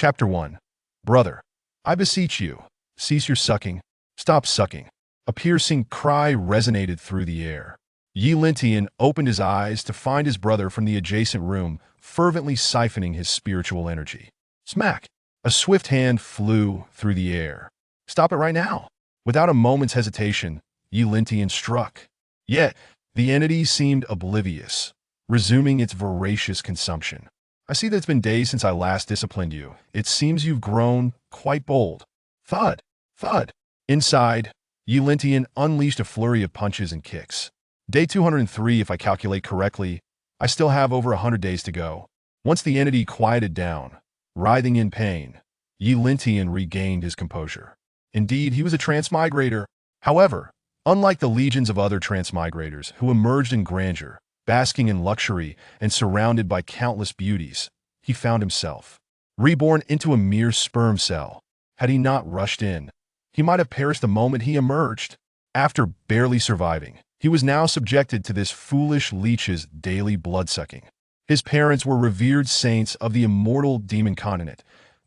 Chapter 1. Brother, I beseech you, cease your sucking. Stop sucking. A piercing cry resonated through the air. Yi Lintian opened his eyes to find his brother from the adjacent room, fervently siphoning his spiritual energy. Smack! A swift hand flew through the air. Stop it right now. Without a moment's hesitation, Yi Lintian struck. Yet, the entity seemed oblivious, resuming its voracious consumption. I see that it's been days since I last disciplined you. It seems you've grown quite bold. Thud! Thud! Inside, Yi Lintian unleashed a flurry of punches and kicks. Day 203, if I calculate correctly. I still have over 100 days to go. Once the entity quieted down, writhing in pain, Yi Lintian regained his composure. Indeed, he was a transmigrator. However, unlike the legions of other transmigrators who emerged in grandeur, basking in luxury and surrounded by countless beauties, he found himself reborn into a mere sperm cell. Had he not rushed in, he might have perished the moment he emerged. After barely surviving, he was now subjected to this foolish leech's daily bloodsucking. His parents were revered saints of the immortal demon continent,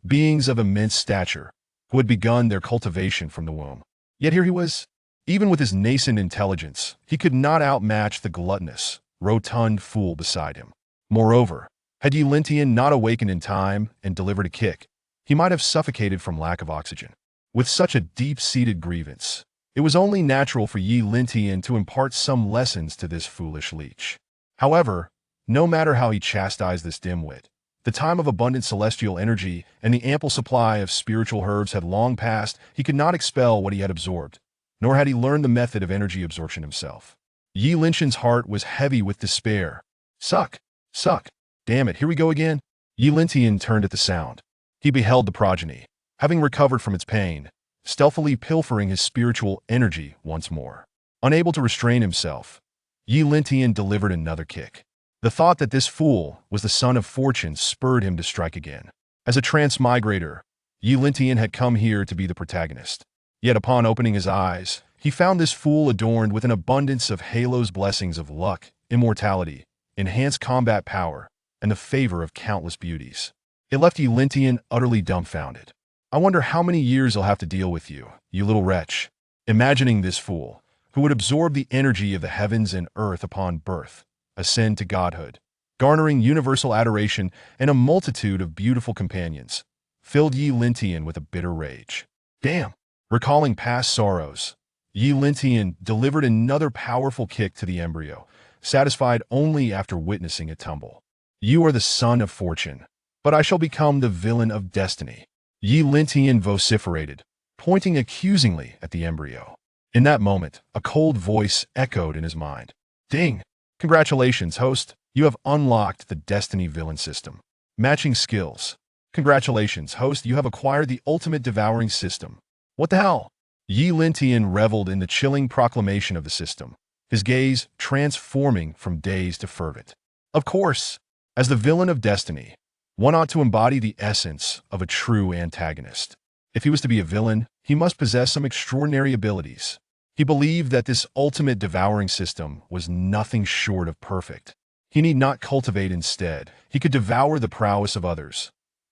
beings of immense stature, who had begun their cultivation from the womb. Yet here he was. Even with his nascent intelligence, he could not outmatch the gluttonous, rotund fool beside him. Moreover, had Yi Lintian not awakened in time and delivered a kick, he might have suffocated from lack of oxygen. With such a deep-seated grievance, it was only natural for Yi Lintian to impart some lessons to this foolish leech. However, no matter how he chastised this dimwit, the time of abundant celestial energy and the ample supply of spiritual herbs had long passed. He could not expel what he had absorbed, nor had he learned the method of energy absorption himself. Yi Lintian's heart was heavy with despair. Suck! Suck! Damn it, here we go again. Yi Lintian turned at the sound. He beheld the progeny, having recovered from its pain, stealthily pilfering his spiritual energy once more. Unable to restrain himself, Yi Lintian delivered another kick. The thought that this fool was the son of fortune spurred him to strike again. As a transmigrator, Yi Lintian had come here to be the protagonist. Yet upon opening his eyes, he found this fool adorned with an abundance of Halo's blessings of luck, immortality, enhanced combat power, and the favor of countless beauties. It left Yi Lintian utterly dumbfounded. I wonder how many years I'll have to deal with you, you little wretch. Imagining this fool, who would absorb the energy of the heavens and earth upon birth, ascend to godhood, garnering universal adoration and a multitude of beautiful companions, filled Yi Lintian with a bitter rage. Damn! Recalling past sorrows, Yi Lintian delivered another powerful kick to the embryo, satisfied only after witnessing it tumble. You are the son of fortune, but I shall become the villain of destiny, Yi Lintian vociferated, pointing accusingly at the embryo. In that moment, a cold voice echoed in his mind. Ding! Congratulations, host. You have unlocked the Destiny Villain system. Matching skills. Congratulations, host. You have acquired the ultimate devouring system. What the hell? Yi Lintian reveled in the chilling proclamation of the system, his gaze transforming from dazed to fervent. Of course, as the villain of destiny, one ought to embody the essence of a true antagonist. If he was to be a villain, he must possess some extraordinary abilities. He believed that this ultimate devouring system was nothing short of perfect. He need not cultivate instead. He could devour the prowess of others,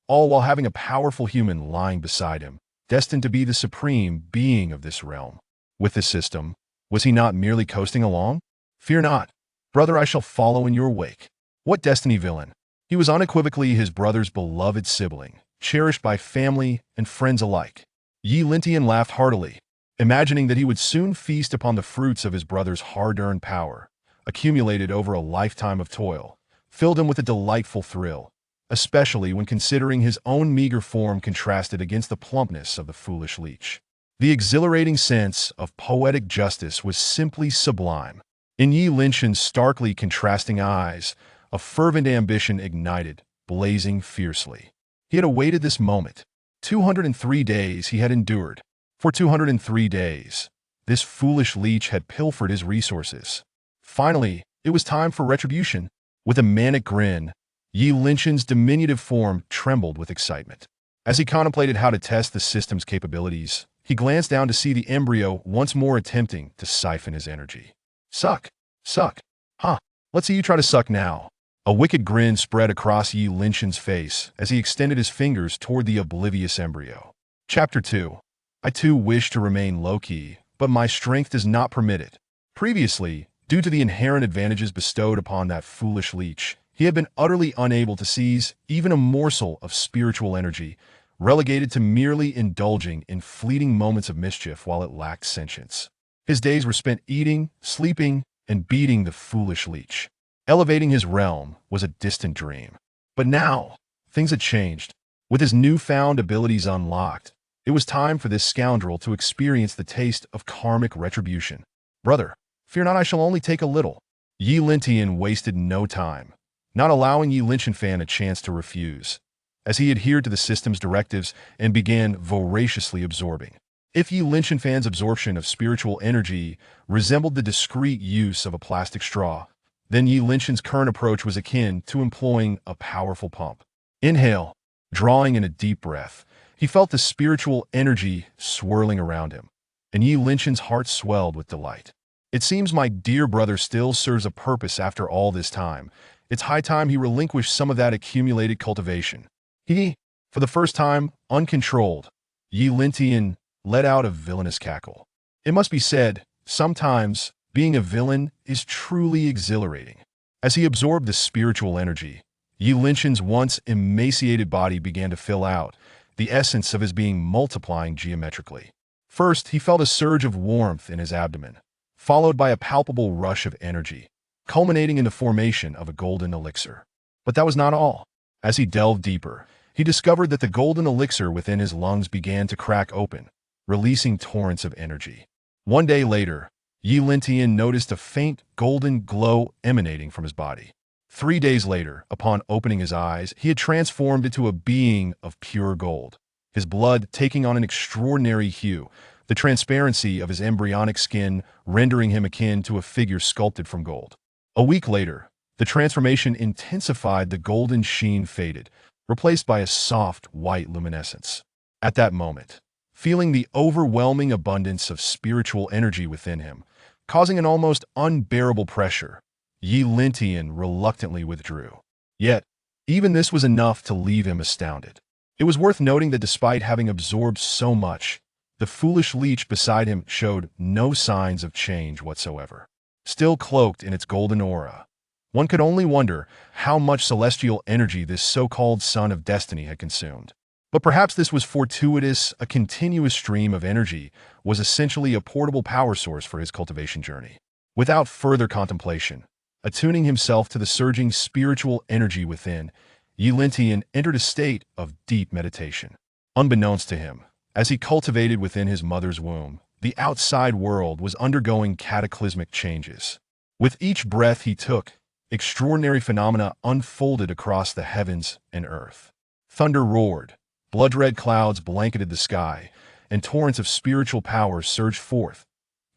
all while having a powerful human lying beside him, destined to be the supreme being of this realm. With this system, was he not merely coasting along? Fear not, brother, I shall follow in your wake. What destiny villain? He was unequivocally his brother's beloved sibling, cherished by family and friends alike. Yi Lintian laughed heartily, imagining that he would soon feast upon the fruits of his brother's hard-earned power, accumulated over a lifetime of toil, filled him with a delightful thrill, especially when considering his own meager form contrasted against the plumpness of the foolish leech. The exhilarating sense of poetic justice was simply sublime. In Yi Lintian's starkly contrasting eyes, a fervent ambition ignited, blazing fiercely. He had awaited this moment. 203 days he had endured. For 203 days, this foolish leech had pilfered his resources. Finally, it was time for retribution. With a manic grin, Yi Lintian's diminutive form trembled with excitement. As he contemplated how to test the system's capabilities, he glanced down to see the embryo once more attempting to siphon his energy. Suck! Suck! Huh! Let's see you try to suck now. A wicked grin spread across Yi Linshan's face as he extended his fingers toward the oblivious embryo. Chapter 2. I too wish to remain low-key, but my strength does not permit it. Previously, due to the inherent advantages bestowed upon that foolish leech, he had been utterly unable to seize even a morsel of spiritual energy, relegated to merely indulging in fleeting moments of mischief while it lacked sentience. His days were spent eating, sleeping, and beating the foolish leech. Elevating his realm was a distant dream. But now, things had changed. With his newfound abilities unlocked, it was time for this scoundrel to experience the taste of karmic retribution. Brother, fear not, I shall only take a little. Yi Lintian wasted no time, not allowing Yi Linshan a chance to refuse, as he adhered to the system's directives and began voraciously absorbing. If Yi Linshan's absorption of spiritual energy resembled the discreet use of a plastic straw, then Yi Linshan's current approach was akin to employing a powerful pump. Inhale, drawing in a deep breath, he felt the spiritual energy swirling around him, and Yi Linshan's heart swelled with delight. It seems my dear brother still serves a purpose after all this time. It's high time he relinquished some of that accumulated cultivation. He, for the first time, uncontrolled, Yi Lintian let out a villainous cackle. It must be said, sometimes, being a villain is truly exhilarating. As he absorbed the spiritual energy, Yi Linshan's once emaciated body began to fill out, the essence of his being multiplying geometrically. First, he felt a surge of warmth in his abdomen, followed by a palpable rush of energy, culminating in the formation of a golden elixir. But that was not all. As he delved deeper, he discovered that the golden elixir within his lungs began to crack open, releasing torrents of energy. One day later, Yi Lintian noticed a faint golden glow emanating from his body. 3 days later, upon opening his eyes, he had transformed into a being of pure gold, his blood taking on an extraordinary hue, the transparency of his embryonic skin rendering him akin to a figure sculpted from gold. A week later, the transformation intensified, the golden sheen faded, replaced by a soft, white luminescence. At that moment, feeling the overwhelming abundance of spiritual energy within him, causing an almost unbearable pressure, Yi Lintian reluctantly withdrew. Yet, even this was enough to leave him astounded. It was worth noting that despite having absorbed so much, the foolish leech beside him showed no signs of change whatsoever. Still cloaked in its golden aura, one could only wonder how much celestial energy this so-called son of destiny had consumed. But perhaps this was fortuitous. A continuous stream of energy was essentially a portable power source for his cultivation journey. Without further contemplation, attuning himself to the surging spiritual energy within, Yi Lintian entered a state of deep meditation. Unbeknownst to him, as he cultivated within his mother's womb, the outside world was undergoing cataclysmic changes. With each breath he took, extraordinary phenomena unfolded across the heavens and earth. Thunder roared, blood-red clouds blanketed the sky, and torrents of spiritual power surged forth,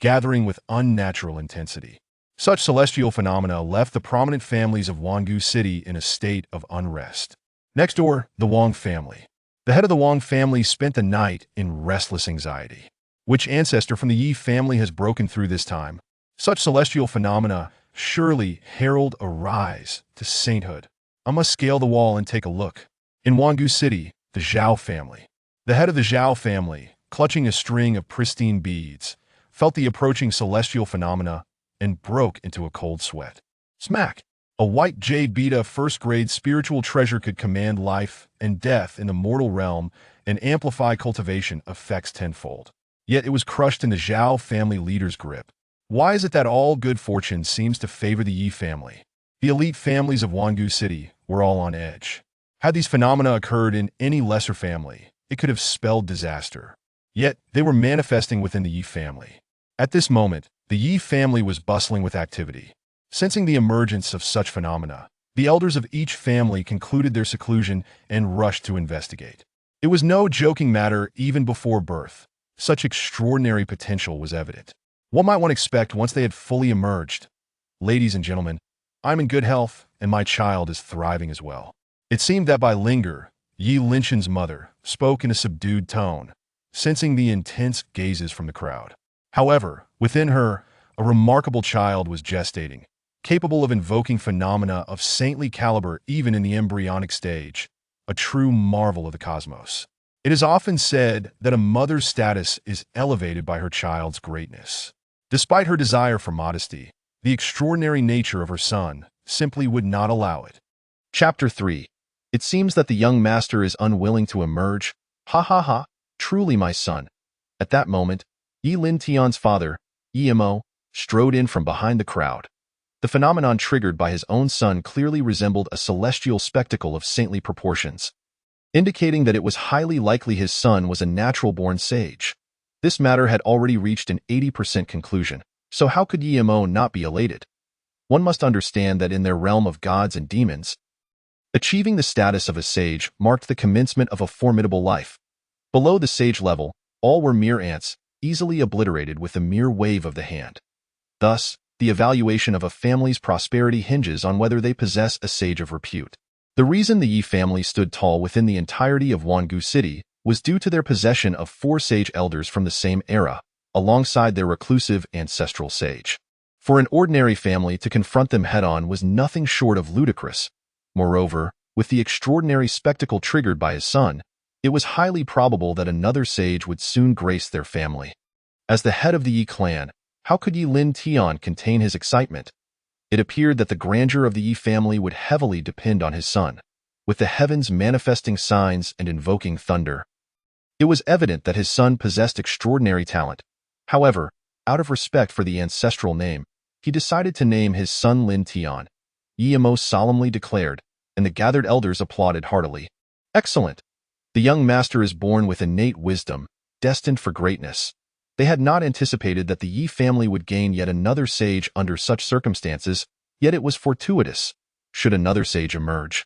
gathering with unnatural intensity. Such celestial phenomena left the prominent families of Wangu City in a state of unrest. Next door, the Wang family. The head of the Wang family spent the night in restless anxiety. Which ancestor from the Yi family has broken through this time? Such celestial phenomena surely herald a rise to sainthood. I must scale the wall and take a look. In Wangu City, the Zhao family. The head of the Zhao family, clutching a string of pristine beads, felt the approaching celestial phenomena and broke into a cold sweat. Smack! A white jade beta first-grade spiritual treasure could command life and death in the mortal realm and amplify cultivation effects tenfold. Yet it was crushed in the Zhao family leader's grip. Why is it that all good fortune seems to favor the Yi family? The elite families of Wangu City were all on edge. Had these phenomena occurred in any lesser family, it could have spelled disaster. Yet they were manifesting within the Yi family. At this moment, the Yi family was bustling with activity. Sensing the emergence of such phenomena, the elders of each family concluded their seclusion and rushed to investigate. It was no joking matter even before birth. Such extraordinary potential was evident. What might one expect once they had fully emerged? Ladies and gentlemen, I'm in good health, and my child is thriving as well. It seemed that Bai Linger, Yi Linshan's mother, spoke in a subdued tone, sensing the intense gazes from the crowd. However, within her, a remarkable child was gestating, capable of invoking phenomena of saintly caliber even in the embryonic stage, a true marvel of the cosmos. It is often said that a mother's status is elevated by her child's greatness. Despite her desire for modesty, the extraordinary nature of her son simply would not allow it. Chapter 3. It seems that the young master is unwilling to emerge. Ha ha ha, truly my son. At that moment, Yi Lin Tian's father, Emo, strode in from behind the crowd. The phenomenon triggered by his own son clearly resembled a celestial spectacle of saintly proportions, indicating that it was highly likely his son was a natural-born sage. This matter had already reached an 80% conclusion, so how could Emo not be elated? One must understand that in their realm of gods and demons, achieving the status of a sage marked the commencement of a formidable life. Below the sage level, all were mere ants, easily obliterated with a mere wave of the hand. Thus, the evaluation of a family's prosperity hinges on whether they possess a sage of repute. The reason the Yi family stood tall within the entirety of Wangu City was due to their possession of 4 sage elders from the same era, alongside their reclusive ancestral sage. For an ordinary family to confront them head-on was nothing short of ludicrous. Moreover, with the extraordinary spectacle triggered by his son, it was highly probable that another sage would soon grace their family. As the head of the Yi clan, how could Yi Lin Tian contain his excitement? It appeared that the grandeur of the Yi family would heavily depend on his son, with the heavens manifesting signs and invoking thunder. It was evident that his son possessed extraordinary talent. However, out of respect for the ancestral name, he decided to name his son Lin Tian. Emo solemnly declared, and the gathered elders applauded heartily. Excellent! The young master is born with innate wisdom, destined for greatness. They had not anticipated that the Yi family would gain yet another sage under such circumstances, yet it was fortuitous. Should another sage emerge,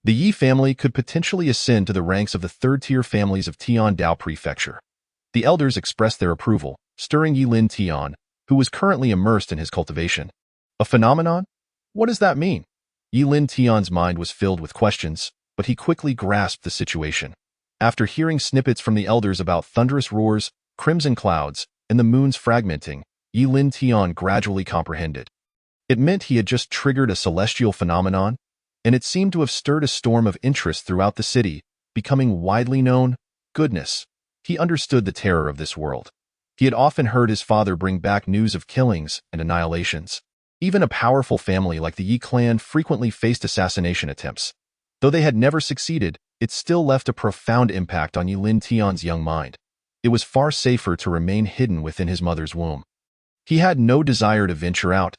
the Yi family could potentially ascend to the ranks of the third-tier families of Tiandao Prefecture. The elders expressed their approval, stirring Yi Lin Tian, who was currently immersed in his cultivation. A phenomenon? What does that mean? Yi Lin Tian's mind was filled with questions, but he quickly grasped the situation. After hearing snippets from the elders about thunderous roars, crimson clouds, and the moon's fragmenting, Yi Lin Tian gradually comprehended. It meant he had just triggered a celestial phenomenon, and it seemed to have stirred a storm of interest throughout the city, becoming widely known. Goodness, he understood the terror of this world. He had often heard his father bring back news of killings and annihilations. Even a powerful family like the Yi clan frequently faced assassination attempts. Though they had never succeeded, it still left a profound impact on Yi Lin Tian's young mind. It was far safer to remain hidden within his mother's womb. He had no desire to venture out,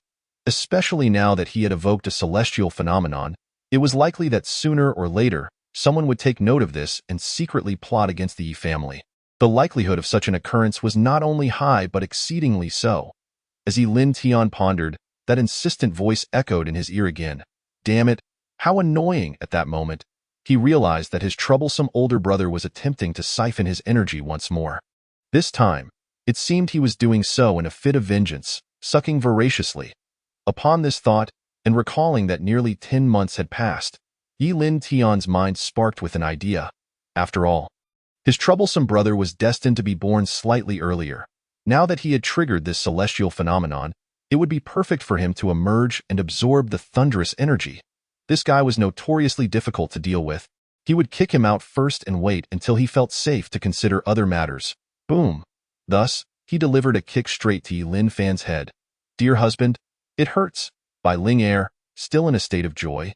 especially now that he had evoked a celestial phenomenon. It was likely that sooner or later, someone would take note of this and secretly plot against the Yi family. The likelihood of such an occurrence was not only high but exceedingly so. As Yi Lin Tian pondered, that insistent voice echoed in his ear again. Damn it, how annoying! At that moment, he realized that his troublesome older brother was attempting to siphon his energy once more. This time, it seemed he was doing so in a fit of vengeance, sucking voraciously. Upon this thought, and recalling that nearly 10 months had passed, Yi Lin Tian's mind sparked with an idea. After all, his troublesome brother was destined to be born slightly earlier. Now that he had triggered this celestial phenomenon, it would be perfect for him to emerge and absorb the thunderous energy. This guy was notoriously difficult to deal with. He would kick him out first and wait until he felt safe to consider other matters. Boom! Thus, he delivered a kick straight to Yi Lin Fan's head. Dear husband, it hurts. Bai Ling Er, still in a state of joy,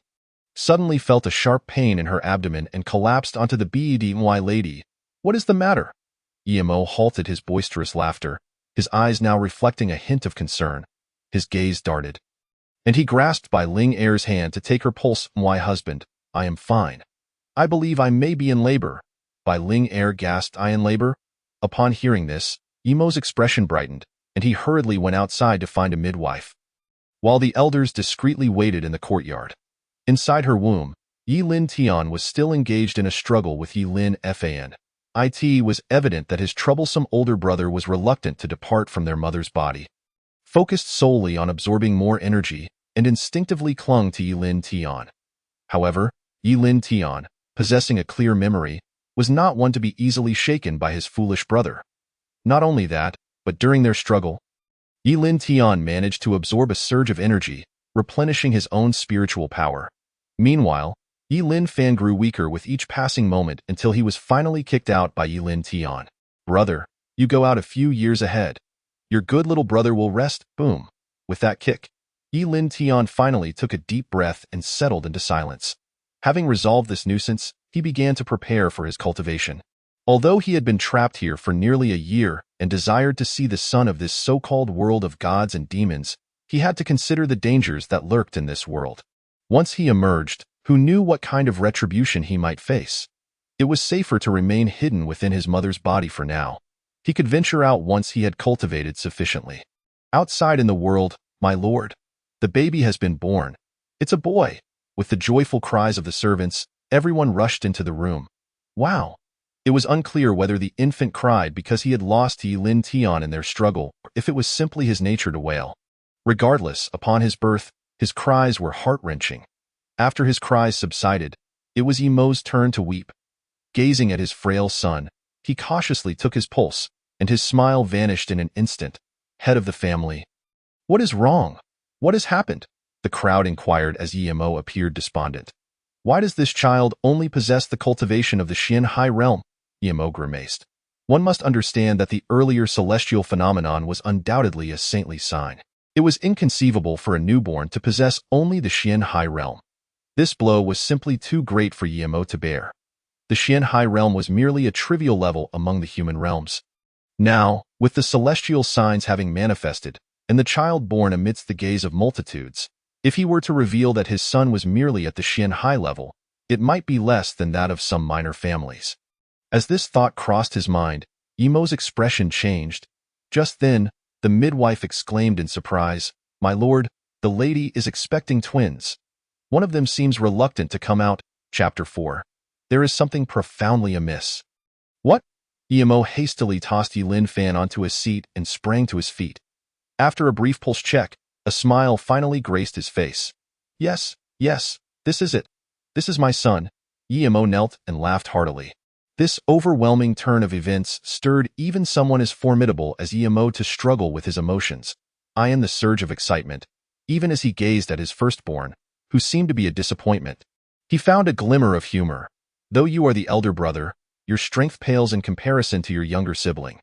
suddenly felt a sharp pain in her abdomen and collapsed onto the bed. Why, lady, what is the matter? Emo halted his boisterous laughter, his eyes now reflecting a hint of concern. His gaze darted, and he grasped Bai Ling Er's hand to take her pulse. Why, husband, I am fine. I believe I may be in labor. Bai Ling Er gasped. I in labor? Upon hearing this, Emo's expression brightened, and he hurriedly went outside to find a midwife. While the elders discreetly waited in the courtyard, inside her womb, Yi Lin Tian was still engaged in a struggle with Yi Lin Fan. It was evident that his troublesome older brother was reluctant to depart from their mother's body. Focused solely on absorbing more energy, and instinctively clung to Yi Lin Tian. However, Yi Lin Tian, possessing a clear memory, was not one to be easily shaken by his foolish brother. Not only that, but during their struggle, Yi Lin Tian managed to absorb a surge of energy, replenishing his own spiritual power. Meanwhile, Yi Lin Fan grew weaker with each passing moment until he was finally kicked out by Yi Lin Tian. Brother, you go out a few years ahead. Your good little brother will rest, boom. With that kick, Yi Lin Tian finally took a deep breath and settled into silence. Having resolved this nuisance, he began to prepare for his cultivation. Although he had been trapped here for nearly a year and desired to see the sun of this so-called world of gods and demons, he had to consider the dangers that lurked in this world. Once he emerged, who knew what kind of retribution he might face? It was safer to remain hidden within his mother's body for now. He could venture out once he had cultivated sufficiently. Outside in the world, my lord, the baby has been born. It's a boy. With the joyful cries of the servants, everyone rushed into the room. Wow! It was unclear whether the infant cried because he had lost Yi Lin Tian in their struggle, or if it was simply his nature to wail. Regardless, upon his birth, his cries were heart-wrenching. After his cries subsided, it was Yi Mo's turn to weep. Gazing at his frail son, he cautiously took his pulse, and his smile vanished in an instant. Head of the family. What is wrong? What has happened? The crowd inquired as Yi Mo appeared despondent. Why does this child only possess the cultivation of the Xian High Realm? Yi Mo grimaced. One must understand that the earlier celestial phenomenon was undoubtedly a saintly sign. It was inconceivable for a newborn to possess only the Xian High Realm. This blow was simply too great for Yi Mo to bear. The Xian High Realm was merely a trivial level among the human realms. Now, with the celestial signs having manifested, and the child born amidst the gaze of multitudes, if he were to reveal that his son was merely at the Xian High level, it might be less than that of some minor families. As this thought crossed his mind, Yi Mo's expression changed. Just then, the midwife exclaimed in surprise, "My lord, the lady is expecting twins. One of them seems reluctant to come out." Chapter 4. There is something profoundly amiss. What? Yi Mo hastily tossed Yi Lin Fan onto his seat and sprang to his feet. After a brief pulse check, a smile finally graced his face. Yes, this is it. This is my son." Yi Mo knelt and laughed heartily. This overwhelming turn of events stirred even someone as formidable as Yi Mo to struggle with his emotions. In the surge of excitement, even as he gazed at his firstborn, who seemed to be a disappointment. He found a glimmer of humor. Though you are the elder brother, your strength pales in comparison to your younger sibling.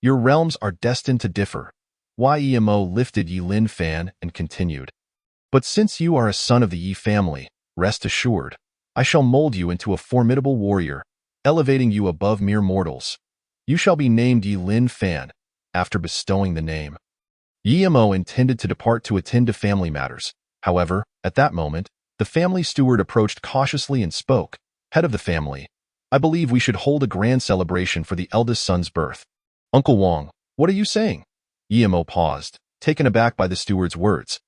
Your realms are destined to differ. Yi Mo lifted Yi Lin Fan and continued. But since you are a son of the Yi family, rest assured, I shall mold you into a formidable warrior, elevating you above mere mortals. You shall be named Yi Lin Fan. After bestowing the name, Yi Mo intended to depart to attend to family matters. However, at that moment, the family steward approached cautiously and spoke. Head of the family, I believe we should hold a grand celebration for the eldest son's birth. Uncle Wang, what are you saying? Yi Mo paused, taken aback by the steward's words.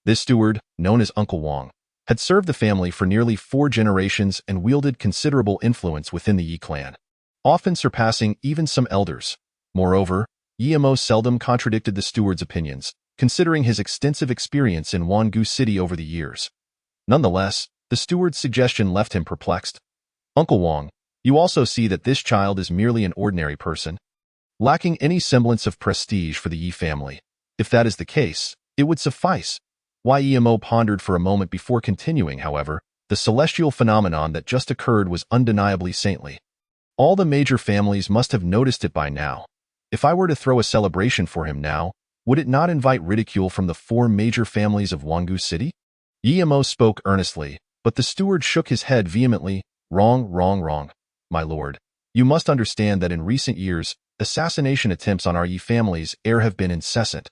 This steward, known as Uncle Wang, had served the family for nearly 4 generations and wielded considerable influence within the Yi clan, often surpassing even some elders. Moreover, Yi Mo seldom contradicted the steward's opinions, considering his extensive experience in Wangu City over the years. Nonetheless, the steward's suggestion left him perplexed. Uncle Wang, you also see that this child is merely an ordinary person, lacking any semblance of prestige for the Yi family. If that is the case, it would suffice. Yi Mo pondered for a moment before continuing, however, the celestial phenomenon that just occurred was undeniably saintly. All the major families must have noticed it by now. If I were to throw a celebration for him now, would it not invite ridicule from the 4 major families of Wangu City? Yi Mo spoke earnestly, but the steward shook his head vehemently. Wrong, my lord. You must understand that in recent years, assassination attempts on our Yi family's heir have been incessant.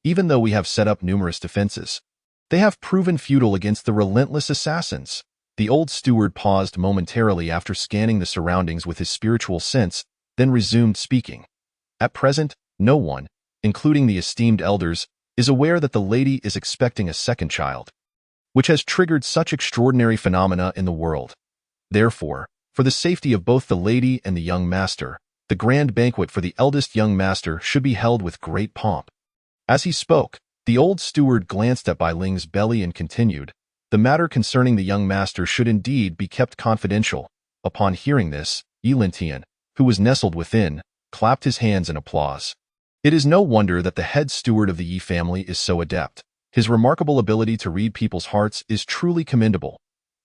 Even though we have set up numerous defenses, they have proven futile against the relentless assassins. The old steward paused momentarily after scanning the surroundings with his spiritual sense, then resumed speaking. At present, no one, including the esteemed elders, is aware that the lady is expecting a second child, which has triggered such extraordinary phenomena in the world. Therefore, for the safety of both the lady and the young master, the grand banquet for the eldest young master should be held with great pomp. As he spoke, the old steward glanced at Bai Ling's belly and continued, the matter concerning the young master should indeed be kept confidential. Upon hearing this, Yi Lin Tian, who was nestled within, clapped his hands in applause. It is no wonder that the head steward of the Yi family is so adept. His remarkable ability to read people's hearts is truly commendable.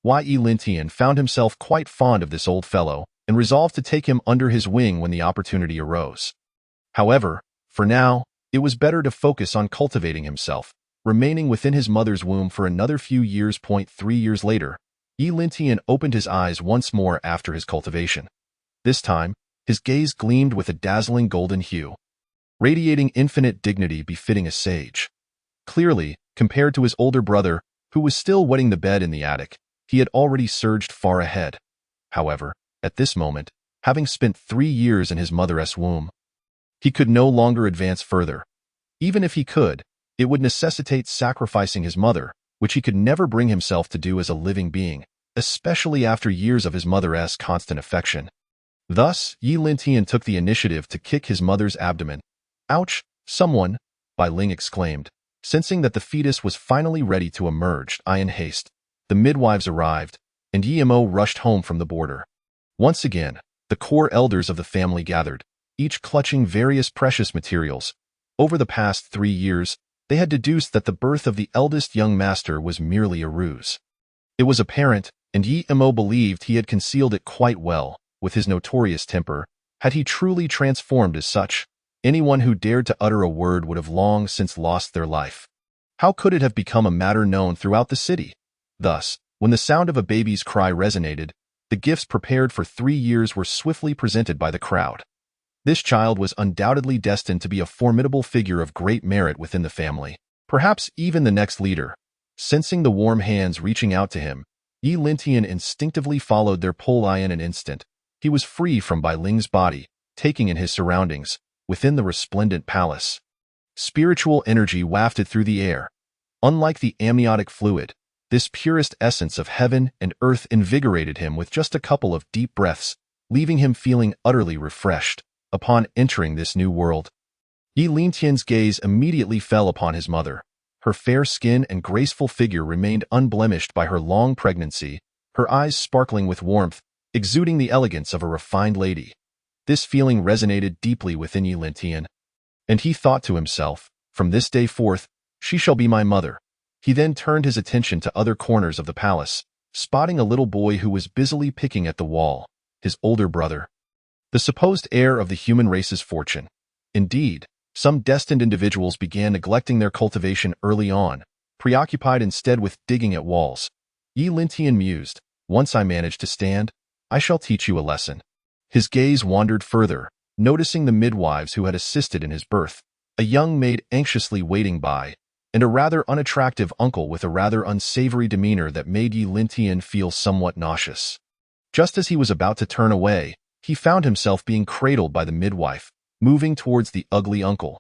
Yi Lintian found himself quite fond of this old fellow and resolved to take him under his wing when the opportunity arose. However, for now, it was better to focus on cultivating himself, remaining within his mother's womb for another few years. 3 years later, Yi Lintian opened his eyes once more after his cultivation. This time, his gaze gleamed with a dazzling golden hue, radiating infinite dignity befitting a sage. Clearly, compared to his older brother, who was still wetting the bed in the attic, he had already surged far ahead. However, at this moment, having spent 3 years in his mother's womb, he could no longer advance further. Even if he could, it would necessitate sacrificing his mother, which he could never bring himself to do as a living being, especially after years of his mother's constant affection. Thus, Yi Lintian took the initiative to kick his mother's abdomen. "Ouch, someone!" Bai Ling exclaimed, sensing that the fetus was finally ready to emerge. In haste, the midwives arrived, and Yi Mo rushed home from the border. Once again, the core elders of the family gathered, each clutching various precious materials. Over the past 3 years, they had deduced that the birth of the eldest young master was merely a ruse. It was apparent, and Yi Mo believed he had concealed it quite well. With his notorious temper, had he truly transformed as such, anyone who dared to utter a word would have long since lost their life. How could it have become a matter known throughout the city? Thus, when the sound of a baby's cry resonated, the gifts prepared for 3 years were swiftly presented by the crowd. This child was undoubtedly destined to be a formidable figure of great merit within the family, perhaps even the next leader. Sensing the warm hands reaching out to him, Yi Lintian instinctively followed their pull. In an instant, he was free from Bai Ling's body, taking in his surroundings, within the resplendent palace. Spiritual energy wafted through the air. Unlike the amniotic fluid, this purest essence of heaven and earth invigorated him with just a couple of deep breaths, leaving him feeling utterly refreshed. Upon entering this new world, Yi Lintian's gaze immediately fell upon his mother. Her fair skin and graceful figure remained unblemished by her long pregnancy, her eyes sparkling with warmth, exuding the elegance of a refined lady. This feeling resonated deeply within Yi Lintian, and he thought to himself, "From this day forth, she shall be my mother." He then turned his attention to other corners of the palace, spotting a little boy who was busily picking at the wall, his older brother, the supposed heir of the human race's fortune. Indeed, some destined individuals began neglecting their cultivation early on, preoccupied instead with digging at walls. Yi Lintian mused, "Once I manage to stand, I shall teach you a lesson." His gaze wandered further, noticing the midwives who had assisted in his birth, a young maid anxiously waiting by, and a rather unattractive uncle with a rather unsavory demeanor that made Yi Lintian feel somewhat nauseous. Just as he was about to turn away, he found himself being cradled by the midwife, moving towards the ugly uncle.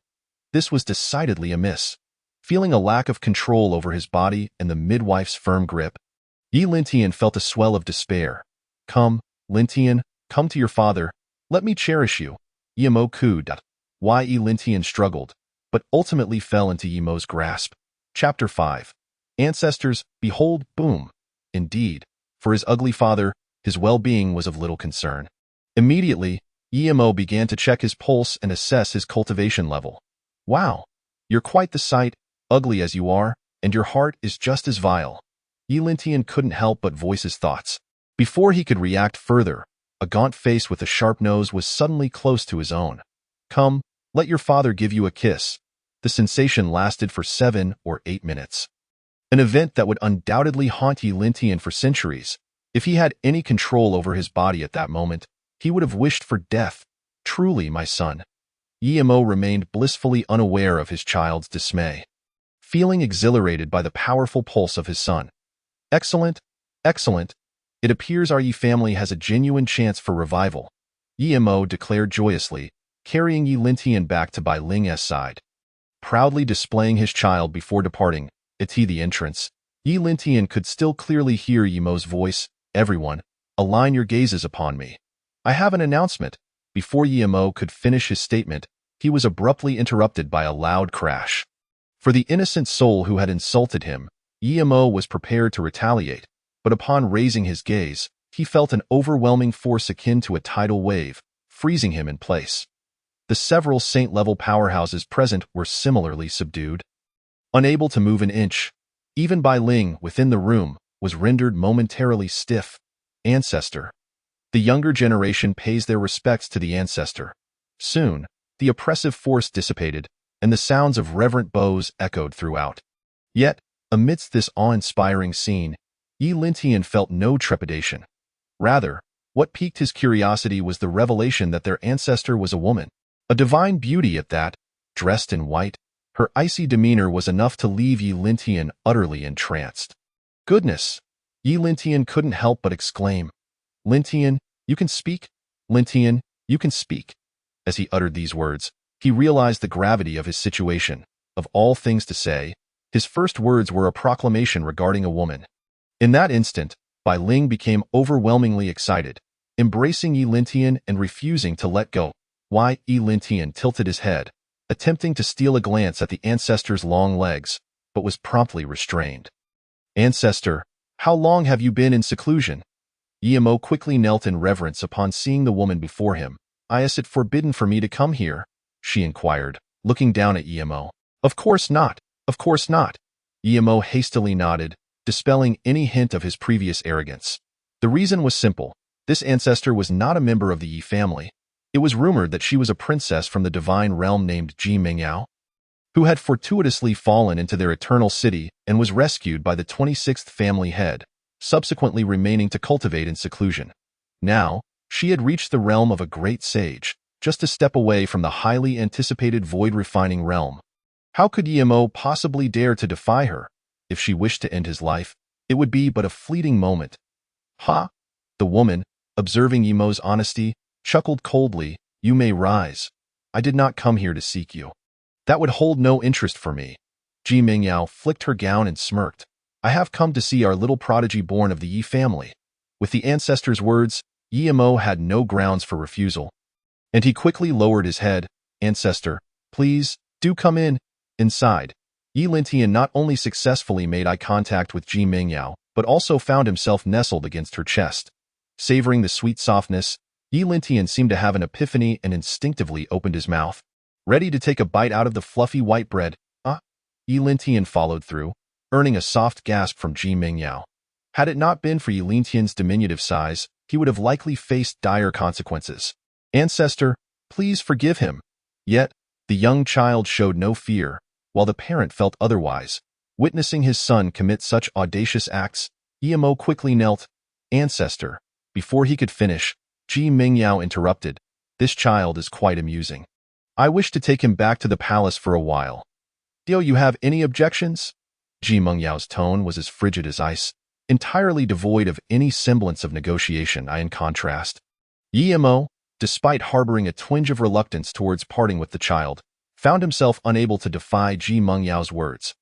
This was decidedly amiss. Feeling a lack of control over his body and the midwife's firm grip, Yi Lintian felt a swell of despair. "Come, Lintian, come to your father. Let me cherish you." Yi Mo cooed. Yi Lintian struggled, but ultimately fell into Yi Mo's grasp. Chapter 5. Ancestors, behold, boom. Indeed, for his ugly father, his well-being was of little concern. Immediately, Yi Mo began to check his pulse and assess his cultivation level. "Wow, you're quite the sight, ugly as you are, and your heart is just as vile." Yi Lintian couldn't help but voice his thoughts. Before he could react further, a gaunt face with a sharp nose was suddenly close to his own. "Come, let your father give you a kiss." The sensation lasted for 7 or 8 minutes. An event that would undoubtedly haunt Yi Lintian for centuries. If he had any control over his body at that moment, he would have wished for death. "Truly, my son." Yi Mo remained blissfully unaware of his child's dismay, feeling exhilarated by the powerful pulse of his son. "Excellent, excellent. It appears our Yi family has a genuine chance for revival," Yi Mo declared joyously, carrying Yi Lintian back to Bai Ling's side. Proudly displaying his child before departing, at the entrance, Yi Lintian could still clearly hear Yi Mo's voice, "Everyone, align your gazes upon me. I have an announcement." Before Yi Mo could finish his statement, he was abruptly interrupted by a loud crash. For the innocent soul who had insulted him, Yi Mo was prepared to retaliate, but upon raising his gaze, he felt an overwhelming force akin to a tidal wave, freezing him in place. The several saint-level powerhouses present were similarly subdued. unable to move an inch. Even Bai Ling, within the room, was rendered momentarily stiff. Ancestor. The younger generation pays their respects to the ancestor. Soon, the oppressive force dissipated, and the sounds of reverent bows echoed throughout. Yet, amidst this awe-inspiring scene, Yi Lintian felt no trepidation. Rather, what piqued his curiosity was the revelation that their ancestor was a woman. A divine beauty at that, dressed in white. Her icy demeanor was enough to leave Yi Lintian utterly entranced. Goodness! Yi Lintian couldn't help but exclaim. Lintian, you can speak? Lintian, you can speak. As he uttered these words, he realized the gravity of his situation. Of all things to say, his first words were a proclamation regarding a woman. In that instant, Bai Ling became overwhelmingly excited, embracing Yi Lintian and refusing to let go. Yi Lintian tilted his head, attempting to steal a glance at the ancestor's long legs, but was promptly restrained. Ancestor, how long have you been in seclusion? Yimo quickly knelt in reverence upon seeing the woman before him. Is it forbidden for me to come here? She inquired, looking down at Yimo. Of course not. Of course not. Yimo hastily nodded, dispelling any hint of his previous arrogance. The reason was simple. This ancestor was not a member of the Yi family. It was rumored that she was a princess from the divine realm named Ji Mingyao, who had fortuitously fallen into their eternal city and was rescued by the 26th family head, subsequently remaining to cultivate in seclusion. Now, she had reached the realm of a great sage, just a step away from the highly anticipated void-refining realm. How could Yimo possibly dare to defy her? If she wished to end his life, it would be but a fleeting moment. Ha! The woman, observing Yimo's honesty, chuckled coldly. You may rise. I did not come here to seek you. That would hold no interest for me. Ji Mingyao flicked her gown and smirked. I have come to see our little prodigy born of the Yi family. With the ancestor's words, Yimo had no grounds for refusal, and he quickly lowered his head. Ancestor, please, do come in. Inside, Yi Lintian not only successfully made eye contact with Ji Mingyao, but also found himself nestled against her chest. Savoring the sweet softness, Yi Lintian seemed to have an epiphany and instinctively opened his mouth, ready to take a bite out of the fluffy white bread. Yi Lintian followed through, earning a soft gasp from Ji Mingyao. Had it not been for Yi Lintian's diminutive size, he would have likely faced dire consequences. Ancestor, please forgive him. Yet, the young child showed no fear, while the parent felt otherwise. Witnessing his son commit such audacious acts, Yimo quickly knelt. Ancestor. Before he could finish, Ji Mingyao interrupted. This child is quite amusing. I wish to take him back to the palace for a while. Do you have any objections? Ji Mengyao's tone was as frigid as ice, entirely devoid of any semblance of negotiation. In contrast, Yimo, despite harboring a twinge of reluctance towards parting with the child, found himself unable to defy Ji Mengyao's words.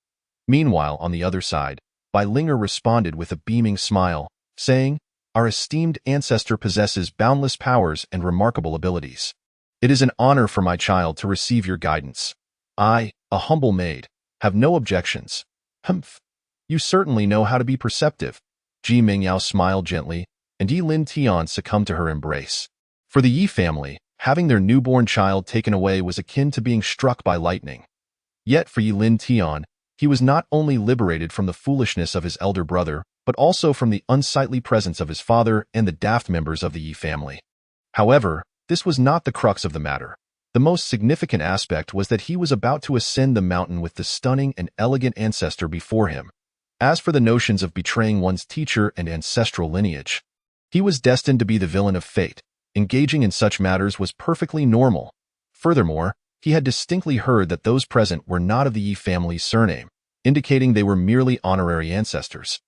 Meanwhile, on the other side, Bai Linger responded with a beaming smile, saying, Our esteemed ancestor possesses boundless powers and remarkable abilities. It is an honor for my child to receive your guidance. I, a humble maid, have no objections. Humph. You certainly know how to be perceptive. Ji Mingyao smiled gently, and Yi Lintian succumbed to her embrace. For the Yi family, having their newborn child taken away was akin to being struck by lightning. Yet for Yi Lintian, he was not only liberated from the foolishness of his elder brother, but also from the unsightly presence of his father and the daft members of the Yi family. However, this was not the crux of the matter. The most significant aspect was that he was about to ascend the mountain with the stunning and elegant ancestor before him. As for the notions of betraying one's teacher and ancestral lineage, he was destined to be the villain of fate. Engaging in such matters was perfectly normal. Furthermore, he had distinctly heard that those present were not of the Yi family's surname, indicating they were merely honorary ancestors.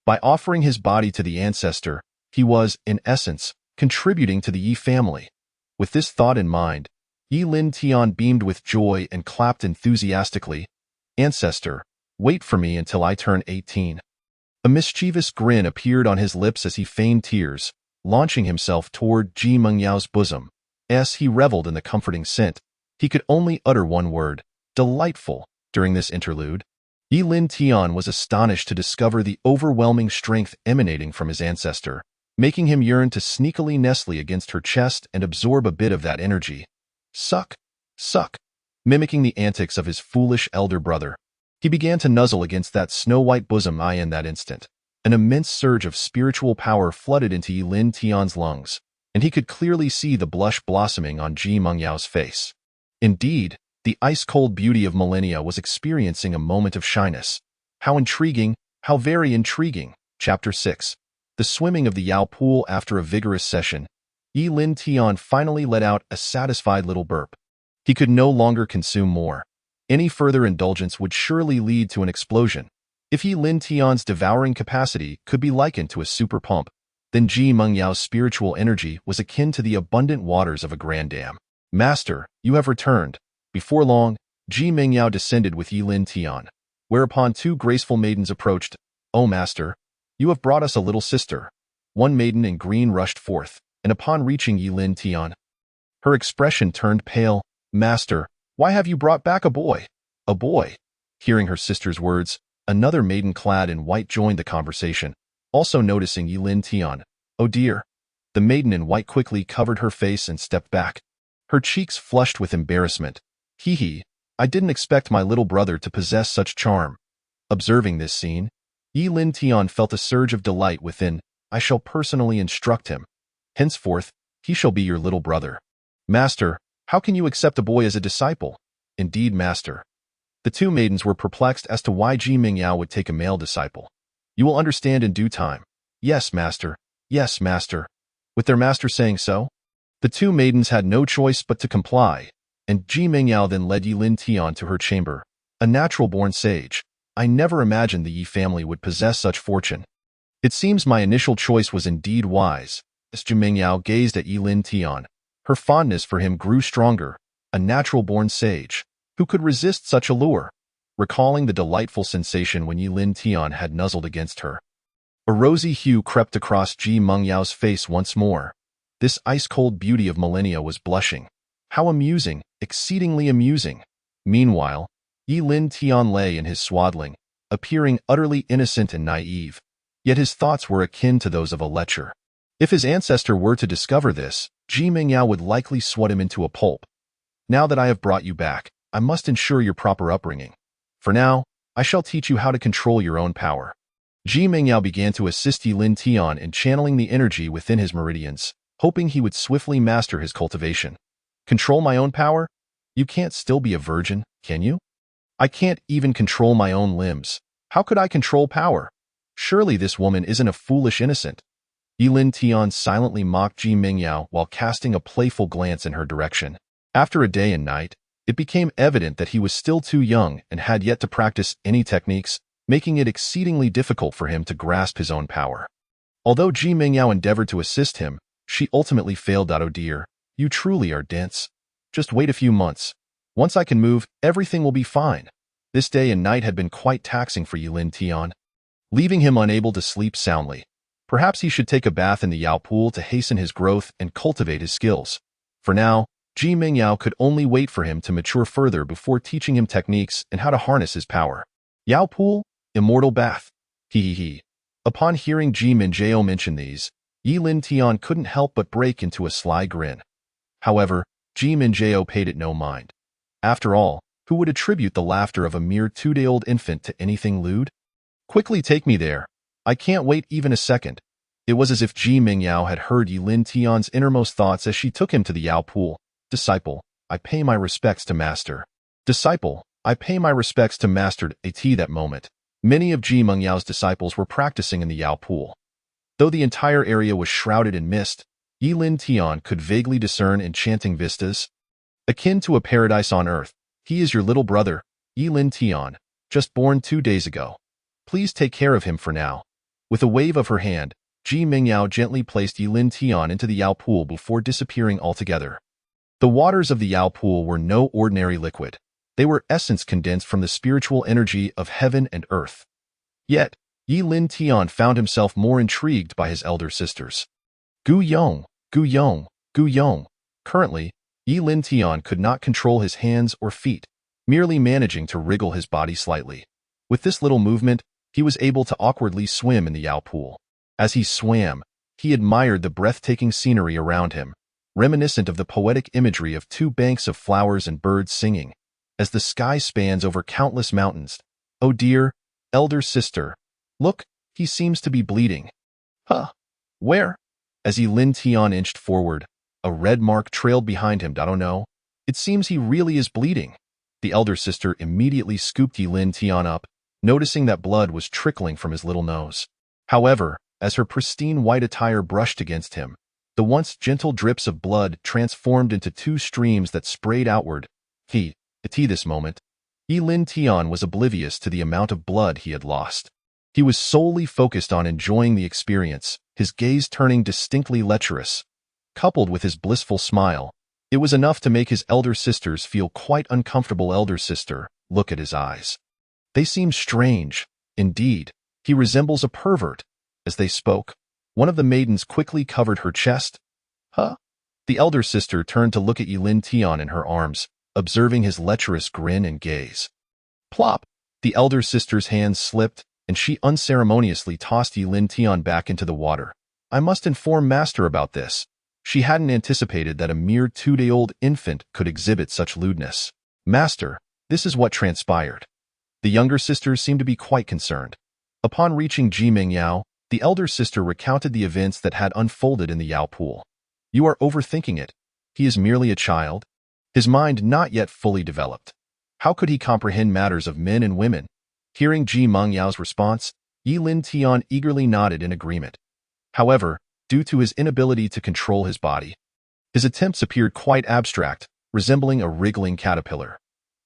By offering his body to the ancestor, he was, in essence, contributing to the Yi family. With this thought in mind, Yi Lintian beamed with joy and clapped enthusiastically. Ancestor, wait for me until I turn 18. A mischievous grin appeared on his lips as he feigned tears, launching himself toward Ji Mengyao's bosom. As he reveled in the comforting scent, he could only utter one word, delightful, during this interlude. Yi Lintian was astonished to discover the overwhelming strength emanating from his ancestor, making him yearn to sneakily nestle against her chest and absorb a bit of that energy. Suck, suck, mimicking the antics of his foolish elder brother. He began to nuzzle against that snow-white bosom in that instant. An immense surge of spiritual power flooded into Yilin Tian's lungs, and he could clearly see the blush blossoming on Ji Mengyao's face. Indeed, the ice-cold beauty of millennia was experiencing a moment of shyness. How intriguing, how very intriguing. Chapter 6. The swimming of the Yao pool. After a vigorous session, Yilin Tian finally let out a satisfied little burp. He could no longer consume more. Any further indulgence would surely lead to an explosion. If Yilin Tian's devouring capacity could be likened to a super pump, then Ji Mengyao's spiritual energy was akin to the abundant waters of a grand dam. Master, you have returned. Before long, Ji Mengyao descended with Yilin Tian, whereupon two graceful maidens approached. "Oh, master, you have brought us a little sister." One maiden in green rushed forth, and upon reaching Yilin Tian, her expression turned pale. "Master, why have you brought back a boy?" "A boy?" Hearing her sister's words, another maiden clad in white joined the conversation, also noticing Yilin Tian. "Oh dear." The maiden in white quickly covered her face and stepped back. Her cheeks flushed with embarrassment. "Hee, I didn't expect my little brother to possess such charm." Observing this scene, Yilin Tian felt a surge of delight within. "I shall personally instruct him. Henceforth, he shall be your little brother." "Master, how can you accept a boy as a disciple?" "Indeed, master." The two maidens were perplexed as to why Ji Mengyao would take a male disciple. "You will understand in due time." "Yes, master. Yes, master." With their master saying so, the two maidens had no choice but to comply, and Ji Mengyao then led Yilin Tian to her chamber. "A natural-born sage. I never imagined the Yi family would possess such fortune. It seems my initial choice was indeed wise." As Ji Mengyao gazed at Yilin Tian, her fondness for him grew stronger. A natural-born sage. Who could resist such a lure? Recalling the delightful sensation when Yilin Tian had nuzzled against her, a rosy hue crept across Ji Mengyao's face once more. This ice-cold beauty of millennia was blushing. How amusing, exceedingly amusing. Meanwhile, Yilin Tian lay in his swaddling, appearing utterly innocent and naive. Yet his thoughts were akin to those of a lecher. If his ancestor were to discover this, Ji Mengyao would likely swat him into a pulp. "Now that I have brought you back, I must ensure your proper upbringing. For now, I shall teach you how to control your own power." Ji Mengyao began to assist Yilin Tian in channeling the energy within his meridians, hoping he would swiftly master his cultivation. "Control my own power? You can't still be a virgin, can you?" "I can't even control my own limbs. How could I control power? Surely this woman isn't a foolish innocent." Yilin Tian silently mocked Ji Mengyao while casting a playful glance in her direction. After a day and night, it became evident that he was still too young and had yet to practice any techniques, making it exceedingly difficult for him to grasp his own power. Although Ji Mengyao endeavored to assist him, she ultimately failed. "Oh dear, you truly are dense. Just wait a few months. Once I can move, everything will be fine." This day and night had been quite taxing for Yilin Tian, leaving him unable to sleep soundly. Perhaps he should take a bath in the Yao pool to hasten his growth and cultivate his skills. For now, Ji Mengyao could only wait for him to mature further before teaching him techniques and how to harness his power. Yao pool, immortal bath. He. Upon hearing Ji Mengyao mention these, Yilin Tian couldn't help but break into a sly grin. However, Ji Mengyao paid it no mind. After all, who would attribute the laughter of a mere 2-day-old infant to anything lewd? "Quickly take me there. I can't wait even a second." It was as if Ji Mengyao had heard Yilin Tian's innermost thoughts as she took him to the Yao pool. "Disciple, I pay my respects to master." "Disciple, I pay my respects to master." At that moment, many of Ji Mengyao's disciples were practicing in the Yao pool. Though the entire area was shrouded in mist, Yilin Tian could vaguely discern enchanting vistas, akin to a paradise on earth. "He is your little brother, Yilin Tian, just born 2 days ago. Please take care of him for now." With a wave of her hand, Ji Mengyao gently placed Yilin Tian into the Yao pool before disappearing altogether. The waters of the Yao pool were no ordinary liquid. They were essence condensed from the spiritual energy of heaven and earth. Yet, Yilin Tian found himself more intrigued by his elder sisters. Gu Yong, Gu Yong, Gu Yong. Currently, Yilin Tian could not control his hands or feet, merely managing to wriggle his body slightly. With this little movement, he was able to awkwardly swim in the Yao pool. As he swam, he admired the breathtaking scenery around him, reminiscent of the poetic imagery of two banks of flowers and birds singing. As the sky spans over countless mountains, Oh dear, elder sister. Look, he seems to be bleeding. Huh? Where? As Lin Tian inched forward, a red mark trailed behind him. I don't know. It seems he really is bleeding. The elder sister immediately scooped Lin Tian up, noticing that blood was trickling from his little nose. However, as her pristine white attire brushed against him, the once gentle drips of blood transformed into two streams that sprayed outward. At this moment, Lin Tian was oblivious to the amount of blood he had lost. He was solely focused on enjoying the experience, his gaze turning distinctly lecherous. Coupled with his blissful smile, it was enough to make his elder sisters feel quite uncomfortable. Elder sister, look at his eyes. They seem strange. Indeed, he resembles a pervert. As they spoke, one of the maidens quickly covered her chest. Huh? The elder sister turned to look at Lin Tian in her arms, observing his lecherous grin and gaze. Plop! The elder sister's hands slipped, and she unceremoniously tossed Lin Tian back into the water. I must inform Master about this. She hadn't anticipated that a mere 2-day-old infant could exhibit such lewdness. Master, this is what transpired. The younger sisters seemed to be quite concerned. Upon reaching Jimeng Yao, the elder sister recounted the events that had unfolded in the Yao pool. You are overthinking it. He is merely a child. His mind not yet fully developed. How could he comprehend matters of men and women? Hearing Jimeng Yao's response, Lin Tian eagerly nodded in agreement. However, due to his inability to control his body, his attempts appeared quite abstract, resembling a wriggling caterpillar.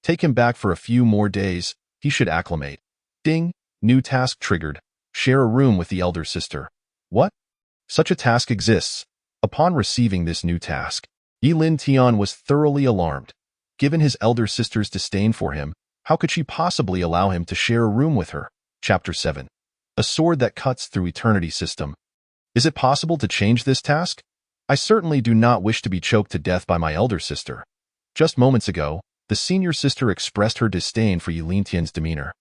Take him back for a few more days, he should acclimate. Ding! New task triggered. Share a room with the elder sister. What? Such a task exists. Upon receiving this new task, Lin Tian was thoroughly alarmed. Given his elder sister's disdain for him, how could she possibly allow him to share a room with her? Chapter 7. A sword that cuts through eternity system. Is it possible to change this task? I certainly do not wish to be choked to death by my elder sister. Just moments ago, the senior sister expressed her disdain for Lin Tian's demeanor,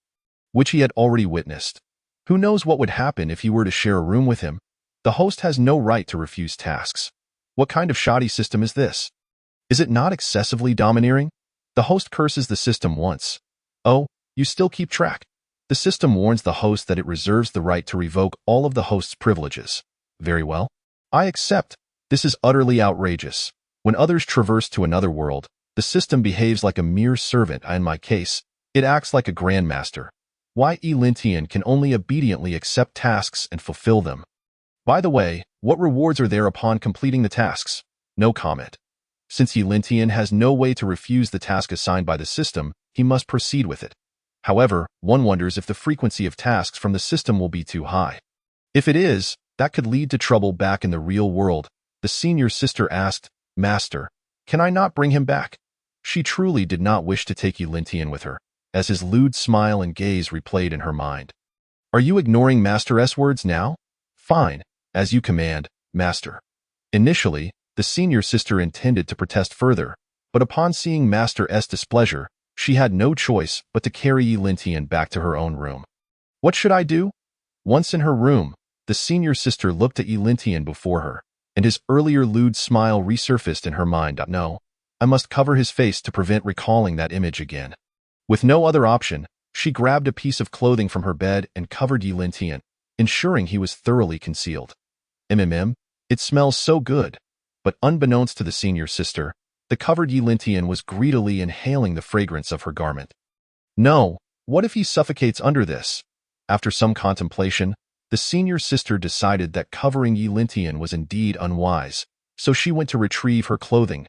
which he had already witnessed. Who knows what would happen if he were to share a room with him? The host has no right to refuse tasks. What kind of shoddy system is this? Is it not excessively domineering? The host curses the system once. Oh, you still keep track. The system warns the host that it reserves the right to revoke all of the host's privileges. Very well. I accept. This is utterly outrageous. When others traverse to another world, the system behaves like a mere servant. In my case, it acts like a grandmaster. Why Lin Tian can only obediently accept tasks and fulfill them. By the way, what rewards are there upon completing the tasks? No comment. Since Lin Tian has no way to refuse the task assigned by the system, he must proceed with it. However, one wonders if the frequency of tasks from the system will be too high. If it is, that could lead to trouble back in the real world. The senior sister asked, Master, can I not bring him back? She truly did not wish to take Lin Tian with her, as his lewd smile and gaze replayed in her mind. Are you ignoring Master's words now? Fine, as you command, Master. Initially, the senior sister intended to protest further, but upon seeing Master's displeasure, she had no choice but to carry Lin Tian back to her own room. What should I do? Once in her room, the senior sister looked at Lin Tian before her, and his earlier lewd smile resurfaced in her mind. No, I must cover his face to prevent recalling that image again. With no other option, she grabbed a piece of clothing from her bed and covered Lin Tian, ensuring he was thoroughly concealed. It smells so good. But unbeknownst to the senior sister, the covered Lin Tian was greedily inhaling the fragrance of her garment. No, what if he suffocates under this? After some contemplation, the senior sister decided that covering Lin Tian was indeed unwise, so she went to retrieve her clothing.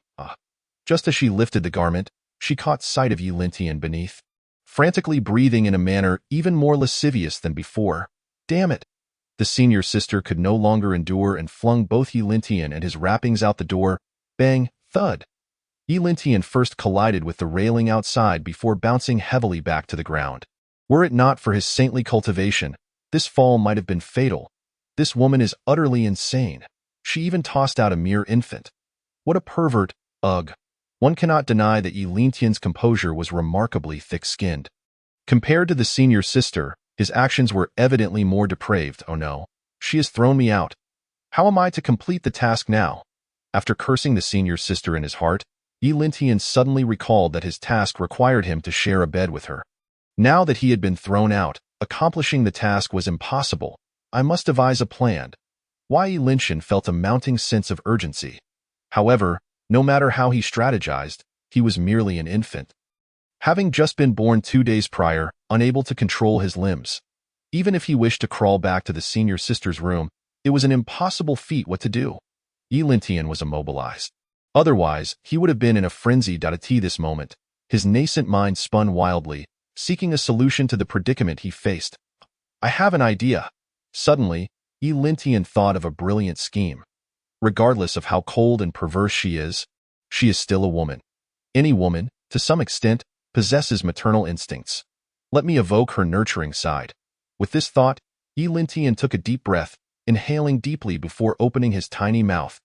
Just as she lifted the garment, she caught sight of Lin Tian beneath, frantically breathing in a manner even more lascivious than before. Damn it! The senior sister could no longer endure and flung both Lin Tian and his wrappings out the door. Bang! Thud! Lin Tian first collided with the railing outside before bouncing heavily back to the ground. Were it not for his saintly cultivation, this fall might have been fatal. This woman is utterly insane. She even tossed out a mere infant. What a pervert! Ugh! One cannot deny that Lin Tian's composure was remarkably thick-skinned. Compared to the senior sister, his actions were evidently more depraved. Oh no, she has thrown me out. How am I to complete the task now? After cursing the senior sister in his heart, Lin Tian suddenly recalled that his task required him to share a bed with her. Now that he had been thrown out, accomplishing the task was impossible. I must devise a plan. Yi Lintian felt a mounting sense of urgency. However, no matter how he strategized, he was merely an infant. Having just been born 2 days prior, unable to control his limbs. Even if he wished to crawl back to the senior sister's room, it was an impossible feat what to do. Yi Lintian was immobilized. Otherwise, he would have been in a frenzy. At this moment, his nascent mind spun wildly, seeking a solution to the predicament he faced. I have an idea. Suddenly, Yi Lintian thought of a brilliant scheme. Regardless of how cold and perverse she is still a woman. Any woman, to some extent, possesses maternal instincts. Let me evoke her nurturing side. With this thought, Yi Lintian took a deep breath, inhaling deeply before opening his tiny mouth.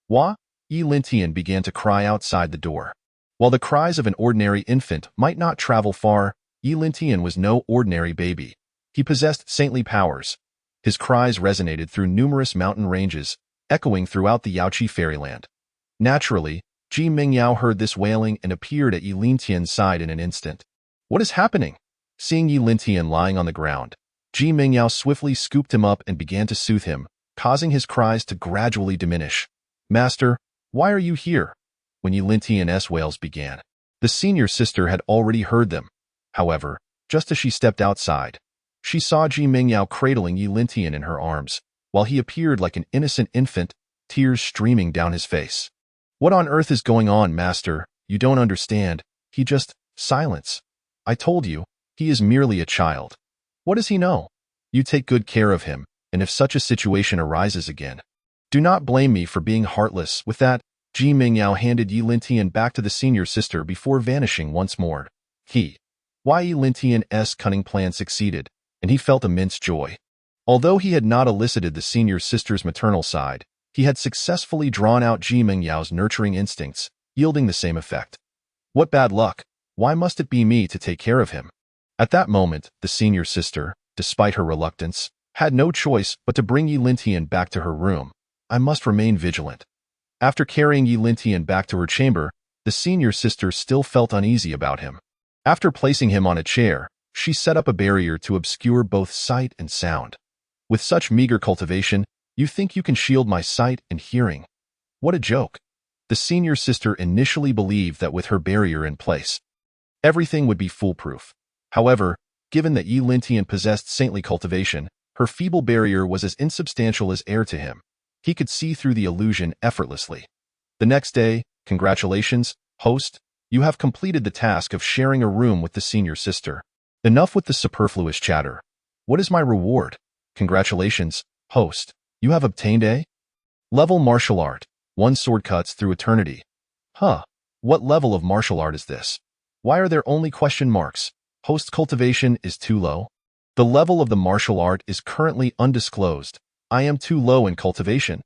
Wah! Yi Lintian began to cry outside the door. While the cries of an ordinary infant might not travel far, Yi Lintian was no ordinary baby. He possessed saintly powers. His cries resonated through numerous mountain ranges, echoing throughout the Yaoqi fairyland. Naturally, Ji Mingyao heard this wailing and appeared at Yi Lintian's side in an instant. What is happening? Seeing Yi Lintian lying on the ground, Ji Mingyao swiftly scooped him up and began to soothe him, causing his cries to gradually diminish. Master, why are you here? When Yi Lintian's wails began, the senior sister had already heard them. However, just as she stepped outside, she saw Ji Mingyao cradling Yi Lintian in her arms, while he appeared like an innocent infant, tears streaming down his face. What on earth is going on, master? You don't understand. He just... Silence. I told you, he is merely a child. What does he know? You take good care of him, and if such a situation arises again, do not blame me for being heartless. With that, Ji Mingyao handed Yi Lintian back to the senior sister before vanishing once more. Yi Lintian's cunning plan succeeded, and he felt immense joy. Although he had not elicited the senior sister's maternal side, he had successfully drawn out Ji Mingyao's nurturing instincts, yielding the same effect. What bad luck! Why must it be me to take care of him? At that moment, the senior sister, despite her reluctance, had no choice but to bring Yi Lintian back to her room. I must remain vigilant. After carrying Yi Lintian back to her chamber, the senior sister still felt uneasy about him. After placing him on a chair, she set up a barrier to obscure both sight and sound. With such meager cultivation, you think you can shield my sight and hearing? What a joke. The senior sister initially believed that with her barrier in place, everything would be foolproof. However, given that Yi Lintian possessed saintly cultivation, her feeble barrier was as insubstantial as air to him. He could see through the illusion effortlessly. The next day, congratulations, host, you have completed the task of sharing a room with the senior sister. Enough with the superfluous chatter. What is my reward? Congratulations, host. You have obtained a level martial art. 1 sword cuts through eternity. Huh. What level of martial art is this? Why are there only question marks? Host cultivation is too low. The level of the martial art is currently undisclosed. I am too low in cultivation.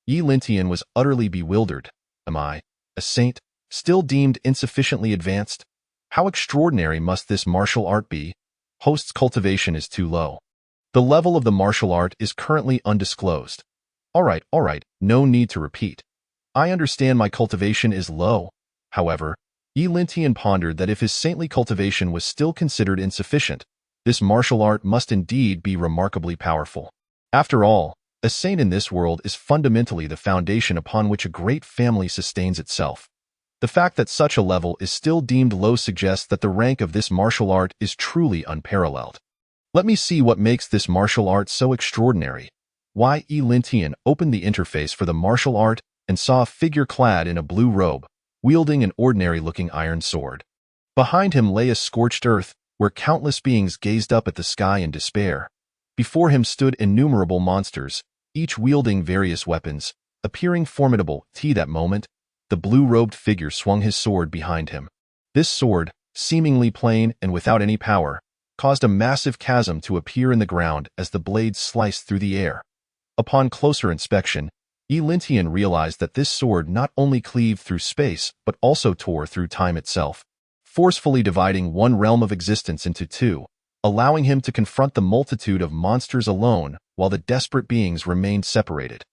Yi Lintian was utterly bewildered. Am I, a saint, still deemed insufficiently advanced? How extraordinary must this martial art be? Host's cultivation is too low. The level of the martial art is currently undisclosed. All right, no need to repeat. I understand my cultivation is low. However, Yi Lintian pondered that if his saintly cultivation was still considered insufficient, this martial art must indeed be remarkably powerful. After all, a saint in this world is fundamentally the foundation upon which a great family sustains itself. The fact that such a level is still deemed low suggests that the rank of this martial art is truly unparalleled. Let me see what makes this martial art so extraordinary. Yi Lintian opened the interface for the martial art and saw a figure clad in a blue robe, wielding an ordinary-looking iron sword. Behind him lay a scorched earth, where countless beings gazed up at the sky in despair. Before him stood innumerable monsters, each wielding various weapons, appearing formidable. At that moment, the blue-robed figure swung his sword behind him. This sword, seemingly plain and without any power, caused a massive chasm to appear in the ground as the blade sliced through the air. Upon closer inspection, Yi Lintian realized that this sword not only cleaved through space but also tore through time itself, forcefully dividing one realm of existence into two, allowing him to confront the multitude of monsters alone while the desperate beings remained separated.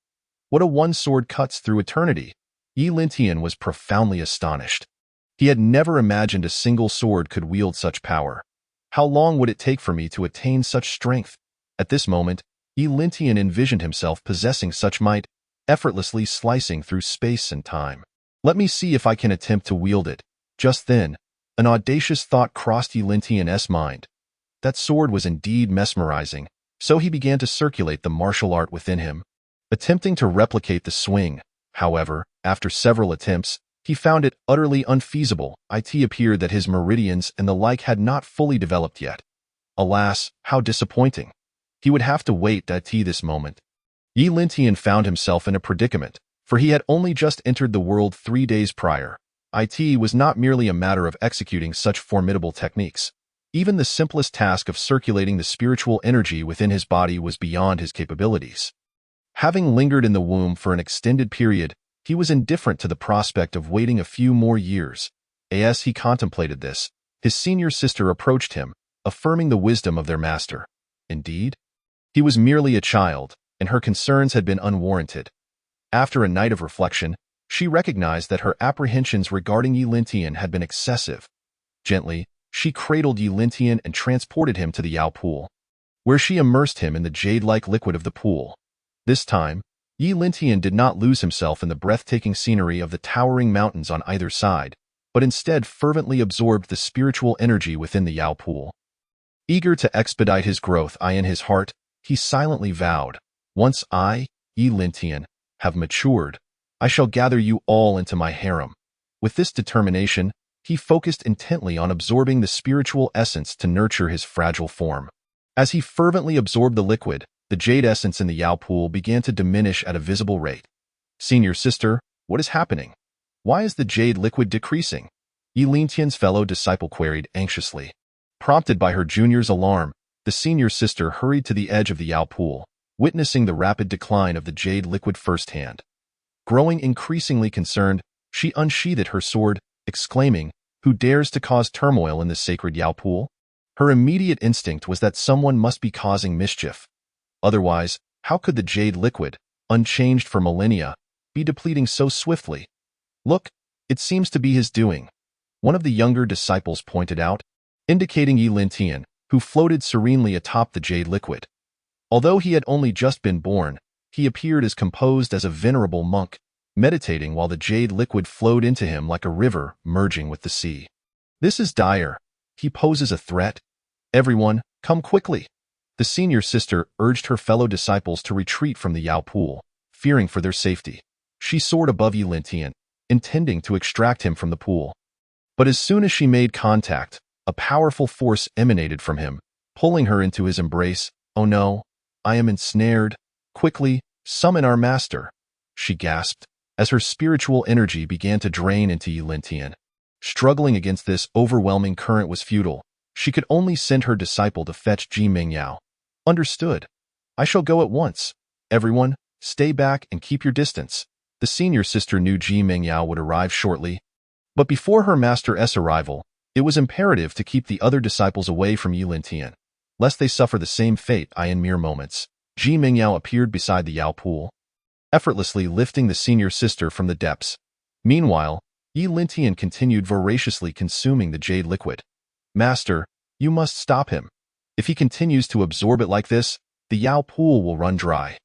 What a one sword cuts through eternity! Yi Lintian was profoundly astonished. He had never imagined a single sword could wield such power. How long would it take for me to attain such strength? At this moment, Elintian envisioned himself possessing such might, effortlessly slicing through space and time. Let me see if I can attempt to wield it. Just then, an audacious thought crossed Elintian's mind. That sword was indeed mesmerizing, so he began to circulate the martial art within him. Attempting to replicate the swing, however, after several attempts, he found it utterly unfeasible. It appeared that his meridians and the like had not fully developed yet. Alas, how disappointing. He would have to wait this moment. Elintian found himself in a predicament, for he had only just entered the world 3 days prior. It was not merely a matter of executing such formidable techniques. Even the simplest task of circulating the spiritual energy within his body was beyond his capabilities. Having lingered in the womb for an extended period, he was indifferent to the prospect of waiting a few more years. As he contemplated this, his senior sister approached him, affirming the wisdom of their master. Indeed, he was merely a child, and her concerns had been unwarranted. After a night of reflection, she recognized that her apprehensions regarding Elintian had been excessive. Gently, she cradled Elintian and transported him to the Yao pool, where she immersed him in the jade-like liquid of the pool. This time, Elintian did not lose himself in the breathtaking scenery of the towering mountains on either side, but instead fervently absorbed the spiritual energy within the Yao pool. Eager to expedite his growth in his heart, he silently vowed, "Once I, Elintian, have matured, I shall gather you all into my harem." With this determination, he focused intently on absorbing the spiritual essence to nurture his fragile form. As he fervently absorbed the liquid, the jade essence in the Yao pool began to diminish at a visible rate. "Senior sister, what is happening? Why is the jade liquid decreasing?" Elintian's fellow disciple queried anxiously. Prompted by her junior's alarm, the senior sister hurried to the edge of the Yao pool, witnessing the rapid decline of the jade liquid firsthand. Growing increasingly concerned, she unsheathed her sword, exclaiming, "Who dares to cause turmoil in this sacred Yao pool?" Her immediate instinct was that someone must be causing mischief. Otherwise, how could the jade liquid, unchanged for millennia, be depleting so swiftly? "Look, it seems to be his doing," one of the younger disciples pointed out, indicating Elintian, who floated serenely atop the jade liquid. Although he had only just been born, he appeared as composed as a venerable monk, meditating while the jade liquid flowed into him like a river merging with the sea. "This is dire. He poses a threat. Everyone, come quickly." The senior sister urged her fellow disciples to retreat from the Yao pool, fearing for their safety. She soared above Elintian, intending to extract him from the pool. But as soon as she made contact, a powerful force emanated from him, pulling her into his embrace. "Oh no, I am ensnared. Quickly, summon our master," she gasped, as her spiritual energy began to drain into Elintian. Struggling against this overwhelming current was futile. She could only send her disciple to fetch Ji Mingyao. "Understood. I shall go at once. Everyone, stay back and keep your distance." The senior sister knew Ji Mingyao would arrive shortly. But before her master's arrival, it was imperative to keep the other disciples away from Elintian, lest they suffer the same fate in mere moments. Ji Mingyao appeared beside the Yao pool, effortlessly lifting the senior sister from the depths. Meanwhile, Elintian continued voraciously consuming the jade liquid. "Master, you must stop him. If he continues to absorb it like this, the Yao pool will run dry."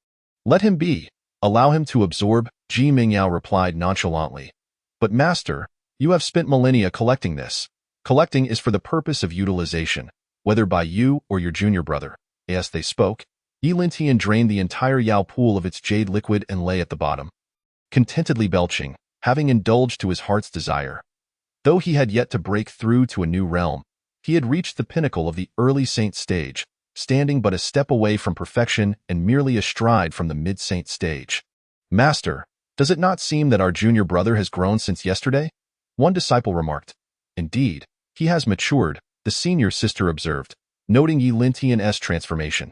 "Let him be. Allow him to absorb," Ji Mingyao replied nonchalantly. "But master, you have spent millennia collecting this. Collecting is for the purpose of utilization, whether by you or your junior brother." As they spoke, Elintian drained the entire Yao pool of its jade liquid and lay at the bottom, contentedly belching, having indulged to his heart's desire. Though he had yet to break through to a new realm, he had reached the pinnacle of the early saint stage, standing but a step away from perfection and merely a stride from the mid-saint stage. "Master, does it not seem that our junior brother has grown since yesterday?" one disciple remarked. "Indeed, he has matured," the senior sister observed, noting Elintian's transformation.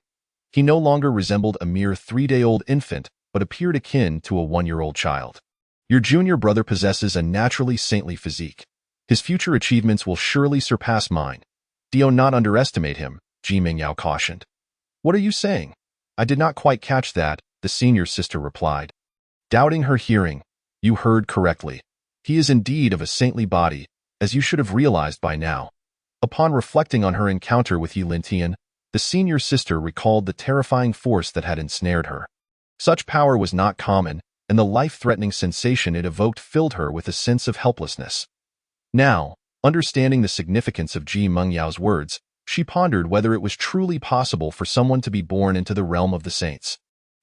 He no longer resembled a mere 3-day-old infant, but appeared akin to a 1-year-old child. "Your junior brother possesses a naturally saintly physique. His future achievements will surely surpass mine. Do not underestimate him," Ji Mingyao cautioned. "What are you saying? I did not quite catch that," the senior sister replied. Doubting her hearing, "You heard correctly. He is indeed of a saintly body, as you should have realized by now." Upon reflecting on her encounter with Yi Lintian, the senior sister recalled the terrifying force that had ensnared her. Such power was not common, and the life-threatening sensation it evoked filled her with a sense of helplessness. Now, understanding the significance of Ji Mengyao's words, she pondered whether it was truly possible for someone to be born into the realm of the saints.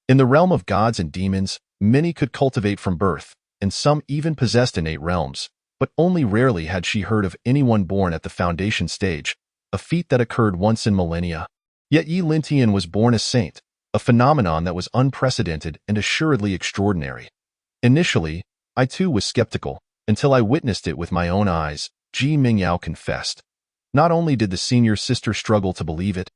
In the realm of gods and demons, many could cultivate from birth, and some even possessed innate realms, but only rarely had she heard of anyone born at the foundation stage, a feat that occurred once in millennia. Yet Yi Lintian was born a saint, a phenomenon that was unprecedented and assuredly extraordinary. Initially, I too was skeptical, until I witnessed it with my own eyes, Ji Mengyao confessed. Not only did the senior sister struggle to believe it,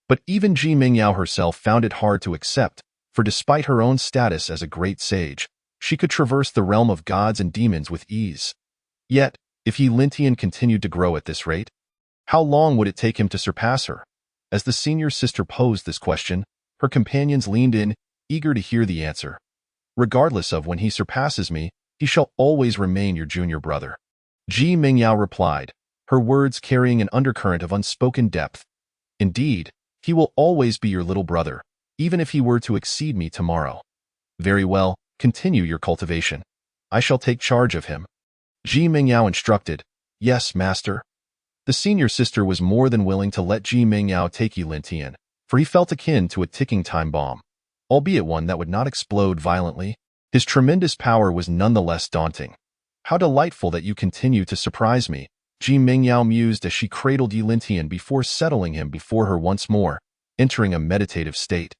but even Ji Mengyao herself found it hard to accept, for despite her own status as a great sage, she could traverse the realm of gods and demons with ease. Yet, if Yi Lintian continued to grow at this rate, how long would it take him to surpass her? As the senior sister posed this question, her companions leaned in, eager to hear the answer. Regardless of when he surpasses me, he shall always remain your junior brother. Ji Mengyao replied, her words carrying an undercurrent of unspoken depth. Indeed, he will always be your little brother, even if he were to exceed me tomorrow. Very well, continue your cultivation. I shall take charge of him. Ji Mengyao instructed. Yes, master. The senior sister was more than willing to let Ji Mengyao take Yi Lintian, for he felt akin to a ticking time bomb, albeit one that would not explode violently. His tremendous power was nonetheless daunting. How delightful that you continue to surprise me, Ji Mengyao mused as she cradled Yi Lintian before settling him before her once more, entering a meditative state.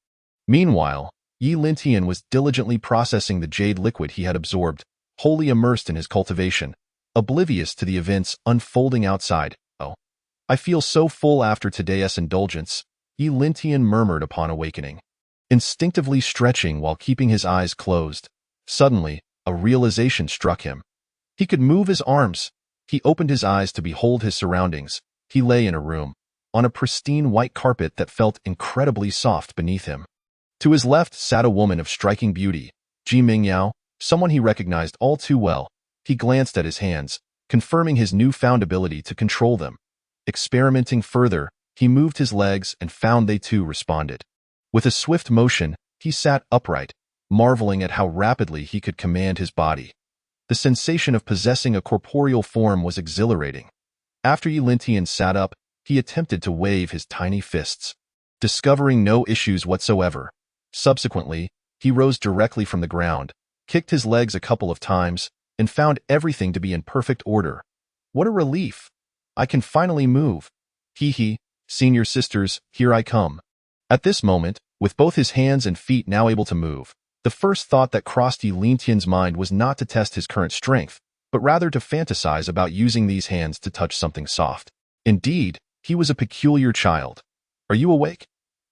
Meanwhile, Yi Lintian was diligently processing the jade liquid he had absorbed, wholly immersed in his cultivation, oblivious to the events unfolding outside. Oh, I feel so full after today's indulgence, Yi Lintian murmured upon awakening, instinctively stretching while keeping his eyes closed. Suddenly, a realization struck him. He could move his arms. He opened his eyes to behold his surroundings. He lay in a room, on a pristine white carpet that felt incredibly soft beneath him. To his left sat a woman of striking beauty, Ji Mengyao, someone he recognized all too well. He glanced at his hands, confirming his newfound ability to control them. Experimenting further, he moved his legs and found they too responded. With a swift motion, he sat upright, marveling at how rapidly he could command his body. The sensation of possessing a corporeal form was exhilarating. After Yi Lintian sat up, he attempted to wave his tiny fists, discovering no issues whatsoever. Subsequently, he rose directly from the ground, kicked his legs a couple of times, and found everything to be in perfect order. What a relief! I can finally move. Hee, senior sisters, here I come. At this moment, with both his hands and feet now able to move, the first thought that crossed Yi Lintian's mind was not to test his current strength, but rather to fantasize about using these hands to touch something soft. Indeed, he was a peculiar child. Are you awake?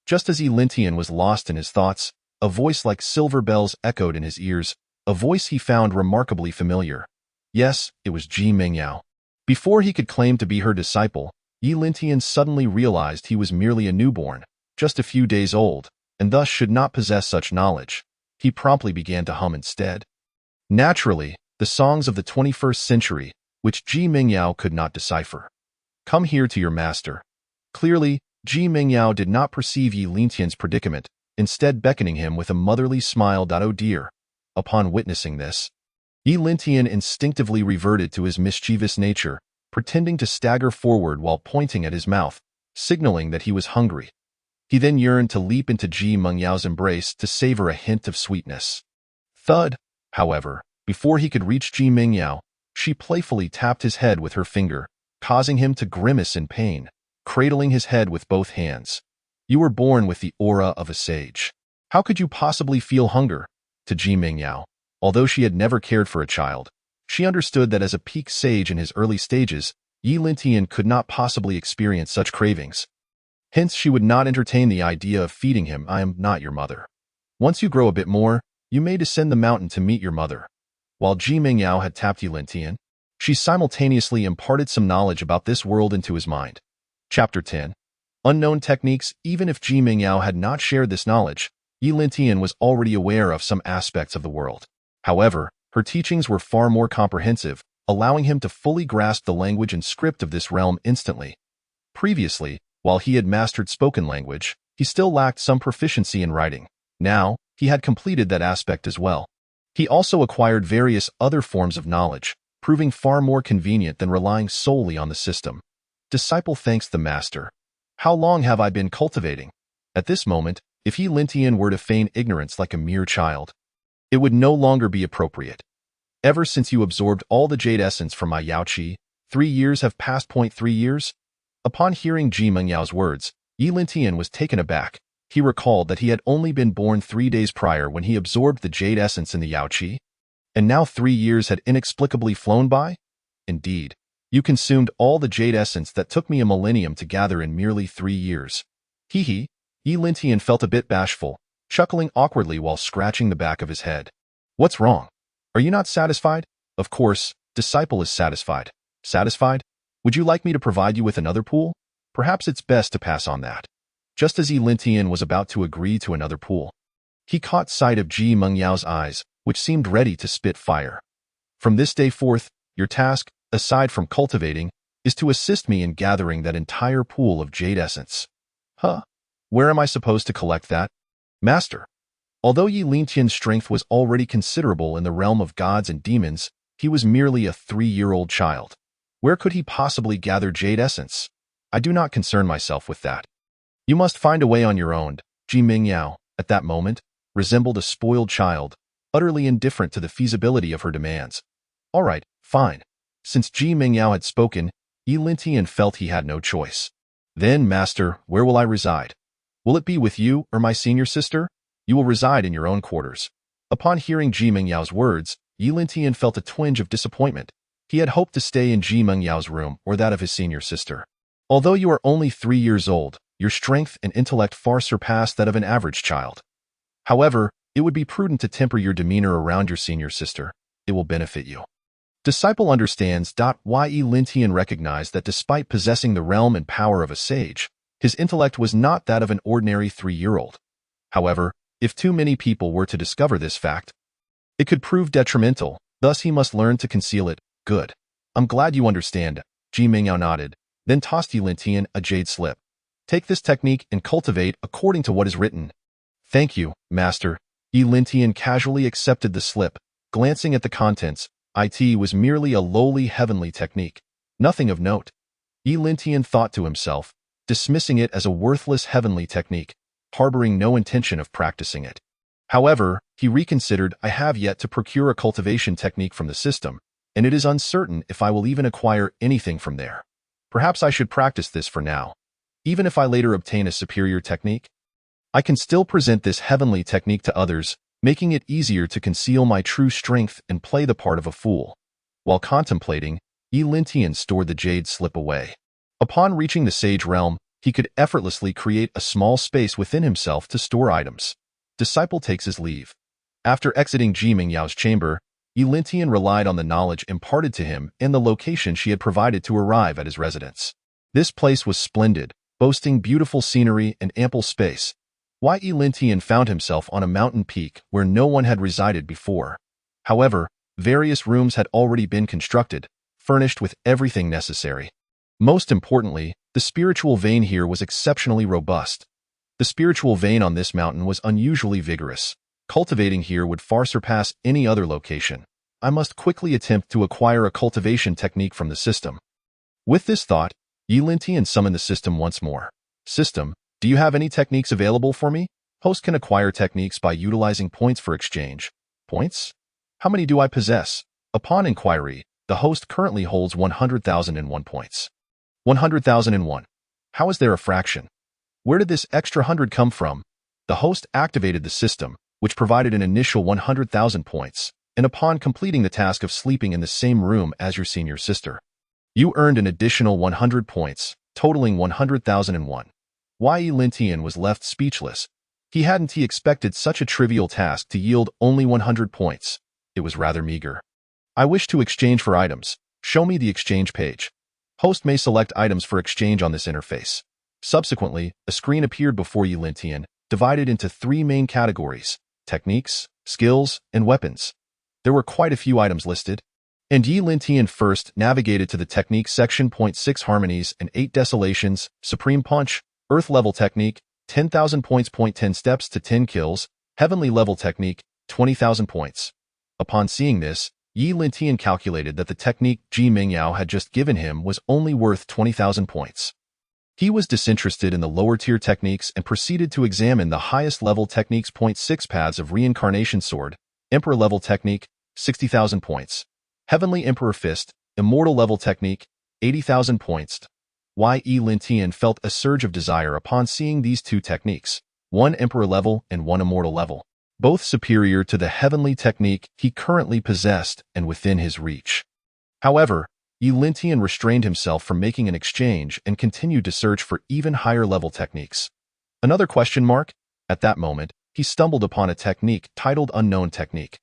Just as Yi Lintian was lost in his thoughts, a voice like silver bells echoed in his ears, a voice he found remarkably familiar. Yes, it was Ji Mengyao. Before he could claim to be her disciple, Yi Lintian suddenly realized he was merely a newborn, just a few days old, and thus should not possess such knowledge. He promptly began to hum instead. Naturally, the songs of the 21st century, which Ji Mengyao could not decipher. Come here to your master. Clearly, Ji Mengyao did not perceive Yi Lintian's predicament, instead beckoning him with a motherly smile. Oh dear. Upon witnessing this, Yi Lintian instinctively reverted to his mischievous nature, pretending to stagger forward while pointing at his mouth, signaling that he was hungry. He then yearned to leap into Ji Mengyao's embrace to savor a hint of sweetness. Thud, however, before he could reach Ji Mengyao, she playfully tapped his head with her finger, causing him to grimace in pain, cradling his head with both hands. You were born with the aura of a sage. How could you possibly feel hunger? To Ji Mengyao, although she had never cared for a child, she understood that as a peak sage in his early stages, Yi Lintian could not possibly experience such cravings. Hence, she would not entertain the idea of feeding him. I am not your mother. Once you grow a bit more, you may descend the mountain to meet your mother. While Ji Mengyao had tapped Yi Lintian, she simultaneously imparted some knowledge about this world into his mind. Chapter 10. Unknown techniques. Even if Ji Mengyao had not shared this knowledge, Yi Lintian was already aware of some aspects of the world. However, her teachings were far more comprehensive, allowing him to fully grasp the language and script of this realm instantly. Previously, while he had mastered spoken language, he still lacked some proficiency in writing. Now, he had completed that aspect as well. He also acquired various other forms of knowledge, proving far more convenient than relying solely on the system. Disciple thanks the master. How long have I been cultivating? At this moment, if Yi Lintian were to feign ignorance like a mere child, it would no longer be appropriate. Ever since you absorbed all the jade essence from my Yao Qi, 3 years have passed. 3 years? Upon hearing Ji Mengyao's words, Yi Lintian was taken aback. He recalled that he had only been born 3 days prior when he absorbed the jade essence in the Yao Qi, and now 3 years had inexplicably flown by? Indeed, you consumed all the jade essence that took me a millennium to gather in merely 3 years. Hee. Yi Lintian felt a bit bashful, chuckling awkwardly while scratching the back of his head. What's wrong? Are you not satisfied? Of course, disciple is satisfied. Satisfied? Would you like me to provide you with another pool? Perhaps it's best to pass on that. Just as Yi Lintian was about to agree to another pool, he caught sight of Ji Mengyao's eyes, which seemed ready to spit fire. From this day forth, your task, aside from cultivating, is to assist me in gathering that entire pool of jade essence. Huh? Where am I supposed to collect that? Master. Although Yi Lintian's strength was already considerable in the realm of gods and demons, he was merely a 3-year-old child. Where could he possibly gather jade essence? I do not concern myself with that. You must find a way on your own. Ji Mengyao, at that moment, resembled a spoiled child, utterly indifferent to the feasibility of her demands. All right, fine. Since Ji Mengyao had spoken, Yi Lintian felt he had no choice. Then, master, where will I reside? Will it be with you or my senior sister? You will reside in your own quarters. Upon hearing Ji Mengyao's words, Yi Lintian felt a twinge of disappointment. He had hoped to stay in Ji Mengyao's room or that of his senior sister. Although you are only 3 years old, your strength and intellect far surpass that of an average child. However, it would be prudent to temper your demeanor around your senior sister. It will benefit you. Disciple understands. Yi Lintian recognized that despite possessing the realm and power of a sage, his intellect was not that of an ordinary 3-year-old. However, if too many people were to discover this fact, it could prove detrimental, thus he must learn to conceal it. Good. I'm glad you understand. Ji Mengyao nodded, then tossed Yi Lintian a jade slip. Take this technique and cultivate according to what is written. Thank you, master. Yi Lintian casually accepted the slip, glancing at the contents. It was merely a lowly heavenly technique. Nothing of note. Yi Lintian thought to himself, dismissing it as a worthless heavenly technique, harboring no intention of practicing it. However, he reconsidered. I have yet to procure a cultivation technique from the system, and it is uncertain if I will even acquire anything from there. Perhaps I should practice this for now. Even if I later obtain a superior technique, I can still present this heavenly technique to others, making it easier to conceal my true strength and play the part of a fool. While contemplating, Yi Lintian stored the jade slip away. Upon reaching the sage realm, he could effortlessly create a small space within himself to store items. Disciple takes his leave. After exiting Ji Mengyao's chamber, Yi Lintian relied on the knowledge imparted to him and the location she had provided to arrive at his residence. This place was splendid, boasting beautiful scenery and ample space. Yi Lintian found himself on a mountain peak where no one had resided before. However, various rooms had already been constructed, furnished with everything necessary. Most importantly, the spiritual vein here was exceptionally robust. The spiritual vein on this mountain was unusually vigorous. Cultivating here would far surpass any other location. I must quickly attempt to acquire a cultivation technique from the system. With this thought, Yi Lintian summoned the system once more. System, do you have any techniques available for me? Host can acquire techniques by utilizing points for exchange. Points? How many do I possess? Upon inquiry, the host currently holds 100,001 points. 100,001. How is there a fraction? Where did this extra 100 come from? The host activated the system, which provided an initial 100,000 points, and upon completing the task of sleeping in the same room as your senior sister, you earned an additional 100 points, totaling 100,001. Yi Lintian was left speechless. He hadn't expected such a trivial task to yield only 100 points. It was rather meager. I wish to exchange for items. Show me the exchange page. Host may select items for exchange on this interface. Subsequently, a screen appeared before Yi Lintian, divided into 3 main categories: techniques, skills, and weapons. There were quite a few items listed. And Yi Lintian first navigated to the technique section. 6 harmonies and 8 desolations, supreme punch, earth level technique, 10,000 points. 10 steps to 10 kills, heavenly level technique, 20,000 points. Upon seeing this, Yi Lintian calculated that the technique Ji Mingyao had just given him was only worth 20,000 points. He was disinterested in the lower-tier techniques and proceeded to examine the highest-level techniques. 6 Paths of Reincarnation Sword, Emperor-level technique, 60,000 points. Heavenly Emperor Fist, Immortal-level technique, 80,000 points. Yi Lintian felt a surge of desire upon seeing these two techniques, one Emperor-level and one Immortal-level, both superior to the heavenly technique he currently possessed and within his reach. However, Yi Lintian restrained himself from making an exchange and continued to search for even higher-level techniques. Another question mark? At that moment, he stumbled upon a technique titled Unknown Technique.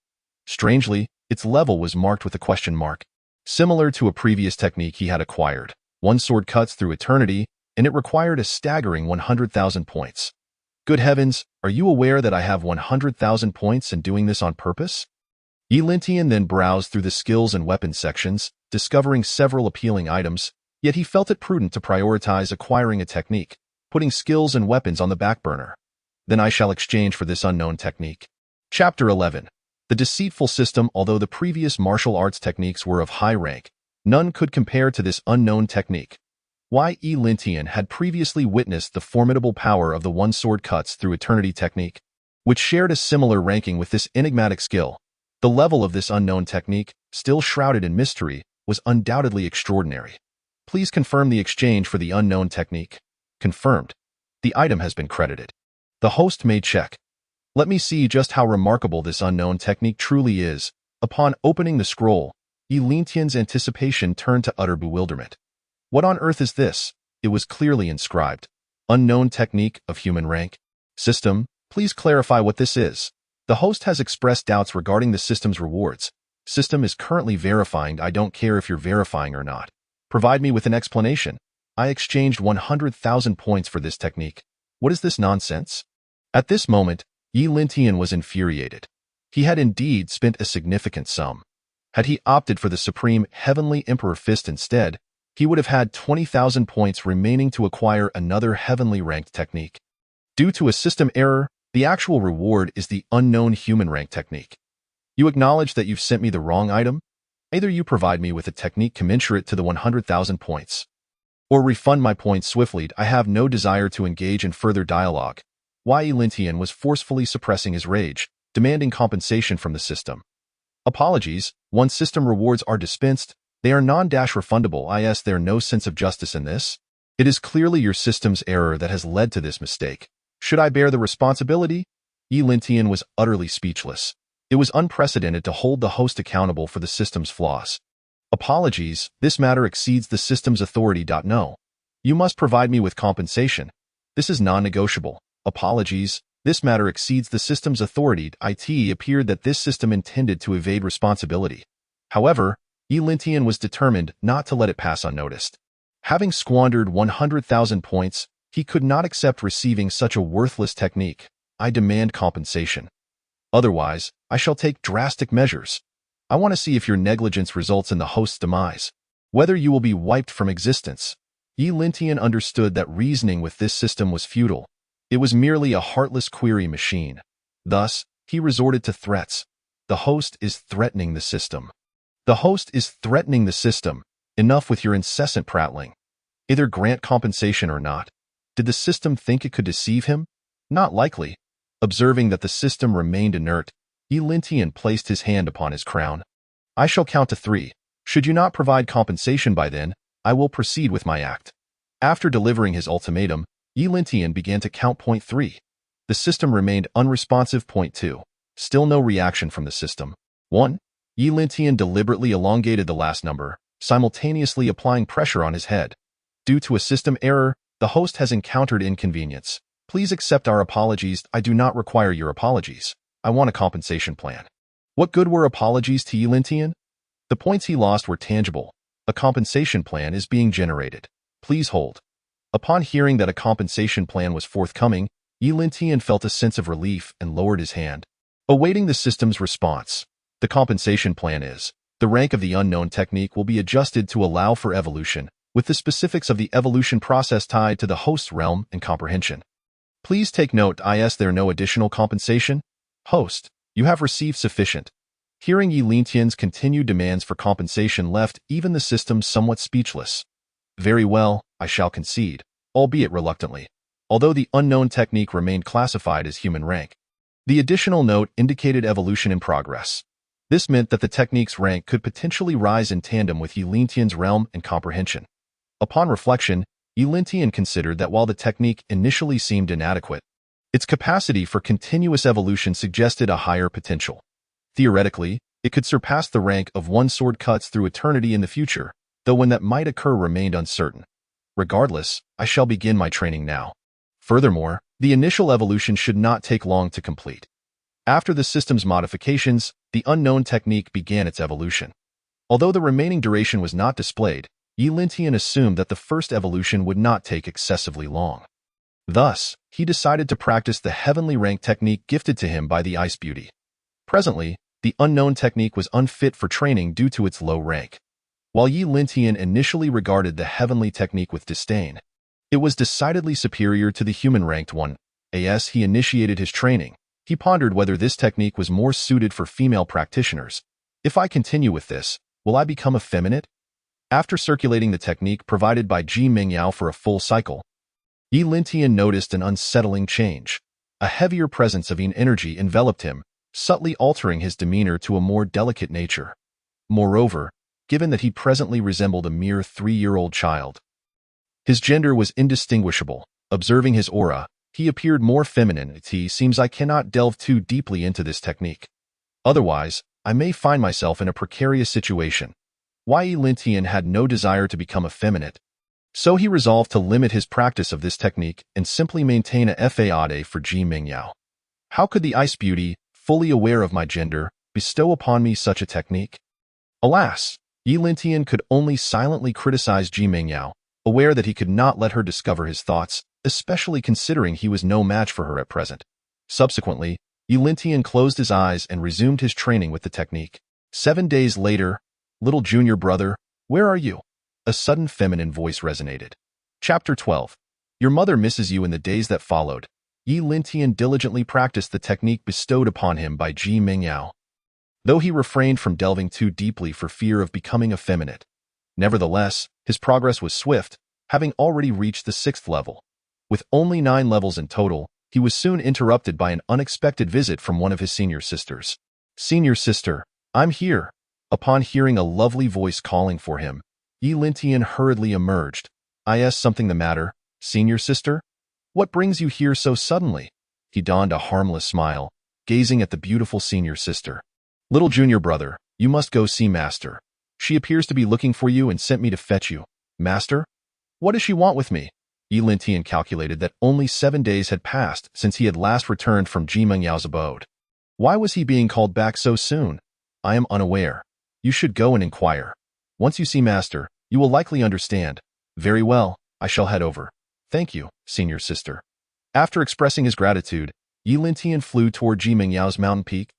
Strangely, its level was marked with a question mark. Similar to a previous technique he had acquired, one sword cuts through eternity, and it required a staggering 100,000 points. Good heavens, are you aware that I have 100,000 points and doing this on purpose? Yi Lintian then browsed through the skills and weapons sections, discovering several appealing items, yet he felt it prudent to prioritize acquiring a technique, putting skills and weapons on the back burner. Then I shall exchange for this unknown technique. Chapter 11. The Deceitful System. Although the previous martial arts techniques were of high rank, none could compare to this unknown technique. Yi Lintian had previously witnessed the formidable power of the one sword cuts through eternity technique, which shared a similar ranking with this enigmatic skill. The level of this unknown technique, still shrouded in mystery, was undoubtedly extraordinary. Please confirm the exchange for the unknown technique. Confirmed. The item has been credited. The host made check. Let me see just how remarkable this unknown technique truly is. Upon opening the scroll, Yi Lintian's anticipation turned to utter bewilderment. What on earth is this? It was clearly inscribed. Unknown technique of human rank. System, please clarify what this is. The host has expressed doubts regarding the system's rewards. System is currently verifying. I don't care if you're verifying or not. Provide me with an explanation. I exchanged 100,000 points for this technique. What is this nonsense? At this moment, Yi Lintian was infuriated. He had indeed spent a significant sum. Had he opted for the Supreme Heavenly Emperor Fist instead, he would have had 20,000 points remaining to acquire another heavenly ranked technique. Due to a system error, the actual reward is the unknown human rank technique. You acknowledge that you've sent me the wrong item? Either you provide me with a technique commensurate to the 100,000 points, or refund my points swiftly. I have no desire to engage in further dialogue. Yi Lintian was forcefully suppressing his rage, demanding compensation from the system. Apologies, once system rewards are dispensed, they are non-refundable. There's no sense of justice in this. It is clearly your system's error that has led to this mistake. Should I bear the responsibility? Yi Lintian was utterly speechless. It was unprecedented to hold the host accountable for the system's flaws. Apologies, this matter exceeds the system's authority. No. You must provide me with compensation. This is non-negotiable. Apologies, this matter exceeds the system's authority. It appeared that this system intended to evade responsibility. However, Yi Lintian was determined not to let it pass unnoticed. Having squandered 100,000 points, he could not accept receiving such a worthless technique. I demand compensation. Otherwise, I shall take drastic measures. I want to see if your negligence results in the host's demise, whether you will be wiped from existence. Yi Lintian understood that reasoning with this system was futile. It was merely a heartless query machine. Thus, he resorted to threats. The host is threatening the system. The host is threatening the system. Enough with your incessant prattling. Either grant compensation or not. Did the system think it could deceive him? Not likely. Observing that the system remained inert, Yi Lintian placed his hand upon his crown. I shall count to 3. Should you not provide compensation by then, I will proceed with my act. After delivering his ultimatum, Yi Lintian began to count. 3. The system remained unresponsive. 2. Still no reaction from the system. 1. Yi Lintian deliberately elongated the last number, simultaneously applying pressure on his head. Due to a system error, the host has encountered inconvenience. Please accept our apologies. I do not require your apologies. I want a compensation plan. What good were apologies to Yi Lintian? The points he lost were tangible. A compensation plan is being generated. Please hold. Upon hearing that a compensation plan was forthcoming, Yi Lintian felt a sense of relief and lowered his hand, awaiting the system's response. The compensation plan is The rank of the unknown technique will be adjusted to allow for evolution, with the specifics of the evolution process tied to the host's realm and comprehension. Please take note, is there no additional compensation? Host, you have received sufficient. Hearing Yi Lintian's continued demands for compensation left even the system somewhat speechless. Very well, I shall concede, albeit reluctantly, although the unknown technique remained classified as human rank. The additional note indicated evolution in progress. This meant that the technique's rank could potentially rise in tandem with Yi Lintian's realm and comprehension. Upon reflection, Yi Lintian considered that while the technique initially seemed inadequate, its capacity for continuous evolution suggested a higher potential. Theoretically, it could surpass the rank of one sword cuts through eternity in the future, though when that might occur remained uncertain. Regardless, I shall begin my training now. Furthermore, the initial evolution should not take long to complete. After the system's modifications, the unknown technique began its evolution. Although the remaining duration was not displayed, Yi Lintian assumed that the first evolution would not take excessively long. Thus, he decided to practice the heavenly rank technique gifted to him by the Ice Beauty. Presently, the unknown technique was unfit for training due to its low rank. While Yi Lintian initially regarded the heavenly technique with disdain, it was decidedly superior to the human-ranked one. As he initiated his training, he pondered whether this technique was more suited for female practitioners. If I continue with this, will I become effeminate? After circulating the technique provided by Ji Mingyao for a full cycle, Yi Lintian noticed an unsettling change. A heavier presence of yin energy enveloped him, subtly altering his demeanor to a more delicate nature. Moreover, given that he presently resembled a mere 3-year-old child, his gender was indistinguishable. Observing his aura, he appeared more feminine. It seems I cannot delve too deeply into this technique. Otherwise, I may find myself in a precarious situation. Yi Lintian had no desire to become effeminate, so he resolved to limit his practice of this technique and simply maintain a faade for Ji Mingyao. How could the Ice Beauty, fully aware of my gender, bestow upon me such a technique? Alas, Yi Lintian could only silently criticize Ji Mingyao, aware that he could not let her discover his thoughts, especially considering he was no match for her at present. Subsequently, Yi Lintian closed his eyes and resumed his training with the technique. 7 days later, little junior brother, where are you? A sudden feminine voice resonated. Chapter 12. Your mother misses you. In the days that followed, Yi Lintian diligently practiced the technique bestowed upon him by Ji Mingyao, though he refrained from delving too deeply for fear of becoming effeminate. Nevertheless, his progress was swift, having already reached the 6th level. With only 9 levels in total, he was soon interrupted by an unexpected visit from one of his senior sisters. Senior sister, I'm here. Upon hearing a lovely voice calling for him, Yi Lintian hurriedly emerged. Is something the matter, senior sister? What brings you here so suddenly? He donned a harmless smile, gazing at the beautiful senior sister. Little junior brother, you must go see Master. She appears to be looking for you and sent me to fetch you. Master? What does she want with me? Yi Lintian calculated that only 7 days had passed since he had last returned from Ji Mengyao's abode. Why was he being called back so soon? I am unaware. You should go and inquire. Once you see Master, you will likely understand. Very well, I shall head over. Thank you, senior sister. After expressing his gratitude, Yi Lintian flew toward Ji Mengyao's mountain peak.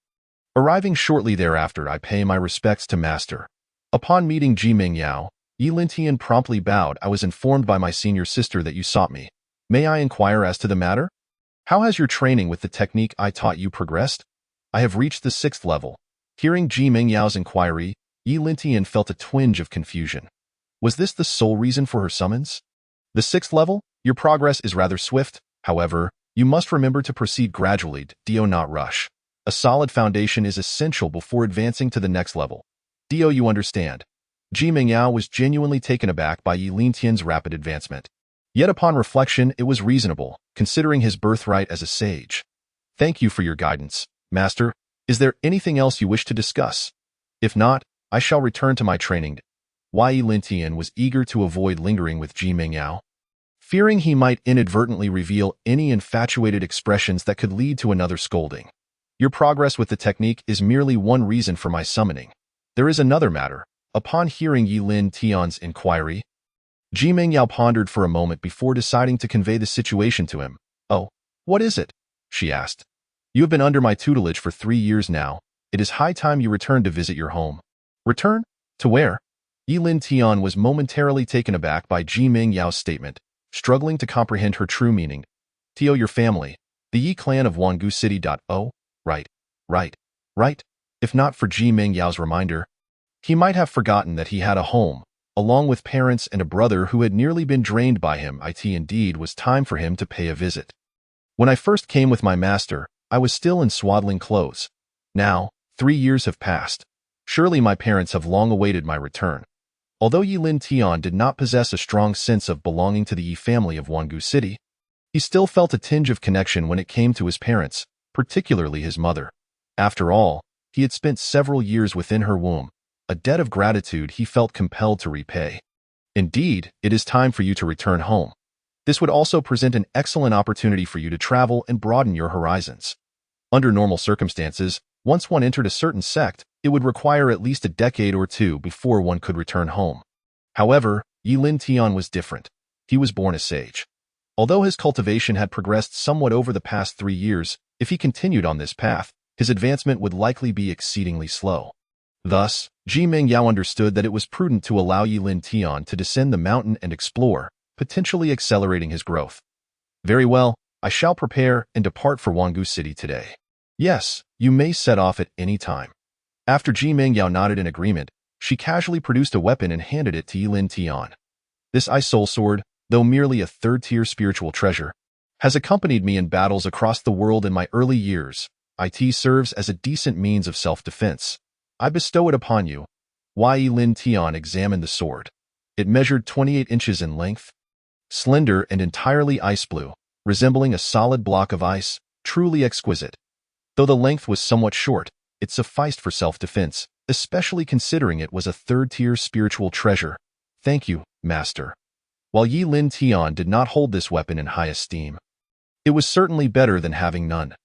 Arriving shortly thereafter, I pay my respects to Master. Upon meeting Ji Mingyao, Yi Lintian promptly bowed. I was informed by my senior sister that you sought me. May I inquire as to the matter? How has your training with the technique I taught you progressed? I have reached the 6th level. Hearing Ji Mingyao's inquiry, Yi Lintian felt a twinge of confusion. Was this the sole reason for her summons? The 6th level? Your progress is rather swift. However, you must remember to proceed gradually, do not rush. A solid foundation is essential before advancing to the next level. Do you understand? Ji Mingyao was genuinely taken aback by Yi Lintian's rapid advancement. Yet upon reflection, it was reasonable, considering his birthright as a sage. Thank you for your guidance, Master. Is there anything else you wish to discuss? If not, I shall return to my training. Yi Lintian was eager to avoid lingering with Ji Mingyao, fearing he might inadvertently reveal any infatuated expressions that could lead to another scolding. Your progress with the technique is merely one reason for my summoning. There is another matter. Upon hearing Yi Lintian's inquiry, Ji Mingyao pondered for a moment before deciding to convey the situation to him. Oh, what is it? She asked. You have been under my tutelage for 3 years now. It is high time you returned to visit your home. Return? To where? Yilin Tian was momentarily taken aback by Ji Ming Yao's statement, struggling to comprehend her true meaning. Tio, your family. The Yi clan of Wangu City. Oh, right, right, right. If not for Ji Ming Yao's reminder, he might have forgotten that he had a home, along with parents and a brother who had nearly been drained by him. It indeed was time for him to pay a visit. When I first came with my master, I was still in swaddling clothes. Now, 3 years have passed. Surely my parents have long awaited my return. Although Yilin Tian did not possess a strong sense of belonging to the Yi family of Wangu City, he still felt a tinge of connection when it came to his parents, particularly his mother. After all, he had spent several years within her womb, a debt of gratitude he felt compelled to repay. Indeed, it is time for you to return home. This would also present an excellent opportunity for you to travel and broaden your horizons. Under normal circumstances, once one entered a certain sect, it would require at least a decade or two before one could return home. However, Yilin Tian was different. He was born a sage. Although his cultivation had progressed somewhat over the past 3 years, if he continued on this path, his advancement would likely be exceedingly slow. Thus, Ji Ming Yao understood that it was prudent to allow Yilin Tian to descend the mountain and explore, potentially accelerating his growth. Very well, I shall prepare and depart for Wangu City today. Yes, you may set off at any time. After Ji Ming Yao nodded in agreement, she casually produced a weapon and handed it to Yilin Tian. This Ice Soul Sword, though merely a third-tier spiritual treasure, has accompanied me in battles across the world in my early years. It serves as a decent means of self-defense. I bestow it upon you. Yilin Tian examined the sword. It measured 28 inches in length, slender and entirely ice blue, resembling a solid block of ice, truly exquisite. Though the length was somewhat short, it sufficed for self-defense, especially considering it was a third-tier spiritual treasure. Thank you, Master. While Yilin Tian did not hold this weapon in high esteem, it was certainly better than having none.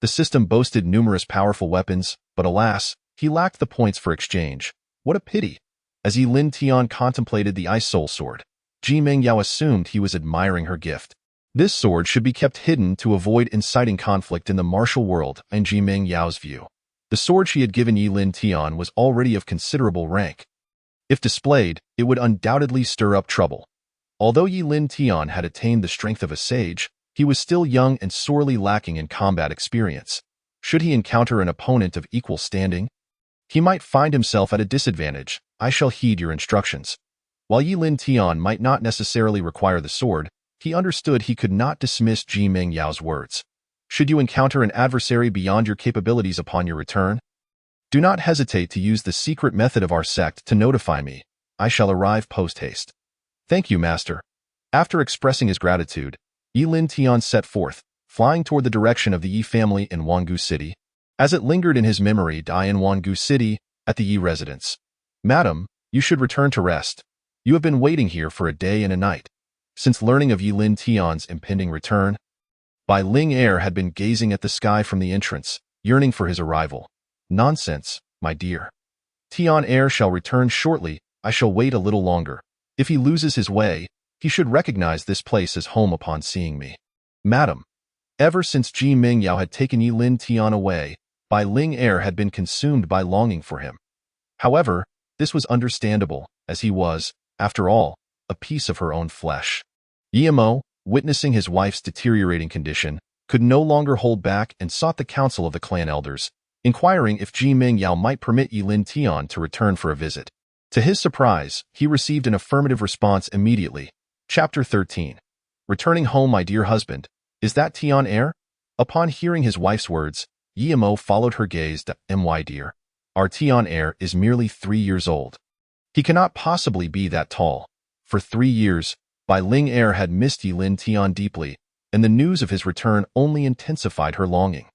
The system boasted numerous powerful weapons, but alas, he lacked the points for exchange. What a pity! As Yilin Tian contemplated the Ice Soul Sword, Ji Ming Yao assumed he was admiring her gift. This sword should be kept hidden to avoid inciting conflict in the martial world, in Ji Ming Yao's view. The sword she had given Yilin Tian was already of considerable rank. If displayed, it would undoubtedly stir up trouble. Although Yilin Tian had attained the strength of a sage, he was still young and sorely lacking in combat experience. Should he encounter an opponent of equal standing, he might find himself at a disadvantage. I shall heed your instructions. While Yilin Tian might not necessarily require the sword, he understood he could not dismiss Ji Ming Yao's words. Should you encounter an adversary beyond your capabilities upon your return, do not hesitate to use the secret method of our sect to notify me. I shall arrive post-haste. Thank you, Master. After expressing his gratitude, Yilin Tian set forth, flying toward the direction of the Yi family in Wangu City. As it lingered in his memory, in Wangu City, at the Yi residence. Madam, you should return to rest. You have been waiting here for a day and a night. Since learning of Yilin Tian's impending return, Bai Ling Er had been gazing at the sky from the entrance, yearning for his arrival. Nonsense, my dear. Tian Er shall return shortly. I shall wait a little longer. If he loses his way, he should recognize this place as home upon seeing me. Madam, ever since Ji Ming Yao had taken Yilin Tian away, Bai Ling Er had been consumed by longing for him. However, this was understandable, as he was, after all, a piece of her own flesh. Yimo, witnessing his wife's deteriorating condition, could no longer hold back and sought the counsel of the clan elders, inquiring if Ji Ming Yao might permit Yilin Tian to return for a visit. To his surprise, he received an affirmative response immediately. Chapter 13. Returning home, my dear husband. Is that Tian Er? Upon hearing his wife's words, Yimo followed her gaze to my dear. Our Tian Er is merely 3 years old. He cannot possibly be that tall. For 3 years, Bai Ling Er had missed Yilin Tian deeply, and the news of his return only intensified her longing.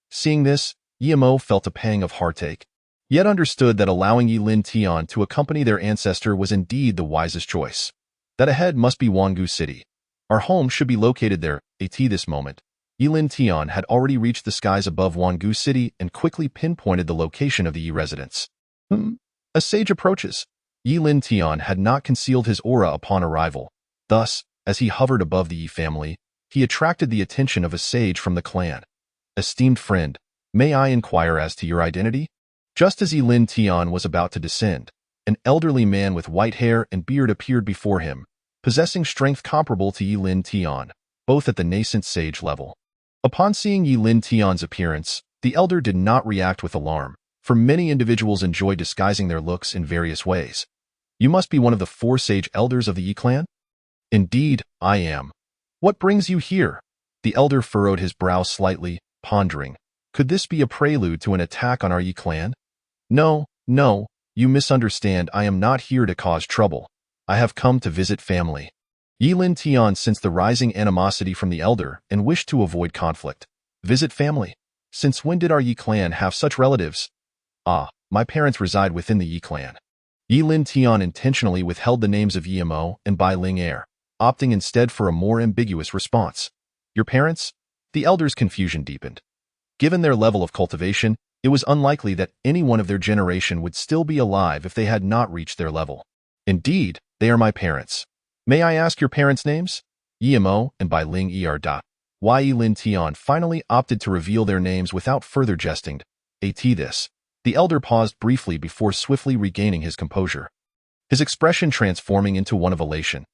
Seeing this, Yimo felt a pang of heartache, yet understood that allowing Yilin Tian to accompany their ancestor was indeed the wisest choice. That ahead must be Wangu City. Our home should be located there. At this moment, Yilin Tian had already reached the skies above Wangu City and quickly pinpointed the location of the Yi residence. A sage approaches. Yilin Tian had not concealed his aura upon arrival. Thus, as he hovered above the Yi family, he attracted the attention of a sage from the clan. Esteemed friend, may I inquire as to your identity? Just as Yilin Tian was about to descend, an elderly man with white hair and beard appeared before him, possessing strength comparable to Yilin Tian, both at the nascent sage level. Upon seeing Yilin Tian's appearance, the elder did not react with alarm, for many individuals enjoy disguising their looks in various ways. You must be one of the 4 sage elders of the Yi clan? Indeed, I am. What brings you here? The elder furrowed his brow slightly, pondering. Could this be a prelude to an attack on our Yi clan? No, you misunderstand. I am not here to cause trouble. I have come to visit family. Yilin Tian sensed the rising animosity from the elder and wished to avoid conflict. Visit family? Since when did our Yi clan have such relatives? My parents reside within the Yi clan. Yilin Tian intentionally withheld the names of Yimo and Bai Ling Er, opting instead for a more ambiguous response. Your parents? The elder's confusion deepened. Given their level of cultivation, it was unlikely that anyone of their generation would still be alive if they had not reached their level. Indeed, they are my parents. May I ask your parents' names? Yimo and Bai Ling Er. Yilin Tian finally opted to reveal their names without further jesting. This. The elder paused briefly before swiftly regaining his composure, his expression transforming into one of elation.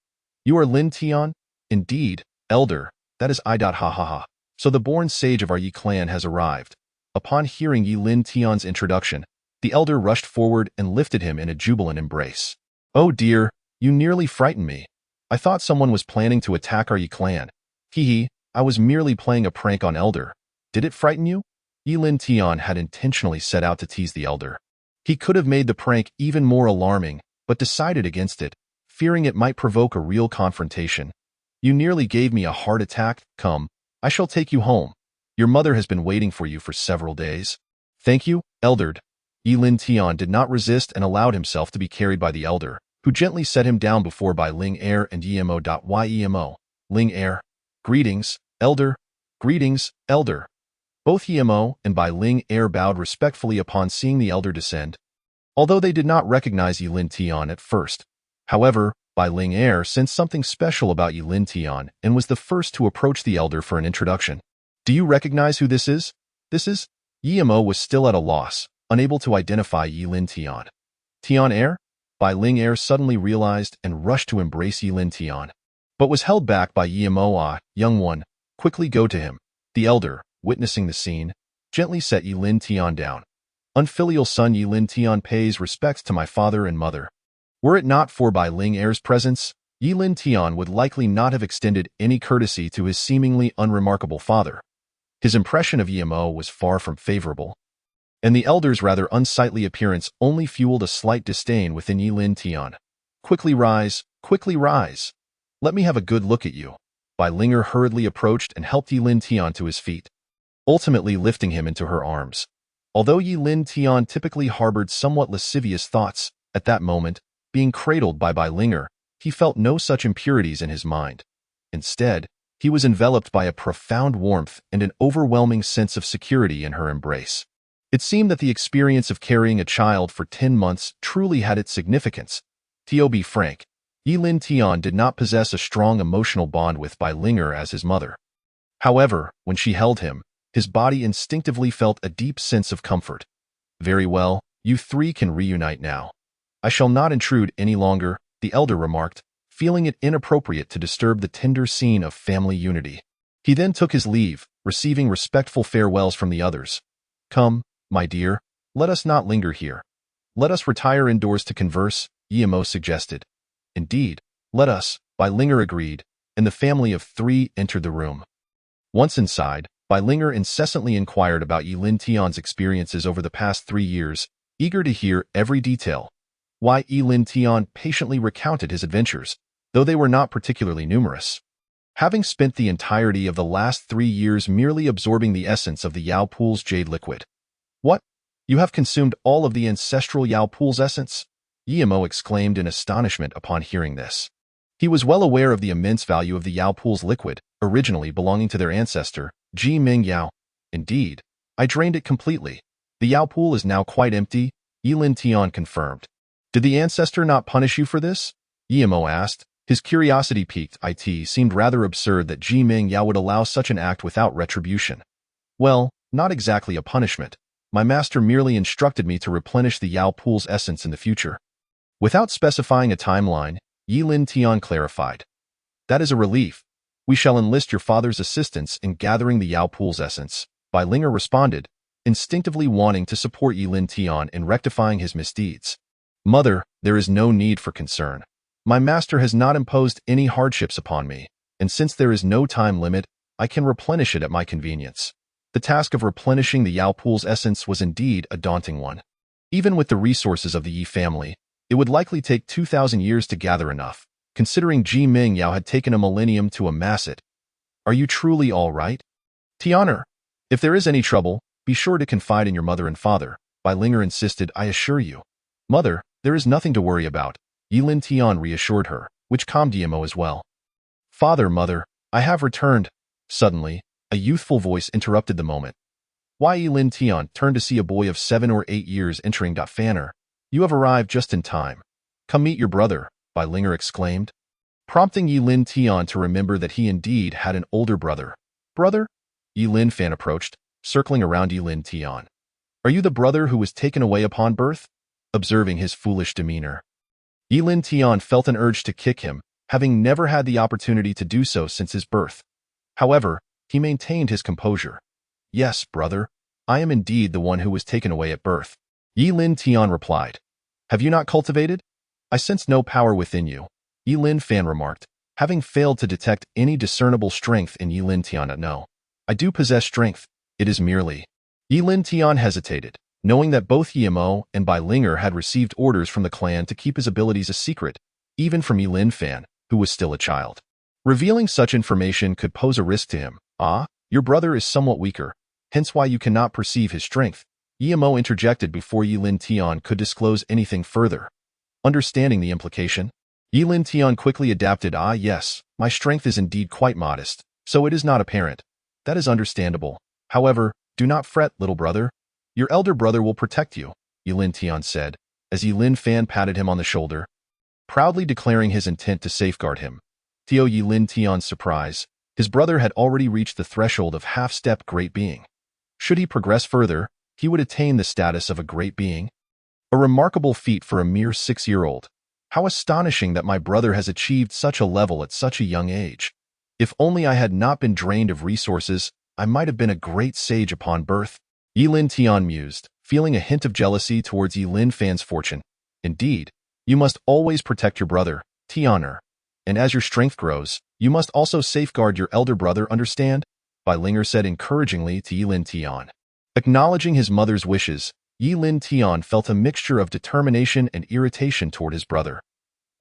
You are Lin Tian? Indeed, elder, that is I. Ha ha ha. So the born sage of our Yi clan has arrived. Upon hearing Yilin Tian's introduction, the elder rushed forward and lifted him in a jubilant embrace. Oh dear, you nearly frightened me. I thought someone was planning to attack our Yi clan. I was merely playing a prank on elder. Did it frighten you? Yilin Tian had intentionally set out to tease the elder. He could have made the prank even more alarming, but decided against it, fearing it might provoke a real confrontation. You nearly gave me a heart attack. Come, I shall take you home. Your mother has been waiting for you for several days. Thank you, elder. Yilin Tian did not resist and allowed himself to be carried by the elder, who gently set him down before Bai Ling Er and Yimo. Yimo. Ling Er. Greetings, elder. Greetings, elder. Both Yimo and Bai Ling Er bowed respectfully upon seeing the elder descend, although they did not recognize Yilin Tian at first. However, Bai Ling Er sensed something special about Yilin Tian and was the first to approach the elder for an introduction. Do you recognize who this is? This is? Yimo was still at a loss, unable to identify Yilin Tian. Tian Er? Bai Ling Er suddenly realized and rushed to embrace Yilin Tian, but was held back by Yimo. Young one, quickly go to him. The elder, witnessing the scene, gently set Yilin Tian down. Unfilial son Yilin Tian pays respects to my father and mother. Were it not for Bai Ling Er's presence, Yilin Tian would likely not have extended any courtesy to his seemingly unremarkable father. His impression of Yimo was far from favorable, and the elder's rather unsightly appearance only fueled a slight disdain within Yilin Tian. Quickly rise, quickly rise. Let me have a good look at you. Bai Ling Er hurriedly approached and helped Yilin Tian to his feet, ultimately lifting him into her arms. Although Yilin Tian typically harbored somewhat lascivious thoughts, at that moment, being cradled by Bai Ling Er, he felt no such impurities in his mind. Instead, he was enveloped by a profound warmth and an overwhelming sense of security in her embrace. It seemed that the experience of carrying a child for 10 months truly had its significance. To be frank, Yilin Tian did not possess a strong emotional bond with Bai Ling Er as his mother. However, when she held him, his body instinctively felt a deep sense of comfort. Very well, you 3 can reunite now. I shall not intrude any longer, the elder remarked, feeling it inappropriate to disturb the tender scene of family unity. He then took his leave, receiving respectful farewells from the others. Come, my dear, let us not linger here. Let us retire indoors to converse, Yimo suggested. Indeed, let us, Bai Ling Er agreed, and the family of 3 entered the room. Once inside, Bai Ling Er incessantly inquired about Yilin Tian's experiences over the past 3 years, eager to hear every detail. Yilin Tian patiently recounted his adventures, though they were not particularly numerous. Having spent the entirety of the last 3 years merely absorbing the essence of the Yao Pool's jade liquid. What? You have consumed all of the ancestral Yao Pool's essence? Yimo exclaimed in astonishment upon hearing this. He was well aware of the immense value of the Yao Pool's liquid, originally belonging to their ancestor, Ji Ming Yao. Indeed, I drained it completely. The Yao Pool is now quite empty, Yilin Tian confirmed. Did the ancestor not punish you for this? Yimo asked. His curiosity piqued. It seemed rather absurd that Ji Ming Yao would allow such an act without retribution. Well, not exactly a punishment. My master merely instructed me to replenish the Yao pool's essence in the future. Without specifying a timeline, Yi Lin Tian clarified. That is a relief. We shall enlist your father's assistance in gathering the Yao pool's essence. Bai Linger responded, instinctively wanting to support Yi Lin Tian in rectifying his misdeeds. Mother, there is no need for concern. My master has not imposed any hardships upon me, and since there is no time limit, I can replenish it at my convenience. The task of replenishing the Yao pool's essence was indeed a daunting one. Even with the resources of the Yi family, it would likely take 2,000 years to gather enough, considering Ji Ming Yao had taken a millennium to amass it. Are you truly all right? Tianer, if there is any trouble, be sure to confide in your mother and father, Bai Linger insisted. I assure you. Mother, there is nothing to worry about, Yi Lin Tian reassured her, which calmed Yimo as well. Father, mother, I have returned. Suddenly, a youthful voice interrupted the moment. Why? Yi Lin Tian turned to see a boy of 7 or 8 years entering. Fanner, you have arrived just in time. Come meet your brother, Bai Linger exclaimed, prompting Yi Lin Tian to remember that he indeed had an older brother. Brother? Yi Lin Fan approached, circling around Yi Lin Tian. Are you the brother who was taken away upon birth? Observing his foolish demeanor, Yi Lin Tian felt an urge to kick him, having never had the opportunity to do so since his birth. However, he maintained his composure. Yes, brother, I am indeed the one who was taken away at birth, Yi Lin Tian replied. Have you not cultivated? I sense no power within you, Yi Lin Fan remarked, having failed to detect any discernible strength in Yi Lin Tian. No, I do possess strength, it is merely. Yi Lin Tian hesitated, knowing that both Yimo and Bai Linger had received orders from the clan to keep his abilities a secret, even from Yi Lin Fan, who was still a child. Revealing such information could pose a risk to him. Your brother is somewhat weaker, hence why you cannot perceive his strength, Yimo interjected before Yi Lin Tian could disclose anything further. Understanding the implication, Yi Lin Tian quickly adapted. Yes, my strength is indeed quite modest, so it is not apparent. That is understandable. However, do not fret, little brother. Your elder brother will protect you, Yi Lin Tian said, as Yi Lin Fan patted him on the shoulder, proudly declaring his intent to safeguard him. To Yi Lin Tian's surprise, his brother had already reached the threshold of half-step great being. Should he progress further, he would attain the status of a great being. A remarkable feat for a mere 6-year-old. How astonishing that my brother has achieved such a level at such a young age. If only I had not been drained of resources, I might have been a great sage upon birth, Yi Lin Tian mused, feeling a hint of jealousy towards Yi Lin Fan's fortune. Indeed, you must always protect your brother, Tianer. And as your strength grows, you must also safeguard your elder brother, understand? Bai Linger said encouragingly to Yi Lin Tian. Acknowledging his mother's wishes, Yi Lin Tian felt a mixture of determination and irritation toward his brother.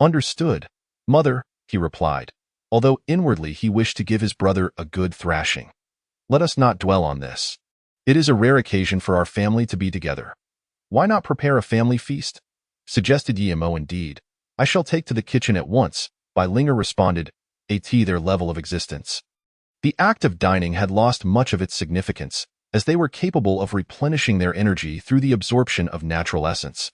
Understood, mother, he replied, although inwardly he wished to give his brother a good thrashing. Let us not dwell on this. It is a rare occasion for our family to be together. Why not prepare a family feast? Suggested Yimo. Indeed. I shall take to the kitchen at once, Bai Linger responded, their level of existence. The act of dining had lost much of its significance, as they were capable of replenishing their energy through the absorption of natural essence.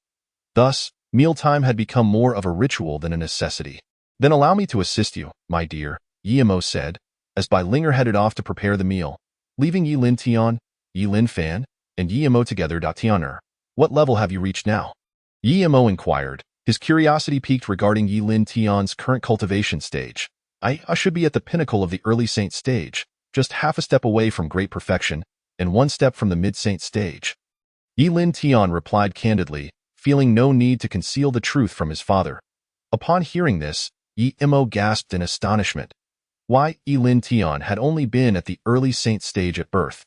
Thus, mealtime had become more of a ritual than a necessity. Then allow me to assist you, my dear, Yimo said, as Bai Linger headed off to prepare the meal, leaving Yi Lin Tian, Yi Lin Fan, and Yimo together. Tianer, what level have you reached now? Yimo inquired, his curiosity piqued regarding Yi Lin Tian's current cultivation stage. I should be at the pinnacle of the early saint stage, just half a step away from great perfection, and 1 step from the mid-saint stage. Yi Lin Tian replied candidly, feeling no need to conceal the truth from his father. Upon hearing this, Yimo gasped in astonishment. Why, Yi Lin Tian had only been at the early saint stage at birth,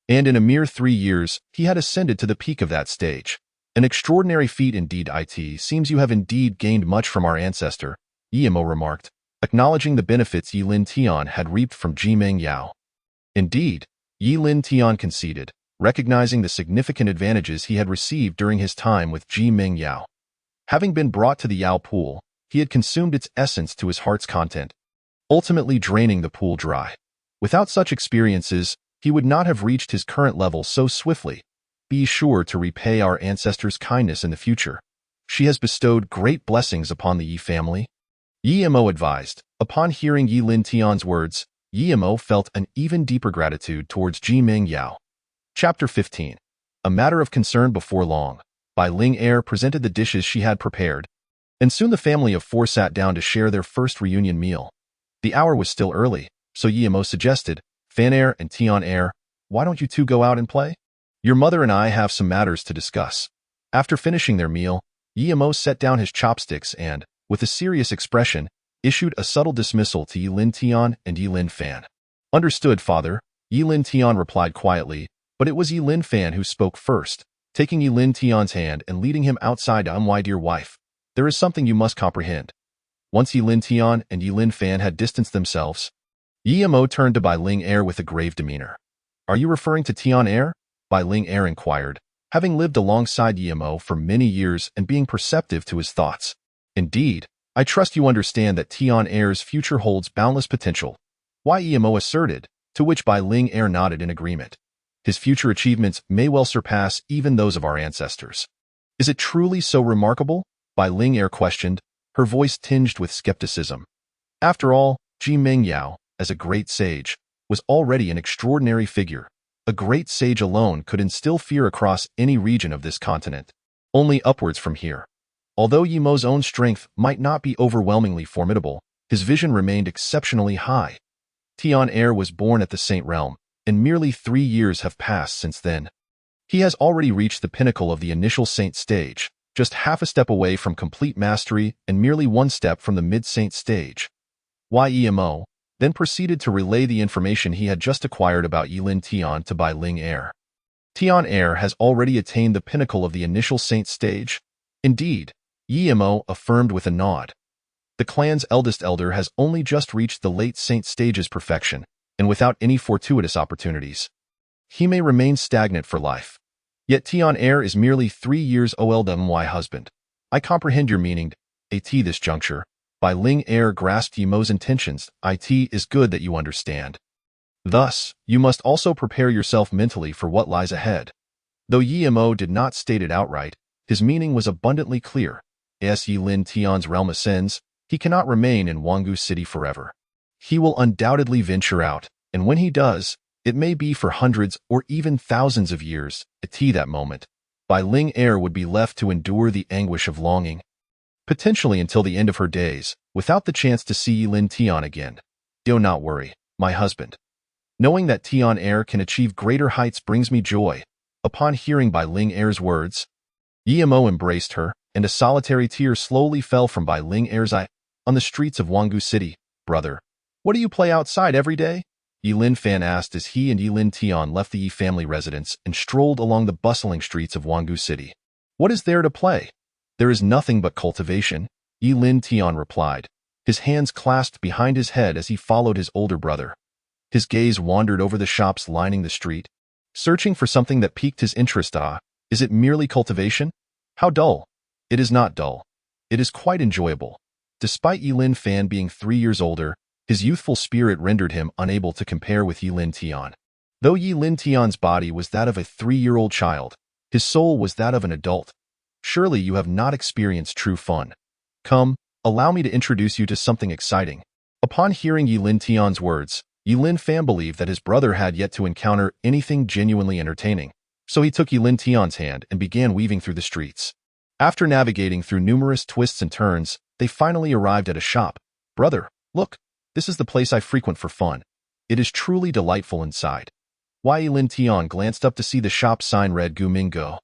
and in a mere 3 years, he had ascended to the peak of that stage. An extraordinary feat indeed. It seems you have indeed gained much from our ancestor, Yimo remarked, acknowledging the benefits Yi Lin Tian had reaped from Ji Ming Yao. Indeed, Yi Lin Tian conceded, recognizing the significant advantages he had received during his time with Ji Ming Yao. Having been brought to the Yao pool, he had consumed its essence to his heart's content, ultimately draining the pool dry. Without such experiences, he would not have reached his current level so swiftly. Be sure to repay our ancestors' kindness in the future. She has bestowed great blessings upon the Yi family. Yimo advised. Upon hearing Yi Lin Tian's words, Yimo felt an even deeper gratitude towards Ji Ming Yao. Chapter 15. A matter of concern before long, Bai Ling Er presented the dishes she had prepared, and soon the family of four sat down to share their first reunion meal. The hour was still early, so Yi Mo suggested, Fan Er and Tian Er, why don't you two go out and play? Your mother and I have some matters to discuss. After finishing their meal, Yi Mo set down his chopsticks and, with a serious expression, issued a subtle dismissal to Yilin Tian and Yilin Fan. Understood, father, Yilin Tian replied quietly, but it was Yilin Fan who spoke first, taking Yilin Tian's hand and leading him outside to my dear wife. There is something you must comprehend. Once Yilin Tian and Yilin Fan had distanced themselves, Yi Mo turned to Bai Ling Er with a grave demeanor. Are you referring to Tian Er? Bai Ling Er inquired, having lived alongside Yi Mo for many years and being perceptive to his thoughts. Indeed, I trust you understand that Tian Er's future holds boundless potential. Yi Mo asserted, to which Bai Ling Er nodded in agreement. His future achievements may well surpass even those of our ancestors. Is it truly so remarkable? Bai Ling Er questioned, her voice tinged with skepticism. After all, Ji Mingyao, as a great sage, was already an extraordinary figure. A great sage alone could instill fear across any region of this continent. Only upwards from here. Although Yi Mo's own strength might not be overwhelmingly formidable, his vision remained exceptionally high. Tian Er was born at the Saint Realm, and merely 3 years have passed since then. He has already reached the pinnacle of the initial Saint stage, just half a step away from complete mastery and merely 1 step from the mid-Saint stage. Yi Mo then proceeded to relay the information he had just acquired about Yilin Tian to Bai Ling Er. Tian Er has already attained the pinnacle of the initial Saint stage. Indeed, Yi Mo affirmed with a nod. The clan's eldest elder has only just reached the late Saint stage's perfection, and without any fortuitous opportunities. He may remain stagnant for life. Yet Tian Er is merely 3 years old than my husband. I comprehend your meaning. At this juncture, Bai Ling Er grasped Yi Mo's intentions. It is good that you understand. Thus, you must also prepare yourself mentally for what lies ahead. Though Yi Mo did not state it outright, his meaning was abundantly clear. As Yilin Tian's realm ascends, he cannot remain in Wangu City forever. He will undoubtedly venture out, and when he does, it may be for hundreds or even thousands of years. At that moment, Bai Ling Er would be left to endure the anguish of longing, potentially until the end of her days, without the chance to see Yilin Tian again. Do not worry, my husband. Knowing that Tian Er can achieve greater heights brings me joy. Upon hearing Bai Ling Er's words, Yi Mo embraced her, and a solitary tear slowly fell from Bai Ling Er's eye. On the streets of Wangu City, brother, what do you play outside every day? Yilin Fan asked as he and Yilin Tian left the Yi family residence and strolled along the bustling streets of Wangu City. What is there to play? There is nothing but cultivation, Yilin Tian replied, his hands clasped behind his head as he followed his older brother. His gaze wandered over the shops lining the street, searching for something that piqued his interest. Is it merely cultivation? How dull. It is not dull. It is quite enjoyable. Despite Yilin Fan being 3 years older, his youthful spirit rendered him unable to compare with Yilin Tian. Though Yilin Tian's body was that of a 3-year-old child, his soul was that of an adult. Surely you have not experienced true fun. Come, allow me to introduce you to something exciting. Upon hearing Yilin Tian's words, Yilin Fan believed that his brother had yet to encounter anything genuinely entertaining, so he took Yilin Tian's hand and began weaving through the streets. After navigating through numerous twists and turns, they finally arrived at a shop. Brother, look, this is the place I frequent for fun. It is truly delightful inside. Yilin Tian glanced up to see the shop sign read Gu Mingo.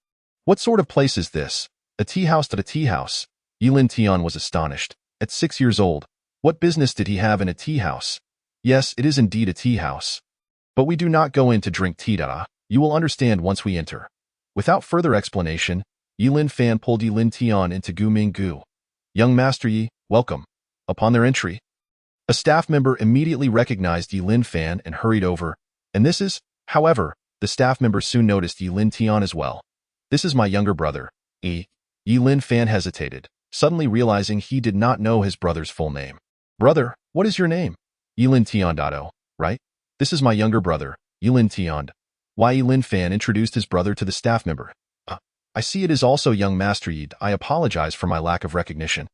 What sort of place is this? A tea house? A tea house? Yilin Tian was astonished. At 6 years old, what business did he have in a tea house? Yes, it is indeed a tea house. But we do not go in to drink tea. You will understand once we enter. Without further explanation, Yilin Fan pulled Yilin Tian into Gu Minggu. Young Master Yi, welcome. Upon their entry, a staff member immediately recognized Yilin Fan and hurried over. And this is, however, the staff member soon noticed Yilin Tian as well. This is my younger brother, Yilin Fan hesitated, suddenly realizing he did not know his brother's full name. Brother, what is your name? Yilin Tian. Right? This is my younger brother, Yilin Tian. Yilin Fan introduced his brother to the staff member. I see it is also young Master Yi. I apologize for my lack of recognition.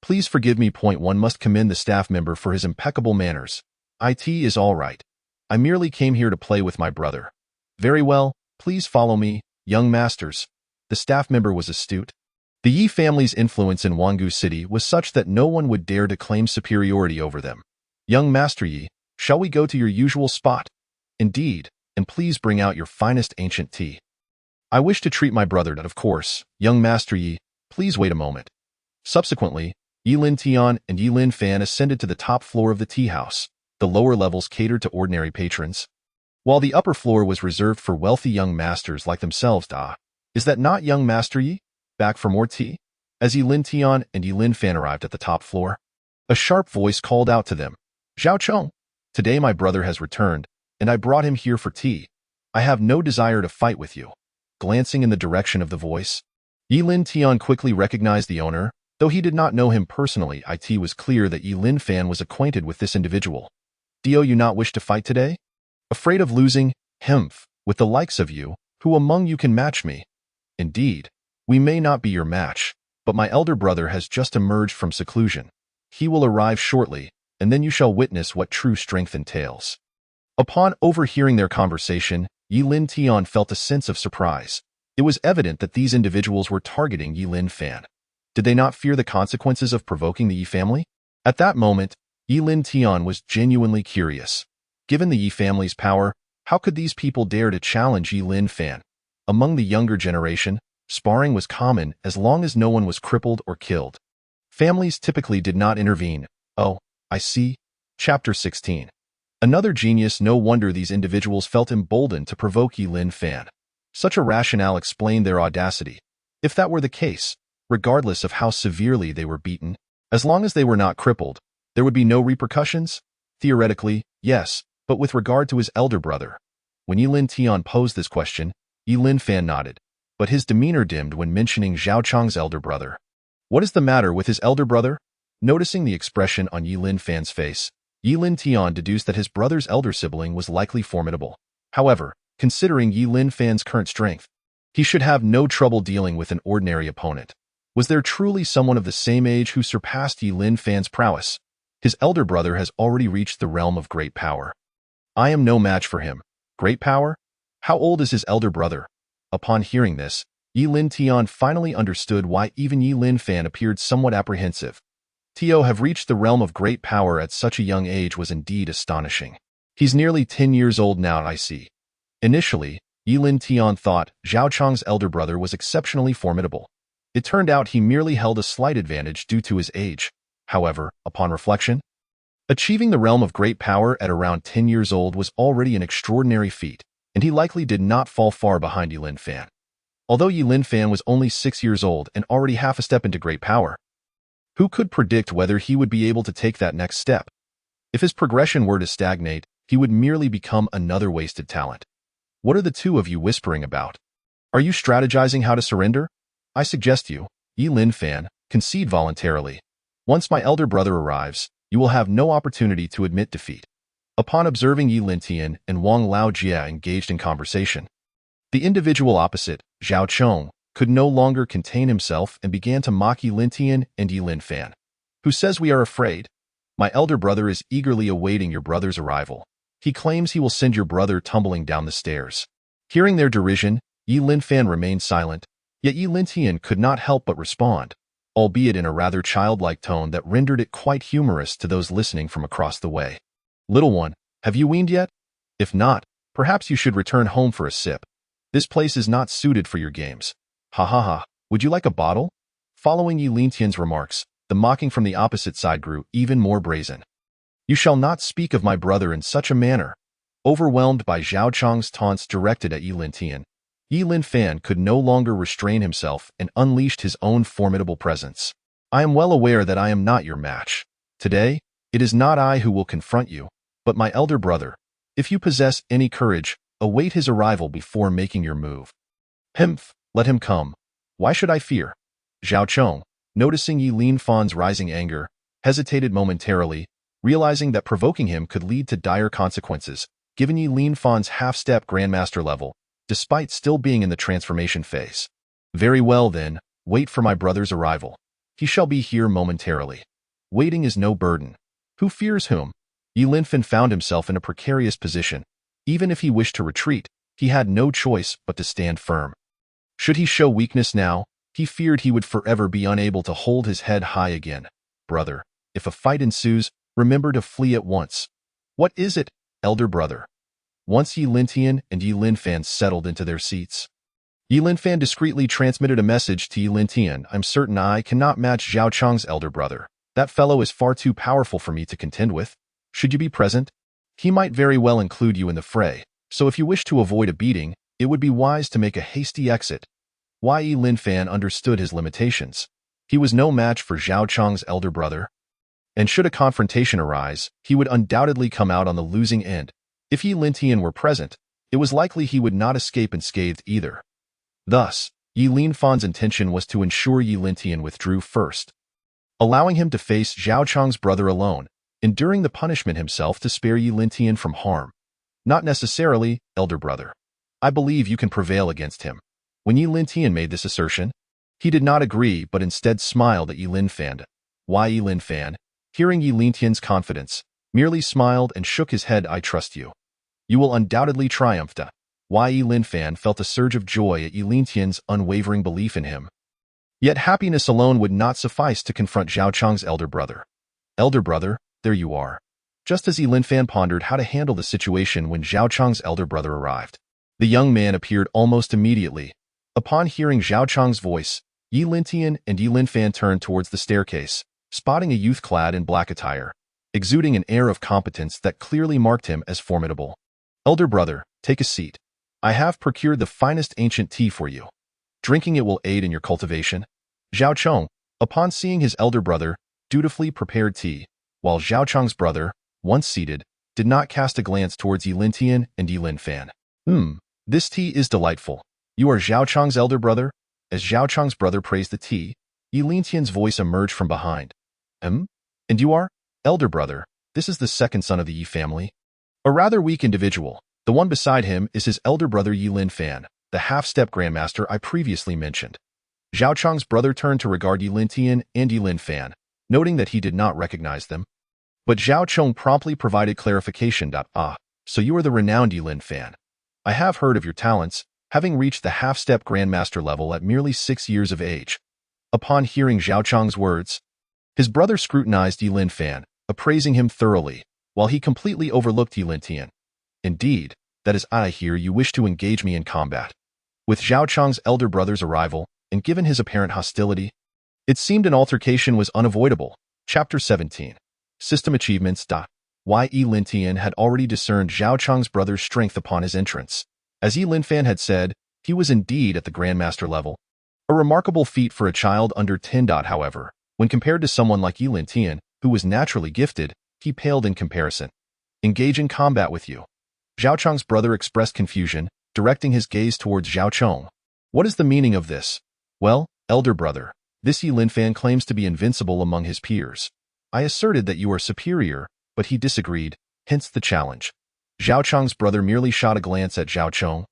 Please forgive me. One must commend the staff member for his impeccable manners. It is all right. I merely came here to play with my brother. Very well, please follow me. young masters. The staff member was astute. The Yi family's influence in Wangu City was such that no one would dare to claim superiority over them. Young Master Yi, shall we go to your usual spot? Indeed, and please bring out your finest ancient tea. I wish to treat my brother, of course. Young Master Yi, please wait a moment. Subsequently, Yi Lin Tian and Yi Lin Fan ascended to the top floor of the tea house. The lower levels catered to ordinary patrons, while the upper floor was reserved for wealthy young masters like themselves. Is that not Young Master Yi? Back for more tea? As Yi Lin Tian and Yi Lin Fan arrived at the top floor, a sharp voice called out to them, Zhao Chong, today my brother has returned, and I brought him here for tea. I have no desire to fight with you. Glancing in the direction of the voice, Yi Lin Tian quickly recognized the owner. Though he did not know him personally, it was clear that Yi Lin Fan was acquainted with this individual. Do you not wish to fight today? Afraid of losing? Hmph, with the likes of you, who among you can match me? Indeed, we may not be your match, but my elder brother has just emerged from seclusion. He will arrive shortly, and then you shall witness what true strength entails. Upon overhearing their conversation, Yi Lin Tian felt a sense of surprise. It was evident that these individuals were targeting Yi Lin Fan. Did they not fear the consequences of provoking the Yi family? At that moment, Yi Lin Tian was genuinely curious. Given the Yi family's power, how could these people dare to challenge Yi Lin Fan? Among the younger generation, sparring was common as long as no one was crippled or killed. Families typically did not intervene. Oh, I see. Chapter 16. Another genius. No wonder these individuals felt emboldened to provoke Yi Lin Fan. Such a rationale explained their audacity. If that were the case, regardless of how severely they were beaten, as long as they were not crippled, there would be no repercussions? Theoretically, yes, but with regard to his elder brother. When Yi Lin Tian posed this question, Yi Lin Fan nodded, but his demeanor dimmed when mentioning Zhao Chong's elder brother. What is the matter with his elder brother? Noticing the expression on Yi Lin Fan's face, Yi Lin Tian deduced that his brother's elder sibling was likely formidable. However, considering Yi Lin Fan's current strength, he should have no trouble dealing with an ordinary opponent. Was there truly someone of the same age who surpassed Yi Lin Fan's prowess? His elder brother has already reached the realm of great power. I am no match for him. Great power? How old is his elder brother? Upon hearing this, Yi Lin Tian finally understood why even Yi Lin Fan appeared somewhat apprehensive. To have reached the realm of great power at such a young age was indeed astonishing. He's nearly 10 years old now, I see. Initially, Yi Lin Tian thought Zhao Chong's elder brother was exceptionally formidable. It turned out he merely held a slight advantage due to his age. However, upon reflection, achieving the realm of great power at around 10 years old was already an extraordinary feat, and he likely did not fall far behind Yi Lin Fan. Although Yi Lin Fan was only 6 years old and already half a step into great power, who could predict whether he would be able to take that next step? If his progression were to stagnate, he would merely become another wasted talent. What are the two of you whispering about? Are you strategizing how to surrender? I suggest you, Yi Lin Fan, concede voluntarily. Once my elder brother arrives, you will have no opportunity to admit defeat. Upon observing Yi Lin Tian and Wang Lao Jia engaged in conversation, the individual opposite, Zhao Chong, could no longer contain himself and began to mock Yi Lin Tian and Yi Lin Fan. Who says we are afraid? My elder brother is eagerly awaiting your brother's arrival. He claims he will send your brother tumbling down the stairs. Hearing their derision, Yi Lin Fan remained silent. Yet Yi Lin Tian could not help but respond, albeit in a rather childlike tone that rendered it quite humorous to those listening from across the way. Little one, have you weaned yet? If not, perhaps you should return home for a sip. This place is not suited for your games. Ha ha ha, would you like a bottle? Following Yi Lin Tian's remarks, the mocking from the opposite side grew even more brazen. You shall not speak of my brother in such a manner. Overwhelmed by Zhao Chong's taunts directed at Yi Lin Tian, Yi Lin Fan could no longer restrain himself and unleashed his own formidable presence. I am well aware that I am not your match. Today, it is not I who will confront you, but my elder brother. If you possess any courage, await his arrival before making your move. Hmph, let him come. Why should I fear? Zhao Chong, noticing Yi Lin Fan's rising anger, hesitated momentarily, realizing that provoking him could lead to dire consequences, given Yi Lin Fan's half-step grandmaster level, despite still being in the transformation phase. Very well then, wait for my brother's arrival. He shall be here momentarily. Waiting is no burden. Who fears whom? Yi Lin Fan found himself in a precarious position. Even if he wished to retreat, he had no choice but to stand firm. Should he show weakness now, he feared he would forever be unable to hold his head high again. Brother, if a fight ensues, remember to flee at once. What is it, elder brother? Once Yi Lintian and Yi Linfan settled into their seats, Yi Linfan discreetly transmitted a message to Yi Lintian. I'm certain I cannot match Zhao Chong's elder brother. That fellow is far too powerful for me to contend with. Should you be present? He might very well include you in the fray, so if you wish to avoid a beating, it would be wise to make a hasty exit. Yi Linfan understood his limitations. He was no match for Zhao Chong's elder brother, and should a confrontation arise, he would undoubtedly come out on the losing end. If Yi Lintian were present, it was likely he would not escape unscathed either. Thus, Yi Linfan's intention was to ensure Yi Lintian withdrew first, allowing him to face Zhao Chong's brother alone, enduring the punishment himself to spare Yi Lintian from harm. Not necessarily, elder brother. I believe you can prevail against him. When Yi Lintian made this assertion, he did not agree but instead smiled at Yi Linfan. Yi Linfan, hearing Yi Lintian's confidence, merely smiled and shook his head. I trust you. You will undoubtedly triumph. Yi Linfan felt a surge of joy at Yi Lintian's unwavering belief in him. Yet happiness alone would not suffice to confront Zhao Chong's elder brother. Elder brother, there you are. Just as Yi Linfan pondered how to handle the situation when Zhao Chong's elder brother arrived, the young man appeared almost immediately. Upon hearing Zhao Chong's voice, Yi Lintian and Yi Linfan turned towards the staircase, spotting a youth clad in black attire, exuding an air of competence that clearly marked him as formidable. Elder brother, take a seat. I have procured the finest ancient tea for you. Drinking it will aid in your cultivation. Zhao Chong, upon seeing his elder brother, dutifully prepared tea, while Zhao Chong's brother, once seated, did not cast a glance towards Yi Lintian and Yi Linfan. This tea is delightful. You are Zhao Chong's elder brother? As Zhao Chong's brother praised the tea, Yi Lintian's voice emerged from behind. And you are? Elder brother, this is the second son of the Yi family. A rather weak individual. The one beside him is his elder brother Yi Linfan, the half-step grandmaster I previously mentioned. Zhao Chong's brother turned to regard Yi Lintian and Yi Linfan, noting that he did not recognize them. But Zhao Chong promptly provided clarification. So you are the renowned Yi Linfan. I have heard of your talents, having reached the half-step grandmaster level at merely 6 years of age. Upon hearing Zhao Chong's words, his brother scrutinized Yi Linfan, appraising him thoroughly, while he completely overlooked Yi Lintian. Indeed, that is I hear you wish to engage me in combat. With Zhao Chong's elder brother's arrival, and given his apparent hostility, it seemed an altercation was unavoidable. Chapter 17. System Achievements. Yi Lintian had already discerned Zhao Chong's brother's strength upon his entrance. As Yi Linfan had said, he was indeed at the Grandmaster level. A remarkable feat for a child under 10. However, when compared to someone like Yi Lintian, who was naturally gifted, he paled in comparison. Engage in combat with you. Zhao Chong's brother expressed confusion, directing his gaze towards Zhao Chong. What is the meaning of this? Well, elder brother, this Yi Linfan claims to be invincible among his peers. I asserted that you are superior, but he disagreed, hence the challenge. Zhao Chong's brother merely shot a glance at Zhao Chong,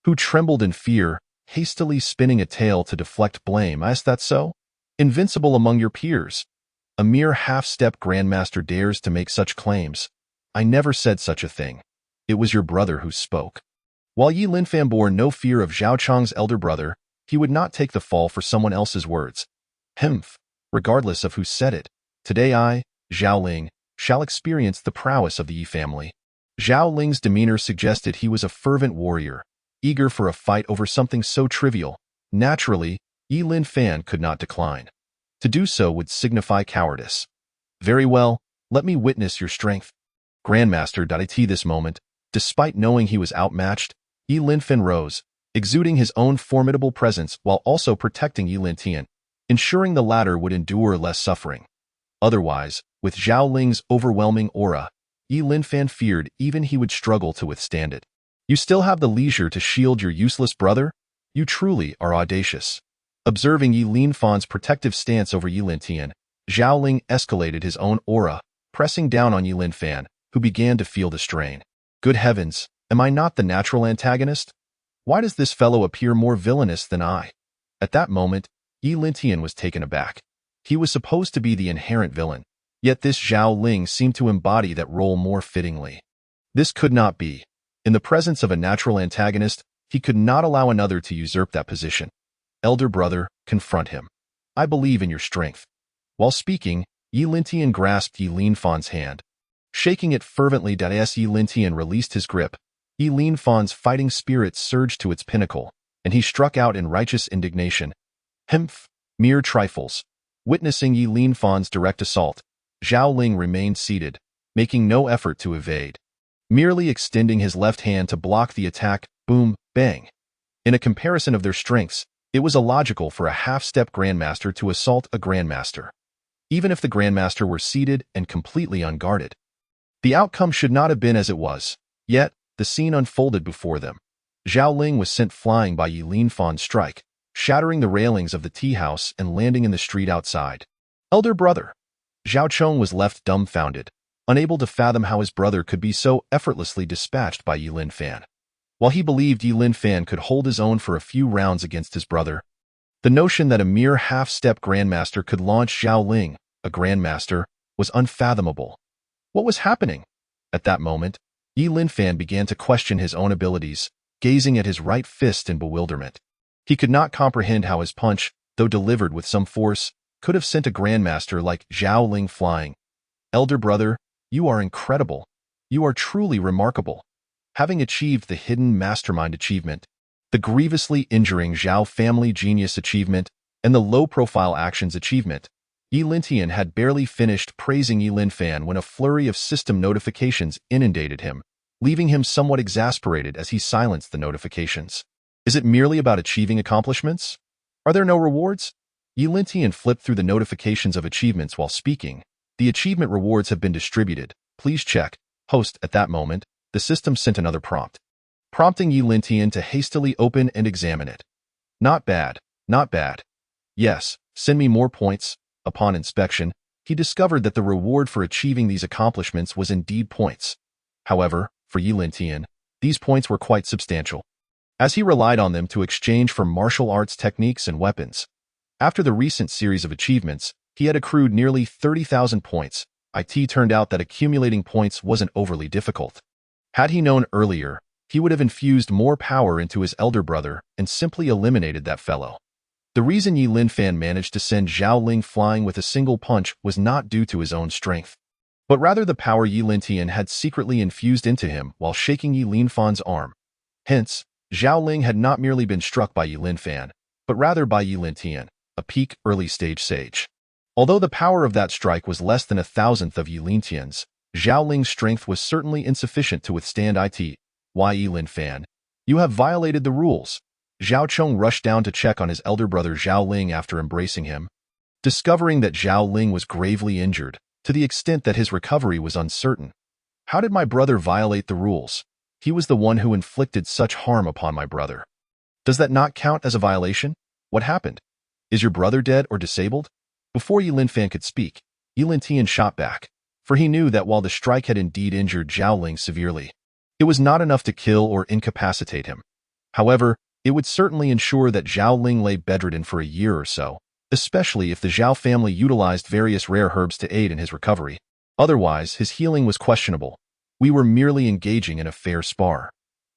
who trembled in fear, hastily spinning a tale to deflect blame. Is that so? Invincible among your peers. A mere half-step grandmaster dares to make such claims. I never said such a thing. It was your brother who spoke. While Yi Linfan bore no fear of Zhao Chong's elder brother, he would not take the fall for someone else's words. Regardless of who said it, today I, Zhao Ling, shall experience the prowess of the Yi family. Zhao Ling's demeanor suggested he was a fervent warrior, eager for a fight over something so trivial. Naturally, Yi Linfan could not decline. To do so would signify cowardice. Very well, let me witness your strength. Grandmaster. At this moment, despite knowing he was outmatched, Yi Linfan rose, exuding his own formidable presence while also protecting Yi Lintian, ensuring the latter would endure less suffering. Otherwise, with Zhao Ling's overwhelming aura, Yi Linfan feared even he would struggle to withstand it. You still have the leisure to shield your useless brother? You truly are audacious. Observing Yi Linfan's protective stance over Yi Lintian, Zhao Ling escalated his own aura, pressing down on Yi Linfan, who began to feel the strain. Good heavens, am I not the natural antagonist? Why does this fellow appear more villainous than I? At that moment, Yi Lintian was taken aback. He was supposed to be the inherent villain, yet this Zhao Ling seemed to embody that role more fittingly. This could not be. In the presence of a natural antagonist, He could not allow another to usurp that position. Elder brother, confront him. I believe in your strength. While speaking, Yi Lintian grasped Yi Linfan's hand. Shaking it fervently as Yi Lintian released his grip, Yi Linfan's fighting spirit surged to its pinnacle, and he struck out in righteous indignation. Hmph, mere trifles. Witnessing Yi Linfan's direct assault, Zhao Ling remained seated, making no effort to evade. Merely extending his left hand to block the attack, boom, bang. In a comparison of their strengths, it was illogical for a half-step grandmaster to assault a grandmaster, even if the grandmaster were seated and completely unguarded. The outcome should not have been as it was, yet the scene unfolded before them. Zhao Ling was sent flying by Yi Linfan's strike, shattering the railings of the tea house and landing in the street outside. Elder brother. Zhao Chong was left dumbfounded, unable to fathom how his brother could be so effortlessly dispatched by Yi Linfan. While he believed Yi Linfan could hold his own for a few rounds against his brother, the notion that a mere half-step grandmaster could launch Zhao Ling, a grandmaster, was unfathomable. What was happening? At that moment, Yi Linfan began to question his own abilities, gazing at his right fist in bewilderment. He could not comprehend how his punch, though delivered with some force, could have sent a grandmaster like Zhao Ling flying. Elder brother, you are incredible. You are truly remarkable. Having achieved the hidden mastermind achievement, the grievously injuring Zhao family genius achievement, and the low-profile actions achievement, Yi Lintian had barely finished praising Yi Linfan when a flurry of system notifications inundated him, leaving him somewhat exasperated as he silenced the notifications. Is it merely about achieving accomplishments? Are there no rewards? Yi Lintian flipped through the notifications of achievements while speaking. The achievement rewards have been distributed. Please check. Host. At that moment, the system sent another prompt, prompting Yi Lintian to hastily open and examine it. Not bad. Not bad. Yes, send me more points. Upon inspection, he discovered that the reward for achieving these accomplishments was indeed points. However, for Yi Lintian, these points were quite substantial, as he relied on them to exchange for martial arts techniques and weapons. After the recent series of achievements, he had accrued nearly 30,000 points. It turned out that accumulating points wasn't overly difficult. Had he known earlier, he would have infused more power into his elder brother and simply eliminated that fellow. The reason Yi Linfan managed to send Zhao Ling flying with a single punch was not due to his own strength, but rather the power Yi Lintian had secretly infused into him while shaking Yi Linfan's arm. Hence, Zhao Ling had not merely been struck by Yi Linfan, but rather by Yi Lintian, a peak early-stage sage. Although the power of that strike was less than 1,000th of Yi Lintian's, Zhao Ling's strength was certainly insufficient to withstand it. Why, Yi Linfan? You have violated the rules. Zhao Chong rushed down to check on his elder brother Zhao Ling after embracing him. Discovering that Zhao Ling was gravely injured, to the extent that his recovery was uncertain. How did my brother violate the rules? He was the one who inflicted such harm upon my brother. Does that not count as a violation? What happened? Is your brother dead or disabled? Before Yi Linfan could speak, Yi Lintian shot back, for he knew that while the strike had indeed injured Zhao Ling severely, it was not enough to kill or incapacitate him. However, it would certainly ensure that Zhao Ling lay bedridden for a year or so, especially if the Zhao family utilized various rare herbs to aid in his recovery. Otherwise, his healing was questionable. We were merely engaging in a fair spar.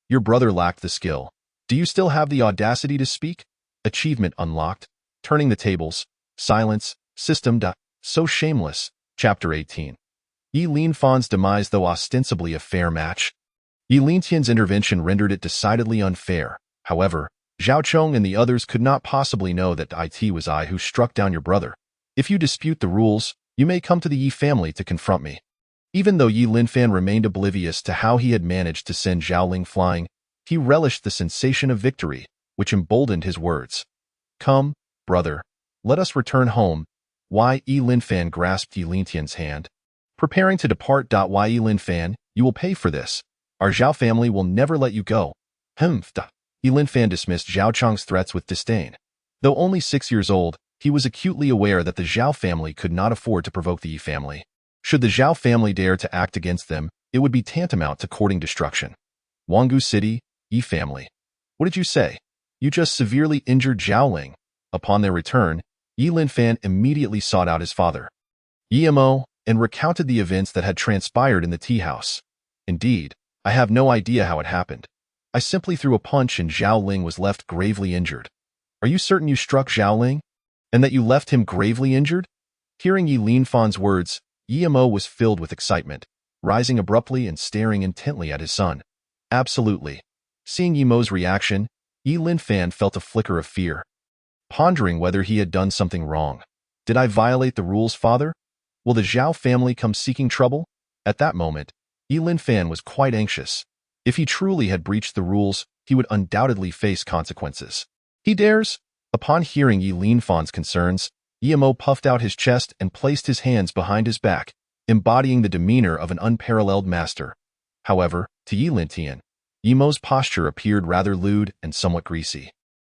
Your brother lacked the skill. Do you still have the audacity to speak? Achievement unlocked. Turning the tables. Silence. System. So shameless. Chapter 18. Yi Linfan's demise, though ostensibly a fair match, Yi Lintian's intervention rendered it decidedly unfair. However, Zhao Chong and the others could not possibly know that it was I who struck down your brother. If you dispute the rules, you may come to the Yi family to confront me. Even though Yi Linfan remained oblivious to how he had managed to send Zhao Ling flying, he relished the sensation of victory, which emboldened his words. Come, brother, let us return home. Yi Linfan grasped Yi Lintian's hand. Preparing to depart. Yi Linfan, you will pay for this. Our Zhao family will never let you go. Yi Linfan dismissed Zhao Chong's threats with disdain. Though only 6 years old, he was acutely aware that the Zhao family could not afford to provoke the Yi family. Should the Zhao family dare to act against them, it would be tantamount to courting destruction. Wanggu City, Yi family. What did you say? You just severely injured Zhao Ling. Upon their return, Yi Linfan immediately sought out his father, Yi Mo, and recounted the events that had transpired in the tea house. Indeed, I have no idea how it happened. I simply threw a punch and Zhao Ling was left gravely injured. Are you certain you struck Zhao Ling? And that you left him gravely injured? Hearing Yi Linfan's words, Yi Mo was filled with excitement, rising abruptly and staring intently at his son. Absolutely. Seeing Yi Mo's reaction, Yi Linfan felt a flicker of fear, pondering whether he had done something wrong. Did I violate the rules, father? Will the Zhao family come seeking trouble? At that moment, Yi Linfan was quite anxious. If he truly had breached the rules, he would undoubtedly face consequences. He dares? Upon hearing Yi Linfan's concerns, Yi Mo puffed out his chest and placed his hands behind his back, embodying the demeanor of an unparalleled master. However, to Yi Lintian, Yi Mo's posture appeared rather lewd and somewhat greasy.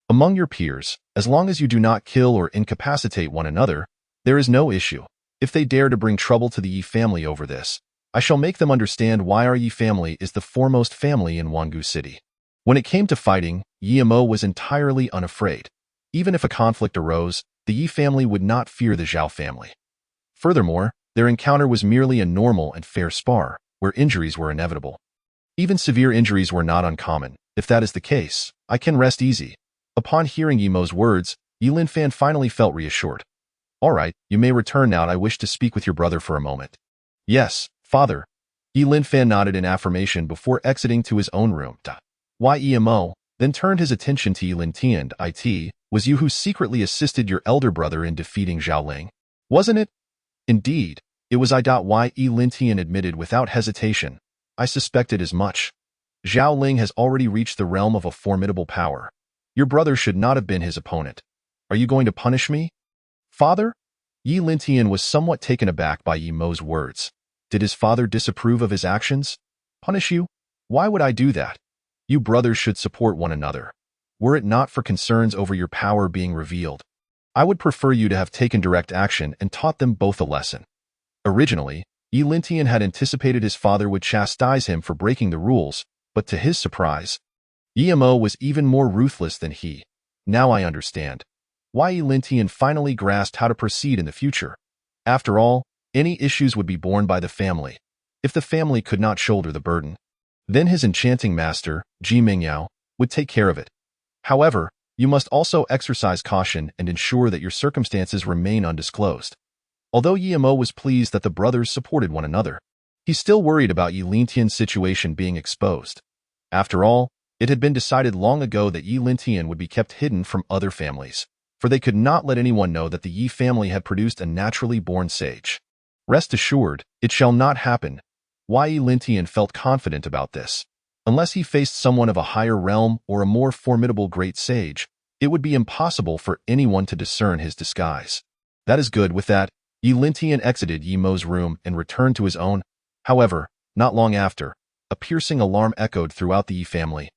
Among your peers, as long as you do not kill or incapacitate one another, there is no issue. If they dare to bring trouble to the Yi family over this, I shall make them understand why our Yi family is the foremost family in Wangu City. When it came to fighting, Yi Mo was entirely unafraid. Even if a conflict arose, the Yi family would not fear the Zhao family. Furthermore, their encounter was merely a normal and fair spar, where injuries were inevitable. Even severe injuries were not uncommon. If that is the case, I can rest easy. Upon hearing Yi Mo's words, Yi Linfan finally felt reassured. All right, you may return now. I wish to speak with your brother for a moment. Yes, father. Yi Linfan nodded in affirmation before exiting to his own room. Yi Mo then turned his attention to Yi Lintian. It was you who secretly assisted your elder brother in defeating Zhao Ling, wasn't it? Indeed, it was I. Yi Lintian admitted without hesitation. I suspected as much. Zhao Ling has already reached the realm of a formidable power. Your brother should not have been his opponent. Are you going to punish me? Father? Yi Lintian was somewhat taken aback by Yi Mo's words. Did his father disapprove of his actions? Punish you? Why would I do that? You brothers should support one another. Were it not for concerns over your power being revealed, I would prefer you to have taken direct action and taught them both a lesson. Originally, Yi Lintian had anticipated his father would chastise him for breaking the rules, but to his surprise, Yi Mo was even more ruthless than he. Now I understand why Yi Lintian finally grasped how to proceed in the future. After all, any issues would be borne by the family. If the family could not shoulder the burden, then his enchanting master, Ji Mingyao, would take care of it. However, you must also exercise caution and ensure that your circumstances remain undisclosed. Although Yi Mo was pleased that the brothers supported one another, he still worried about Yi Lintian's situation being exposed. After all, it had been decided long ago that Yi Lintian would be kept hidden from other families, for they could not let anyone know that the Yi family had produced a naturally born sage. Rest assured, it shall not happen. Yi Lintian felt confident about this. Unless he faced someone of a higher realm or a more formidable great sage, it would be impossible for anyone to discern his disguise. That is good. With that, Yi Lintian exited Yi Mo's room and returned to his own. However, not long after, a piercing alarm echoed throughout the Yi family.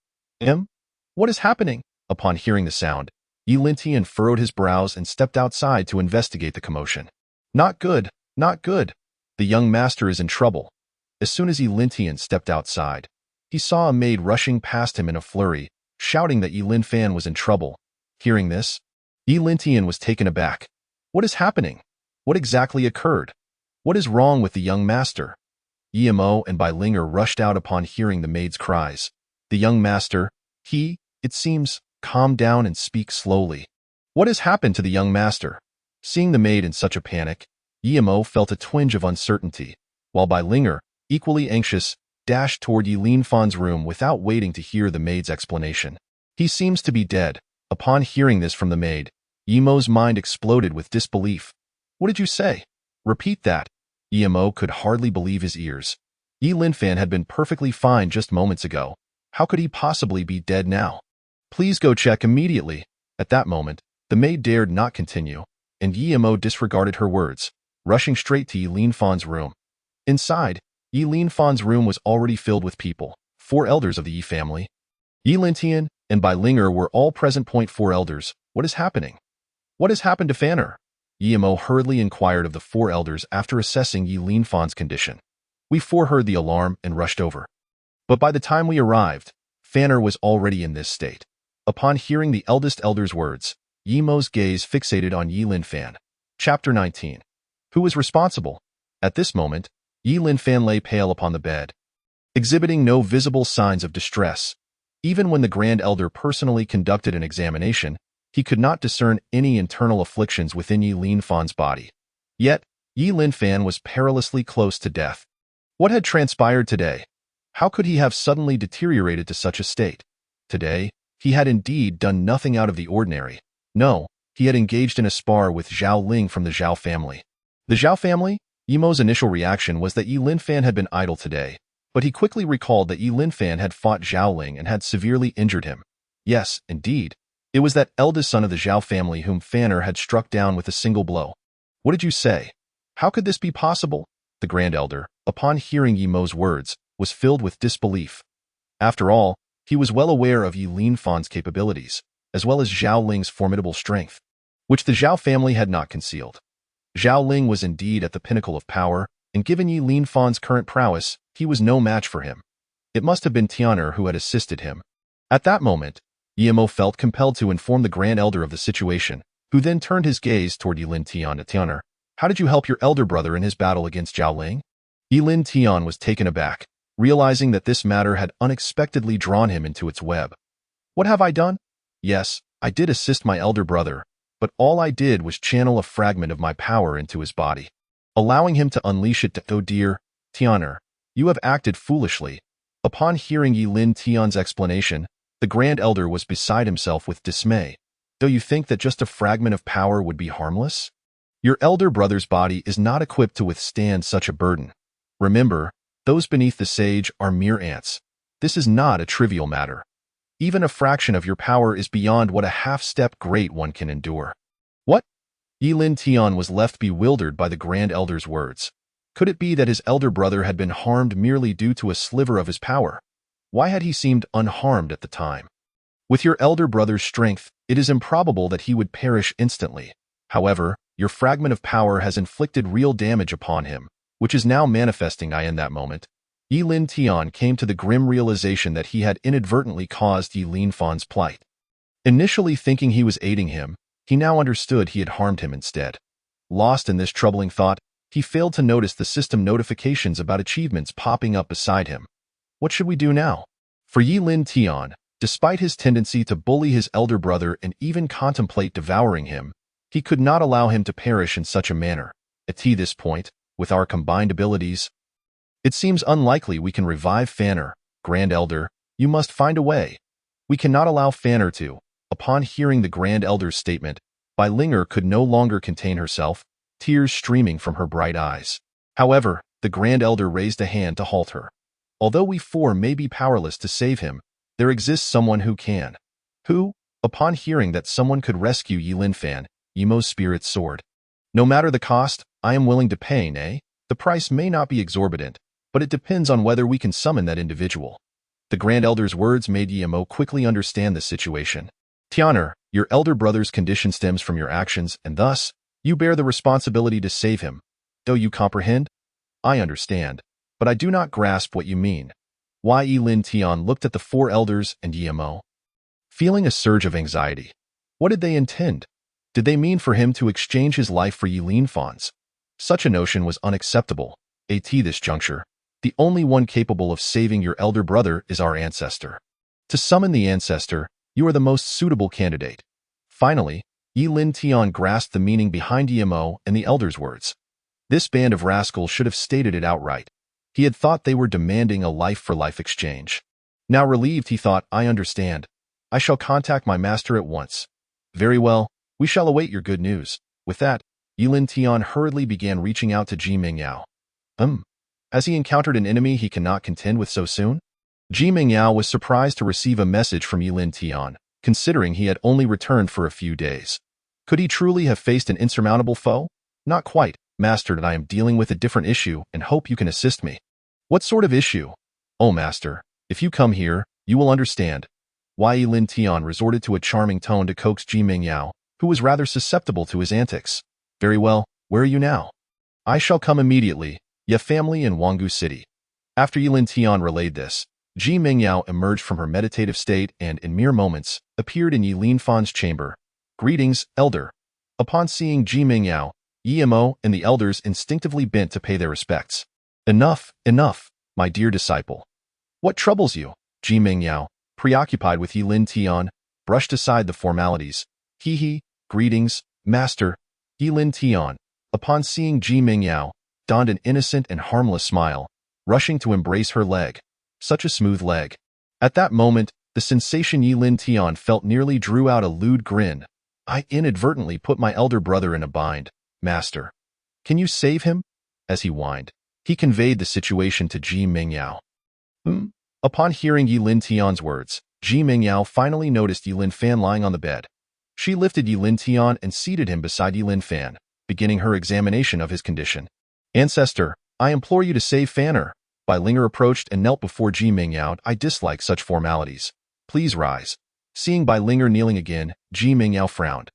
What is happening? Upon hearing the sound, Yi Lintian furrowed his brows and stepped outside to investigate the commotion. Not good, not good. The young master is in trouble. As soon as Yi Lintian stepped outside, he saw a maid rushing past him in a flurry, shouting that Yi Linfan was in trouble. Hearing this, Yi Lintian was taken aback. What is happening? What exactly occurred? What is wrong with the young master? Yi Mo and Bai Linger rushed out upon hearing the maid's cries. The young master, it seems, calm down and speak slowly. What has happened to the young master? Seeing the maid in such a panic, Yi Mo felt a twinge of uncertainty, while Bai Linger, equally anxious, dashed toward Yi Linfan's room without waiting to hear the maid's explanation. He seems to be dead. Upon hearing this from the maid, Yi Mo's mind exploded with disbelief. What did you say? Repeat that. Yi Mo could hardly believe his ears. Yi Linfan had been perfectly fine just moments ago. How could he possibly be dead now? Please go check immediately. At that moment, the maid dared not continue, and Yi Mo disregarded her words, rushing straight to Yi Linfan's room. Inside, Yi Linfan's room was already filled with people, 4 elders of the Yi family. Yi Lintian and Bai Linger were all present. 4 elders. What is happening? What has happened to Fanner? Yi Mo hurriedly inquired of the 4 elders after assessing Yi Linfan's condition. We 4 heard the alarm and rushed over. But by the time we arrived, Fanner was already in this state. Upon hearing the eldest elder's words, Yi Mo's gaze fixated on Yi Linfan. Chapter 19. Who was responsible? At this moment, Yi Linfan lay pale upon the bed, exhibiting no visible signs of distress. Even when the Grand Elder personally conducted an examination, he could not discern any internal afflictions within Yi Linfan's body. Yet, Yi Linfan was perilously close to death. What had transpired today? How could he have suddenly deteriorated to such a state? Today, he had indeed done nothing out of the ordinary. No, he had engaged in a spar with Zhao Ling from the Zhao family. The Zhao family? Yimo's initial reaction was that Yi Linfan had been idle today, but he quickly recalled that Yi Linfan had fought Zhao Ling and had severely injured him. Yes, indeed. It was that eldest son of the Zhao family whom Fanner had struck down with a single blow. What did you say? How could this be possible? The Grand Elder, upon hearing Yimo's words, was filled with disbelief. After all, he was well aware of Yi Linfan's capabilities, as well as Zhao Ling's formidable strength, which the Zhao family had not concealed. Zhao Ling was indeed at the pinnacle of power, and given Yi Linfan's current prowess, he was no match for him. It must have been Tian'er who had assisted him. At that moment, Yimo felt compelled to inform the Grand Elder of the situation, who then turned his gaze toward Yilin Tian. Tian'er, how did you help your elder brother in his battle against Zhao Ling? Yilin Tian was taken aback, realizing that this matter had unexpectedly drawn him into its web. What have I done? Yes, I did assist my elder brother, but all I did was channel a fragment of my power into his body, allowing him to unleash it. Oh dear, Tian'er, you have acted foolishly. Upon hearing Yilin Tian's explanation, the Grand Elder was beside himself with dismay. Do you think that just a fragment of power would be harmless? Your elder brother's body is not equipped to withstand such a burden. Remember, those beneath the sage are mere ants. This is not a trivial matter. Even a fraction of your power is beyond what a half-step great one can endure. What? Yilin Tian was left bewildered by the Grand Elder's words. Could it be that his elder brother had been harmed merely due to a sliver of his power? Why had he seemed unharmed at the time? With your elder brother's strength, it is improbable that he would perish instantly. However, your fragment of power has inflicted real damage upon him, which is now manifesting. In that moment, Yilin Tian came to the grim realization that he had inadvertently caused Yi Linfan's plight. Initially thinking he was aiding him, he now understood he had harmed him instead. Lost in this troubling thought, he failed to notice the system notifications about achievements popping up beside him. What should we do now? For Yilin Tian, despite his tendency to bully his elder brother and even contemplate devouring him, he could not allow him to perish in such a manner. At this point, with our combined abilities, it seems unlikely we can revive Fanner. Grand Elder, you must find a way. We cannot allow Fanner to. Upon hearing the Grand Elder's statement, Bai Linger could no longer contain herself, tears streaming from her bright eyes. However, the Grand Elder raised a hand to halt her. Although we four may be powerless to save him, there exists someone who can. Who? Upon hearing that someone could rescue Yi Linfan, Yimo's spirit soared. No matter the cost, I am willing to pay, nay? The price may not be exorbitant, but it depends on whether we can summon that individual. The Grand Elder's words made Yimo quickly understand the situation. Tian'er, your elder brother's condition stems from your actions, and thus, you bear the responsibility to save him. Do you comprehend? I understand, but I do not grasp what you mean. Yilin Tian looked at the four elders and Yimo, feeling a surge of anxiety. What did they intend? Did they mean for him to exchange his life for Yi Linfan's? Such a notion was unacceptable. At this juncture, the only one capable of saving your elder brother is our ancestor. To summon the ancestor, you are the most suitable candidate. Finally, Yilin Tian grasped the meaning behind Yimo and the elder's words. This band of rascals should have stated it outright. He had thought they were demanding a life-for-life exchange. Now relieved, he thought, I understand. I shall contact my master at once. Very well, we shall await your good news. With that, Yilin Tian hurriedly began reaching out to Ji Mingyao. Has he encountered an enemy he cannot contend with so soon? Ji Mingyao was surprised to receive a message from Yilin Tian, considering he had only returned for a few days. Could he truly have faced an insurmountable foe? Not quite, Master, and I am dealing with a different issue and hope you can assist me. What sort of issue? Oh, Master, if you come here, you will understand. Yilin Tian resorted to a charming tone to coax Ji Mingyao, who was rather susceptible to his antics. Very well, where are you now? I shall come immediately. Ya family in Wanggu City. After Yilin Tian relayed this, Ji Mingyao emerged from her meditative state and, in mere moments, appeared in Yi Linfan's chamber. Greetings, Elder. Upon seeing Ji Mingyao, Yimo and the elders instinctively bent to pay their respects. Enough, my dear disciple. What troubles you? Ji Mingyao, preoccupied with Yi Lin Tian, brushed aside the formalities. He, greetings, master. Yi Lin Tian, upon seeing Ji Mingyao, donned an innocent and harmless smile, rushing to embrace her leg. Such a smooth leg. At that moment, the sensation Yi Lin Tian felt nearly drew out a lewd grin. I inadvertently put my elder brother in a bind, master. Can you save him? As he whined, he conveyed the situation to Ji Mingyao. Upon hearing Yi Lin Tian's words, Ji Mingyao finally noticed Yi Lin Fan lying on the bed. She lifted Yi Lin Tian and seated him beside Yi Lin Fan, beginning her examination of his condition. Ancestor, I implore you to save Fanner. Bai Linger approached and knelt before Ji Mingyao. I dislike such formalities. Please rise. Seeing Bai Linger kneeling again, Ji Mingyao frowned.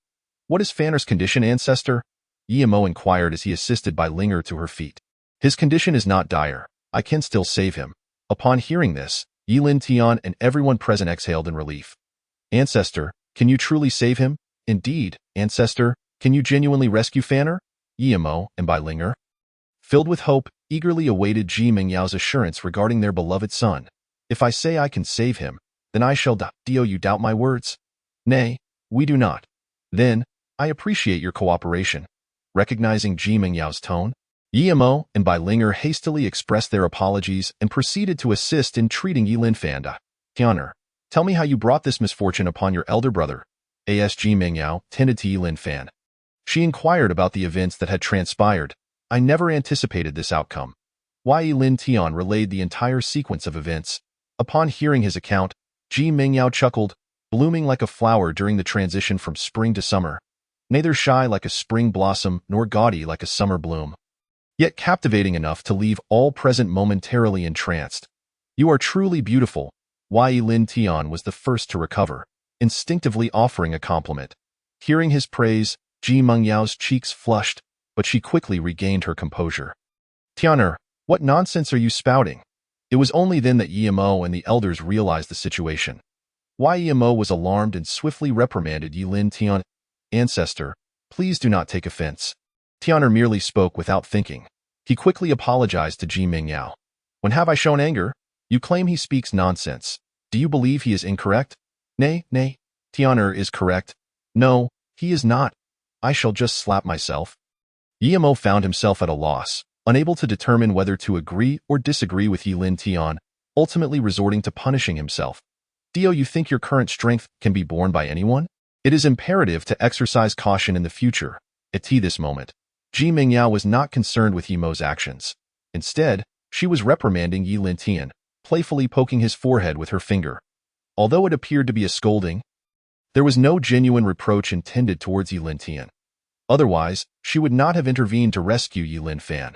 What is Fanner's condition, ancestor? Yi Mo inquired as he assisted Bai Linger to her feet. His condition is not dire. I can still save him. Upon hearing this, Yi Lin Tian and everyone present exhaled in relief. Ancestor, can you truly save him? Indeed, ancestor, can you genuinely rescue Fanner? Yi Mo and Bai Linger, filled with hope, eagerly awaited Ji Mingyao's assurance regarding their beloved son. If I say I can save him, then I shall die. Do you doubt my words? Nay, we do not. Then, I appreciate your cooperation. Recognizing Ji Mingyao's tone, Yi Mo and Bai Linger hastily expressed their apologies and proceeded to assist in treating Yi Lin Fan. Tianer, tell me how you brought this misfortune upon your elder brother. As Ji Mingyao tended to Yi Lin Fan, she inquired about the events that had transpired. I never anticipated this outcome. Yi Lin Tian relayed the entire sequence of events. Upon hearing his account, Ji Mingyao chuckled, blooming like a flower during the transition from spring to summer, neither shy like a spring blossom nor gaudy like a summer bloom, yet captivating enough to leave all present momentarily entranced. You are truly beautiful. Yi Lin Tian was the first to recover, instinctively offering a compliment. Hearing his praise, Ji Mingyao's cheeks flushed, but she quickly regained her composure. Tianer, what nonsense are you spouting? It was only then that Yi Mo and the elders realized the situation. Yi Mo was alarmed and swiftly reprimanded Yi Lin Tian. Ancestor, please do not take offense. Tianer merely spoke without thinking. He quickly apologized to Ji Mingyao. When have I shown anger? You claim he speaks nonsense. Do you believe he is incorrect? Nay, Tianer is correct. No, he is not. I shall just slap myself. Yi Mo found himself at a loss, unable to determine whether to agree or disagree with Yi Lin Tian, ultimately resorting to punishing himself. You think your current strength can be borne by anyone? It is imperative to exercise caution in the future. At this moment, Ji Mingyao was not concerned with Yi Mo's actions. Instead, she was reprimanding Yi Lin Tian, playfully poking his forehead with her finger. Although it appeared to be a scolding, there was no genuine reproach intended towards Yi Lin Tian. Otherwise, she would not have intervened to rescue Yi Lin Fan.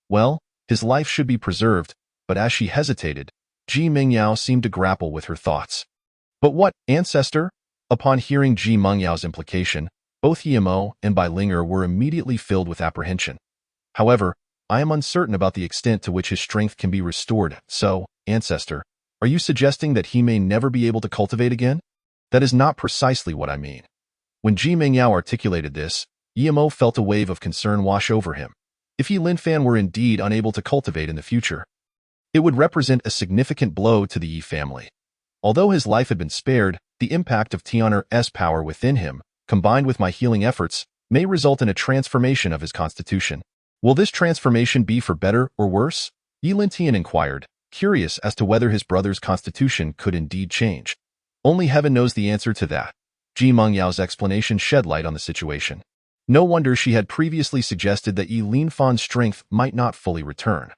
Well, his life should be preserved, but as she hesitated, Ji Mingyao seemed to grapple with her thoughts. But what, ancestor? Upon hearing Ji Mingyao's implication, both Yi Mo and Bai Linger were immediately filled with apprehension. However, I am uncertain about the extent to which his strength can be restored, so, ancestor, are you suggesting that he may never be able to cultivate again? That is not precisely what I mean. When Ji Mingyao articulated this, Yi Mo felt a wave of concern wash over him. If Yi Lin Fan were indeed unable to cultivate in the future, it would represent a significant blow to the Yi family. Although his life had been spared, the impact of Tianer's power within him, combined with my healing efforts, may result in a transformation of his constitution. Will this transformation be for better or worse? Yi Lin Tian inquired, curious as to whether his brother's constitution could indeed change. Only heaven knows the answer to that. Ji Mingyao's explanation shed light on the situation. No wonder she had previously suggested that Yi Lin Fan's strength might not fully return.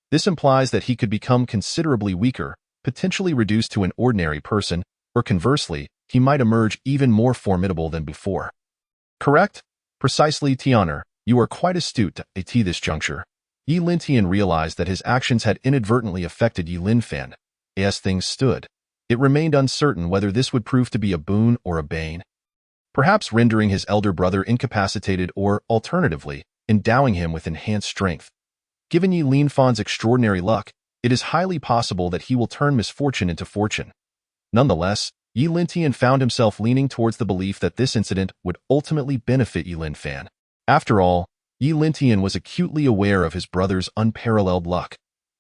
This implies that he could become considerably weaker, potentially reduced to an ordinary person, or conversely, he might emerge even more formidable than before. Correct? Precisely, Tianer. You are quite astute at this juncture. Yi Lin Tian realized that his actions had inadvertently affected Yi Lin Fan. As things stood, it remained uncertain whether this would prove to be a boon or a bane. Perhaps rendering his elder brother incapacitated or, alternatively, endowing him with enhanced strength. Given Yi Lin Fan's extraordinary luck, it is highly possible that he will turn misfortune into fortune. Nonetheless, Yi Lin Tian found himself leaning towards the belief that this incident would ultimately benefit Yi Lin Fan. After all, Yi Lin Tian was acutely aware of his brother's unparalleled luck.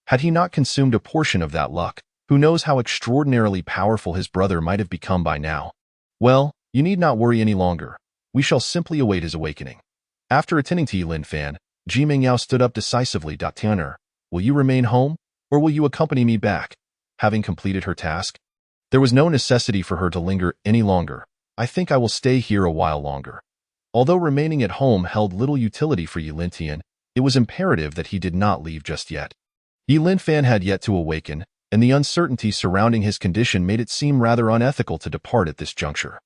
Had he not consumed a portion of that luck, Who knows how extraordinarily powerful his brother might have become by now? Well, you need not worry any longer. We shall simply await his awakening. After attending to Yi Linfan, Ji Mingyao stood up decisively. Tian'er, will you remain home, or will you accompany me back? Having completed her task, there was no necessity for her to linger any longer. I think I will stay here a while longer. Although remaining at home held little utility for Yi Lintian, it was imperative that he did not leave just yet. Yi Linfan had yet to awaken, and the uncertainty surrounding his condition made it seem rather unethical to depart at this juncture.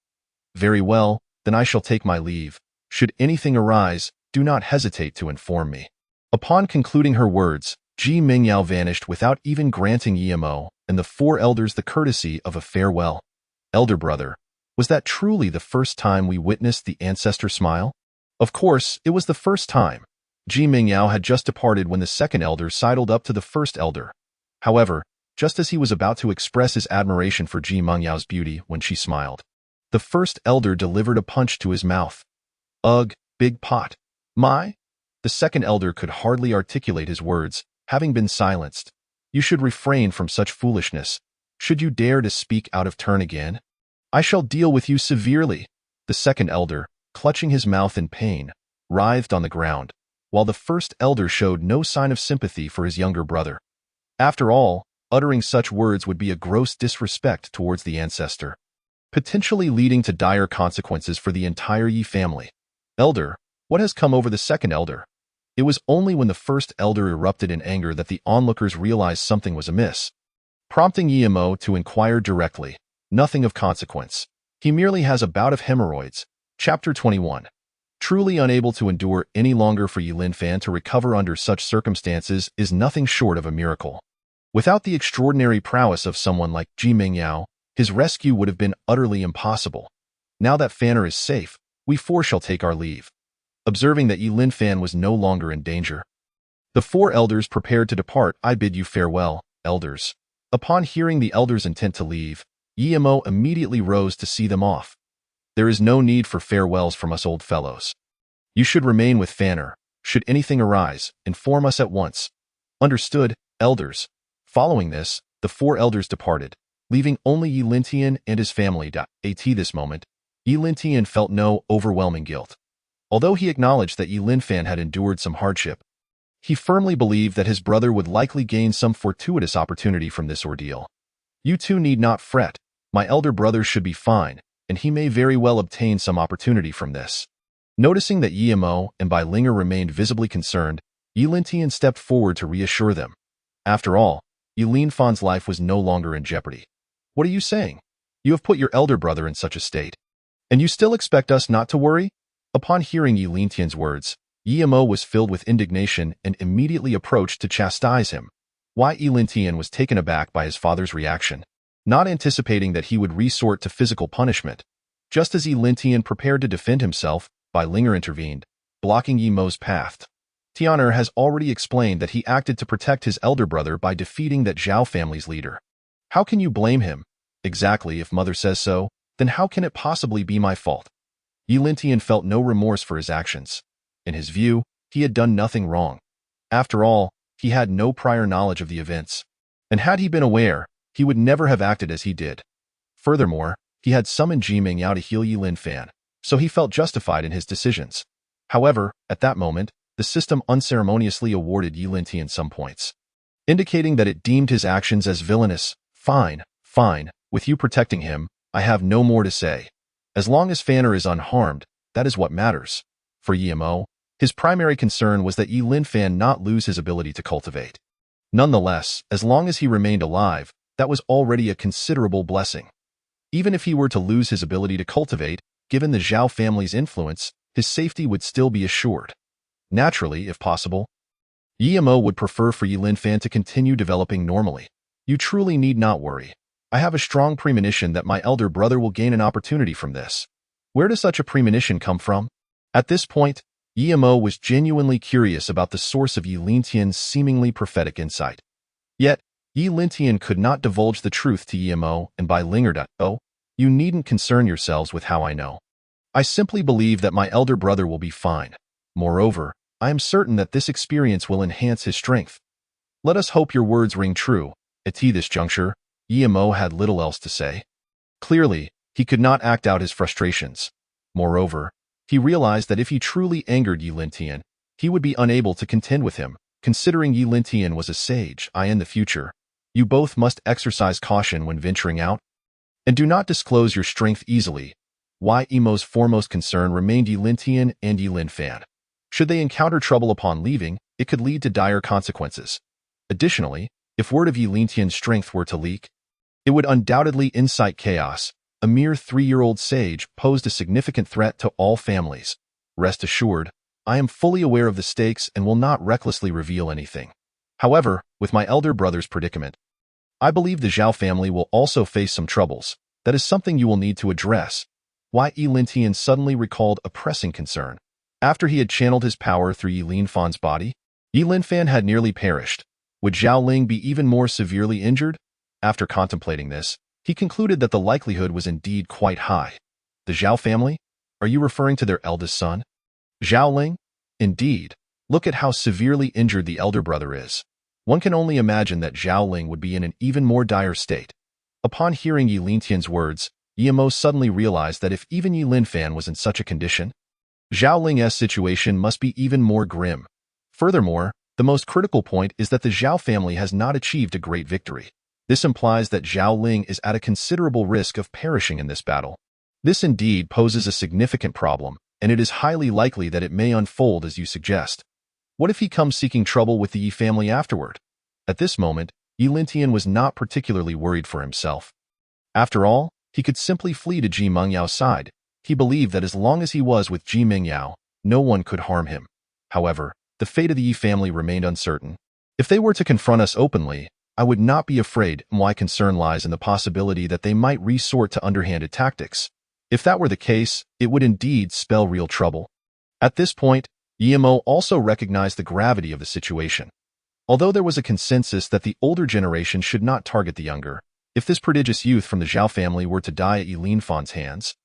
Very well, then I shall take my leave. Should anything arise, do not hesitate to inform me. Upon concluding her words, Ji Mingyao vanished without even granting Yimo and the four elders the courtesy of a farewell. Elder brother, was that truly the first time we witnessed the ancestor smile? Of course, it was the first time. Ji Mingyao had just departed when the second elder sidled up to the first elder. However, just as he was about to express his admiration for Ji Mengyao's beauty when she smiled, the first elder delivered a punch to his mouth. Ugh, big pot. My? The second elder could hardly articulate his words, having been silenced. You should refrain from such foolishness. Should you dare to speak out of turn again, I shall deal with you severely. The second elder, clutching his mouth in pain, writhed on the ground, while the first elder showed no sign of sympathy for his younger brother. After all, uttering such words would be a gross disrespect towards the ancestor, potentially leading to dire consequences for the entire Yi family. Elder, what has come over the second elder? It was only when the first elder erupted in anger that the onlookers realized something was amiss, prompting Yimo to inquire directly. Nothing of consequence. He merely has a bout of hemorrhoids. Chapter 21. Truly unable to endure any longer for Yi Linfan to recover under such circumstances is nothing short of a miracle. Without the extraordinary prowess of someone like Ji Mingyao, his rescue would have been utterly impossible. Now that Fanner is safe, we four shall take our leave. Observing that Yi Linfan was no longer in danger, the four elders prepared to depart. I bid you farewell, elders. Upon hearing the elders' intent to leave, Yimo immediately rose to see them off. There is no need for farewells from us old fellows. You should remain with Fanner. Should anything arise, inform us at once. Understood, elders. Following this, the four elders departed, leaving only Yi Lintian and his family. At this moment, Yi Lintian felt no overwhelming guilt. Although he acknowledged that Yi Linfan had endured some hardship, he firmly believed that his brother would likely gain some fortuitous opportunity from this ordeal. You two need not fret. My elder brother should be fine, and he may very well obtain some opportunity from this. Noticing that Yimo and Bai Linger remained visibly concerned, Yi Lintian stepped forward to reassure them. After all, Yi Linfan's life was no longer in jeopardy. What are you saying? You have put your elder brother in such a state, and you still expect us not to worry? Upon hearing Yi Lintian's words, Yimo was filled with indignation and immediately approached to chastise him. Yi Lintian was taken aback by his father's reaction, not anticipating that he would resort to physical punishment. Just as Yi Lintian prepared to defend himself, Bai Linger intervened, blocking Yimo's path. Tian'er has already explained that he acted to protect his elder brother by defeating that Zhao family's leader. How can you blame him? Exactly, if mother says so, then how can it possibly be my fault? Yi Lintian felt no remorse for his actions. In his view, he had done nothing wrong. After all, he had no prior knowledge of the events, and had he been aware, he would never have acted as he did. Furthermore, he had summoned Ji Mingyao to heal Yi Linfan, so he felt justified in his decisions. However, at that moment, the system unceremoniously awarded Yi Lintian some points, indicating that it deemed his actions as villainous. Fine, fine, with you protecting him, I have no more to say. As long as Fanner is unharmed, that is what matters. For Yimo, his primary concern was that Yi Linfan not lose his ability to cultivate. Nonetheless, as long as he remained alive, that was already a considerable blessing. Even if he were to lose his ability to cultivate, given the Zhao family's influence, his safety would still be assured. Naturally, if possible, Yimo would prefer for Yi Linfan to continue developing normally. You truly need not worry. I have a strong premonition that my elder brother will gain an opportunity from this. Where does such a premonition come from? At this point, Yimo was genuinely curious about the source of Yi Lintian's seemingly prophetic insight. Yet, Yi Lintian could not divulge the truth to Yimo and Bai Linger. Oh, you needn't concern yourselves with how I know. I simply believe that my elder brother will be fine. Moreover, I am certain that this experience will enhance his strength. Let us hope your words ring true. At this juncture, Emo had little else to say. Clearly, he could not act out his frustrations. Moreover, he realized that if he truly angered Yi Lintian, he would be unable to contend with him. Considering Yi Lintian was a sage, in the future, you both must exercise caution when venturing out, and do not disclose your strength easily. Emo's foremost concern remained Yi Lintian and Yi Linfan. Should they encounter trouble upon leaving, it could lead to dire consequences. Additionally, if word of Yi Lintian's strength were to leak, it would undoubtedly incite chaos. A mere 3-year-old sage posed a significant threat to all families. Rest assured, I am fully aware of the stakes and will not recklessly reveal anything. However, with my elder brother's predicament, I believe the Zhao family will also face some troubles. That is something you will need to address. Yi Lintian suddenly recalled a pressing concern. After he had channeled his power through Yi Linfan's body, Yi Linfan had nearly perished. Would Zhao Ling be even more severely injured? After contemplating this, he concluded that the likelihood was indeed quite high. The Zhao family? Are you referring to their eldest son? Zhao Ling? Indeed. Look at how severely injured the elder brother is. One can only imagine that Zhao Ling would be in an even more dire state. Upon hearing Yi Lintian's words, Emo suddenly realized that if even Yi Linfan was in such a condition, Zhao Ling's situation must be even more grim. Furthermore, the most critical point is that the Zhao family has not achieved a great victory. This implies that Zhao Ling is at a considerable risk of perishing in this battle. This indeed poses a significant problem, and it is highly likely that it may unfold as you suggest. What if he comes seeking trouble with the Yi family afterward? At this moment, Yi Lintian was not particularly worried for himself. After all, he could simply flee to Ji Mengyao's side. He believed that as long as he was with Ji Mengyao, no one could harm him. However, the fate of the Yi family remained uncertain. If they were to confront us openly, I would not be afraid. My concern lies in the possibility that they might resort to underhanded tactics. If that were the case, it would indeed spell real trouble. At this point, Emo also recognized the gravity of the situation. Although there was a consensus that the older generation should not target the younger, if this prodigious youth from the Zhao family were to die at Yi Linfan's hands,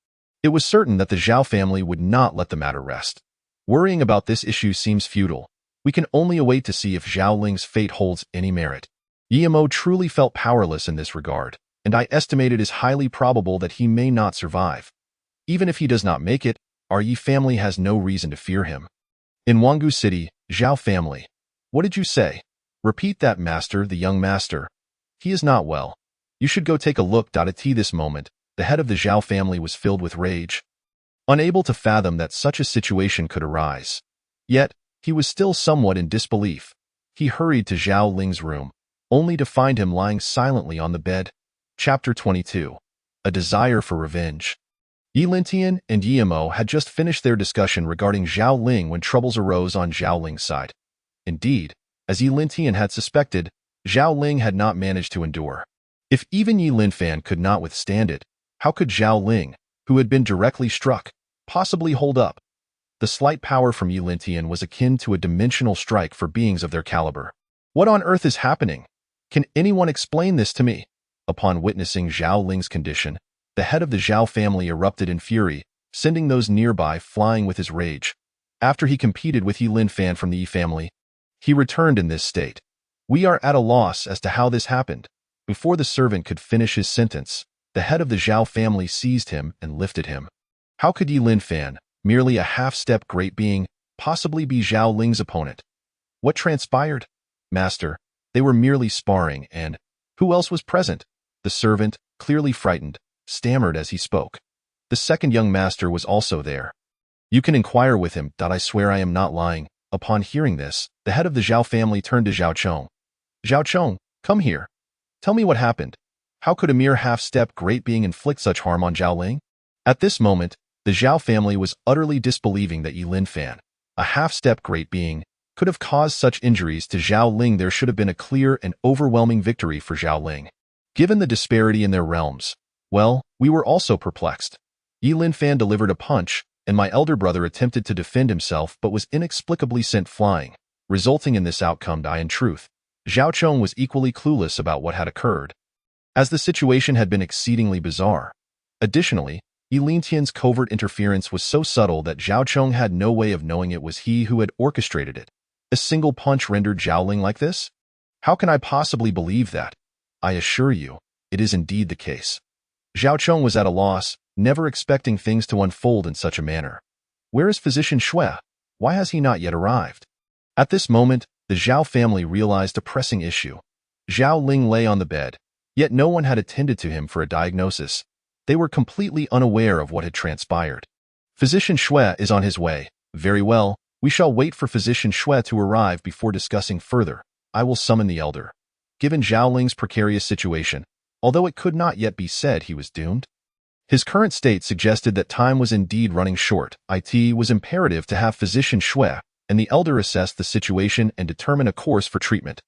it was certain that the Zhao family would not let the matter rest. Worrying about this issue seems futile. We can only await to see if Zhao Ling's fate holds any merit. Emo truly felt powerless in this regard, and I estimate it is highly probable that he may not survive. Even if he does not make it, our Yi family has no reason to fear him. In Wangu City, Zhao family. What did you say? Repeat that, master, the young master. He is not well. You should go take a look. At this moment, the head of the Zhao family was filled with rage. Unable to fathom that such a situation could arise. Yet, he was still somewhat in disbelief. He hurried to Zhao Ling's room, only to find him lying silently on the bed. Chapter 22. A Desire for Revenge. Yi Lintian and Emo had just finished their discussion regarding Zhao Ling when troubles arose on Zhao Ling's side. Indeed, as Yi Lintian had suspected, Zhao Ling had not managed to endure. If even Yi Linfan could not withstand it, how could Zhao Ling, who had been directly struck, possibly hold up? The slight power from Yi Lintian was akin to a dimensional strike for beings of their caliber. What on earth is happening? Can anyone explain this to me? Upon witnessing Zhao Ling's condition, the head of the Zhao family erupted in fury, sending those nearby flying with his rage. After he competed with Yi Linfan from the Yi family, he returned in this state. We are at a loss as to how this happened. Before the servant could finish his sentence, the head of the Zhao family seized him and lifted him. How could Yi Linfan, merely a half-step great being, possibly be Zhao Ling's opponent? What transpired? Master, they were merely sparring and who else was present? The servant, clearly frightened, stammered as he spoke. The second young master was also there. You can inquire with him. I swear I am not lying. Upon hearing this, the head of the Zhao family turned to Zhao Chong. Zhao Chong, come here. Tell me what happened. How could a mere half-step great being inflict such harm on Zhao Ling? At this moment, the Zhao family was utterly disbelieving that Yi Linfan, a half-step great being, could have caused such injuries to Zhao Ling. There should have been a clear and overwhelming victory for Zhao Ling. Given the disparity in their realms, well, we were also perplexed. Yi Linfan delivered a punch, and my elder brother attempted to defend himself but was inexplicably sent flying, resulting in this outcome. In truth, Zhao Chong was equally clueless about what had occurred, as the situation had been exceedingly bizarre. Additionally, Yi Lintian's covert interference was so subtle that Zhao Chong had no way of knowing it was he who had orchestrated it. A single punch rendered Zhao Ling like this? How can I possibly believe that? I assure you, it is indeed the case. Zhao Chong was at a loss, never expecting things to unfold in such a manner. Where is Physician Xue? Why has he not yet arrived? At this moment, the Zhao family realized a pressing issue. Zhao Ling lay on the bed, yet no one had attended to him for a diagnosis. They were completely unaware of what had transpired. Physician Xue is on his way. Very well, we shall wait for Physician Xue to arrive before discussing further. I will summon the elder. Given Zhao Ling's precarious situation, although it could not yet be said he was doomed, his current state suggested that time was indeed running short. It was imperative to have Physician Xue and the elder assess the situation and determine a course for treatment.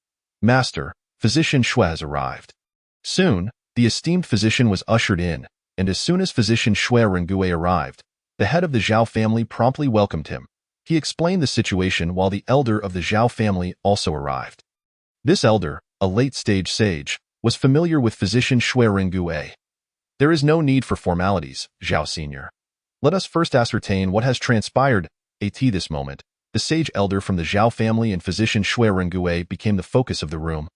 Master, Physician Xue has arrived. Soon, the esteemed physician was ushered in, and as soon as Physician Xue Rengue arrived, the head of the Zhao family promptly welcomed him. He explained the situation while the elder of the Zhao family also arrived. This elder, a late-stage sage, was familiar with Physician Xue Rengue. There is no need for formalities, Zhao Senior. Let us first ascertain what has transpired. At this moment, the sage elder from the Zhao family and Physician Xue Rengue became the focus of the room.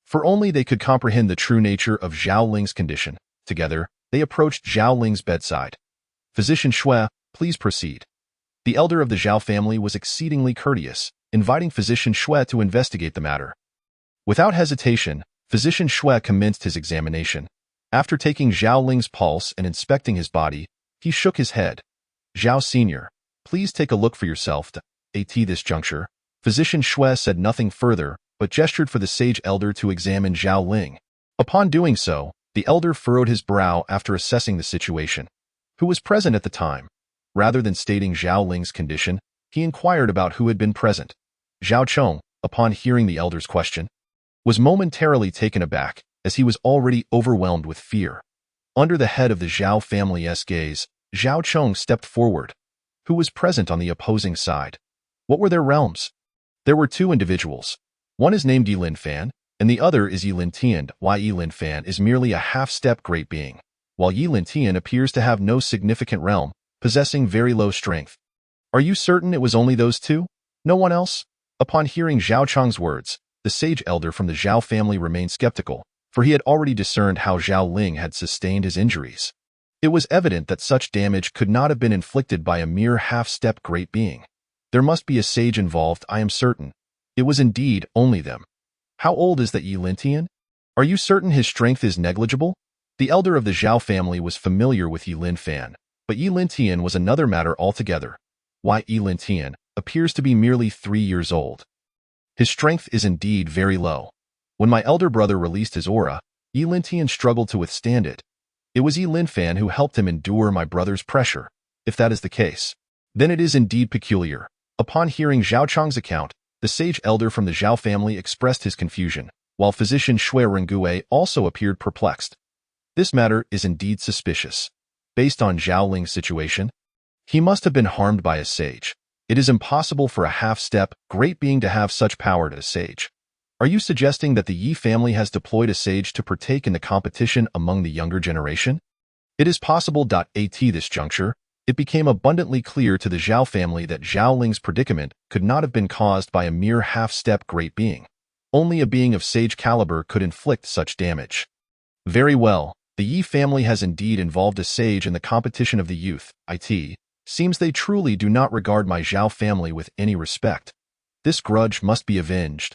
For only they could comprehend the true nature of Zhao Ling's condition. Together, they approached Zhao Ling's bedside. Physician Xue, please proceed. The elder of the Zhao family was exceedingly courteous, inviting Physician Xue to investigate the matter. Without hesitation, Physician Xue commenced his examination. After taking Zhao Ling's pulse and inspecting his body, he shook his head. Zhao Senior, please take a look for yourself. At this juncture, Physician Xue said nothing further, but gestured for the sage elder to examine Zhao Ling. Upon doing so, the elder furrowed his brow after assessing the situation. Who was present at the time? Rather than stating Zhao Ling's condition, he inquired about who had been present. Zhao Chong, upon hearing the elder's question, was momentarily taken aback, as he was already overwhelmed with fear. Under the head of the Zhao family's gaze, Zhao Chong stepped forward. Who was present on the opposing side? What were their realms? There were two individuals. One is named Yilin Fan, and the other is Yilin Tian. Yilin Fan is merely a half-step great being, while Yilin Tian appears to have no significant realm, possessing very low strength. Are you certain it was only those two? No one else? Upon hearing Zhao Chong's words, the sage elder from the Zhao family remained skeptical, for he had already discerned how Zhao Ling had sustained his injuries. It was evident that such damage could not have been inflicted by a mere half-step great being. There must be a sage involved, I am certain. It was indeed only them. How old is that Yilin Tian? Are you certain his strength is negligible? The elder of the Zhao family was familiar with Yilin Fan, but Yilin Tian was another matter altogether. Yilin Tian appears to be merely 3 years old. His strength is indeed very low. When my elder brother released his aura, Yilin Tian struggled to withstand it. It was Yilin Fan who helped him endure my brother's pressure. If that is the case, then it is indeed peculiar. Upon hearing Zhao Chong's account, the sage elder from the Zhao family expressed his confusion, while Physician Xue Rengue also appeared perplexed. This matter is indeed suspicious. Based on Zhao Ling's situation, he must have been harmed by a sage. It is impossible for a half-step, great being to have such power to a sage. Are you suggesting that the Yi family has deployed a sage to partake in the competition among the younger generation? It is possible. At this juncture, it became abundantly clear to the Zhao family that Zhao Ling's predicament could not have been caused by a mere half-step great being. Only a being of sage caliber could inflict such damage. Very well, the Yi family has indeed involved a sage in the competition of the youth. It seems they truly do not regard my Zhao family with any respect. This grudge must be avenged.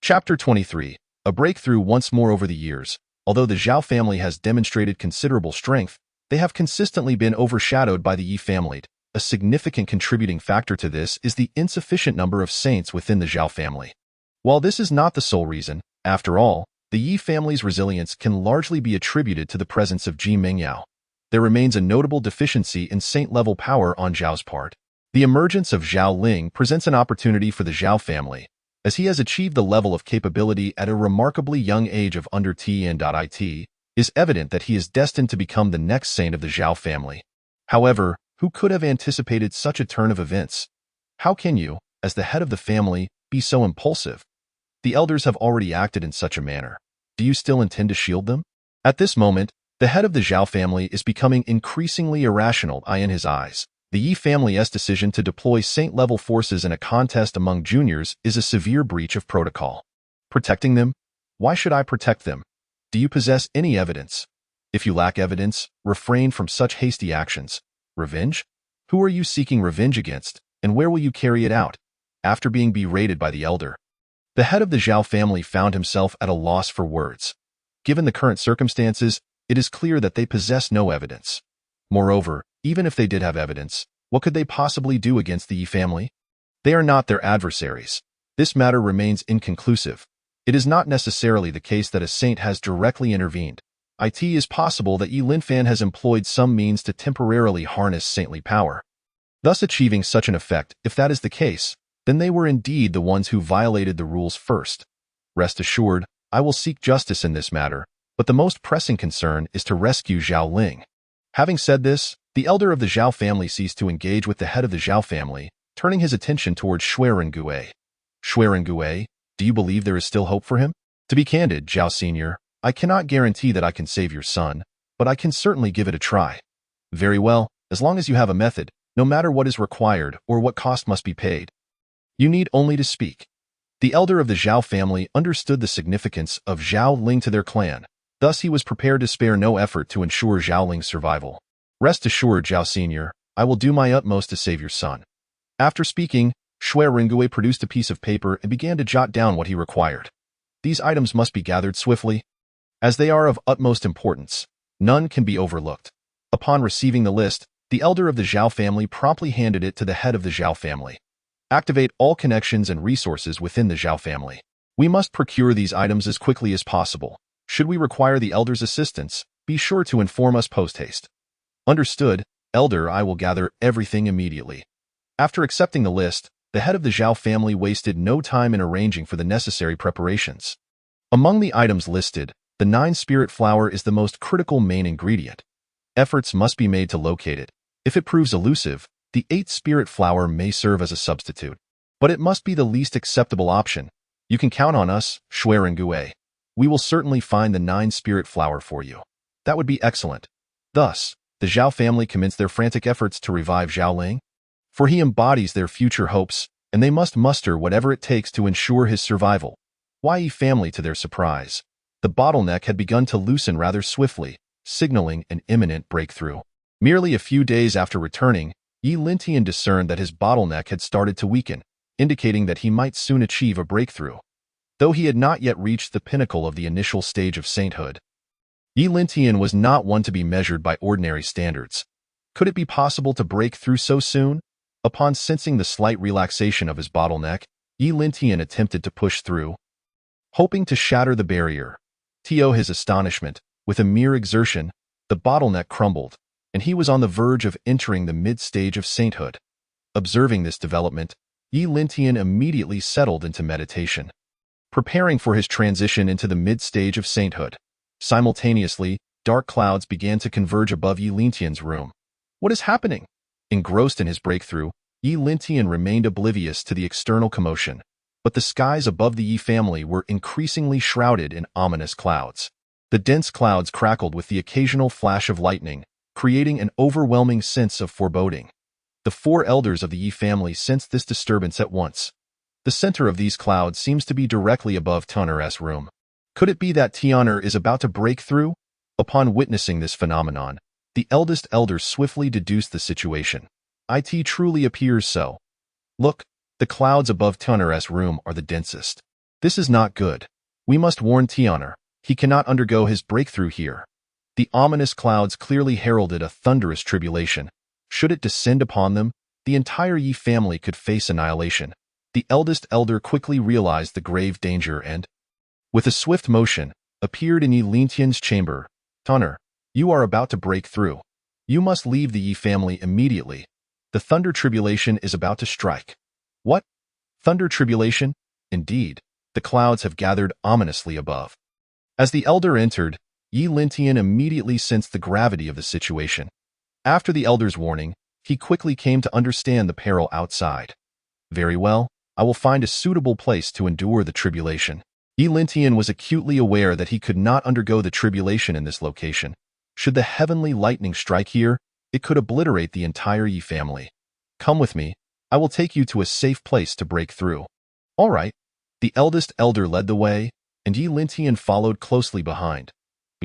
Chapter 23. A breakthrough. Once more over the years, although the Zhao family has demonstrated considerable strength, they have consistently been overshadowed by the Yi family. A significant contributing factor to this is the insufficient number of saints within the Zhao family. While this is not the sole reason, after all, the Yi family's resilience can largely be attributed to the presence of Ji Mingyao. There remains a notable deficiency in saint-level power on Zhao's part. The emergence of Zhao Ling presents an opportunity for the Zhao family, as he has achieved the level of capability at a remarkably young age of under It is evident that he is destined to become the next saint of the Zhao family. However, who could have anticipated such a turn of events? How can you, as the head of the family, be so impulsive? The elders have already acted in such a manner. Do you still intend to shield them? At this moment, the head of the Zhao family is becoming increasingly irrational in his eyes. The Yi family's decision to deploy saint-level forces in a contest among juniors is a severe breach of protocol. Protecting them? Why should I protect them? Do you possess any evidence? If you lack evidence, refrain from such hasty actions. Revenge? Who are you seeking revenge against, and where will you carry it out? After being berated by the elder, the head of the Zhao family found himself at a loss for words. Given the current circumstances, it is clear that they possess no evidence. Moreover, even if they did have evidence, what could they possibly do against the Yi family? They are not their adversaries. This matter remains inconclusive. It is not necessarily the case that a saint has directly intervened. It is possible that Yi Linfan has employed some means to temporarily harness saintly power, thus achieving such an effect. If that is the case, then they were indeed the ones who violated the rules first. Rest assured, I will seek justice in this matter, but the most pressing concern is to rescue Zhao Ling. Having said this, the elder of the Zhao family ceased to engage with the head of the Zhao family, turning his attention towards Shui Rengue. Shui Rengue, do you believe there is still hope for him? To be candid, Zhao Senior, I cannot guarantee that I can save your son, but I can certainly give it a try. Very well, as long as you have a method, no matter what is required or what cost must be paid. You need only to speak. The elder of the Zhao family understood the significance of Zhao Ling to their clan, thus he was prepared to spare no effort to ensure Zhao Ling's survival. Rest assured, Zhao Senior, I will do my utmost to save your son. After speaking, Shui Rengue produced a piece of paper and began to jot down what he required. These items must be gathered swiftly, as they are of utmost importance. None can be overlooked. Upon receiving the list, the elder of the Zhao family promptly handed it to the head of the Zhao family. Activate all connections and resources within the Zhao family. We must procure these items as quickly as possible. Should we require the elder's assistance, be sure to inform us post-haste. Understood, elder. I will gather everything immediately. After accepting the list, the head of the Zhao family wasted no time in arranging for the necessary preparations. Among the items listed, the 9-spirit flower is the most critical main ingredient. Efforts must be made to locate it. If it proves elusive, the 8-spirit flower may serve as a substitute. But it must be the least acceptable option. You can count on us, Shui Rengue. We will certainly find the 9-spirit flower for you. That would be excellent. Thus, the Zhao family commenced their frantic efforts to revive Zhao Ling, for he embodies their future hopes, and they must muster whatever it takes to ensure his survival. Yi family, to their surprise, the bottleneck had begun to loosen rather swiftly, signaling an imminent breakthrough. Merely a few days after returning, Yi Lintian discerned that his bottleneck had started to weaken, indicating that he might soon achieve a breakthrough. Though he had not yet reached the pinnacle of the initial stage of sainthood, Yi Lintian was not one to be measured by ordinary standards. Could it be possible to break through so soon? Upon sensing the slight relaxation of his bottleneck, Yi Lintian attempted to push through, hoping to shatter the barrier. To his astonishment, with a mere exertion, the bottleneck crumbled, and he was on the verge of entering the mid-stage of sainthood. Observing this development, Yi Lintian immediately settled into meditation, preparing for his transition into the mid-stage of sainthood. Simultaneously, dark clouds began to converge above Yi Lintian's room. What is happening? Engrossed in his breakthrough, Yi Lintian remained oblivious to the external commotion, but the skies above the Yi family were increasingly shrouded in ominous clouds. The dense clouds crackled with the occasional flash of lightning, creating an overwhelming sense of foreboding. The 4 elders of the Yi family sensed this disturbance at once. The center of these clouds seems to be directly above Tian'er's room. Could it be that Tian'er is about to break through? Upon witnessing this phenomenon, the eldest elder swiftly deduced the situation. It truly appears so. Look, the clouds above Tian'er's room are the densest. This is not good. We must warn Tian'er. He cannot undergo his breakthrough here. The ominous clouds clearly heralded a thunderous tribulation. Should it descend upon them, the entire Yi family could face annihilation. The eldest elder quickly realized the grave danger and, with a swift motion, appeared in Yi Lintian's chamber. Tian'er, you are about to break through. You must leave the Yi family immediately. The thunder tribulation is about to strike. What? Thunder tribulation? Indeed, the clouds have gathered ominously above. As the elder entered, Yi Lintian immediately sensed the gravity of the situation. After the elder's warning, he quickly came to understand the peril outside. Very well, I will find a suitable place to endure the tribulation. Yi Lintian was acutely aware that he could not undergo the tribulation in this location. Should the heavenly lightning strike here, it could obliterate the entire Yi family. Come with me. I will take you to a safe place to break through. All right. The eldest elder led the way, and Yi Lintian followed closely behind.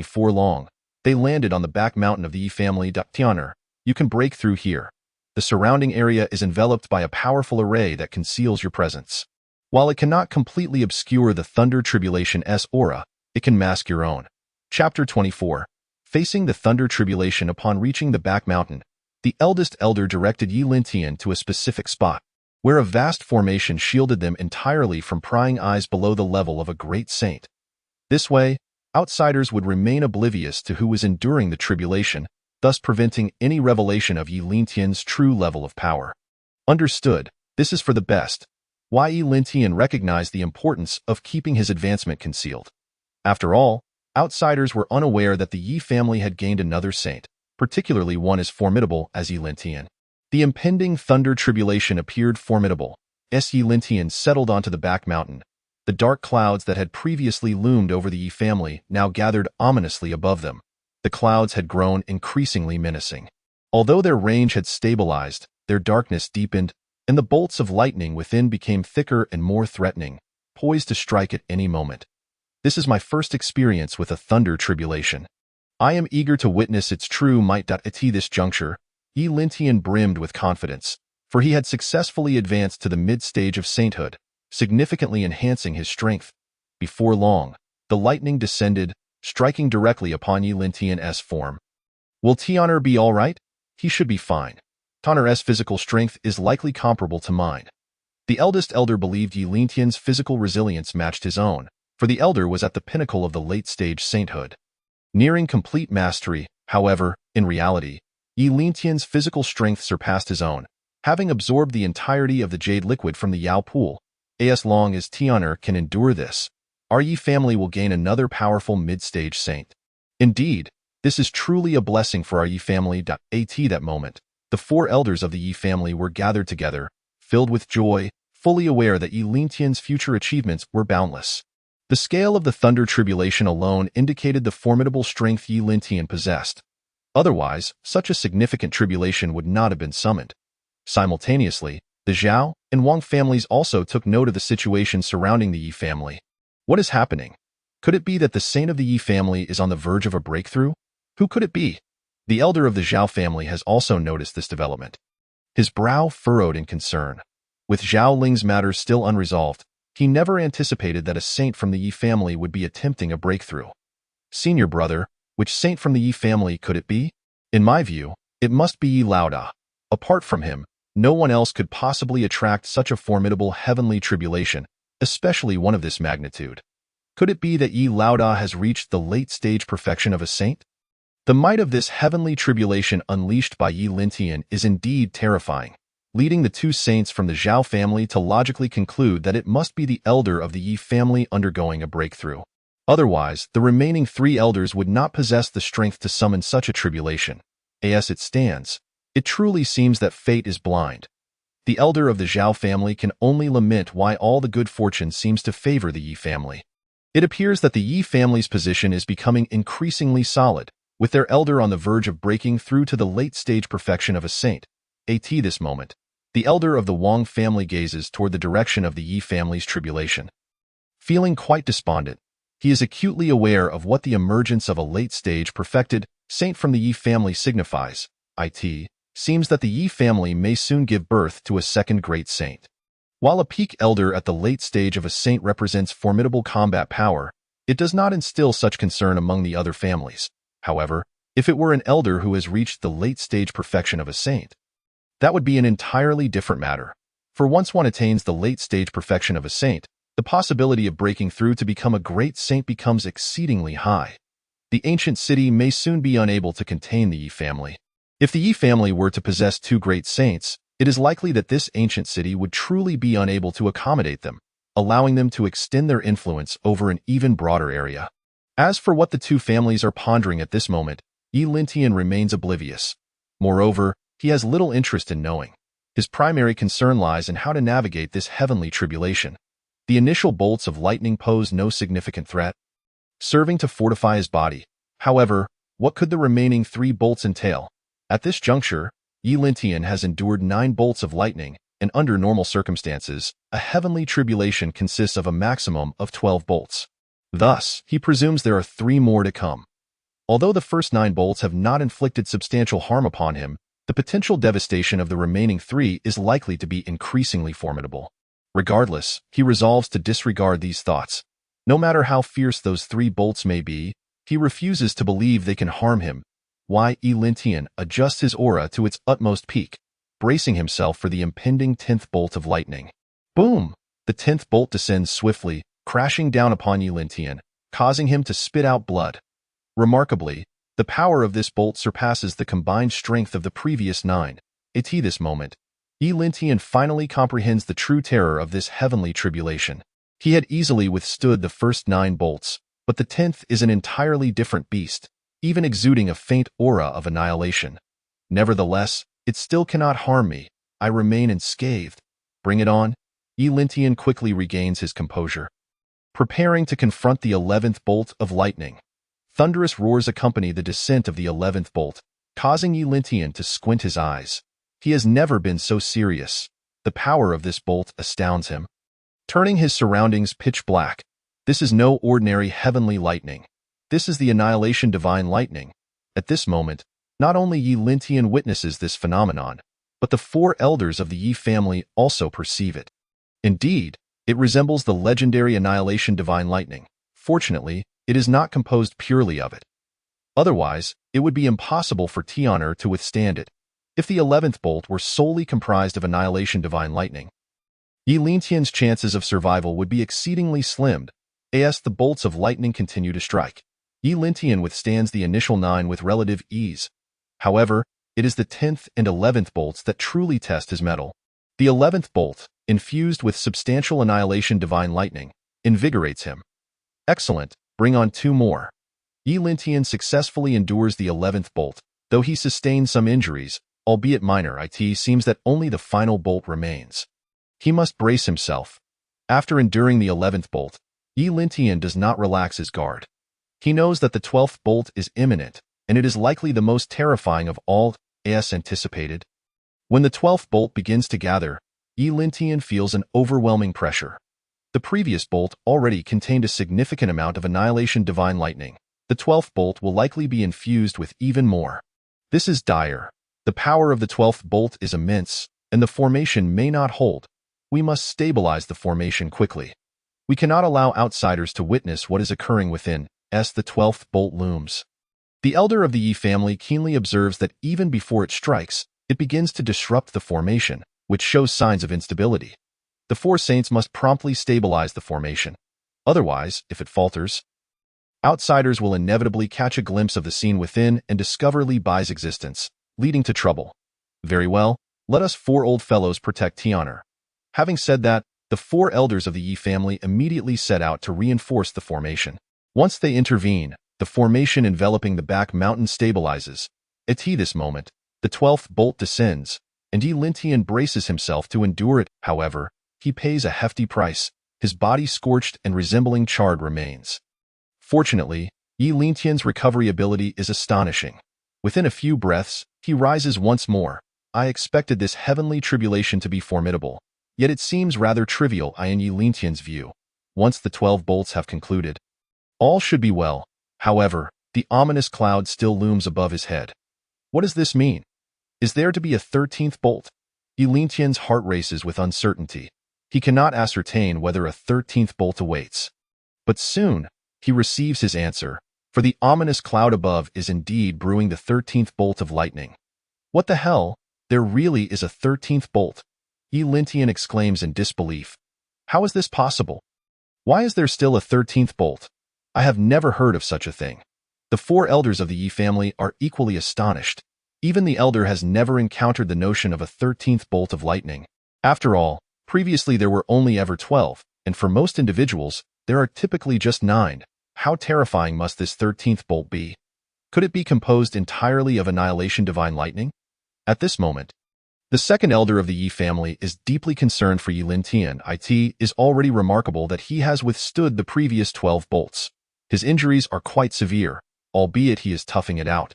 Before long, they landed on the back mountain of the Yi family. Tianer, you can break through here. The surrounding area is enveloped by a powerful array that conceals your presence. While it cannot completely obscure the Thunder Tribulation's aura, it can mask your own. Chapter 24. Facing the Thunder Tribulation. Upon reaching the back mountain, the eldest elder directed Yi Lintian to a specific spot, where a vast formation shielded them entirely from prying eyes below the level of a great saint. This way, outsiders would remain oblivious to who was enduring the tribulation, thus preventing any revelation of Yi Lintian's true level of power. Understood, this is for the best. Yi Lintian recognized the importance of keeping his advancement concealed. After all, outsiders were unaware that the Yi family had gained another saint, particularly one as formidable as Yi Lintian. The impending Thunder Tribulation appeared formidable. Yi Lintian settled onto the back mountain. The dark clouds that had previously loomed over the Yi family now gathered ominously above them. The clouds had grown increasingly menacing. Although their range had stabilized, their darkness deepened, and the bolts of lightning within became thicker and more threatening, poised to strike at any moment. This is my first experience with a Thunder Tribulation. I am eager to witness its true might. At this juncture, Yi Lintian brimmed with confidence, for he had successfully advanced to the mid-stage of sainthood, significantly enhancing his strength. Before long, the lightning descended, striking directly upon Yi Lintian's form. Will Tianer be all right? He should be fine. Tianer's physical strength is likely comparable to mine. The eldest elder believed Yi Lintian's physical resilience matched his own, for the elder was at the pinnacle of the late-stage sainthood. Nearing complete mastery, however, in reality, Yi Lintian's physical strength surpassed his own, having absorbed the entirety of the jade liquid from the Yao pool. As long as Tianer can endure this, our Yi family will gain another powerful mid-stage saint. Indeed, this is truly a blessing for our Yi family. At that moment, the four elders of the Yi family were gathered together, filled with joy, fully aware that Yi Lintian's future achievements were boundless. The scale of the Thunder Tribulation alone indicated the formidable strength Yi Lintian possessed. Otherwise, such a significant tribulation would not have been summoned. Simultaneously, the Zhao and Wang families also took note of the situation surrounding the Yi family. What is happening? Could it be that the saint of the Yi family is on the verge of a breakthrough? Who could it be? The elder of the Zhao family has also noticed this development. His brow furrowed in concern. With Zhao Ling's matters still unresolved, he never anticipated that a saint from the Yi family would be attempting a breakthrough. Senior brother, which saint from the Yi family could it be? In my view, it must be Yi Laoda. Apart from him, no one else could possibly attract such a formidable heavenly tribulation, especially one of this magnitude. Could it be that Yi Laoda has reached the late-stage perfection of a saint? The might of this heavenly tribulation unleashed by Yi Lintian is indeed terrifying, leading the two saints from the Zhao family to logically conclude that it must be the elder of the Yi family undergoing a breakthrough. Otherwise, the remaining three elders would not possess the strength to summon such a tribulation. As it stands, it truly seems that fate is blind. The elder of the Zhao family can only lament why all the good fortune seems to favor the Yi family. It appears that the Yi family's position is becoming increasingly solid, with their elder on the verge of breaking through to the late-stage perfection of a saint. At this moment, the elder of the Wang family gazes toward the direction of the Yi family's tribulation. Feeling quite despondent, he is acutely aware of what the emergence of a late-stage perfected saint from the Yi family signifies. It seems that the Yi family may soon give birth to a second great saint. While a peak elder at the late stage of a saint represents formidable combat power, it does not instill such concern among the other families. However, if it were an elder who has reached the late-stage perfection of a saint, that would be an entirely different matter. For once one attains the late-stage perfection of a saint, the possibility of breaking through to become a great saint becomes exceedingly high. The ancient city may soon be unable to contain the Yi family. If the Yi family were to possess two great saints, it is likely that this ancient city would truly be unable to accommodate them, allowing them to extend their influence over an even broader area. As for what the two families are pondering at this moment, Yi Lintian remains oblivious. Moreover, he has little interest in knowing. His primary concern lies in how to navigate this heavenly tribulation. The initial bolts of lightning pose no significant threat, serving to fortify his body. However, what could the remaining 3 bolts entail? At this juncture, Yi Lintian has endured 9 bolts of lightning, and under normal circumstances, a heavenly tribulation consists of a maximum of 12 bolts. Thus, he presumes there are 3 more to come. Although the first 9 bolts have not inflicted substantial harm upon him, the potential devastation of the remaining 3 is likely to be increasingly formidable. Regardless, he resolves to disregard these thoughts. No matter how fierce those 3 bolts may be, he refuses to believe they can harm him. Yi Lintian adjusts his aura to its utmost peak, bracing himself for the impending 10th bolt of lightning. Boom! The 10th bolt descends swiftly, crashing down upon Yi Lintian, causing him to spit out blood. Remarkably, the power of this bolt surpasses the combined strength of the previous 9. At this moment, Yi Lintian finally comprehends the true terror of this heavenly tribulation. He had easily withstood the first 9 bolts, but the 10th is an entirely different beast, even exuding a faint aura of annihilation. Nevertheless, it still cannot harm me. I remain unscathed. Bring it on. Yi Lintian quickly regains his composure, preparing to confront the 11th bolt of lightning. Thunderous roars accompany the descent of the 11th bolt, causing Yi Lintian to squint his eyes. He has never been so serious. The power of this bolt astounds him, turning his surroundings pitch black. This is no ordinary heavenly lightning. This is the Annihilation Divine Lightning. At this moment, not only Yi Lintian witnesses this phenomenon, but the 4 elders of the Yi family also perceive it. Indeed, it resembles the legendary Annihilation Divine Lightning. Fortunately, it is not composed purely of it. Otherwise, it would be impossible for Tian'er to withstand it. If the 11th bolt were solely comprised of Annihilation Divine Lightning, Yi Lintian's chances of survival would be exceedingly slim, as the bolts of lightning continue to strike. Yi Lintian withstands the initial 9 with relative ease. However, it is the 10th and 11th bolts that truly test his mettle. The 11th bolt, infused with substantial Annihilation Divine Lightning, invigorates him. Excellent, bring on 2 more. Yi Lintian successfully endures the 11th bolt, though he sustains some injuries, albeit minor. It seems that only the final bolt remains. He must brace himself. After enduring the 11th bolt, Yi Lintian does not relax his guard. He knows that the 12th bolt is imminent, and it is likely the most terrifying of all, as anticipated. When the 12th bolt begins to gather, Yi Lintian feels an overwhelming pressure. The previous bolt already contained a significant amount of Annihilation Divine Lightning. The 12th bolt will likely be infused with even more. This is dire. The power of the 12th bolt is immense, and the formation may not hold. We must stabilize the formation quickly. We cannot allow outsiders to witness what is occurring within, as the 12th bolt looms. The elder of the Yi family keenly observes that even before it strikes, it begins to disrupt the formation, which shows signs of instability. The 4 saints must promptly stabilize the formation. Otherwise, if it falters, outsiders will inevitably catch a glimpse of the scene within and discover Li Bai's existence, leading to trouble. Very well, let us 4 old fellows protect Tian'er. Having said that, the 4 elders of the Yi family immediately set out to reinforce the formation. Once they intervene, the formation enveloping the back mountain stabilizes. At this moment, the 12th bolt descends, and Yi Lintian braces himself to endure it. However, he pays a hefty price. His body scorched and resembling charred remains. Fortunately, Yi Lintian's recovery ability is astonishing. Within a few breaths, he rises once more. I expected this heavenly tribulation to be formidable, yet it seems rather trivial in Yi Lintian's view. Once the 12 bolts have concluded, all should be well. However, the ominous cloud still looms above his head. What does this mean? Is there to be a 13th bolt? Yi Lintian's heart races with uncertainty. He cannot ascertain whether a 13th bolt awaits. But soon, he receives his answer, for the ominous cloud above is indeed brewing the 13th bolt of lightning. What the hell? There really is a 13th bolt. Yi Lintian exclaims in disbelief. How is this possible? Why is there still a 13th bolt? I have never heard of such a thing. The 4 elders of the Yi family are equally astonished. Even the elder has never encountered the notion of a 13th bolt of lightning. After all, previously there were only ever 12, and for most individuals, there are typically just 9. How terrifying must this 13th bolt be? Could it be composed entirely of Annihilation Divine Lightning? At this moment, the 2nd elder of the Yi family is deeply concerned for Yi Lintian. It is already remarkable that he has withstood the previous 12 bolts. His injuries are quite severe, albeit he is toughing it out.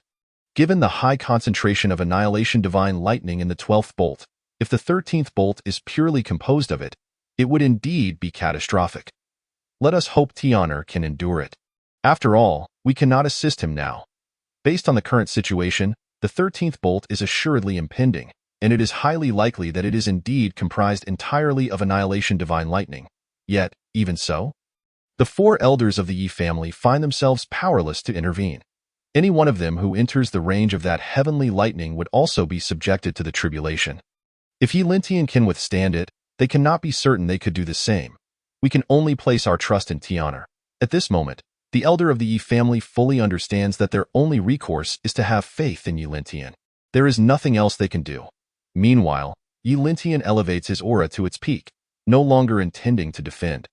Given the high concentration of Annihilation Divine Lightning in the 12th bolt, if the 13th bolt is purely composed of it, it would indeed be catastrophic. Let us hope Tian'er can endure it. After all, we cannot assist him now. Based on the current situation, the 13th bolt is assuredly impending, and it is highly likely that it is indeed comprised entirely of annihilation divine lightning. Yet, even so, the four elders of the Yi family find themselves powerless to intervene. Any one of them who enters the range of that heavenly lightning would also be subjected to the tribulation. If Yi Lintian can withstand it, they cannot be certain they could do the same. We can only place our trust in Tian'er. At this moment, the elder of the Yi family fully understands that their only recourse is to have faith in Yi Lintian. There is nothing else they can do. Meanwhile, Yi Lintian elevates his aura to its peak, no longer intending to defend.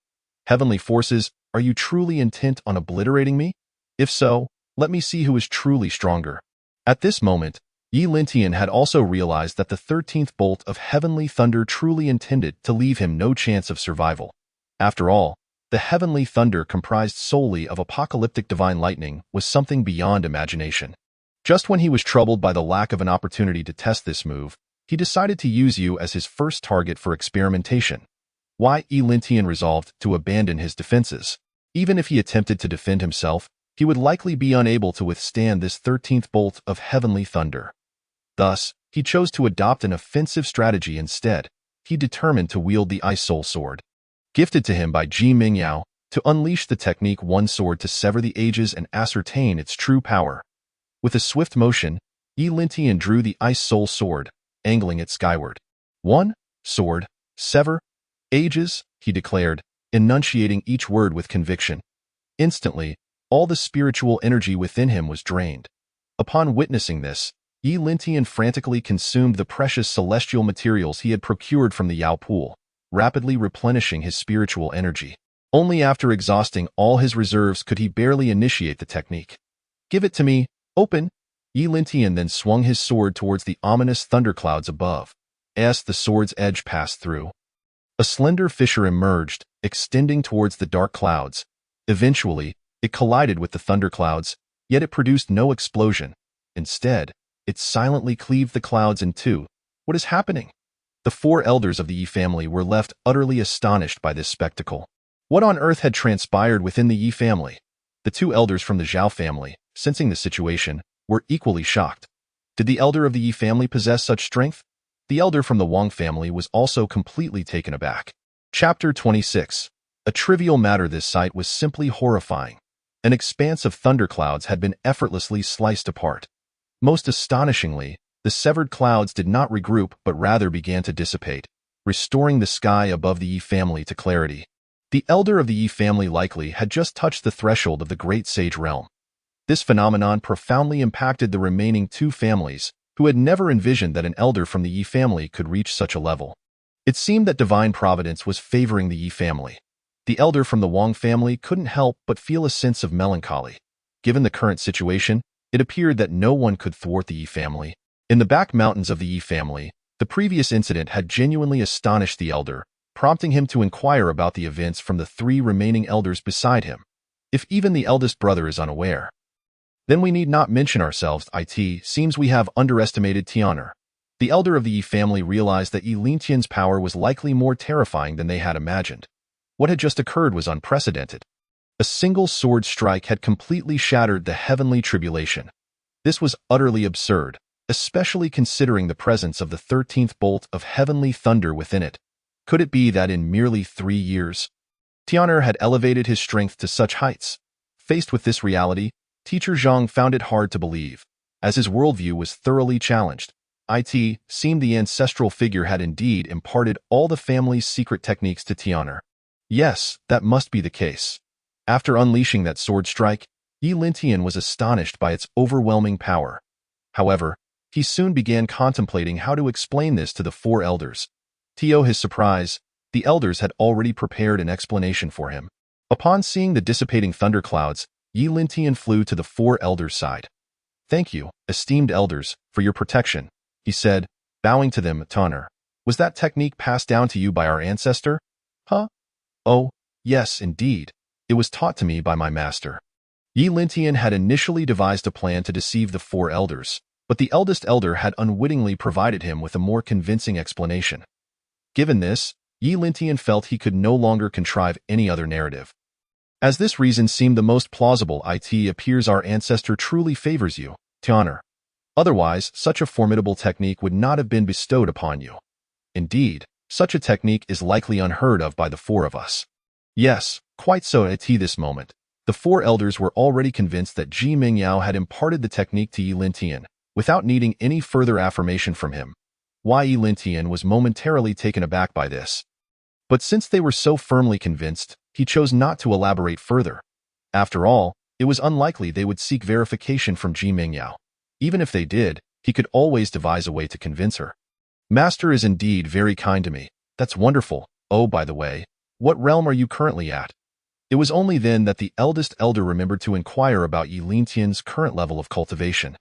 Heavenly forces, are you truly intent on obliterating me? If so, let me see who is truly stronger. At this moment, Yi Lintian had also realized that the 13th bolt of heavenly thunder truly intended to leave him no chance of survival. After all, the heavenly thunder comprised solely of apocalyptic divine lightning was something beyond imagination. Just when he was troubled by the lack of an opportunity to test this move, he decided to use you as his first target for experimentation. Yi Lintian resolved to abandon his defenses. Even if he attempted to defend himself, he would likely be unable to withstand this 13th bolt of heavenly thunder. Thus, he chose to adopt an offensive strategy instead. He determined to wield the Ice Soul Sword, gifted to him by Ji Mingyao, to unleash the technique One Sword to sever the ages and ascertain its true power. With a swift motion, Yi Lintian drew the Ice Soul Sword, angling it skyward. One sword, sever ages, he declared, enunciating each word with conviction. Instantly, all the spiritual energy within him was drained. Upon witnessing this, Yi Lintian frantically consumed the precious celestial materials he had procured from the Yao Pool, rapidly replenishing his spiritual energy. Only after exhausting all his reserves could he barely initiate the technique. Give it to me, open! Yi Lintian then swung his sword towards the ominous thunderclouds above. As the sword's edge passed through, a slender fissure emerged, extending towards the dark clouds. Eventually, it collided with the thunderclouds, yet it produced no explosion. Instead, it silently cleaved the clouds in two. What is happening? The four elders of the Yi family were left utterly astonished by this spectacle. What on earth had transpired within the Yi family? The two elders from the Zhao family, sensing the situation, were equally shocked. Did the elder of the Yi family possess such strength? The elder from the Wang family was also completely taken aback. Chapter 26. A trivial matter. This sight was simply horrifying. An expanse of thunderclouds had been effortlessly sliced apart. Most astonishingly, the severed clouds did not regroup but rather began to dissipate, restoring the sky above the Yi family to clarity. The elder of the Yi family likely had just touched the threshold of the great sage realm. This phenomenon profoundly impacted the remaining two families, who had never envisioned that an elder from the Yi family could reach such a level. It seemed that divine providence was favoring the Yi family. The elder from the Wang family couldn't help but feel a sense of melancholy. Given the current situation, it appeared that no one could thwart the Yi family. In the back mountains of the Yi family, the previous incident had genuinely astonished the elder, prompting him to inquire about the events from the three remaining elders beside him. If even the eldest brother is unaware, then we need not mention ourselves. It seems we have underestimated Tian'er. The elder of the Yi family realized that Yi Lintian's power was likely more terrifying than they had imagined. What had just occurred was unprecedented. A single sword strike had completely shattered the heavenly tribulation. This was utterly absurd, especially considering the presence of the 13th bolt of heavenly thunder within it. Could it be that in merely 3 years, Tian'er had elevated his strength to such heights? Faced with this reality, Teacher Zhang found it hard to believe, as his worldview was thoroughly challenged. It seemed the ancestral figure had indeed imparted all the family's secret techniques to Tian'er. Yes, that must be the case. After unleashing that sword strike, Yi Lintian was astonished by its overwhelming power. However, he soon began contemplating how to explain this to the four elders. To his surprise, the elders had already prepared an explanation for him. Upon seeing the dissipating thunderclouds, Yi Lintian flew to the four elders' side. "Thank you, esteemed elders, for your protection," he said, bowing to them. "Tian'er, was that technique passed down to you by our ancestor?" "Huh? Oh, yes, indeed. It was taught to me by my master." Yi Lintian had initially devised a plan to deceive the four elders, but the eldest elder had unwittingly provided him with a more convincing explanation. Given this, Yi Lintian felt he could no longer contrive any other narrative. As this reason seemed the most plausible, it appears our ancestor truly favors you, Tianar. Otherwise, such a formidable technique would not have been bestowed upon you. Indeed, such a technique is likely unheard of by the four of us. Yes, quite so. At this moment, the four elders were already convinced that Ji Mingyao had imparted the technique to Yi Lintian, without needing any further affirmation from him. Yi Lintian was momentarily taken aback by this. But since they were so firmly convinced, he chose not to elaborate further. After all, it was unlikely they would seek verification from Ji Mingyao. Even if they did, he could always devise a way to convince her. Master is indeed very kind to me. That's wonderful. Oh, by the way, what realm are you currently at? It was only then that the eldest elder remembered to inquire about Yi Lintian's current level of cultivation.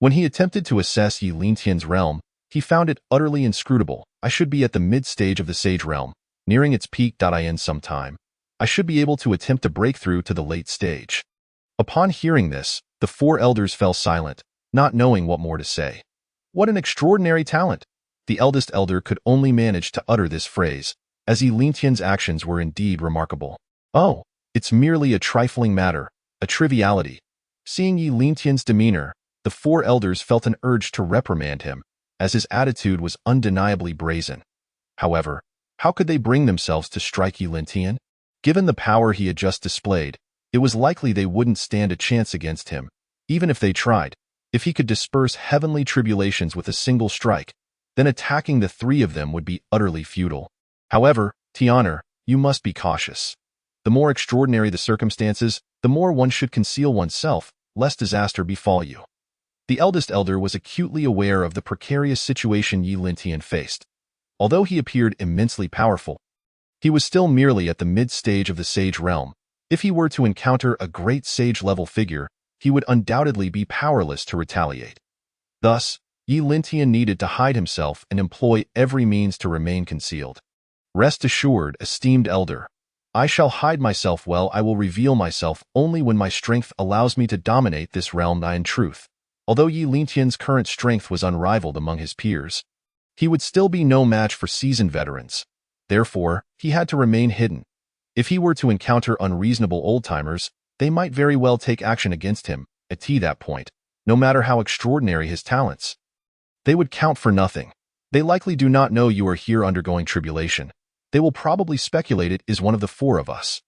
When he attempted to assess Yi Lintian's realm, he found it utterly inscrutable. I should be at the mid-stage of the Sage realm, nearing its peak. In some time, I should be able to attempt to break through to the late stage. Upon hearing this, the four elders fell silent, not knowing what more to say. What an extraordinary talent! The eldest elder could only manage to utter this phrase, as Yi Lintian's actions were indeed remarkable. Oh, it's merely a trifling matter, a triviality. Seeing Yi Lintian's demeanor, the four elders felt an urge to reprimand him, as his attitude was undeniably brazen. However, how could they bring themselves to strike Yi Lintian? Given the power he had just displayed, it was likely they wouldn't stand a chance against him, even if they tried. If he could disperse heavenly tribulations with a single strike, then attacking the three of them would be utterly futile. However, Tianar, you must be cautious. The more extraordinary the circumstances, the more one should conceal oneself, lest disaster befall you. The eldest elder was acutely aware of the precarious situation Yi Lintian faced. Although he appeared immensely powerful, he was still merely at the mid-stage of the Sage realm. If he were to encounter a great Sage-level figure, he would undoubtedly be powerless to retaliate. Thus, Yi Lintian needed to hide himself and employ every means to remain concealed. Rest assured, esteemed elder, I shall hide myself well. I will reveal myself only when my strength allows me to dominate this realm. In truth, although Yi Lintian's current strength was unrivaled among his peers, he would still be no match for seasoned veterans. Therefore, he had to remain hidden. If he were to encounter unreasonable old-timers, they might very well take action against him. At that point, no matter how extraordinary his talents, they would count for nothing. They likely do not know you are here undergoing tribulation. They will probably speculate it is one of the four of us.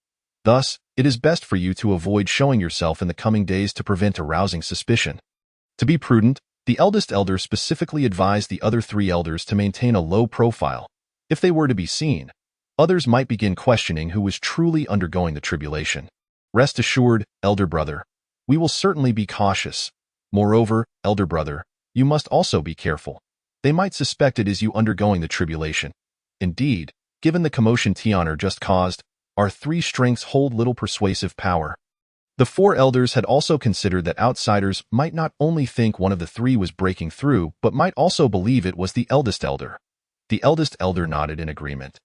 Thus, it is best for you to avoid showing yourself in the coming days to prevent arousing suspicion. To be prudent, the eldest elder specifically advised the other three elders to maintain a low profile. If they were to be seen, others might begin questioning who was truly undergoing the tribulation. Rest assured, elder brother, we will certainly be cautious. Moreover, elder brother, you must also be careful. They might suspect it is you undergoing the tribulation. Indeed, given the commotion Tianar just caused, our three strengths hold little persuasive power. The four elders had also considered that outsiders might not only think one of the three was breaking through, but might also believe it was the eldest elder. The eldest elder nodded in agreement.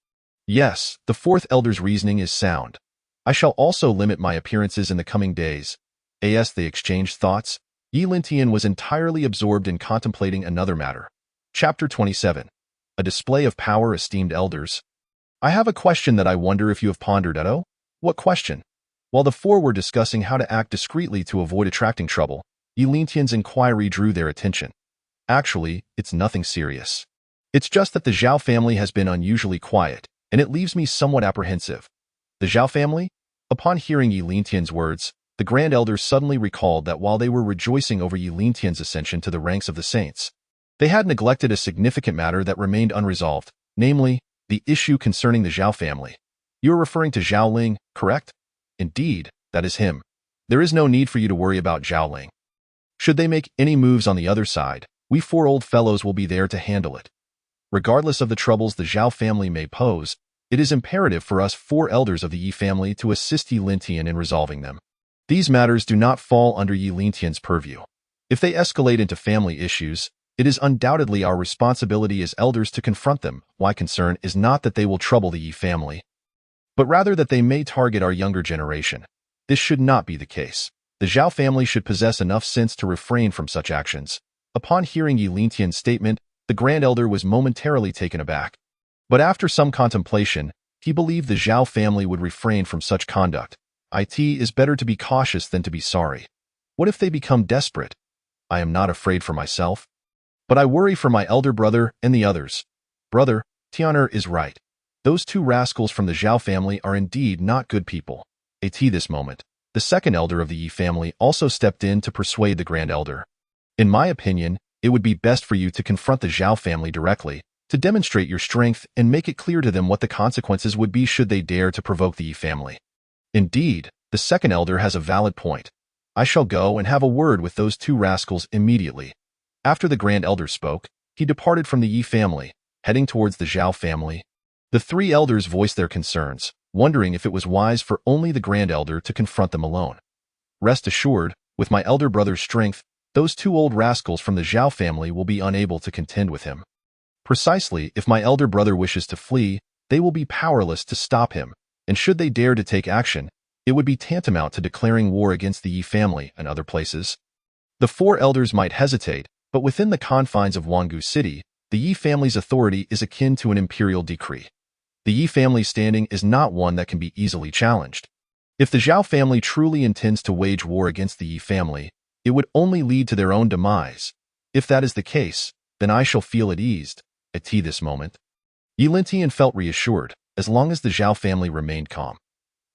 Yes, the fourth elder's reasoning is sound. I shall also limit my appearances in the coming days. As they exchanged thoughts, Yi Lintian was entirely absorbed in contemplating another matter. Chapter 27. A display of power. Esteemed elders, I have a question that I wonder if you have pondered. What question? While the four were discussing how to act discreetly to avoid attracting trouble, Yi Lintian's inquiry drew their attention. Actually, it's nothing serious. It's just that the Zhao family has been unusually quiet, and it leaves me somewhat apprehensive. The Zhao family? Upon hearing Yi Lintian's words, the Grand Elder suddenly recalled that while they were rejoicing over Yi Lintian's ascension to the ranks of the saints, they had neglected a significant matter that remained unresolved, namely, the issue concerning the Zhao family. You are referring to Zhao Ling, correct? Indeed, that is him. There is no need for you to worry about Zhao Ling. Should they make any moves on the other side, we four old fellows will be there to handle it. Regardless of the troubles the Zhao family may pose, it is imperative for us four elders of the Yi family to assist Yi Lintian in resolving them. These matters do not fall under Yi Lintian's purview. If they escalate into family issues, it is undoubtedly our responsibility as elders to confront them. My concern is not that they will trouble the Yi family, but rather that they may target our younger generation. This should not be the case. The Zhao family should possess enough sense to refrain from such actions. Upon hearing Yi Lintian's statement, the Grand Elder was momentarily taken aback. But after some contemplation, he believed the Zhao family would refrain from such conduct. It is better to be cautious than to be sorry. What if they become desperate? I am not afraid for myself, but I worry for my elder brother and the others. Brother, Tian'er is right. Those two rascals from the Zhao family are indeed not good people. At this moment, the second elder of the Yi family also stepped in to persuade the grand elder. In my opinion, it would be best for you to confront the Zhao family directly, to demonstrate your strength and make it clear to them what the consequences would be should they dare to provoke the Yi family. Indeed, the second elder has a valid point. I shall go and have a word with those two rascals immediately. After the grand elder spoke, he departed from the Yi family, heading towards the Zhao family. The three elders voiced their concerns, wondering if it was wise for only the grand elder to confront them alone. Rest assured, with my elder brother's strength, those two old rascals from the Zhao family will be unable to contend with him. Precisely, if my elder brother wishes to flee, they will be powerless to stop him, and should they dare to take action, it would be tantamount to declaring war against the Yi family and other places. The four elders might hesitate, but within the confines of Wangu City, the Yi family's authority is akin to an imperial decree. The Yi family's standing is not one that can be easily challenged. If the Zhao family truly intends to wage war against the Yi family, it would only lead to their own demise. If that is the case, then I shall feel at ease. At this moment, Yi Lintian felt reassured, as long as the Zhao family remained calm.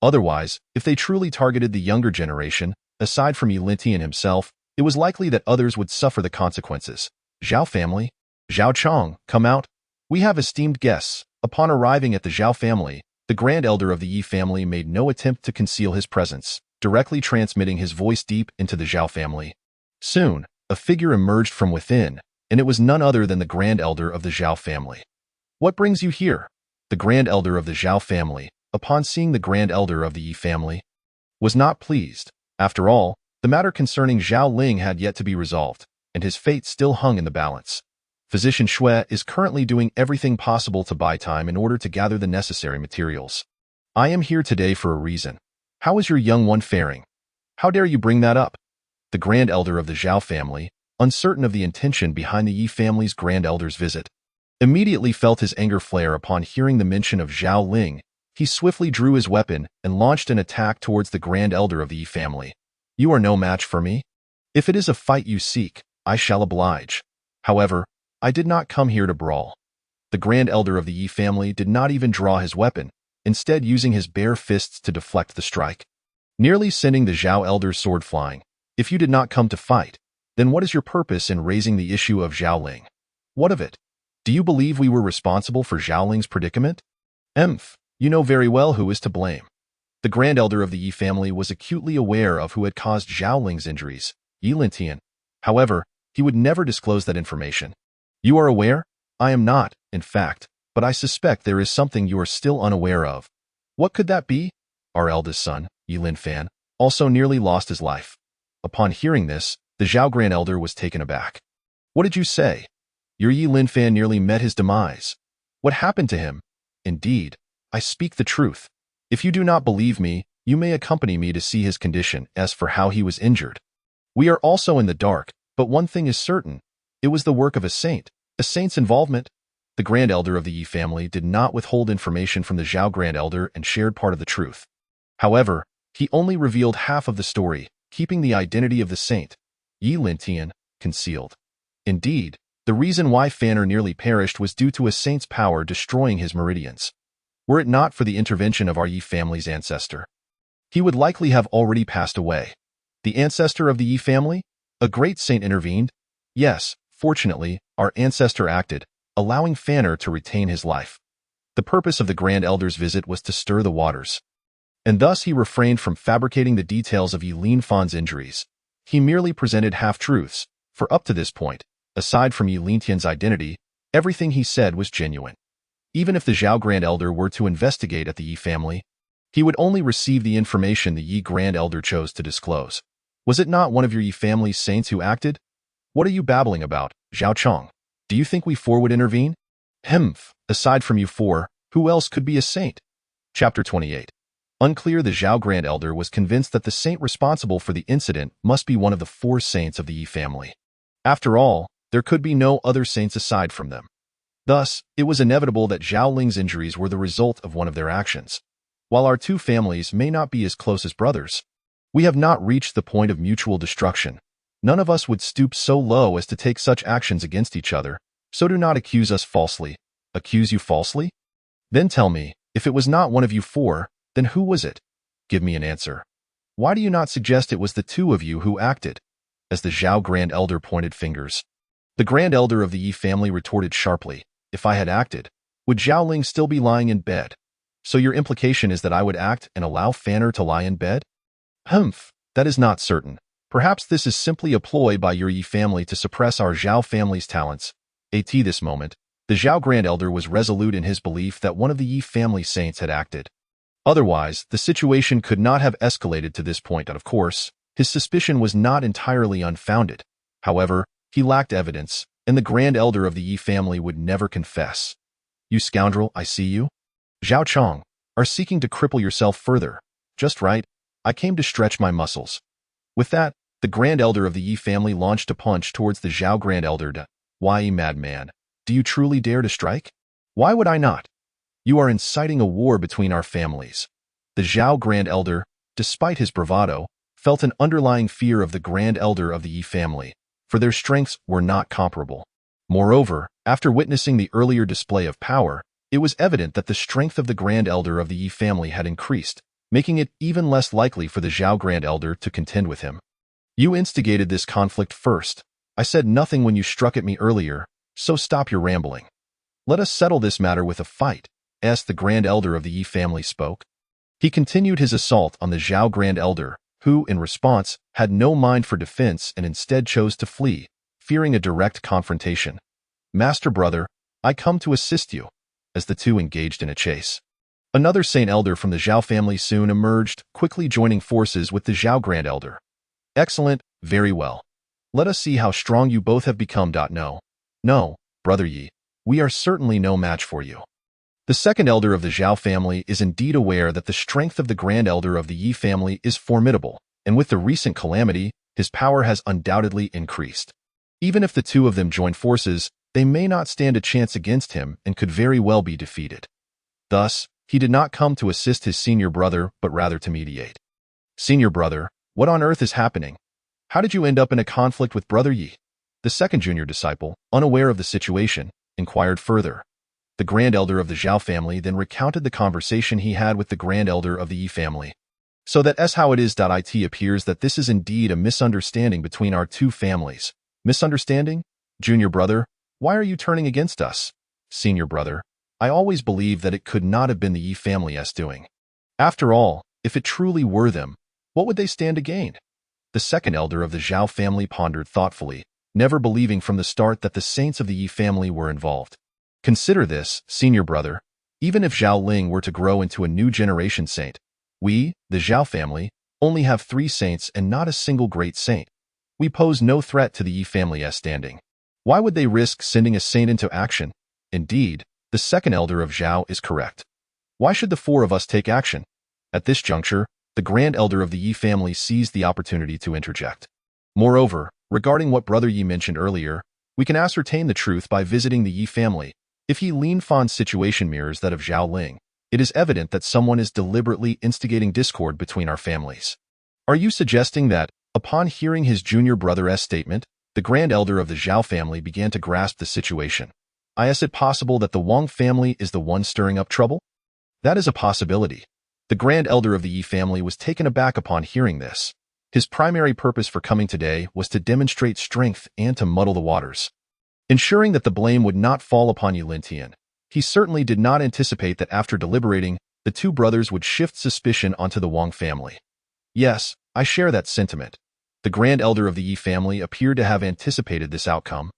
Otherwise, if they truly targeted the younger generation, aside from Yi Lintian himself, it was likely that others would suffer the consequences. Zhao family? Zhao Chong, come out. We have esteemed guests. Upon arriving at the Zhao family, the grand elder of the Yi family made no attempt to conceal his presence, directly transmitting his voice deep into the Zhao family. Soon, a figure emerged from within, and it was none other than the grand elder of the Zhao family. What brings you here? The grand elder of the Zhao family, upon seeing the grand elder of the Yi family, was not pleased. After all, the matter concerning Zhao Ling had yet to be resolved, and his fate still hung in the balance. Physician Xue is currently doing everything possible to buy time in order to gather the necessary materials. I am here today for a reason. How is your young one faring? How dare you bring that up? The grand elder of the Zhao family, uncertain of the intention behind the Yi family's grand elder's visit, immediately felt his anger flare upon hearing the mention of Zhao Ling. He swiftly drew his weapon and launched an attack towards the grand elder of the Yi family. You are no match for me. If it is a fight you seek, I shall oblige. However, I did not come here to brawl. The grand elder of the Yi family did not even draw his weapon, instead using his bare fists to deflect the strike, nearly sending the Zhao elder's sword flying. If you did not come to fight, then what is your purpose in raising the issue of Zhao Ling? What of it? Do you believe we were responsible for Zhao Ling's predicament? You know very well who is to blame. The grand elder of the Yi family was acutely aware of who had caused Zhao Ling's injuries, Yi Lintian. However, he would never disclose that information. You are aware? I am not, in fact, but I suspect there is something you are still unaware of. What could that be? Our eldest son, Yi Linfan, also nearly lost his life. Upon hearing this, the Zhao grand elder was taken aback. What did you say? Your Yi Linfan nearly met his demise. What happened to him? Indeed, I speak the truth. If you do not believe me, you may accompany me to see his condition. As for how he was injured, we are also in the dark, but one thing is certain. It was the work of a saint's involvement. The grand elder of the Yi family did not withhold information from the Zhao grand elder and shared part of the truth. However, he only revealed half of the story, keeping the identity of the saint, Yi Lintian, concealed. Indeed, the reason why Fanner nearly perished was due to a saint's power destroying his meridians. Were it not for the intervention of our Yi family's ancestor, he would likely have already passed away. The ancestor of the Yi family? A great saint intervened? Yes, fortunately, our ancestor acted, allowing Fanner to retain his life. The purpose of the grand elder's visit was to stir the waters, and thus he refrained from fabricating the details of Yi Linfan's injuries. He merely presented half-truths, for up to this point, aside from Yi Lintian's identity, everything he said was genuine. Even if the Zhao grand elder were to investigate at the Yi family, he would only receive the information the Yi grand elder chose to disclose. Was it not one of your Yi family's saints who acted? What are you babbling about, Zhao Chong? Do you think we four would intervene? Aside from you four, who else could be a saint? Chapter 28. Unclear. The Zhao grand elder was convinced that the saint responsible for the incident must be one of the four saints of the Yi family. After all, there could be no other saints aside from them. Thus, it was inevitable that Zhao Ling's injuries were the result of one of their actions. While our two families may not be as close as brothers, we have not reached the point of mutual destruction. None of us would stoop so low as to take such actions against each other, so do not accuse us falsely. Accuse you falsely? Then tell me, if it was not one of you four, then who was it? Give me an answer. Why do you not suggest it was the two of you who acted? As the Zhao Grand Elder pointed fingers. The Grand Elder of the Yi family retorted sharply, if I had acted, would Zhao Ling still be lying in bed? So your implication is that I would act and allow Fanner to lie in bed? Humph, that is not certain. Perhaps this is simply a ploy by your Yi family to suppress our Zhao family's talents. At this moment, the Zhao Grand Elder was resolute in his belief that one of the Yi family saints had acted. Otherwise, the situation could not have escalated to this point, and of course, his suspicion was not entirely unfounded. However, he lacked evidence, and the Grand Elder of the Yi family would never confess. You scoundrel, I see you. Zhao Chong, are seeking to cripple yourself further. Just right, I came to stretch my muscles. With that, the Grand Elder of the Yi family launched a punch towards the Zhao Grand Elder. Why, madman, do you truly dare to strike? Why would I not? You are inciting a war between our families. The Zhao Grand Elder, despite his bravado, felt an underlying fear of the Grand Elder of the Yi family, for their strengths were not comparable. Moreover, after witnessing the earlier display of power, it was evident that the strength of the Grand Elder of the Yi family had increased, making it even less likely for the Zhao Grand Elder to contend with him. You instigated this conflict first. I said nothing when you struck at me earlier, so stop your rambling. Let us settle this matter with a fight, as the Grand Elder of the Yi family spoke. He continued his assault on the Zhao Grand Elder, who, in response, had no mind for defense and instead chose to flee, fearing a direct confrontation. Master brother, I come to assist you, as the two engaged in a chase. Another Saint Elder from the Zhao family soon emerged, quickly joining forces with the Zhao Grand Elder. Excellent, very well. Let us see how strong you both have become. No, brother Yi, we are certainly no match for you. The second elder of the Zhao family is indeed aware that the strength of the Grand Elder of the Yi family is formidable, and with the recent calamity, his power has undoubtedly increased. Even if the two of them join forces, they may not stand a chance against him and could very well be defeated. Thus, he did not come to assist his senior brother, but rather to mediate. Senior brother, what on earth is happening? How did you end up in a conflict with Brother Yi? The second junior disciple, unaware of the situation, inquired further. The Grand Elder of the Zhao family then recounted the conversation he had with the Grand Elder of the Yi family. So that's how it is. It appears that this is indeed a misunderstanding between our two families. Misunderstanding? Junior brother, why are you turning against us? Senior brother, I always believed that it could not have been the Yi family's doing. After all, if it truly were them, what would they stand to gain? The second elder of the Zhao family pondered thoughtfully, never believing from the start that the saints of the Yi family were involved. Consider this, senior brother, even if Zhao Ling were to grow into a new generation saint, we, the Zhao family, only have 3 saints and not a single great saint. We pose no threat to the Yi family's standing. Why would they risk sending a saint into action? Indeed, the second elder of Zhao is correct. Why should the 4 of us take action? At this juncture, the Grand Elder of the Yi family seized the opportunity to interject. Moreover, regarding what Brother Yi mentioned earlier, we can ascertain the truth by visiting the Yi family. If Yi Linfan's situation mirrors that of Zhao Ling, it is evident that someone is deliberately instigating discord between our families. Are you suggesting that, upon hearing his junior brother's statement, the Grand Elder of the Zhao family began to grasp the situation? Is it possible that the Wang family is the one stirring up trouble? That is a possibility. The Grand Elder of the Yi family was taken aback upon hearing this. His primary purpose for coming today was to demonstrate strength and to muddle the waters, ensuring that the blame would not fall upon Yi Lintian. He certainly did not anticipate that after deliberating, the 2 brothers would shift suspicion onto the Wang family. Yes, I share that sentiment. The Grand Elder of the Yi family appeared to have anticipated this outcome.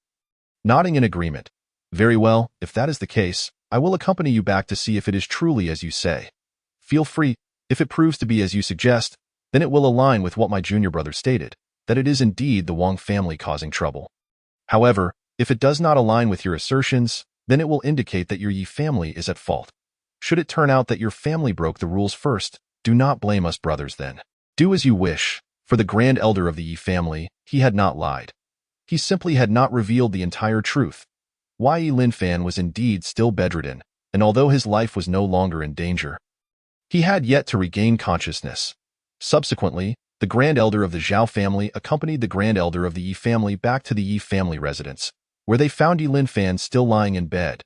Nodding in agreement. Very well, if that is the case, I will accompany you back to see if it is truly as you say. Feel free. If it proves to be as you suggest, then it will align with what my junior brother stated, that it is indeed the Wang family causing trouble. However, if it does not align with your assertions, then it will indicate that your Yi family is at fault. Should it turn out that your family broke the rules first, do not blame us brothers then. Do as you wish. For the Grand Elder of the Yi family, he had not lied. He simply had not revealed the entire truth. Yi Linfan was indeed still bedridden, and although his life was no longer in danger, He had yet to regain consciousness. Subsequently, the Grand Elder of the Zhao family accompanied the Grand Elder of the Yi family back to the Yi family residence, where they found Yi Linfan still lying in bed.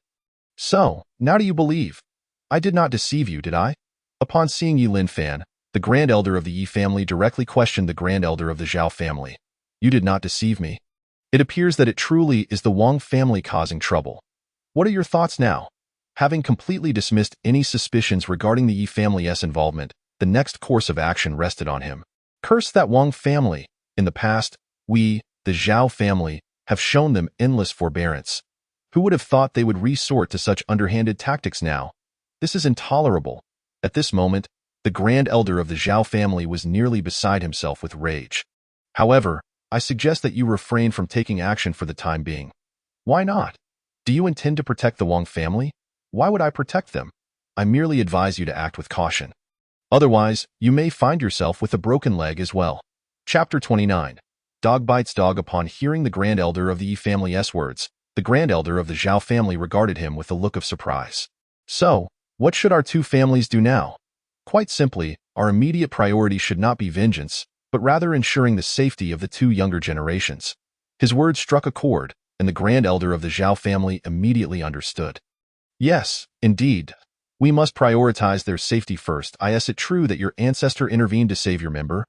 "So, now do you believe? I did not deceive you, did I?" Upon seeing Yi Linfan, the Grand Elder of the Yi family directly questioned the Grand Elder of the Zhao family. "You did not deceive me. It appears that it truly is the Wang family causing trouble. What are your thoughts now?" Having completely dismissed any suspicions regarding the Yi family's involvement, the next course of action rested on him. "Curse that Wang family. In the past, we, the Zhao family, have shown them endless forbearance. Who would have thought they would resort to such underhanded tactics now? This is intolerable." At this moment, the Grand Elder of the Zhao family was nearly beside himself with rage. "However, I suggest that you refrain from taking action for the time being." "Why not? Do you intend to protect the Wang family?" "Why would I protect them? I merely advise you to act with caution. Otherwise, you may find yourself with a broken leg as well." Chapter 29. Dog bites dog. Upon hearing the Grand Elder of the Yi family's words, the Grand Elder of the Zhao family regarded him with a look of surprise. "So, what should our two families do now?" "Quite simply, our immediate priority should not be vengeance, but rather ensuring the safety of the two younger generations." His words struck a chord, and the Grand Elder of the Zhao family immediately understood. "Yes, indeed. We must prioritize their safety first. Is it true that your ancestor intervened to save your member?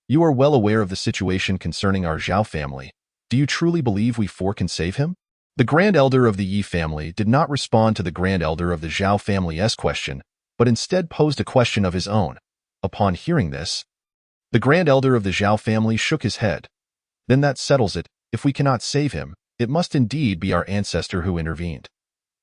You are well aware of the situation concerning our Zhao family. Do you truly believe we four can save him?" The Grand Elder of the Yi family did not respond to the Grand Elder of the Zhao family's question, but instead posed a question of his own. Upon hearing this, the Grand Elder of the Zhao family shook his head. "Then that settles it. If we cannot save him, it must indeed be our ancestor who intervened.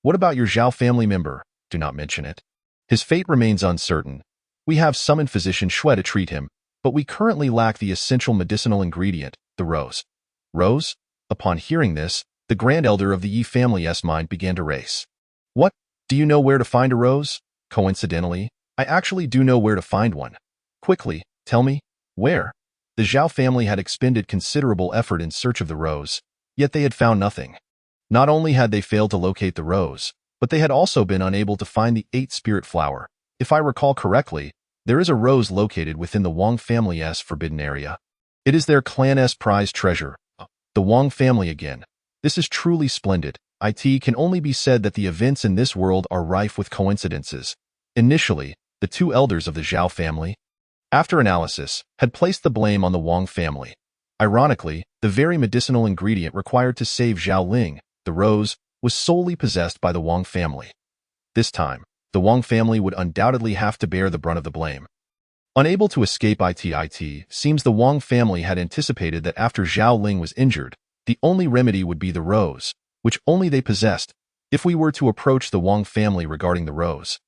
What about your Zhao family member? Do not mention it. His fate remains uncertain. We have summoned physician Shui to treat him, but we currently lack the essential medicinal ingredient, the rose." "Rose?" Upon hearing this, the Grand Elder of the Yi family's mind began to race. "What? Do you know where to find a rose?" "Coincidentally, I actually do know where to find one." "Quickly, tell me, where?" The Zhao family had expended considerable effort in search of the rose, yet they had found nothing. Not only had they failed to locate the rose, but they had also been unable to find the 8th spirit flower. If I recall correctly, there is a rose located within the Wang family's forbidden area. It is their clan's prized treasure. The Wang family again. This is truly splendid. It can only be said that the events in this world are rife with coincidences. Initially, the two elders of the Zhao family, after analysis, had placed the blame on the Wang family. Ironically, the very medicinal ingredient required to save Zhao Ling, the rose, was solely possessed by the Wang family. This time, the Wang family would undoubtedly have to bear the brunt of the blame. Unable to escape it seems the Wang family had anticipated that after Zhao Ling was injured, the only remedy would be the rose, which only they possessed. If we were to approach the Wang family regarding the rose,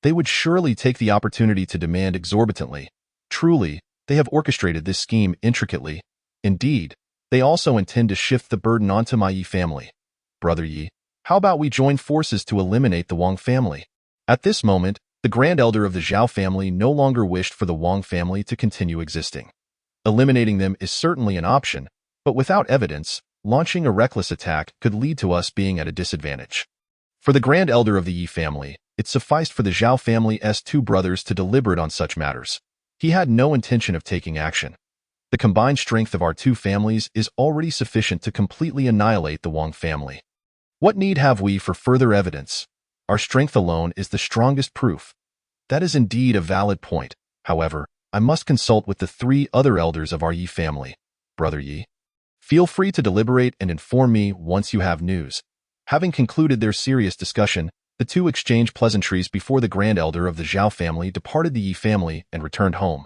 they would surely take the opportunity to demand exorbitantly. Truly, they have orchestrated this scheme intricately. Indeed, they also intend to shift the burden onto my Yi family. Brother Yi, how about we join forces to eliminate the Wang family? At this moment, the Grand Elder of the Zhao family no longer wished for the Wang family to continue existing. Eliminating them is certainly an option, but without evidence, launching a reckless attack could lead to us being at a disadvantage. For the Grand Elder of the Yi family, it sufficed for the Zhao family's two brothers to deliberate on such matters. He had no intention of taking action. The combined strength of our two families is already sufficient to completely annihilate the Wang family. What need have we for further evidence? Our strength alone is the strongest proof. That is indeed a valid point. However, I must consult with the 3 other elders of our Yi family. Brother Yi, feel free to deliberate and inform me once you have news. Having concluded their serious discussion, the two exchanged pleasantries before the Grand Elder of the Zhao family departed the Yi family and returned home.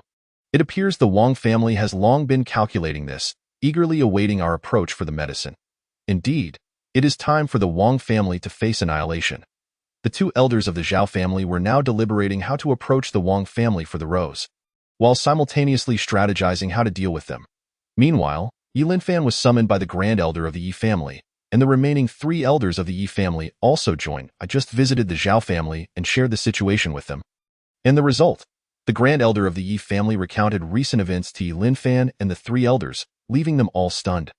It appears the Wang family has long been calculating this, eagerly awaiting our approach for the medicine. Indeed, it is time for the Wang family to face annihilation. The 2 elders of the Zhao family were now deliberating how to approach the Wang family for the rose, while simultaneously strategizing how to deal with them. Meanwhile, Yi Linfan was summoned by the Grand Elder of the Yi family, and the remaining 3 elders of the Yi family also joined. I just visited the Zhao family and shared the situation with them. And the result? The Grand Elder of the Yi family recounted recent events to Yi Linfan and the 3 elders, leaving them all stunned.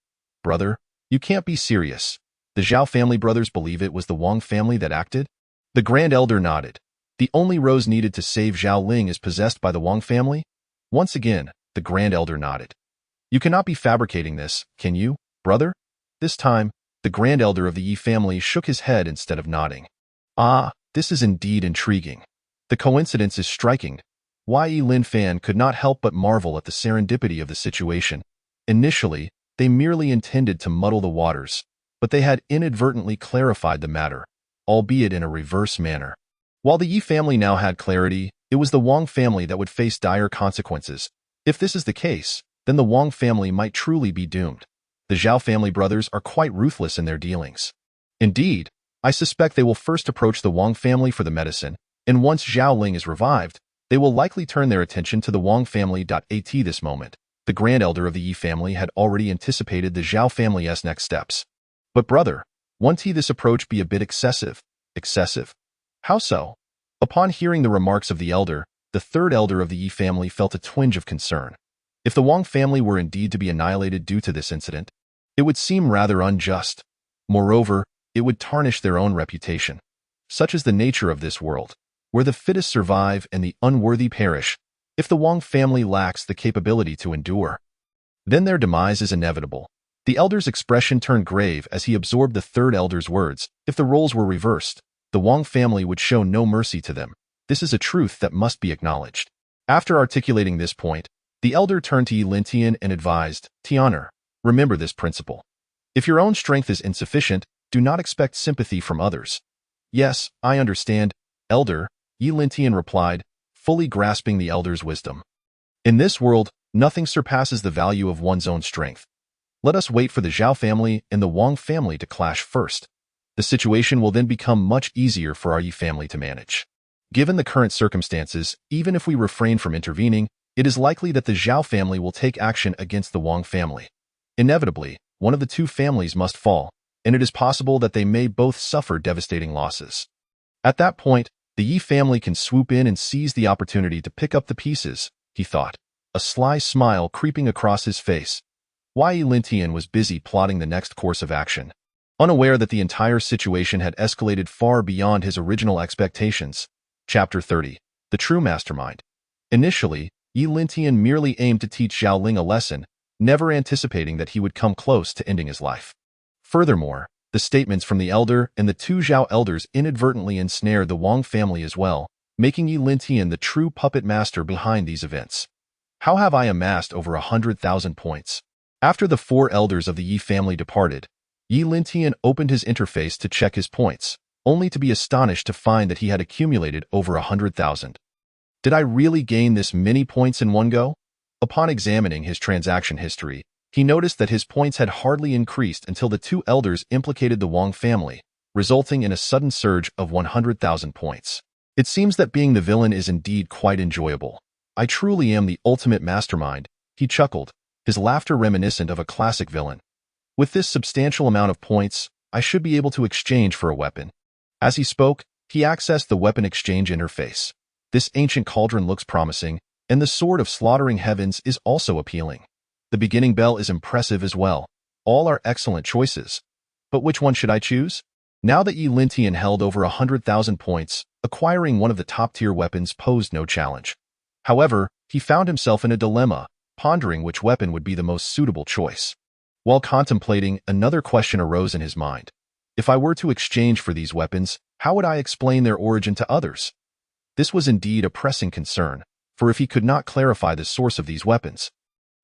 Brother, you can't be serious. The Zhao family brothers believe it was the Wang family that acted? The Grand Elder nodded. The only rose needed to save Zhao Ling is possessed by the Wang family? Once again, the Grand Elder nodded. You cannot be fabricating this, can you, brother? This time, the Grand Elder of the Yi family shook his head instead of nodding. Ah, this is indeed intriguing. The coincidence is striking. Yi Lin Fan could not help but marvel at the serendipity of the situation. Initially, they merely intended to muddle the waters, but they had inadvertently clarified the matter, albeit in a reverse manner. While the Yi family now had clarity, it was the Wang family that would face dire consequences. If this is the case, then the Wang family might truly be doomed. The Zhao family brothers are quite ruthless in their dealings. Indeed, I suspect they will first approach the Wang family for the medicine, and once Zhao Ling is revived, they will likely turn their attention to the Wang family. At this moment, the Grand Elder of the Yi family had already anticipated the Zhao family's next steps. But brother, won't this approach be a bit excessive? Excessive? How so? Upon hearing the remarks of the elder, the third elder of the Yi family felt a twinge of concern. If the Wang family were indeed to be annihilated due to this incident, it would seem rather unjust. Moreover, it would tarnish their own reputation. Such is the nature of this world, where the fittest survive and the unworthy perish. If the Wang family lacks the capability to endure, then their demise is inevitable. The elder's expression turned grave as he absorbed the third elder's words. If the roles were reversed, the Wang family would show no mercy to them. This is a truth that must be acknowledged. After articulating this point, the elder turned to Yi Lintian and advised, Tian'er, remember this principle. If your own strength is insufficient, do not expect sympathy from others. Yes, I understand, elder, Yi Lintian replied, fully grasping the elder's wisdom. In this world, nothing surpasses the value of one's own strength. Let us wait for the Zhao family and the Wang family to clash first. The situation will then become much easier for our Yi family to manage. Given the current circumstances, even if we refrain from intervening, it is likely that the Zhao family will take action against the Wang family. Inevitably, one of the two families must fall, and it is possible that they may both suffer devastating losses. At that point, the Yi family can swoop in and seize the opportunity to pick up the pieces, he thought, a sly smile creeping across his face. Yi Lintian was busy plotting the next course of action. Unaware that the entire situation had escalated far beyond his original expectations. Chapter 30. The True Mastermind. Initially, Yi Lintian merely aimed to teach Zhao Ling a lesson, never anticipating that he would come close to ending his life. Furthermore, the statements from the elder and the two Zhao elders inadvertently ensnared the Wang family as well, making Yi Lintian the true puppet master behind these events. How have I amassed over 100,000 points? After the four elders of the Yi family departed, Yi Lintian opened his interface to check his points, only to be astonished to find that he had accumulated over 100,000. Did I really gain this many points in one go? Upon examining his transaction history, he noticed that his points had hardly increased until the two elders implicated the Wang family, resulting in a sudden surge of 100,000 points. It seems that being the villain is indeed quite enjoyable. I truly am the ultimate mastermind, he chuckled, his laughter reminiscent of a classic villain. With this substantial amount of points, I should be able to exchange for a weapon. As he spoke, he accessed the weapon exchange interface. This ancient cauldron looks promising, and the sword of slaughtering heavens is also appealing. The beginning bell is impressive as well. All are excellent choices. But which one should I choose? Now that Yi Lintian held over 100,000 points, acquiring one of the top-tier weapons posed no challenge. However, he found himself in a dilemma, pondering which weapon would be the most suitable choice. While contemplating, another question arose in his mind. If I were to exchange for these weapons, how would I explain their origin to others? This was indeed a pressing concern, for if he could not clarify the source of these weapons,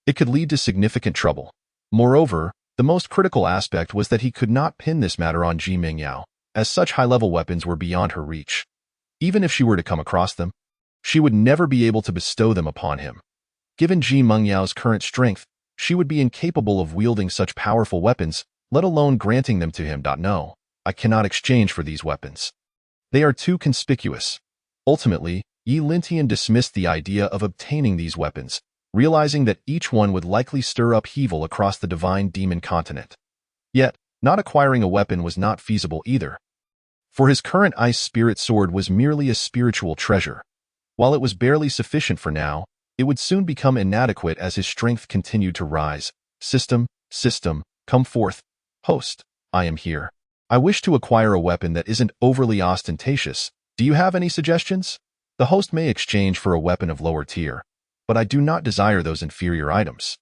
it could lead to significant trouble. Moreover, the most critical aspect was that he could not pin this matter on Ji Mingyao, as such high-level weapons were beyond her reach. Even if she were to come across them, she would never be able to bestow them upon him. Given Ji Mengyao's current strength, she would be incapable of wielding such powerful weapons, let alone granting them to him. No, I cannot exchange for these weapons. They are too conspicuous. Ultimately, Yi Lintian dismissed the idea of obtaining these weapons, realizing that each one would likely stir upheaval across the divine demon continent. Yet, not acquiring a weapon was not feasible either. For his current ice spirit sword was merely a spiritual treasure. While it was barely sufficient for now, it would soon become inadequate as his strength continued to rise. System, come forth. Host, I am here. I wish to acquire a weapon that isn't overly ostentatious, Do you have any suggestions? The host may exchange for a weapon of lower tier, but I do not desire those inferior items.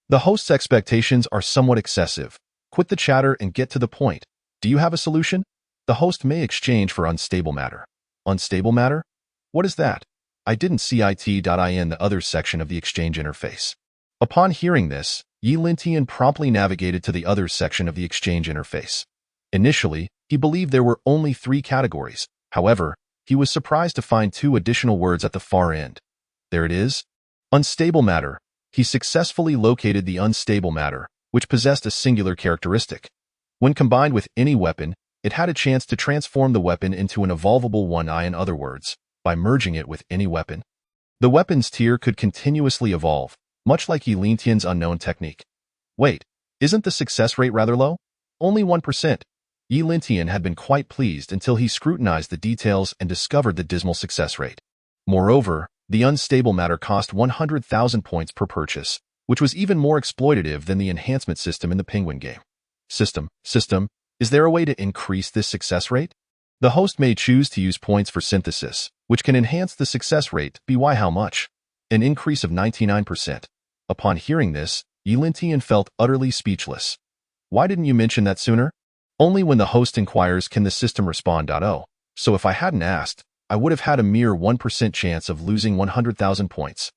The host's expectations are somewhat excessive. Quit the chatter and get to the point. Do you have a solution? The host may exchange for unstable matter. Unstable matter? What is that? I didn't see it.in the other section of the exchange interface. Upon hearing this, Yi Lintian promptly navigated to the others section of the exchange interface. Initially, he believed there were only 3 categories. However, he was surprised to find 2 additional words at the far end. There it is. Unstable matter. He successfully located the unstable matter, which possessed a singular characteristic. When combined with any weapon, it had a chance to transform the weapon into an evolvable one. In other words, by merging it with any weapon, the weapon's tier could continuously evolve, much like Yi Lintian's unknown technique. Wait, isn't the success rate rather low? Only 1%. Yi Lintian had been quite pleased until he scrutinized the details and discovered the dismal success rate. Moreover, the unstable matter cost 100,000 points per purchase, which was even more exploitative than the enhancement system in the Penguin game. System, is there a way to increase this success rate? The host may choose to use points for synthesis, which can enhance the success rate. By how much? An increase of 99%. Upon hearing this, Yi Lintian felt utterly speechless. Why didn't you mention that sooner? Only when the host inquires can the system respond. Oh, so if I hadn't asked, I would have had a mere 1% chance of losing 100,000 points.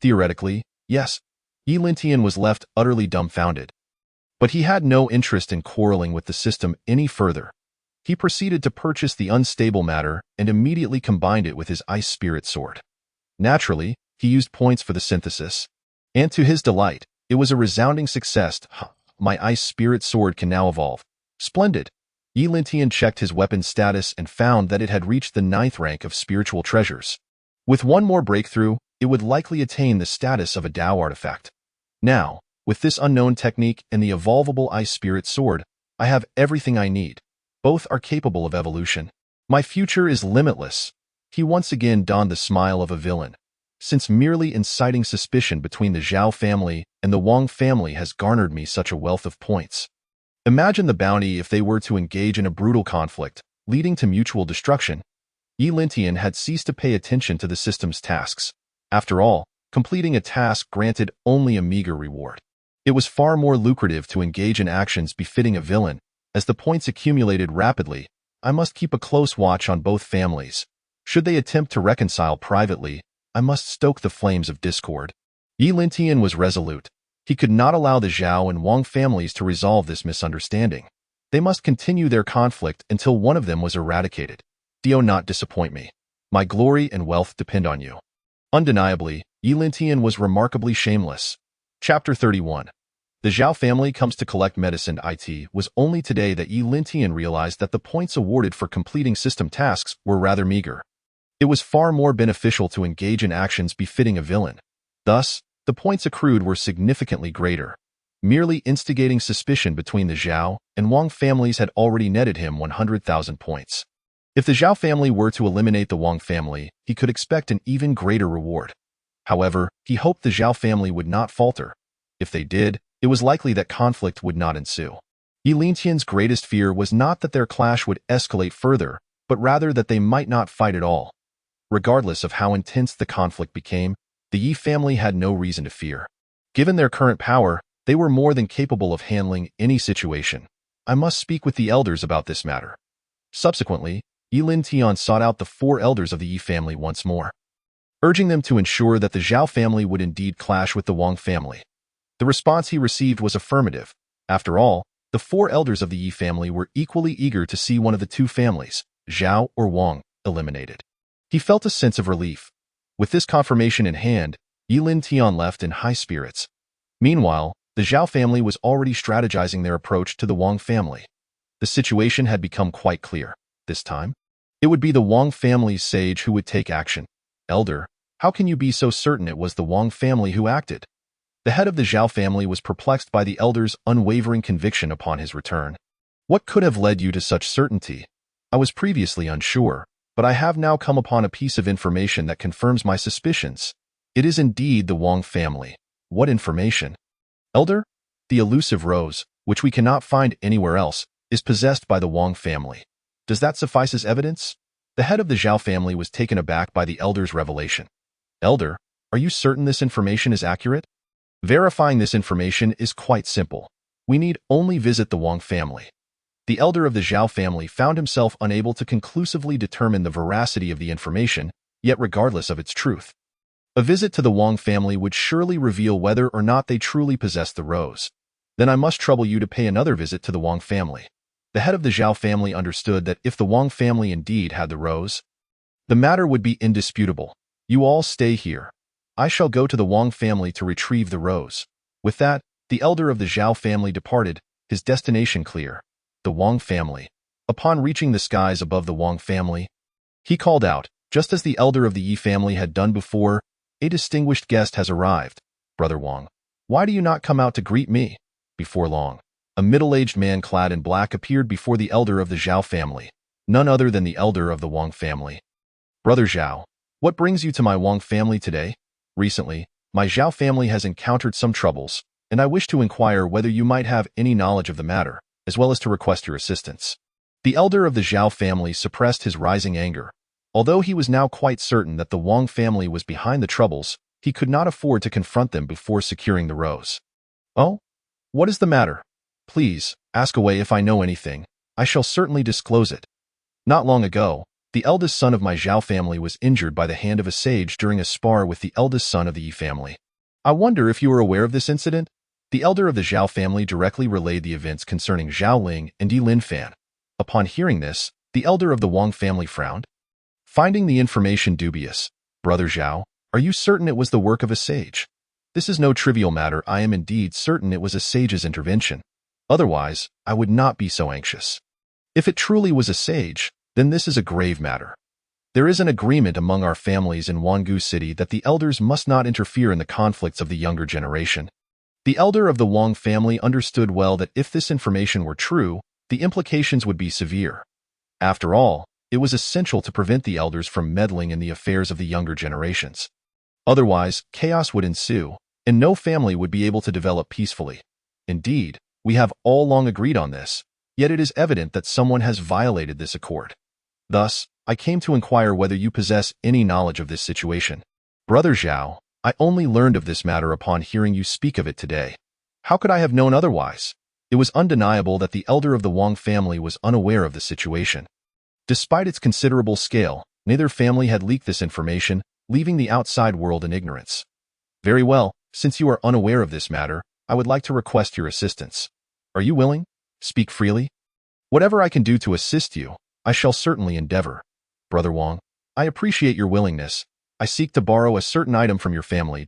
Theoretically, yes. Yi Lintian was left utterly dumbfounded. But he had no interest in quarreling with the system any further. He proceeded to purchase the unstable matter and immediately combined it with his ice spirit sword. Naturally, he used points for the synthesis. And to his delight, it was a resounding success. My ice spirit sword can now evolve. Splendid. Yi Lintian checked his weapon status and found that it had reached the 9th rank of spiritual treasures. With one more breakthrough, it would likely attain the status of a Dao artifact. Now, with this unknown technique and the evolvable ice spirit sword, I have everything I need. Both are capable of evolution. My future is limitless. He once again donned the smile of a villain. Since merely inciting suspicion between the Zhao family and the Wang family has garnered me such a wealth of points. Imagine the bounty if they were to engage in a brutal conflict, leading to mutual destruction. Yi Lintian had ceased to pay attention to the system's tasks. After all, completing a task granted only a meager reward. It was far more lucrative to engage in actions befitting a villain. As the points accumulated rapidly, I must keep a close watch on both families. Should they attempt to reconcile privately, I must stoke the flames of discord. Yi Lintian was resolute. He could not allow the Zhao and Wang families to resolve this misunderstanding. They must continue their conflict until one of them was eradicated. Do not disappoint me. My glory and wealth depend on you. Undeniably, Yi Lintian was remarkably shameless. Chapter 31. The Zhao family comes to collect medicine. It was only today that Yi Lintian realized that the points awarded for completing system tasks were rather meager. It was far more beneficial to engage in actions befitting a villain. Thus, the points accrued were significantly greater. Merely instigating suspicion between the Zhao and Wang families had already netted him 100,000 points. If the Zhao family were to eliminate the Wang family, he could expect an even greater reward. However, he hoped the Zhao family would not falter. If they did, it was likely that conflict would not ensue. Yi Lintian's greatest fear was not that their clash would escalate further, but rather that they might not fight at all. Regardless of how intense the conflict became, the Yi family had no reason to fear. Given their current power, they were more than capable of handling any situation. I must speak with the elders about this matter. Subsequently, Yi Lintian sought out the 4 elders of the Yi family once more, urging them to ensure that the Zhao family would indeed clash with the Wang family. The response he received was affirmative. After all, the 4 elders of the Yi family were equally eager to see one of the 2 families, Zhao or Wang, eliminated. He felt a sense of relief. With this confirmation in hand, Yi Lintian left in high spirits. Meanwhile, the Zhao family was already strategizing their approach to the Wang family. The situation had become quite clear. This time, it would be the Wang family's sage who would take action. Elder, how can you be so certain it was the Wang family who acted? The head of the Zhao family was perplexed by the elder's unwavering conviction upon his return. What could have led you to such certainty? I was previously unsure, but I have now come upon a piece of information that confirms my suspicions. It is indeed the Wang family. What information? Elder, the elusive rose, which we cannot find anywhere else, is possessed by the Wang family. Does that suffice as evidence? The head of the Zhao family was taken aback by the elder's revelation. Elder, are you certain this information is accurate? Verifying this information is quite simple. We need only visit the Wang family. The elder of the Zhao family found himself unable to conclusively determine the veracity of the information, yet regardless of its truth. A visit to the Wang family would surely reveal whether or not they truly possessed the rose. Then I must trouble you to pay another visit to the Wang family. The head of the Zhao family understood that if the Wang family indeed had the rose, the matter would be indisputable. You all stay here. I shall go to the Wang family to retrieve the rose. With that, the elder of the Zhao family departed, his destination clear. The Wang family. Upon reaching the skies above the Wang family, he called out, just as the elder of the Yi family had done before, "A distinguished guest has arrived. Brother Wang, why do you not come out to greet me?" Before long, a middle-aged man clad in black appeared before the elder of the Zhao family, none other than the elder of the Wang family. "Brother Zhao, what brings you to my Wang family today? Recently, my Zhao family has encountered some troubles, and I wish to inquire whether you might have any knowledge of the matter, as well as to request your assistance." The elder of the Zhao family suppressed his rising anger. Although he was now quite certain that the Wang family was behind the troubles, he could not afford to confront them before securing the rose. "Oh? What is the matter? Please, ask away. If I know anything, I shall certainly disclose it. Not long ago, the eldest son of my Zhao family was injured by the hand of a sage during a spar with the eldest son of the Yi family. I wonder if you are aware of this incident?" The elder of the Zhao family directly relayed the events concerning Zhao Ling and Yi Linfan. Upon hearing this, the elder of the Wang family frowned. Finding the information dubious, "Brother Zhao, are you certain it was the work of a sage?" "This is no trivial matter. I am indeed certain it was a sage's intervention. Otherwise, I would not be so anxious. If it truly was a sage, then this is a grave matter. There is an agreement among our families in Wangu City that the elders must not interfere in the conflicts of the younger generation." The elder of the Wang family understood well that if this information were true, the implications would be severe. After all, it was essential to prevent the elders from meddling in the affairs of the younger generations. Otherwise, chaos would ensue, and no family would be able to develop peacefully. Indeed, we have all long agreed on this, yet it is evident that someone has violated this accord. Thus, I came to inquire whether you possess any knowledge of this situation. "Brother Zhao, I only learned of this matter upon hearing you speak of it today. How could I have known otherwise?" It was undeniable that the elder of the Wang family was unaware of the situation. Despite its considerable scale, neither family had leaked this information, leaving the outside world in ignorance. "Very well, since you are unaware of this matter, I would like to request your assistance. Are you willing? Speak freely. Whatever I can do to assist you, I shall certainly endeavor. Brother Wang, I appreciate your willingness. I seek to borrow a certain item from your family.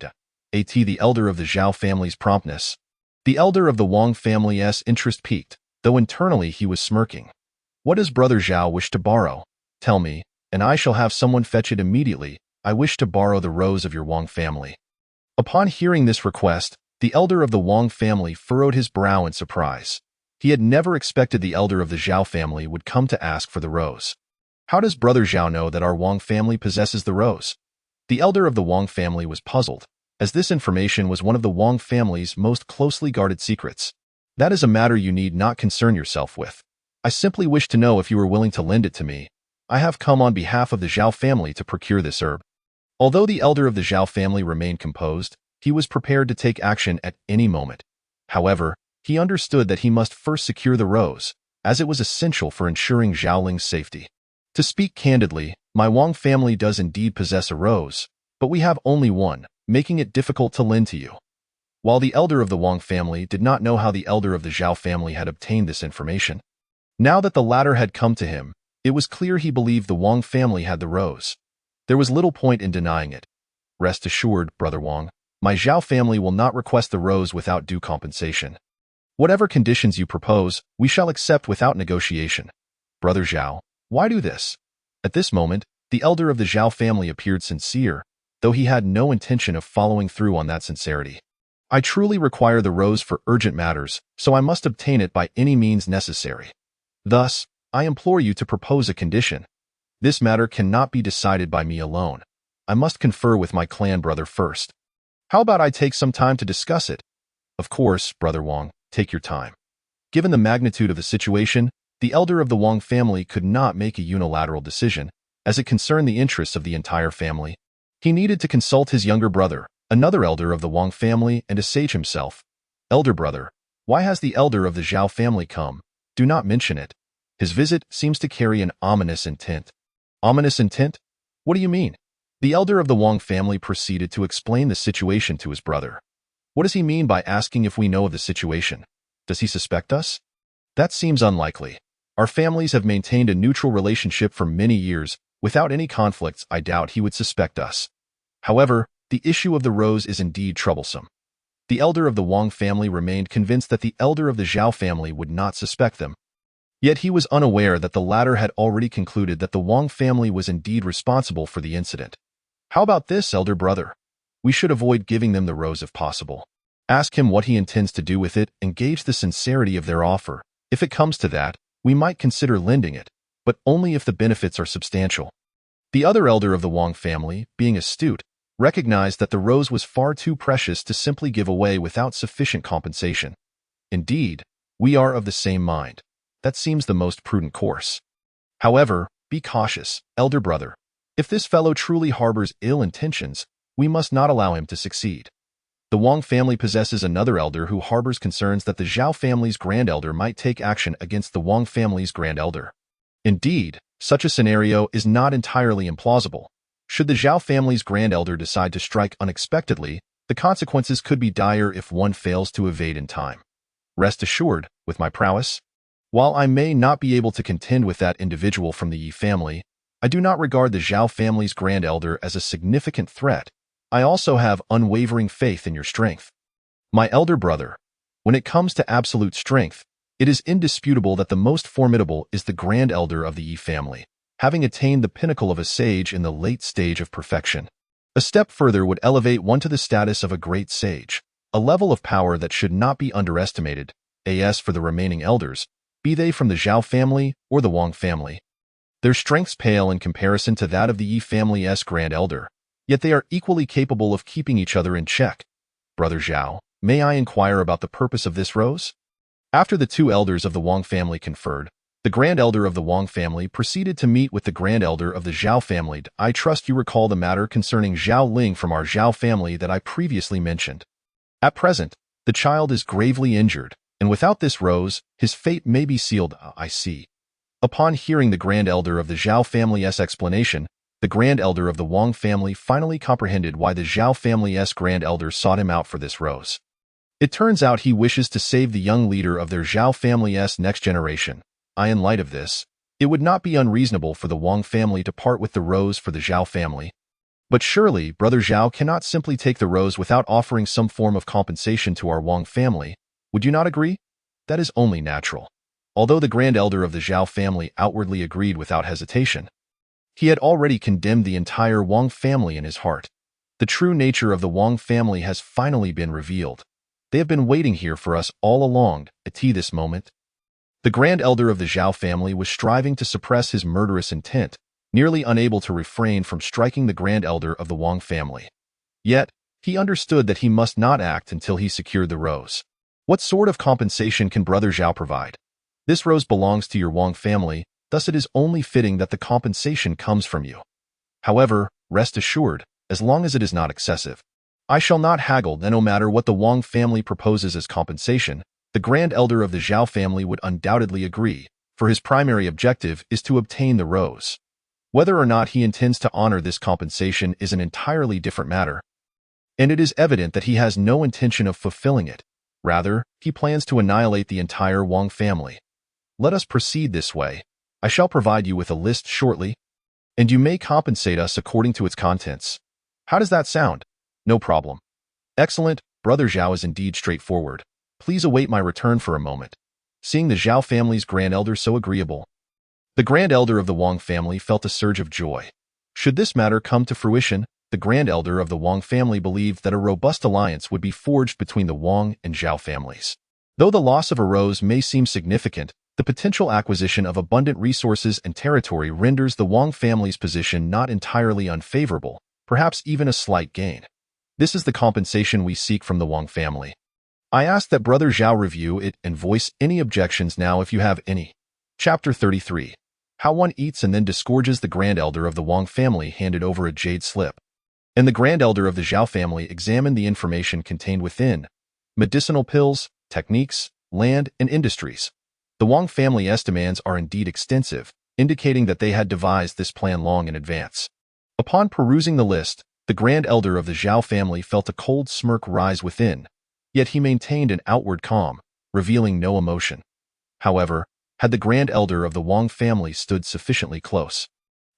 The elder of the Zhao family's promptness. The elder of the Wang family's interest piqued, though internally he was smirking. "What does Brother Zhao wish to borrow? Tell me, and I shall have someone fetch it immediately. I wish to borrow the rose of your Wang family." Upon hearing this request, the elder of the Wang family furrowed his brow in surprise. He had never expected the elder of the Zhao family would come to ask for the rose. "How does Brother Zhao know that our Wang family possesses the rose?" The elder of the Wang family was puzzled, as this information was one of the Wang family's most closely guarded secrets. "That is a matter you need not concern yourself with. I simply wish to know if you are willing to lend it to me. I have come on behalf of the Zhao family to procure this herb." Although the elder of the Zhao family remained composed, he was prepared to take action at any moment. However, he understood that he must first secure the rose, as it was essential for ensuring Zhao Ling's safety. "To speak candidly, my Wang family does indeed possess a rose, but we have only one, making it difficult to lend to you." While the elder of the Wang family did not know how the elder of the Zhao family had obtained this information, now that the latter had come to him, it was clear he believed the Wang family had the rose. There was little point in denying it. "Rest assured, Brother Wang, my Zhao family will not request the rose without due compensation. Whatever conditions you propose, we shall accept without negotiation." "Brother Zhao, why do this?" At this moment, the elder of the Zhao family appeared sincere, though he had no intention of following through on that sincerity. "I truly require the rose for urgent matters, so I must obtain it by any means necessary. Thus, I implore you to propose a condition. This matter cannot be decided by me alone. I must confer with my clan brother first. How about I take some time to discuss it?" "Of course, Brother Wang, take your time." Given the magnitude of the situation, the elder of the Wang family could not make a unilateral decision, as it concerned the interests of the entire family. He needed to consult his younger brother, another elder of the Wang family, and a sage himself. Elder brother, why has the elder of the Zhao family come? Do not mention it. His visit seems to carry an ominous intent. Ominous intent? What do you mean? The elder of the Wang family proceeded to explain the situation to his brother. What does he mean by asking if we know of the situation? Does he suspect us? That seems unlikely. Our families have maintained a neutral relationship for many years. Without any conflicts, I doubt he would suspect us. However, the issue of the rose is indeed troublesome. The elder of the Wang family remained convinced that the elder of the Zhao family would not suspect them. Yet he was unaware that the latter had already concluded that the Wang family was indeed responsible for the incident. How about this, elder brother? We should avoid giving them the rose if possible. Ask him what he intends to do with it and gauge the sincerity of their offer. If it comes to that, we might consider lending it, but only if the benefits are substantial. The other elder of the Wang family, being astute, recognized that the rose was far too precious to simply give away without sufficient compensation. Indeed, we are of the same mind. That seems the most prudent course. However, be cautious, elder brother. If this fellow truly harbors ill intentions, we must not allow him to succeed. The Wang family possesses another elder who harbors concerns that the Zhao family's grand elder might take action against the Wang family's grand elder. Indeed, such a scenario is not entirely implausible. Should the Zhao family's grand elder decide to strike unexpectedly, the consequences could be dire if one fails to evade in time. Rest assured, with my prowess, while I may not be able to contend with that individual from the Yi family, I do not regard the Zhao family's grand elder as a significant threat. I also have unwavering faith in your strength. My elder brother, when it comes to absolute strength, it is indisputable that the most formidable is the grand elder of the Yi family, having attained the pinnacle of a sage in the late stage of perfection. A step further would elevate one to the status of a great sage, a level of power that should not be underestimated. As for the remaining elders, be they from the Zhao family or the Wang family, their strengths pale in comparison to that of the Yi family's grand elder, yet they are equally capable of keeping each other in check. Brother Zhao, may I inquire about the purpose of this rose? After the two elders of the Wang family conferred, the grand elder of the Wang family proceeded to meet with the grand elder of the Zhao family. I trust you recall the matter concerning Zhao Ling from our Zhao family that I previously mentioned. At present, the child is gravely injured, and without this rose, his fate may be sealed. I see. Upon hearing the grand elder of the Zhao family's explanation, the grand elder of the Wang family finally comprehended why the Zhao family's grand elder sought him out for this rose. It turns out he wishes to save the young leader of their Zhao family's next generation. In light of this, it would not be unreasonable for the Wang family to part with the rose for the Zhao family. But surely, Brother Zhao cannot simply take the rose without offering some form of compensation to our Wang family. Would you not agree? That is only natural. Although the grand elder of the Zhao family outwardly agreed without hesitation, he had already condemned the entire Wang family in his heart. The true nature of the Wang family has finally been revealed. They have been waiting here for us all along, at this moment. The grand elder of the Zhao family was striving to suppress his murderous intent, nearly unable to refrain from striking the grand elder of the Wang family. Yet, he understood that he must not act until he secured the rose. What sort of compensation can Brother Zhao provide? This rose belongs to your Wang family, thus it is only fitting that the compensation comes from you. However, rest assured, as long as it is not excessive, I shall not haggle. Then no matter what the Wang family proposes as compensation, the grand elder of the Zhao family would undoubtedly agree, for his primary objective is to obtain the rose. Whether or not he intends to honor this compensation is an entirely different matter, and it is evident that he has no intention of fulfilling it. Rather, he plans to annihilate the entire Wang family. Let us proceed this way. I shall provide you with a list shortly, and you may compensate us according to its contents. How does that sound? No problem. Excellent. Brother Zhao is indeed straightforward. Please await my return for a moment. Seeing the Zhao family's grand elder so agreeable, the grand elder of the Wang family felt a surge of joy. Should this matter come to fruition, the grand elder of the Wang family believed that a robust alliance would be forged between the Wang and Zhao families. Though the loss of a rose may seem significant, the potential acquisition of abundant resources and territory renders the Wang family's position not entirely unfavorable, perhaps even a slight gain. This is the compensation we seek from the Wang family. I ask that Brother Zhao review it and voice any objections now if you have any. Chapter 33. How one eats and then disgorges. The Grand Elder of the Wang family handed over a jade slip, and the Grand Elder of the Zhao family examined the information contained within: medicinal pills, techniques, land, and industries. The Wang family's demands are indeed extensive, indicating that they had devised this plan long in advance. Upon perusing the list, the Grand Elder of the Zhao family felt a cold smirk rise within, yet he maintained an outward calm, revealing no emotion. However, had the Grand Elder of the Wang family stood sufficiently close,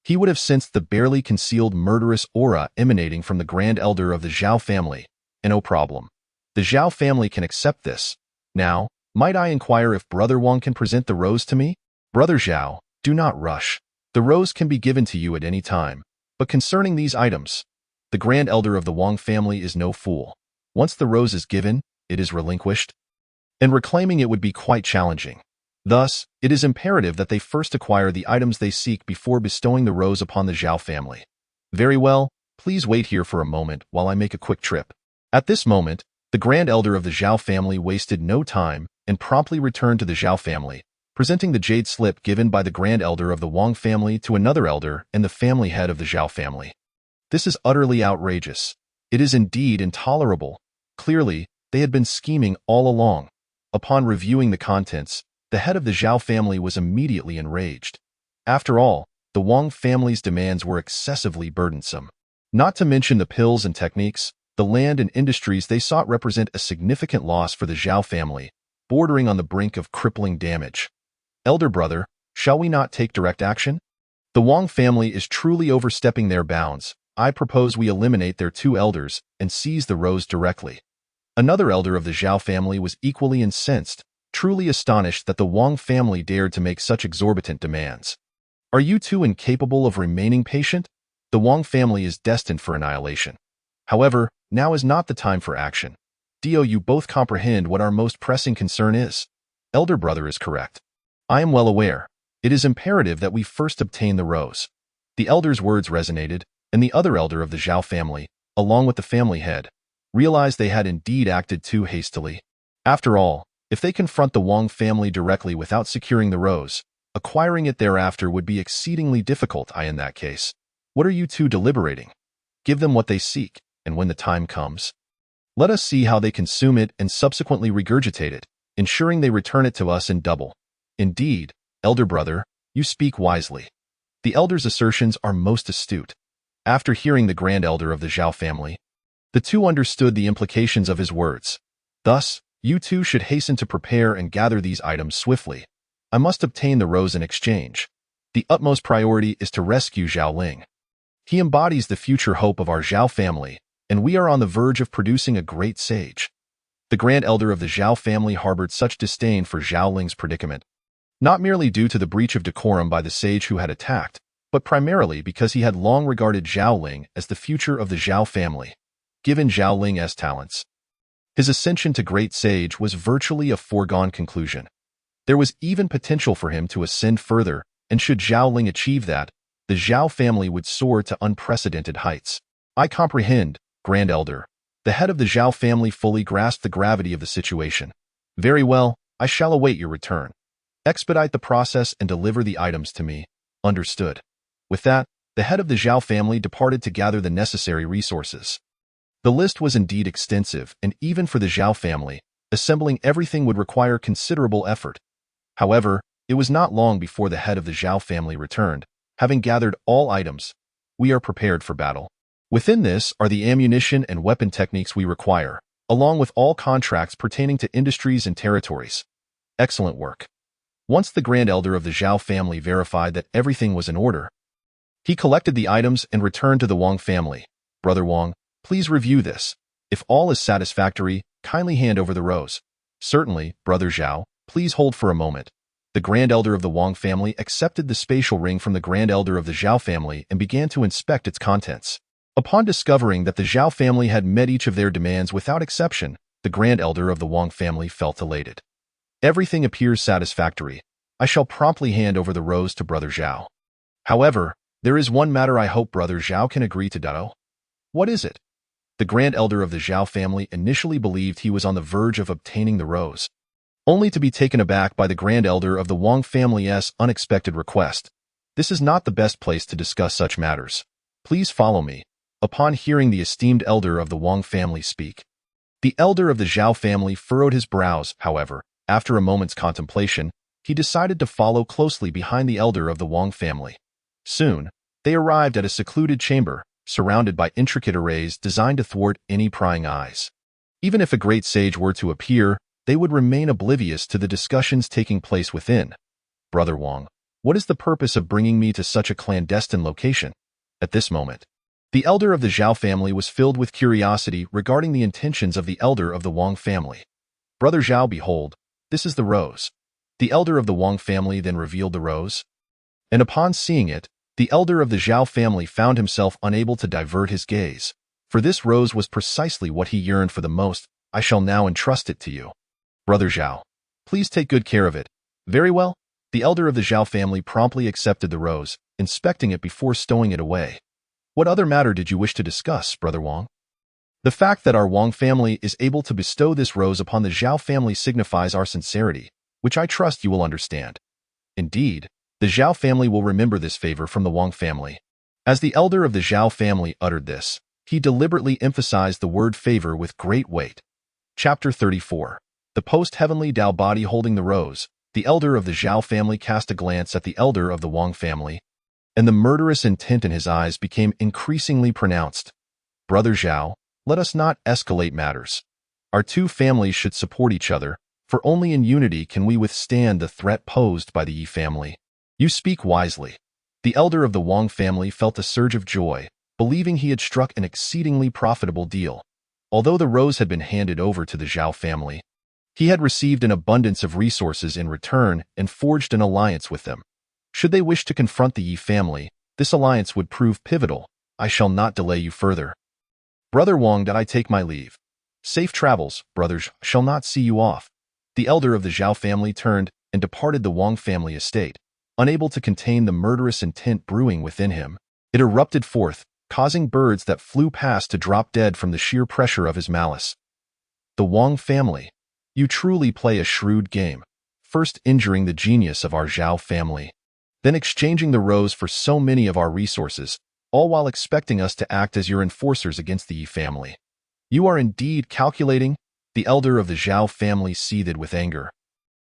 he would have sensed the barely concealed murderous aura emanating from the Grand Elder of the Zhao family, and no problem. The Zhao family can accept this. Now, might I inquire if Brother Wang can present the rose to me? Brother Zhao, do not rush. The rose can be given to you at any time. But concerning these items, the Grand Elder of the Wang family is no fool. Once the rose is given, it is relinquished, and reclaiming it would be quite challenging. Thus, it is imperative that they first acquire the items they seek before bestowing the rose upon the Zhao family. Very well, please wait here for a moment while I make a quick trip. At this moment, the Grand Elder of the Zhao family wasted no time and promptly returned to the Zhao family, presenting the jade slip given by the Grand Elder of the Wang family to another elder and the family head of the Zhao family. This is utterly outrageous. It is indeed intolerable. Clearly, they had been scheming all along. Upon reviewing the contents, the head of the Zhao family was immediately enraged. After all, the Wang family's demands were excessively burdensome. Not to mention the pills and techniques, the land and industries they sought represent a significant loss for the Zhao family, bordering on the brink of crippling damage. Elder brother, shall we not take direct action? The Wang family is truly overstepping their bounds. I propose we eliminate their two elders and seize the rose directly. Another elder of the Zhao family was equally incensed, truly astonished that the Wang family dared to make such exorbitant demands. Are you two incapable of remaining patient? The Wang family is destined for annihilation. However, now is not the time for action. You both comprehend what our most pressing concern is. Elder brother is correct. I am well aware. It is imperative that we first obtain the rose. The elder's words resonated, and the other elder of the Zhao family, along with the family head, realized they had indeed acted too hastily. After all, if they confront the Wang family directly without securing the rose, acquiring it thereafter would be exceedingly difficult. In that case, what are you two deliberating? Give them what they seek, and when the time comes, let us see how they consume it and subsequently regurgitate it, ensuring they return it to us in double. Indeed, elder brother, you speak wisely. The elder's assertions are most astute. After hearing the Grand Elder of the Zhao family, the two understood the implications of his words. Thus, you two should hasten to prepare and gather these items swiftly. I must obtain the rose in exchange. The utmost priority is to rescue Zhao Ling. He embodies the future hope of our Zhao family, and we are on the verge of producing a great sage. The Grand Elder of the Zhao family harbored such disdain for Zhao Ling's predicament, not merely due to the breach of decorum by the sage who had attacked, but primarily because he had long regarded Zhao Ling as the future of the Zhao family. Given Zhao Ling's talents, his ascension to great sage was virtually a foregone conclusion. There was even potential for him to ascend further, and should Zhao Ling achieve that, the Zhao family would soar to unprecedented heights. I comprehend, Grand Elder. The head of the Zhao family fully grasped the gravity of the situation. Very well, I shall await your return. Expedite the process and deliver the items to me. Understood. With that, the head of the Zhao family departed to gather the necessary resources. The list was indeed extensive, and even for the Zhao family, assembling everything would require considerable effort. However, it was not long before the head of the Zhao family returned, having gathered all items. We are prepared for battle. Within this are the ammunition and weapon techniques we require, along with all contracts pertaining to industries and territories. Excellent work. Once the Grand Elder of the Zhao family verified that everything was in order, he collected the items and returned to the Wang family. Brother Wang, please review this. If all is satisfactory, kindly hand over the rose. Certainly, Brother Zhao, please hold for a moment. The Grand Elder of the Wang family accepted the spatial ring from the Grand Elder of the Zhao family and began to inspect its contents. Upon discovering that the Zhao family had met each of their demands without exception, the Grand Elder of the Wang family felt elated. Everything appears satisfactory. I shall promptly hand over the rose to Brother Zhao. However, there is one matter I hope Brother Zhao can agree to. What is it? The Grand Elder of the Zhao family initially believed he was on the verge of obtaining the rose, only to be taken aback by the Grand Elder of the Wang family's unexpected request. This is not the best place to discuss such matters. Please follow me. Upon hearing the esteemed elder of the Wang family speak, the elder of the Zhao family furrowed his brows. However, after a moment's contemplation, he decided to follow closely behind the elder of the Wang family. Soon, they arrived at a secluded chamber, surrounded by intricate arrays designed to thwart any prying eyes. Even if a great sage were to appear, they would remain oblivious to the discussions taking place within. Brother Wang, what is the purpose of bringing me to such a clandestine location? At this moment, the elder of the Zhao family was filled with curiosity regarding the intentions of the elder of the Wang family. Brother Zhao, behold, this is the rose. The elder of the Wang family then revealed the rose. And upon seeing it, the elder of the Zhao family found himself unable to divert his gaze. For this rose was precisely what he yearned for the most. I shall now entrust it to you. Brother Zhao, please take good care of it. Very well. The elder of the Zhao family promptly accepted the rose, inspecting it before stowing it away. What other matter did you wish to discuss, Brother Wang? The fact that our Wang family is able to bestow this rose upon the Zhao family signifies our sincerity, which I trust you will understand. Indeed, the Zhao family will remember this favor from the Wang family. As the elder of the Zhao family uttered this, he deliberately emphasized the word favor with great weight. Chapter 34. The post-heavenly Dao body holding the rose. The elder of the Zhao family cast a glance at the elder of the Wang family, and the murderous intent in his eyes became increasingly pronounced. Brother Zhao, let us not escalate matters. Our two families should support each other, for only in unity can we withstand the threat posed by the Yi family. You speak wisely. The elder of the Wang family felt a surge of joy, believing he had struck an exceedingly profitable deal. Although the rose had been handed over to the Zhao family, he had received an abundance of resources in return and forged an alliance with them. Should they wish to confront the Yi family, this alliance would prove pivotal. I shall not delay you further. Brother Wang, did I take my leave? Safe travels, brothers, shall not see you off. The elder of the Zhao family turned and departed the Wang family estate. Unable to contain the murderous intent brewing within him, it erupted forth, causing birds that flew past to drop dead from the sheer pressure of his malice. The Wang family. You truly play a shrewd game, first injuring the genius of our Zhao family, then exchanging the rose for so many of our resources, all while expecting us to act as your enforcers against the Yi family. You are indeed calculating. The elder of the Zhao family seethed with anger,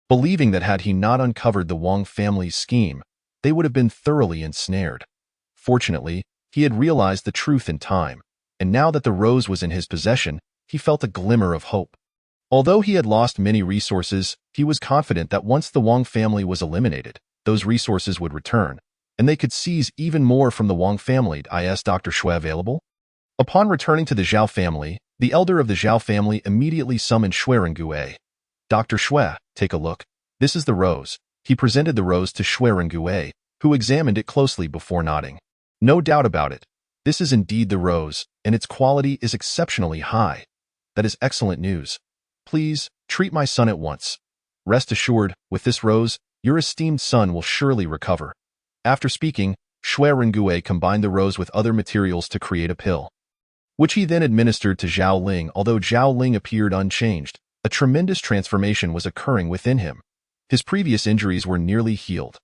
believing that had he not uncovered the Wang family's scheme, they would have been thoroughly ensnared. Fortunately, he had realized the truth in time, and now that the rose was in his possession, he felt a glimmer of hope. Although he had lost many resources, he was confident that once the Wang family was eliminated, those resources would return, and they could seize even more from the Wang family. Is Dr. Xue available? Upon returning to the Zhao family, the elder of the Zhao family immediately summoned Xue Rengue. Dr. Xue, take a look. This is the rose. He presented the rose to Xue Rengue, who examined it closely before nodding. No doubt about it. This is indeed the rose, and its quality is exceptionally high. That is excellent news. Please, treat my son at once. Rest assured, with this rose, your esteemed son will surely recover. After speaking, Xue Rengue combined the rose with other materials to create a pill, which he then administered to Zhao Ling. Although Zhao Ling appeared unchanged, a tremendous transformation was occurring within him. His previous injuries were nearly healed.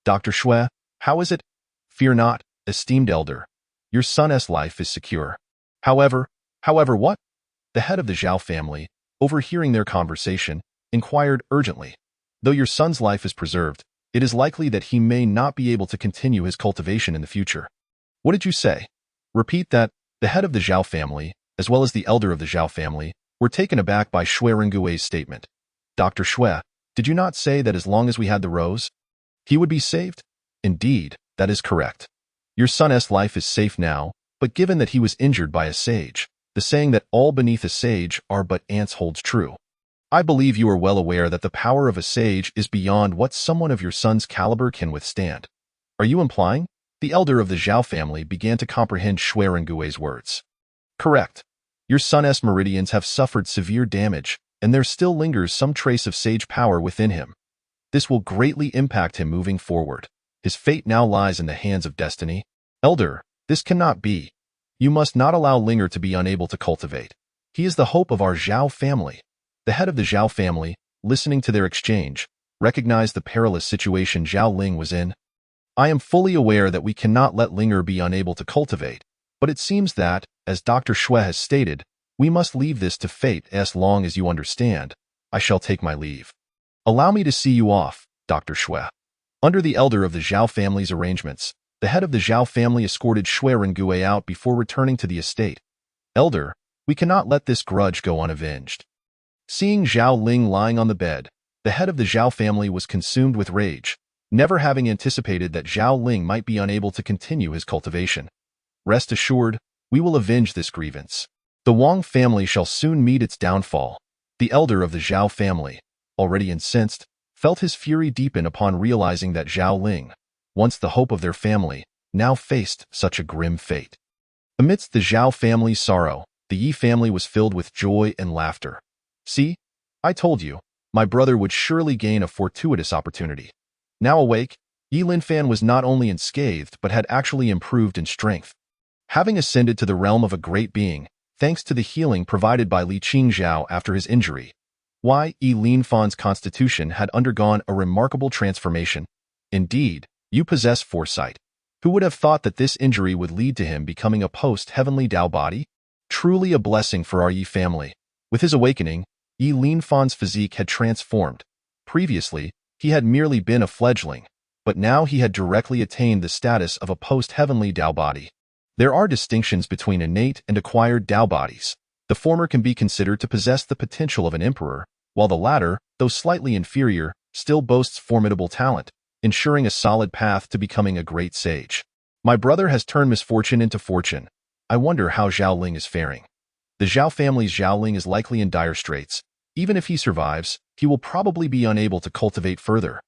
Dr. Xue, how is it? Fear not, esteemed elder. Your son's life is secure. However, what? The head of the Zhao family, overhearing their conversation, inquired urgently. Though your son's life is preserved, it is likely that he may not be able to continue his cultivation in the future. What did you say? Repeat that. The head of the Zhao family, as well as the elder of the Zhao family, were taken aback by Xue Rengue's statement. Dr. Xue, did you not say that as long as we had the rose, he would be saved? Indeed, that is correct. Your son's life is safe now, but given that he was injured by a sage, the saying that all beneath a sage are but ants holds true. I believe you are well aware that the power of a sage is beyond what someone of your son's caliber can withstand. Are you implying? The elder of the Zhao family began to comprehend Xue Rengue's words. Correct. Your son's meridians have suffered severe damage, and there still lingers some trace of sage power within him. This will greatly impact him moving forward. His fate now lies in the hands of destiny. Elder, this cannot be. You must not allow Linger to be unable to cultivate. He is the hope of our Zhao family. The head of the Zhao family, listening to their exchange, recognized the perilous situation Zhao Ling was in. I am fully aware that we cannot let Linger be unable to cultivate, but it seems that, as Dr. Xue has stated, we must leave this to fate. As long as you understand, I shall take my leave. Allow me to see you off, Dr. Xue. Under the elder of the Zhao family's arrangements, the head of the Zhao family escorted Xue Rengue out before returning to the estate. Elder, we cannot let this grudge go unavenged. Seeing Zhao Ling lying on the bed, the head of the Zhao family was consumed with rage, never having anticipated that Zhao Ling might be unable to continue his cultivation. Rest assured, we will avenge this grievance. The Wang family shall soon meet its downfall. The elder of the Zhao family, already incensed, felt his fury deepen upon realizing that Zhao Ling, once the hope of their family, now faced such a grim fate. Amidst the Zhao family's sorrow, the Yi family was filled with joy and laughter. See, I told you, my brother would surely gain a fortuitous opportunity. Now awake, Yi Linfan was not only unscathed but had actually improved in strength. Having ascended to the realm of a great being, thanks to the healing provided by Li Qingzhao after his injury, Yi Linfan's constitution had undergone a remarkable transformation. Indeed, you possess foresight. Who would have thought that this injury would lead to him becoming a post-heavenly Dao body? Truly a blessing for our Yi family. With his awakening, Yi Linfan's physique had transformed. Previously, he had merely been a fledgling, but now he had directly attained the status of a post-heavenly Dao body. There are distinctions between innate and acquired Dao bodies. The former can be considered to possess the potential of an emperor, while the latter, though slightly inferior, still boasts formidable talent, ensuring a solid path to becoming a great sage. My brother has turned misfortune into fortune. I wonder how Zhao Ling is faring. The Zhao family's Zhao Ling is likely in dire straits. Even if he survives, he will probably be unable to cultivate further.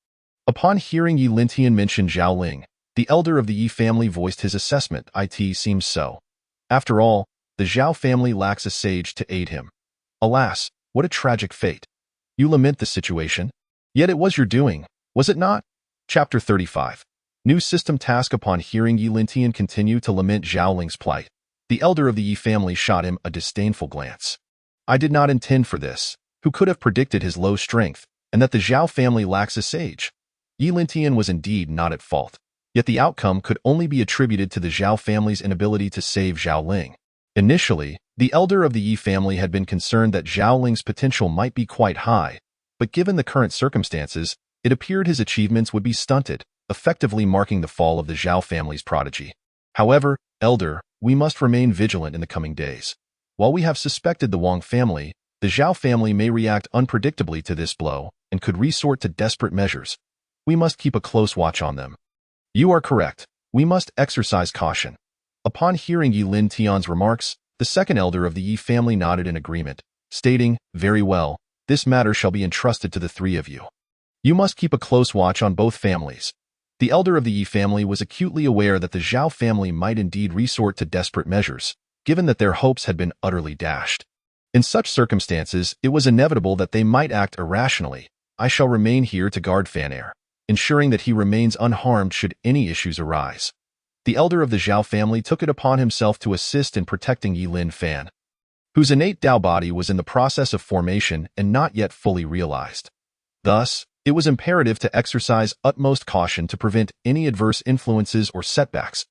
Upon hearing Yi Lintian mention Zhao Ling, the elder of the Yi family voiced his assessment. It seems so. After all, the Zhao family lacks a sage to aid him. Alas, what a tragic fate. You lament the situation. Yet it was your doing, was it not? Chapter 35. New system task. Upon hearing Yi Lintian continue to lament Zhao Ling's plight, the elder of the Yi family shot him a disdainful glance. I did not intend for this. Who could have predicted his low strength, and that the Zhao family lacks a sage? Yi Lintian was indeed not at fault, yet the outcome could only be attributed to the Zhao family's inability to save Zhao Ling. Initially, the elder of the Yi family had been concerned that Zhao Ling's potential might be quite high, but given the current circumstances, it appeared his achievements would be stunted, effectively marking the fall of the Zhao family's prodigy. However, elder, we must remain vigilant in the coming days. While we have suspected the Wang family, the Zhao family may react unpredictably to this blow and could resort to desperate measures. We must keep a close watch on them. You are correct. We must exercise caution. Upon hearing Yi Lintian's remarks, the second elder of the Yi family nodded in agreement, stating, "Very well, this matter shall be entrusted to the three of you. You must keep a close watch on both families." The elder of the Yi family was acutely aware that the Zhao family might indeed resort to desperate measures, given that their hopes had been utterly dashed. In such circumstances, it was inevitable that they might act irrationally. I shall remain here to guard Fanair, ensuring that he remains unharmed should any issues arise. The elder of the Zhao family took it upon himself to assist in protecting Yi Linfan, whose innate Dao body was in the process of formation and not yet fully realized. Thus, it was imperative to exercise utmost caution to prevent any adverse influences or setbacks.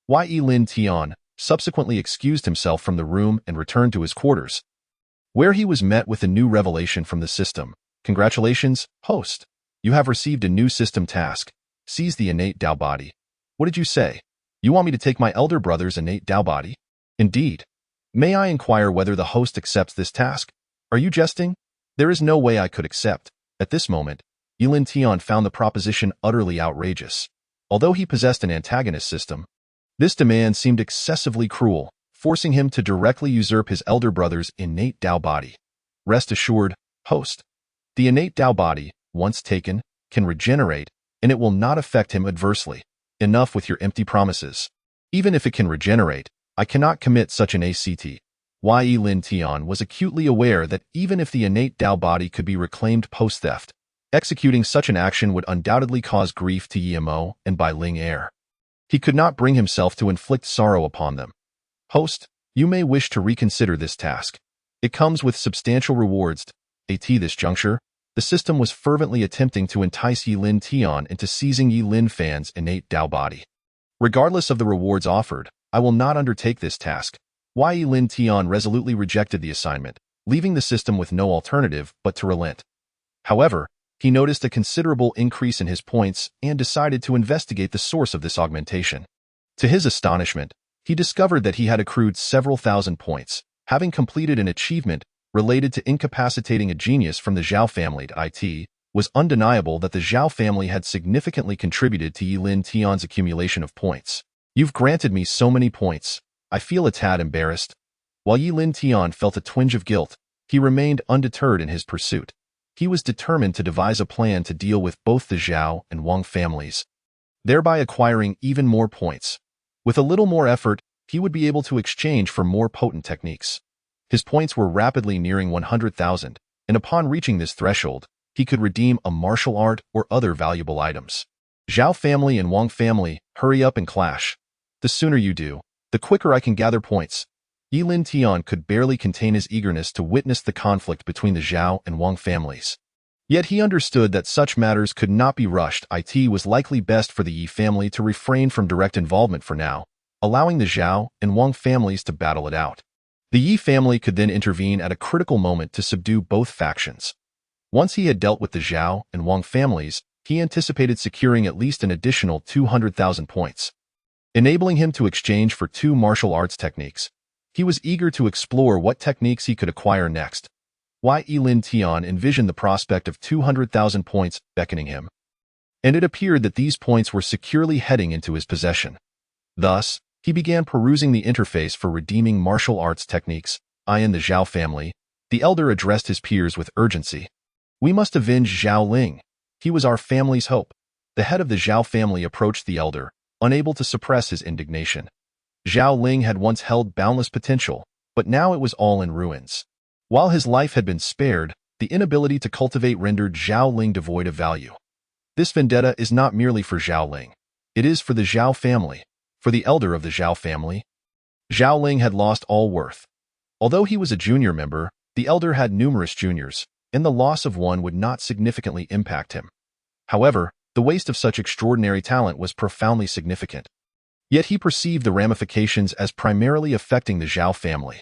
Yi Lintian subsequently excused himself from the room and returned to his quarters, where he was met with a new revelation from the system. Congratulations, host. You have received a new system task. Seize the innate Dao body. What did you say? You want me to take my elder brother's innate Dao body? Indeed. May I inquire whether the host accepts this task? Are you jesting? There is no way I could accept. At this moment, Yi Lintian found the proposition utterly outrageous. Although he possessed an antagonist system, this demand seemed excessively cruel, forcing him to directly usurp his elder brother's innate Dao body. Rest assured, host. The innate Dao body, once taken, can regenerate, and it will not affect him adversely. Enough with your empty promises. Even if it can regenerate, I cannot commit such an act. Yi Lintian was acutely aware that even if the innate Dao body could be reclaimed post-theft, executing such an action would undoubtedly cause grief to Yimo and Bai Ling heir. He could not bring himself to inflict sorrow upon them. Host, you may wish to reconsider this task. It comes with substantial rewards. At this juncture, The system was fervently attempting to entice Yilin Tian into seizing Yilin Fan's innate Dao body. Regardless of the rewards offered, I will not undertake this task. Why Yilin Tian resolutely rejected the assignment, leaving the system with no alternative but to relent. However, he noticed a considerable increase in his points and decided to investigate the source of this augmentation. To his astonishment, he discovered that he had accrued several thousand points, having completed an achievement related to incapacitating a genius from the Zhao family. It was undeniable that the Zhao family had significantly contributed to Yilin Tian's accumulation of points. You've granted me so many points. I feel a tad embarrassed. While Yilin Tian felt a twinge of guilt, he remained undeterred in his pursuit. He was determined to devise a plan to deal with both the Zhao and Wang families, thereby acquiring even more points. With a little more effort, he would be able to exchange for more potent techniques. His points were rapidly nearing 100,000, and upon reaching this threshold, he could redeem a martial art or other valuable items. Zhao family and Wang family, hurry up and clash. The sooner you do, the quicker I can gather points. Yilin Tian could barely contain his eagerness to witness the conflict between the Zhao and Wang families. Yet he understood that such matters could not be rushed. It was likely best for the Yi family to refrain from direct involvement for now, allowing the Zhao and Wang families to battle it out. The Yi family could then intervene at a critical moment to subdue both factions. Once he had dealt with the Zhao and Wang families, he anticipated securing at least an additional 200,000 points, enabling him to exchange for 2 martial arts techniques. He was eager to explore what techniques he could acquire next. Why Yilin Tian envisioned the prospect of 200,000 points beckoning him, and it appeared that these points were securely heading into his possession. Thus, he began perusing the interface for redeeming martial arts techniques. In the Zhao family, the elder addressed his peers with urgency. We must avenge Zhao Ling. He was our family's hope. The head of the Zhao family approached the elder, unable to suppress his indignation. Zhao Ling had once held boundless potential, but now it was all in ruins. While his life had been spared, the inability to cultivate rendered Zhao Ling devoid of value. This vendetta is not merely for Zhao Ling. It is for the Zhao family, for the elder of the Zhao family. Zhao Ling had lost all worth. Although he was a junior member, the elder had numerous juniors, and the loss of one would not significantly impact him. However, the waste of such extraordinary talent was profoundly significant. Yet he perceived the ramifications as primarily affecting the Zhao family.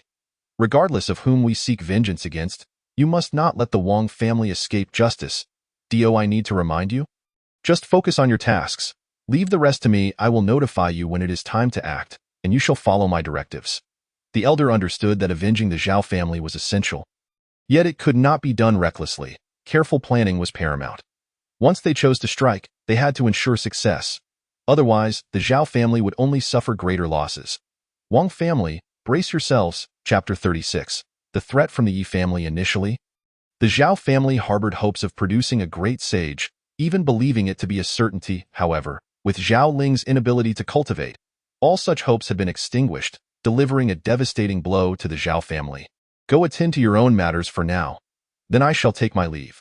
Regardless of whom we seek vengeance against, you must not let the Wang family escape justice. I need to remind you? Just focus on your tasks. Leave the rest to me. I will notify you when it is time to act, and you shall follow my directives. The elder understood that avenging the Zhao family was essential. Yet it could not be done recklessly. Careful planning was paramount. Once they chose to strike, they had to ensure success. Otherwise, the Zhao family would only suffer greater losses. Wang family, brace yourselves. Chapter 36. The threat from the Yi family initially. The Zhao family harbored hopes of producing a great sage, even believing it to be a certainty. However, with Zhao Ling's inability to cultivate, all such hopes had been extinguished, delivering a devastating blow to the Zhao family. Go attend to your own matters for now. Then I shall take my leave.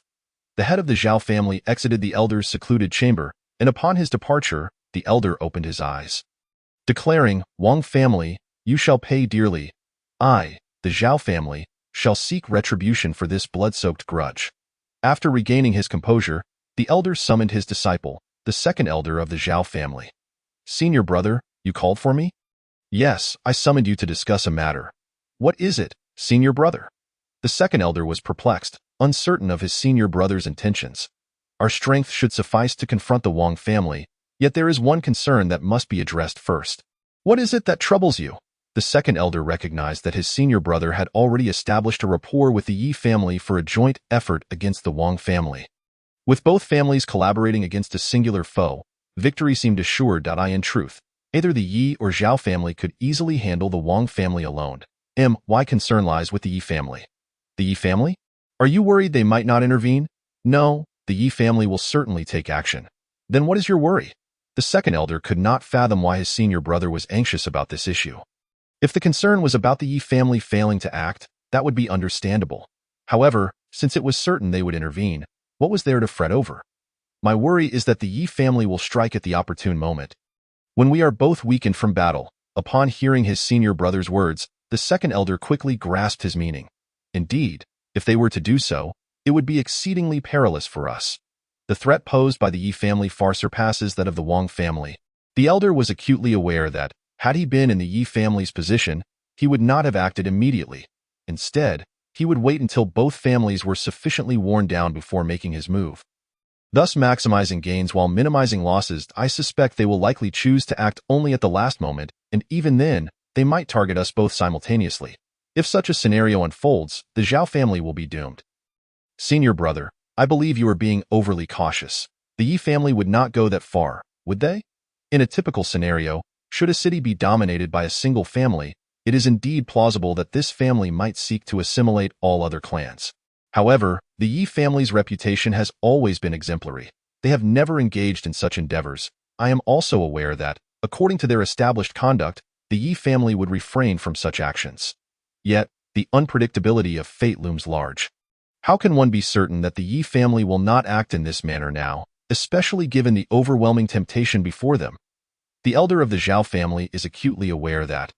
The head of the Zhao family exited the elder's secluded chamber, and upon his departure, the elder opened his eyes, declaring, Wang family, you shall pay dearly. I, the Zhao family, shall seek retribution for this blood-soaked grudge. After regaining his composure, the elder summoned his disciple, the second elder of the Zhao family. Senior brother, you called for me? Yes, I summoned you to discuss a matter. What is it, senior brother? The second elder was perplexed, uncertain of his senior brother's intentions. Our strength should suffice to confront the Wang family, yet there is one concern that must be addressed first. What is it that troubles you? The second elder recognized that his senior brother had already established a rapport with the Yi family for a joint effort against the Wang family. With both families collaborating against a singular foe, victory seemed assured. In truth, either the Yi or Zhao family could easily handle the Wang family alone. My concern lies with the Yi family. The Yi family? Are you worried they might not intervene? No, the Yi family will certainly take action. Then what is your worry? The second elder could not fathom why his senior brother was anxious about this issue. If the concern was about the Yi family failing to act, that would be understandable. However, since it was certain they would intervene, what was there to fret over? My worry is that the Yi family will strike at the opportune moment. When we are both weakened from battle. Upon hearing his senior brother's words, the second elder quickly grasped his meaning. Indeed, if they were to do so, It would be exceedingly perilous for us. The threat posed by the Yi family far surpasses that of the Wang family. The elder was acutely aware that, had he been in the Yi family's position, he would not have acted immediately. Instead, he would wait until both families were sufficiently worn down before making his move. Thus maximizing gains while minimizing losses. I suspect they will likely choose to act only at the last moment, and even then, they might target us both simultaneously. If such a scenario unfolds, the Zhao family will be doomed. Senior brother, I believe you are being overly cautious. The Yi family would not go that far, would they? In a typical scenario, should a city be dominated by a single family, it is indeed plausible that this family might seek to assimilate all other clans. However, the Yi family's reputation has always been exemplary. They have never engaged in such endeavors. I am also aware that, according to their established conduct, the Yi family would refrain from such actions. Yet, the unpredictability of fate looms large. How can one be certain that the Yi family will not act in this manner now, especially given the overwhelming temptation before them? The elder of the Zhao family is acutely aware that,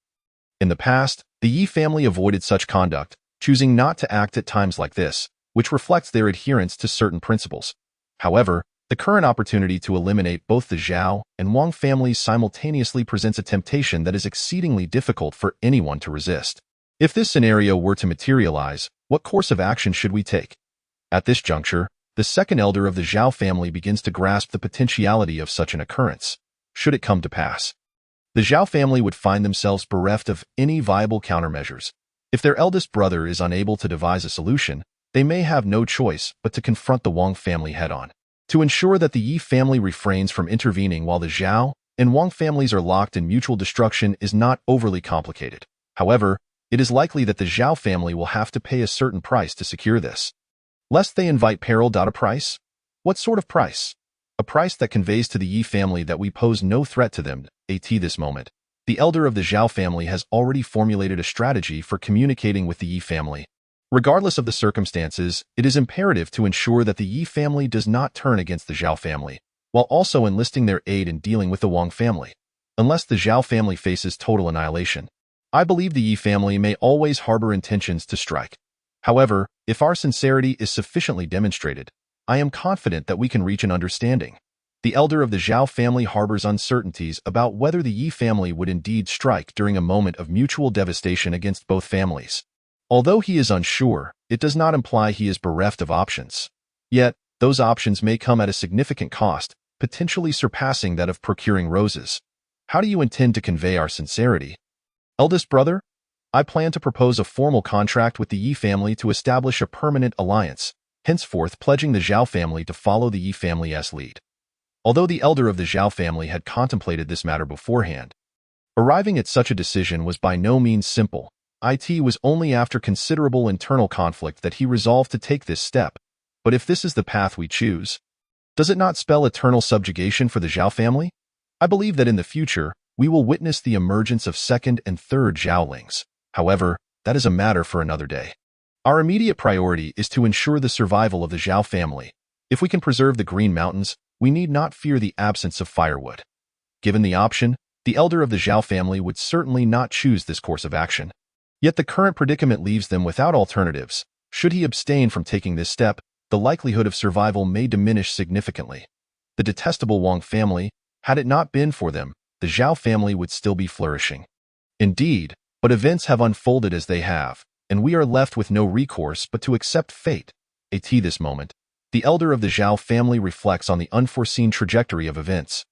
in the past, the Yi family avoided such conduct, choosing not to act at times like this, which reflects their adherence to certain principles. However, the current opportunity to eliminate both the Zhao and Wang families simultaneously presents a temptation that is exceedingly difficult for anyone to resist. If this scenario were to materialize, what course of action should we take? At this juncture, the second elder of the Zhao family begins to grasp the potentiality of such an occurrence. Should it come to pass, the Zhao family would find themselves bereft of any viable countermeasures. If their eldest brother is unable to devise a solution, they may have no choice but to confront the Wang family head-on. To ensure that the Yi family refrains from intervening while the Zhao and Wang families are locked in mutual destruction is not overly complicated. However, it is likely that the Zhao family will have to pay a certain price to secure this. Lest they invite peril. A price? What sort of price? A price that conveys to the Yi family that we pose no threat to them. At this moment, the elder of the Zhao family has already formulated a strategy for communicating with the Yi family. Regardless of the circumstances, it is imperative to ensure that the Yi family does not turn against the Zhao family, while also enlisting their aid in dealing with the Wang family. Unless the Zhao family faces total annihilation, I believe the Yi family may always harbor intentions to strike. However, if our sincerity is sufficiently demonstrated, I am confident that we can reach an understanding. The elder of the Zhao family harbors uncertainties about whether the Yi family would indeed strike during a moment of mutual devastation against both families. Although he is unsure, it does not imply he is bereft of options. Yet, those options may come at a significant cost, potentially surpassing that of procuring roses. How do you intend to convey our sincerity? Eldest brother, I plan to propose a formal contract with the Yi family to establish a permanent alliance, henceforth pledging the Zhao family to follow the Yi family's lead. Although the elder of the Zhao family had contemplated this matter beforehand, arriving at such a decision was by no means simple. It was only after considerable internal conflict that he resolved to take this step. But if this is the path we choose, does it not spell eternal subjugation for the Zhao family? I believe that in the future, we will witness the emergence of second and third Zhaolings. However, that is a matter for another day. Our immediate priority is to ensure the survival of the Zhao family. If we can preserve the Green Mountains, we need not fear the absence of firewood. Given the option, the elder of the Zhao family would certainly not choose this course of action. Yet the current predicament leaves them without alternatives. Should he abstain from taking this step, the likelihood of survival may diminish significantly. The detestable Wang family, had it not been for them, the Zhao family would still be flourishing. Indeed, but events have unfolded as they have, and we are left with no recourse but to accept fate. At this moment, the elder of the Zhao family reflects on the unforeseen trajectory of events,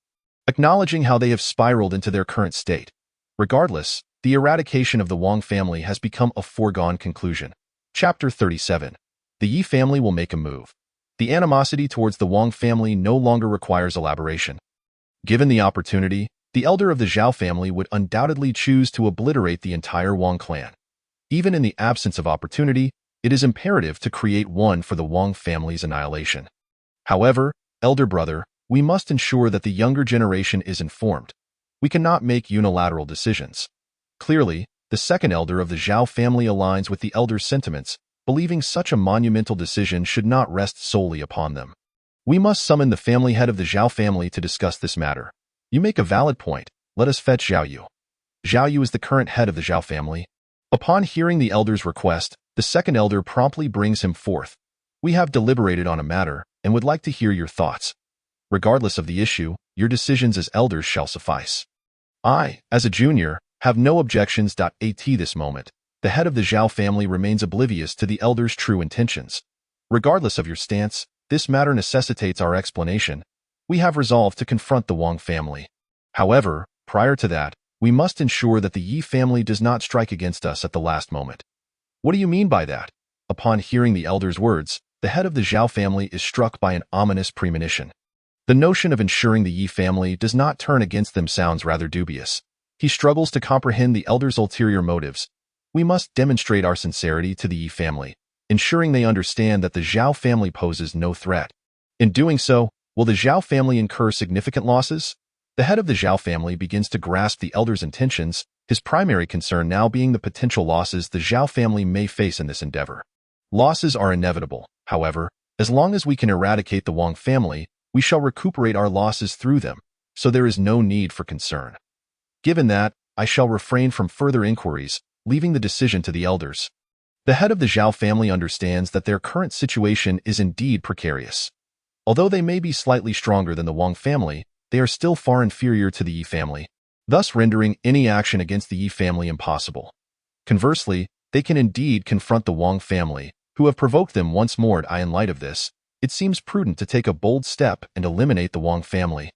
acknowledging how they have spiraled into their current state. Regardless, the eradication of the Wang family has become a foregone conclusion. Chapter 37. The Yi family will make a move. The animosity towards the Wang family no longer requires elaboration. Given the opportunity, the elder of the Zhao family would undoubtedly choose to obliterate the entire Wang clan. Even in the absence of opportunity, it is imperative to create one for the Wang family's annihilation. However, elder brother, we must ensure that the younger generation is informed. We cannot make unilateral decisions. Clearly, the second elder of the Zhao family aligns with the elder's sentiments, believing such a monumental decision should not rest solely upon them. We must summon the family head of the Zhao family to discuss this matter. You make a valid point. Let us fetch Zhao Yu. Zhao Yu is the current head of the Zhao family. Upon hearing the elder's request, the second elder promptly brings him forth. We have deliberated on a matter and would like to hear your thoughts. Regardless of the issue, your decisions as elders shall suffice. I, as a junior, have no objections. At this moment, the head of the Zhao family remains oblivious to the elders' true intentions. Regardless of your stance, this matter necessitates our explanation. We have resolved to confront the Wang family. However, prior to that, we must ensure that the Yi family does not strike against us at the last moment. What do you mean by that? Upon hearing the elder's words, the head of the Zhao family is struck by an ominous premonition. The notion of ensuring the Yi family does not turn against them sounds rather dubious. He struggles to comprehend the elder's ulterior motives. We must demonstrate our sincerity to the Yi family, ensuring they understand that the Zhao family poses no threat. In doing so, will the Zhao family incur significant losses? The head of the Zhao family begins to grasp the elder's intentions, his primary concern now being the potential losses the Zhao family may face in this endeavor. Losses are inevitable, however, as long as we can eradicate the Wang family, we shall recuperate our losses through them, so there is no need for concern. Given that, I shall refrain from further inquiries, leaving the decision to the elders. The head of the Zhao family understands that their current situation is indeed precarious. Although they may be slightly stronger than the Wang family, they are still far inferior to the Yi family, thus rendering any action against the Yi family impossible. Conversely, they can indeed confront the Wang family, who have provoked them once more. In light of this, it seems prudent to take a bold step and eliminate the Wang family,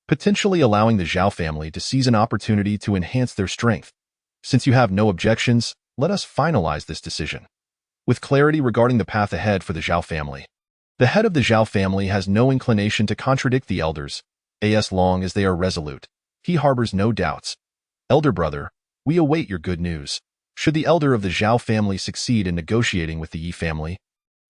potentially allowing the Zhao family to seize an opportunity to enhance their strength. Since you have no objections, let us finalize this decision. With clarity regarding the path ahead for the Zhao family. The head of the Zhao family has no inclination to contradict the elders, as long as they are resolute. He harbors no doubts. Elder brother, we await your good news. Should the elder of the Zhao family succeed in negotiating with the Yi family,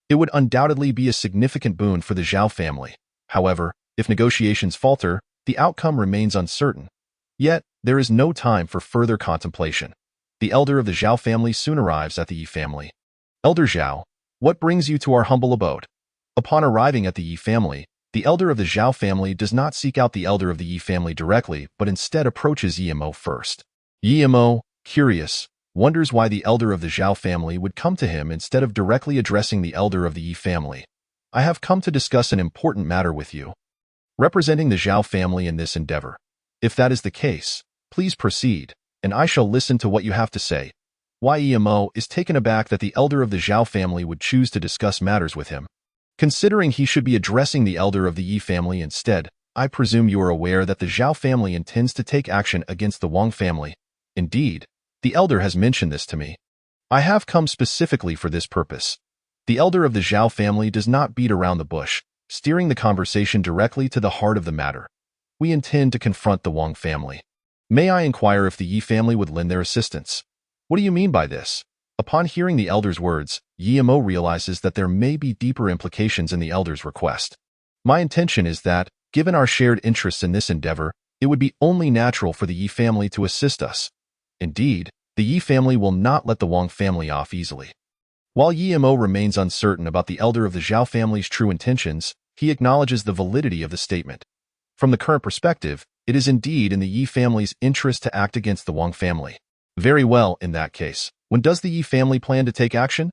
it would undoubtedly be a significant boon for the Zhao family. However, if negotiations falter, the outcome remains uncertain. Yet, there is no time for further contemplation. The elder of the Zhao family soon arrives at the Yi family. Elder Zhao, what brings you to our humble abode? Upon arriving at the Yi family, the elder of the Zhao family does not seek out the elder of the Yi family directly, but instead approaches Yi Mo first. Yi Mo, curious, wonders why the elder of the Zhao family would come to him instead of directly addressing the elder of the Yi family. I have come to discuss an important matter with you, representing the Zhao family in this endeavor. If that is the case, please proceed, and I shall listen to what you have to say. Yi Mo is taken aback that the elder of the Zhao family would choose to discuss matters with him. Considering he should be addressing the elder of the Yi family instead, I presume you are aware that the Zhao family intends to take action against the Wang family. Indeed, the elder has mentioned this to me. I have come specifically for this purpose. The elder of the Zhao family does not beat around the bush, steering the conversation directly to the heart of the matter. We intend to confront the Wang family. May I inquire if the Yi family would lend their assistance? What do you mean by this? Upon hearing the elder's words, Yi Mo realizes that there may be deeper implications in the elder's request. My intention is that, given our shared interests in this endeavor, it would be only natural for the Yi family to assist us. Indeed, the Yi family will not let the Wang family off easily. While Yi Mo remains uncertain about the elder of the Zhao family's true intentions, he acknowledges the validity of the statement. From the current perspective, it is indeed in the Yi family's interest to act against the Wang family. Very well, in that case, when does the Yi family plan to take action?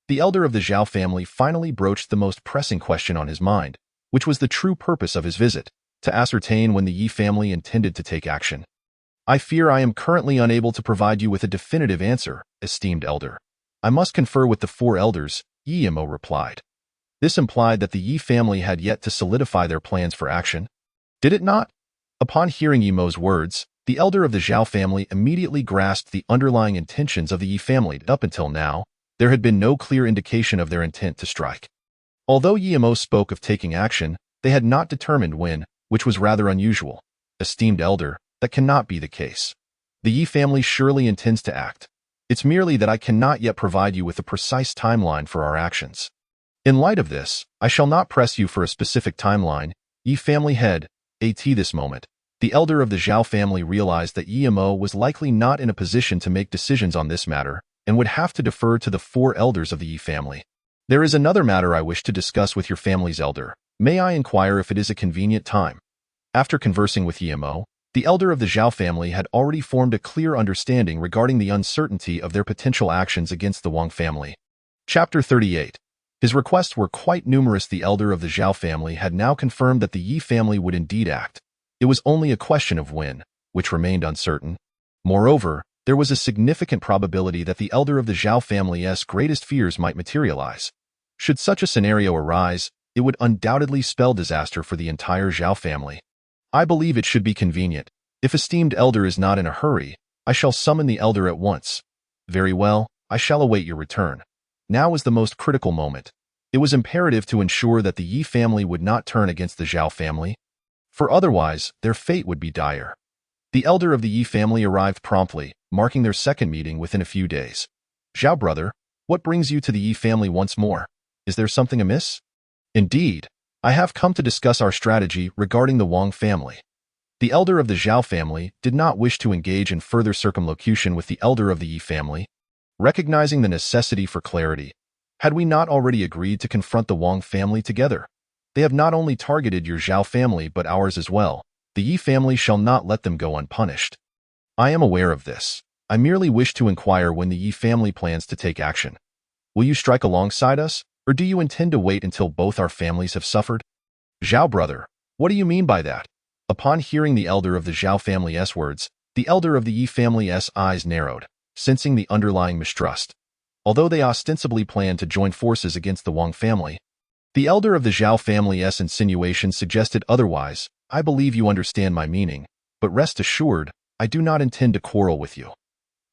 The elder of the Zhao family finally broached the most pressing question on his mind, which was the true purpose of his visit, to ascertain when the Yi family intended to take action. I fear I am currently unable to provide you with a definitive answer, esteemed elder. I must confer with the four elders, Yi Mo replied. This implied that the Yi family had yet to solidify their plans for action. Did it not? Upon hearing Yi Mo's words, the elder of the Zhao family immediately grasped the underlying intentions of the Yi family. Up until now, there had been no clear indication of their intent to strike. Although Yi Mo spoke of taking action, they had not determined when, which was rather unusual. Esteemed elder, that cannot be the case. The Yi family surely intends to act. It's merely that I cannot yet provide you with a precise timeline for our actions. In light of this, I shall not press you for a specific timeline. Yi family head, at this moment, the elder of the Zhao family realized that Yi Mo was likely not in a position to make decisions on this matter, and would have to defer to the four elders of the Yi family. There is another matter I wish to discuss with your family's elder. May I inquire if it is a convenient time? After conversing with Yi Mo, the elder of the Zhao family had already formed a clear understanding regarding the uncertainty of their potential actions against the Wang family. Chapter 38. His requests were quite numerous. The elder of the Zhao family had now confirmed that the Yi family would indeed act. It was only a question of when, which remained uncertain. Moreover, there was a significant probability that the elder of the Zhao family's greatest fears might materialize. Should such a scenario arise, it would undoubtedly spell disaster for the entire Zhao family. I believe it should be convenient. If esteemed elder is not in a hurry, I shall summon the elder at once. Very well, I shall await your return. Now is the most critical moment. It was imperative to ensure that the Yi family would not turn against the Zhao family, for otherwise their fate would be dire. The elder of the Yi family arrived promptly, marking their second meeting within a few days. Zhao brother, what brings you to the Yi family once more? Is there something amiss? Indeed, I have come to discuss our strategy regarding the Wang family. The elder of the Zhao family did not wish to engage in further circumlocution with the elder of the Yi family. Recognizing the necessity for clarity, had we not already agreed to confront the Wang family together? They have not only targeted your Zhao family but ours as well. The Yi family shall not let them go unpunished. I am aware of this. I merely wish to inquire when the Yi family plans to take action. Will you strike alongside us, or do you intend to wait until both our families have suffered? Zhao brother, what do you mean by that? Upon hearing the elder of the Zhao family's words, the elder of the Yi family's eyes narrowed, sensing the underlying mistrust. Although they ostensibly planned to join forces against the Wang family, the elder of the Zhao family's insinuation suggested otherwise. I believe you understand my meaning, but rest assured, I do not intend to quarrel with you.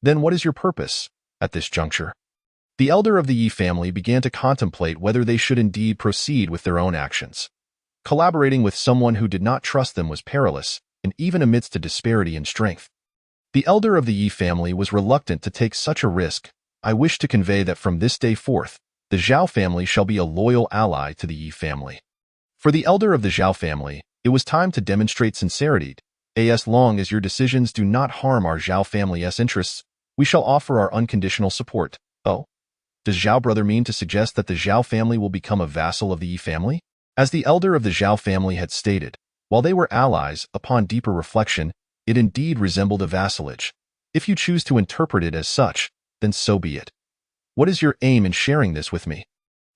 Then what is your purpose at this juncture? The elder of the Yi family began to contemplate whether they should indeed proceed with their own actions. Collaborating with someone who did not trust them was perilous, and even amidst a disparity in strength. The elder of the Yi family was reluctant to take such a risk. I wish to convey that from this day forth, the Zhao family shall be a loyal ally to the Yi family. For the elder of the Zhao family, it was time to demonstrate sincerity. As long as your decisions do not harm our Zhao family's interests, we shall offer our unconditional support. Oh? Does Zhao brother mean to suggest that the Zhao family will become a vassal of the Yi family? As the elder of the Zhao family had stated, while they were allies, upon deeper reflection, it indeed resembled a vassalage. If you choose to interpret it as such, then so be it. What is your aim in sharing this with me?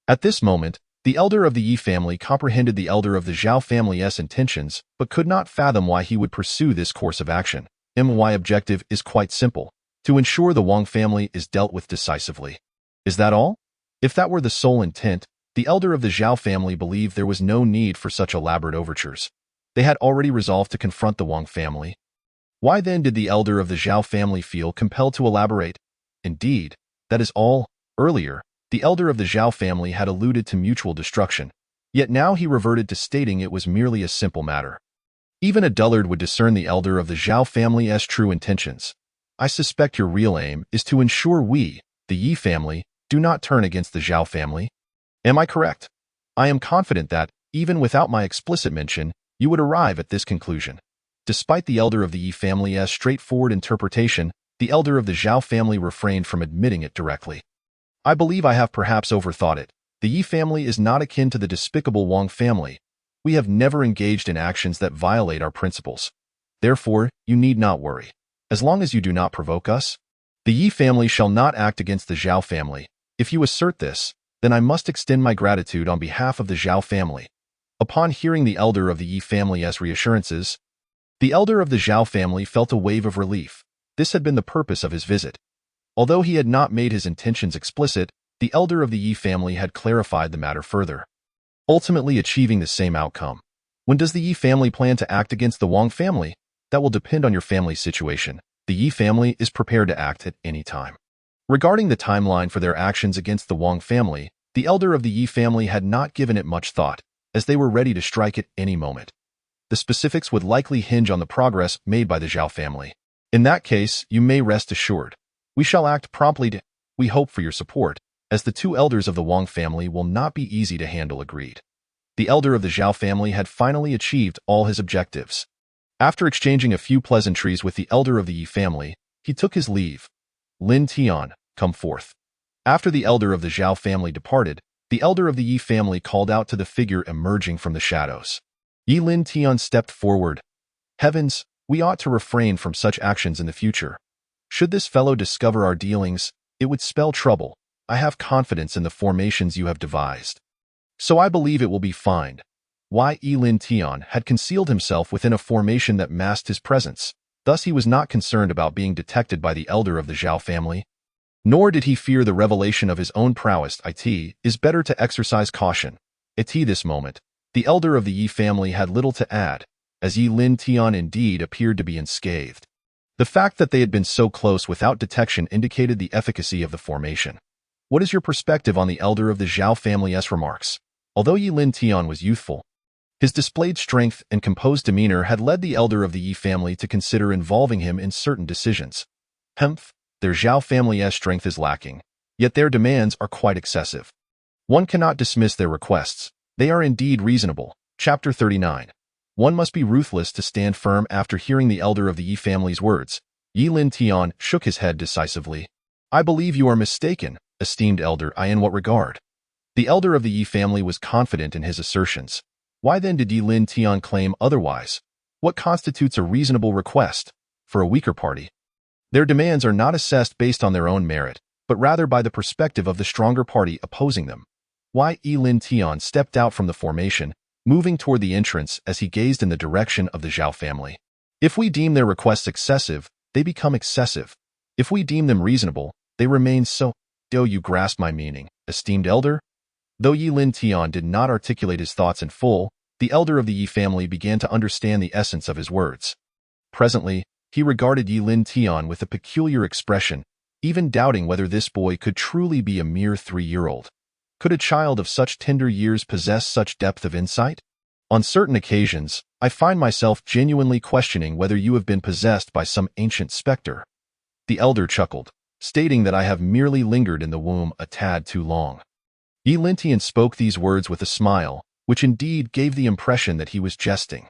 At this moment, the elder of the Yi family comprehended the elder of the Zhao family's intentions, but could not fathom why he would pursue this course of action. My objective is quite simple: to ensure the Wang family is dealt with decisively. Is that all? If that were the sole intent, the elder of the Zhao family believed there was no need for such elaborate overtures. They had already resolved to confront the Wang family. Why then did the elder of the Zhao family feel compelled to elaborate? Indeed, that is all. Earlier, the elder of the Zhao family had alluded to mutual destruction, yet now he reverted to stating it was merely a simple matter. Even a dullard would discern the elder of the Zhao family's true intentions. I suspect your real aim is to ensure we, the Yi family, do not turn against the Zhao family. Am I correct? I am confident that, even without my explicit mention, you would arrive at this conclusion. Despite the elder of the Yi family's straightforward interpretation, the elder of the Zhao family refrained from admitting it directly. I believe I have perhaps overthought it. The Yi family is not akin to the despicable Wang family. We have never engaged in actions that violate our principles. Therefore, you need not worry. As long as you do not provoke us, the Yi family shall not act against the Zhao family. If you assert this, then I must extend my gratitude on behalf of the Zhao family. Upon hearing the elder of the Yi family's reassurances, the elder of the Zhao family felt a wave of relief. This had been the purpose of his visit. Although he had not made his intentions explicit, the elder of the Yi family had clarified the matter further, ultimately achieving the same outcome. When does the Yi family plan to act against the Wang family? That will depend on your family's situation. The Yi family is prepared to act at any time. Regarding the timeline for their actions against the Wang family, the elder of the Yi family had not given it much thought, as they were ready to strike at any moment. The specifics would likely hinge on the progress made by the Zhao family. In that case, you may rest assured. We shall act promptly. We hope for your support, as the two elders of the Wang family will not be easy to handle. Agreed. The elder of the Zhao family had finally achieved all his objectives. After exchanging a few pleasantries with the elder of the Yi family, he took his leave. Lin Tian, come forth. After the elder of the Zhao family departed, the elder of the Yi family called out to the figure emerging from the shadows. Yi Lin Tian stepped forward. Heavens, we ought to refrain from such actions in the future. Should this fellow discover our dealings, it would spell trouble. I have confidence in the formations you have devised. So I believe it will be fine. Why Lin Tian had concealed himself within a formation that masked his presence. Thus he was not concerned about being detected by the elder of the Zhao family. Nor did he fear the revelation of his own prowess. It is better to exercise caution. At this moment, the elder of the Yi family had little to add, as Lin Tian indeed appeared to be unscathed. The fact that they had been so close without detection indicated the efficacy of the formation. What is your perspective on the elder of the Zhao family's remarks? Although Lin Tian was youthful, his displayed strength and composed demeanor had led the elder of the Yi family to consider involving him in certain decisions. Their Zhao family's strength is lacking, yet their demands are quite excessive. One cannot dismiss their requests. They are indeed reasonable. Chapter 39. One must be ruthless to stand firm. After hearing the elder of the Yi family's words, Lin Tian shook his head decisively. I believe you are mistaken, esteemed elder. In what regard? The elder of the Yi family was confident in his assertions. Why then did Lin Tian claim otherwise? What constitutes a reasonable request for a weaker party? Their demands are not assessed based on their own merit, but rather by the perspective of the stronger party opposing them. Why Lin Tian stepped out from the formation, moving toward the entrance as he gazed in the direction of the Zhao family. If we deem their requests excessive, they become excessive. If we deem them reasonable, they remain so. Do you grasp my meaning, esteemed elder? Though Lin Tian did not articulate his thoughts in full, the elder of the Yi family began to understand the essence of his words. Presently, he regarded Lin Tian with a peculiar expression, even doubting whether this boy could truly be a mere 3-year-old. Could a child of such tender years possess such depth of insight? On certain occasions, I find myself genuinely questioning whether you have been possessed by some ancient specter. The elder chuckled, stating that I have merely lingered in the womb a tad too long. Lin Tian spoke these words with a smile, which indeed gave the impression that he was jesting.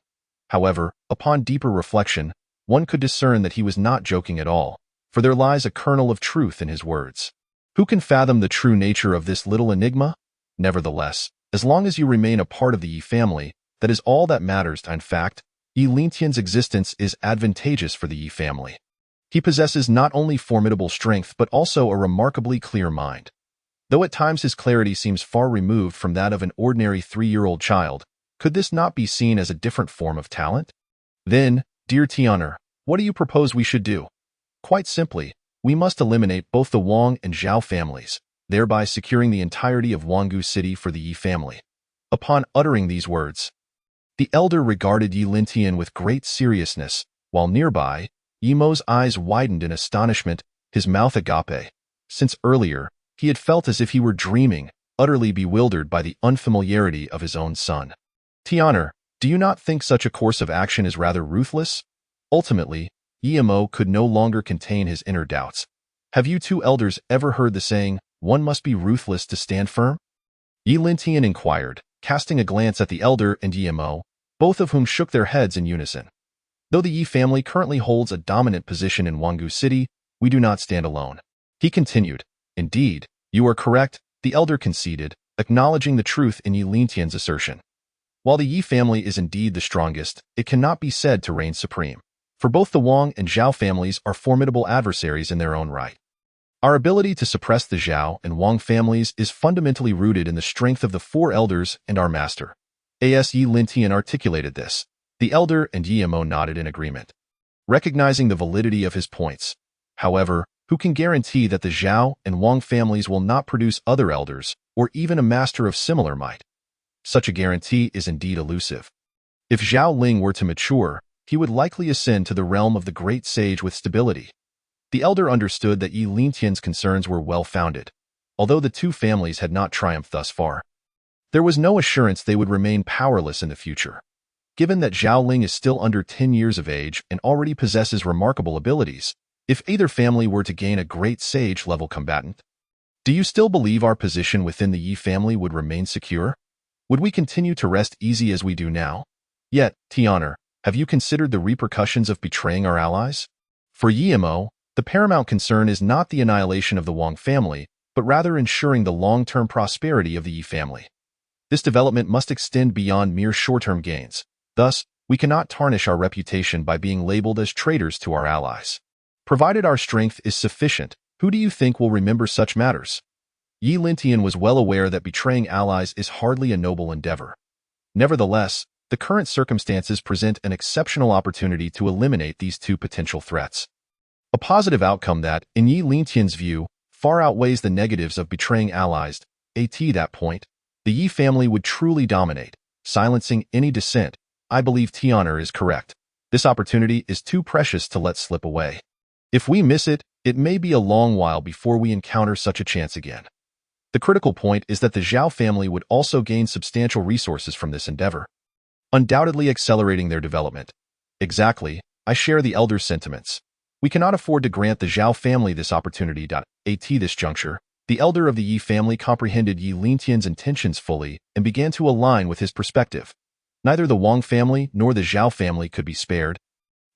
However, upon deeper reflection, one could discern that he was not joking at all, for there lies a kernel of truth in his words. Who can fathom the true nature of this little enigma? Nevertheless, as long as you remain a part of the Yi family, that is all that matters. In fact, Lin Tian's existence is advantageous for the Yi family. He possesses not only formidable strength but also a remarkably clear mind. Though at times his clarity seems far removed from that of an ordinary 3-year-old child, could this not be seen as a different form of talent? Then, dear Tianer, what do you propose we should do? Quite simply, we must eliminate both the Wang and Zhao families, thereby securing the entirety of Wanggu City for the Yi family. Upon uttering these words, the elder regarded Lin Tian with great seriousness, while nearby, Mo's eyes widened in astonishment, his mouth agape. Since earlier, he had felt as if he were dreaming, utterly bewildered by the unfamiliarity of his own son. Tianer, do you not think such a course of action is rather ruthless? Ultimately, Mo could no longer contain his inner doubts. Have you two elders ever heard the saying, one must be ruthless to stand firm? Lin Tian inquired, casting a glance at the elder and Mo, both of whom shook their heads in unison. Though the Yi family currently holds a dominant position in Wanggu City, we do not stand alone. He continued, Indeed, you are correct, the elder conceded, acknowledging the truth in Lin Tian's assertion. While the Yi family is indeed the strongest, it cannot be said to reign supreme. For both the Wang and Zhao families are formidable adversaries in their own right. Our ability to suppress the Zhao and Wang families is fundamentally rooted in the strength of the 4 elders and our master. Lin Tian articulated this. The elder and Mo nodded in agreement, recognizing the validity of his points. However, who can guarantee that the Zhao and Wang families will not produce other elders, or even a master of similar might? Such a guarantee is indeed elusive. If Zhao Ling were to mature, he would likely ascend to the realm of the great sage with stability. The elder understood that Lin Tian's concerns were well-founded, although the 2 families had not triumphed thus far. There was no assurance they would remain powerless in the future. Given that Zhao Ling is still under 10 years of age and already possesses remarkable abilities, if either family were to gain a great sage-level combatant, do you still believe our position within the Yi family would remain secure? Would we continue to rest easy as we do now? Yet, Tianer, have you considered the repercussions of betraying our allies? For Mo, the paramount concern is not the annihilation of the Wang family, but rather ensuring the long-term prosperity of the Yi family. This development must extend beyond mere short-term gains. Thus, we cannot tarnish our reputation by being labeled as traitors to our allies. Provided our strength is sufficient, who do you think will remember such matters? Yi Lintian was well aware that betraying allies is hardly a noble endeavor. Nevertheless, the current circumstances present an exceptional opportunity to eliminate these two potential threats. A positive outcome that, in Yi Lintian's view, far outweighs the negatives of betraying allies. At that point, the Yi family would truly dominate, silencing any dissent. I believe Tian'er is correct. This opportunity is too precious to let slip away. If we miss it, it may be a long while before we encounter such a chance again. The critical point is that the Zhao family would also gain substantial resources from this endeavor, undoubtedly accelerating their development. Exactly, I share the elder's sentiments. We cannot afford to grant the Zhao family this opportunity. At this juncture, the elder of the Yi family comprehended Yi Lintian's intentions fully and began to align with his perspective. Neither the Wang family nor the Zhao family could be spared,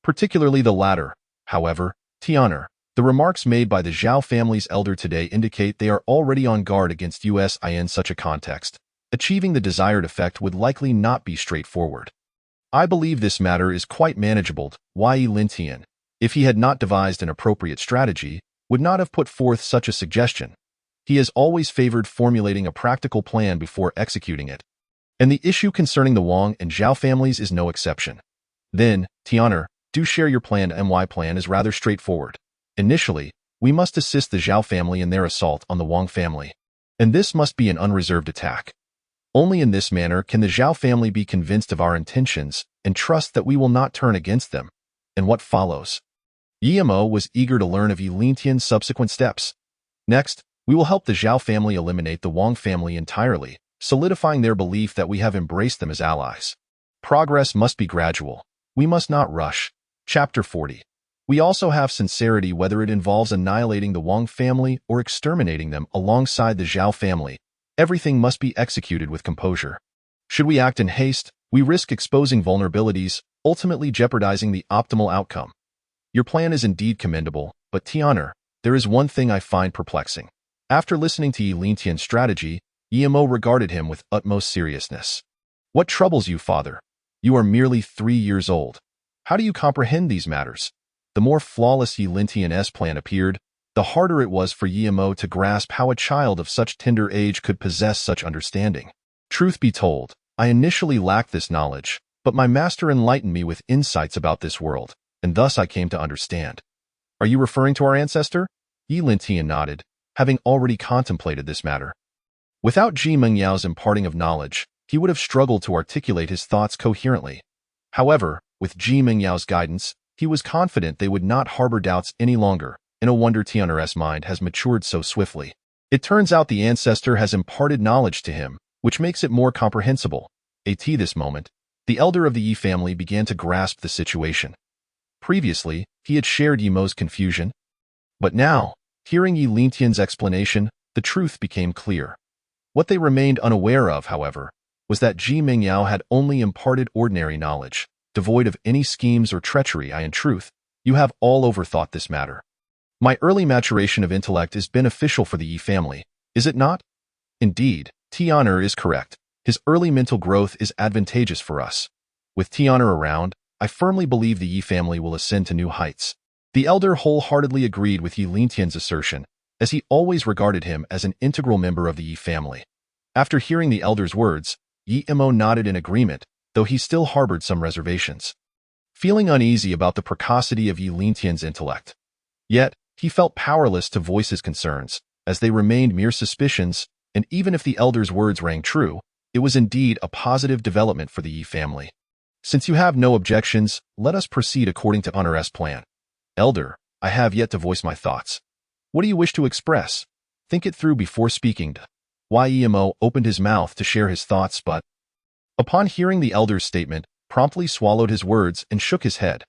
particularly the latter. However, Tian'er, the remarks made by the Zhao family's elder today indicate they are already on guard against us in such a context. Achieving the desired effect would likely not be straightforward. I believe this matter is quite manageable. Yi Lintian, if he had not devised an appropriate strategy, would not have put forth such a suggestion. He has always favored formulating a practical plan before executing it. And the issue concerning the Wang and Zhao families is no exception. Then, Tian'er, do share your plan. My plan is rather straightforward. Initially, we must assist the Zhao family in their assault on the Wang family. And this must be an unreserved attack. Only in this manner can the Zhao family be convinced of our intentions and trust that we will not turn against them. And what follows? Yi Mo was eager to learn of Yi Lintian's subsequent steps. Next, we will help the Zhao family eliminate the Wang family entirely, solidifying their belief that we have embraced them as allies. Progress must be gradual. We must not rush. Chapter 40. We also have sincerity whether it involves annihilating the Wang family or exterminating them alongside the Zhao family. Everything must be executed with composure. Should we act in haste, we risk exposing vulnerabilities, ultimately jeopardizing the optimal outcome. Your plan is indeed commendable, but Tian'er, there is one thing I find perplexing. After listening to Yi Lintian's strategy, Yi Mo regarded him with utmost seriousness. What troubles you, father? You are merely 3 years old. How do you comprehend these matters? The more flawless Yi Lintian's plan appeared, the harder it was for Yi Mo to grasp how a child of such tender age could possess such understanding. Truth be told, I initially lacked this knowledge, but my master enlightened me with insights about this world, and thus I came to understand. Are you referring to our ancestor? Yi Lintian nodded, having already contemplated this matter. Without Ji Mengyao's imparting of knowledge, he would have struggled to articulate his thoughts coherently. However, with Ji Mengyao's guidance, he was confident they would not harbor doubts any longer, and no wonder Tian'er's mind has matured so swiftly. It turns out the ancestor has imparted knowledge to him, which makes it more comprehensible. At this moment, the elder of the Yi family began to grasp the situation. Previously, he had shared Yi Mo's confusion, but now, hearing Yi Lintian's explanation, the truth became clear. What they remained unaware of, however, was that Ji Mengyao had only imparted ordinary knowledge, devoid of any schemes or treachery. In truth, you have all overthought this matter. My early maturation of intellect is beneficial for the Yi family, is it not? Indeed, Tian'er is correct. His early mental growth is advantageous for us. With Tian'er around, I firmly believe the Yi family will ascend to new heights. The elder wholeheartedly agreed with Yi Lintian's assertion, as he always regarded him as an integral member of the Yi family. After hearing the elder's words, Yi Mo nodded in agreement, though he still harbored some reservations. Feeling uneasy about the precocity of Yi Lintian's intellect. Yet, he felt powerless to voice his concerns, as they remained mere suspicions, and even if the elder's words rang true, it was indeed a positive development for the Yi family. Since you have no objections, let us proceed according to Tian'er's plan. Elder, I have yet to voice my thoughts. What do you wish to express? Think it through before speaking. Yi Mo opened his mouth to share his thoughts, but, upon hearing the elder's statement, promptly swallowed his words and shook his head.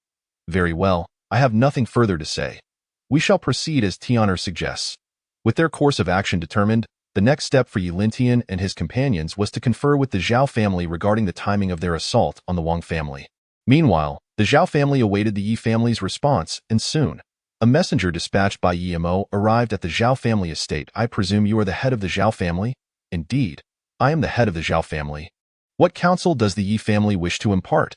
Very well, I have nothing further to say. We shall proceed as Tian'er suggests. With their course of action determined, the next step for Yi Lintian and his companions was to confer with the Zhao family regarding the timing of their assault on the Wang family. Meanwhile, the Zhao family awaited the Yi family's response, and soon, a messenger dispatched by Yi Mo arrived at the Zhao family estate. I presume you are the head of the Zhao family? Indeed, I am the head of the Zhao family. What counsel does the Yi family wish to impart?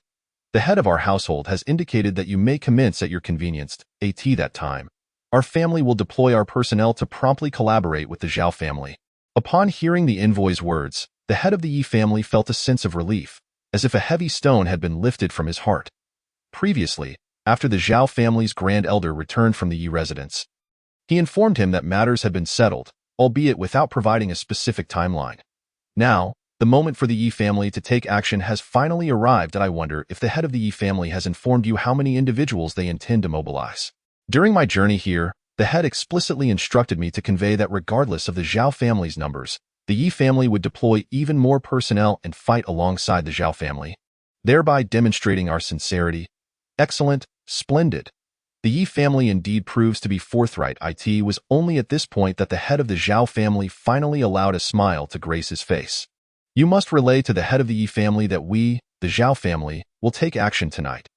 The head of our household has indicated that you may commence at your convenience. At that time, our family will deploy our personnel to promptly collaborate with the Zhao family. Upon hearing the envoy's words, the head of the Yi family felt a sense of relief, as if a heavy stone had been lifted from his heart. Previously, after the Zhao family's grand elder returned from the Yi residence, he informed him that matters had been settled, albeit without providing a specific timeline. Now, the moment for the Yi family to take action has finally arrived, and I wonder if the head of the Yi family has informed you how many individuals they intend to mobilize. During my journey here, the head explicitly instructed me to convey that regardless of the Zhao family's numbers, the Yi family would deploy even more personnel and fight alongside the Zhao family, thereby demonstrating our sincerity. Excellent, splendid. The Yi family indeed proves to be forthright. It was only at this point that the head of the Zhao family finally allowed a smile to grace his face. You must relay to the head of the Yi family that we, the Zhao family, will take action tonight.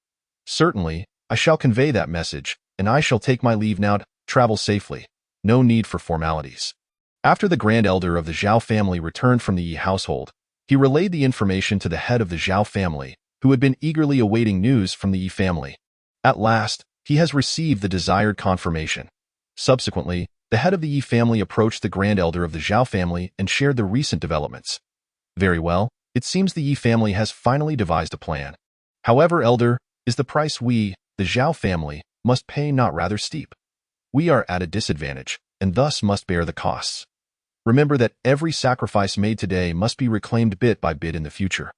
Certainly, I shall convey that message, and I shall take my leave now. Travel safely. No need for formalities. After the grand elder of the Zhao family returned from the Yi household, he relayed the information to the head of the Zhao family, who had been eagerly awaiting news from the Yi family. At last, he has received the desired confirmation. Subsequently, the head of the Yi family approached the grand elder of the Zhao family and shared the recent developments. Very well, it seems the Yi family has finally devised a plan. However, elder, is the price we, the Zhao family, must pay not rather steep? We are at a disadvantage, and thus must bear the costs. Remember that every sacrifice made today must be reclaimed bit by bit in the future.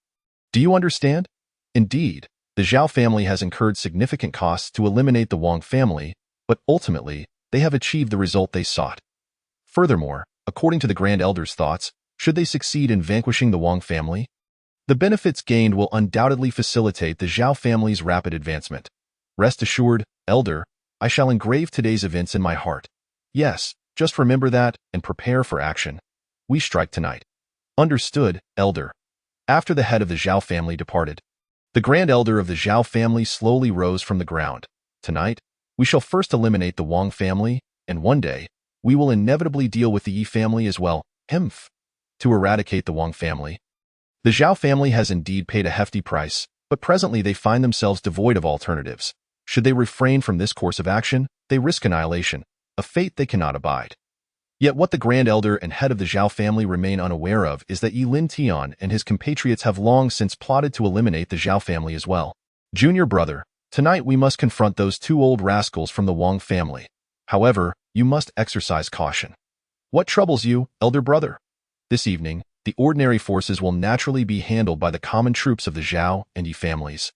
Do you understand? Indeed, the Zhao family has incurred significant costs to eliminate the Wang family, but ultimately, they have achieved the result they sought. Furthermore, according to the Grand Elder's thoughts, should they succeed in vanquishing the Wang family, the benefits gained will undoubtedly facilitate the Zhao family's rapid advancement. Rest assured, Elder, I shall engrave today's events in my heart. Yes, just remember that and prepare for action. We strike tonight. Understood, Elder. After the head of the Zhao family departed, the grand elder of the Zhao family slowly rose from the ground. Tonight, we shall first eliminate the Wang family, and one day, we will inevitably deal with the Yi family as well. To eradicate the Wang family. The Zhao family has indeed paid a hefty price, but presently they find themselves devoid of alternatives. Should they refrain from this course of action, they risk annihilation, a fate they cannot abide. Yet what the grand elder and head of the Zhao family remain unaware of is that Yi Lintian and his compatriots have long since plotted to eliminate the Zhao family as well. Junior brother, tonight we must confront those two old rascals from the Wang family. However, you must exercise caution. What troubles you, elder brother? This evening, the ordinary forces will naturally be handled by the common troops of the Zhao and Yi families,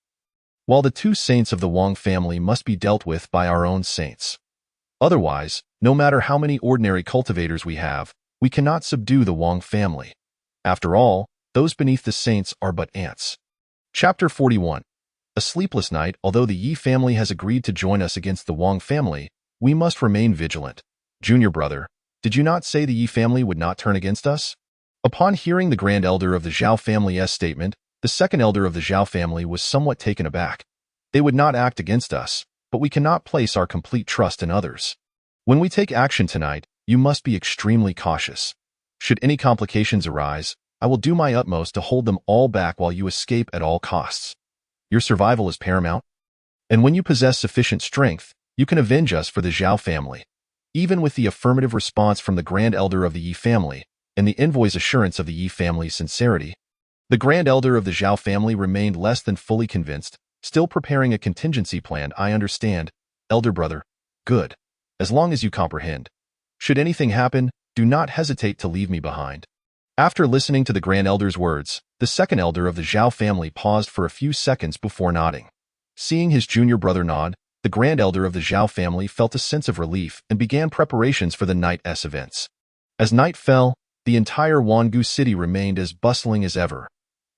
while the two saints of the Wang family must be dealt with by our own saints. Otherwise, no matter how many ordinary cultivators we have, we cannot subdue the Wang family. After all, those beneath the saints are but ants. Chapter 41. A sleepless night. Although the Yi family has agreed to join us against the Wang family, we must remain vigilant. Junior brother, did you not say the Yi family would not turn against us? Upon hearing the grand elder of the Zhao family's statement, the second elder of the Zhao family was somewhat taken aback. They would not act against us, but we cannot place our complete trust in others. When we take action tonight, you must be extremely cautious. Should any complications arise, I will do my utmost to hold them all back while you escape at all costs. Your survival is paramount, and when you possess sufficient strength, you can avenge us for the Zhao family. Even with the affirmative response from the grand elder of the Yi family, and the envoy's assurance of the Yi family's sincerity, the grand elder of the Zhao family remained less than fully convinced, still preparing a contingency plan. I understand, elder brother. Good. As long as you comprehend. Should anything happen, do not hesitate to leave me behind. After listening to the grand elder's words, the second elder of the Zhao family paused for a few seconds before nodding. Seeing his junior brother nod, the grand elder of the Zhao family felt a sense of relief and began preparations for the night's events. As night fell, the entire Wangu city remained as bustling as ever.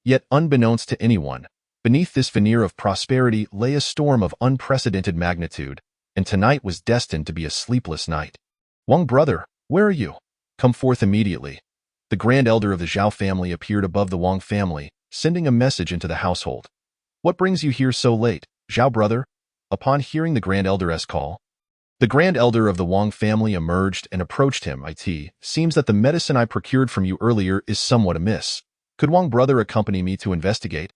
Yet unbeknownst to anyone, beneath this veneer of prosperity lay a storm of unprecedented magnitude, and tonight was destined to be a sleepless night. Wang brother, where are you? Come forth immediately. The grand elder of the Zhao family appeared above the Wang family, sending a message into the household. What brings you here so late, Zhao brother? Upon hearing the grand elder's call, the grand elder of the Wang family emerged and approached him. It seems that the medicine I procured from you earlier is somewhat amiss. Could Wang brother accompany me to investigate?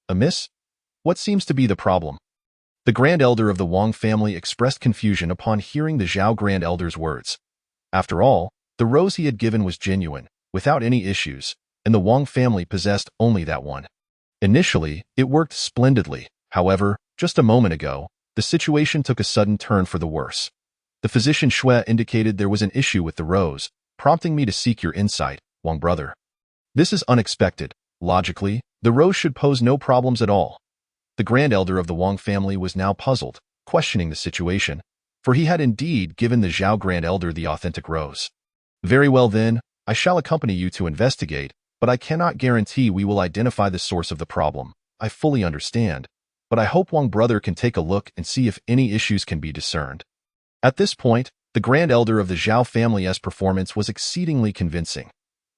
Amiss? What seems to be the problem? The grand elder of the Wang family expressed confusion upon hearing the Zhao grand elder's words. After all, the rose he had given was genuine, without any issues, and the Wang family possessed only that one. Initially, it worked splendidly. However, just a moment ago, the situation took a sudden turn for the worse. The physician Xue indicated there was an issue with the rose, prompting me to seek your insight, Wang brother. This is unexpected. Logically, the rose should pose no problems at all. The grand elder of the Wang family was now puzzled, questioning the situation, for he had indeed given the Zhao grand elder the authentic rose. Very well then, I shall accompany you to investigate, but I cannot guarantee we will identify the source of the problem. I fully understand, but I hope Wang brother can take a look and see if any issues can be discerned. At this point, the grand elder of the Zhao family's performance was exceedingly convincing.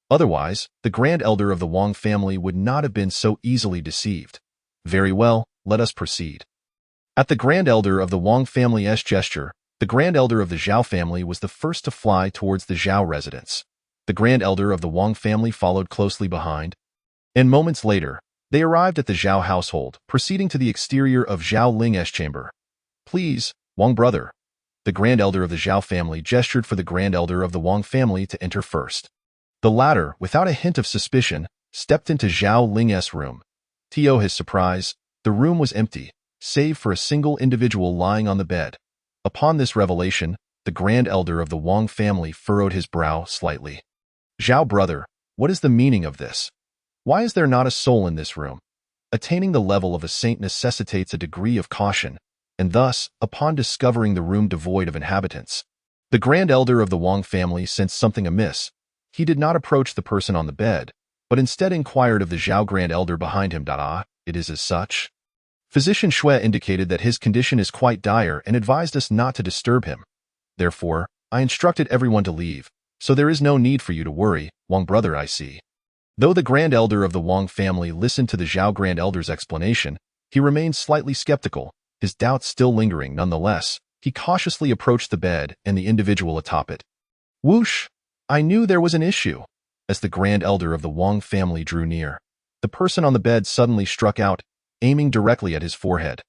Otherwise, the grand elder of the Wang family would not have been so easily deceived. Very well, let us proceed. At the grand elder of the Wang family's gesture, the grand elder of the Zhao family was the first to fly towards the Zhao residence. The grand elder of the Wang family followed closely behind, and moments later, they arrived at the Zhao household, proceeding to the exterior of Zhao Ling's chamber. Please, Wang brother. The grand elder of the Zhao family gestured for the grand elder of the Wang family to enter first. The latter, without a hint of suspicion, stepped into Zhao Ling's room. To his surprise, the room was empty, save for a single individual lying on the bed. Upon this revelation, the grand elder of the Wang family furrowed his brow slightly. Zhao brother, what is the meaning of this? Why is there not a soul in this room? Attaining the level of a saint necessitates a degree of caution, and thus, upon discovering the room devoid of inhabitants, the grand elder of the Wang family sensed something amiss. He did not approach the person on the bed, but instead inquired of the Zhao grand elder behind him. It is as such? Physician Xue indicated that his condition is quite dire and advised us not to disturb him. Therefore, I instructed everyone to leave, so there is no need for you to worry, Wang brother, I see. Though the grand elder of the Wang family listened to the Zhao grand elder's explanation, he remained slightly skeptical, his doubts still lingering nonetheless. He cautiously approached the bed and the individual atop it. Whoosh! I knew there was an issue. As the grand elder of the Wang family drew near, the person on the bed suddenly struck out, aiming directly at his forehead.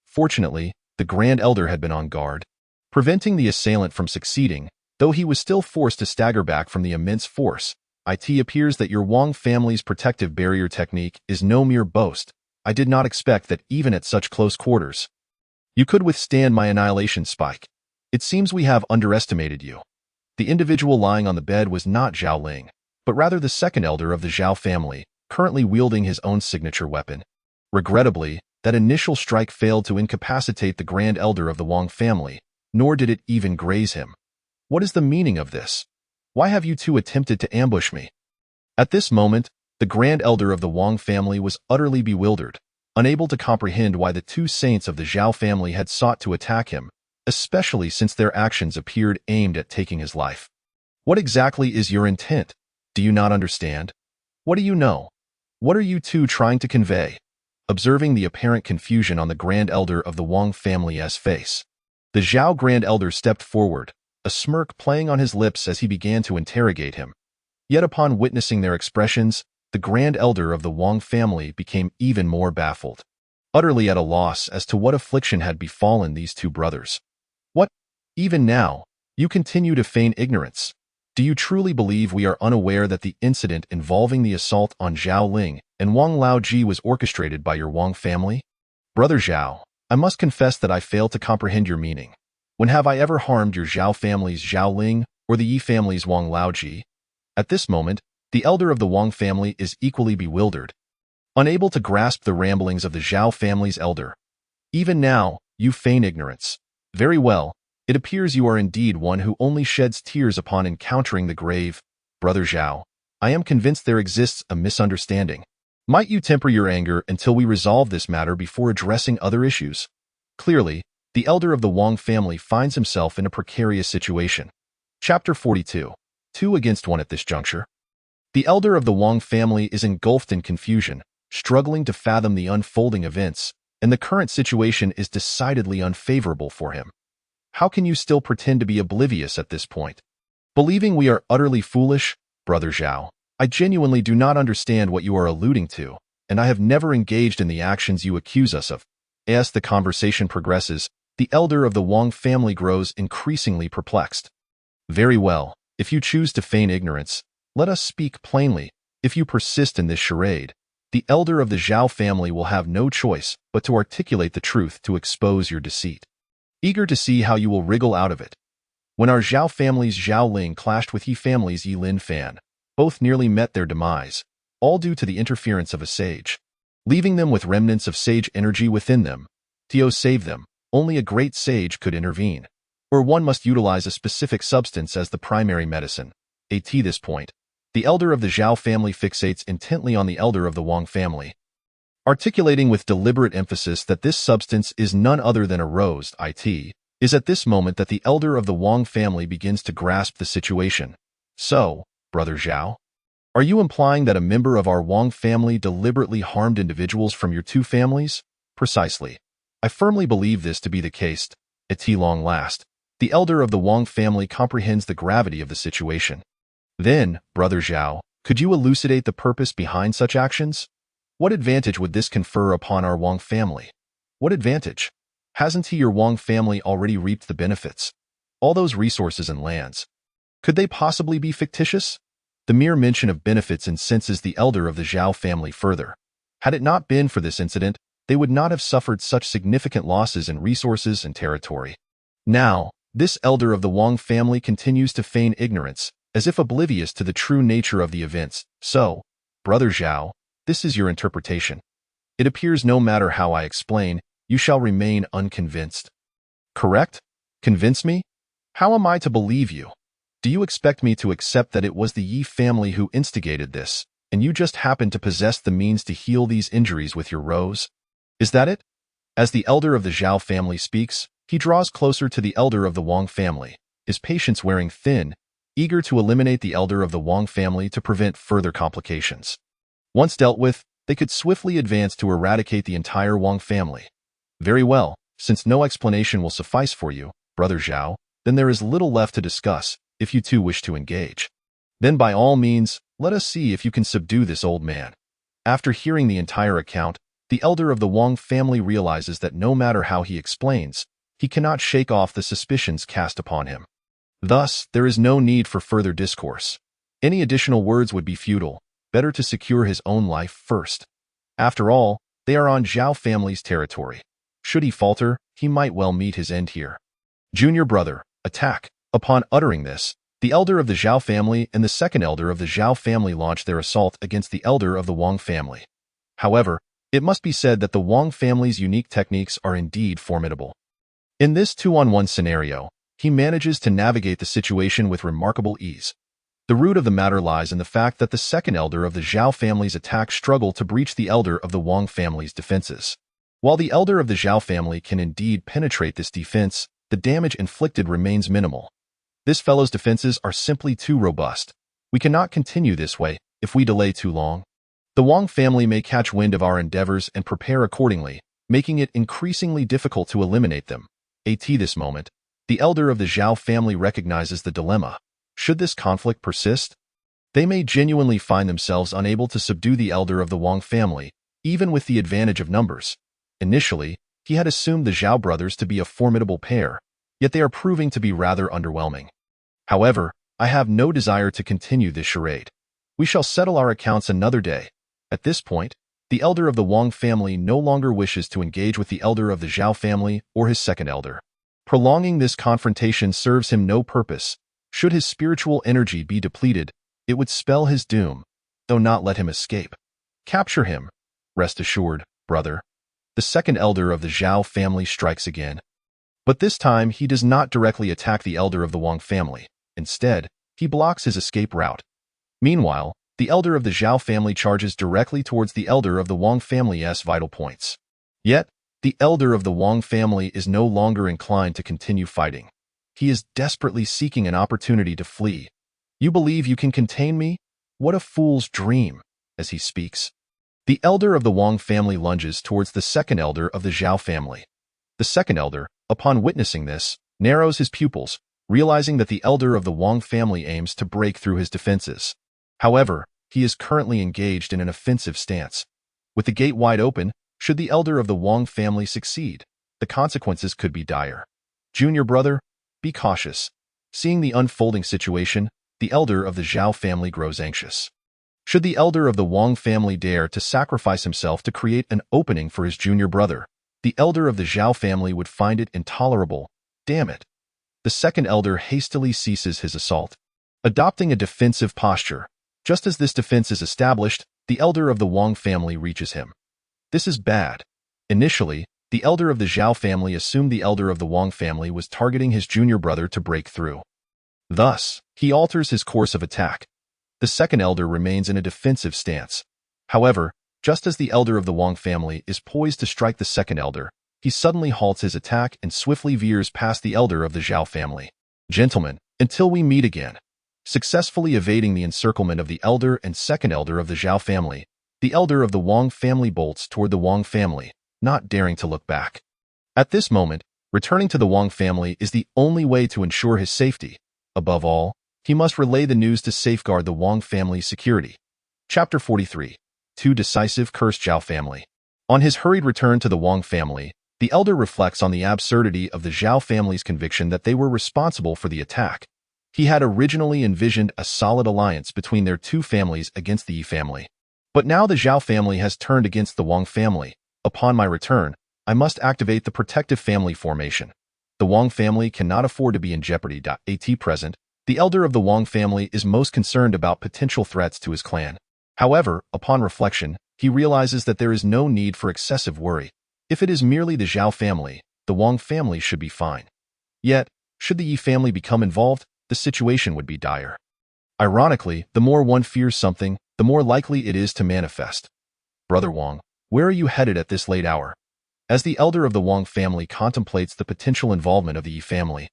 Fortunately, the grand elder had been on guard, preventing the assailant from succeeding, though he was still forced to stagger back from the immense force. It appears that your Wang family's protective barrier technique is no mere boast. I did not expect that even at such close quarters, you could withstand my annihilation spike. It seems we have underestimated you. The individual lying on the bed was not Zhao Ling, but rather the second elder of the Zhao family, currently wielding his own signature weapon. Regrettably, that initial strike failed to incapacitate the grand elder of the Wang family, nor did it even graze him. What is the meaning of this? Why have you two attempted to ambush me? At this moment, the grand elder of the Wang family was utterly bewildered, unable to comprehend why the two saints of the Zhao family had sought to attack him, especially since their actions appeared aimed at taking his life. What exactly is your intent? Do you not understand? What do you know? What are you two trying to convey? Observing the apparent confusion on the grand elder of the Wang family's face, the Zhao grand elder stepped forward, a smirk playing on his lips as he began to interrogate him. Yet upon witnessing their expressions, the grand elder of the Wang family became even more baffled, utterly at a loss as to what affliction had befallen these two brothers. What? Even now, you continue to feign ignorance. Do you truly believe we are unaware that the incident involving the assault on Zhao Ling and Wang Laoji was orchestrated by your Wang family? Brother Zhao, I must confess that I fail to comprehend your meaning. When have I ever harmed your Zhao family's Zhao Ling or the Yi family's Wang Laoji? At this moment, the elder of the Wang family is equally bewildered, unable to grasp the ramblings of the Zhao family's elder. Even now, you feign ignorance. Very well, it appears you are indeed one who only sheds tears upon encountering the grave. Brother Zhao, I am convinced there exists a misunderstanding. Might you temper your anger until we resolve this matter before addressing other issues? Clearly, the elder of the Wang family finds himself in a precarious situation. Chapter 42. 2 against 1 at this juncture. The elder of the Wang family is engulfed in confusion, struggling to fathom the unfolding events, and the current situation is decidedly unfavorable for him. How can you still pretend to be oblivious at this point? Believing we are utterly foolish, Brother Zhao, I genuinely do not understand what you are alluding to, and I have never engaged in the actions you accuse us of. As the conversation progresses, the elder of the Wang family grows increasingly perplexed. Very well, if you choose to feign ignorance, Let us speak plainly. If you persist in this charade, the elder of the Zhao family will have no choice but to articulate the truth to expose your deceit. Eager to see how you will wriggle out of it. When our Zhao family's Zhao Ling clashed with Yi family's Yi Lin Fan, both nearly met their demise, all due to the interference of a sage. Leaving them with remnants of sage energy within them, Tio saved them. Only a great sage could intervene, or one must utilize a specific substance as the primary medicine. At this point, the elder of the Zhao family fixates intently on the elder of the Wang family, articulating with deliberate emphasis that this substance is none other than a rose. It is at this moment that the elder of the Wang family begins to grasp the situation. So, Brother Zhao, are you implying that a member of our Wang family deliberately harmed individuals from your two families? Precisely. I firmly believe this to be the case. At long last, the elder of the Wang family comprehends the gravity of the situation. Then, Brother Zhao, could you elucidate the purpose behind such actions? What advantage would this confer upon our Wang family? What advantage? Hasn't your Wang family already reaped the benefits? All those resources and lands. Could they possibly be fictitious? The mere mention of benefits incenses the elder of the Zhao family further. Had it not been for this incident, they would not have suffered such significant losses in resources and territory. Now, this elder of the Wang family continues to feign ignorance, as if oblivious to the true nature of the events. So, Brother Zhao, this is your interpretation. It appears no matter how I explain, you shall remain unconvinced. Correct? Convince me? How am I to believe you? Do you expect me to accept that it was the Yi family who instigated this, and you just happened to possess the means to heal these injuries with your rose? Is that it? As the elder of the Zhao family speaks, he draws closer to the elder of the Wang family, his patience wearing thin, eager to eliminate the elder of the Wang family to prevent further complications. Once dealt with, they could swiftly advance to eradicate the entire Wang family. Very well, since no explanation will suffice for you, Brother Zhao, then there is little left to discuss, if you two wish to engage. Then by all means, let us see if you can subdue this old man. After hearing the entire account, the elder of the Wang family realizes that no matter how he explains, he cannot shake off the suspicions cast upon him. Thus, there is no need for further discourse. Any additional words would be futile. Better to secure his own life first. After all, they are on Zhao family's territory. Should he falter, he might well meet his end here. Junior brother, attack. Upon uttering this, the elder of the Zhao family and the second elder of the Zhao family launched their assault against the elder of the Wang family. However, it must be said that the Wang family's unique techniques are indeed formidable. In this 2-on-1 scenario, he manages to navigate the situation with remarkable ease. The root of the matter lies in the fact that the second elder of the Zhao family's attack struggled to breach the elder of the Wang family's defenses. While the elder of the Zhao family can indeed penetrate this defense, the damage inflicted remains minimal. This fellow's defenses are simply too robust. We cannot continue this way if we delay too long. The Wang family may catch wind of our endeavors and prepare accordingly, making it increasingly difficult to eliminate them. At this moment, the elder of the Zhao family recognizes the dilemma. Should this conflict persist, they may genuinely find themselves unable to subdue the elder of the Wang family, even with the advantage of numbers. Initially, he had assumed the Zhao brothers to be a formidable pair, yet they are proving to be rather underwhelming. However, I have no desire to continue this charade. We shall settle our accounts another day. At this point, the elder of the Wang family no longer wishes to engage with the elder of the Zhao family or his second elder. Prolonging this confrontation serves him no purpose. Should his spiritual energy be depleted, it would spell his doom, though not let him escape. Capture him. Rest assured, brother. The second elder of the Zhao family strikes again. But this time, he does not directly attack the elder of the Wang family. Instead, he blocks his escape route. Meanwhile, the elder of the Zhao family charges directly towards the elder of the Wang family's vital points. Yet, the elder of the Wang family is no longer inclined to continue fighting. He is desperately seeking an opportunity to flee. You believe you can contain me? What a fool's dream, as he speaks. The elder of the Wang family lunges towards the second elder of the Zhao family. The second elder, upon witnessing this, narrows his pupils, realizing that the elder of the Wang family aims to break through his defenses. However, he is currently engaged in an offensive stance. With the gate wide open, should the elder of the Wang family succeed, the consequences could be dire. Junior brother, be cautious. Seeing the unfolding situation, the elder of the Zhao family grows anxious. Should the elder of the Wang family dare to sacrifice himself to create an opening for his junior brother, the elder of the Zhao family would find it intolerable. Damn it. The second elder hastily ceases his assault, adopting a defensive posture. Just as this defense is established, the elder of the Wang family reaches him. This is bad. Initially, the elder of the Zhao family assumed the elder of the Wang family was targeting his junior brother to break through. Thus, he alters his course of attack. The second elder remains in a defensive stance. However, just as the elder of the Wang family is poised to strike the second elder, he suddenly halts his attack and swiftly veers past the elder of the Zhao family. Gentlemen, until we meet again. Successfully evading the encirclement of the elder and second elder of the Zhao family, the elder of the Wang family bolts toward the Wang family, not daring to look back. At this moment, returning to the Wang family is the only way to ensure his safety. Above all, he must relay the news to safeguard the Wang family's security. Chapter 43. Too Decisive Cursed Zhao Family. On his hurried return to the Wang family, the elder reflects on the absurdity of the Zhao family's conviction that they were responsible for the attack. He had originally envisioned a solid alliance between their two families against the Yi family. But now the Zhao family has turned against the Wang family. Upon my return, I must activate the protective family formation. The Wang family cannot afford to be in jeopardy. At present, the elder of the Wang family is most concerned about potential threats to his clan. However, upon reflection, he realizes that there is no need for excessive worry. If it is merely the Zhao family, the Wang family should be fine. Yet, should the Yi family become involved, the situation would be dire. Ironically, the more one fears something, the more likely it is to manifest. Brother Wang, where are you headed at this late hour? As the elder of the Wang family contemplates the potential involvement of the Yi family,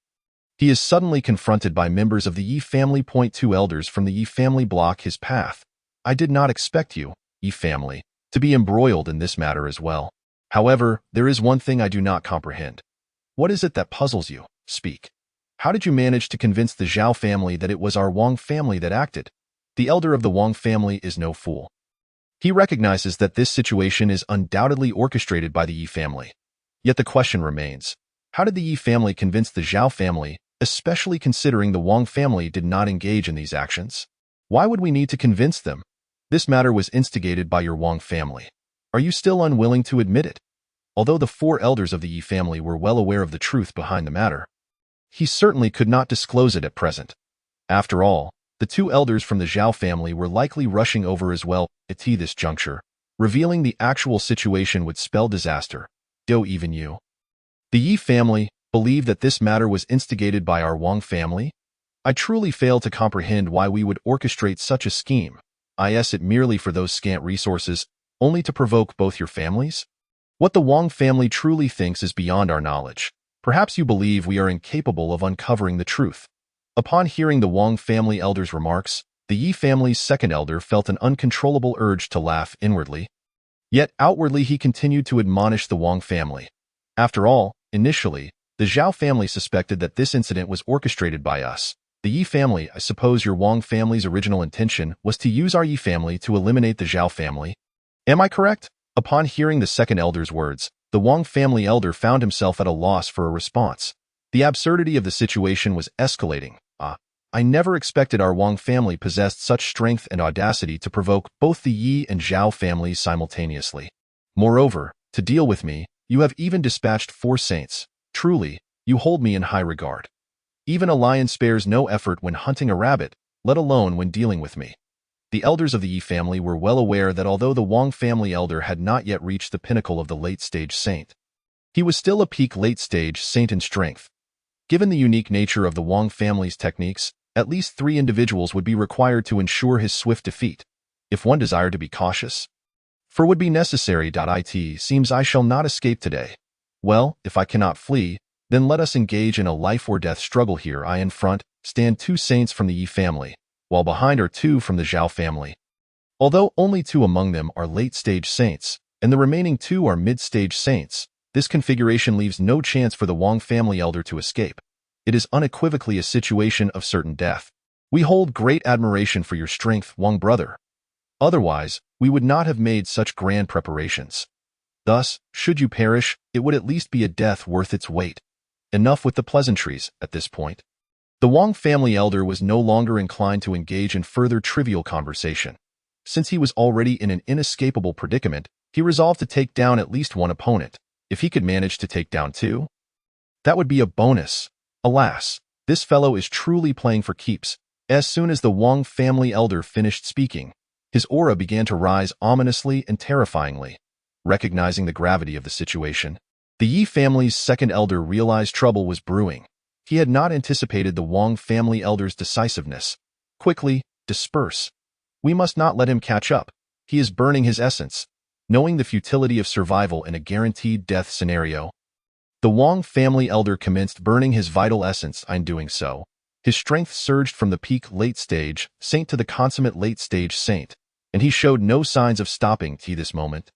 he is suddenly confronted by members of the Yi family. Two elders from the Yi family block his path. I did not expect you, Yi family, to be embroiled in this matter as well. However, there is one thing I do not comprehend. What is it that puzzles you? Speak. How did you manage to convince the Zhao family that it was our Wang family that acted? The elder of the Wang family is no fool. He recognizes that this situation is undoubtedly orchestrated by the Yi family. Yet the question remains, how did the Yi family convince the Zhao family, especially considering the Wang family did not engage in these actions? Why would we need to convince them? This matter was instigated by your Wang family. Are you still unwilling to admit it? Although the four elders of the Yi family were well aware of the truth behind the matter, he certainly could not disclose it at present. After all, the two elders from the Zhao family were likely rushing over as well at this juncture. Revealing the actual situation would spell disaster. Even you. The Yi family believed that this matter was instigated by our Wang family? I truly fail to comprehend why we would orchestrate such a scheme. Is it merely for those scant resources, only to provoke both your families? What the Wang family truly thinks is beyond our knowledge. Perhaps you believe we are incapable of uncovering the truth. Upon hearing the Wang family elder's remarks, the Yi family's second elder felt an uncontrollable urge to laugh inwardly. Yet outwardly he continued to admonish the Wang family. After all, initially, the Zhao family suspected that this incident was orchestrated by us. The Yi family, I suppose your Wang family's original intention was to use our Yi family to eliminate the Zhao family. Am I correct? Upon hearing the second elder's words, the Wang family elder found himself at a loss for a response. The absurdity of the situation was escalating. I never expected our Wang family possessed such strength and audacity to provoke both the Yi and Zhao families simultaneously. Moreover, to deal with me, you have even dispatched 4 saints. Truly, you hold me in high regard. Even a lion spares no effort when hunting a rabbit, let alone when dealing with me. The elders of the Yi family were well aware that although the Wang family elder had not yet reached the pinnacle of the late-stage saint, he was still a peak late-stage saint in strength. Given the unique nature of the Wang family's techniques, at least 3 individuals would be required to ensure his swift defeat, if one desired to be cautious. For would be necessary. It seems I shall not escape today. Well, if I cannot flee, then let us engage in a life-or-death struggle here. In front stand 2 saints from the Yi family, while behind are 2 from the Zhao family. Although only 2 among them are late-stage saints, and the remaining 2 are mid-stage saints, this configuration leaves no chance for the Wang family elder to escape. It is unequivocally a situation of certain death. We hold great admiration for your strength, Wang brother. Otherwise, we would not have made such grand preparations. Thus, should you perish, it would at least be a death worth its weight. Enough with the pleasantries at this point. The Wang family elder was no longer inclined to engage in further trivial conversation. Since he was already in an inescapable predicament, he resolved to take down at least one opponent. If he could manage to take down two, that would be a bonus. Alas, this fellow is truly playing for keeps. As soon as the Wang family elder finished speaking, his aura began to rise ominously and terrifyingly. Recognizing the gravity of the situation, the Yi family's second elder realized trouble was brewing. He had not anticipated the Wang family elder's decisiveness. Quickly, disperse. We must not let him catch up. He is burning his essence. Knowing the futility of survival in a guaranteed death scenario, the Wang family elder commenced burning his vital essence. In doing so, his strength surged from the peak late-stage saint to the consummate late-stage saint, and he showed no signs of stopping to this moment.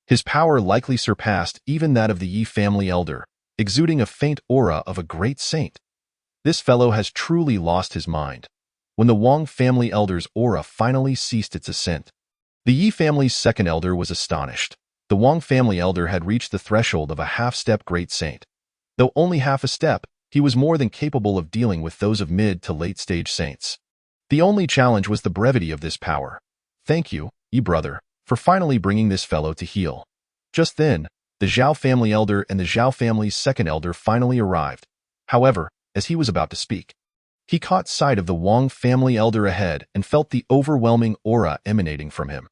His power likely surpassed even that of the Yi family elder, exuding a faint aura of a great saint. This fellow has truly lost his mind. When the Wang family elder's aura finally ceased its ascent, the Yi family's second elder was astonished. The Wang family elder had reached the threshold of a half-step great saint. Though only half a step, he was more than capable of dealing with those of mid to late-stage saints. The only challenge was the brevity of this power. Thank you, Yi brother, for finally bringing this fellow to heel. Just then, the Zhao family elder and the Zhao family's second elder finally arrived. However, as he was about to speak, he caught sight of the Wang family elder ahead and felt the overwhelming aura emanating from him.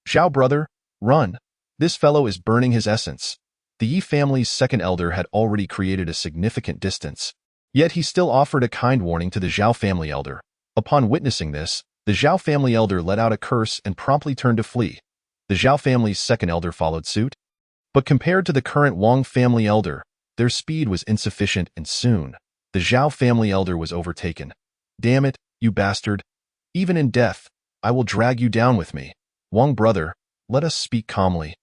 Zhao brother, run. This fellow is burning his essence. The Yi family's second elder had already created a significant distance, yet he still offered a kind warning to the Zhao family elder. Upon witnessing this, the Zhao family elder let out a curse and promptly turned to flee. The Zhao family's second elder followed suit. But compared to the current Wang family elder, their speed was insufficient, and soon, the Zhao family elder was overtaken. Damn it, you bastard. Even in death, I will drag you down with me. Wang brother, let us speak calmly.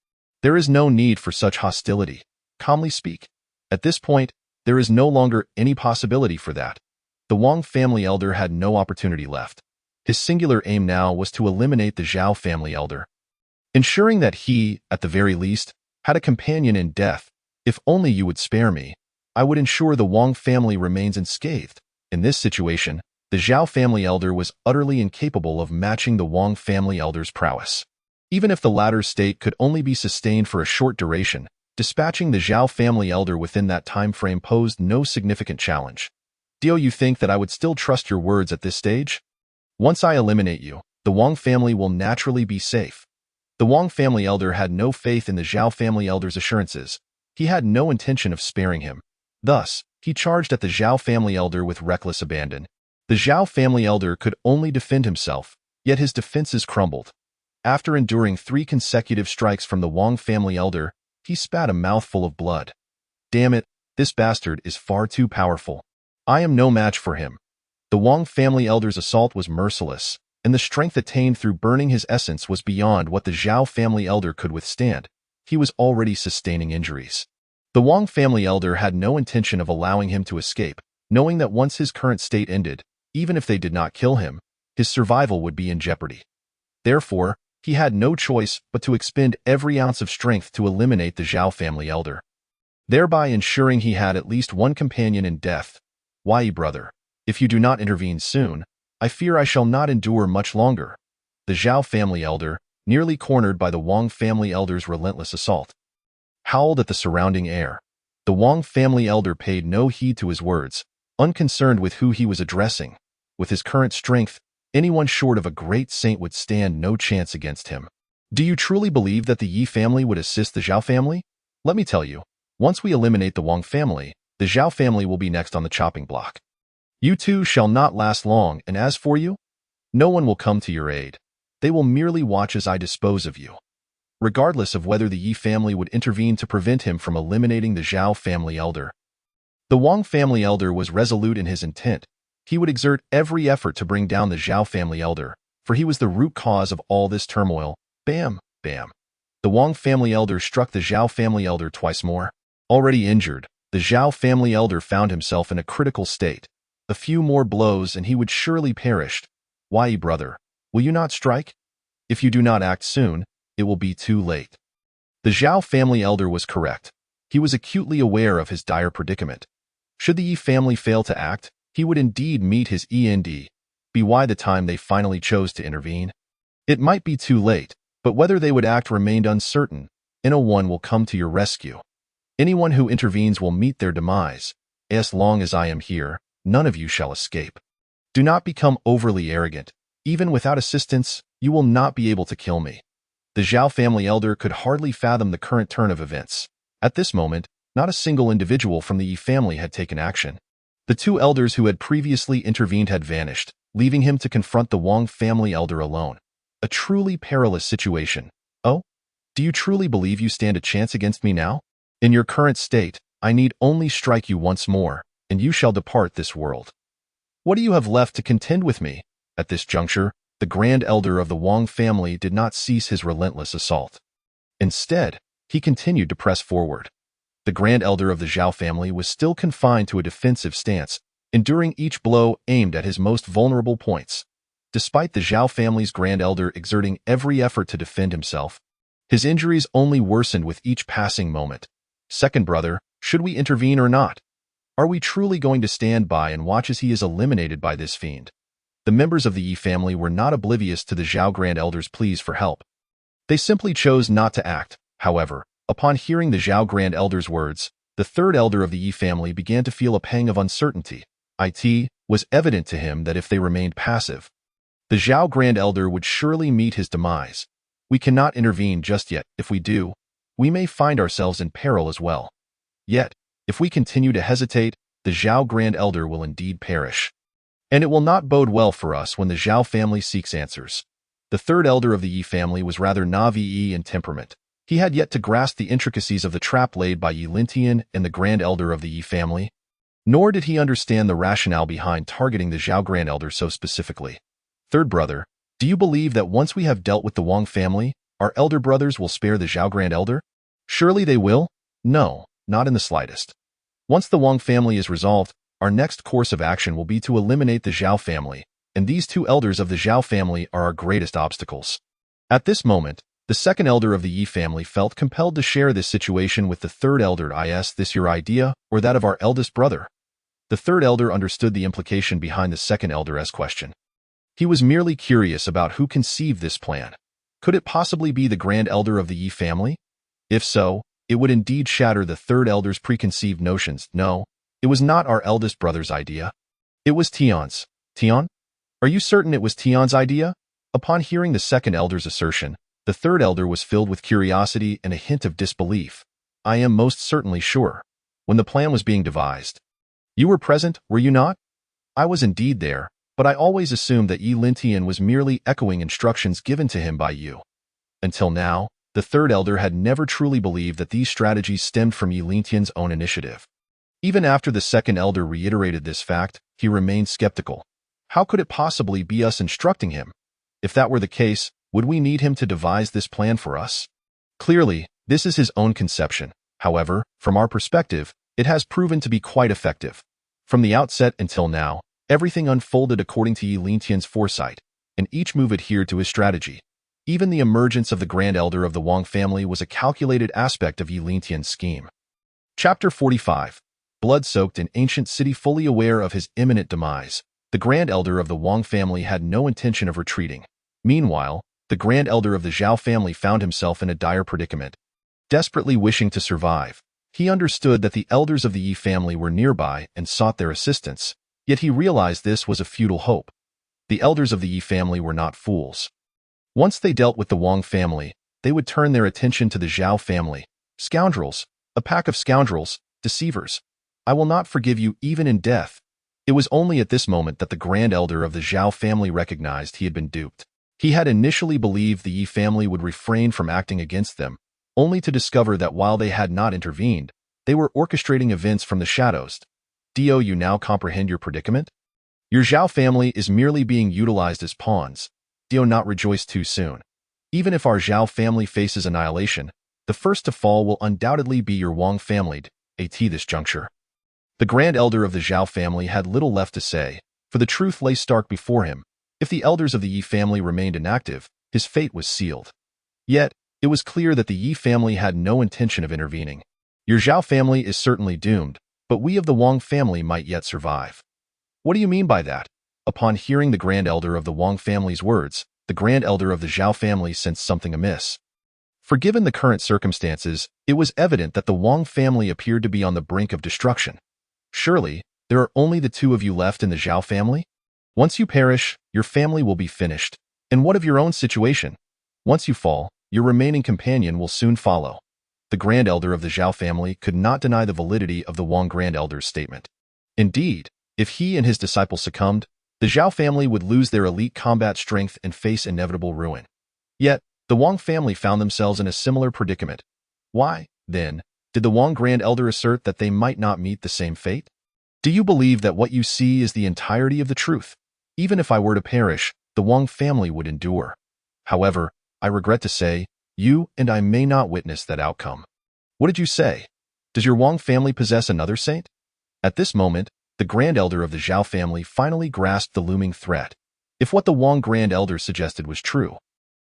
There is no need for such hostility. Calmly speak. At this point, there is no longer any possibility for that. The Wang family elder had no opportunity left. His singular aim now was to eliminate the Zhao family elder, ensuring that he, at the very least, had a companion in death. If only you would spare me, I would ensure the Wang family remains unscathed. In this situation, the Zhao family elder was utterly incapable of matching the Wang family elder's prowess. Even if the latter's state could only be sustained for a short duration, dispatching the Zhao family elder within that time frame posed no significant challenge. Do you think that I would still trust your words at this stage? Once I eliminate you, the Wang family will naturally be safe. The Wang family elder had no faith in the Zhao family elder's assurances. He had no intention of sparing him. Thus, he charged at the Zhao family elder with reckless abandon. The Zhao family elder could only defend himself, yet his defenses crumbled. After enduring 3 consecutive strikes from the Wang family elder, he spat a mouthful of blood. Damn it, this bastard is far too powerful. I am no match for him. The Wang family elder's assault was merciless, and the strength attained through burning his essence was beyond what the Zhao family elder could withstand. He was already sustaining injuries. The Wang family elder had no intention of allowing him to escape, knowing that once his current state ended, even if they did not kill him, his survival would be in jeopardy. Therefore, he had no choice but to expend every ounce of strength to eliminate the Zhao family elder, thereby ensuring he had at least one companion in death. Why, brother, if you do not intervene soon, I fear I shall not endure much longer. The Zhao family elder, nearly cornered by the Wang family elder's relentless assault, howled at the surrounding air. The Wang family elder paid no heed to his words, unconcerned with who he was addressing. With his current strength, anyone short of a great saint would stand no chance against him. Do you truly believe that the Yi family would assist the Zhao family? Let me tell you, once we eliminate the Wang family, the Zhao family will be next on the chopping block. You two shall not last long, and as for you, no one will come to your aid. They will merely watch as I dispose of you. Regardless of whether the Yi family would intervene to prevent him from eliminating the Zhao family elder, the Wang family elder was resolute in his intent. He would exert every effort to bring down the Zhao family elder, for he was the root cause of all this turmoil. Bam, bam. The Wang family elder struck the Zhao family elder twice more. Already injured, the Zhao family elder found himself in a critical state. A few more blows and he would surely perish. Why, brother, will you not strike? If you do not act soon, it will be too late. The Zhao family elder was correct. He was acutely aware of his dire predicament. Should the Yi family fail to act, he would indeed meet his end. By the time they finally chose to intervene, it might be too late, but whether they would act remained uncertain. No one will come to your rescue. Anyone who intervenes will meet their demise. As long as I am here, none of you shall escape. Do not become overly arrogant. Even without assistance, you will not be able to kill me. The Zhao family elder could hardly fathom the current turn of events. At this moment, not a single individual from the Yi family had taken action. The two elders who had previously intervened had vanished, leaving him to confront the Wang family elder alone. A truly perilous situation. Oh? Do you truly believe you stand a chance against me now? In your current state, I need only strike you once more, and you shall depart this world. What do you have left to contend with me? At this juncture, the grand elder of the Wang family did not cease his relentless assault. Instead, he continued to press forward. The grand elder of the Zhao family was still confined to a defensive stance, enduring each blow aimed at his most vulnerable points. Despite the Zhao family's grand elder exerting every effort to defend himself, his injuries only worsened with each passing moment. Second brother, should we intervene or not? Are we truly going to stand by and watch as he is eliminated by this fiend? The members of the Yi family were not oblivious to the Zhao grand elder's pleas for help. They simply chose not to act. However, upon hearing the Zhao grand elder's words, the third elder of the Yi family began to feel a pang of uncertainty. It was evident to him that if they remained passive, the Zhao grand elder would surely meet his demise. We cannot intervene just yet. If we do, we may find ourselves in peril as well. Yet, if we continue to hesitate, the Zhao grand elder will indeed perish. And it will not bode well for us when the Zhao family seeks answers. The third elder of the Yi family was rather naive in temperament. He had yet to grasp the intricacies of the trap laid by Yi Lintian and the grand elder of the Yi family, nor did he understand the rationale behind targeting the Zhao grand elder so specifically. Third brother, do you believe that once we have dealt with the Wang family, our elder brothers will spare the Zhao grand elder? Surely they will? No, not in the slightest. Once the Wang family is resolved, our next course of action will be to eliminate the Zhao family, and these two elders of the Zhao family are our greatest obstacles. At this moment, the second elder of the Yi family felt compelled to share this situation with the third elder. Is this your idea, or that of our eldest brother? The third elder understood the implication behind the second elder's question. He was merely curious about who conceived this plan. Could it possibly be the grand elder of the Yi family? If so, it would indeed shatter the third elder's preconceived notions. No, it was not our eldest brother's idea. It was Tian's. Tian? Are you certain it was Tian's idea? Upon hearing the second elder's assertion, the third elder was filled with curiosity and a hint of disbelief. I am most certainly sure. When the plan was being devised, you were present, were you not? I was indeed there, but I always assumed that Yi Lintian was merely echoing instructions given to him by you. Until now, the third elder had never truly believed that these strategies stemmed from Yi Lintian's own initiative. Even after the second elder reiterated this fact, he remained skeptical. How could it possibly be us instructing him? If that were the case, would we need him to devise this plan for us? Clearly, this is his own conception. However, from our perspective, it has proven to be quite effective. From the outset until now, everything unfolded according to Yi Lintian's foresight, and each move adhered to his strategy. Even the emergence of the grand elder of the Wang family was a calculated aspect of Yi Lintian's scheme. Chapter 45. Blood-soaked and ancient city. Fully aware of his imminent demise, the grand elder of the Wang family had no intention of retreating. Meanwhile, the grand elder of the Zhao family found himself in a dire predicament. Desperately wishing to survive, he understood that the elders of the Yi family were nearby and sought their assistance, yet he realized this was a futile hope. The elders of the Yi family were not fools. Once they dealt with the Wang family, they would turn their attention to the Zhao family. Scoundrels, a pack of scoundrels, deceivers. I will not forgive you even in death. It was only at this moment that the grand elder of the Zhao family recognized he had been duped. He had initially believed the Yi family would refrain from acting against them, only to discover that while they had not intervened, they were orchestrating events from the shadows. Do you now comprehend your predicament? Your Zhao family is merely being utilized as pawns. Do not rejoice too soon. Even if our Zhao family faces annihilation, the first to fall will undoubtedly be your Wang family. At this juncture, the grand elder of the Zhao family had little left to say, for the truth lay stark before him. If the elders of the Yi family remained inactive, his fate was sealed. Yet, it was clear that the Yi family had no intention of intervening. Your Zhao family is certainly doomed, but we of the Wang family might yet survive. What do you mean by that? Upon hearing the Grand Elder of the Wang family's words, the Grand Elder of the Zhao family sensed something amiss. For given the current circumstances, it was evident that the Wang family appeared to be on the brink of destruction. Surely, there are only the two of you left in the Zhao family? Once you perish, your family will be finished. And what of your own situation? Once you fall, your remaining companion will soon follow. The Grand Elder of the Zhao family could not deny the validity of the Wang Grand Elder's statement. Indeed, if he and his disciples succumbed, the Zhao family would lose their elite combat strength and face inevitable ruin. Yet, the Wang family found themselves in a similar predicament. Why, then, did the Wang Grand Elder assert that they might not meet the same fate? Do you believe that what you see is the entirety of the truth? Even if I were to perish, the Wang family would endure. However, I regret to say, you and I may not witness that outcome. What did you say? Does your Wang family possess another saint? At this moment, the Grand Elder of the Zhao family finally grasped the looming threat. If what the Wang Grand Elder suggested was true,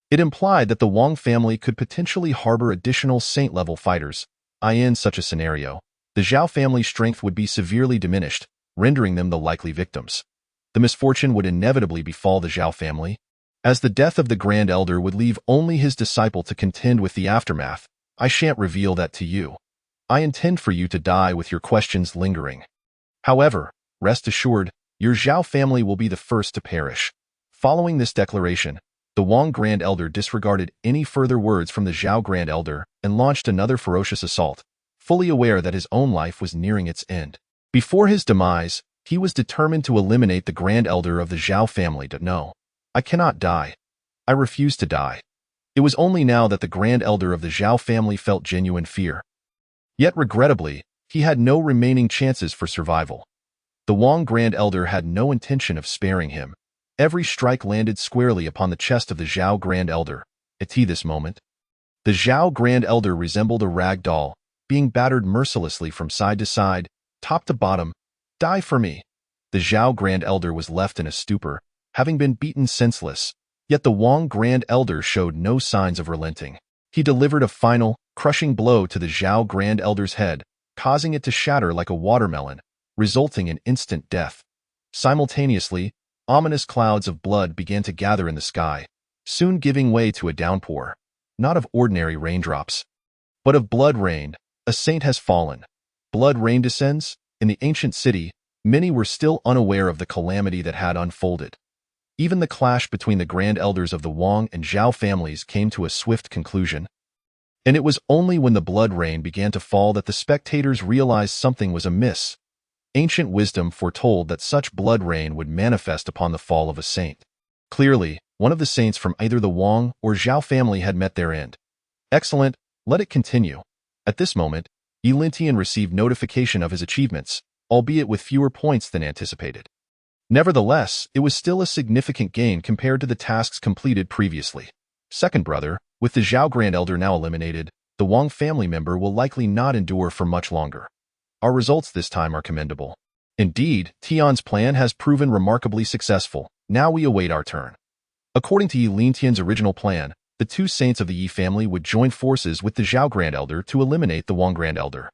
it implied that the Wang family could potentially harbor additional saint-level fighters. In such a scenario, the Zhao family's strength would be severely diminished, rendering them the likely victims. The misfortune would inevitably befall the Zhao family, as the death of the Grand Elder would leave only his disciple to contend with the aftermath. I shan't reveal that to you. I intend for you to die with your questions lingering. However, rest assured, your Zhao family will be the first to perish. Following this declaration, the Wang Grand Elder disregarded any further words from the Zhao Grand Elder and launched another ferocious assault, fully aware that his own life was nearing its end. Before his demise, he was determined to eliminate the Grand Elder of the Zhao family. No, I cannot die. I refuse to die. It was only now that the Grand Elder of the Zhao family felt genuine fear. Yet regrettably, he had no remaining chances for survival. The Wang Grand Elder had no intention of sparing him. Every strike landed squarely upon the chest of the Zhao Grand Elder. At this moment, the Zhao Grand Elder resembled a rag doll, being battered mercilessly from side to side, top to bottom. Die for me. The Zhao Grand Elder was left in a stupor, having been beaten senseless, yet the Wang Grand Elder showed no signs of relenting. He delivered a final, crushing blow to the Zhao Grand Elder's head, causing it to shatter like a watermelon, resulting in instant death. Simultaneously, ominous clouds of blood began to gather in the sky, soon giving way to a downpour, not of ordinary raindrops, but of blood rain. A saint has fallen. Blood rain descends. In the ancient city, many were still unaware of the calamity that had unfolded. Even the clash between the Grand Elders of the Wang and Zhao families came to a swift conclusion. And it was only when the blood rain began to fall that the spectators realized something was amiss. Ancient wisdom foretold that such blood rain would manifest upon the fall of a saint. Clearly, one of the saints from either the Wang or Zhao family had met their end. Excellent, let it continue. At this moment, Yi Lintian received notification of his achievements, albeit with fewer points than anticipated. Nevertheless, it was still a significant gain compared to the tasks completed previously. Second brother, with the Zhao Grand Elder now eliminated, the Wang family member will likely not endure for much longer. Our results this time are commendable. Indeed, Tian's plan has proven remarkably successful. Now we await our turn. According to Yi Lintian's original plan, the two saints of the Yi family would join forces with the Zhao Grand Elder to eliminate the Wang Grand Elder.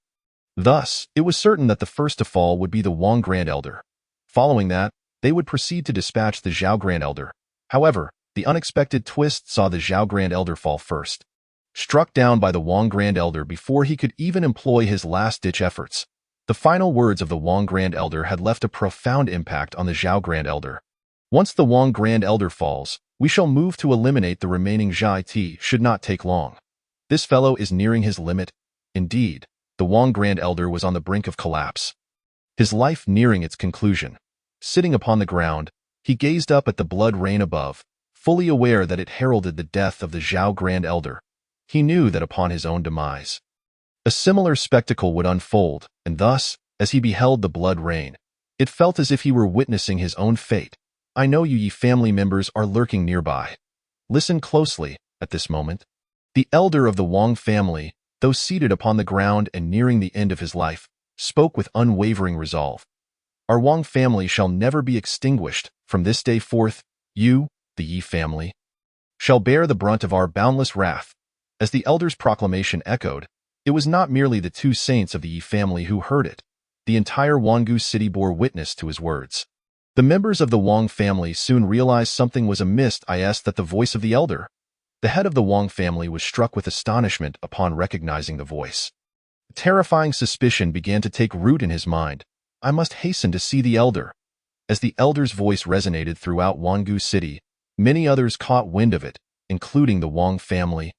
Thus, it was certain that the first to fall would be the Wang Grand Elder. Following that, they would proceed to dispatch the Zhao Grand Elder. However, the unexpected twist saw the Zhao Grand Elder fall first. Struck down by the Wang Grand Elder before he could even employ his last-ditch efforts, the final words of the Wang Grand Elder had left a profound impact on the Zhao Grand Elder. Once the Wang Grand Elder falls, we shall move to eliminate the remaining Zhai Ti. Should not take long. This fellow is nearing his limit. Indeed, the Wang Grand Elder was on the brink of collapse, his life nearing its conclusion. Sitting upon the ground, he gazed up at the blood rain above, fully aware that it heralded the death of the Zhao Grand Elder. He knew that upon his own demise, a similar spectacle would unfold, and thus, as he beheld the blood rain, it felt as if he were witnessing his own fate. I know you Yi family members are lurking nearby. Listen closely. At this moment, the elder of the Wang family, though seated upon the ground and nearing the end of his life, spoke with unwavering resolve. Our Wang family shall never be extinguished. From this day forth, you, the Yi family, shall bear the brunt of our boundless wrath. As the elder's proclamation echoed, it was not merely the two saints of the Yi family who heard it. The entire Wangu city bore witness to his words. The members of the Wang family soon realized something was amiss. I asked that the voice of the elder. The head of the Wang family was struck with astonishment upon recognizing the voice. A terrifying suspicion began to take root in his mind. I must hasten to see the elder. As the elder's voice resonated throughout Wangu City, many others caught wind of it, including the Wang family,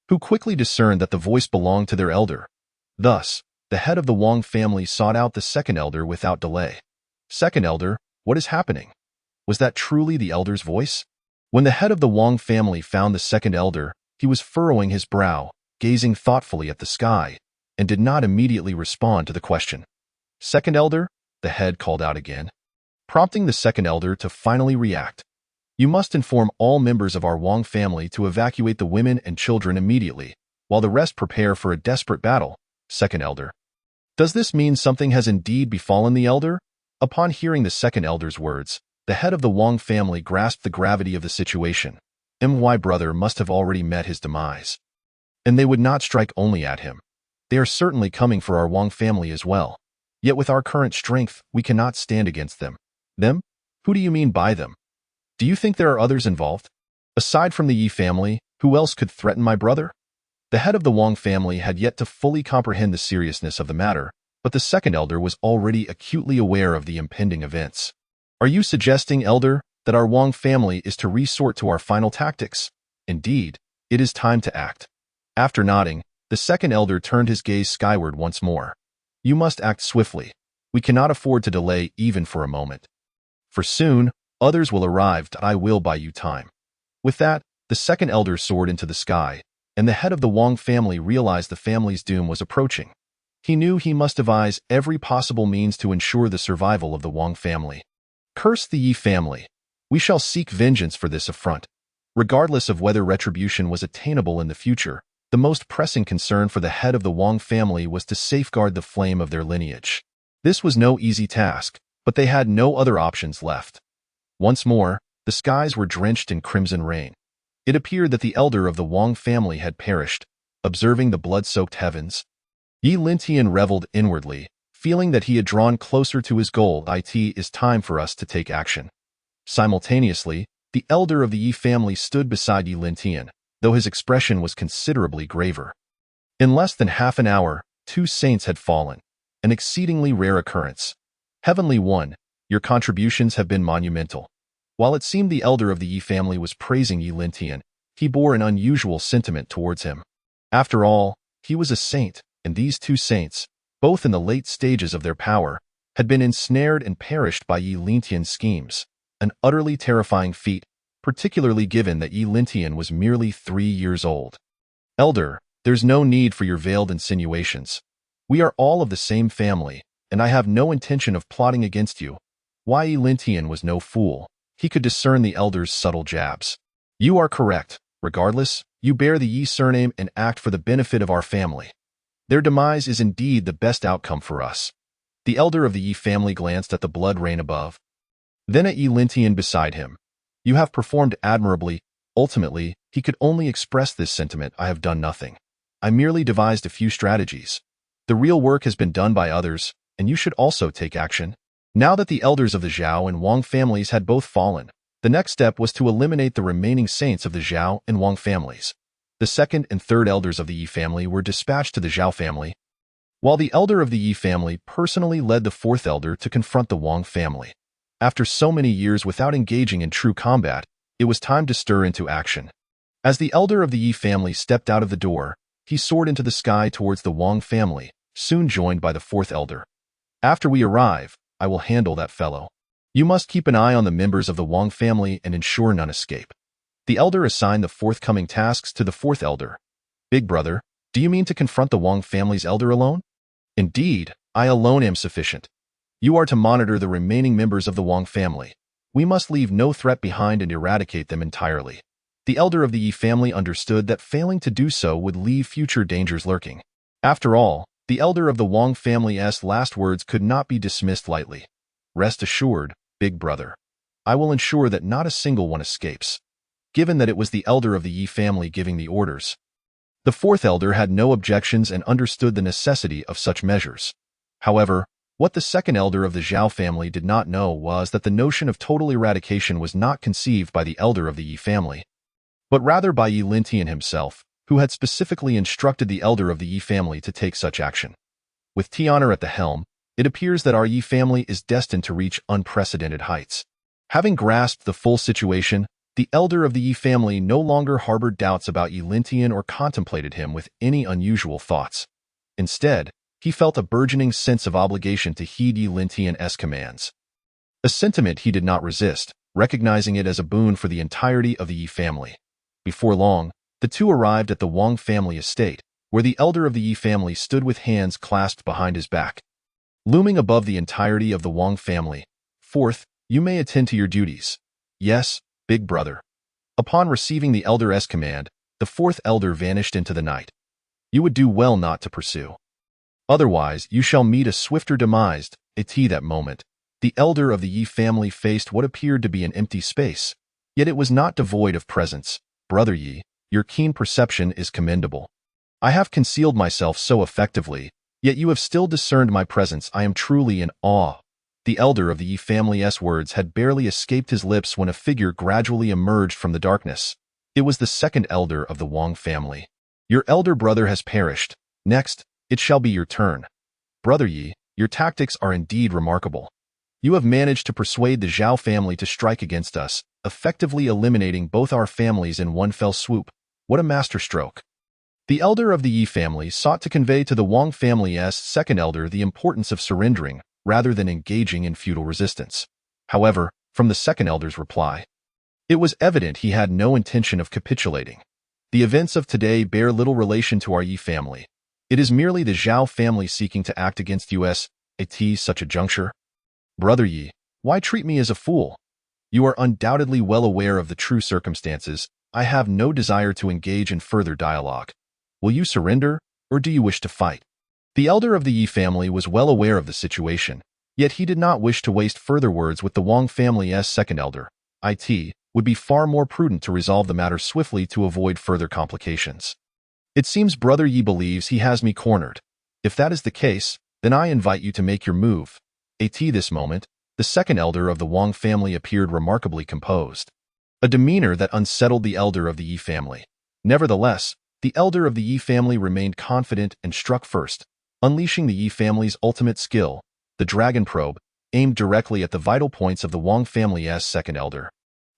who quickly discerned that the voice belonged to their elder. Thus, the head of the Wang family sought out the second elder without delay. Second elder, what is happening? Was that truly the elder's voice? When the head of the Wang family found the second elder, he was furrowing his brow, gazing thoughtfully at the sky, and did not immediately respond to the question. Second elder? The head called out again, prompting the second elder to finally react. You must inform all members of our Wang family to evacuate the women and children immediately, while the rest prepare for a desperate battle. Second elder. Does this mean something has indeed befallen the elder? Upon hearing the second elder's words, the head of the Wang family grasped the gravity of the situation. My brother must have already met his demise. And they would not strike only at him. They are certainly coming for our Wang family as well. Yet with our current strength, we cannot stand against them. Them? Who do you mean by them? Do you think there are others involved? Aside from the Yi family, who else could threaten my brother? The head of the Wang family had yet to fully comprehend the seriousness of the matter, but the second elder was already acutely aware of the impending events. Are you suggesting, elder, that our Wang family is to resort to our final tactics? Indeed, it is time to act. After nodding, the second elder turned his gaze skyward once more. You must act swiftly. We cannot afford to delay even for a moment. For soon, others will arrive, and I will buy you time. With that, the second elder soared into the sky, and the head of the Wang family realized the family's doom was approaching. He knew he must devise every possible means to ensure the survival of the Wang family. Curse the Yi family. We shall seek vengeance for this affront. Regardless of whether retribution was attainable in the future, the most pressing concern for the head of the Wang family was to safeguard the flame of their lineage. This was no easy task, but they had no other options left. Once more, the skies were drenched in crimson rain. It appeared that the elder of the Wang family had perished. Observing the blood-soaked heavens, Yi Lintian reveled inwardly, feeling that he had drawn closer to his goal. It is time for us to take action. Simultaneously, the elder of the Yi family stood beside Yi Lintian, though his expression was considerably graver. In less than half an hour, 2 saints had fallen, an exceedingly rare occurrence. Heavenly One, your contributions have been monumental. While it seemed the elder of the Yi family was praising Yi Lintian, he bore an unusual sentiment towards him. After all, he was a saint, and these 2 saints, both in the late stages of their power, had been ensnared and perished by Yi Lintian's schemes, an utterly terrifying feat, particularly given that Yi Lintian was merely 3 years old. Elder, there's no need for your veiled insinuations. We are all of the same family, and I have no intention of plotting against you. Yi Lintian was no fool. He could discern the elder's subtle jabs. You are correct. Regardless, you bear the Yi surname and act for the benefit of our family. Their demise is indeed the best outcome for us. The elder of the Yi family glanced at the blood rain above, then at Yi Lintian beside him. You have performed admirably. Ultimately, he could only express this sentiment. I have done nothing. I merely devised a few strategies. The real work has been done by others, and you should also take action. Now that the elders of the Zhao and Wang families had both fallen, the next step was to eliminate the remaining saints of the Zhao and Wang families. The second and third elders of the Yi family were dispatched to the Zhao family, while the elder of the Yi family personally led the fourth elder to confront the Wang family. After so many years without engaging in true combat, it was time to stir into action. As the elder of the Yi family stepped out of the door, he soared into the sky towards the Wang family, soon joined by the fourth elder. After we arrive, I will handle that fellow. You must keep an eye on the members of the Wang family and ensure none escape. The elder assigned the forthcoming tasks to the fourth elder. Big brother, do you mean to confront the Wang family's elder alone? Indeed, I alone am sufficient. You are to monitor the remaining members of the Wang family. We must leave no threat behind and eradicate them entirely. The elder of the Yi family understood that failing to do so would leave future dangers lurking. After all, the elder of the Wang family's last words could not be dismissed lightly. Rest assured, big brother. I will ensure that not a single one escapes. Given that it was the elder of the Yi family giving the orders, the fourth elder had no objections and understood the necessity of such measures. However, What the second elder of the Zhao family did not know was that the notion of total eradication was not conceived by the elder of the Yi family, but rather by Yi Lintian himself, who had specifically instructed the elder of the Yi family to take such action. With Tian'er at the helm, it appears that our Yi family is destined to reach unprecedented heights. Having grasped the full situation, the elder of the Yi family no longer harbored doubts about Yi Lintian or contemplated him with any unusual thoughts. Instead, he felt a burgeoning sense of obligation to heed Yi Lintian's commands. A sentiment he did not resist, recognizing it as a boon for the entirety of the Yi family. Before long, the two arrived at the Wang family estate, where the elder of the Yi family stood with hands clasped behind his back. Looming above the entirety of the Wang family, "Fourth, you may attend to your duties." "Yes, big brother." Upon receiving the elder's command, the fourth elder vanished into the night. "You would do well not to pursue. Otherwise, you shall meet a swifter demise." At that moment, the elder of the Yi family faced what appeared to be an empty space, yet it was not devoid of presence. "Brother Yi, your keen perception is commendable. I have concealed myself so effectively, yet you have still discerned my presence. I am truly in awe." The elder of the Yi family's words had barely escaped his lips when a figure gradually emerged from the darkness. It was the second elder of the Wang family. "Your elder brother has perished. Next, it shall be your turn. Brother Yi, your tactics are indeed remarkable. You have managed to persuade the Zhao family to strike against us, effectively eliminating both our families in one fell swoop. What a masterstroke." The elder of the Yi family sought to convey to the Wang family's second elder the importance of surrendering, rather than engaging in futile resistance. However, from the second elder's reply, it was evident he had no intention of capitulating. "The events of today bear little relation to our Yi family. It is merely the Zhao family seeking to act against us at such a juncture. Brother Yi, why treat me as a fool? You are undoubtedly well aware of the true circumstances. I have no desire to engage in further dialogue. Will you surrender, or do you wish to fight?" The elder of the Yi family was well aware of the situation, yet he did not wish to waste further words with the Wang family's second elder. It would be far more prudent to resolve the matter swiftly to avoid further complications. "It seems Brother Yi believes he has me cornered. If that is the case, then I invite you to make your move." At this moment, the second elder of the Wang family appeared remarkably composed, a demeanor that unsettled the elder of the Yi family. Nevertheless, the elder of the Yi family remained confident and struck first, unleashing the Yi family's ultimate skill, the Dragon Probe, aimed directly at the vital points of the Wang family's second elder.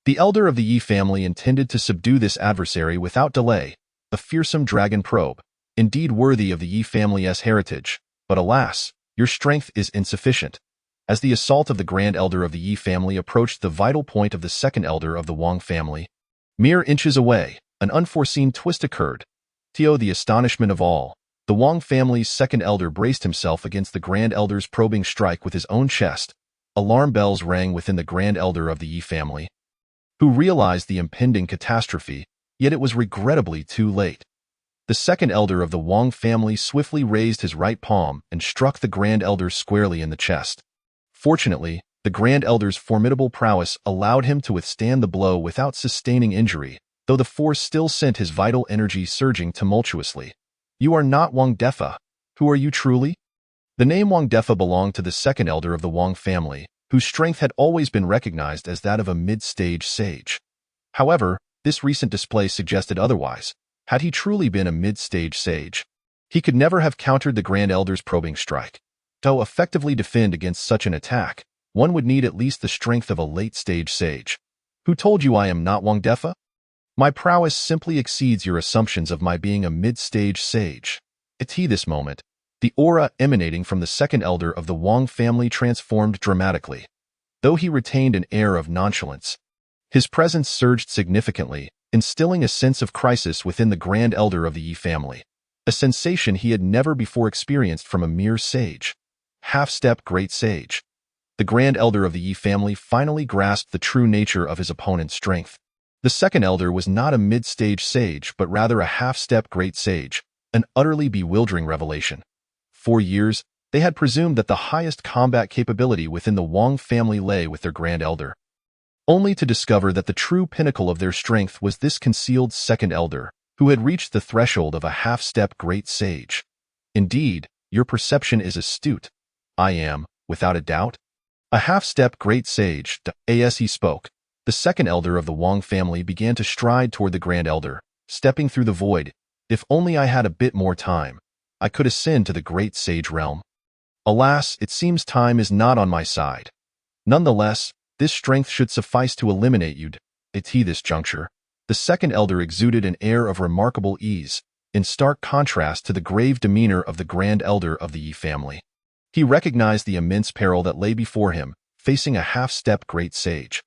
The elder of the Yi family intended to subdue this adversary without delay, a fearsome Dragon Probe, indeed worthy of the Yi family's heritage, but alas, your strength is insufficient. As the assault of the Grand Elder of the Yi family approached the vital point of the second elder of the Wang family, mere inches away, an unforeseen twist occurred. To the astonishment of all, the Wang family's second elder braced himself against the Grand Elder's probing strike with his own chest. Alarm bells rang within the Grand Elder of the Yi family, who realized the impending catastrophe, yet it was regrettably too late. The second elder of the Wang family swiftly raised his right palm and struck the Grand Elder squarely in the chest. Fortunately, the Grand Elder's formidable prowess allowed him to withstand the blow without sustaining injury, though the force still sent his vital energy surging tumultuously. "You are not Wang Defa. Who are you truly?" The name Wang Defa belonged to the second elder of the Wang family, whose strength had always been recognized as that of a mid-stage sage. However, this recent display suggested otherwise. Had he truly been a mid-stage sage, he could never have countered the Grand Elder's probing strike. To effectively defend against such an attack, one would need at least the strength of a late-stage sage. "Who told you I am not Wang Defa? My prowess simply exceeds your assumptions of my being a mid-stage sage." At this moment, the aura emanating from the second elder of the Wang family transformed dramatically. Though he retained an air of nonchalance, his presence surged significantly, instilling a sense of crisis within the Grand Elder of the Yi family, a sensation he had never before experienced from a mere sage. Half-step great sage. The Grand Elder of the Yi family finally grasped the true nature of his opponent's strength. The second elder was not a mid-stage sage, but rather a half-step great sage, an utterly bewildering revelation. For years, they had presumed that the highest combat capability within the Wang family lay with their Grand Elder, only to discover that the true pinnacle of their strength was this concealed second elder, who had reached the threshold of a half-step great sage. "Indeed, your perception is astute. I am, without a doubt. A half-step great sage, as he spoke. The second elder of the Wang family began to stride toward the grand elder, stepping through the void. If only I had a bit more time, I could ascend to the great sage realm. Alas, it seems time is not on my side. Nonetheless, this strength should suffice to eliminate you. At this juncture, the second elder exuded an air of remarkable ease, in stark contrast to the grave demeanor of the grand elder of the Yi family. He recognized the immense peril that lay before him, facing a half-step great sage.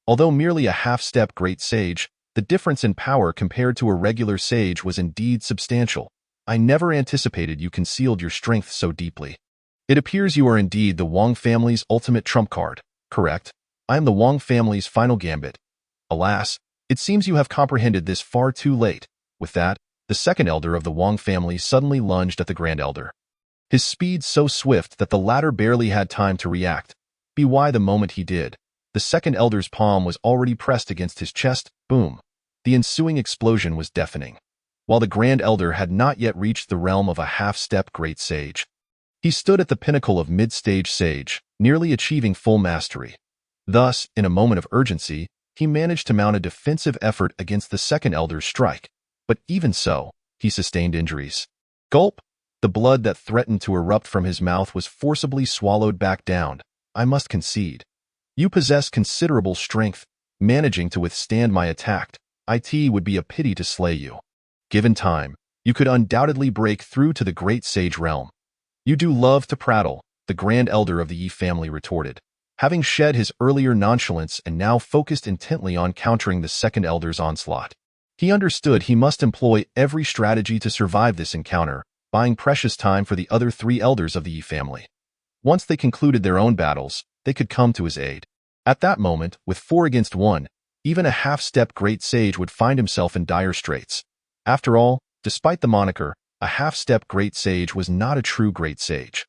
Although merely a half-step great sage, the difference in power compared to a regular sage was indeed substantial. I never anticipated you concealed your strength so deeply. It appears you are indeed the Wang family's ultimate trump card, correct? I am the Wang family's final gambit. Alas, it seems you have comprehended this far too late. With that, the second elder of the Wang family suddenly lunged at the grand elder. His speed so swift that the latter barely had time to react. The moment he did, the second elder's palm was already pressed against his chest. Boom. The ensuing explosion was deafening. While the grand elder had not yet reached the realm of a half-step great sage, he stood at the pinnacle of mid-stage sage, nearly achieving full mastery. Thus, in a moment of urgency, he managed to mount a defensive effort against the second elder's strike. But even so, he sustained injuries. Gulp! The blood that threatened to erupt from his mouth was forcibly swallowed back down. I must concede. You possess considerable strength. Managing to withstand my attack, it would be a pity to slay you. Given time, you could undoubtedly break through to the great sage realm. You do love to prattle, the grand elder of the Yi family retorted, having shed his earlier nonchalance and now focused intently on countering the second elder's onslaught. He understood he must employ every strategy to survive this encounter, buying precious time for the other three elders of the Yi family. Once they concluded their own battles, they could come to his aid. At that moment, with 4 against 1, even a half-step great sage would find himself in dire straits. After all, despite the moniker, a half-step great sage was not a true great sage.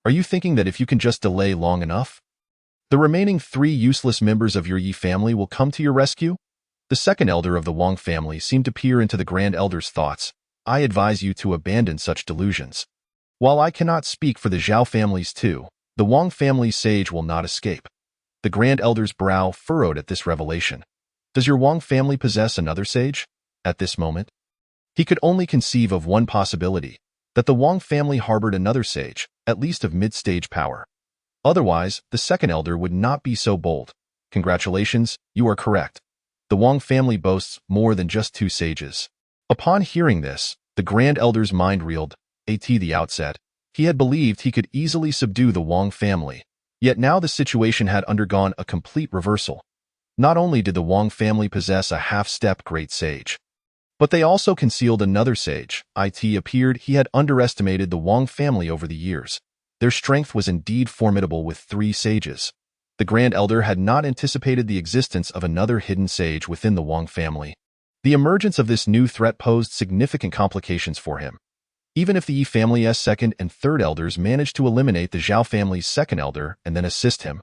Are you thinking that if you can just delay long enough, the remaining 3 useless members of your Yi family will come to your rescue? The second elder of the Wang family seemed to peer into the grand elder's thoughts. I advise you to abandon such delusions. While I cannot speak for the Zhao families too, the Wang family sage will not escape. The grand elder's brow furrowed at this revelation. Does your Wang family possess another sage? At this moment, he could only conceive of one possibility, that the Wang family harbored another sage, at least of mid-stage power. Otherwise, the second elder would not be so bold. Congratulations, you are correct. The Wang family boasts more than just 2 sages. Upon hearing this, the grand elder's mind reeled. At the outset, he had believed he could easily subdue the Wang family. Yet now the situation had undergone a complete reversal. Not only did the Wang family possess a half-step great sage, but they also concealed another sage. It appeared he had underestimated the Wang family over the years. Their strength was indeed formidable with 3 sages. The grand elder had not anticipated the existence of another hidden sage within the Wang family. The emergence of this new threat posed significant complications for him. Even if the Yi family's second and third elders managed to eliminate the Zhao family's second elder and then assist him,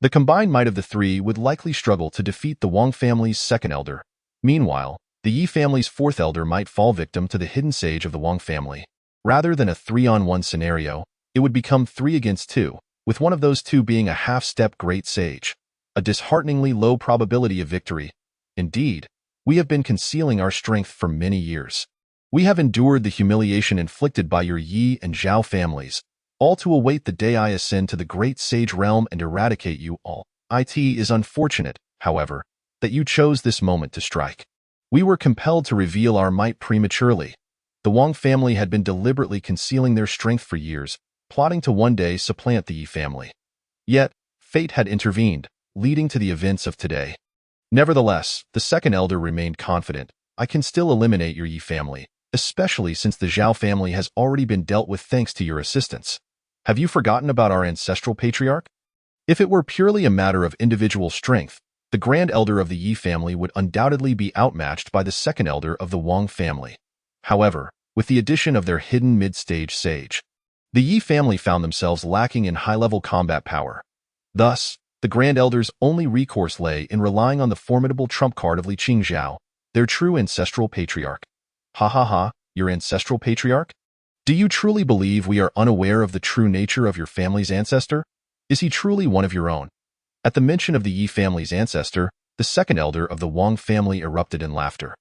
the combined might of the 3 would likely struggle to defeat the Wang family's second elder. Meanwhile, the Yi family's 4th elder might fall victim to the hidden sage of the Wang family. Rather than a 3-on-1 scenario, it would become 3 against 2, with one of those 2 being a half-step great sage. A dishearteningly low probability of victory. Indeed, we have been concealing our strength for many years. We have endured the humiliation inflicted by your Yi and Zhao families, all to await the day I ascend to the great sage realm and eradicate you all. It is unfortunate, however, that you chose this moment to strike. We were compelled to reveal our might prematurely. The Wang family had been deliberately concealing their strength for years, plotting to one day supplant the Yi family. Yet, fate had intervened, leading to the events of today. Nevertheless, the second elder remained confident. I can still eliminate your Yi family, especially since the Zhao family has already been dealt with thanks to your assistance. Have you forgotten about our ancestral patriarch? If it were purely a matter of individual strength, the grand elder of the Yi family would undoubtedly be outmatched by the second elder of the Wang family. However, with the addition of their hidden mid-stage sage, the Yi family found themselves lacking in high-level combat power. Thus, the grand elder's only recourse lay in relying on the formidable trump card of Li Qingzhao, their true ancestral patriarch. Ha ha ha, your ancestral patriarch? Do you truly believe we are unaware of the true nature of your family's ancestor? Is he truly one of your own? At the mention of the Yi family's ancestor, the second elder of the Wang family erupted in laughter.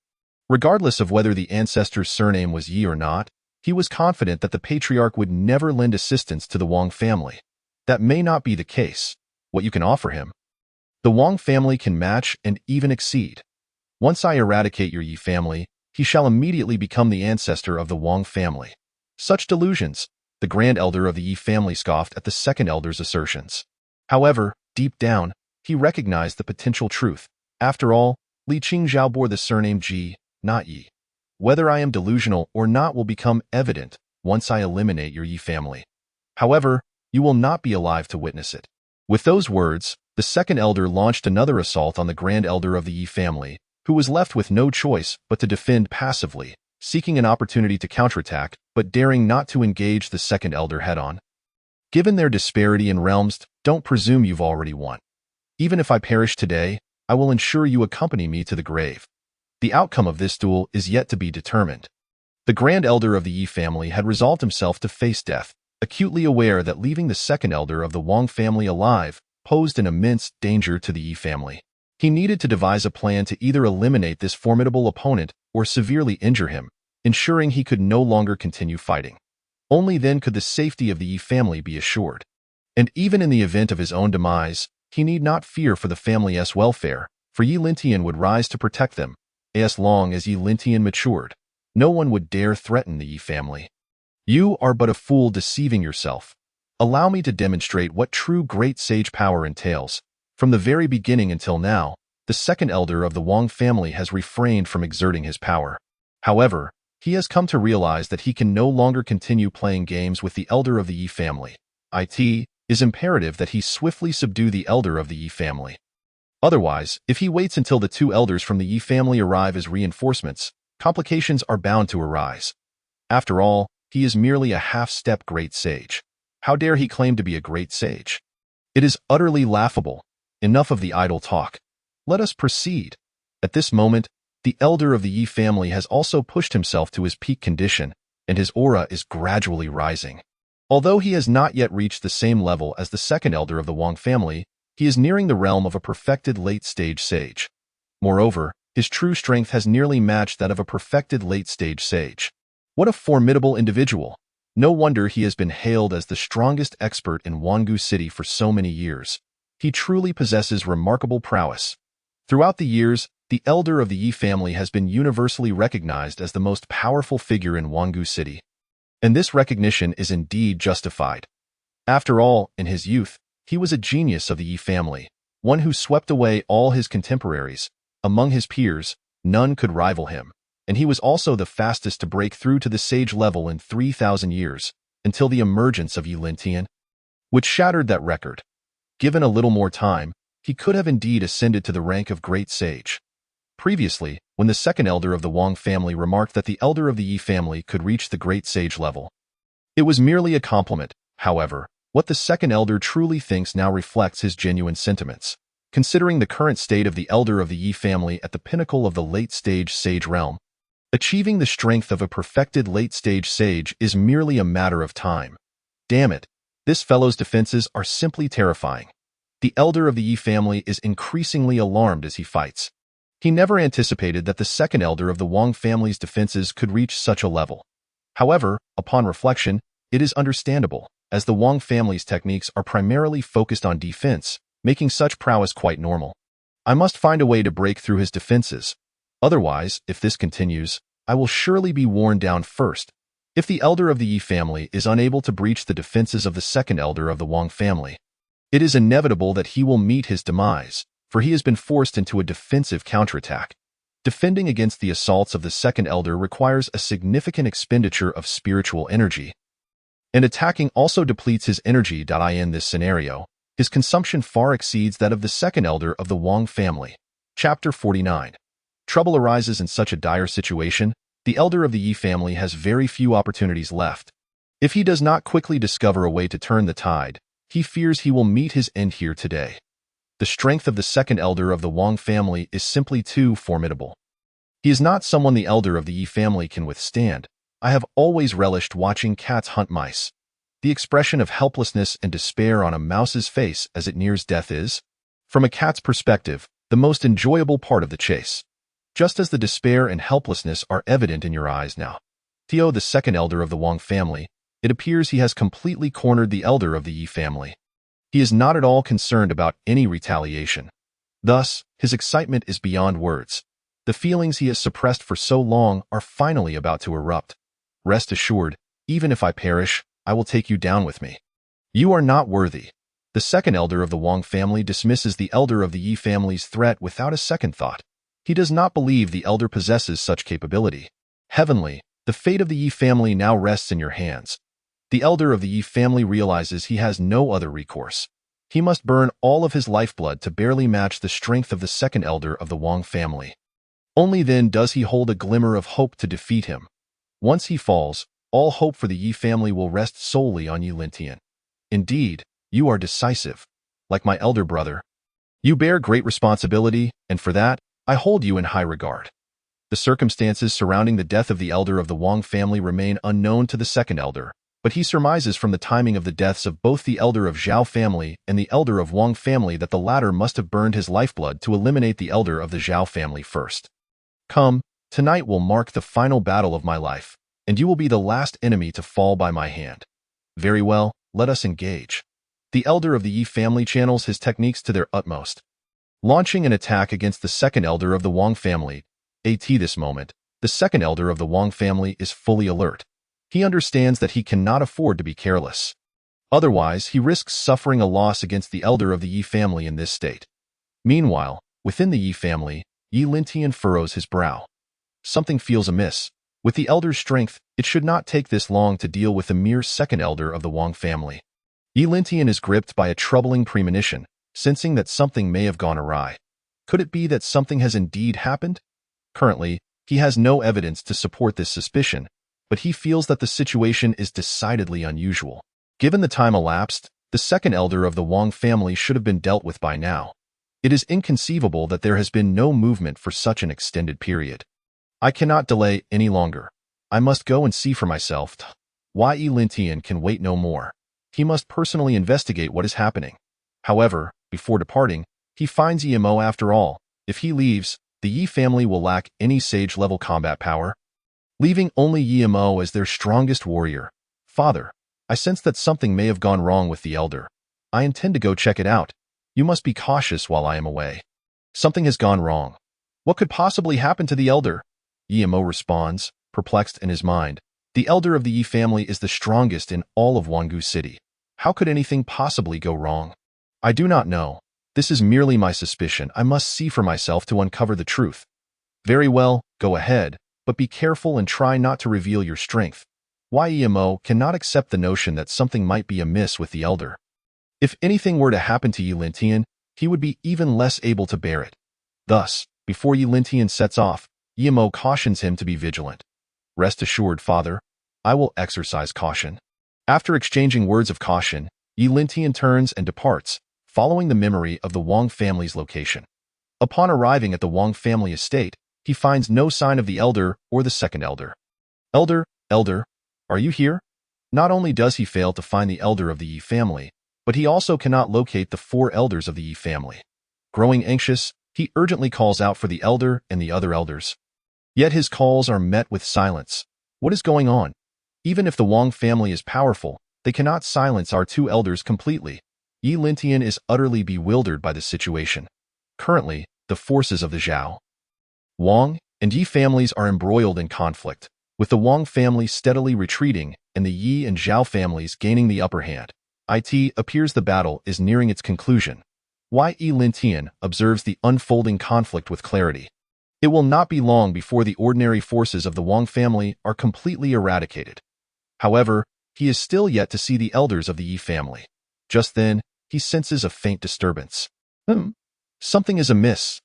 Regardless of whether the ancestor's surname was Yi or not, he was confident that the patriarch would never lend assistance to the Wang family. That may not be the case. What you can offer him, the Wang family can match and even exceed. Once I eradicate your Yi family, he shall immediately become the ancestor of the Wang family. Such delusions, the grand elder of the Yi family scoffed at the second elder's assertions. However, deep down, he recognized the potential truth. After all, Li Qingzhao bore the surname Ji, not Yi. Whether I am delusional or not will become evident once I eliminate your Yi family. However, you will not be alive to witness it. With those words, the second elder launched another assault on the grand elder of the Yi family, who was left with no choice but to defend passively, seeking an opportunity to counterattack, but daring not to engage the second elder head-on. Given their disparity in realms, don't presume you've already won. Even if I perish today, I will ensure you accompany me to the grave. The outcome of this duel is yet to be determined. The grand elder of the Yi family had resolved himself to face death, acutely aware that leaving the second elder of the Wang family alive posed an immense danger to the Yi family. He needed to devise a plan to either eliminate this formidable opponent or severely injure him, ensuring he could no longer continue fighting. Only then could the safety of the Yi family be assured. And even in the event of his own demise, he need not fear for the family's welfare, for Yi Lintian would rise to protect them. As long as Yi Lintian matured, no one would dare threaten the Yi family. You are but a fool deceiving yourself. Allow me to demonstrate what true great sage power entails. From the very beginning until now, the second elder of the Wang family has refrained from exerting his power. However, he has come to realize that he can no longer continue playing games with the elder of the Yi family. It is imperative that he swiftly subdue the elder of the Yi family. Otherwise, if he waits until the two elders from the Yi family arrive as reinforcements, complications are bound to arise. After all, he is merely a half-step great sage. How dare he claim to be a great sage? It is utterly laughable. Enough of the idle talk. Let us proceed. At this moment, the elder of the Yi family has also pushed himself to his peak condition, and his aura is gradually rising. Although he has not yet reached the same level as the second elder of the Wang family, he is nearing the realm of a perfected late-stage sage. Moreover, his true strength has nearly matched that of a perfected late-stage sage. What a formidable individual! No wonder he has been hailed as the strongest expert in Wangu City for so many years. He truly possesses remarkable prowess. Throughout the years, the elder of the Yi family has been universally recognized as the most powerful figure in Wangu City. And this recognition is indeed justified. After all, in his youth, he was a genius of the Yi family, one who swept away all his contemporaries. Among his peers, none could rival him, and he was also the fastest to break through to the sage level in 3,000 years, until the emergence of Yi Lintian, which shattered that record. Given a little more time, he could have indeed ascended to the rank of great sage. Previously, when the second elder of the Wang family remarked that the elder of the Yi family could reach the great sage level, it was merely a compliment. However, what the second elder truly thinks now reflects his genuine sentiments. Considering the current state of the elder of the Yi family at the pinnacle of the late-stage sage realm, achieving the strength of a perfected late-stage sage is merely a matter of time. Damn it, this fellow's defenses are simply terrifying. The elder of the Yi family is increasingly alarmed as he fights. He never anticipated that the second elder of the Wang family's defenses could reach such a level. However, upon reflection, it is understandable, as the Wang family's techniques are primarily focused on defense, making such prowess quite normal. I must find a way to break through his defenses. Otherwise, if this continues, I will surely be worn down first. If the elder of the Yi family is unable to breach the defenses of the second elder of the Wang family, it is inevitable that he will meet his demise, for he has been forced into a defensive counterattack. Defending against the assaults of the second elder requires a significant expenditure of spiritual energy, and attacking also depletes his energy. In this scenario, his consumption far exceeds that of the second elder of the Wang family. Chapter 49. Trouble arises in such a dire situation. The elder of the Yi family has very few opportunities left. If he does not quickly discover a way to turn the tide, he fears he will meet his end here today. The strength of the second elder of the Wang family is simply too formidable. He is not someone the elder of the Yi family can withstand, I have always relished watching cats hunt mice. The expression of helplessness and despair on a mouse's face as it nears death is, from a cat's perspective, the most enjoyable part of the chase. Just as the despair and helplessness are evident in your eyes now. Tio, the second elder of the Wang family, it appears he has completely cornered the elder of the Yi family. He is not at all concerned about any retaliation. Thus, his excitement is beyond words. The feelings he has suppressed for so long are finally about to erupt. Rest assured, even if I perish, I will take you down with me. You are not worthy. The second elder of the Wang family dismisses the elder of the Yi family's threat without a second thought. He does not believe the elder possesses such capability. Heavenly, the fate of the Yi family now rests in your hands. The elder of the Yi family realizes he has no other recourse. He must burn all of his lifeblood to barely match the strength of the second elder of the Wang family. Only then does he hold a glimmer of hope to defeat him. Once he falls, all hope for the Yi family will rest solely on Yi Lintian. Indeed, you are decisive. Like my elder brother. You bear great responsibility, and for that, I hold you in high regard. The circumstances surrounding the death of the elder of the Wang family remain unknown to the second elder, but he surmises from the timing of the deaths of both the elder of Zhao family and the elder of Wang family that the latter must have burned his lifeblood to eliminate the elder of the Zhao family first. Come, tonight will mark the final battle of my life, and you will be the last enemy to fall by my hand. Very well, let us engage. The elder of the Yi family channels his techniques to their utmost, launching an attack against the second elder of the Wang family. At this moment, the second elder of the Wang family is fully alert. He understands that he cannot afford to be careless. Otherwise, he risks suffering a loss against the elder of the Yi family in this state. Meanwhile, within the Yi family, Yi Lintian furrows his brow. Something feels amiss. With the elder's strength, it should not take this long to deal with the mere second elder of the Wang family. Yi Lintian is gripped by a troubling premonition, sensing that something may have gone awry. Could it be that something has indeed happened? Currently, he has no evidence to support this suspicion, but he feels that the situation is decidedly unusual. Given the time elapsed, the second elder of the Wang family should have been dealt with by now. It is inconceivable that there has been no movement for such an extended period. I cannot delay any longer. I must go and see for myself. Yi Lintian can wait no more. He must personally investigate what is happening. However, before departing, he finds Yi Mo after all. If he leaves, the Yi family will lack any sage-level combat power, leaving only Yi Mo as their strongest warrior. Father, I sense that something may have gone wrong with the elder. I intend to go check it out. You must be cautious while I am away. Something has gone wrong. What could possibly happen to the elder? Yi Mo responds, perplexed in his mind. The elder of the Yi family is the strongest in all of Wangu City. How could anything possibly go wrong? I do not know. This is merely my suspicion. I must see for myself to uncover the truth. Very well, go ahead, but be careful and try not to reveal your strength. Yi Mo cannot accept the notion that something might be amiss with the elder. If anything were to happen to Yi Lintian, he would be even less able to bear it. Thus, before Yi Lintian sets off, Yi Mo cautions him to be vigilant. Rest assured, father, I will exercise caution. After exchanging words of caution, Yi Lintian turns and departs, following the memory of the Wang family's location. Upon arriving at the Wang family estate, he finds no sign of the elder or the second elder. Elder, are you here? Not only does he fail to find the elder of the Yi family, but he also cannot locate the four elders of the Yi family. Growing anxious, he urgently calls out for the elder and the other elders. Yet his calls are met with silence. What is going on? Even if the Wang family is powerful, they cannot silence our two elders completely. Yi Lintian is utterly bewildered by the situation. Currently, the forces of the Zhao, Wang, and Yi families are embroiled in conflict, with the Wang family steadily retreating and the Yi and Zhao families gaining the upper hand. It appears the battle is nearing its conclusion. Yi Lintian observes the unfolding conflict with clarity. It will not be long before the ordinary forces of the Wang family are completely eradicated. However, he is still yet to see the elders of the Yi family. Just then, he senses a faint disturbance. Something is amiss.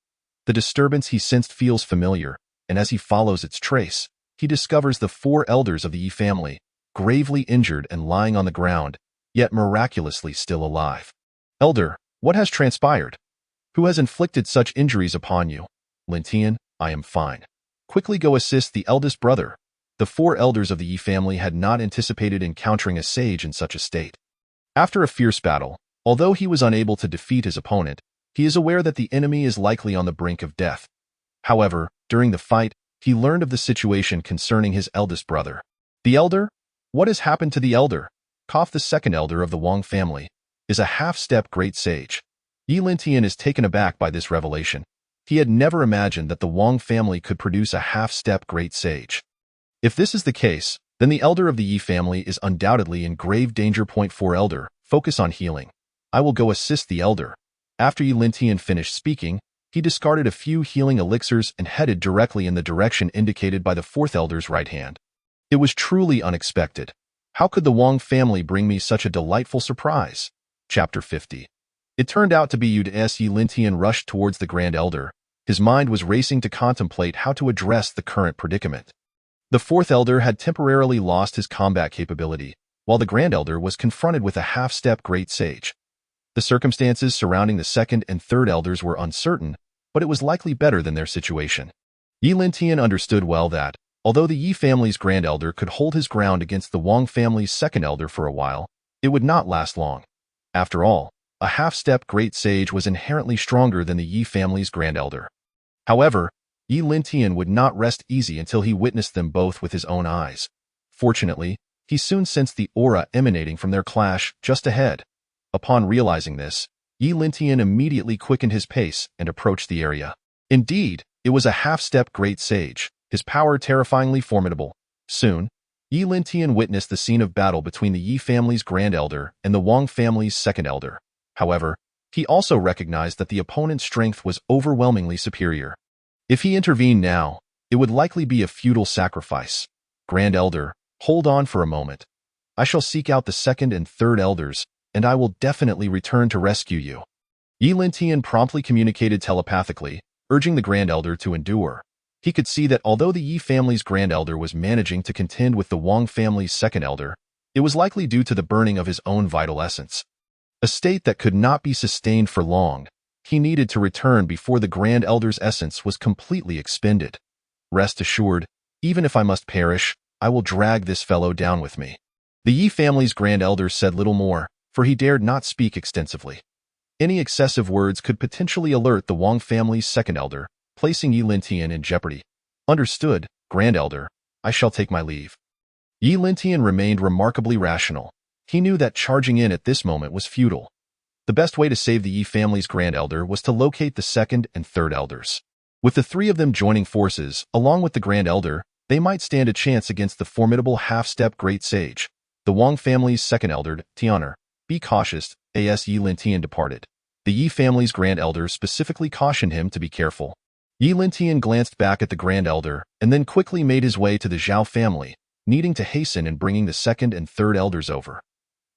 The disturbance he sensed feels familiar, and as he follows its trace, he discovers the four elders of the Yi family, gravely injured and lying on the ground, yet miraculously still alive. Elder, what has transpired? Who has inflicted such injuries upon you? Lintian, I am fine. Quickly go assist the eldest brother. The four elders of the Yi family had not anticipated encountering a sage in such a state. After a fierce battle, although he was unable to defeat his opponent, he is aware that the enemy is likely on the brink of death. However, during the fight, he learned of the situation concerning his eldest brother. The elder? What has happened to the elder? Kof, the second elder of the Wang family, is a half-step great sage. Yi Lintian is taken aback by this revelation. He had never imagined that the Wang family could produce a half-step great sage. If this is the case, then the elder of the Yi family is undoubtedly in grave danger. Point 4 Elder, focus on healing. I will go assist the elder. After Yi Lintian finished speaking, he discarded a few healing elixirs and headed directly in the direction indicated by the fourth elder's right hand. It was truly unexpected. How could the Wang family bring me such a delightful surprise? Chapter 50. It turned out to be Yi Lintian rushed towards the Grand Elder. His mind was racing to contemplate how to address the current predicament. The fourth elder had temporarily lost his combat capability, while the Grand Elder was confronted with a half-step great sage. The circumstances surrounding the second and third elders were uncertain, but it was likely better than their situation. Yi Lintian understood well that, although the Yi family's Grand Elder could hold his ground against the Wang family's second elder for a while, it would not last long. After all, a half-step great sage was inherently stronger than the Yi family's Grand Elder. However, Yi Lintian would not rest easy until he witnessed them both with his own eyes. Fortunately, he soon sensed the aura emanating from their clash just ahead. Upon realizing this, Yi Lintian immediately quickened his pace and approached the area. Indeed, it was a half-step great sage, his power terrifyingly formidable. Soon, Yi Lintian witnessed the scene of battle between the Yi family's Grand Elder and the Wang family's second elder. However, he also recognized that the opponent's strength was overwhelmingly superior. If he intervened now, it would likely be a futile sacrifice. Grand Elder, hold on for a moment. I shall seek out the second and third elders, and I will definitely return to rescue you. Yi Lintian promptly communicated telepathically, urging the Grand Elder to endure. He could see that although the Yi family's Grand Elder was managing to contend with the Wang family's second elder, it was likely due to the burning of his own vital essence. A state that could not be sustained for long. He needed to return before the Grand Elder's essence was completely expended. Rest assured, even if I must perish, I will drag this fellow down with me. The Yi family's Grand Elder said little more, for he dared not speak extensively. Any excessive words could potentially alert the Wang family's second elder, placing Yi Lintian in jeopardy. Understood, Grand Elder. I shall take my leave. Yi Lintian remained remarkably rational. He knew that charging in at this moment was futile. The best way to save the Yi family's Grand Elder was to locate the second and third elders. With the three of them joining forces, along with the Grand Elder, they might stand a chance against the formidable half-step great sage. The Wang family's second elder, Tian'er. Be cautious, as Yi Lintian departed. The Yi family's Grand Elder specifically cautioned him to be careful. Yi Lintian glanced back at the Grand Elder and then quickly made his way to the Zhao family, needing to hasten in bringing the second and third elders over.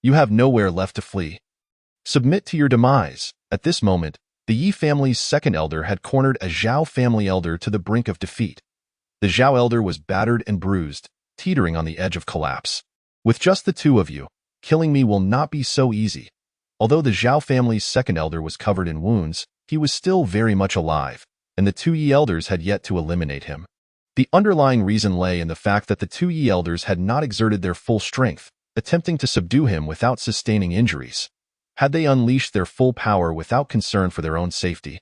You have nowhere left to flee. Submit to your demise. At this moment, the Yi family's second elder had cornered a Zhao family elder to the brink of defeat. The Zhao elder was battered and bruised, teetering on the edge of collapse. With just the two of you, killing me will not be so easy. Although the Zhao family's second elder was covered in wounds, he was still very much alive, and the two Yi elders had yet to eliminate him. The underlying reason lay in the fact that the two Yi elders had not exerted their full strength, attempting to subdue him without sustaining injuries. Had they unleashed their full power without concern for their own safety,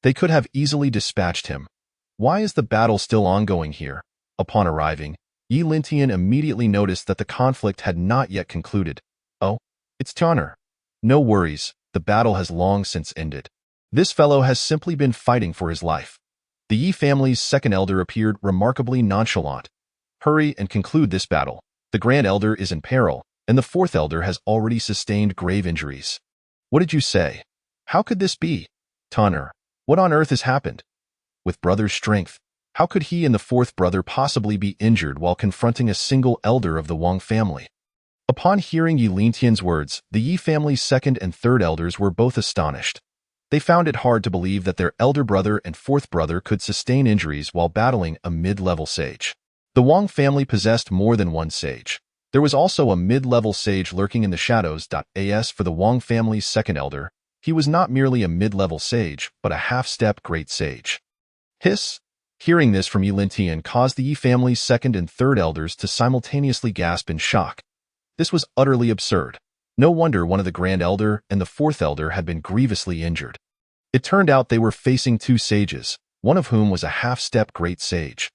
they could have easily dispatched him. Why is the battle still ongoing here? Upon arriving, Yi Lintian immediately noticed that the conflict had not yet concluded. Oh, it's Tian'er. No worries, the battle has long since ended. This fellow has simply been fighting for his life. The Yi family's second elder appeared remarkably nonchalant. Hurry and conclude this battle. The Grand Elder is in peril, and the fourth elder has already sustained grave injuries. What did you say? How could this be? Tian'er, what on earth has happened? With brother's strength, how could he and the fourth brother possibly be injured while confronting a single elder of the Wang family? Upon hearing Yi Lintian's words, the Yi family's second and third elders were both astonished. They found it hard to believe that their elder brother and fourth brother could sustain injuries while battling a mid-level sage. The Wang family possessed more than one sage. There was also a mid-level sage lurking in the shadows. As for the Wang family's second elder, he was not merely a mid-level sage, but a half-step great sage. Hiss! Hearing this from Yi Lintian caused the Yi family's second and third elders to simultaneously gasp in shock. This was utterly absurd. No wonder one of the Grand Elder and the fourth elder had been grievously injured. It turned out they were facing two sages, one of whom was a half-step great sage.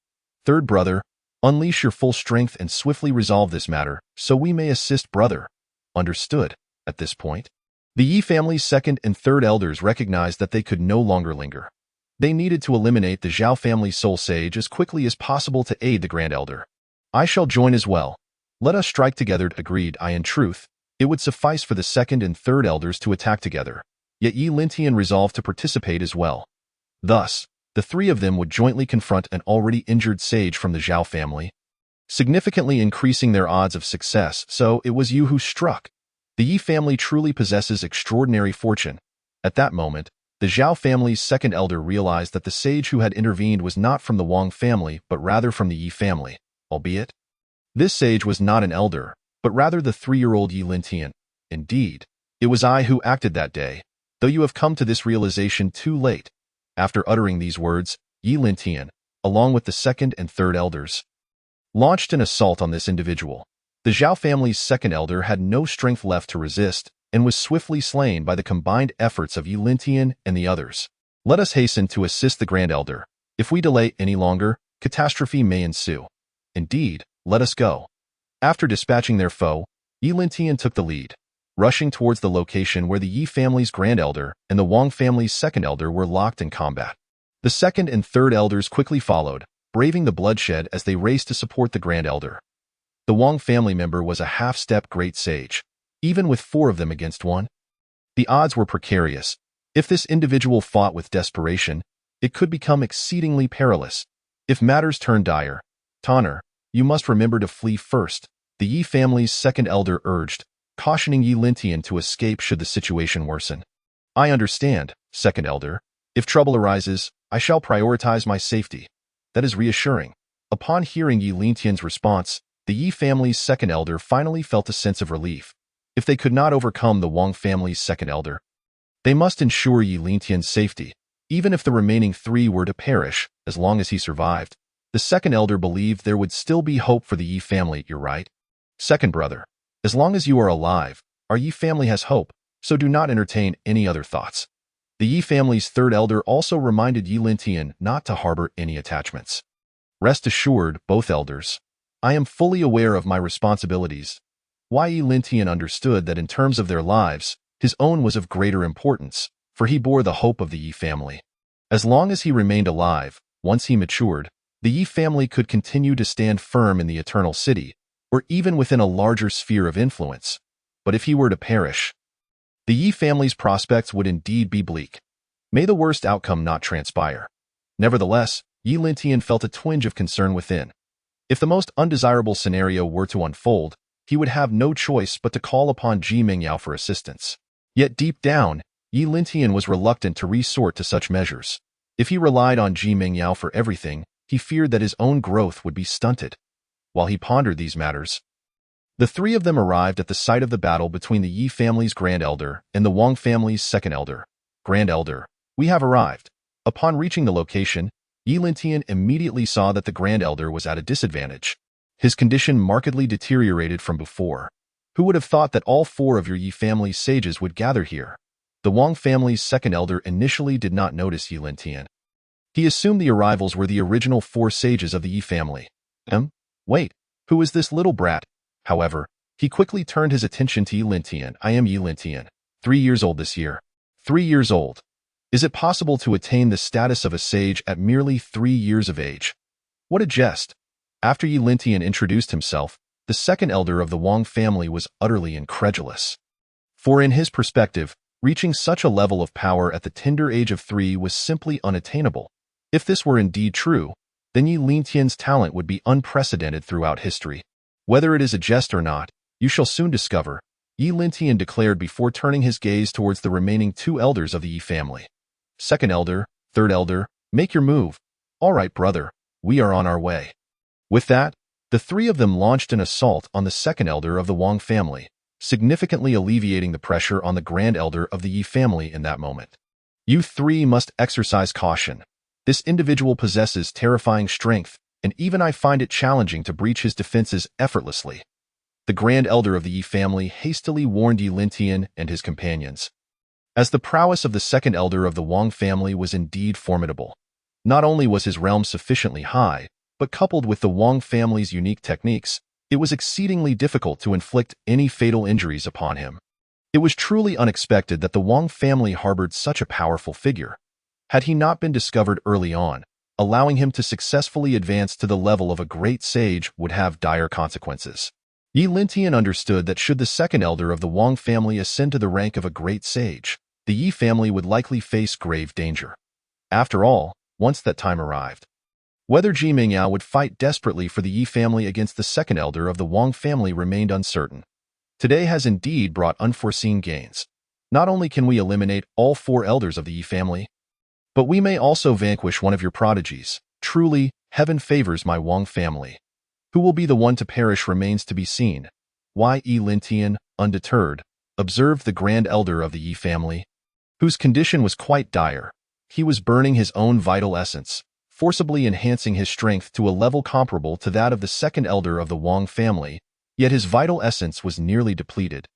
Third brother, unleash your full strength and swiftly resolve this matter, so we may assist brother. Understood. At this point, the Yi family's second and third elders recognized that they could no longer linger. They needed to eliminate the Zhao family's sole sage as quickly as possible to aid the Grand Elder. I shall join as well. Let us strike together. Agreed. In truth, it would suffice for the second and third elders to attack together, yet Yi Lintian resolved to participate as well. Thus, the three of them would jointly confront an already injured sage from the Zhao family, significantly increasing their odds of success. So it was you who struck. The Yi family truly possesses extraordinary fortune. At that moment, the Zhao family's second elder realized that the sage who had intervened was not from the Wang family, but rather from the Yi family, albeit this sage was not an elder, but rather the 3-year-old Yi Lintian. Indeed, it was I who acted that day, though you have come to this realization too late. After uttering these words, Yi Lintian, along with the second and third elders, launched an assault on this individual. The Zhao family's second elder had no strength left to resist, and was swiftly slain by the combined efforts of Yi Lintian and the others. Let us hasten to assist the Grand Elder. If we delay any longer, catastrophe may ensue. Indeed, let us go. After dispatching their foe, Yi Lintian took the lead, rushing towards the location where the Yi family's Grand Elder and the Wang family's second elder were locked in combat. The second and third elders quickly followed, braving the bloodshed as they raced to support the Grand Elder. The Wang family member was a half-step great sage. Even with 4 of them against 1, the odds were precarious. If this individual fought with desperation, it could become exceedingly perilous. If matters turned dire, Tonner, you must remember to flee first, the Yi family's second elder urged, cautioning Yi Lintian to escape should the situation worsen. I understand, second elder. If trouble arises, I shall prioritize my safety. That is reassuring. Upon hearing Yi Lintian's response, the Yi family's second elder finally felt a sense of relief. If they could not overcome the Wang family's second elder, they must ensure Yi Lintian's safety. Even if the remaining 3 were to perish, as long as he survived, the second elder believed there would still be hope for the Yi family. You're right. Second brother, as long as you are alive, our Yi family has hope, so do not entertain any other thoughts. The Yi family's third elder also reminded Yi Lintian not to harbor any attachments. Rest assured, both elders, I am fully aware of my responsibilities. Yi Lintian understood that in terms of their lives, his own was of greater importance, for he bore the hope of the Yi family. As long as he remained alive, once he matured, the Yi family could continue to stand firm in the Eternal City, or even within a larger sphere of influence. But if he were to perish, the Yi family's prospects would indeed be bleak. May the worst outcome not transpire. Nevertheless, Yi Lintian felt a twinge of concern within. If the most undesirable scenario were to unfold, he would have no choice but to call upon Ji Mingyao for assistance. Yet deep down, Yi Lintian was reluctant to resort to such measures. If he relied on Ji Mingyao for everything, he feared that his own growth would be stunted. While he pondered these matters, the 3 of them arrived at the site of the battle between the Yi family's Grand Elder and the Wang family's second elder. Grand Elder, we have arrived. Upon reaching the location, Yi Lintian immediately saw that the Grand Elder was at a disadvantage. His condition markedly deteriorated from before. Who would have thought that all 4 of your Yi family's sages would gather here? The Wang family's second elder initially did not notice Yi Lintian. He assumed the arrivals were the original 4 sages of the Yi family. Wait, who is this little brat? However, he quickly turned his attention to Yi Lintian. I am Yi Lintian, 3 years old this year. 3 years old. Is it possible to attain the status of a sage at merely 3 years of age? What a jest! After Yi Lintian introduced himself, the second elder of the Wang family was utterly incredulous. For in his perspective, reaching such a level of power at the tender age of 3 was simply unattainable. If this were indeed true, then Yi Lintian's talent would be unprecedented throughout history. Whether it is a jest or not, you shall soon discover, Yi Lintian declared before turning his gaze towards the remaining 2 elders of the Yi family. Second elder, third elder, make your move. All right, brother, we are on our way. With that, the 3 of them launched an assault on the second elder of the Wang family, significantly alleviating the pressure on the Grand Elder of the Yi family in that moment. You 3 must exercise caution. This individual possesses terrifying strength, and even I find it challenging to breach his defenses effortlessly. The Grand Elder of the Yi family hastily warned Yi Lintian and his companions. As the prowess of the second elder of the Wang family was indeed formidable. Not only was his realm sufficiently high, but coupled with the Wang family's unique techniques, it was exceedingly difficult to inflict any fatal injuries upon him. It was truly unexpected that the Wang family harbored such a powerful figure. Had he not been discovered early on, allowing him to successfully advance to the level of a great sage would have dire consequences. Yi Lintian understood that should the second elder of the Wang family ascend to the rank of a great sage, the Yi family would likely face grave danger. After all, once that time arrived, whether Ji Mingyao would fight desperately for the Yi family against the second elder of the Wang family remained uncertain. Today has indeed brought unforeseen gains. Not only can we eliminate all 4 elders of the Yi family, but we may also vanquish one of your prodigies. Truly, heaven favors my Wang family. Who will be the one to perish remains to be seen. Yi Lintian, undeterred, observed the Grand Elder of the Yi family, whose condition was quite dire. He was burning his own vital essence, forcibly enhancing his strength to a level comparable to that of the second elder of the Wang family, yet his vital essence was nearly depleted.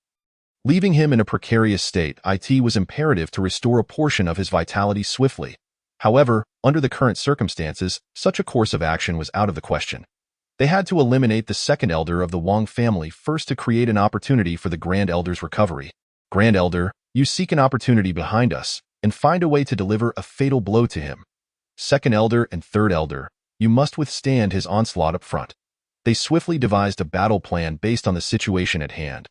Leaving him in a precarious state, it was imperative to restore a portion of his vitality swiftly. However, under the current circumstances, such a course of action was out of the question. They had to eliminate the second elder of the Wang family first to create an opportunity for the Grand Elder's recovery. Grand Elder, you seek an opportunity behind us, and find a way to deliver a fatal blow to him. Second Elder and Third Elder, you must withstand his onslaught up front. They swiftly devised a battle plan based on the situation at hand.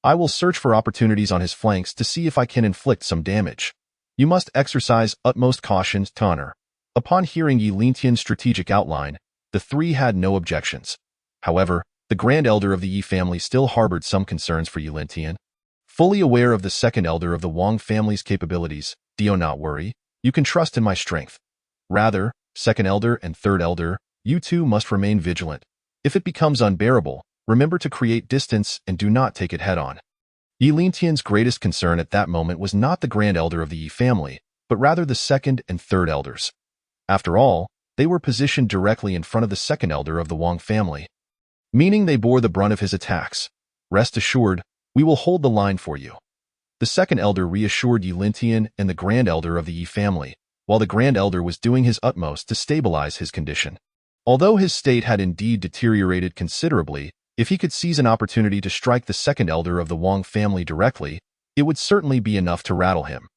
I will search for opportunities on his flanks to see if I can inflict some damage. You must exercise utmost caution, Tanner. Upon hearing Yi Lintian's strategic outline, the 3 had no objections. However, the Grand Elder of the Yi family still harbored some concerns for Yi Lintian. Fully aware of the second elder of the Wang family's capabilities, do not worry, you can trust in my strength. Rather, second elder and third elder, you 2 must remain vigilant. If it becomes unbearable, remember to create distance and do not take it head-on. Yi Lintian's greatest concern at that moment was not the Grand Elder of the Yi family, but rather the second and third elders. After all, they were positioned directly in front of the second elder of the Wang family, meaning they bore the brunt of his attacks. Rest assured, we will hold the line for you. The second elder reassured Yi Lintian and the Grand Elder of the Yi family, while the Grand Elder was doing his utmost to stabilize his condition. Although his state had indeed deteriorated considerably, if he could seize an opportunity to strike the second elder of the Wang family directly, it would certainly be enough to rattle him.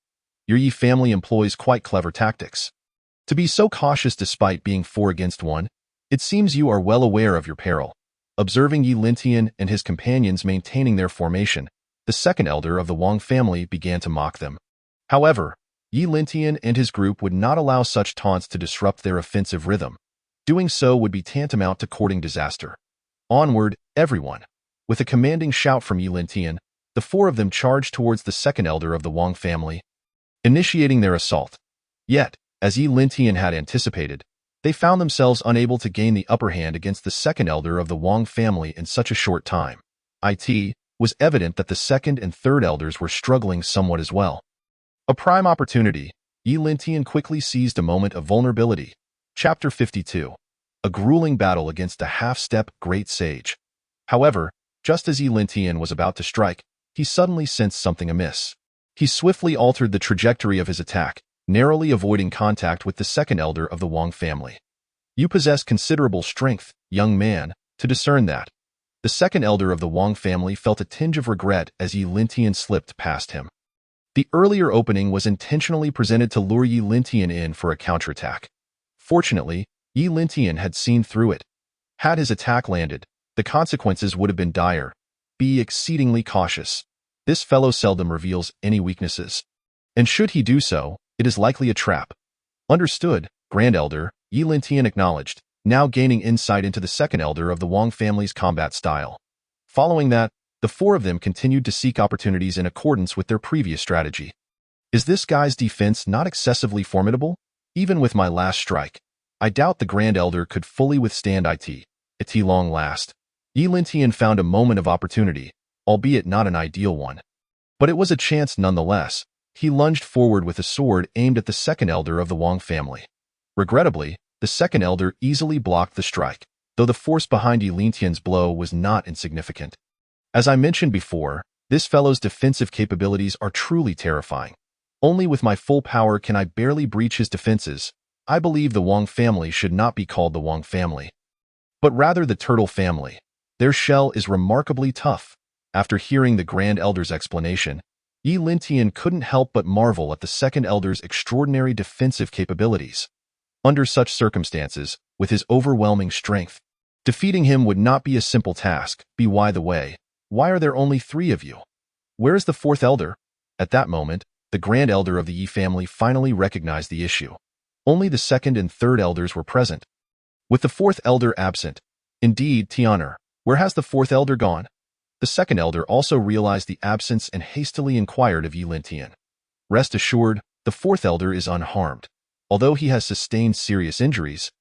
Your Yi family employs quite clever tactics. To be so cautious despite being 4 against 1, it seems you are well aware of your peril. Observing Yi Lintian and his companions maintaining their formation, the second elder of the Wang family began to mock them. However, Yi Lintian and his group would not allow such taunts to disrupt their offensive rhythm. Doing so would be tantamount to courting disaster. Onward, everyone! With a commanding shout from Yi Lintian, the 4 of them charged towards the second elder of the Wang family, initiating their assault. Yet, as Yi Lintian had anticipated, they found themselves unable to gain the upper hand against the second elder of the Wang family in such a short time. It was evident that the second and third elders were struggling somewhat as well. A prime opportunity, Yi Lintian quickly seized a moment of vulnerability. Chapter 52. A grueling battle against a half-step great sage. However, just as Yi Lintian was about to strike, he suddenly sensed something amiss. He swiftly altered the trajectory of his attack, narrowly avoiding contact with the second elder of the Wang family. You possess considerable strength, young man, to discern that. The second elder of the Wang family felt a tinge of regret as Yi Lintian slipped past him. The earlier opening was intentionally presented to lure Yi Lintian in for a counterattack. Fortunately, Yi Lintian had seen through it. Had his attack landed, the consequences would have been dire. Be exceedingly cautious. This fellow seldom reveals any weaknesses. And should he do so, it is likely a trap. Understood, Grand Elder, Yi Lintian acknowledged, now gaining insight into the second elder of the Wang family's combat style. Following that, the 4 of them continued to seek opportunities in accordance with their previous strategy. Is this guy's defense not excessively formidable? Even with my last strike, I doubt the Grand Elder could fully withstand it. At long last, Yi Lintian found a moment of opportunity, albeit not an ideal one. But it was a chance nonetheless. He lunged forward with a sword aimed at the second elder of the Wang family. Regrettably, the second elder easily blocked the strike, though the force behind Yi Lintian's blow was not insignificant. As I mentioned before, this fellow's defensive capabilities are truly terrifying. Only with my full power can I barely breach his defenses. I believe the Wang family should not be called the Wang family, but rather the Turtle family. Their shell is remarkably tough. After hearing the Grand Elder's explanation, Yi Lintian couldn't help but marvel at the Second Elder's extraordinary defensive capabilities. Under such circumstances, with his overwhelming strength, defeating him would not be a simple task. By the way, why are there only 3 of you? Where is the 4th elder? At that moment, the Grand Elder of the Yi family finally recognized the issue. Only the 2nd and 3rd elders were present, with the 4th elder absent. Indeed, Tian'er, where has the 4th elder gone? The 2nd elder also realized the absence and hastily inquired of Yi Lintian. Rest assured, the 4th elder is unharmed. Although he has sustained serious injuries,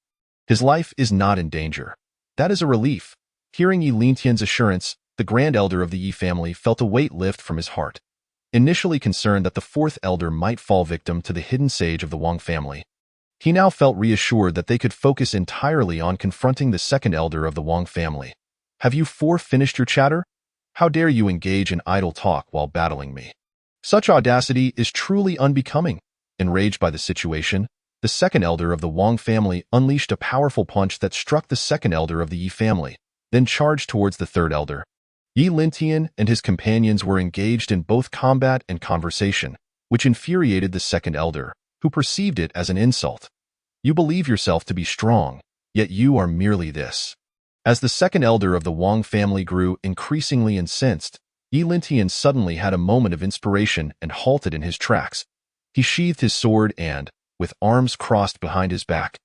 his life is not in danger. That is a relief. Hearing Yi Lintian's assurance, the Grand Elder of the Yi family felt a weight lift from his heart. Initially concerned that the 4th elder might fall victim to the hidden sage of the Wang family, he now felt reassured that they could focus entirely on confronting the 2nd elder of the Wang family. Have you 4 finished your chatter? How dare you engage in idle talk while battling me? Such audacity is truly unbecoming. Enraged by the situation, the 2nd elder of the Wang family unleashed a powerful punch that struck the 2nd elder of the Yi family, then charged towards the 3rd elder. Yi Lintian and his companions were engaged in both combat and conversation, which infuriated the 2nd elder, who perceived it as an insult. You believe yourself to be strong, yet you are merely this. As the 2nd elder of the Wang family grew increasingly incensed, Yi Lintian suddenly had a moment of inspiration and halted in his tracks. He sheathed his sword and, with arms crossed behind his back,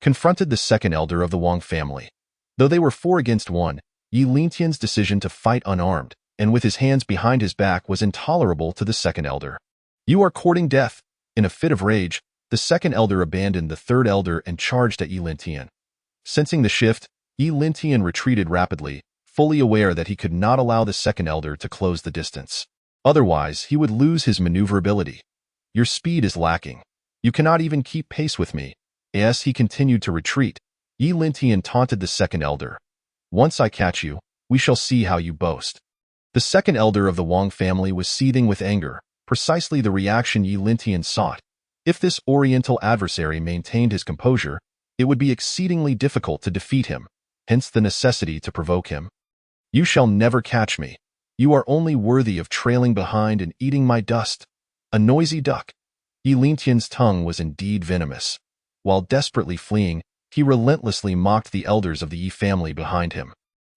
confronted the 2nd elder of the Wang family. Though they were 4 against 1, Yi Lintian's decision to fight unarmed and with his hands behind his back was intolerable to the 2nd elder. You are courting death. In a fit of rage, the 2nd elder abandoned the 3rd elder and charged at Yi Lintian. Sensing the shift, Yi Lintian retreated rapidly, fully aware that he could not allow the 2nd elder to close the distance. Otherwise, he would lose his maneuverability. Your speed is lacking. You cannot even keep pace with me. As he continued to retreat, Yi Lintian taunted the 2nd elder. Once I catch you, we shall see how you boast. The 2nd elder of the Wang family was seething with anger, precisely the reaction Yi Lintian sought. If this oriental adversary maintained his composure, it would be exceedingly difficult to defeat him, hence the necessity to provoke him. You shall never catch me. You are only worthy of trailing behind and eating my dust. A noisy duck. Yi Lintian's tongue was indeed venomous. While desperately fleeing, he relentlessly mocked the elders of the Yi family behind him.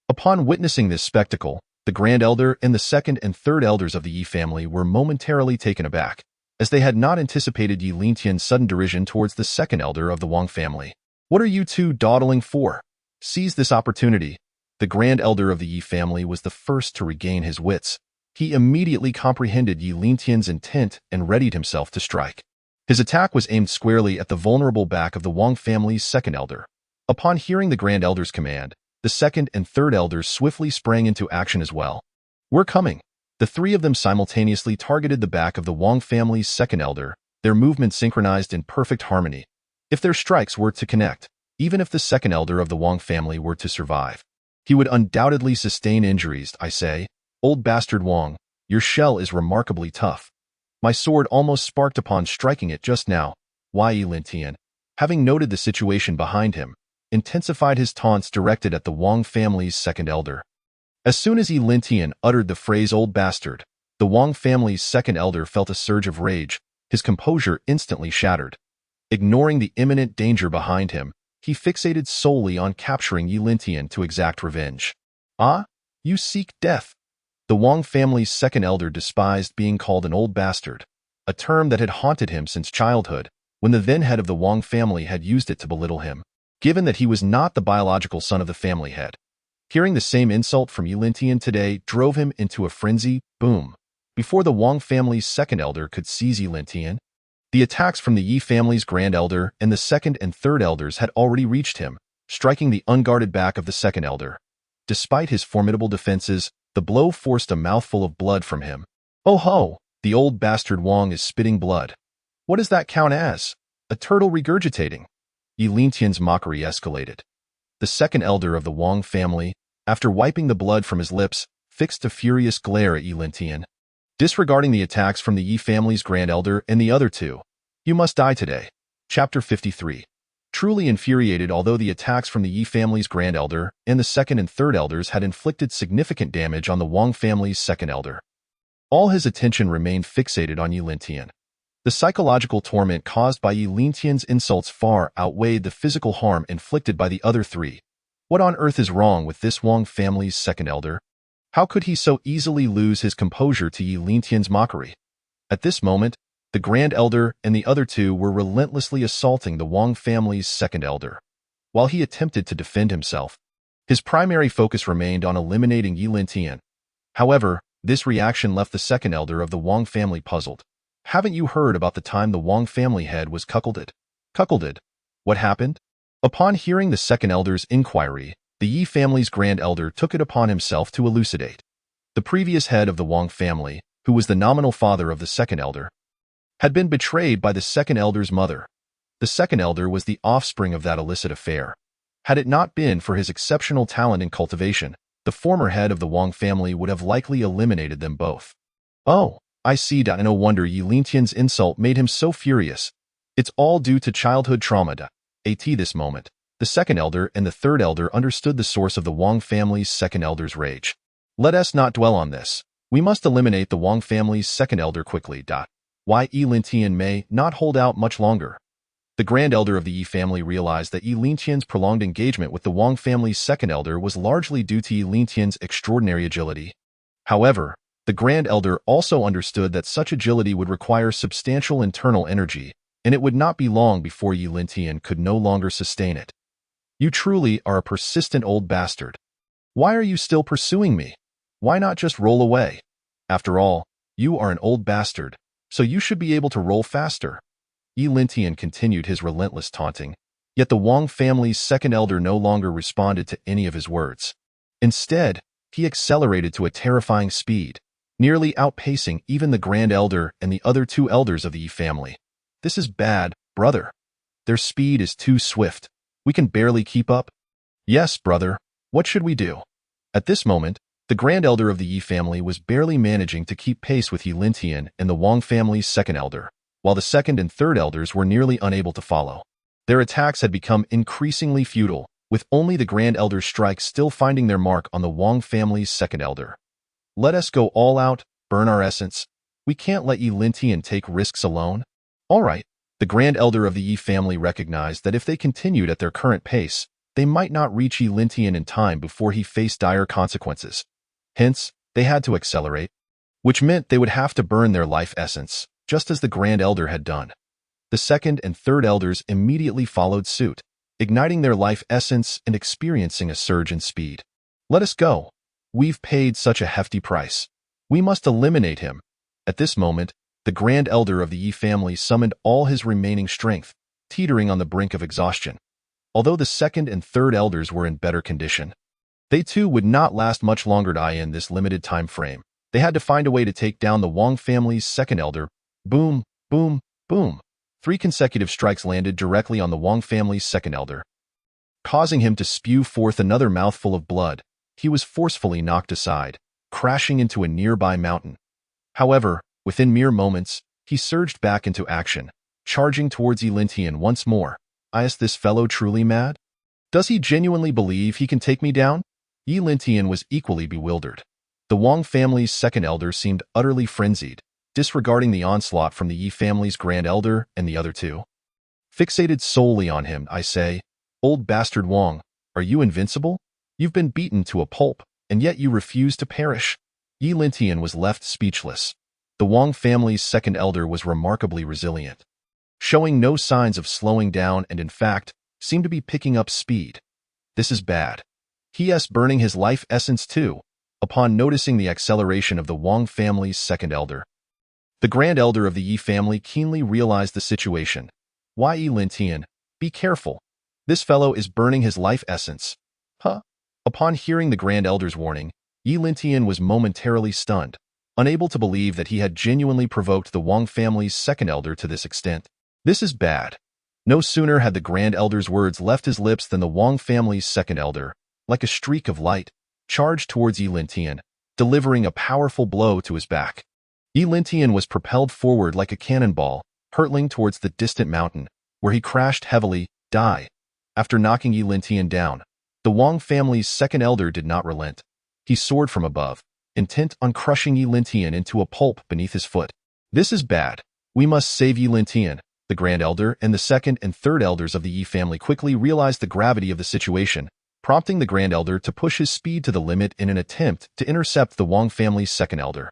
Upon witnessing this spectacle, the Grand Elder and the 2nd and 3rd elders of the Yi family were momentarily taken aback, as they had not anticipated Yi Lintian's sudden derision towards the 2nd elder of the Wang family. What are you 2 dawdling for? Seize this opportunity. The Grand Elder of the Yi family was the first to regain his wits. He immediately comprehended Yi Lintian's intent and readied himself to strike. His attack was aimed squarely at the vulnerable back of the Wang family's 2nd elder. Upon hearing the Grand Elder's command, the 2nd and 3rd elders swiftly sprang into action as well. We're coming. The 3 of them simultaneously targeted the back of the Wang family's 2nd elder, their movements synchronized in perfect harmony. If their strikes were to connect, even if the 2nd elder of the Wang family were to survive, he would undoubtedly sustain injuries. I say, old bastard Wang, your shell is remarkably tough. My sword almost sparked upon striking it just now. Yi Lintian, having noted the situation behind him, intensified his taunts directed at the Wang family's 2nd elder. As soon as Yi Lintian uttered the phrase old bastard, the Wang family's 2nd elder felt a surge of rage, his composure instantly shattered. Ignoring the imminent danger behind him, he fixated solely on capturing Yi Lintian to exact revenge. Ah, you seek death. The Wang family's 2nd elder despised being called an old bastard, a term that had haunted him since childhood, when the then head of the Wang family had used it to belittle him, given that he was not the biological son of the family head. Hearing the same insult from Yi Lintian today drove him into a frenzy. Boom. Before the Wang family's 2nd elder could seize Yi Lintian, the attacks from the Yi family's Grand Elder and the 2nd and 3rd elders had already reached him, striking the unguarded back of the 2nd elder. Despite his formidable defenses, the blow forced a mouthful of blood from him. Oh ho! The old bastard Wang is spitting blood. What does that count as? A turtle regurgitating. Yi Lintian's mockery escalated. The second elder of the Wang family, after wiping the blood from his lips, fixed a furious glare at Yi Lintian. Disregarding the attacks from the Yi family's grand elder and the other two, you must die today. Chapter 53. Truly infuriated, although the attacks from the Yi family's grand elder and the second and third elders had inflicted significant damage on the Wang family's second elder, all his attention remained fixated on Yi Lintian. The psychological torment caused by Yi Lintian's insults far outweighed the physical harm inflicted by the other three. What on earth is wrong with this Wang family's second elder? How could he so easily lose his composure to Yi Lintian's mockery? At this moment, the grand elder and the other two were relentlessly assaulting the Wang family's second elder. While he attempted to defend himself, his primary focus remained on eliminating Yi Lintian. However, this reaction left the second elder of the Wang family puzzled. Haven't you heard about the time the Wang family head was cuckolded? Cuckolded? What happened? Upon hearing the second elder's inquiry, the Yi family's grand elder took it upon himself to elucidate. The previous head of the Wang family, who was the nominal father of the second elder, had been betrayed by the second elder's mother. The second elder was the offspring of that illicit affair. Had it not been for his exceptional talent in cultivation, the former head of the Wang family would have likely eliminated them both. Oh, I see. No wonder Yi Lintian's insult made him so furious. It's all due to childhood trauma. At this moment, the second elder and the third elder understood the source of the Wang family's second elder's rage. Let us not dwell on this. We must eliminate the Wang family's second elder quickly. Why Yi Lintian may not hold out much longer. The grand elder of the Yi family realized that Yi Lintian's prolonged engagement with the Wang family's second elder was largely due to Yi Lintian's extraordinary agility. However, the grand elder also understood that such agility would require substantial internal energy, and it would not be long before Yi Lintian could no longer sustain it. You truly are a persistent old bastard. Why are you still pursuing me? Why not just roll away? After all, you are an old bastard, so you should be able to roll faster. Yi Lintian continued his relentless taunting, yet the Wang family's second elder no longer responded to any of his words. Instead, he accelerated to a terrifying speed, nearly outpacing even the grand elder and the other two elders of the Yi family. This is bad, brother. Their speed is too swift. We can barely keep up. Yes, brother. What should we do? At this moment, the grand elder of the Yi family was barely managing to keep pace with Yi Lintian and the Wang family's second elder, while the second and third elders were nearly unable to follow. Their attacks had become increasingly futile, with only the grand elder's strikes still finding their mark on the Wang family's second elder. Let us go all out, burn our essence. We can't let Yi Lintian take risks alone. All right. The grand elder of the Yi family recognized that if they continued at their current pace, they might not reach Yi Lintian in time before he faced dire consequences. Hence, they had to accelerate, which meant they would have to burn their life essence, just as the grand elder had done. The second and third elders immediately followed suit, igniting their life essence and experiencing a surge in speed. Let us go. We've paid such a hefty price. We must eliminate him. At this moment, the grand elder of the Yi family summoned all his remaining strength, teetering on the brink of exhaustion. Although the second and third elders were in better condition, they too would not last much longer in this limited time frame. They had to find a way to take down the Wang family's second elder. Boom, boom, boom. 3 consecutive strikes landed directly on the Wang family's second elder, causing him to spew forth another mouthful of blood. He was forcefully knocked aside, crashing into a nearby mountain. However, within mere moments, he surged back into action, charging towards Yi Lintian once more. Is this fellow truly mad? Does he genuinely believe he can take me down? Yi Lintian was equally bewildered. The Wang family's second elder seemed utterly frenzied, disregarding the onslaught from the Yi family's grand elder and the other two. Fixated solely on him, I say, old bastard Wang, are you invincible? You've been beaten to a pulp, and yet you refuse to perish. Yi Lintian was left speechless. The Wang family's second elder was remarkably resilient, showing no signs of slowing down and in fact, seemed to be picking up speed. This is bad. He is burning his life essence too, upon noticing the acceleration of the Wang family's second elder. The grand elder of the Yi family keenly realized the situation. Why Yi Lintian? Be careful. This fellow is burning his life essence. Huh? Upon hearing the grand elder's warning, Yi Lintian was momentarily stunned, unable to believe that he had genuinely provoked the Wang family's second elder to this extent. This is bad. No sooner had the Grand Elder's words left his lips than the Wang family's second elder, like a streak of light, charged towards Yi Lintian, delivering a powerful blow to his back. Yi Lintian was propelled forward like a cannonball, hurtling towards the distant mountain, where he crashed heavily, die. After knocking Yi Lintian down, the Wang family's second elder did not relent. He soared from above, intent on crushing Yi Lintian into a pulp beneath his foot. This is bad. We must save Yi Lintian. The Grand Elder and the second and third elders of the Yi family quickly realized the gravity of the situation, prompting the Grand Elder to push his speed to the limit in an attempt to intercept the Wang family's second elder.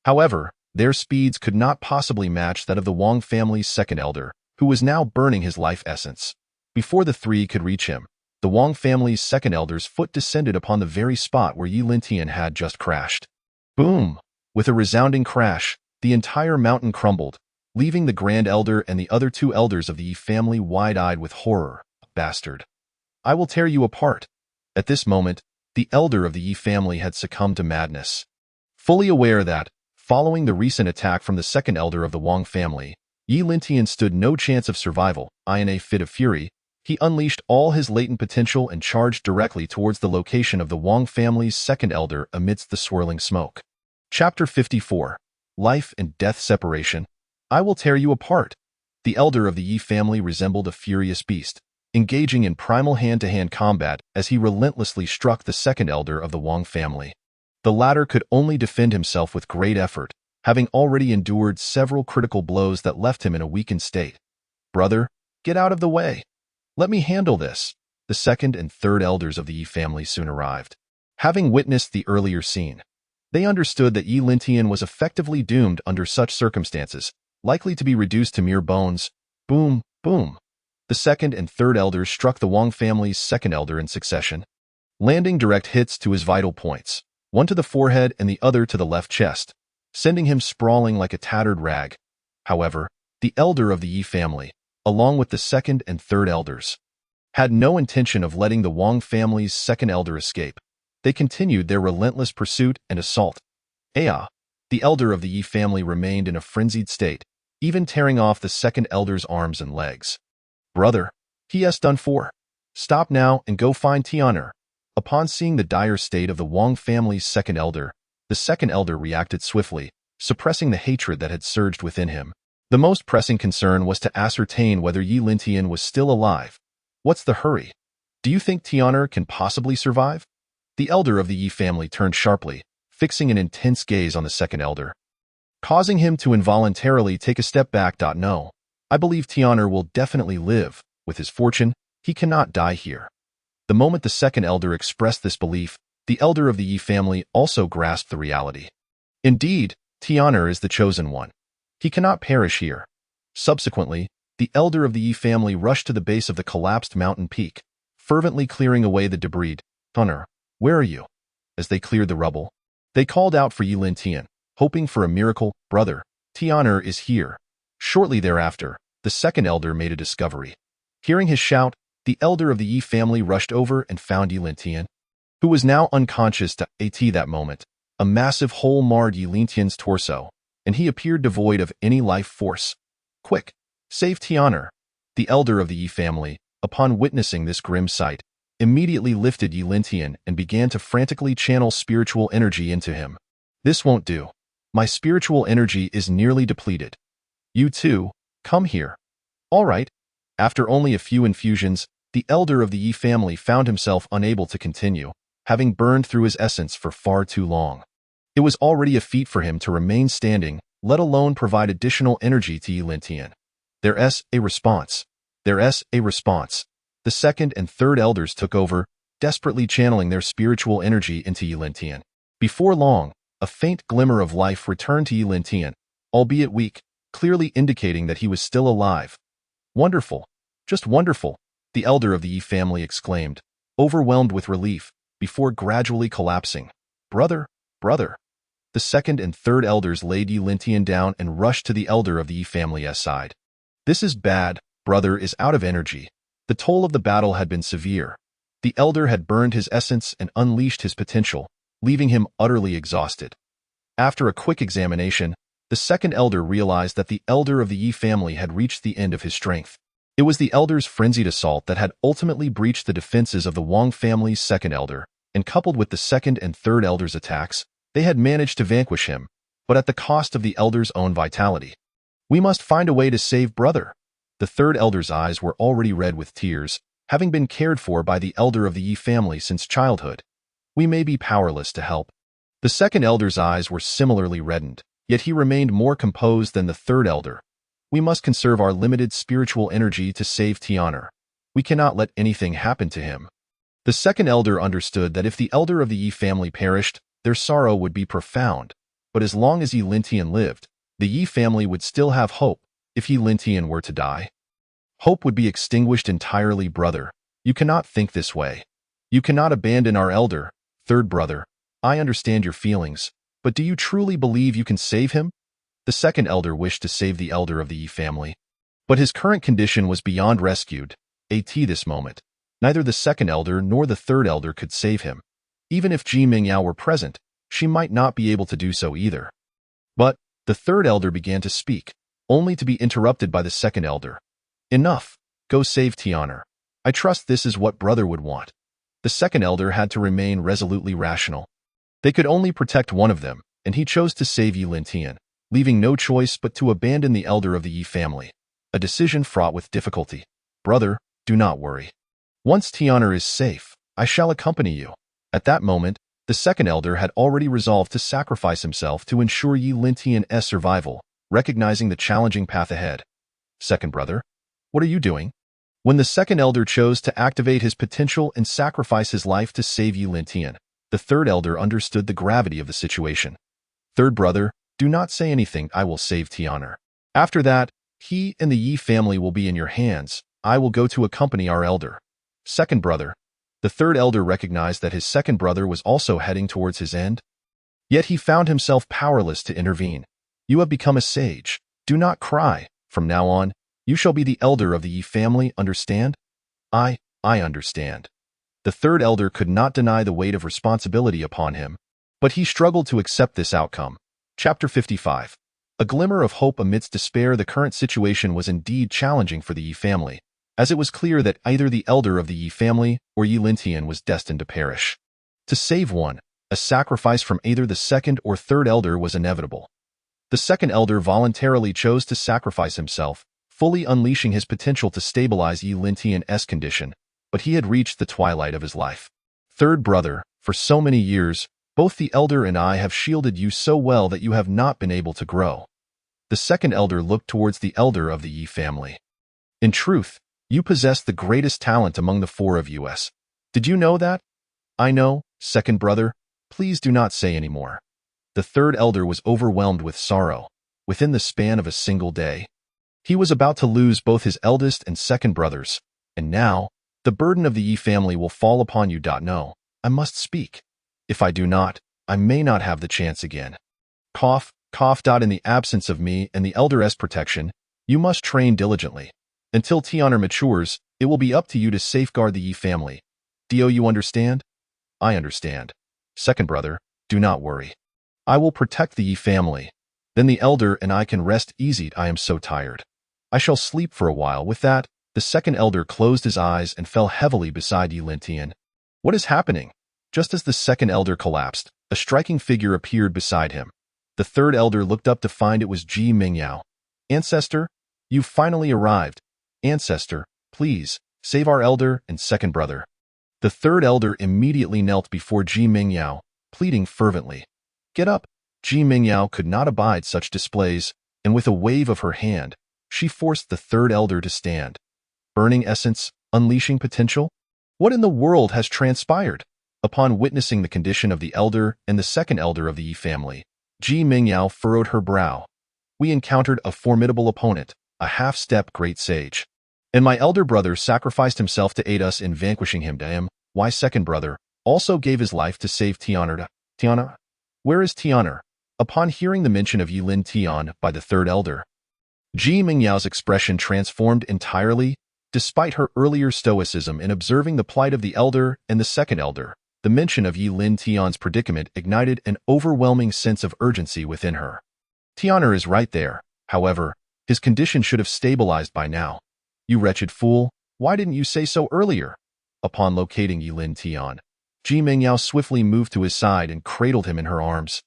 However, their speeds could not possibly match that of the Wang family's second elder, who was now burning his life essence. Before the three could reach him, the Wang family's second elder's foot descended upon the very spot where Yi Lintian had just crashed. Boom! With a resounding crash, the entire mountain crumbled, leaving the Grand Elder and the other two elders of the Yi family wide-eyed with horror. Bastard! I will tear you apart. At this moment, the elder of the Yi family had succumbed to madness. Fully aware that, following the recent attack from the second elder of the Wang family, Yi Lintian stood no chance of survival, in a fit of fury, he unleashed all his latent potential and charged directly towards the location of the Wang family's second elder amidst the swirling smoke. Chapter 54. Life and Death Separation. I will tear you apart. The elder of the Yi family resembled a furious beast, engaging in primal hand-to-hand combat as he relentlessly struck the second elder of the Wang family. The latter could only defend himself with great effort, having already endured several critical blows that left him in a weakened state. Brother, get out of the way. Let me handle this. The second and third elders of the Yi family soon arrived. Having witnessed the earlier scene, they understood that Yi Lintian was effectively doomed under such circumstances, likely to be reduced to mere bones. Boom, boom. The second and third elders struck the Wang family's second elder in succession, landing direct hits to his vital points, one to the forehead and the other to the left chest, sending him sprawling like a tattered rag. However, the elder of the Yi family, along with the second and third elders, had no intention of letting the Wang family's second elder escape. They continued their relentless pursuit and assault. The elder of the Yi family remained in a frenzied state, even tearing off the second elder's arms and legs. Brother, he has done for. Stop now and go find Tian'er. Upon seeing the dire state of the Wang family's second elder, the second elder reacted swiftly, suppressing the hatred that had surged within him. The most pressing concern was to ascertain whether Yi Lintian was still alive. What's the hurry? Do you think Tian'er can possibly survive? The elder of the Yi family turned sharply, fixing an intense gaze on the second elder, causing him to involuntarily take a step back. No, I believe Tian'er will definitely live. With his fortune, he cannot die here. The moment the second elder expressed this belief, the elder of the Yi family also grasped the reality. Indeed, Tian'er is the chosen one. He cannot perish here. Subsequently, the elder of the Yi family rushed to the base of the collapsed mountain peak, fervently clearing away the debris. Tian'er, where are you? As they cleared the rubble, they called out for Yi Lintian, hoping for a miracle. Brother, Tian'er is here. Shortly thereafter, the second elder made a discovery. Hearing his shout, the elder of the Yi family rushed over and found Yi Lintian, who was now unconscious. At that moment, a massive hole marred Yi Lintian's torso, and he appeared devoid of any life force. Quick, save Tian'er. The elder of the Yi family, upon witnessing this grim sight, immediately lifted Yi Lintian and began to frantically channel spiritual energy into him. This won't do. My spiritual energy is nearly depleted. You too, come here. All right. After only a few infusions, the elder of the Yi family found himself unable to continue, having burned through his essence for far too long. It was already a feat for him to remain standing, let alone provide additional energy to Yi Lintian. There's a response. The second and third elders took over, desperately channeling their spiritual energy into Yi Lintian. Before long, a faint glimmer of life returned to Yi Lintian, albeit weak, clearly indicating that he was still alive. Wonderful. Just wonderful, the elder of the Yi family exclaimed, overwhelmed with relief, before gradually collapsing. Brother. The second and third elders laid Yi Lintian down and rushed to the elder of the Yi family's side. This is bad. Brother is out of energy. The toll of the battle had been severe. The elder had burned his essence and unleashed his potential, leaving him utterly exhausted. After a quick examination, the second elder realized that the elder of the Yi family had reached the end of his strength. It was the elder's frenzied assault that had ultimately breached the defenses of the Wang family's second elder, and coupled with the second and third elder's attacks, they had managed to vanquish him, but at the cost of the elder's own vitality. We must find a way to save brother. The third elder's eyes were already red with tears, having been cared for by the elder of the Yi family since childhood. We may be powerless to help. The second elder's eyes were similarly reddened, yet he remained more composed than the third elder. We must conserve our limited spiritual energy to save Tian'er. We cannot let anything happen to him. The second elder understood that if the elder of the Yi family perished, their sorrow would be profound. But as long as Yi Lintian lived, the Yi family would still have hope. If Yi Lintian were to die, hope would be extinguished entirely, brother. You cannot think this way. You cannot abandon our elder, third brother. I understand your feelings, but do you truly believe you can save him? The second elder wished to save the elder of the Yi family, but his current condition was beyond rescued. At this moment, neither the second elder nor the third elder could save him. Even if Ji Mingyao were present, she might not be able to do so either. But the third elder began to speak, only to be interrupted by the second elder. Enough. Go save Tian'er. I trust this is what brother would want. The second elder had to remain resolutely rational. They could only protect one of them, and he chose to save Yi Lintian, leaving no choice but to abandon the elder of the Yi family. A decision fraught with difficulty. Brother, do not worry. Once Tian'er is safe, I shall accompany you. At that moment, the second elder had already resolved to sacrifice himself to ensure Yi Lintian's survival, recognizing the challenging path ahead. Second brother, what are you doing? When the second elder chose to activate his potential and sacrifice his life to save Yi Lintian, the third elder understood the gravity of the situation. Third brother, do not say anything. I will save Tian'er. After that, he and the Yi family will be in your hands. I will go to accompany our elder. Second brother. The third elder recognized that his second brother was also heading towards his end. Yet he found himself powerless to intervene. You have become a sage. Do not cry. From now on, you shall be the elder of the Yi family, understand? I understand. The third elder could not deny the weight of responsibility upon him, but he struggled to accept this outcome. Chapter 55. A glimmer of hope amidst despair. The current situation was indeed challenging for the Yi family, as it was clear that either the elder of the Yi family or Yi Lintian was destined to perish. To save one, a sacrifice from either the second or third elder was inevitable. The second elder voluntarily chose to sacrifice himself, fully unleashing his potential to stabilize Yi Lintian's condition, but he had reached the twilight of his life. Third brother, for so many years, both the elder and I have shielded you so well that you have not been able to grow. The second elder looked towards the elder of the Yi family. In truth, you possess the greatest talent among the four of us. Did you know that? I know, second brother. Please do not say any more. The third elder was overwhelmed with sorrow. Within the span of a single day, he was about to lose both his eldest and second brothers, and now, the burden of the Yi family will fall upon you. No, I must speak. If I do not, I may not have the chance again. Cough. In the absence of me and the elder's protection, you must train diligently. Until Tian'er matures, it will be up to you to safeguard the Yi family. Do you understand? I understand. Second brother, do not worry. I will protect the Yi family. Then the elder and I can rest easy. I am so tired. I shall sleep for a while. With that, the second elder closed his eyes and fell heavily beside Yi Lintian. What is happening? Just as the second elder collapsed, a striking figure appeared beside him. The third elder looked up to find it was Ji Mingyao. Ancestor, you've finally arrived. Ancestor, please, save our elder and second brother. The third elder immediately knelt before Ji Mingyao, pleading fervently. Get up. Ji Mingyao could not abide such displays, and with a wave of her hand, she forced the third elder to stand. Burning essence, unleashing potential? What in the world has transpired? Upon witnessing the condition of the elder and the second elder of the Yi family, Ji Mingyao furrowed her brow. We encountered a formidable opponent, a half-step great sage. And my elder brother sacrificed himself to aid us in vanquishing him. Damn, why second brother also gave his life to save Tian'er. Tian'er? Where is Tian'er? Upon hearing the mention of Yi Lintian by the third elder, Ji Mingyao's expression transformed entirely. Despite her earlier stoicism in observing the plight of the elder and the second elder, the mention of Yi Lintian's predicament ignited an overwhelming sense of urgency within her. Tian'er is right there. However, his condition should have stabilized by now. You wretched fool, why didn't you say so earlier? Upon locating Yilin Tian, Ji Mingyao swiftly moved to his side and cradled him in her arms.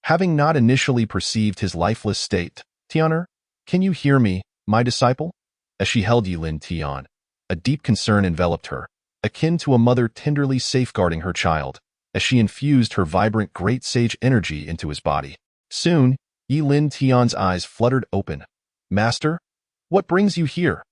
Having not initially perceived his lifeless state, Tianer, can you hear me, my disciple? As she held Yilin Tian, a deep concern enveloped her, akin to a mother tenderly safeguarding her child, as she infused her vibrant great sage energy into his body. Soon, Yilin Tian's eyes fluttered open. Master, what brings you here?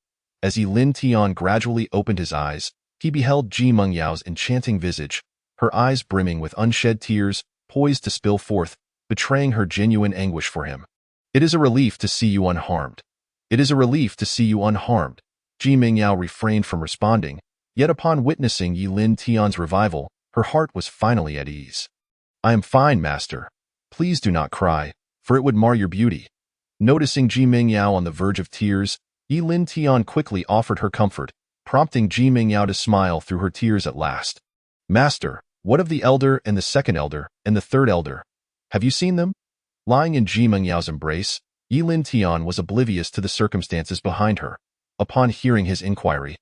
As Yilin Tian gradually opened his eyes, he beheld Ji Mengyao's enchanting visage, her eyes brimming with unshed tears, poised to spill forth, betraying her genuine anguish for him. It is a relief to see you unharmed. It is a relief to see you unharmed. Ji Mengyao refrained from responding, yet upon witnessing Yilin Tian's revival, her heart was finally at ease. I am fine, master. Please do not cry, for it would mar your beauty. Noticing Ji Mengyao on the verge of tears, Yilin Tian quickly offered her comfort, prompting Ji Mengyao to smile through her tears at last. Master, what of the elder and the second elder and the third elder? Have you seen them? Lying in Ji Mengyao's embrace, Yilin Tian was oblivious to the circumstances behind her. Upon hearing his inquiry,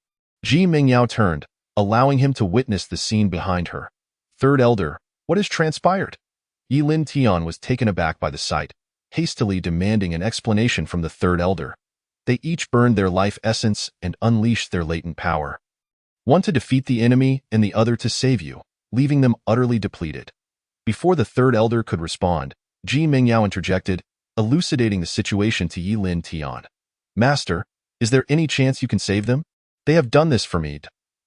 Ji Mengyao turned, allowing him to witness the scene behind her. Third elder, what has transpired? Yilin Tian was taken aback by the sight, hastily demanding an explanation from the third elder. They each burned their life essence and unleashed their latent power. One to defeat the enemy and the other to save you, leaving them utterly depleted. Before the third elder could respond, Ji Mengyao interjected, elucidating the situation to Yilin Tian. Master, is there any chance you can save them? They have done this for me.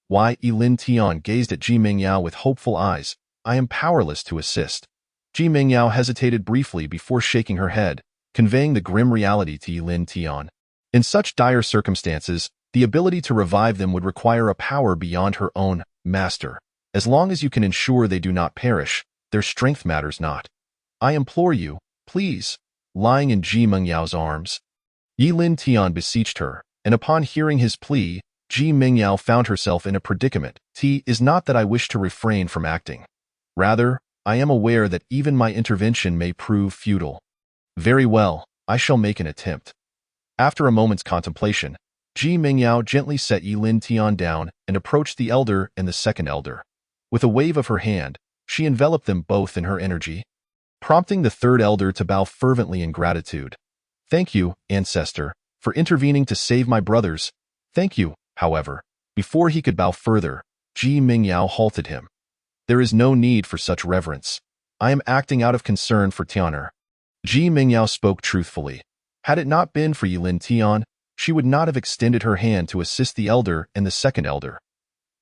Why? Yilin Tian gazed at Ji Mengyao with hopeful eyes. I am powerless to assist. Ji Mengyao hesitated briefly before shaking her head, conveying the grim reality to Yilin Tian. In such dire circumstances, the ability to revive them would require a power beyond her own. Master, as long as you can ensure they do not perish, their strength matters not. I implore you, please. Lying in Ji Mengyao's arms, Yilin Tian beseeched her, and upon hearing his plea, Ji Mengyao found herself in a predicament. It is not that I wish to refrain from acting. Rather, I am aware that even my intervention may prove futile. Very well, I shall make an attempt. After a moment's contemplation, Ji Mengyao gently set Yilin Tian down and approached the elder and the second elder. With a wave of her hand, she enveloped them both in her energy, prompting the third elder to bow fervently in gratitude. Thank you, ancestor, for intervening to save my brothers. Thank you, however. Before he could bow further, Ji Mengyao halted him. There is no need for such reverence. I am acting out of concern for Tianer. Ji Mengyao spoke truthfully. Had it not been for Yilin Tian, she would not have extended her hand to assist the elder and the second elder.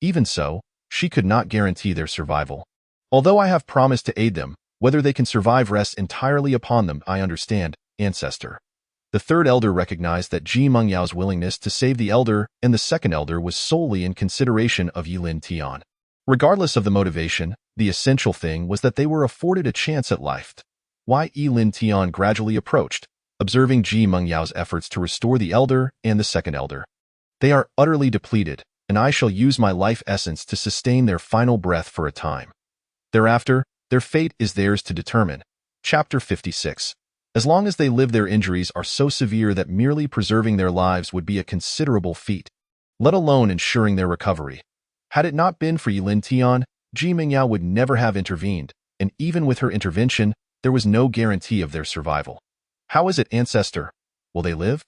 Even so, she could not guarantee their survival. Although I have promised to aid them, whether they can survive rests entirely upon them. I understand, ancestor. The third elder recognized that Ji Mengyao's willingness to save the elder and the second elder was solely in consideration of Yilin Tian. Regardless of the motivation, the essential thing was that they were afforded a chance at life. Why? Yilin Tian gradually approached, observing Ji Mengyao's efforts to restore the elder and the second elder. They are utterly depleted, and I shall use my life essence to sustain their final breath for a time. Thereafter, their fate is theirs to determine. Chapter 56. As long as they live, their injuries are so severe that merely preserving their lives would be a considerable feat, let alone ensuring their recovery. Had it not been for Yilin Tian, Ji Mengyao would never have intervened, and even with her intervention, there was no guarantee of their survival. How is it, ancestor? Will they live?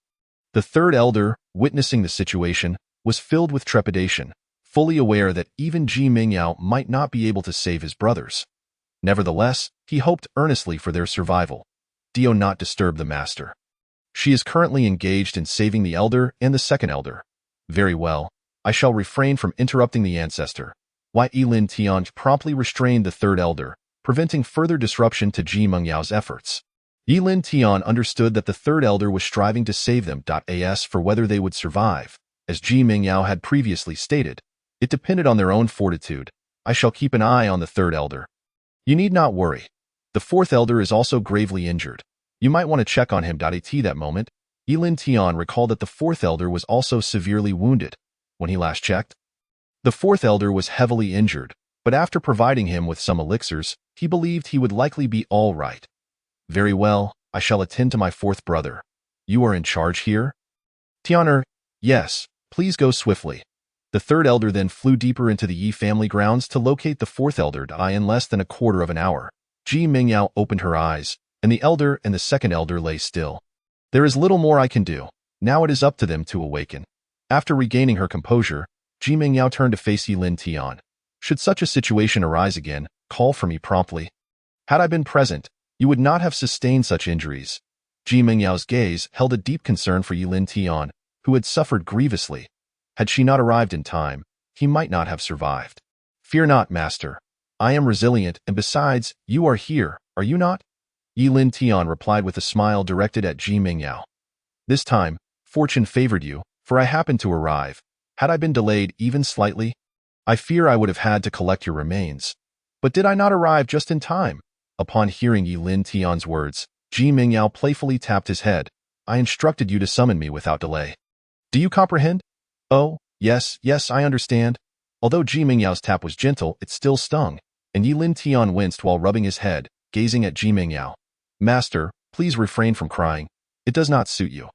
The third elder, witnessing the situation, was filled with trepidation, fully aware that even Ji Mengyao might not be able to save his brothers. Nevertheless, he hoped earnestly for their survival. Do not disturb the master. She is currently engaged in saving the elder and the second elder. Very well, I shall refrain from interrupting the ancestor. Why? Yilin Tian promptly restrained the third elder, preventing further disruption to Ji Mengyao's efforts. Yilin Tian understood that the third elder was striving to save them. As for whether they would survive, as Ji Mengyao had previously stated, it depended on their own fortitude. I shall keep an eye on the third elder. You need not worry. The fourth elder is also gravely injured. You might want to check on him. At that moment, Yilin Tian recalled that the fourth elder was also severely wounded. When he last checked, the fourth elder was heavily injured, but after providing him with some elixirs, he believed he would likely be all right. Very well, I shall attend to my fourth brother. You are in charge here? Tianer, yes, Please go swiftly. The third elder then flew deeper into the Yi family grounds to locate the fourth elder. In less than a quarter of an hour, Ji Mingyao opened her eyes, and the elder and the second elder lay still. There is little more I can do. Now it is up to them to awaken. After regaining her composure, Ji Mingyao turned to face Yilin Tian. Should such a situation arise again, call for me promptly. Had I been present, you would not have sustained such injuries. Ji Mingyao's gaze held a deep concern for Yilin Tian, who had suffered grievously. Had she not arrived in time, he might not have survived. Fear not, master. I am resilient, and besides, you are here, are you not? Yilin Tian replied with a smile directed at Ji Mingyao. This time, fortune favored you, for I happened to arrive. Had I been delayed even slightly, I fear I would have had to collect your remains. But did I not arrive just in time? Upon hearing Yilin Tian's words, Ji Mingyao playfully tapped his head. I instructed you to summon me without delay. Do you comprehend? Oh, yes, I understand. Although Ji Mingyao's tap was gentle, it still stung, and Yilin Tian winced while rubbing his head, gazing at Ji Mingyao. Master, please refrain from crying. It does not suit you.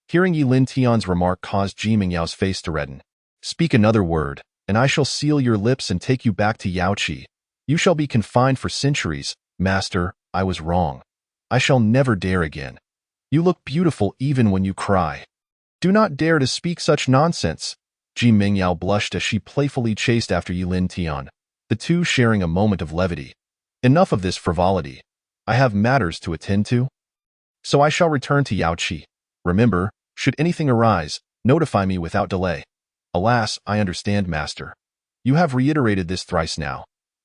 Hearing Yilin Tian's remark caused Ji Mingyao's face to redden. Speak another word, and I shall seal your lips and take you back to Yaoqi. You shall be confined for centuries. Master, I was wrong. I shall never dare again. You look beautiful even when you cry. Do not dare to speak such nonsense. Ji Mingyao blushed as she playfully chased after Yilin Tian, the two sharing a moment of levity. Enough of this frivolity. I have matters to attend to. So I shall return to Yaoqi. Remember, should anything arise, notify me without delay. Alas, I understand, master. You have reiterated this thrice now.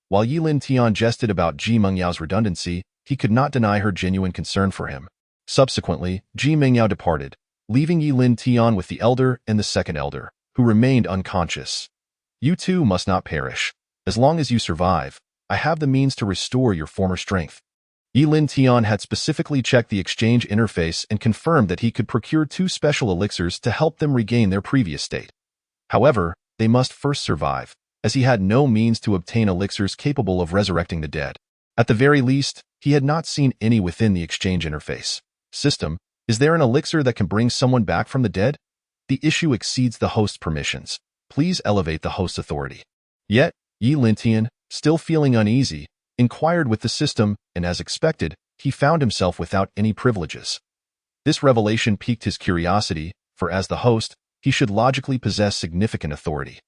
While Yilin Tian jested about Ji Mingyao's redundancy, he could not deny her genuine concern for him. Subsequently, Ji Mingyao departed, leaving Yilin Tian with the elder and the second elder, who remained unconscious. You too must not perish. As long as you survive, I have the means to restore your former strength. Yilin Tian had specifically checked the exchange interface and confirmed that he could procure 2 special elixirs to help them regain their previous state. However, they must first survive, as he had no means to obtain elixirs capable of resurrecting the dead. At the very least, he had not seen any within the exchange interface. System, is there an elixir that can bring someone back from the dead? The issue exceeds the host's permissions. Please elevate the host's authority. Yet, Yilin Tian, still feeling uneasy, inquired with the system, and as expected, he found himself without any privileges. This revelation piqued his curiosity, for as the host, he should logically possess significant authority.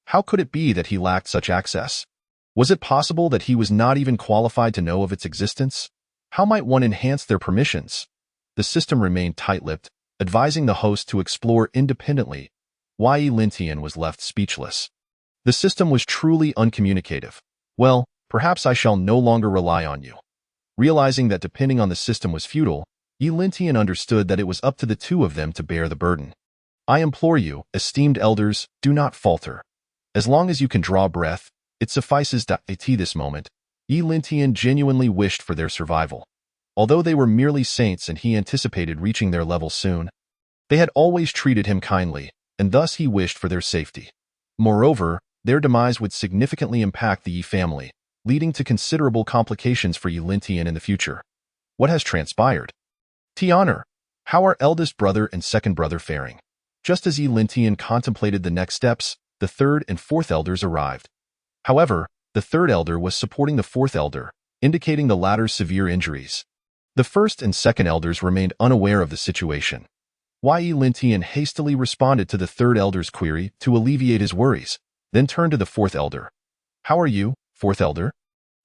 How could it be that he lacked such access? Was it possible that he was not even qualified to know of its existence? How might one enhance their permissions? The system remained tight-lipped, advising the host to explore independently. Yilin Tian was left speechless. The system was truly uncommunicative. Well, perhaps I shall no longer rely on you. Realizing that depending on the system was futile, Yilin Tian understood that it was up to the two of them to bear the burden. I implore you, esteemed elders, do not falter. As long as you can draw breath, it suffices. At this moment, Yilin Tian genuinely wished for their survival. Although they were merely saints and he anticipated reaching their level soon, they had always treated him kindly, and thus he wished for their safety. Moreover, their demise would significantly impact the Yi family, leading to considerable complications for Yilin Tian in the future. What has transpired? Tianer, how are eldest brother and second brother faring? Just as Yilin Tian contemplated the next steps, the third and fourth elders arrived. However, the third elder was supporting the fourth elder, indicating the latter's severe injuries. The first and second elders remained unaware of the situation. Yilin Tian hastily responded to the third elder's query to alleviate his worries, then turned to the fourth elder. How are you, fourth elder?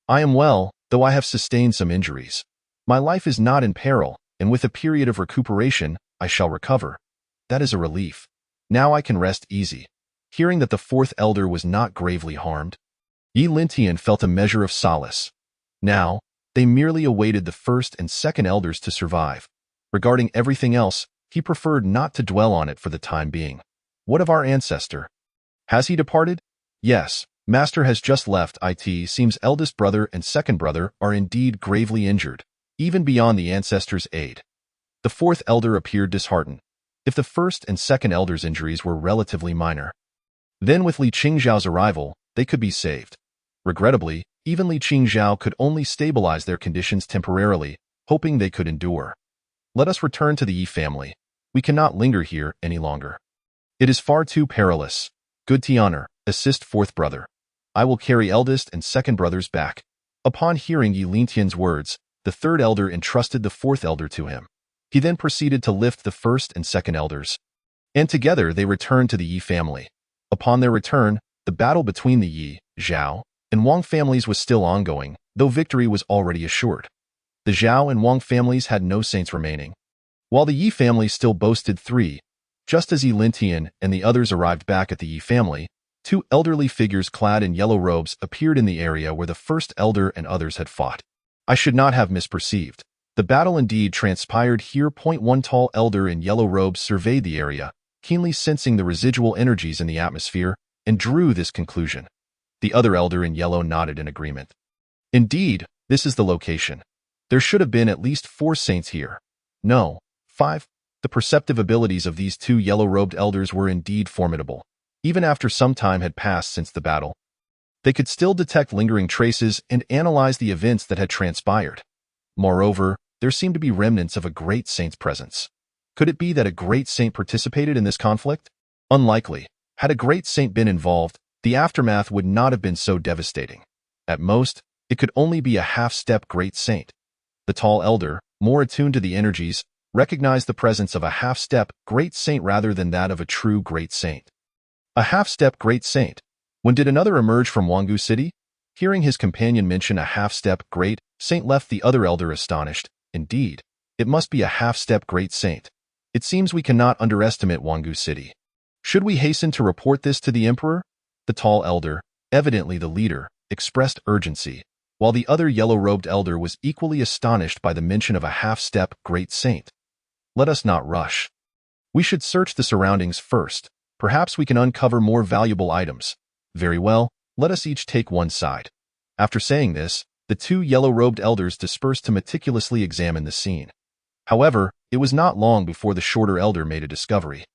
I am well, though I have sustained some injuries. My life is not in peril, and with a period of recuperation, I shall recover. That is a relief. Now I can rest easy. Hearing that the fourth elder was not gravely harmed, Yilin Tian felt a measure of solace. Now, they merely awaited the first and second elders to survive. Regarding everything else, he preferred not to dwell on it for the time being. What of our ancestor? Has he departed? Yes, master has just left. It seems eldest brother and second brother are indeed gravely injured, even beyond the ancestor's aid. The fourth elder appeared disheartened. If the first and second elders' injuries were relatively minor, then with Li Qingzhao's arrival, they could be saved. Regrettably, even Li Qingzhao could only stabilize their conditions temporarily, hoping they could endure. Let us return to the Yi family. We cannot linger here any longer. It is far too perilous. Good Tianer, assist fourth brother. I will carry eldest and second brothers back. Upon hearing Yi Lintian's words, the third elder entrusted the fourth elder to him. He then proceeded to lift the first and second elders, and together they returned to the Yi family. Upon their return, the battle between the Yi, Zhao, and Wang families was still ongoing, though victory was already assured. The Zhao and Wang families had no saints remaining, while the Yi family still boasted 3. Just as Yi Lintian and the others arrived back at the Yi family, 2 elderly figures clad in yellow robes appeared in the area where the first elder and others had fought. I should not have misperceived. The battle indeed transpired here. One tall elder in yellow robes surveyed the area, keenly sensing the residual energies in the atmosphere, and drew this conclusion. The other elder in yellow nodded in agreement. Indeed, this is the location. There should have been at least 4 saints here. No, 5. The perceptive abilities of these 2 yellow-robed elders were indeed formidable. Even after some time had passed since the battle, they could still detect lingering traces and analyze the events that had transpired. Moreover, there seemed to be remnants of a great saint's presence. Could it be that a great saint participated in this conflict? Unlikely. Had a great saint been involved, the aftermath would not have been so devastating. At most, it could only be a half-step great saint. The tall elder, more attuned to the energies, recognized the presence of a half-step great saint rather than that of a true great saint. A half-step great saint. When did another emerge from Wangu City? Hearing his companion mention a half-step great saint left the other elder astonished. Indeed, it must be a half-step great saint. It seems we cannot underestimate Wangu City. Should we hasten to report this to the emperor? The tall elder, evidently the leader, expressed urgency, while the other yellow-robed elder was equally astonished by the mention of a half-step great saint. Let us not rush. We should search the surroundings first. Perhaps we can uncover more valuable items. Very well, let us each take one side. After saying this, the 2 yellow-robed elders dispersed to meticulously examine the scene. However, it was not long before the shorter elder made a discovery.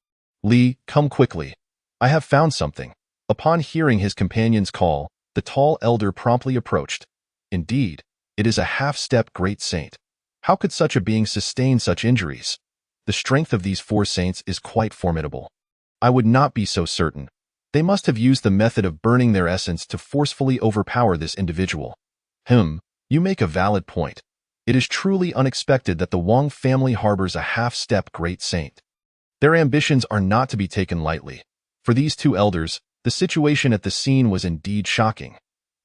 Li, come quickly. I have found something. Upon hearing his companion's call, the tall elder promptly approached. Indeed, it is a half-step great saint. How could such a being sustain such injuries? The strength of these 4 saints is quite formidable. I would not be so certain. They must have used the method of burning their essence to forcefully overpower this individual. You make a valid point. It is truly unexpected that the Wang family harbors a half-step great saint. Their ambitions are not to be taken lightly. For these 2 elders, the situation at the scene was indeed shocking.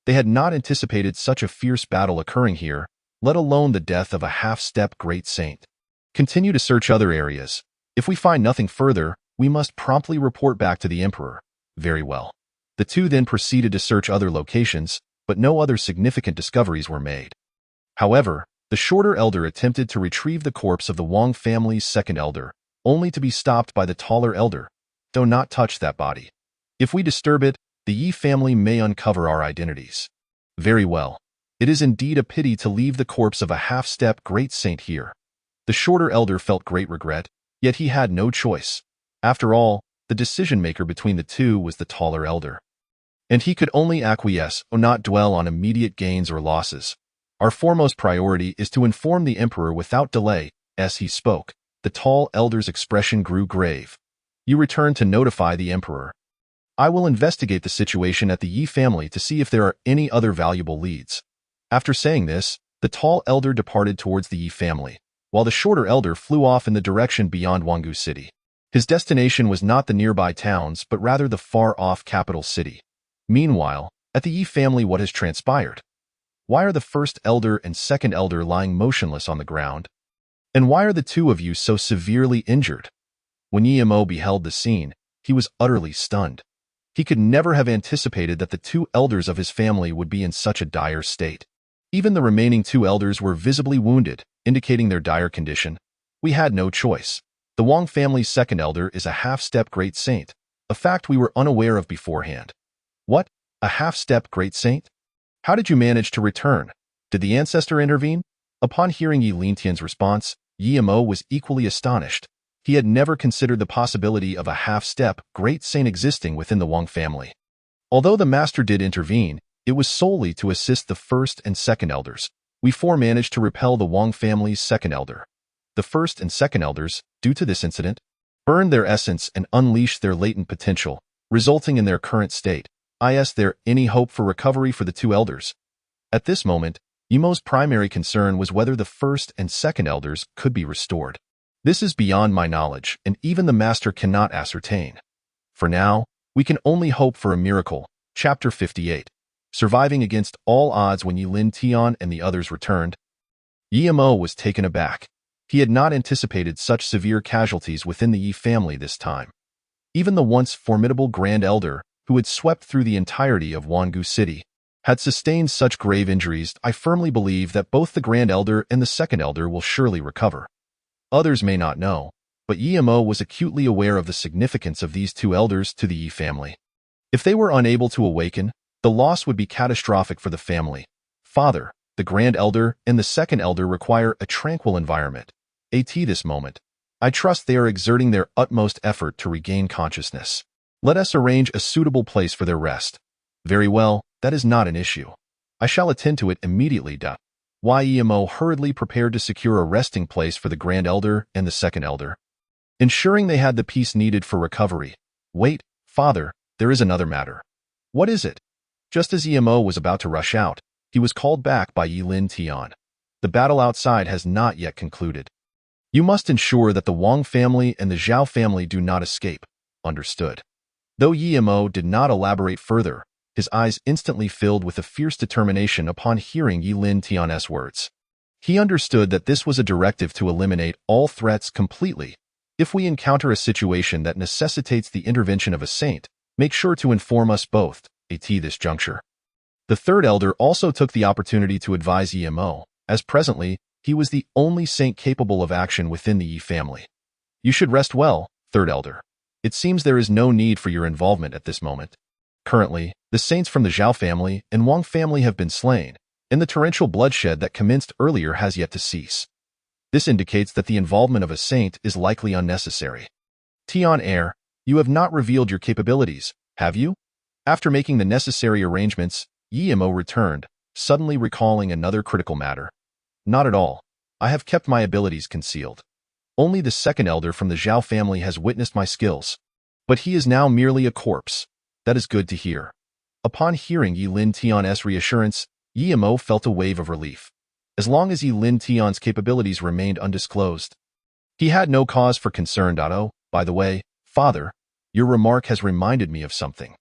They had not anticipated such a fierce battle occurring here, let alone the death of a half-step great saint. Continue to search other areas. If we find nothing further, we must promptly report back to the emperor. Very well. The 2 then proceeded to search other locations, but no other significant discoveries were made. However, the shorter elder attempted to retrieve the corpse of the Wang family's second elder, only to be stopped by the taller elder. Do not touch that body. If we disturb it, the Yi family may uncover our identities. Very well. It is indeed a pity to leave the corpse of a half-step great saint here. The shorter elder felt great regret, yet he had no choice. After all, the decision-maker between the 2 was the taller elder. And he could only acquiesce or not dwell on immediate gains or losses. Our foremost priority is to inform the emperor without delay. As he spoke, the tall elder's expression grew grave. You return to notify the emperor. I will investigate the situation at the Yi family to see if there are any other valuable leads. After saying this, the tall elder departed towards the Yi family, while the shorter elder flew off in the direction beyond Wangu City. His destination was not the nearby towns, but rather the far-off capital city. Meanwhile, at the Yi family, what has transpired? Why are the first elder and second elder lying motionless on the ground? And why are the 2 of you so severely injured? When Yi Mo beheld the scene, he was utterly stunned. He could never have anticipated that the 2 elders of his family would be in such a dire state. Even the remaining 2 elders were visibly wounded, indicating their dire condition. We had no choice. The Wang family's second elder is a half-step great saint, a fact we were unaware of beforehand. What? A half-step great saint? How did you manage to return? Did the ancestor intervene? Upon hearing Yi Lintian's response, Yi Mo was equally astonished. He had never considered the possibility of a half-step great saint existing within the Wang family. Although the master did intervene, it was solely to assist the first and second elders. We 4 managed to repel the Wang family's second elder. The first and second elders, due to this incident, burn their essence and unleash their latent potential, resulting in their current state. Is there any hope for recovery for the two elders? At this moment, Yimo's primary concern was whether the first and second elders could be restored. This is beyond my knowledge, and even the master cannot ascertain. For now, we can only hope for a miracle. Chapter 58. Surviving against all odds. When Yilin Tian and the others returned, Yimo was taken aback. He had not anticipated such severe casualties within the Yi family this time. Even the once formidable Grand Elder, who had swept through the entirety of Wangu City, had sustained such grave injuries. I firmly believe that both the Grand Elder and the Second Elder will surely recover. Others may not know, but Yimo was acutely aware of the significance of these two elders to the Yi family. If they were unable to awaken, the loss would be catastrophic for the family. Father, the Grand Elder, and the Second Elder require a tranquil environment. At this moment, I trust they are exerting their utmost effort to regain consciousness. Let us arrange a suitable place for their rest. Very well, that is not an issue. I shall attend to it immediately. Yimo hurriedly prepared to secure a resting place for the Grand Elder and the Second Elder, ensuring they had the peace needed for recovery. Wait, Father, there is another matter. What is it? Just as Yimo was about to rush out, he was called back by Yilin Tian. The battle outside has not yet concluded. You must ensure that the Wang family and the Zhao family do not escape. Understood. Though Yimo did not elaborate further, his eyes instantly filled with a fierce determination upon hearing Yilin Tian's words. He understood that this was a directive to eliminate all threats completely. If we encounter a situation that necessitates the intervention of a saint, make sure to inform us both. At this juncture, the third elder also took the opportunity to advise Yimo, as presently, he was the only saint capable of action within the Yi family. You should rest well, third elder. It seems there is no need for your involvement at this moment. Currently, the saints from the Zhao family and Wang family have been slain, and the torrential bloodshed that commenced earlier has yet to cease. This indicates that the involvement of a saint is likely unnecessary. Tian Heir, you have not revealed your capabilities, have you? After making the necessary arrangements, Yimo returned, suddenly recalling another critical matter. Not at all. I have kept my abilities concealed. Only the second elder from the Zhao family has witnessed my skills. But he is now merely a corpse. That is good to hear. Upon hearing Yilin Tian's reassurance, Yimo felt a wave of relief. As long as Yilin Tian's capabilities remained undisclosed, he had no cause for concern. Oh, by the way, Father, your remark has reminded me of something.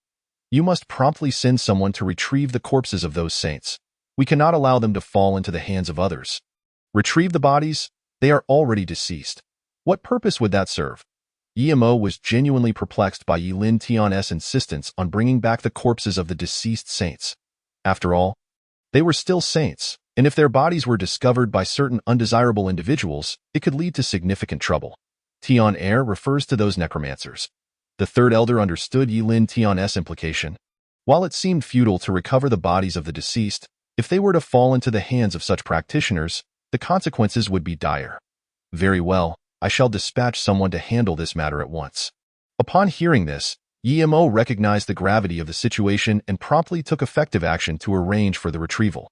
You must promptly send someone to retrieve the corpses of those saints. We cannot allow them to fall into the hands of others. Retrieve the bodies? They are already deceased. What purpose would that serve? Yimo was genuinely perplexed by Yilin Tian's insistence on bringing back the corpses of the deceased saints. After all, they were still saints, and if their bodies were discovered by certain undesirable individuals, it could lead to significant trouble. Tian Heir refers to those necromancers. The third elder understood Yilin Tian's implication. While it seemed futile to recover the bodies of the deceased, if they were to fall into the hands of such practitioners, the consequences would be dire. Very well, I shall dispatch someone to handle this matter at once. Upon hearing this, Yimo recognized the gravity of the situation and promptly took effective action to arrange for the retrieval.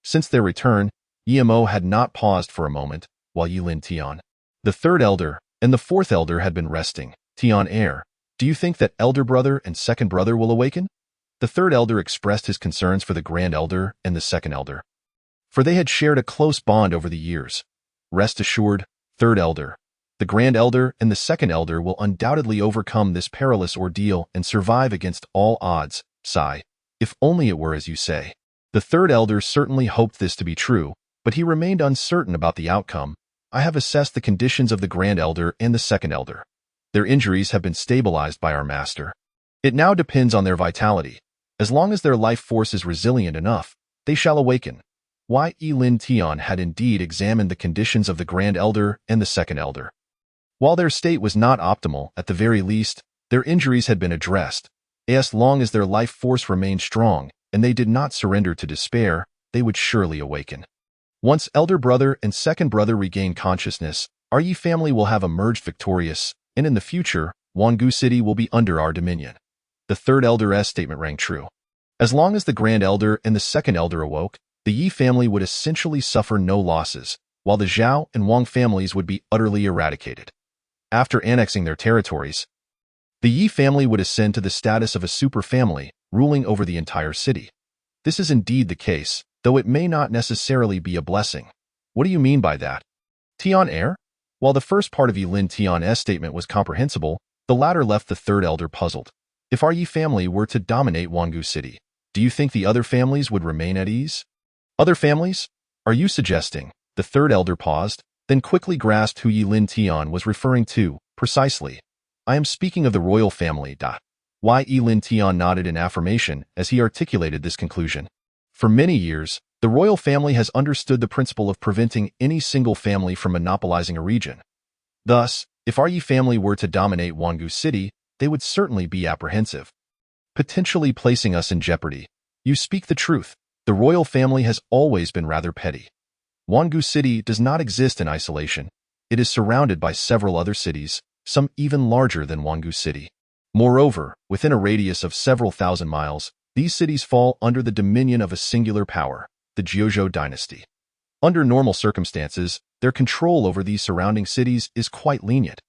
Since their return, Yimo had not paused for a moment, while Yilin Tian, the third elder, and the fourth elder had been resting. Tian Heir, do you think that elder brother and second brother will awaken? The third elder expressed his concerns for the Grand Elder and the Second Elder, for they had shared a close bond over the years. Rest assured, third elder, the Grand Elder and the Second Elder will undoubtedly overcome this perilous ordeal and survive against all odds. Sigh, if only it were as you say. The third elder certainly hoped this to be true, but he remained uncertain about the outcome. I have assessed the conditions of the Grand Elder and the Second Elder. Their injuries have been stabilized by our master. It now depends on their vitality. As long as their life force is resilient enough, they shall awaken. Yilin Tian had indeed examined the conditions of the Grand Elder and the Second Elder. While their state was not optimal, at the very least, their injuries had been addressed. As long as their life force remained strong and they did not surrender to despair, they would surely awaken. Once elder brother and second brother regain consciousness, our Yi family will have emerged victorious, and in the future, Wangu City will be under our dominion. The third elder's statement rang true. As long as the Grand Elder and the Second Elder awoke, the Yi family would essentially suffer no losses, while the Zhao and Wang families would be utterly eradicated. After annexing their territories, the Yi family would ascend to the status of a superfamily, ruling over the entire city. This is indeed the case, though it may not necessarily be a blessing. What do you mean by that? Tian heir? While the first part of Yilin Tian's statement was comprehensible, the latter left the third elder puzzled. If our Yi family were to dominate Wangu City, do you think the other families would remain at ease? Other families? Are you suggesting? The third elder paused, then quickly grasped who Yilin Tian was referring to, precisely. I am speaking of the royal family. Why Yilin Tian nodded in affirmation as he articulated this conclusion. For many years, the royal family has understood the principle of preventing any single family from monopolizing a region. Thus, if our Yi family were to dominate Wangu City, they would certainly be apprehensive, potentially placing us in jeopardy. You speak the truth. The royal family has always been rather petty. Wangu City does not exist in isolation. It is surrounded by several other cities, some even larger than Wangu City. Moreover, within a radius of several thousand miles, these cities fall under the dominion of a singular power, the Jiuzhou dynasty. Under normal circumstances, their control over these surrounding cities is quite lenient.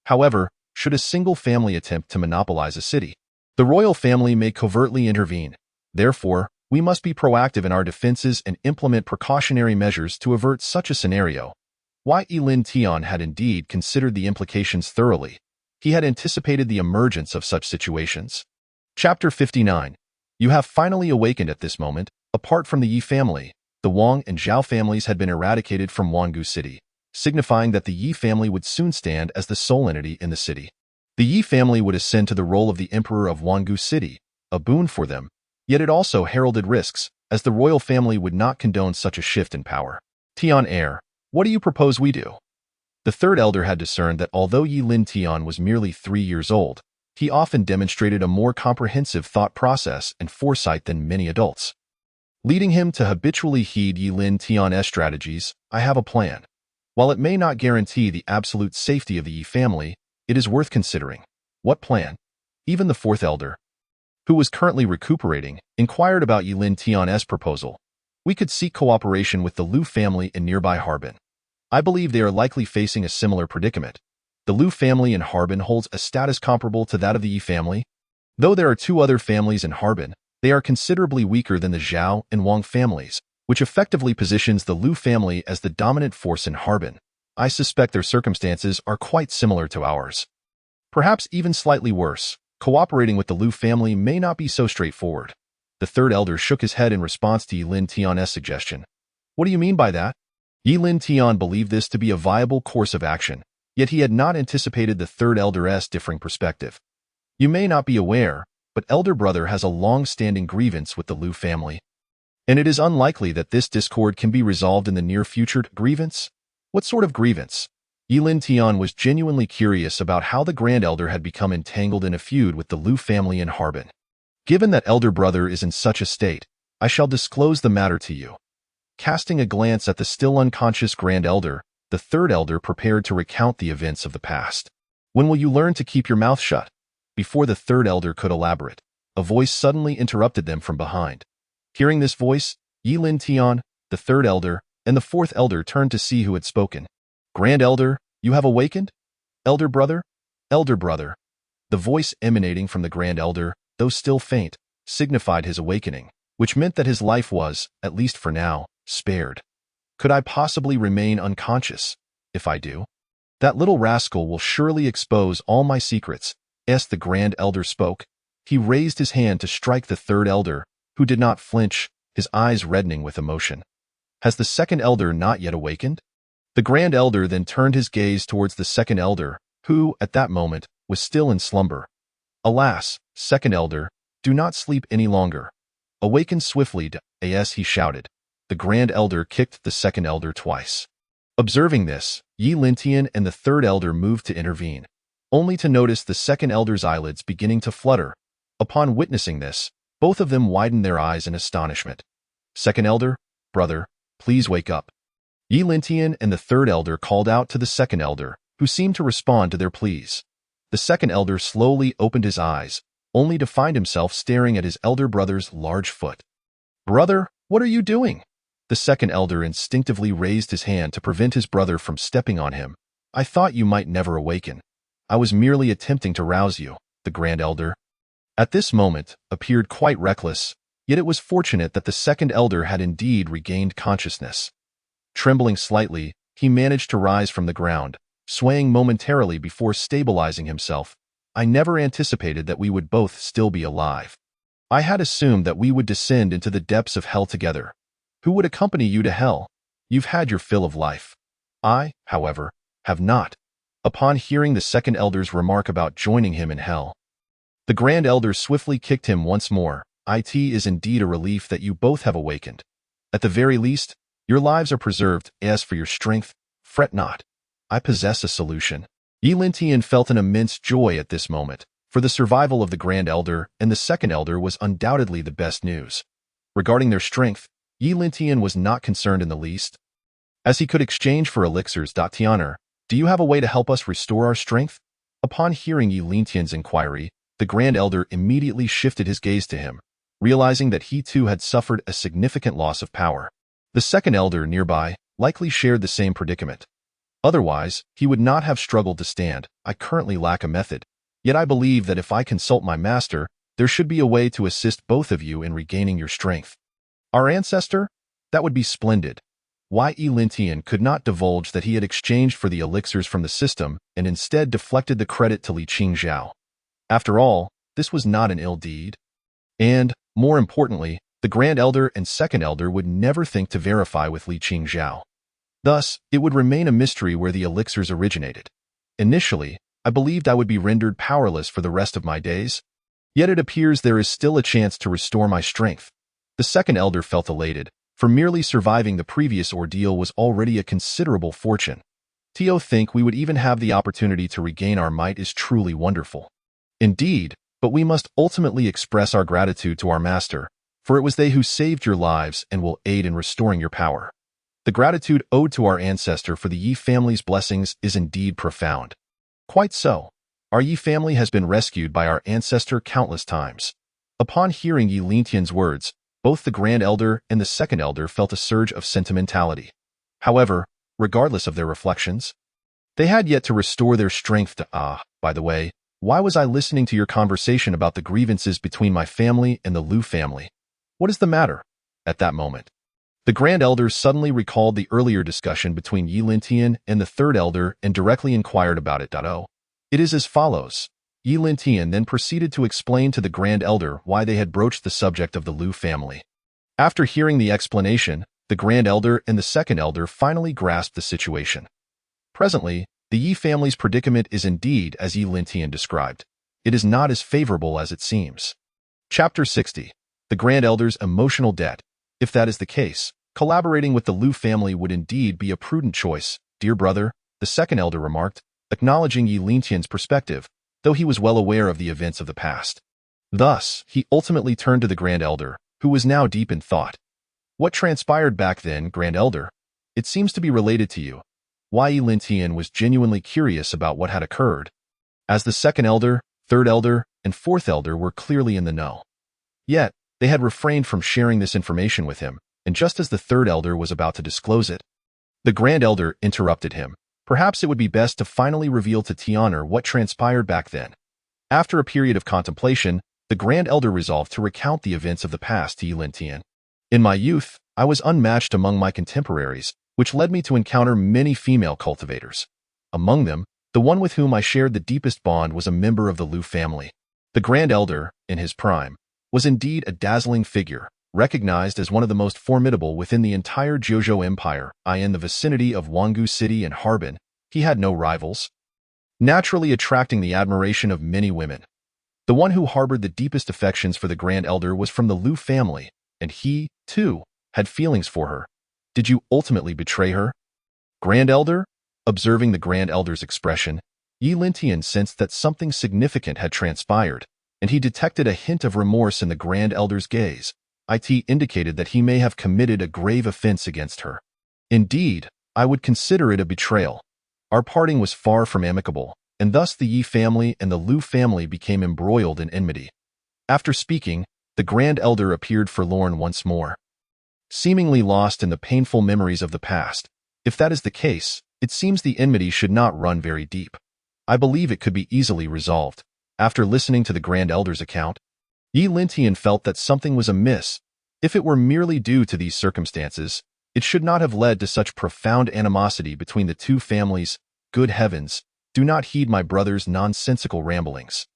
However, should a single family attempt to monopolize a city, the royal family may covertly intervene. Therefore, we must be proactive in our defenses and implement precautionary measures to avert such a scenario. Why Yilin Tian had indeed considered the implications thoroughly. He had anticipated the emergence of such situations. Chapter 59. You have finally awakened at this moment. Apart from the Yi family, the Wang and Zhao families had been eradicated from Wangu City, signifying that the Yi family would soon stand as the sole entity in the city. The Yi family would ascend to the role of the emperor of Wangu City, a boon for them, yet it also heralded risks, as the royal family would not condone such a shift in power. Tian heir, what do you propose we do? The third elder had discerned that although Yilin Tian was merely 3 years old, he often demonstrated a more comprehensive thought process and foresight than many adults. Leading him to habitually heed Yilin Tian's strategies, I have a plan. While it may not guarantee the absolute safety of the Yi family, it is worth considering. What plan? Even the fourth elder, who was currently recuperating, inquired about Yilin Tian's proposal. We could seek cooperation with the Lu family in nearby Harbin. I believe they are likely facing a similar predicament. The Lu family in Harbin holds a status comparable to that of the Yi family. Though there are 2 other families in Harbin, they are considerably weaker than the Zhao and Wang families, which effectively positions the Lu family as the dominant force in Harbin. I suspect their circumstances are quite similar to ours. Perhaps even slightly worse. Cooperating with the Lu family may not be so straightforward. The third elder shook his head in response to Yilin Tian's suggestion. What do you mean by that? Yilin Tian believed this to be a viable course of action, yet he had not anticipated the third elder's differing perspective. You may not be aware, but elder brother has a long-standing grievance with the Lu family. And it is unlikely that this discord can be resolved in the near future. Grievance? What sort of grievance? Yilin Tian was genuinely curious about how the grand elder had become entangled in a feud with the Lu family in Harbin. Given that elder brother is in such a state, I shall disclose the matter to you. Casting a glance at the still unconscious grand elder, the third elder prepared to recount the events of the past. When will you learn to keep your mouth shut? Before the third elder could elaborate, a voice suddenly interrupted them from behind. Hearing this voice, Yilin Tian, the third elder, and the fourth elder turned to see who had spoken. Grand elder, you have awakened? Elder brother? Elder brother. The voice emanating from the grand elder, though still faint, signified his awakening, which meant that his life was, at least for now, spared. Could I possibly remain unconscious? If I do, that little rascal will surely expose all my secrets. As the grand elder spoke, he raised his hand to strike the third elder, who did not flinch, his eyes reddening with emotion. Has the second elder not yet awakened? The grand elder then turned his gaze towards the second elder, who, at that moment, was still in slumber. Alas, second elder, do not sleep any longer. Awaken swiftly, as he shouted. The grand elder kicked the second elder twice. Observing this, Yilin Tian and the third elder moved to intervene, only to notice the second elder's eyelids beginning to flutter. Upon witnessing this, both of them widened their eyes in astonishment. Second elder, brother, please wake up. Yilin Tian and the third elder called out to the second elder, who seemed to respond to their pleas. The second elder slowly opened his eyes, only to find himself staring at his elder brother's large foot. Brother, what are you doing? The second elder instinctively raised his hand to prevent his brother from stepping on him. I thought you might never awaken. I was merely attempting to rouse you, the Grand Elder. At this moment, appeared quite reckless, yet it was fortunate that the second elder had indeed regained consciousness. Trembling slightly, he managed to rise from the ground, swaying momentarily before stabilizing himself. I never anticipated that we would both still be alive. I had assumed that we would descend into the depths of hell together. Who would accompany you to hell? You've had your fill of life. I, however, have not. Upon hearing the second elder's remark about joining him in hell, the Grand Elder swiftly kicked him once more. It is indeed a relief that you both have awakened. At the very least, your lives are preserved. As for your strength, fret not. I possess a solution. Yi Lin felt an immense joy at this moment, for the survival of the Grand Elder and the second elder was undoubtedly the best news. Regarding their strength, Yi Lin was not concerned in the least, as he could exchange for elixirs. Tianer, do you have a way to help us restore our strength? Upon hearing Yi Lintian's inquiry, the Grand Elder immediately shifted his gaze to him, realizing that he too had suffered a significant loss of power. The second elder nearby likely shared the same predicament. Otherwise, he would not have struggled to stand. I currently lack a method, yet I believe that if I consult my master, there should be a way to assist both of you in regaining your strength. Our ancestor? That would be splendid. Yi Lintian could not divulge that he had exchanged for the elixirs from the system and instead deflected the credit to Li Qingzhao. After all, this was not an ill deed. And, more importantly, the Grand Elder and Second Elder would never think to verify with Li Qingzhao. Thus, it would remain a mystery where the elixirs originated. Initially, I believed I would be rendered powerless for the rest of my days. Yet it appears there is still a chance to restore my strength. The Second Elder felt elated, for merely surviving the previous ordeal was already a considerable fortune. To think we would even have the opportunity to regain our might is truly wonderful. Indeed, but we must ultimately express our gratitude to our master, for it was they who saved your lives and will aid in restoring your power. The gratitude owed to our ancestor for the Yi family's blessings is indeed profound. Quite so. Our Yi family has been rescued by our ancestor countless times. Upon hearing Yi Lintian's words, both the Grand Elder and the Second Elder felt a surge of sentimentality. However, regardless of their reflections, they had yet to restore their strength to by the way, why was I listening to your conversation about the grievances between my family and the Lu family? What is the matter? At that moment, the Grand Elder suddenly recalled the earlier discussion between Yi Lintian and the Third Elder and directly inquired about it. It is as follows. Yi Lintian then proceeded to explain to the Grand Elder why they had broached the subject of the Lu family. After hearing the explanation, the Grand Elder and the Second Elder finally grasped the situation. Presently, the Yi family's predicament is indeed as Yi Lintian described. It is not as favorable as it seems. Chapter 60. The Grand Elder's emotional debt. If that is the case, collaborating with the Lu family would indeed be a prudent choice, dear brother, the Second Elder remarked, acknowledging Yi Lintian's perspective, though he was well aware of the events of the past. Thus, he ultimately turned to the Grand Elder, who was now deep in thought. What transpired back then, Grand Elder? It seems to be related to you. Yi Lintian was genuinely curious about what had occurred, as the Second Elder, Third Elder, and Fourth Elder were clearly in the know. Yet, they had refrained from sharing this information with him, and just as the Third Elder was about to disclose it, the Grand Elder interrupted him. Perhaps it would be best to finally reveal to Tianer what transpired back then. After a period of contemplation, the Grand Elder resolved to recount the events of the past to Yi Lintian. In my youth, I was unmatched among my contemporaries, which led me to encounter many female cultivators. Among them, the one with whom I shared the deepest bond was a member of the Lu family. The Grand Elder, in his prime, was indeed a dazzling figure, recognized as one of the most formidable within the entire Jiuzhou Empire. In the vicinity of Wangu City and Harbin, he had no rivals, naturally attracting the admiration of many women. The one who harbored the deepest affections for the Grand Elder was from the Lu family, and he, too, had feelings for her. Did you ultimately betray her? Grand Elder? Observing the Grand Elder's expression, Yi Lintian sensed that something significant had transpired, and he detected a hint of remorse in the Grand Elder's gaze. It indicated that he may have committed a grave offense against her. Indeed, I would consider it a betrayal. Our parting was far from amicable, and thus the Yi family and the Lu family became embroiled in enmity. After speaking, the Grand Elder appeared forlorn once more, seemingly lost in the painful memories of the past. If that is the case, it seems the enmity should not run very deep. I believe it could be easily resolved. After listening to the Grand Elder's account, Yi Lintian felt that something was amiss. If it were merely due to these circumstances, it should not have led to such profound animosity between the two families. Good heavens, do not heed my brother's nonsensical ramblings.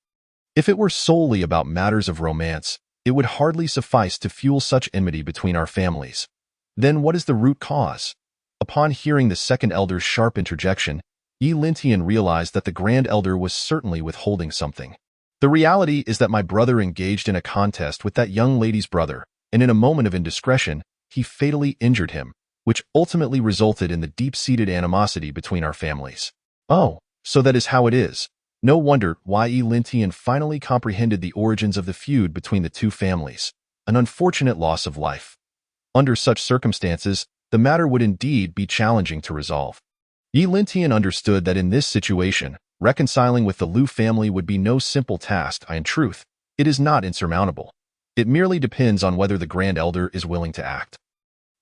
If it were solely about matters of romance, it would hardly suffice to fuel such enmity between our families. Then what is the root cause? Upon hearing the second elder's sharp interjection, Yi Lintian realized that the Grand Elder was certainly withholding something. The reality is that my brother engaged in a contest with that young lady's brother, and in a moment of indiscretion, he fatally injured him, which ultimately resulted in the deep-seated animosity between our families. Oh, so that is how it is. No wonder why Yi Lintian finally comprehended the origins of the feud between the two families. An unfortunate loss of life. Under such circumstances, the matter would indeed be challenging to resolve. Yi Lintian understood that in this situation, reconciling with the Lu family would be no simple task. In truth, it is not insurmountable. It merely depends on whether the Grand Elder is willing to act.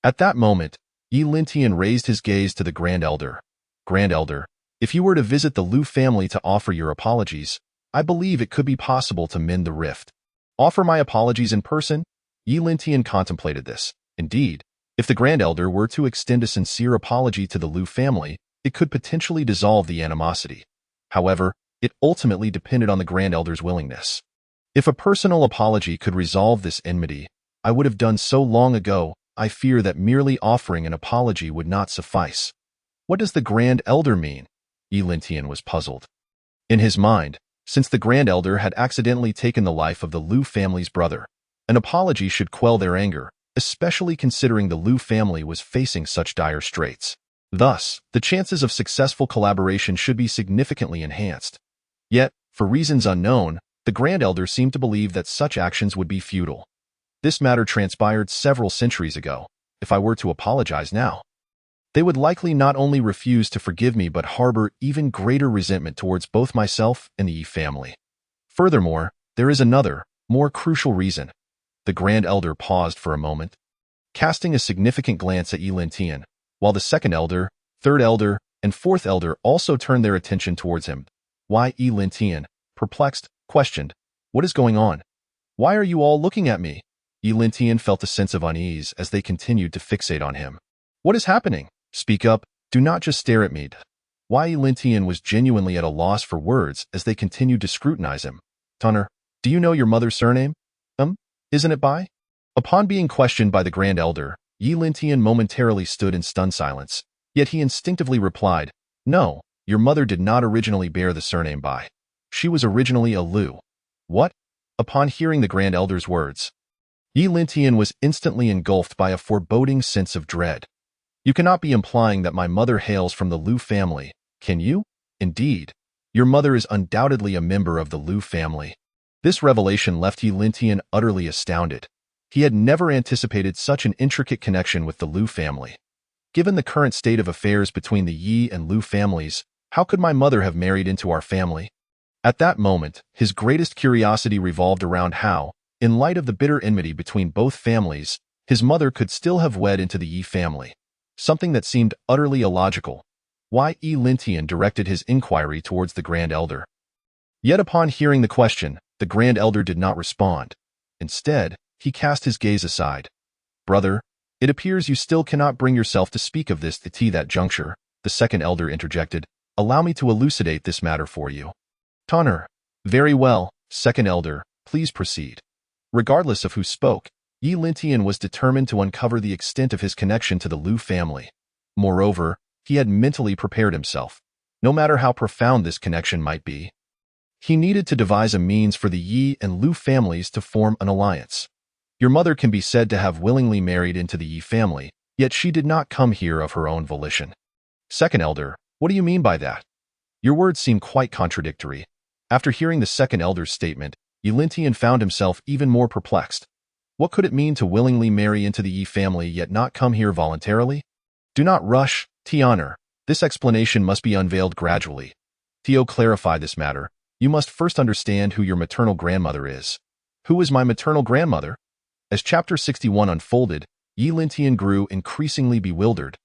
At that moment, Yi Lintian raised his gaze to the Grand Elder. Grand Elder, if you were to visit the Lu family to offer your apologies, I believe it could be possible to mend the rift. Offer my apologies in person? Yi Lintian contemplated this. Indeed, if the Grand Elder were to extend a sincere apology to the Lu family, it could potentially dissolve the animosity. However, it ultimately depended on the Grand Elder's willingness. If a personal apology could resolve this enmity, I would have done so long ago. I fear that merely offering an apology would not suffice. What does the Grand Elder mean? Yi Lintian was puzzled. In his mind, since the Grand Elder had accidentally taken the life of the Lu family's brother, an apology should quell their anger, especially considering the Lu family was facing such dire straits. Thus, the chances of successful collaboration should be significantly enhanced. Yet, for reasons unknown, the Grand Elder seemed to believe that such actions would be futile. This matter transpired several centuries ago. If I were to apologize now, they would likely not only refuse to forgive me but harbor even greater resentment towards both myself and the Yi family. Furthermore, there is another, more crucial reason. The Grand Elder paused for a moment, casting a significant glance at Yi Lintian, while the second elder, third elder, and fourth elder also turned their attention towards him. Why? Yi Lintian, perplexed, questioned. What is going on? Why are you all looking at me? Yi Lintian felt a sense of unease as they continued to fixate on him. What is happening? Speak up, do not just stare at me. Why? Yi Lintian was genuinely at a loss for words as they continued to scrutinize him. Tunner, do you know your mother's surname? Isn't it Bai? Upon being questioned by the Grand Elder, Yi Lintian momentarily stood in stunned silence, yet he instinctively replied, No, your mother did not originally bear the surname Bai. She was originally a Lu. What? Upon hearing the Grand Elder's words, Yi Lintian was instantly engulfed by a foreboding sense of dread. You cannot be implying that my mother hails from the Lu family, can you? Indeed, your mother is undoubtedly a member of the Lu family. This revelation left Yi Lintian utterly astounded. He had never anticipated such an intricate connection with the Lu family. Given the current state of affairs between the Yi and Lu families, how could my mother have married into our family? At that moment, his greatest curiosity revolved around how, in light of the bitter enmity between both families, his mother could still have wed into the Yi family. Something that seemed utterly illogical. Why? Yi Lintian directed his inquiry towards the Grand Elder. Yet upon hearing the question, the Grand Elder did not respond. Instead, he cast his gaze aside. Brother, it appears you still cannot bring yourself to speak of this at that juncture, the second elder interjected. Allow me to elucidate this matter for you. Tonner. Very well, second elder, please proceed. Regardless of who spoke, Yi Lintian was determined to uncover the extent of his connection to the Lu family. Moreover, he had mentally prepared himself. No matter how profound this connection might be, he needed to devise a means for the Yi and Lu families to form an alliance. Your mother can be said to have willingly married into the Yi family, yet she did not come here of her own volition. Second elder, what do you mean by that? Your words seem quite contradictory. After hearing the second elder's statement, Yi Lintian found himself even more perplexed. What could it mean to willingly marry into the Yi family yet not come here voluntarily? Do not rush, Tianer. This explanation must be unveiled gradually. Theo, clarify this matter. You must first understand who your maternal grandmother is. Who is my maternal grandmother? As chapter 61 unfolded, Yi Lintian grew increasingly bewildered,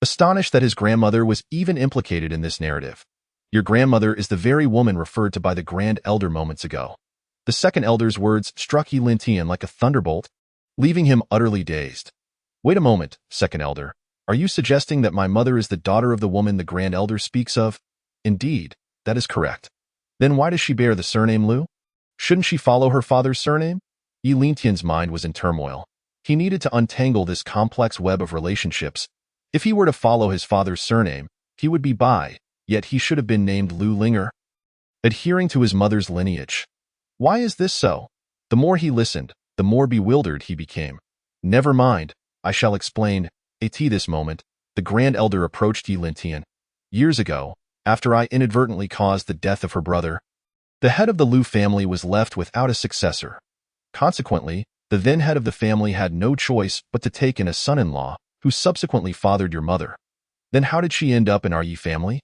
astonished that his grandmother was even implicated in this narrative. Your grandmother is the very woman referred to by the Grand Elder moments ago. The second elder's words struck Yi Lintian like a thunderbolt, leaving him utterly dazed. Wait a moment, second elder. Are you suggesting that my mother is the daughter of the woman the Grand Elder speaks of? Indeed, that is correct. Then why does she bear the surname Liu? Shouldn't she follow her father's surname? Yi Lintian's mind was in turmoil. He needed to untangle this complex web of relationships. If he were to follow his father's surname, he would be Bai, yet he should have been named Liu Linger, adhering to his mother's lineage. Why is this so? The more he listened, the more bewildered he became. Never mind, I shall explain. At this moment, the Grand Elder approached Yi Lintian. Years ago, after I inadvertently caused the death of her brother, the head of the Liu family was left without a successor. Consequently, the then head of the family had no choice but to take in a son-in-law, who subsequently fathered your mother. Then how did she end up in our Yi family?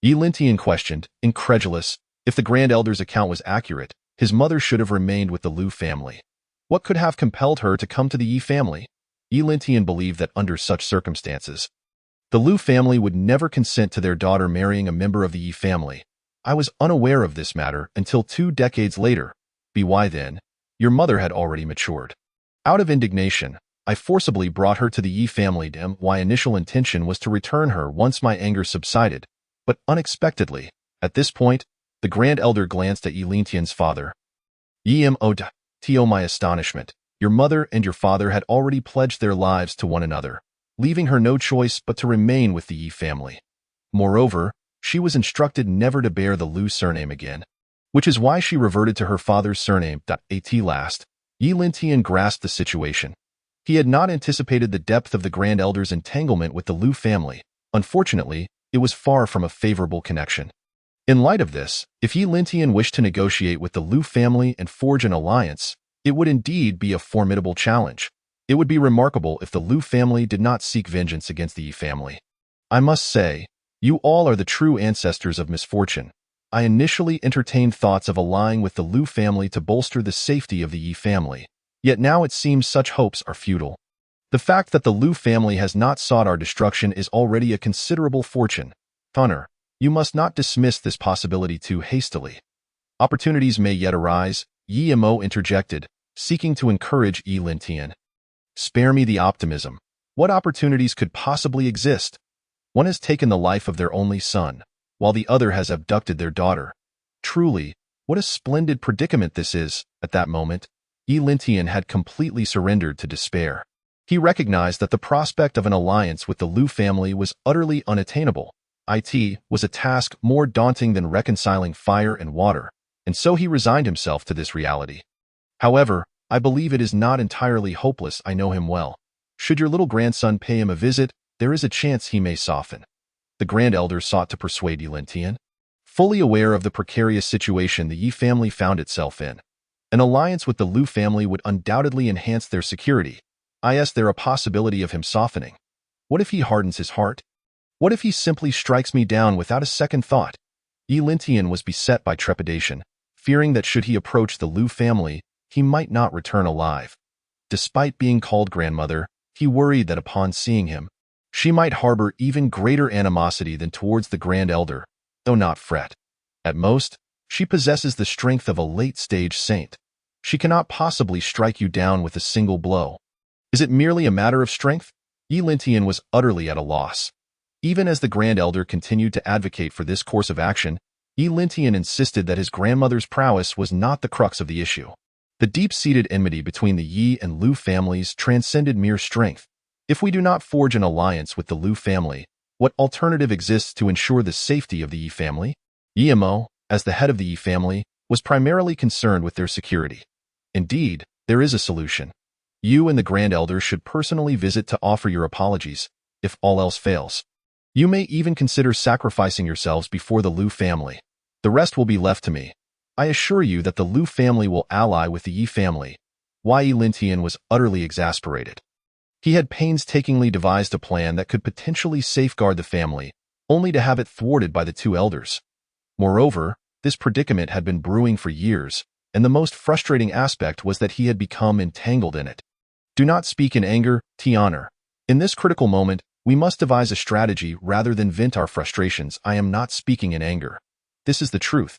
Yi Lintian questioned, incredulous. If the Grand Elder's account was accurate, his mother should have remained with the Liu family. What could have compelled her to come to the Yi family? Yi Lintian believed that under such circumstances, the Liu family would never consent to their daughter marrying a member of the Yi family. I was unaware of this matter until 2 decades later. By then, your mother had already matured. Out of indignation, I forcibly brought her to the Yi family. My initial intention was to return her once my anger subsided, but unexpectedly, at this point, the Grand Elder glanced at Yi Lintian's father. To my astonishment, your mother and your father had already pledged their lives to one another, leaving her no choice but to remain with the Yi family. Moreover, she was instructed never to bear the Liu surname again, which is why she reverted to her father's surname. At last, Yi Lintian grasped the situation. He had not anticipated the depth of the Grand Elder's entanglement with the Liu family. Unfortunately, it was far from a favorable connection. In light of this, if Yi Lintian wished to negotiate with the Liu family and forge an alliance, it would indeed be a formidable challenge. It would be remarkable if the Liu family did not seek vengeance against the Yi family. I must say, you all are the true ancestors of misfortune. I initially entertained thoughts of allying with the Liu family to bolster the safety of the Yi family, yet now it seems such hopes are futile. The fact that the Liu family has not sought our destruction is already a considerable fortune. Honor, you must not dismiss this possibility too hastily. Opportunities may yet arise, Yi Mo interjected, seeking to encourage Yi Lintian. Spare me the optimism. What opportunities could possibly exist? One has taken the life of their only son, while the other has abducted their daughter. Truly, what a splendid predicament this is. At that moment, Yi Lintian had completely surrendered to despair. He recognized that the prospect of an alliance with the Liu family was utterly unattainable. It was a task more daunting than reconciling fire and water, and so he resigned himself to this reality. However, I believe it is not entirely hopeless. I know him well. Should your little grandson pay him a visit, there is a chance he may soften. The Grand Elder sought to persuade Yi Lintian. Fully aware of the precarious situation the Yi family found itself in, an alliance with the Liu family would undoubtedly enhance their security. Is there a possibility of him softening? What if he hardens his heart? What if he simply strikes me down without a second thought? Yi Lintian was beset by trepidation, fearing that should he approach the Liu family, he might not return alive. Despite being called grandmother, he worried that upon seeing him, she might harbor even greater animosity than towards the Grand Elder, though not fret. At most, she possesses the strength of a late-stage saint. She cannot possibly strike you down with a single blow. Is it merely a matter of strength? Yi Lintian was utterly at a loss. Even as the Grand Elder continued to advocate for this course of action, Yi Lintian insisted that his grandmother's prowess was not the crux of the issue. The deep-seated enmity between the Yi and Liu families transcended mere strength. If we do not forge an alliance with the Liu family, what alternative exists to ensure the safety of the Yi family? Yi Mo, as the head of the Yi family, was primarily concerned with their security. Indeed, there is a solution. You and the Grand Elder should personally visit to offer your apologies, if all else fails. You may even consider sacrificing yourselves before the Liu family. The rest will be left to me. I assure you that the Liu family will ally with the Yi family. Yi Lintian was utterly exasperated. He had painstakingly devised a plan that could potentially safeguard the family, only to have it thwarted by the 2 elders. Moreover, this predicament had been brewing for years, and the most frustrating aspect was that he had become entangled in it. Do not speak in anger, Honor. In this critical moment, we must devise a strategy rather than vent our frustrations. I am not speaking in anger. This is the truth.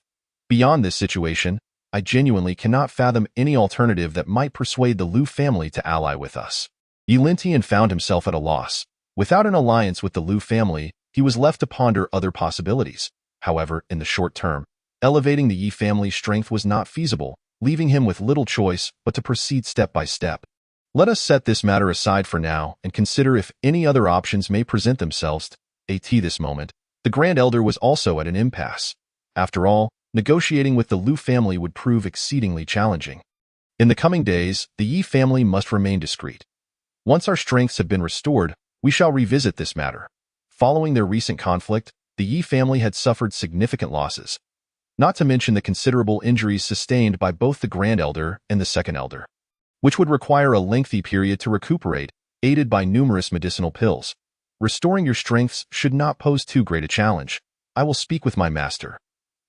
Beyond this situation, I genuinely cannot fathom any alternative that might persuade the Lu family to ally with us. Yi Lintian found himself at a loss. Without an alliance with the Lu family, he was left to ponder other possibilities. However, in the short term, elevating the Yi family's strength was not feasible, leaving him with little choice but to proceed step by step. Let us set this matter aside for now and consider if any other options may present themselves. At this moment, the Grand Elder was also at an impasse. After all, negotiating with the Lu family would prove exceedingly challenging. In the coming days, the Yi family must remain discreet. Once our strengths have been restored, we shall revisit this matter. Following their recent conflict, the Yi family had suffered significant losses, not to mention the considerable injuries sustained by both the Grand Elder and the Second Elder, which would require a lengthy period to recuperate, aided by numerous medicinal pills. Restoring your strengths should not pose too great a challenge. I will speak with my master.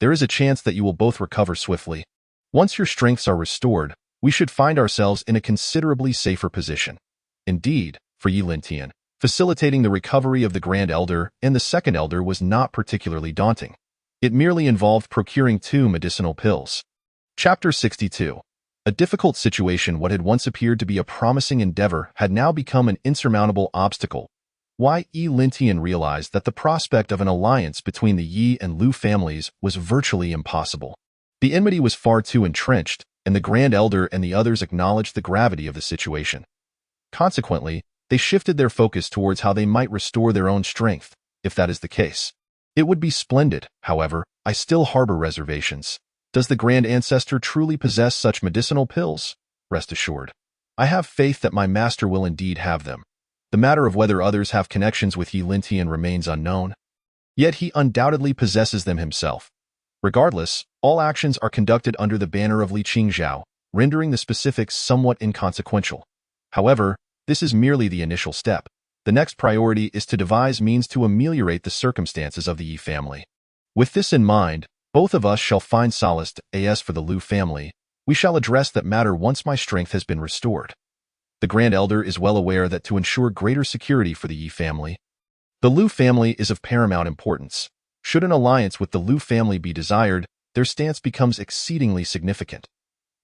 There is a chance that you will both recover swiftly. Once your strengths are restored, we should find ourselves in a considerably safer position. Indeed, for Yi Lintian, facilitating the recovery of the Grand Elder and the Second Elder was not particularly daunting. It merely involved procuring 2 medicinal pills. Chapter 62. A difficult situation. What had once appeared to be a promising endeavor had now become an insurmountable obstacle. Yi Lintian realized that the prospect of an alliance between the Yi and Lu families was virtually impossible. The enmity was far too entrenched, and the Grand Elder and the others acknowledged the gravity of the situation. Consequently, they shifted their focus towards how they might restore their own strength, if that is the case. It would be splendid, however. I still harbor reservations. Does the Grand Ancestor truly possess such medicinal pills? Rest assured, I have faith that my master will indeed have them. The matter of whether others have connections with Yi Lintian remains unknown. Yet he undoubtedly possesses them himself. Regardless, all actions are conducted under the banner of Li Qingzhao, rendering the specifics somewhat inconsequential. However, this is merely the initial step. The next priority is to devise means to ameliorate the circumstances of the Yi family. With this in mind, both of us shall find solace. As for the Lu family, we shall address that matter once my strength has been restored. The Grand Elder is well aware that to ensure greater security for the Yi family, the Lu family is of paramount importance. Should an alliance with the Lu family be desired, their stance becomes exceedingly significant.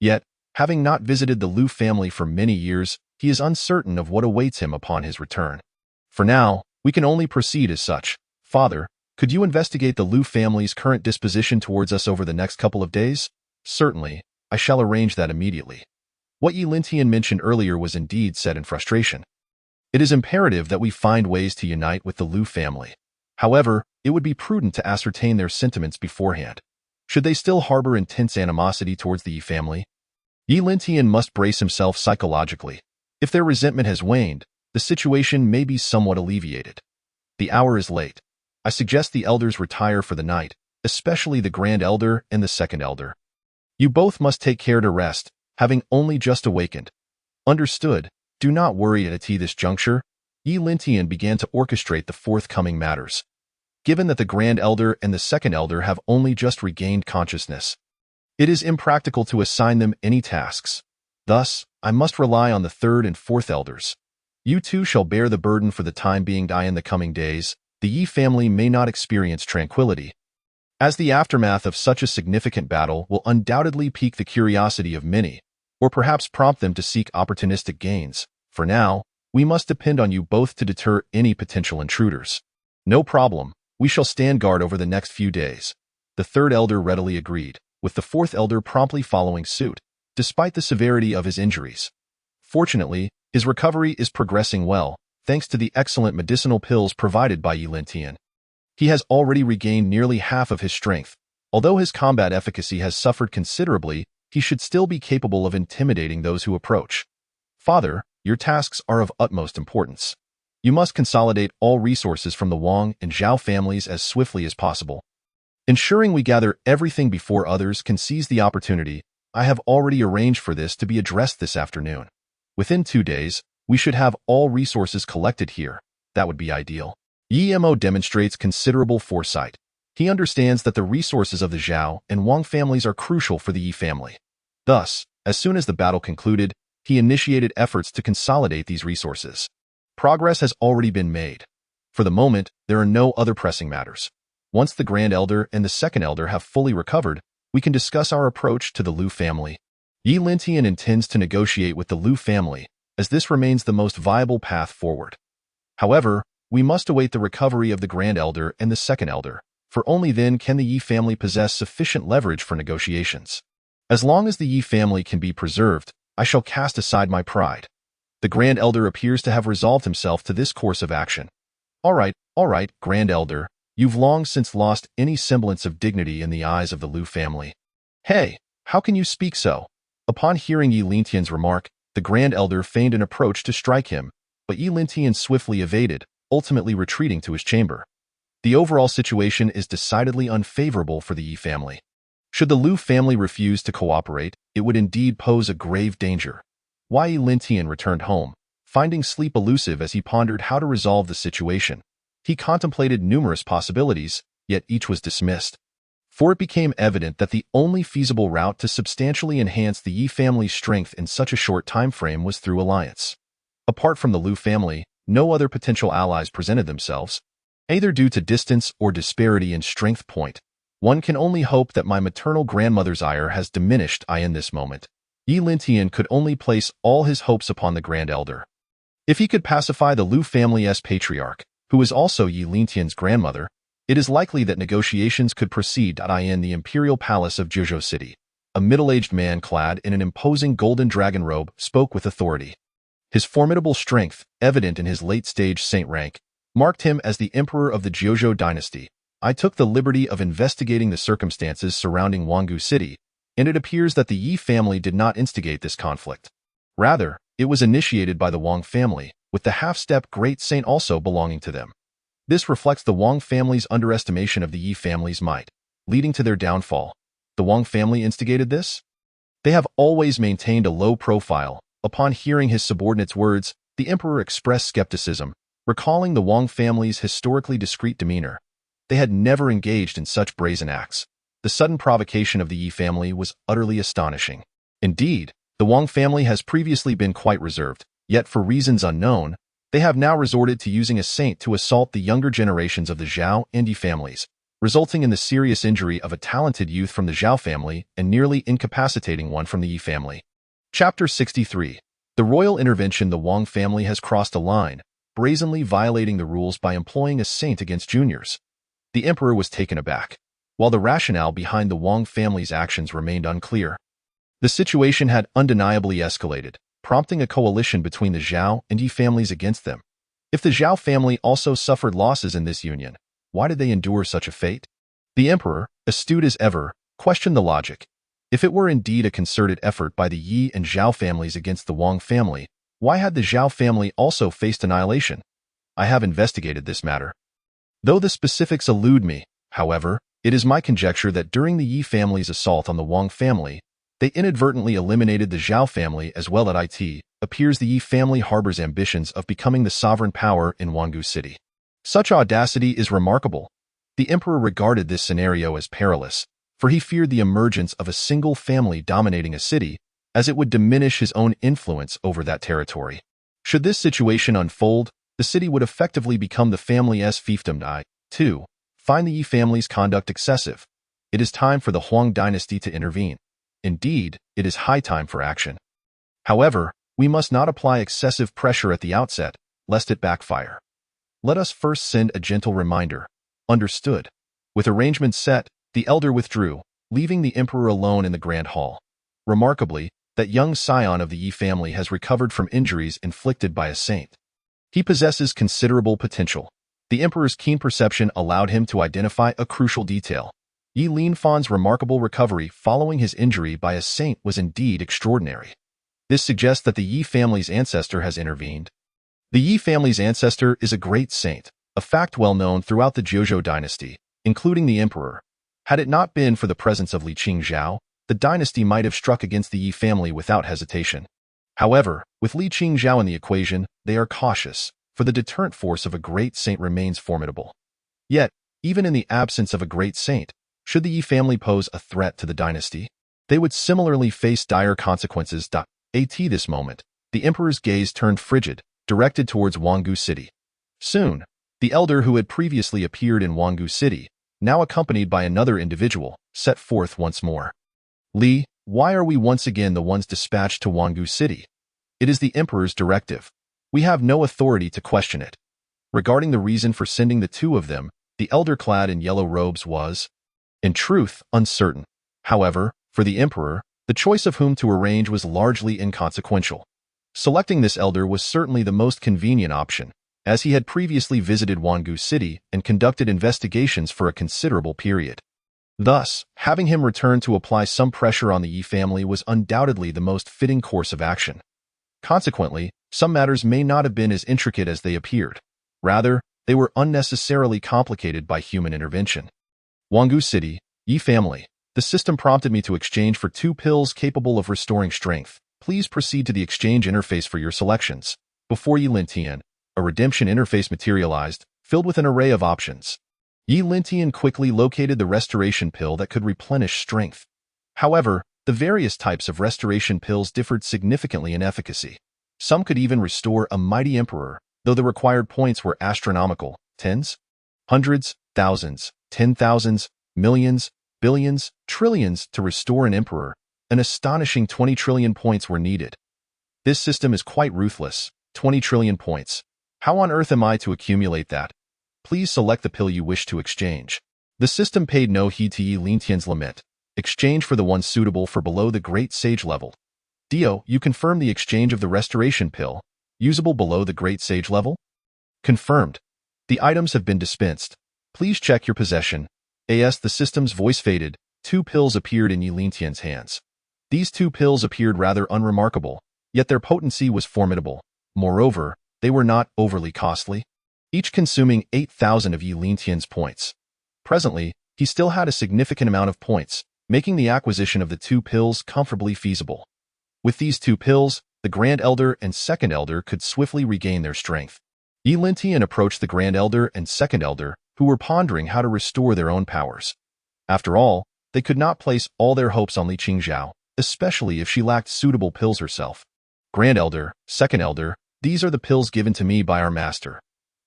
Yet, having not visited the Lu family for many years, he is uncertain of what awaits him upon his return. For now, we can only proceed as such. Father, could you investigate the Lu family's current disposition towards us over the next couple of days? Certainly, I shall arrange that immediately. What Yi Lintian mentioned earlier was indeed said in frustration. It is imperative that we find ways to unite with the Lu family. However, it would be prudent to ascertain their sentiments beforehand. Should they still harbor intense animosity towards the Yi family? Yi Lintian must brace himself psychologically. If their resentment has waned, the situation may be somewhat alleviated. The hour is late. I suggest the elders retire for the night, especially the Grand Elder and the Second Elder. You both must take care to rest, having only just awakened. Understood. Do not worry at this juncture. Yi Lintian began to orchestrate the forthcoming matters. Given that the Grand Elder and the Second Elder have only just regained consciousness, it is impractical to assign them any tasks. Thus, I must rely on the Third and Fourth Elders. You two shall bear the burden for the time being. In the coming days, the Yi family may not experience tranquility, as the aftermath of such a significant battle will undoubtedly pique the curiosity of many, or perhaps prompt them to seek opportunistic gains. For now, we must depend on you both to deter any potential intruders. No problem. We shall stand guard over the next few days. The Third Elder readily agreed, with the Fourth Elder promptly following suit, despite the severity of his injuries. Fortunately, his recovery is progressing well, thanks to the excellent medicinal pills provided by Yi Lintian. He has already regained nearly half of his strength. Although his combat efficacy has suffered considerably, he should still be capable of intimidating those who approach. Father, your tasks are of utmost importance. You must consolidate all resources from the Wang and Zhao families as swiftly as possible, ensuring we gather everything before others can seize the opportunity. I have already arranged for this to be addressed this afternoon. Within 2 days, we should have all resources collected here. That would be ideal. Yi Mo demonstrates considerable foresight. He understands that the resources of the Zhao and Wang families are crucial for the Yi family. Thus, as soon as the battle concluded, he initiated efforts to consolidate these resources. Progress has already been made. For the moment, there are no other pressing matters. Once the Grand Elder and the Second Elder have fully recovered, we can discuss our approach to the Liu family. Yi Lintian intends to negotiate with the Liu family, as this remains the most viable path forward. However, we must await the recovery of the Grand Elder and the Second Elder, for only then can the Yi family possess sufficient leverage for negotiations. As long as the Yi family can be preserved, I shall cast aside my pride. The Grand Elder appears to have resolved himself to this course of action. All right, Grand Elder, you've long since lost any semblance of dignity in the eyes of the Liu family. Hey, how can you speak so? Upon hearing Yi Lintian's remark, the Grand Elder feigned an approach to strike him, but Yi Lintian swiftly evaded, ultimately retreating to his chamber. The overall situation is decidedly unfavorable for the Yi family. Should the Liu family refuse to cooperate, it would indeed pose a grave danger. Yi Lintian returned home, finding sleep elusive as he pondered how to resolve the situation. He contemplated numerous possibilities, yet each was dismissed. For it became evident that the only feasible route to substantially enhance the Yi family's strength in such a short time frame was through alliance. Apart from the Liu family, no other potential allies presented themselves, either due to distance or disparity in strength point. One can only hope that my maternal grandmother's ire has diminished in this moment. Yi Lintian could only place all his hopes upon the Grand Elder. If he could pacify the Liu family's patriarch, who is also Yi Lintian's grandmother, it is likely that negotiations could proceed in the imperial palace of Jiuzhou City. A middle-aged man clad in an imposing golden dragon robe spoke with authority. His formidable strength, evident in his late-stage saint rank, marked him as the emperor of the Jiuzhou dynasty. I took the liberty of investigating the circumstances surrounding Wanggu City, and it appears that the Yi family did not instigate this conflict. Rather, it was initiated by the Wang family, with the half-step great saint also belonging to them. This reflects the Wang family's underestimation of the Yi family's might, leading to their downfall. The Wang family instigated this? They have always maintained a low profile. Upon hearing his subordinates' words, the emperor expressed skepticism, recalling the Wang family's historically discreet demeanor. They had never engaged in such brazen acts. The sudden provocation of the Yi family was utterly astonishing. Indeed, the Wang family has previously been quite reserved, yet for reasons unknown, they have now resorted to using a saint to assault the younger generations of the Zhao and Yi families, resulting in the serious injury of a talented youth from the Zhao family and nearly incapacitating one from the Yi family. Chapter 63. The royal intervention. The Wang family has crossed a line, brazenly violating the rules by employing a saint against juniors. The emperor was taken aback, while the rationale behind the Wang family's actions remained unclear. The situation had undeniably escalated, prompting a coalition between the Zhao and Yi families against them. If the Zhao family also suffered losses in this union, why did they endure such a fate? The emperor, astute as ever, questioned the logic. If it were indeed a concerted effort by the Yi and Zhao families against the Wang family, why had the Zhao family also faced annihilation? I have investigated this matter. Though the specifics elude me, however, it is my conjecture that during the Yi family's assault on the Wang family, they inadvertently eliminated the Zhao family as well. It appears the Yi family harbors ambitions of becoming the sovereign power in Wanggu City. Such audacity is remarkable. The emperor regarded this scenario as perilous, for he feared the emergence of a single family dominating a city, as it would diminish his own influence over that territory. Should this situation unfold, the city would effectively become the family's fiefdom. Two, find the Yi family's conduct excessive. It is time for the Huang dynasty to intervene. Indeed, it is high time for action. However, we must not apply excessive pressure at the outset, lest it backfire. Let us first send a gentle reminder. Understood. With arrangements set, the elder withdrew, leaving the emperor alone in the grand hall. Remarkably, that young scion of the Yi family has recovered from injuries inflicted by a saint. He possesses considerable potential. The emperor's keen perception allowed him to identify a crucial detail. Yi Linfan's remarkable recovery following his injury by a saint was indeed extraordinary. This suggests that the Yi family's ancestor has intervened. The Yi family's ancestor is a great saint, a fact well known throughout the Jiuzhou dynasty, including the emperor. Had it not been for the presence of Li Qingzhao, the dynasty might have struck against the Yi family without hesitation. However, with Li Qingzhao in the equation, they are cautious, for the deterrent force of a great saint remains formidable. Yet, even in the absence of a great saint, should the Yi family pose a threat to the dynasty, they would similarly face dire consequences. At this moment, the emperor's gaze turned frigid, directed towards Wanggu City. Soon, the elder who had previously appeared in Wanggu City, now accompanied by another individual, set forth once more. Li, why are we once again the ones dispatched to Wangu City? It is the Emperor's directive. We have no authority to question it. Regarding the reason for sending the two of them, the elder clad in yellow robes was, in truth, uncertain. However, for the Emperor, the choice of whom to arrange was largely inconsequential. Selecting this elder was certainly the most convenient option, as he had previously visited Wangu City and conducted investigations for a considerable period. Thus, having him return to apply some pressure on the Yi family was undoubtedly the most fitting course of action. Consequently, some matters may not have been as intricate as they appeared. Rather, they were unnecessarily complicated by human intervention. Wangu City, Yi family. The system prompted me to exchange for 2 pills capable of restoring strength. Please proceed to the exchange interface for your selections. Before Yi Lintian, a redemption interface materialized, filled with an array of options. Yi Lintian quickly located the restoration pill that could replenish strength. However, the various types of restoration pills differed significantly in efficacy. Some could even restore a mighty emperor, though the required points were astronomical: tens, hundreds, thousands, 10,000s, millions, billions, trillions to restore an emperor. An astonishing 20 trillion points were needed. This system is quite ruthless. 20 trillion points. How on earth am I to accumulate that? Please select the pill you wish to exchange. The system paid no heed to Yi Lintian's lament. Exchange for the one suitable for below the Great Sage level. Dio, you confirm the exchange of the restoration pill, usable below the Great Sage level? Confirmed. The items have been dispensed. Please check your possession. As the system's voice faded, 2 pills appeared in Yi Lintian's hands. These 2 pills appeared rather unremarkable, yet their potency was formidable. Moreover, they were not overly costly, each consuming 8,000 of Yi Lintian's points. Presently, he still had a significant amount of points, making the acquisition of the 2 pills comfortably feasible. With these 2 pills, the Grand Elder and Second Elder could swiftly regain their strength. Yi Lintian approached the Grand Elder and Second Elder, who were pondering how to restore their own powers. After all, they could not place all their hopes on Li Qingzhao, especially if she lacked suitable pills herself. Grand Elder, Second Elder, these are the pills given to me by our master.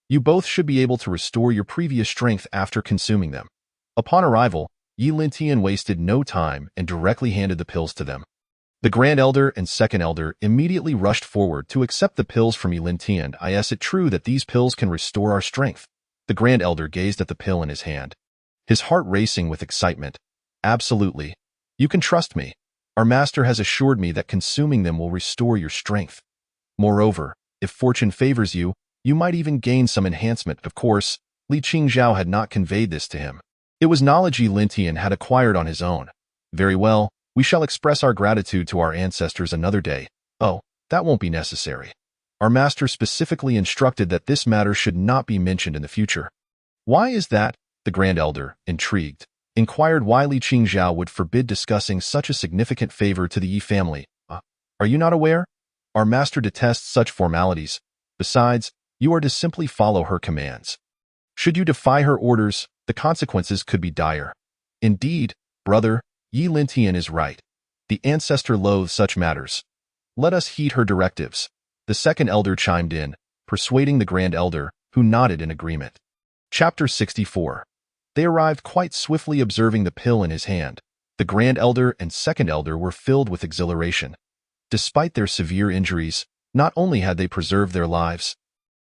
You both should be able to restore your previous strength after consuming them. Upon arrival, Yi Lintian wasted no time and directly handed the pills to them. The Grand Elder and Second Elder immediately rushed forward to accept the pills from Yi Lintian. Is it true that these pills can restore our strength? The Grand Elder gazed at the pill in his hand, his heart racing with excitement. Absolutely. You can trust me. Our master has assured me that consuming them will restore your strength. Moreover, if fortune favors you, you might even gain some enhancement. Of course, Li Qingzhao had not conveyed this to him. It was knowledge Yi Lintian had acquired on his own. Very well, we shall express our gratitude to our ancestors another day. Oh, that won't be necessary. Our master specifically instructed that this matter should not be mentioned in the future. Why is that? The Grand Elder, intrigued, inquired why Li Qingzhao would forbid discussing such a significant favor to the Yi family. Are you not aware? Our master detests such formalities. Besides, you are to simply follow her commands. Should you defy her orders, the consequences could be dire. Indeed, brother, Yi Lintian is right. The ancestor loathes such matters. Let us heed her directives. The Second Elder chimed in, persuading the Grand Elder, who nodded in agreement. Chapter 64. They arrived quite swiftly, observing the pill in his hand. The Grand Elder and Second Elder were filled with exhilaration. Despite their severe injuries, not only had they preserved their lives,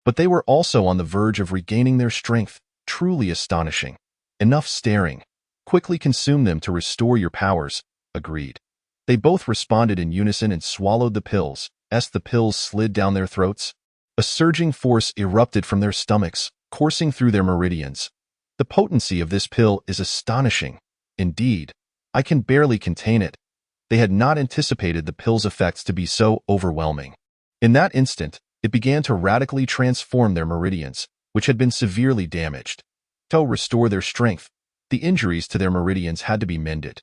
but they were also on the verge of regaining their strength. Truly astonishing. Enough staring. Quickly consume them to restore your powers. Agreed. They both responded in unison and swallowed the pills. As the pills slid down their throats, a surging force erupted from their stomachs, coursing through their meridians. The potency of this pill is astonishing. Indeed, I can barely contain it. They had not anticipated the pill's effects to be so overwhelming. In that instant, it began to radically transform their meridians, which had been severely damaged. To restore their strength, the injuries to their meridians had to be mended.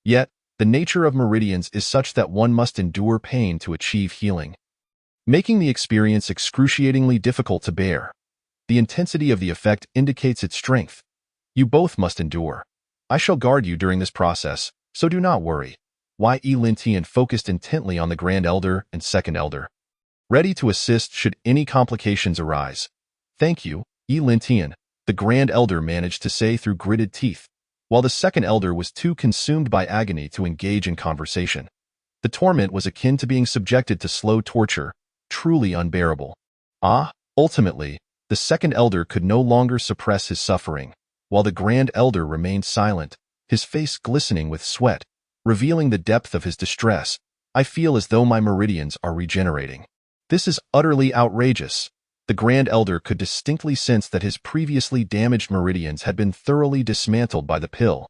Yet, the nature of meridians is such that one must endure pain to achieve healing, making the experience excruciatingly difficult to bear. The intensity of the effect indicates its strength. You both must endure. I shall guard you during this process, so do not worry. Yi Lintian focused intently on the Grand Elder and Second Elder, ready to assist should any complications arise. Thank you, Yi Lintian. the Grand Elder managed to say through gritted teeth, while the second elder was too consumed by agony to engage in conversation. The torment was akin to being subjected to slow torture, truly unbearable. Ultimately, the second elder could no longer suppress his suffering, while the Grand Elder remained silent, his face glistening with sweat, revealing the depth of his distress. I feel as though my meridians are regenerating. This is utterly outrageous. The Grand Elder could distinctly sense that his previously damaged meridians had been thoroughly dismantled by the pill.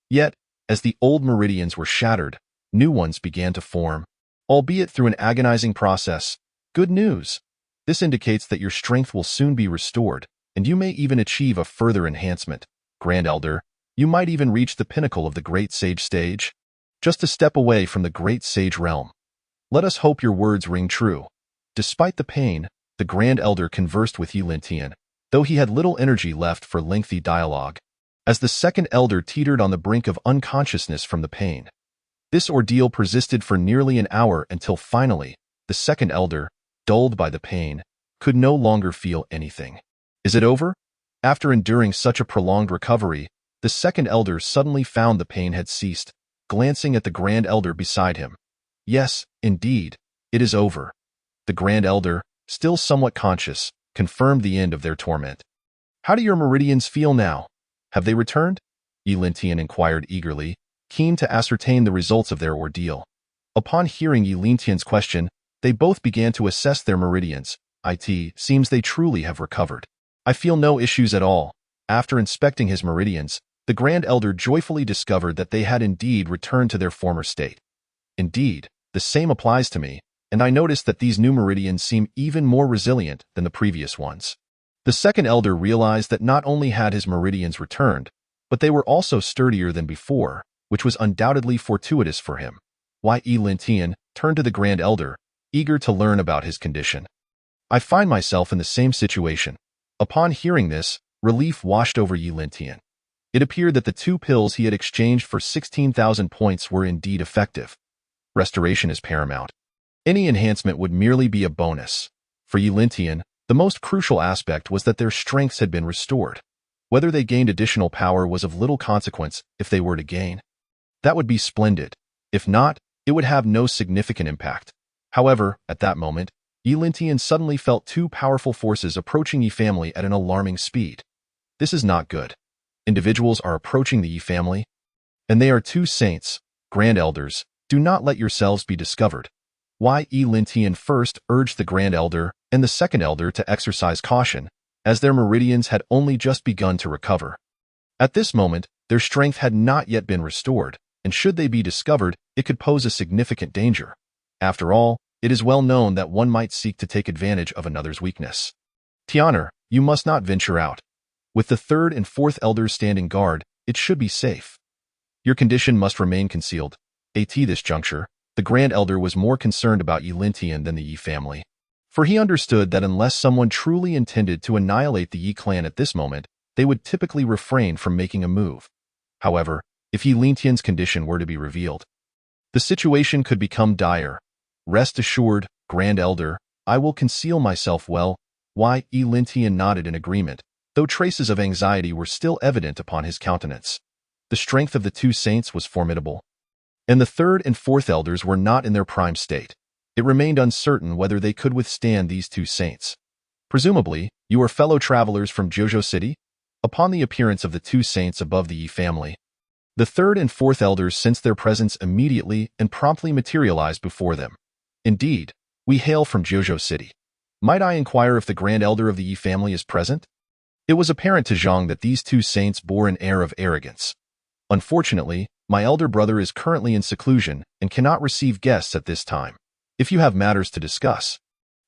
Yet, as the old meridians were shattered, new ones began to form, albeit through an agonizing process. Good news! This indicates that your strength will soon be restored, and you may even achieve a further enhancement. Grand Elder, you might even reach the pinnacle of the Great Sage stage, just a step away from the Great Sage realm. Let us hope your words ring true. Despite the pain, the Grand Elder conversed with Yi Lintian, though he had little energy left for lengthy dialogue, as the second elder teetered on the brink of unconsciousness from the pain. This ordeal persisted for nearly an hour until finally, the second elder, dulled by the pain, could no longer feel anything. Is it over? After enduring such a prolonged recovery, the second elder suddenly found the pain had ceased, glancing at the Grand Elder beside him. Yes, indeed, it is over. The Grand Elder, still somewhat conscious, confirmed the end of their torment. How do your meridians feel now? Have they returned? Yi Lintian inquired eagerly, keen to ascertain the results of their ordeal. Upon hearing Yi Lintian's question, they both began to assess their meridians. It seems they truly have recovered. I feel no issues at all. After inspecting his meridians, the Grand Elder joyfully discovered that they had indeed returned to their former state. Indeed, the same applies to me, and I noticed that these new meridians seem even more resilient than the previous ones. The second elder realized that not only had his meridians returned, but they were also sturdier than before, which was undoubtedly fortuitous for him. Yi Lintian turned to the Grand Elder, eager to learn about his condition. I find myself in the same situation. Upon hearing this, relief washed over Yi Lintian. It appeared that the 2 pills he had exchanged for 16,000 points were indeed effective. Restoration is paramount. Any enhancement would merely be a bonus. For Yi Lintian, the most crucial aspect was that their strengths had been restored. Whether they gained additional power was of little consequence if they were to gain. That would be splendid. If not, it would have no significant impact. However, at that moment, Yi Lintian suddenly felt 2 powerful forces approaching Yi family at an alarming speed. This is not good. Individuals are approaching the Yi family, and they are 2 saints, Grand Elders. Do not let yourselves be discovered. Yi Lintian first urged the Grand Elder and the second elder to exercise caution, as their meridians had only just begun to recover. At this moment, their strength had not yet been restored, and should they be discovered, it could pose a significant danger. After all, it is well known that one might seek to take advantage of another's weakness. Tianer, you must not venture out. With the third and fourth elders standing guard, it should be safe. Your condition must remain concealed. At this juncture, the Grand Elder was more concerned about Yi Lintian than the Yi family, for he understood that unless someone truly intended to annihilate the Yi clan at this moment, they would typically refrain from making a move. However, if Yi Lintian's condition were to be revealed, the situation could become dire. Rest assured, Grand Elder, I will conceal myself well. Yi Lintian nodded in agreement, though traces of anxiety were still evident upon his countenance. The strength of the 2 saints was formidable, and the third and fourth elders were not in their prime state. It remained uncertain whether they could withstand these 2 saints. Presumably, you are fellow travelers from Jojo City? Upon the appearance of the 2 saints above the Yi family, the third and fourth elders sensed their presence immediately and promptly materialized before them. Indeed, we hail from Jojo City. Might I inquire if the Grand Elder of the Yi family is present? It was apparent to Zhang that these 2 saints bore an air of arrogance. Unfortunately, my elder brother is currently in seclusion and cannot receive guests at this time. If you have matters to discuss,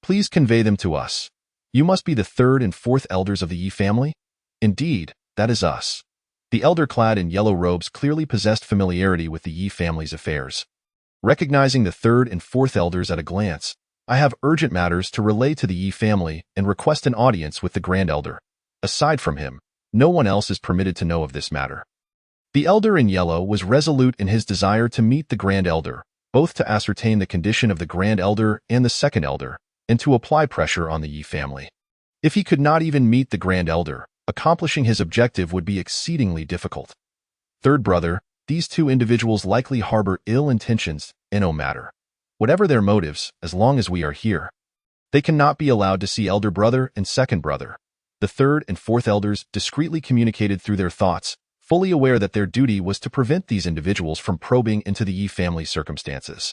please convey them to us. You must be the third and fourth elders of the Yi family? Indeed, that is us. The elder clad in yellow robes clearly possessed familiarity with the Yi family's affairs. Recognizing the third and fourth elders at a glance, I have urgent matters to relay to the Yi family and request an audience with the Grand Elder. Aside from him, no one else is permitted to know of this matter. The elder in yellow was resolute in his desire to meet the Grand Elder, both to ascertain the condition of the Grand Elder and the second elder, and to apply pressure on the Yi family. If he could not even meet the Grand Elder, accomplishing his objective would be exceedingly difficult. Third brother, these two individuals likely harbor ill intentions, and no matter whatever their motives, as long as we are here, they cannot be allowed to see elder brother and second brother. The third and fourth elders discreetly communicated through their thoughts, fully aware that their duty was to prevent these individuals from probing into the Yi family circumstances.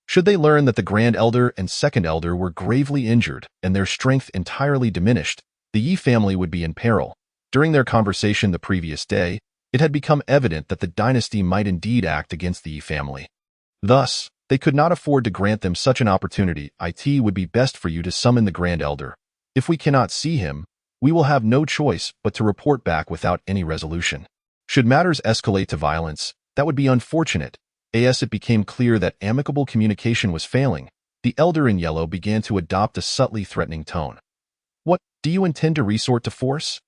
Should they learn that the Grand Elder and Second Elder were gravely injured and their strength entirely diminished, the Yi family would be in peril. During their conversation the previous day, it had become evident that the dynasty might indeed act against the Yi family. Thus, they could not afford to grant them such an opportunity. It would be best for you to summon the Grand Elder. If we cannot see him, we will have no choice but to report back without any resolution. Should matters escalate to violence, that would be unfortunate. As it became clear that amicable communication was failing, the Elder in Yellow began to adopt a subtly threatening tone. What, do you intend to resort to force?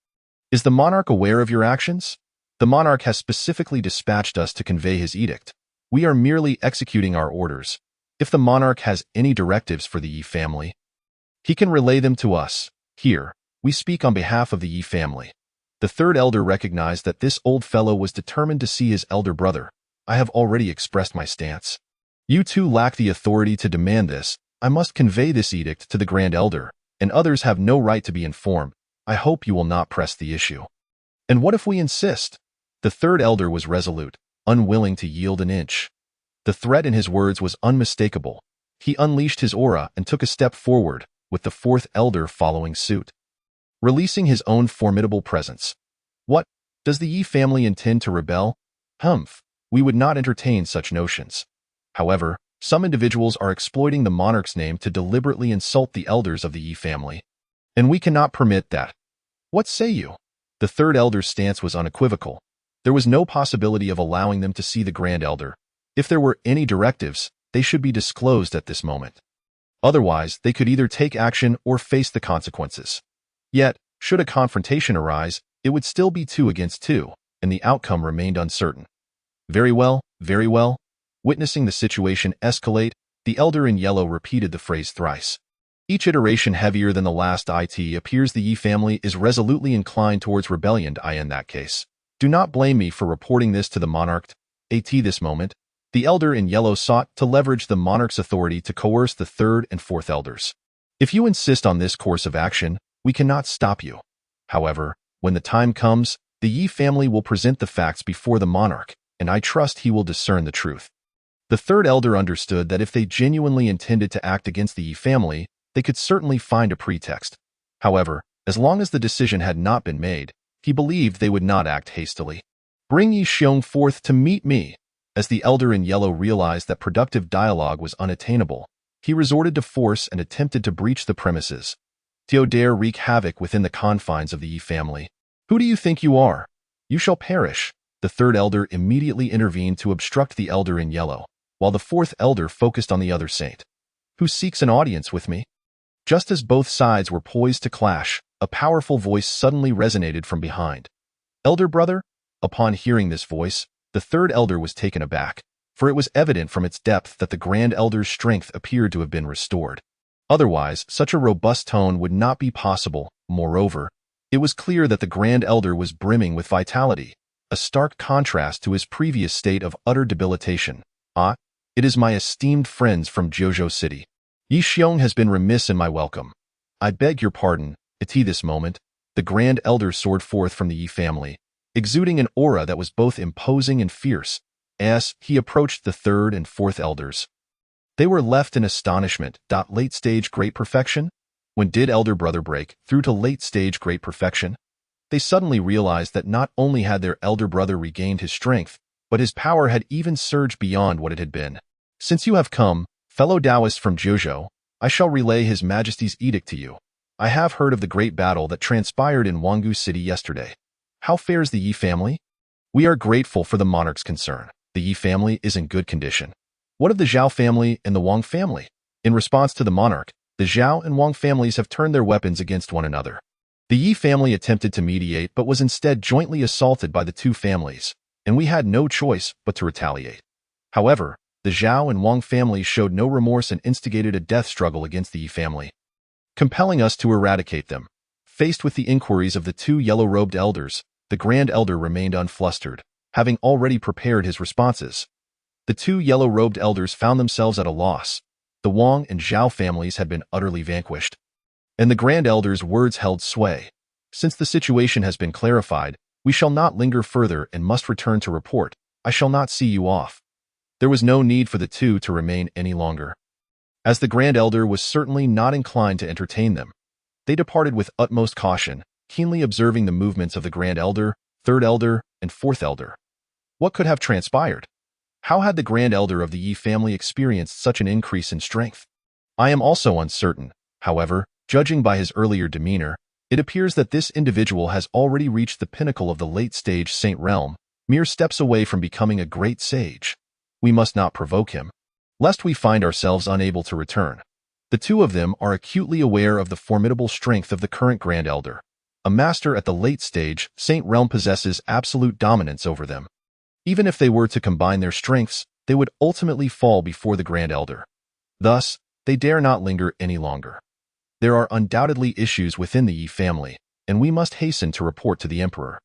Is the monarch aware of your actions? The monarch has specifically dispatched us to convey his edict. We are merely executing our orders. If the monarch has any directives for the Yi family, he can relay them to us. Here, we speak on behalf of the Yi family. The third elder recognized that this old fellow was determined to see his elder brother. I have already expressed my stance. You two lack the authority to demand this. I must convey this edict to the Grand Elder, and others have no right to be informed. I hope you will not press the issue. And what if we insist? The third elder was resolute, unwilling to yield an inch. The threat in his words was unmistakable. He unleashed his aura and took a step forward, with the fourth elder following suit, releasing his own formidable presence. What? Does the Yi family intend to rebel? Humph, we would not entertain such notions. However, some individuals are exploiting the monarch's name to deliberately insult the elders of the Yi family, and we cannot permit that. What say you? The third elder's stance was unequivocal. There was no possibility of allowing them to see the Grand Elder. If there were any directives, they should be disclosed at this moment. Otherwise, they could either take action or face the consequences. Yet, should a confrontation arise, it would still be 2 against 2, and the outcome remained uncertain. Very well, very well. Witnessing the situation escalate, the Elder in Yellow repeated the phrase thrice. Each iteration heavier than the last. It appears the Yi family is resolutely inclined towards rebellion. In that case, do not blame me for reporting this to the monarch. At this moment, the Elder in Yellow sought to leverage the monarch's authority to coerce the third and fourth elders. If you insist on this course of action, we cannot stop you. However, when the time comes, the Yi family will present the facts before the monarch, and I trust he will discern the truth. The third elder understood that if they genuinely intended to act against the Yi family, they could certainly find a pretext. However, as long as the decision had not been made, he believed they would not act hastily. Bring Yi Xiong forth to meet me. As the Elder in Yellow realized that productive dialogue was unattainable, he resorted to force and attempted to breach the premises. To dare wreak havoc within the confines of the Yi family. Who do you think you are? You shall perish. The third elder immediately intervened to obstruct the Elder in Yellow, while the fourth elder focused on the other saint. Who seeks an audience with me? Just as both sides were poised to clash, a powerful voice suddenly resonated from behind. Elder brother? Upon hearing this voice, the third elder was taken aback, for it was evident from its depth that the Grand Elder's strength appeared to have been restored. Otherwise, such a robust tone would not be possible. Moreover, it was clear that the Grand Elder was brimming with vitality, a stark contrast to his previous state of utter debilitation. It is my esteemed friends from Jiuzhou City. Yi Xiong has been remiss in my welcome. I beg your pardon. At this moment, the Grand Elder soared forth from the Yi family, exuding an aura that was both imposing and fierce, as he approached the third and fourth elders. They were left in astonishment. Late stage great perfection? When did elder brother break through to late stage great perfection? They suddenly realized that not only had their elder brother regained his strength, but his power had even surged beyond what it had been. Since you have come, fellow Taoists from Jiuzhou, I shall relay His Majesty's edict to you. I have heard of the great battle that transpired in Wanggu City yesterday. How fares the Yi family? We are grateful for the monarch's concern. The Yi family is in good condition. What of the Zhao family and the Wang family? In response to the monarch, the Zhao and Wang families have turned their weapons against one another. The Yi family attempted to mediate but was instead jointly assaulted by the two families, and we had no choice but to retaliate. However, the Zhao and Wang families showed no remorse and instigated a death struggle against the Yi family, compelling us to eradicate them. Faced with the inquiries of the two yellow-robed elders, the Grand Elder remained unflustered, having already prepared his responses. The two yellow-robed elders found themselves at a loss. The Wang and Zhao families had been utterly vanquished. And the Grand Elder's words held sway. Since the situation has been clarified, we shall not linger further and must return to report. I shall not see you off. There was no need for the two to remain any longer. As the Grand Elder was certainly not inclined to entertain them, they departed with utmost caution, keenly observing the movements of the Grand Elder, Third Elder, and Fourth Elder. What could have transpired? How had the Grand Elder of the Yi family experienced such an increase in strength? I am also uncertain. However, judging by his earlier demeanor, it appears that this individual has already reached the pinnacle of the late-stage Saint Realm, mere steps away from becoming a great sage. We must not provoke him, lest we find ourselves unable to return. The two of them are acutely aware of the formidable strength of the current Grand Elder. A master at the late stage, Saint Realm possesses absolute dominance over them. Even if they were to combine their strengths, they would ultimately fall before the Grand Elder. Thus, they dare not linger any longer. There are undoubtedly issues within the Yi family, and we must hasten to report to the Emperor.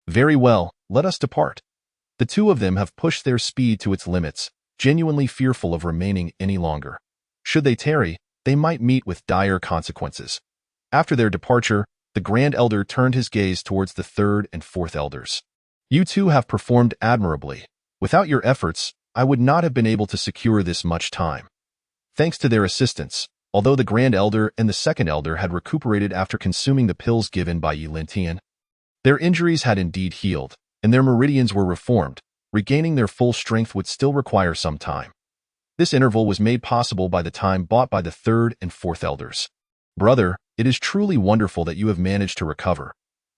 Very well, let us depart. The two of them have pushed their speed to its limits, genuinely fearful of remaining any longer. Should they tarry, they might meet with dire consequences. After their departure, the Grand Elder turned his gaze towards the Third and Fourth Elders. You two have performed admirably. Without your efforts, I would not have been able to secure this much time. Thanks to their assistance, although the Grand Elder and the Second Elder had recuperated after consuming the pills given by Yi Lintian, their injuries had indeed healed, and their meridians were reformed. Regaining their full strength would still require some time. This interval was made possible by the time bought by the Third and Fourth Elders. Brother, it is truly wonderful that you have managed to recover.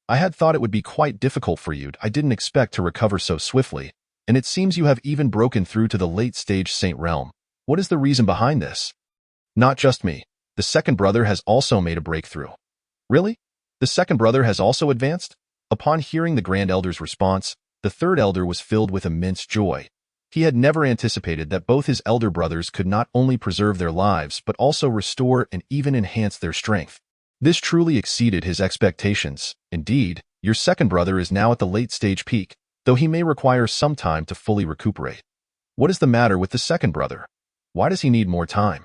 I had thought it would be quite difficult for you. I didn't expect to recover so swiftly, and it seems you have even broken through to the late-stage Saint Realm. What is the reason behind this? Not just me. The second brother has also made a breakthrough. Really? The second brother has also advanced? Upon hearing the Grand Elder's response, the Third Elder was filled with immense joy. He had never anticipated that both his elder brothers could not only preserve their lives but also restore and even enhance their strength. This truly exceeded his expectations. Indeed, your second brother is now at the late-stage peak, though he may require some time to fully recuperate. What is the matter with the second brother? Why does he need more time?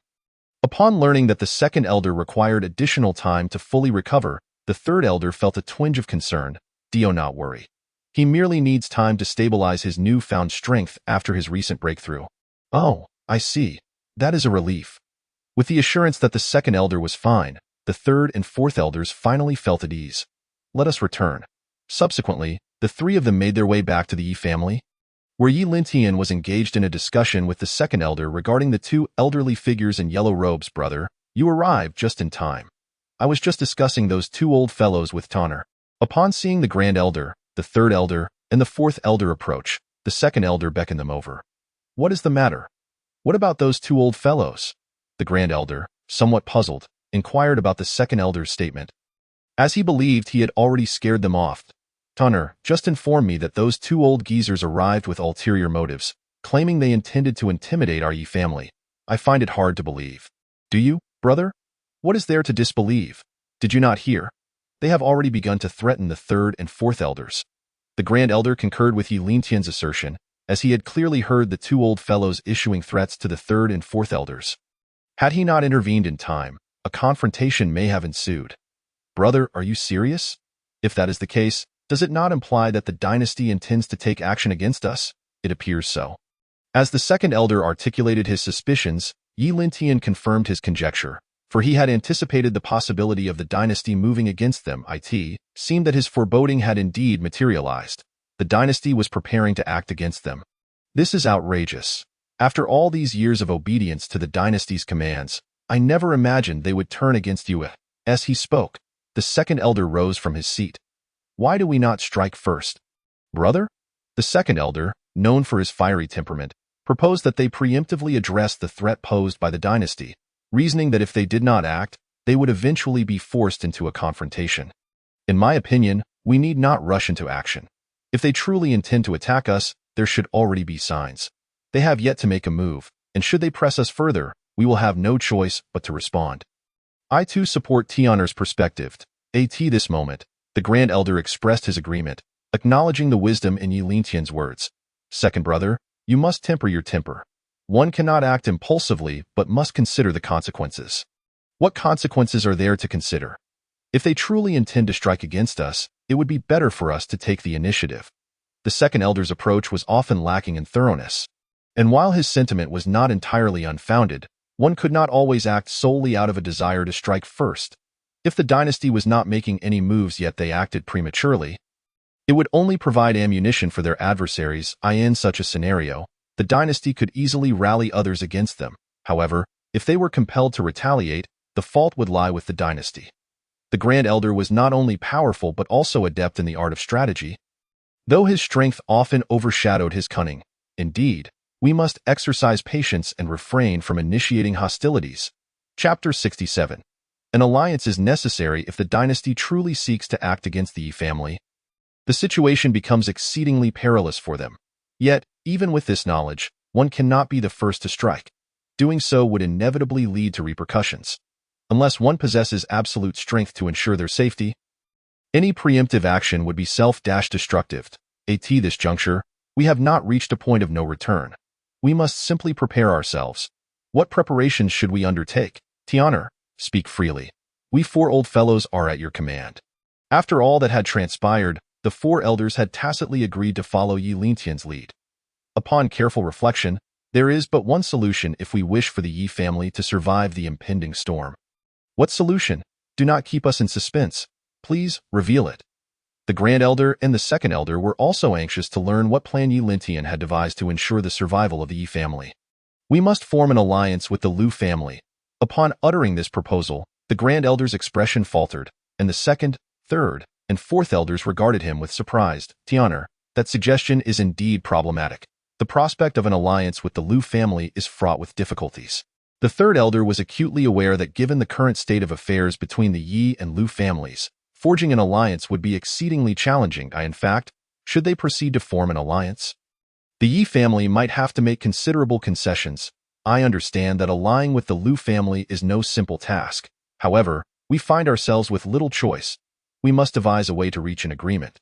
Upon learning that the second elder required additional time to fully recover, the third elder felt a twinge of concern. Do not worry. He merely needs time to stabilize his newfound strength after his recent breakthrough. Oh, I see. That is a relief. With the assurance that the second elder was fine, the third and fourth elders finally felt at ease. Let us return. Subsequently, the three of them made their way back to the Yi family, where Yi Lintian was engaged in a discussion with the second elder regarding the two elderly figures in yellow robes. Brother, you arrived just in time. I was just discussing those two old fellows with Tonner. Upon seeing the Grand Elder, the third elder, and the fourth elder approach, the second elder beckoned them over. What is the matter? What about those two old fellows? The Grand Elder, somewhat puzzled, inquired about the second elder's statement. As he believed he had already scared them off, Tonner just informed me that those two old geezers arrived with ulterior motives, claiming they intended to intimidate our Yi family. I find it hard to believe. Do you, brother? What is there to disbelieve? Did you not hear? They have already begun to threaten the third and fourth elders. The Grand Elder concurred with Yi Lintian's assertion, as he had clearly heard the two old fellows issuing threats to the third and fourth elders. Had he not intervened in time, a confrontation may have ensued. Brother, are you serious? If that is the case, does it not imply that the dynasty intends to take action against us? It appears so. As the second elder articulated his suspicions, Yi Lintian confirmed his conjecture, for he had anticipated the possibility of the dynasty moving against them. It seemed that his foreboding had indeed materialized. The dynasty was preparing to act against them. This is outrageous. After all these years of obedience to the dynasty's commands, I never imagined they would turn against you. As he spoke, the second elder rose from his seat. Why do we not strike first? Brother? The second elder, known for his fiery temperament, proposed that they preemptively address the threat posed by the dynasty, reasoning that if they did not act, they would eventually be forced into a confrontation. In my opinion, we need not rush into action. If they truly intend to attack us, there should already be signs. They have yet to make a move, and should they press us further, we will have no choice but to respond. I too support Tionner's perspective. At this moment, the Grand Elder expressed his agreement, acknowledging the wisdom in Yi Lintian's words. Second brother, you must temper your temper. One cannot act impulsively but must consider the consequences. What consequences are there to consider? If they truly intend to strike against us, it would be better for us to take the initiative. The second elder's approach was often lacking in thoroughness. And while his sentiment was not entirely unfounded, one could not always act solely out of a desire to strike first. If the dynasty was not making any moves yet they acted prematurely, it would only provide ammunition for their adversaries. In such a scenario, the dynasty could easily rally others against them. However, if they were compelled to retaliate, the fault would lie with the dynasty. The Grand Elder was not only powerful but also adept in the art of strategy, though his strength often overshadowed his cunning. Indeed, we must exercise patience and refrain from initiating hostilities. Chapter 67. An alliance is necessary if the dynasty truly seeks to act against the Yi family. The situation becomes exceedingly perilous for them. Yet, even with this knowledge, one cannot be the first to strike. Doing so would inevitably lead to repercussions. Unless one possesses absolute strength to ensure their safety, any preemptive action would be self-destructive. At this juncture, we have not reached a point of no return. We must simply prepare ourselves. What preparations should we undertake? Tian'er, speak freely. We 4 old fellows are at your command. After all that had transpired, the 4 elders had tacitly agreed to follow Yi Lintian's lead. Upon careful reflection, there is but one solution if we wish for the Yi family to survive the impending storm. What solution? Do not keep us in suspense. Please, reveal it. The Grand Elder and the Second Elder were also anxious to learn what plan Yi Lintian had devised to ensure the survival of the Yi family. We must form an alliance with the Lu family. Upon uttering this proposal, the Grand Elder's expression faltered, and the second, third, and fourth elders regarded him with surprise. Tian'er, that suggestion is indeed problematic. The prospect of an alliance with the Lu family is fraught with difficulties. The third elder was acutely aware that given the current state of affairs between the Yi and Lu families, forging an alliance would be exceedingly challenging. In fact, should they proceed to form an alliance, the Yi family might have to make considerable concessions. I understand that allying with the Lu family is no simple task. However, we find ourselves with little choice. We must devise a way to reach an agreement.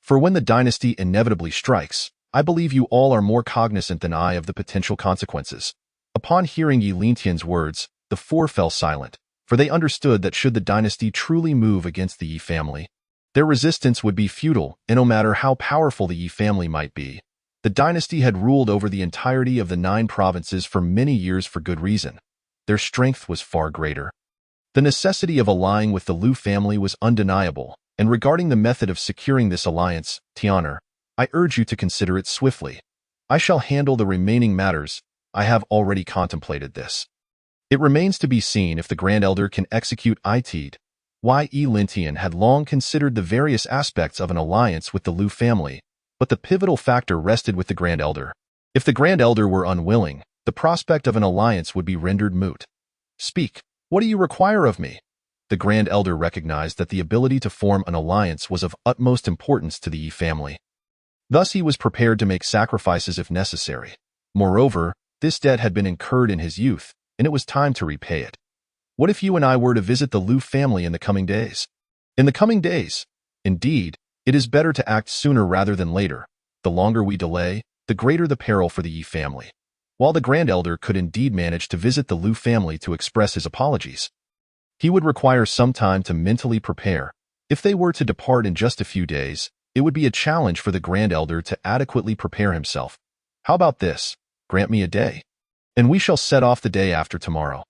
For when the dynasty inevitably strikes, I believe you all are more cognizant than I of the potential consequences. Upon hearing Yi Lintian's words, the 4 fell silent, for they understood that should the dynasty truly move against the Yi family, their resistance would be futile, and no matter how powerful the Yi family might be, the dynasty had ruled over the entirety of the 9 provinces for many years for good reason. Their strength was far greater. The necessity of allying with the Lu family was undeniable, and regarding the method of securing this alliance, Tian'er, I urge you to consider it swiftly. I shall handle the remaining matters. I have already contemplated this. It remains to be seen if the Grand Elder can execute it. Yi Lintian had long considered the various aspects of an alliance with the Lu family, but the pivotal factor rested with the Grand Elder. If the Grand Elder were unwilling, the prospect of an alliance would be rendered moot. Speak, what do you require of me? The Grand Elder recognized that the ability to form an alliance was of utmost importance to the Yi family. Thus he was prepared to make sacrifices if necessary. Moreover, this debt had been incurred in his youth, and it was time to repay it. What if you and I were to visit the Lu family in the coming days? In the coming days? Indeed, it is better to act sooner rather than later. The longer we delay, the greater the peril for the Yi family. While the Grand Elder could indeed manage to visit the Lu family to express his apologies, he would require some time to mentally prepare. If they were to depart in just a few days, it would be a challenge for the Grand Elder to adequately prepare himself. How about this? Grant me a day, and we shall set off the day after tomorrow.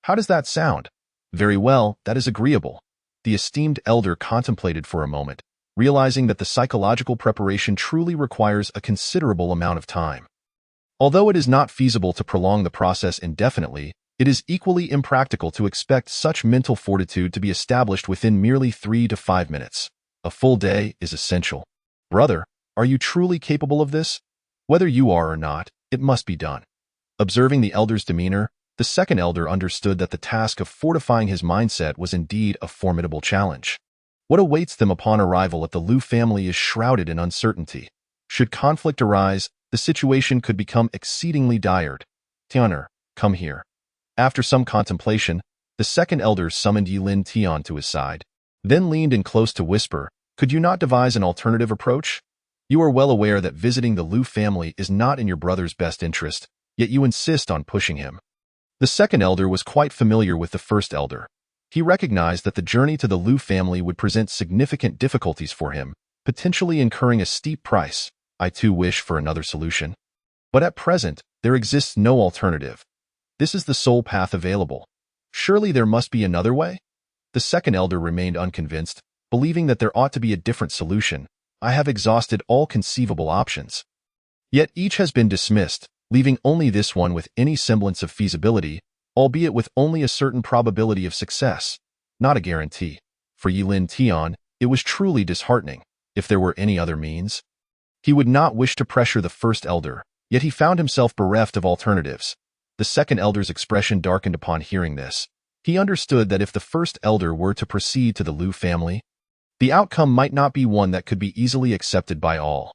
How does that sound? Very well, that is agreeable. The esteemed elder contemplated for a moment, realizing that the psychological preparation truly requires a considerable amount of time. Although it is not feasible to prolong the process indefinitely, it is equally impractical to expect such mental fortitude to be established within merely 3 to 5 minutes. A full day is essential. Brother, are you truly capable of this? Whether you are or not, it must be done. Observing the elder's demeanor, the second elder understood that the task of fortifying his mindset was indeed a formidable challenge. What awaits them upon arrival at the Lu family is shrouded in uncertainty. Should conflict arise, the situation could become exceedingly dire. Tian'er, come here. After some contemplation, the second elder summoned Yi Lintian to his side. then leaned in close to whisper, "Could you not devise an alternative approach? You are well aware that visiting the Liu family is not in your brother's best interest, yet you insist on pushing him." The second elder was quite familiar with the first elder. He recognized that the journey to the Liu family would present significant difficulties for him, potentially incurring a steep price. "I too wish for another solution. But at present, there exists no alternative. This is the sole path available. Surely there must be another way?" The second elder remained unconvinced, believing that there ought to be a different solution. "I have exhausted all conceivable options. Yet each has been dismissed, leaving only this one with any semblance of feasibility, albeit with only a certain probability of success, not a guarantee." For Yilin Tian, it was truly disheartening. If there were any other means, he would not wish to pressure the first elder, yet he found himself bereft of alternatives. The second elder's expression darkened upon hearing this. He understood that if the first elder were to proceed to the Liu family, the outcome might not be one that could be easily accepted by all.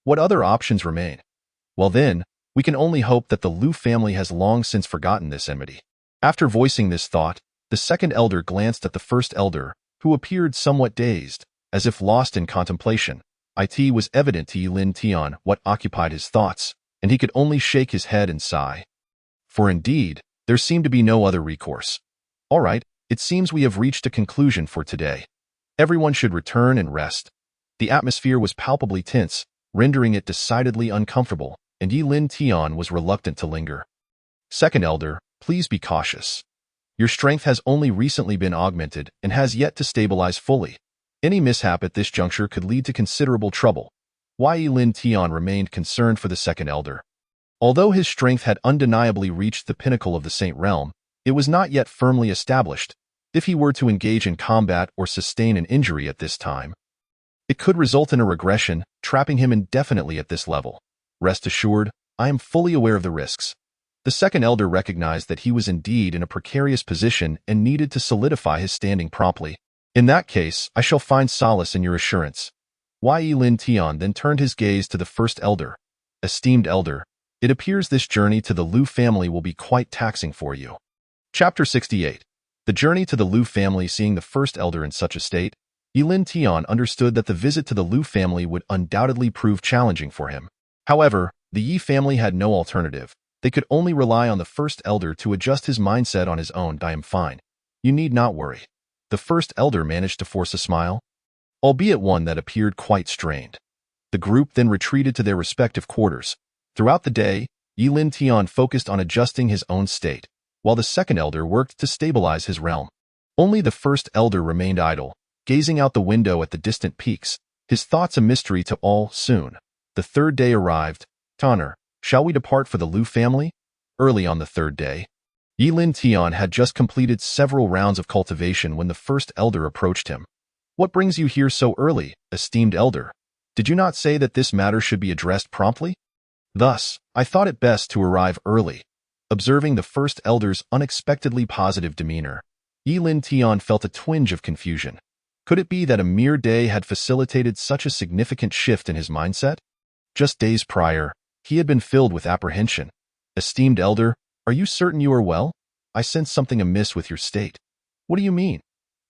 What other options remain? Well then, we can only hope that the Liu family has long since forgotten this enmity. After voicing this thought, the second elder glanced at the first elder, who appeared somewhat dazed, as if lost in contemplation. It was evident to Yilin Tian what occupied his thoughts, and he could only shake his head and sigh. For indeed, there seemed to be no other recourse. "All right, it seems we have reached a conclusion for today. Everyone should return and rest." The atmosphere was palpably tense, rendering it decidedly uncomfortable, and Yilin Tian was reluctant to linger. "Second elder, please be cautious. Your strength has only recently been augmented and has yet to stabilize fully. Any mishap at this juncture could lead to considerable trouble." Yilin Tian remained concerned for the second elder. Although his strength had undeniably reached the pinnacle of the Saint Realm, it was not yet firmly established. If he were to engage in combat or sustain an injury at this time, it could result in a regression, trapping him indefinitely at this level. "Rest assured, I am fully aware of the risks." The second elder recognized that he was indeed in a precarious position and needed to solidify his standing promptly. "In that case, I shall find solace in your assurance." Yilin Tian then turned his gaze to the first elder. "Esteemed elder, it appears this journey to the Liu family will be quite taxing for you." Chapter 68. The journey to the Liu family. Seeing the first elder in such a state, Yilin Tian understood that the visit to the Liu family would undoubtedly prove challenging for him. However, the Yi family had no alternative. They could only rely on the first elder to adjust his mindset on his own. "I am fine. You need not worry." The first elder managed to force a smile, albeit one that appeared quite strained. The group then retreated to their respective quarters. Throughout the day, Yilin Tian focused on adjusting his own state, while the second elder worked to stabilize his realm. Only the first elder remained idle, gazing out the window at the distant peaks, his thoughts a mystery to all. Soon, the third day arrived. "Tanner, shall we depart for the Liu family?" Early on the third day, Yilin Tian had just completed several rounds of cultivation when the first elder approached him. "What brings you here so early, esteemed elder? Did you not say that this matter should be addressed promptly?" "Thus, I thought it best to arrive early." Observing the first elder's unexpectedly positive demeanor, Yilin Tian felt a twinge of confusion. Could it be that a mere day had facilitated such a significant shift in his mindset? Just days prior, he had been filled with apprehension. "Esteemed elder, are you certain you are well? I sense something amiss with your state." "What do you mean?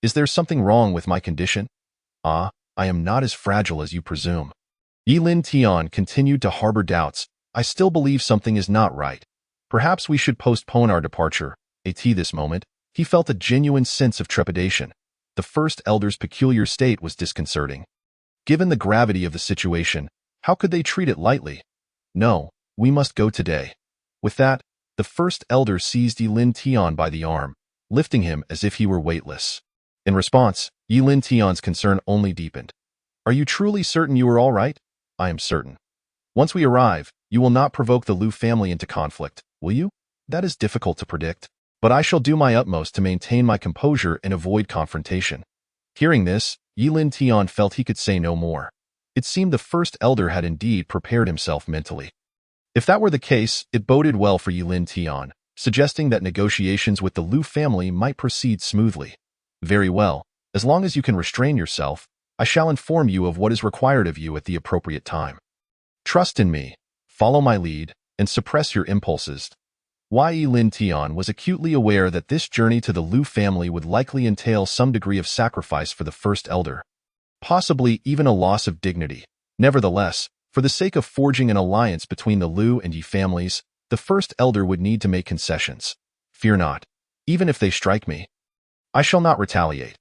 Is there something wrong with my condition?" "Ah, I am not as fragile as you presume." Yilin Tian continued to harbor doubts. "I still believe something is not right. Perhaps we should postpone our departure." At this moment, he felt a genuine sense of trepidation. The first elder's peculiar state was disconcerting. Given the gravity of the situation, how could they treat it lightly? "No, we must go today." With that, the first elder seized Yilin Tian by the arm, lifting him as if he were weightless. In response, Yilin Tian's concern only deepened. "Are you truly certain you are all right?" "I am certain." "Once we arrive, you will not provoke the Liu family into conflict, will you?" "That is difficult to predict, but I shall do my utmost to maintain my composure and avoid confrontation." Hearing this, Yilin Tian felt he could say no more. It seemed the first elder had indeed prepared himself mentally. If that were the case, it boded well for Yilin Tian, suggesting that negotiations with the Liu family might proceed smoothly. "Very well, as long as you can restrain yourself, I shall inform you of what is required of you at the appropriate time. Trust in me, follow my lead, and suppress your impulses." Yi Lin Tian was acutely aware that this journey to the Lu family would likely entail some degree of sacrifice for the first elder, possibly even a loss of dignity. Nevertheless, for the sake of forging an alliance between the Lu and Yi families, the first elder would need to make concessions. Fear not. Even if they strike me, I shall not retaliate.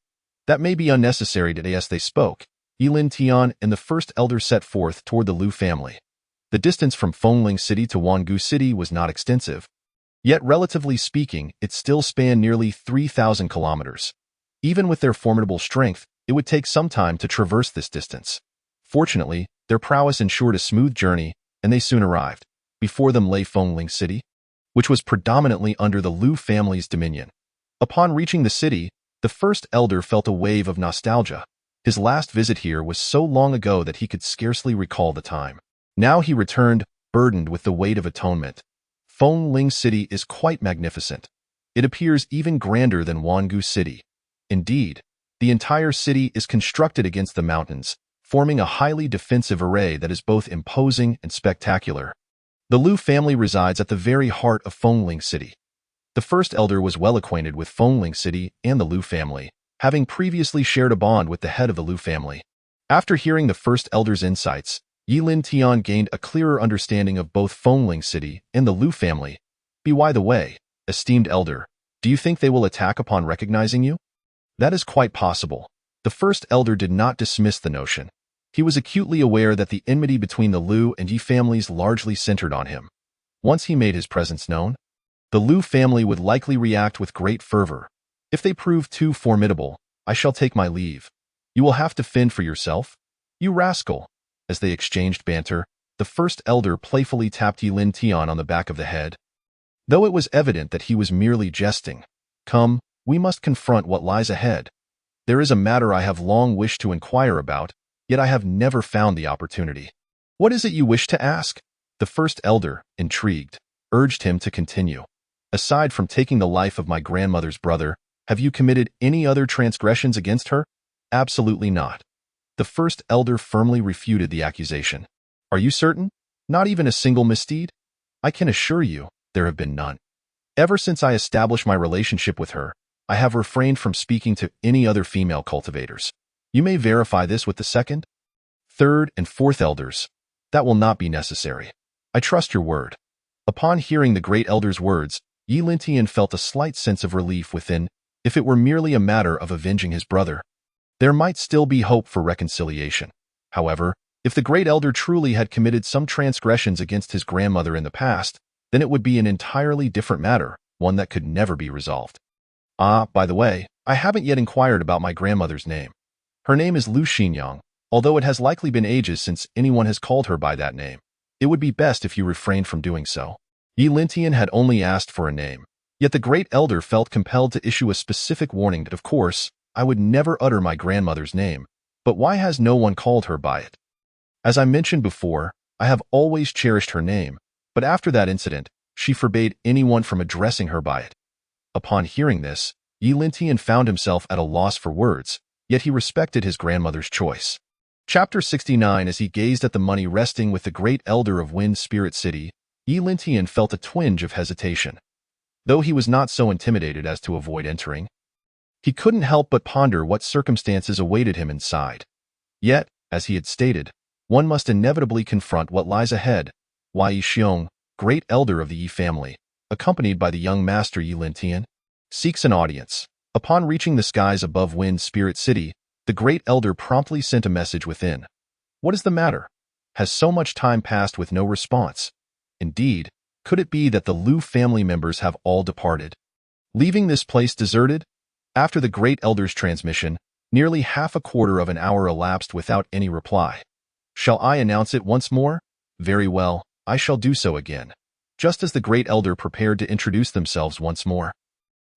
That may be unnecessary today. As they spoke, Yi Lin Tian and the first elder set forth toward the Lu family. The distance from Fengling City to Wangu City was not extensive. Yet, relatively speaking, it still spanned nearly 3,000 kilometers. Even with their formidable strength, it would take some time to traverse this distance. Fortunately, their prowess ensured a smooth journey, and they soon arrived. Before them lay Fengling City, which was predominantly under the Lu family's dominion. Upon reaching the city, the first elder felt a wave of nostalgia. His last visit here was so long ago that he could scarcely recall the time. Now he returned, burdened with the weight of atonement. Fengling City is quite magnificent. It appears even grander than Wangu City. Indeed, the entire city is constructed against the mountains, forming a highly defensive array that is both imposing and spectacular. The Lu family resides at the very heart of Fengling City. The first elder was well acquainted with Fengling City and the Lu family, having previously shared a bond with the head of the Lu family. After hearing the first elder's insights, Yi Lin Tian gained a clearer understanding of both Fengling City and the Lu family. By the way, esteemed elder, do you think they will attack upon recognizing you? That is quite possible. The first elder did not dismiss the notion. He was acutely aware that the enmity between the Lu and Yi families largely centered on him. Once he made his presence known, the Lu family would likely react with great fervor. If they prove too formidable, I shall take my leave. You will have to fend for yourself, you rascal. As they exchanged banter, the first elder playfully tapped Yi Lin Tian on the back of the head. Though it was evident that he was merely jesting. Come, we must confront what lies ahead. There is a matter I have long wished to inquire about, yet I have never found the opportunity. What is it you wish to ask? The first elder, intrigued, urged him to continue. Aside from taking the life of my grandmother's brother, have you committed any other transgressions against her? Absolutely not. The first elder firmly refuted the accusation. Are you certain? Not even a single misdeed? I can assure you, there have been none. Ever since I established my relationship with her, I have refrained from speaking to any other female cultivators. You may verify this with the second, third, and fourth elders. That will not be necessary. I trust your word. Upon hearing the great elder's words, Yi Lin Tian felt a slight sense of relief within. If it were merely a matter of avenging his brother, there might still be hope for reconciliation. However, if the great elder truly had committed some transgressions against his grandmother in the past, then it would be an entirely different matter, one that could never be resolved. By the way, I haven't yet inquired about my grandmother's name. Her name is Lu Xinyang, although it has likely been ages since anyone has called her by that name. It would be best if you refrained from doing so. Yi Lin Tian had only asked for a name, yet the great elder felt compelled to issue a specific warning that, of course, I would never utter my grandmother's name, but why has no one called her by it? As I mentioned before, I have always cherished her name, but after that incident, she forbade anyone from addressing her by it. Upon hearing this, Yi Lin Tian found himself at a loss for words, yet he respected his grandmother's choice. Chapter 69. As he gazed at the money resting with the great elder of Wind Spirit City, Yi Lin Tian felt a twinge of hesitation. Though he was not so intimidated as to avoid entering, he couldn't help but ponder what circumstances awaited him inside. Yet, as he had stated, one must inevitably confront what lies ahead. Yi Xiong, great elder of the Yi family, accompanied by the young master Yi Lin Tian, seeks an audience. Upon reaching the skies above Wind Spirit City, the great elder promptly sent a message within. What is the matter? Has so much time passed with no response? Indeed, could it be that the Lu family members have all departed, leaving this place deserted? After the great elder's transmission, nearly half a quarter of an hour elapsed without any reply. Shall I announce it once more? Very well, I shall do so again. Just as the great elder prepared to introduce themselves once more,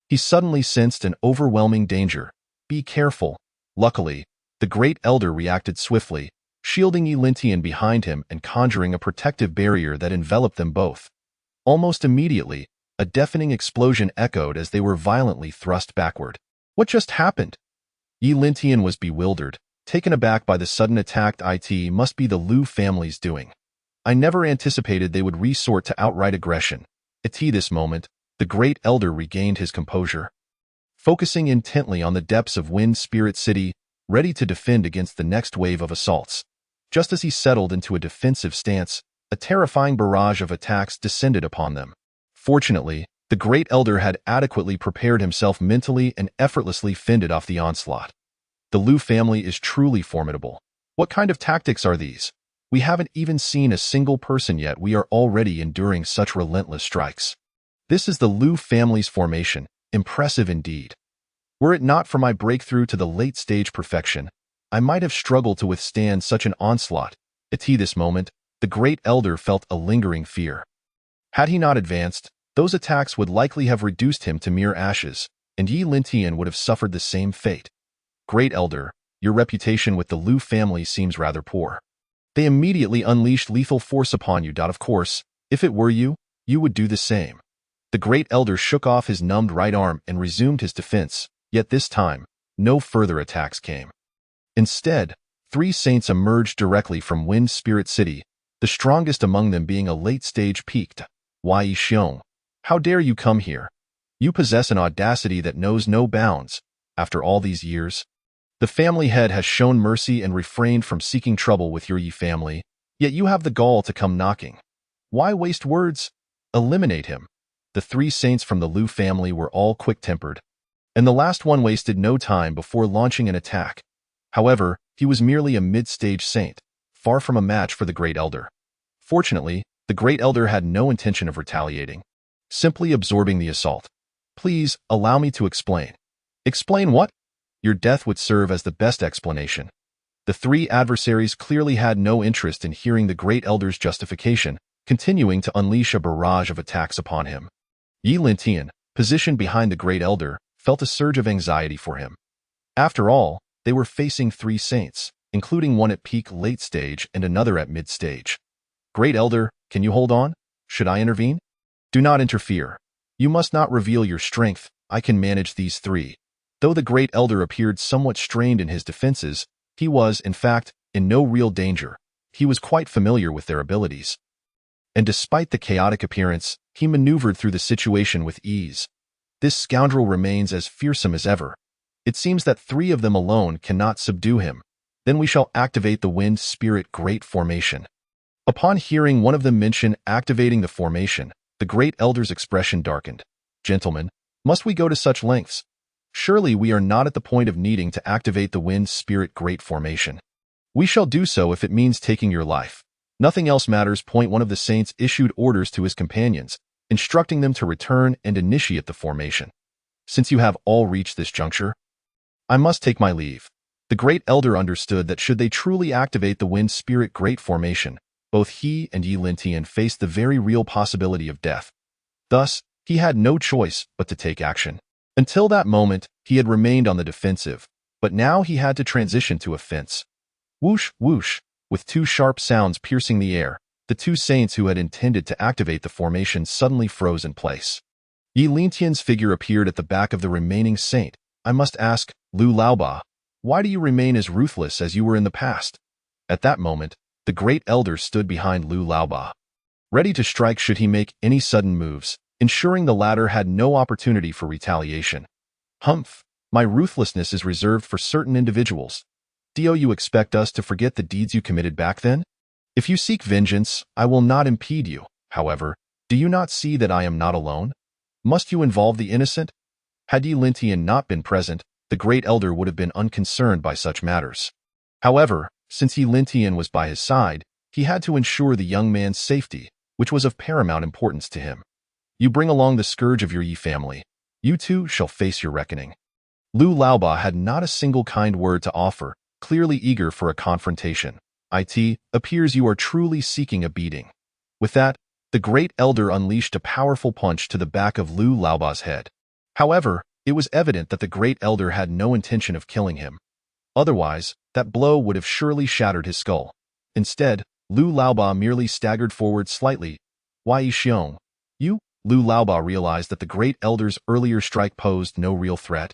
he suddenly sensed an overwhelming danger. Be careful. Luckily, the great elder reacted swiftly, shielding Yi Lin Tian behind him and conjuring a protective barrier that enveloped them both. Almost immediately, a deafening explosion echoed as they were violently thrust backward. What just happened? Yi Lin Tian was bewildered, taken aback by the sudden attack. It must be the Lu family's doing. I never anticipated they would resort to outright aggression. At this moment, the Great Elder regained his composure, focusing intently on the depths of Wind Spirit City, ready to defend against the next wave of assaults. Just as he settled into a defensive stance, a terrifying barrage of attacks descended upon them. Fortunately, the Great Elder had adequately prepared himself mentally and effortlessly fended off the onslaught. The Lu family is truly formidable. What kind of tactics are these? We haven't even seen a single person yet. We are already enduring such relentless strikes. This is the Lu family's formation. Impressive indeed. Were it not for my breakthrough to the late-stage perfection, I might have struggled to withstand such an onslaught. At this moment, the Great Elder felt a lingering fear. Had he not advanced, those attacks would likely have reduced him to mere ashes, and Yi Lintian would have suffered the same fate. Great Elder, your reputation with the Lu family seems rather poor. They immediately unleashed lethal force upon you. Of course, if it were you, you would do the same. The Great Elder shook off his numbed right arm and resumed his defense, yet this time, no further attacks came. Instead, 3 saints emerged directly from Wind Spirit City, the strongest among them being a late-stage peaked. Wei Xiong, how dare you come here? You possess an audacity that knows no bounds. After all these years, the family head has shown mercy and refrained from seeking trouble with your Yi family, yet you have the gall to come knocking. Why waste words? Eliminate him. The 3 saints from the Lu family were all quick-tempered, and the last one wasted no time before launching an attack. However, he was merely a mid-stage saint, far from a match for the Great Elder. Fortunately, the Great Elder had no intention of retaliating, simply absorbing the assault. Please, allow me to explain. Explain what? Your death would serve as the best explanation. The 3 adversaries clearly had no interest in hearing the Great Elder's justification, continuing to unleash a barrage of attacks upon him. Yi Lintian, positioned behind the Great Elder, felt a surge of anxiety for him. After all, they were facing 3 saints, including one at peak late stage and another at mid stage. Great Elder, can you hold on? Should I intervene? Do not interfere. You must not reveal your strength. I can manage these 3. Though the Great Elder appeared somewhat strained in his defenses, he was, in fact, in no real danger. He was quite familiar with their abilities. And despite the chaotic appearance, he maneuvered through the situation with ease. This scoundrel remains as fearsome as ever. It seems that 3 of them alone cannot subdue him. Then we shall activate the Wind Spirit Great Formation. Upon hearing one of them mention activating the formation, the Great Elder's expression darkened. Gentlemen, must we go to such lengths? Surely we are not at the point of needing to activate the Wind Spirit Great Formation. We shall do so if it means taking your life. Nothing else matters. One of the saints issued orders to his companions, instructing them to return and initiate the formation. Since you have all reached this juncture, I must take my leave. The Great Elder understood that should they truly activate the Wind Spirit Great Formation, both he and Yi Lintian faced the very real possibility of death. Thus, he had no choice but to take action. Until that moment, he had remained on the defensive, but now he had to transition to offense. Whoosh, whoosh, with 2 sharp sounds piercing the air, the 2 saints who had intended to activate the formation suddenly froze in place. Yi Lintian's figure appeared at the back of the remaining saint. I must ask, Lu Laoba, why do you remain as ruthless as you were in the past? At that moment, the Great Elder stood behind Lu Laoba, ready to strike should he make any sudden moves, ensuring the latter had no opportunity for retaliation. Humph, my ruthlessness is reserved for certain individuals. Do you expect us to forget the deeds you committed back then? If you seek vengeance, I will not impede you. However, do you not see that I am not alone? Must you involve the innocent? Had Yi Lintian not been present, the Great Elder would have been unconcerned by such matters. However, since Yi Lintian was by his side, he had to ensure the young man's safety, which was of paramount importance to him. You bring along the scourge of your Yi family. You 2 shall face your reckoning. Lu Laoba had not a single kind word to offer, clearly eager for a confrontation. It appears you are truly seeking a beating. With that, the Great Elder unleashed a powerful punch to the back of Lu Laoba's head. However, it was evident that the Great Elder had no intention of killing him. Otherwise, that blow would have surely shattered his skull. Instead, Lu Laoba merely staggered forward slightly. Wei Xiong, you? Lu Laoba realized that the Great Elder's earlier strike posed no real threat,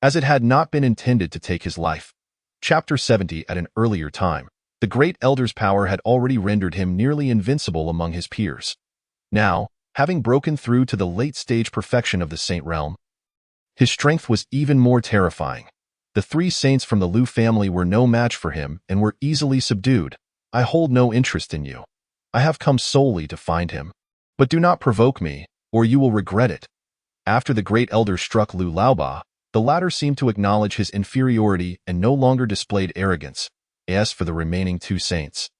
as it had not been intended to take his life. Chapter 70. At an earlier time, the Great Elder's power had already rendered him nearly invincible among his peers. Now, having broken through to the late-stage perfection of the saint realm. His strength was even more terrifying. The three saints from the Lu family were no match for him and were easily subdued. I hold no interest in you. I have come solely to find him. But do not provoke me, or you will regret it. After the great elder struck Lu Laoba, the latter seemed to acknowledge his inferiority and no longer displayed arrogance. As for the remaining two saints,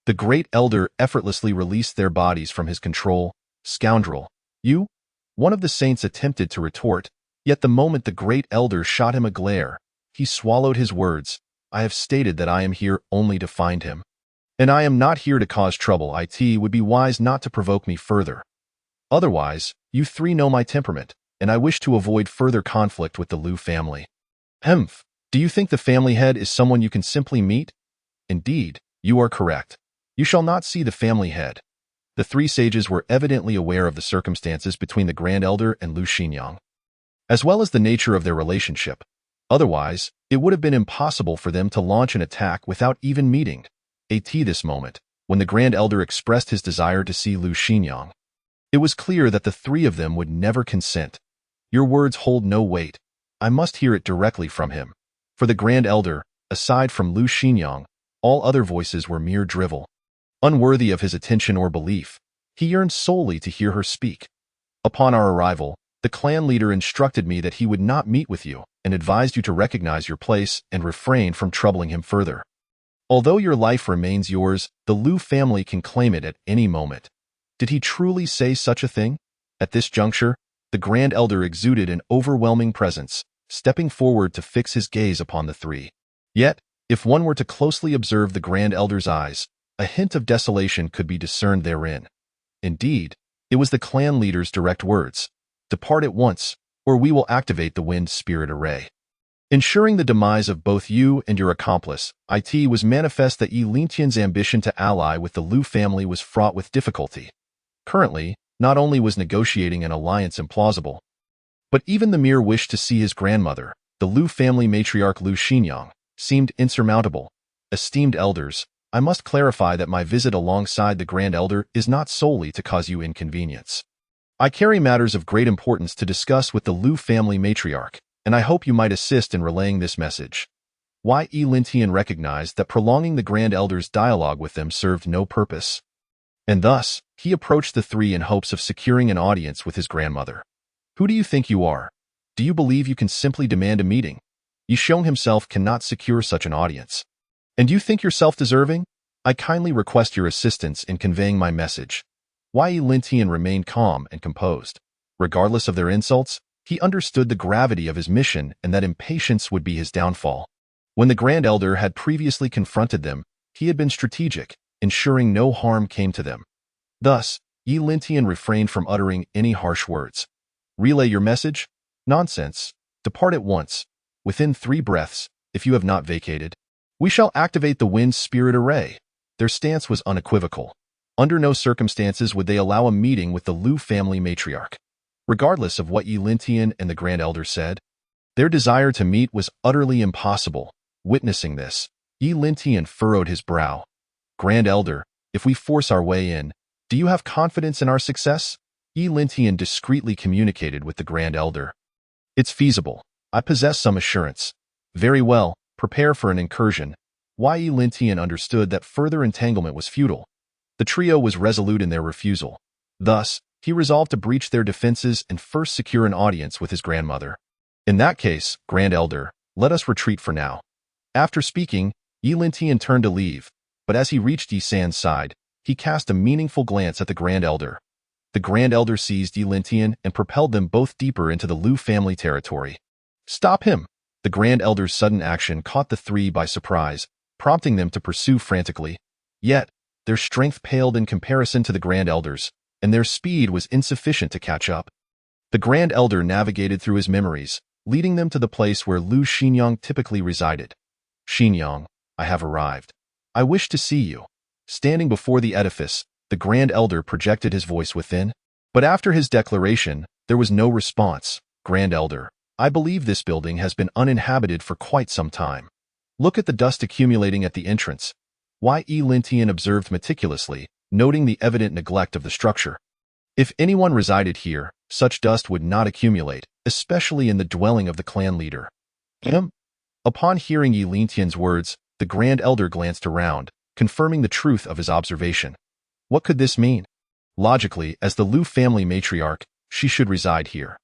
the great elder effortlessly released their bodies from his control. Scoundrel, you? One of the saints attempted to retort, yet the moment the great elder shot him a glare, he swallowed his words. I have stated that I am here only to find him. And I am not here to cause trouble. It would be wise not to provoke me further. Otherwise, you three know my temperament, and I wish to avoid further conflict with the Lu family. Humph, do you think the family head is someone you can simply meet? Indeed, you are correct. You shall not see the family head. The three sages were evidently aware of the circumstances between the Grand Elder and Lu Xinyang, as well as the nature of their relationship. Otherwise, it would have been impossible for them to launch an attack without even meeting. At this moment, when the Grand Elder expressed his desire to see Lu Xinyang, it was clear that the three of them would never consent. Your words hold no weight. I must hear it directly from him. For the Grand Elder, aside from Lu Xinyang, all other voices were mere drivel, unworthy of his attention or belief. He yearned solely to hear her speak. Upon our arrival, the clan leader instructed me that he would not meet with you and advised you to recognize your place and refrain from troubling him further. Although your life remains yours, the Lu family can claim it at any moment. Did he truly say such a thing? At this juncture, the Grand Elder exuded an overwhelming presence, stepping forward to fix his gaze upon the three. Yet, if one were to closely observe the Grand Elder's eyes, a hint of desolation could be discerned therein. Indeed, it was the clan leader's direct words. Depart at once, or we will activate the Wind Spirit Array. Ensuring the demise of both you and your accomplice, it was manifest that Yi Lintian's ambition to ally with the Lu family was fraught with difficulty. Currently, not only was negotiating an alliance implausible, but even the mere wish to see his grandmother, the Lu family matriarch Lu Xinyang, seemed insurmountable. Esteemed elders, I must clarify that my visit alongside the Grand Elder is not solely to cause you inconvenience. I carry matters of great importance to discuss with the Lu family matriarch, and I hope you might assist in relaying this message. Yi Lintian recognized that prolonging the Grand Elder's dialogue with them served no purpose, and thus, he approached the three in hopes of securing an audience with his grandmother. Who do you think you are? Do you believe you can simply demand a meeting? Yi Xiong himself cannot secure such an audience. And you think yourself deserving? I kindly request your assistance in conveying my message. Yi Lintian remained calm and composed. Regardless of their insults, he understood the gravity of his mission and that impatience would be his downfall. When the Grand Elder had previously confronted them, he had been strategic, ensuring no harm came to them. Thus, Yi Lintian refrained from uttering any harsh words. Relay your message? Nonsense. Depart at once. Within 3 breaths, if you have not vacated. We shall activate the Wind Spirit Array. Their stance was unequivocal. Under no circumstances would they allow a meeting with the Lu family matriarch. Regardless of what Yi Lintian and the Grand Elder said, their desire to meet was utterly impossible. Witnessing this, Yi Lintian furrowed his brow. Grand Elder, if we force our way in, do you have confidence in our success? Yi Lintian discreetly communicated with the Grand Elder. It's feasible. I possess some assurance. Very well, prepare for an incursion. Yi Lintian understood that further entanglement was futile. The trio was resolute in their refusal. Thus, he resolved to breach their defenses and first secure an audience with his grandmother. In that case, Grand Elder, let us retreat for now. After speaking, Yi Lintian turned to leave, but as he reached Yi San's side, he cast a meaningful glance at the Grand Elder. The Grand Elder seized Yi Lintian and propelled them both deeper into the Lu family territory. Stop him! The Grand Elder's sudden action caught the three by surprise, prompting them to pursue frantically. Yet, their strength paled in comparison to the Grand Elder's, and their speed was insufficient to catch up. The Grand Elder navigated through his memories, leading them to the place where Lu Xinyang typically resided. Xinyang, I have arrived. I wish to see you. Standing before the edifice, the Grand Elder projected his voice within. But after his declaration, there was no response. Grand Elder, I believe this building has been uninhabited for quite some time. Look at the dust accumulating at the entrance. Yi Lintian observed meticulously, noting the evident neglect of the structure. If anyone resided here, such dust would not accumulate, especially in the dwelling of the clan leader. Upon hearing Yi Lintian's words, the Grand Elder glanced around, confirming the truth of his observation. What could this mean? Logically, as the Lu family matriarch, she should reside here.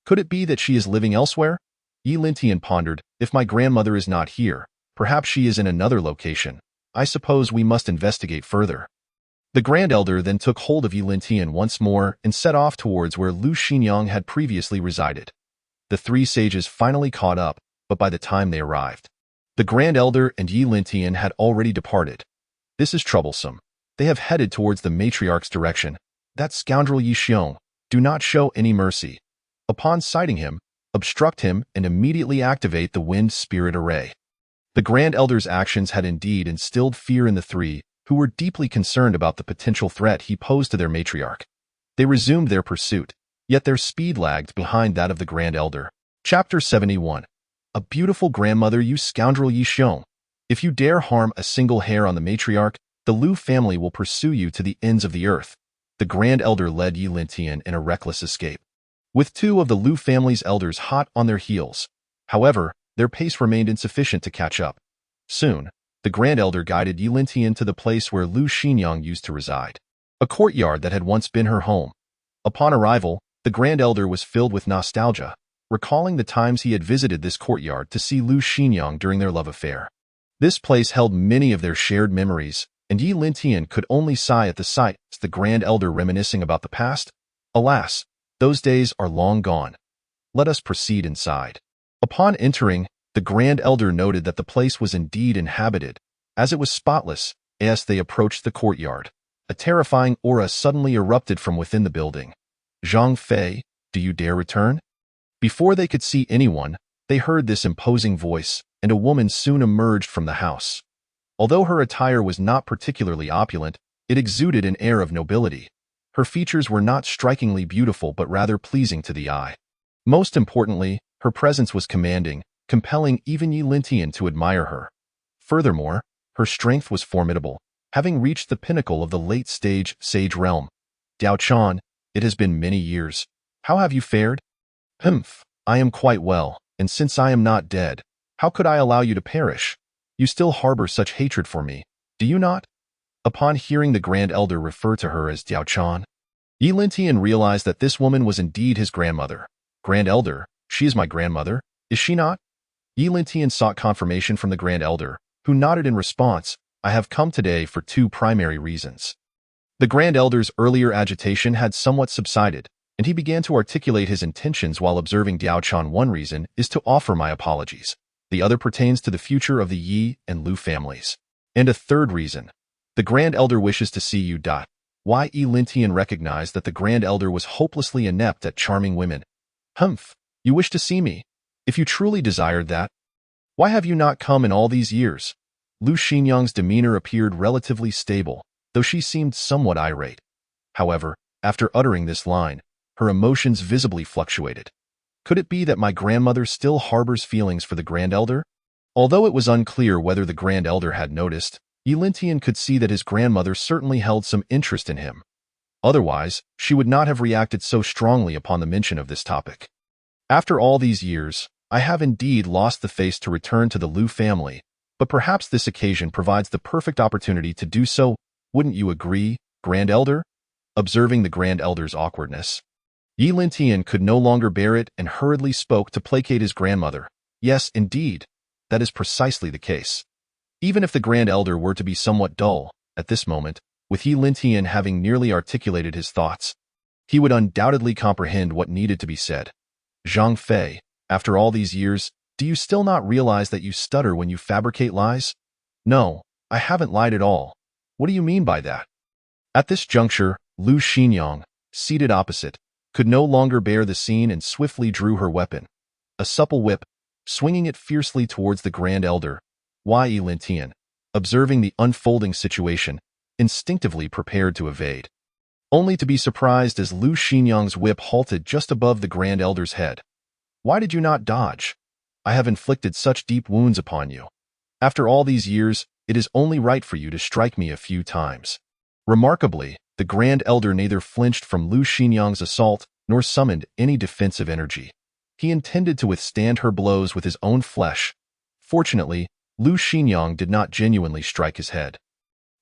Could it be that she is living elsewhere? Yi Lintian pondered, if my grandmother is not here, perhaps she is in another location. I suppose we must investigate further. The Grand Elder then took hold of Yi Lintian once more and set off towards where Lu Xinyang had previously resided. The three sages finally caught up, but by the time they arrived, the Grand Elder and Yi Lintian had already departed. This is troublesome. They have headed towards the matriarch's direction. That scoundrel Yi Xiong, do not show any mercy. Upon sighting him, obstruct him and immediately activate the Wind Spirit Array. The Grand Elder's actions had indeed instilled fear in the three, who were deeply concerned about the potential threat he posed to their matriarch. They resumed their pursuit, yet their speed lagged behind that of the Grand Elder. Chapter 71. A beautiful grandmother, you scoundrel Yi Xiong. If you dare harm a single hair on the matriarch, the Lu family will pursue you to the ends of the earth. The Grand Elder led Yi Lintian in a reckless escape, with two of the Lu family's elders hot on their heels. However, their pace remained insufficient to catch up. Soon, the Grand Elder guided Yi Lintian to the place where Lu Xinyang used to reside, a courtyard that had once been her home. Upon arrival, the Grand Elder was filled with nostalgia, recalling the times he had visited this courtyard to see Lu Xinyang during their love affair. This place held many of their shared memories, and Yi Lintian could only sigh at the sight as the Grand Elder reminiscing about the past. Alas, those days are long gone. Let us proceed inside. Upon entering, the Grand Elder noted that the place was indeed inhabited, as it was spotless. As they approached the courtyard, a terrifying aura suddenly erupted from within the building. Zhang Fei, do you dare return? Before they could see anyone, they heard this imposing voice, and a woman soon emerged from the house. Although her attire was not particularly opulent, it exuded an air of nobility. Her features were not strikingly beautiful but rather pleasing to the eye. Most importantly, her presence was commanding, compelling even Yi Lintian to admire her. Furthermore, her strength was formidable, having reached the pinnacle of the late-stage sage realm. Diao Chan, it has been many years. How have you fared? I am quite well, and since I am not dead, how could I allow you to perish? You still harbor such hatred for me, do you not? Upon hearing the Grand Elder refer to her as Diao Chan, Yi Lintian realized that this woman was indeed his grandmother. Grand Elder, she is my grandmother, is she not? Yi Lintian sought confirmation from the Grand Elder, who nodded in response, I have come today for two primary reasons. The Grand Elder's earlier agitation had somewhat subsided, and he began to articulate his intentions while observing Diao Chan. One reason is to offer my apologies. The other pertains to the future of the Yi and Lu families. And a third reason. The Grand Elder wishes to see you. Yi Lintian recognized that the Grand Elder was hopelessly inept at charming women. You wish to see me? If you truly desired that, why have you not come in all these years? Lu Xinyang's demeanor appeared relatively stable, though she seemed somewhat irate. However, after uttering this line, her emotions visibly fluctuated. Could it be that my grandmother still harbors feelings for the Grand Elder? Although it was unclear whether the Grand Elder had noticed, Yi Lintian could see that his grandmother certainly held some interest in him. Otherwise, she would not have reacted so strongly upon the mention of this topic. After all these years, I have indeed lost the face to return to the Lu family, but perhaps this occasion provides the perfect opportunity to do so. Wouldn't you agree, Grand Elder? Observing the Grand Elder's awkwardness, Yi Lintian could no longer bear it and hurriedly spoke to placate his grandmother. Yes, indeed, that is precisely the case. Even if the Grand Elder were to be somewhat dull, at this moment, with Yi Lintian having nearly articulated his thoughts, he would undoubtedly comprehend what needed to be said. Zhang Fei, after all these years, do you still not realize that you stutter when you fabricate lies? No, I haven't lied at all. What do you mean by that? At this juncture, Lu Xinyang, seated opposite, could no longer bear the scene and swiftly drew her weapon, a supple whip, swinging it fiercely towards the Grand Elder. Yi Lintian, observing the unfolding situation, instinctively prepared to evade, only to be surprised as Lu Xinyang's whip halted just above the Grand Elder's head. Why did you not dodge? I have inflicted such deep wounds upon you. After all these years, it is only right for you to strike me a few times. Remarkably, The Grand Elder neither flinched from Lu Xinyang's assault nor summoned any defensive energy. He intended to withstand her blows with his own flesh. Fortunately, Lu Xinyang did not genuinely strike his head.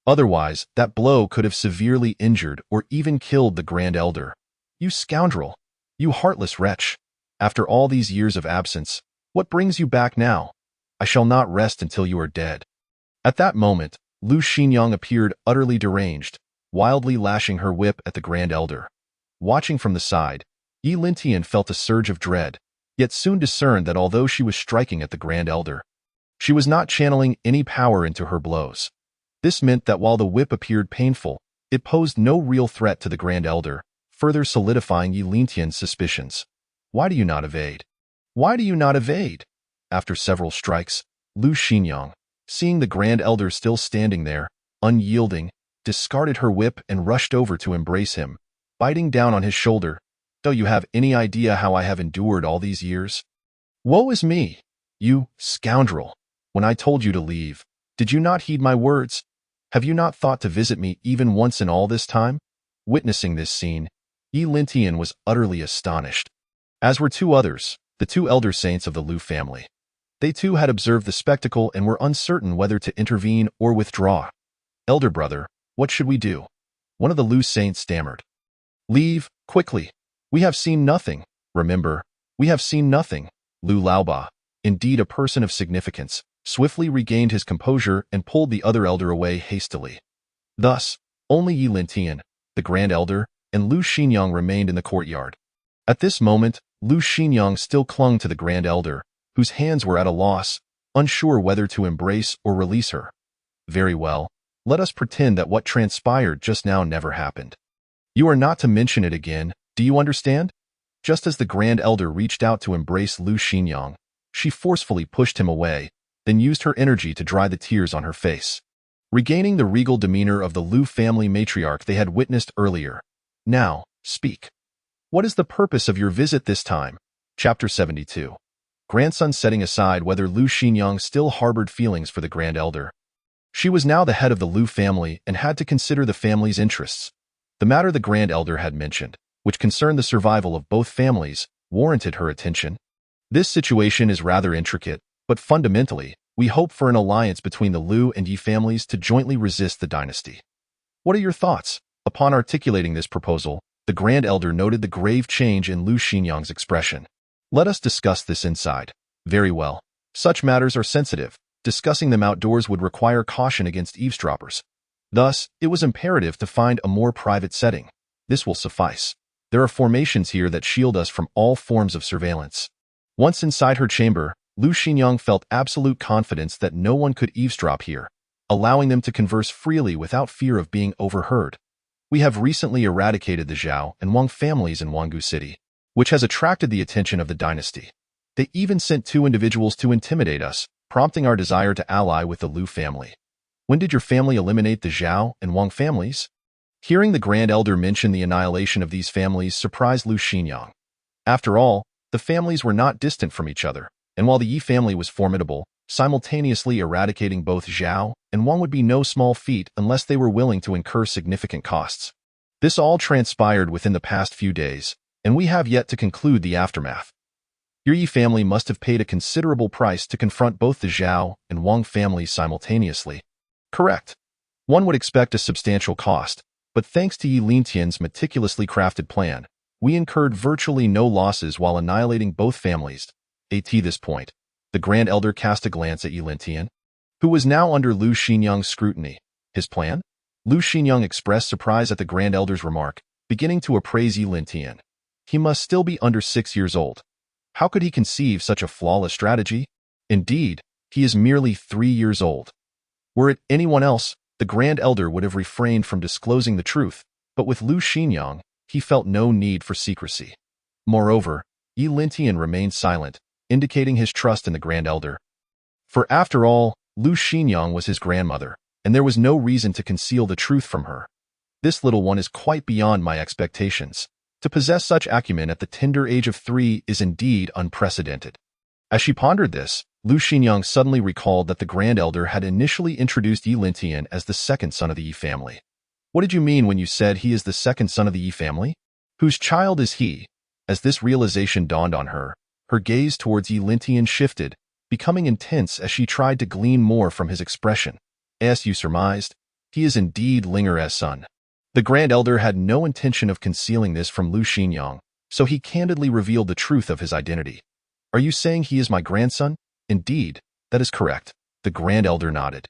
Otherwise, that blow could have severely injured or even killed the Grand Elder. You scoundrel! You heartless wretch! After all these years of absence, what brings you back now? I shall not rest until you are dead. At that moment, Lu Xinyang appeared utterly deranged, wildly lashing her whip at the Grand Elder. Watching from the side, Yi Lintian felt a surge of dread, yet soon discerned that although she was striking at the Grand Elder, she was not channeling any power into her blows. This meant that while the whip appeared painful, it posed no real threat to the Grand Elder, further solidifying Yi Lintian's suspicions. Why do you not evade? Why do you not evade? After several strikes, Lu Xinyang, seeing the Grand Elder still standing there, unyielding, discarded her whip and rushed over to embrace him, biting down on his shoulder. Do you have any idea how I have endured all these years? Woe is me! You scoundrel! When I told you to leave, did you not heed my words? Have you not thought to visit me even once in all this time? Witnessing this scene, Yi Lintian was utterly astonished. As were two others, the two elder saints of the Lu family. They too had observed the spectacle and were uncertain whether to intervene or withdraw. Elder brother, what should we do? One of the Lu saints stammered. Leave, quickly. We have seen nothing. Remember, we have seen nothing. Lu Laoba, indeed a person of significance, swiftly regained his composure and pulled the other elder away hastily. Thus, only Yi Lintian, the Grand Elder, and Lu Xinyang remained in the courtyard. At this moment, Lu Xinyang still clung to the Grand Elder, whose hands were at a loss, unsure whether to embrace or release her. Very well, let us pretend that what transpired just now never happened. You are not to mention it again, do you understand? Just as the Grand Elder reached out to embrace Lu Xinyang, she forcefully pushed him away, then used her energy to dry the tears on her face. Regaining the regal demeanor of the Lu family matriarch they had witnessed earlier. Now, speak. What is the purpose of your visit this time? Chapter 72. Grandson setting aside whether Lu Xinyang still harbored feelings for the Grand Elder. She was now the head of the Lu family and had to consider the family's interests. The matter the Grand Elder had mentioned, which concerned the survival of both families, warranted her attention. This situation is rather intricate, but fundamentally, we hope for an alliance between the Lu and Yi families to jointly resist the dynasty. What are your thoughts? Upon articulating this proposal, the Grand Elder noted the grave change in Lu Xinyang's expression. Let us discuss this inside. Very well. Such matters are sensitive. Discussing them outdoors would require caution against eavesdroppers. Thus, it was imperative to find a more private setting. This will suffice. There are formations here that shield us from all forms of surveillance. Once inside her chamber, Lu Xinyang felt absolute confidence that no one could eavesdrop here, allowing them to converse freely without fear of being overheard. We have recently eradicated the Zhao and Wang families in Wangu City, which has attracted the attention of the dynasty. They even sent 2 individuals to intimidate us, prompting our desire to ally with the Lu family. When did your family eliminate the Zhao and Wang families? Hearing the Grand Elder mention the annihilation of these families surprised Lu Xinyang. After all, the families were not distant from each other, and while the Yi family was formidable, simultaneously eradicating both Zhao and Wang would be no small feat unless they were willing to incur significant costs. This all transpired within the past few days, and we have yet to conclude the aftermath. Your Yi family must have paid a considerable price to confront both the Zhao and Wang families simultaneously. Correct. One would expect a substantial cost, but thanks to Yi Lintian's meticulously crafted plan, we incurred virtually no losses while annihilating both families. At this point, the Grand Elder cast a glance at Yi Lintian, who was now under Lu Xinyang's scrutiny. His plan? Lu Xinyang expressed surprise at the Grand Elder's remark, beginning to appraise Yi Lintian. He must still be under 6 years old. How could he conceive such a flawless strategy? Indeed, he is merely 3 years old. Were it anyone else, the Grand Elder would have refrained from disclosing the truth, but with Lu Xinyang, he felt no need for secrecy. Moreover, Yi Lintian remained silent, indicating his trust in the Grand Elder. For after all, Lu Xinyang was his grandmother, and there was no reason to conceal the truth from her. This little one is quite beyond my expectations. To possess such acumen at the tender age of 3 is indeed unprecedented. As she pondered this, Lu Xinyang suddenly recalled that the Grand Elder had initially introduced Yi Lintian as the second son of the Yi family. What did you mean when you said he is the second son of the Yi family? Whose child is he? As this realization dawned on her, her gaze towards Yi Lintian shifted, becoming intense as she tried to glean more from his expression. As you surmised, he is indeed Linger's son. The Grand Elder had no intention of concealing this from Lu Xinyang, so he candidly revealed the truth of his identity. Are you saying he is my grandson? Indeed, that is correct. The Grand Elder nodded.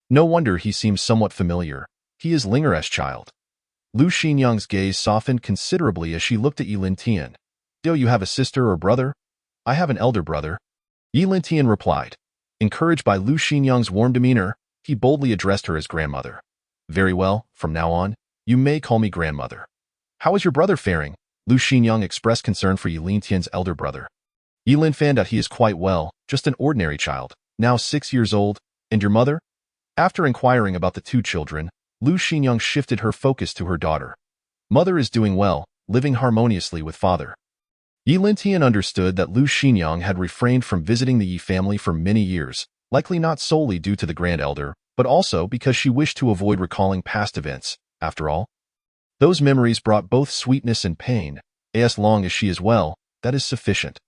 No wonder he seems somewhat familiar. He is Linger's child. Lu Xinyang's gaze softened considerably as she looked at Yi Lintian. Do you have a sister or brother? I have an elder brother. Yi Lintian replied. Encouraged by Lu Xinyang's warm demeanor, he boldly addressed her as grandmother. Very well, from now on, you may call me grandmother. How is your brother faring? Lu Xinyang expressed concern for Yi Lintian's elder brother. Yi Lin found out he is quite well, just an ordinary child, now 6 years old. And your mother? After inquiring about the two children, Lu Xinyang shifted her focus to her daughter. Mother is doing well, living harmoniously with father. Yi Lintian understood that Lu Xinyang had refrained from visiting the Yi family for many years, likely not solely due to the Grand Elder, but also because she wished to avoid recalling past events. After all, those memories brought both sweetness and pain. As long as she is well, that is sufficient.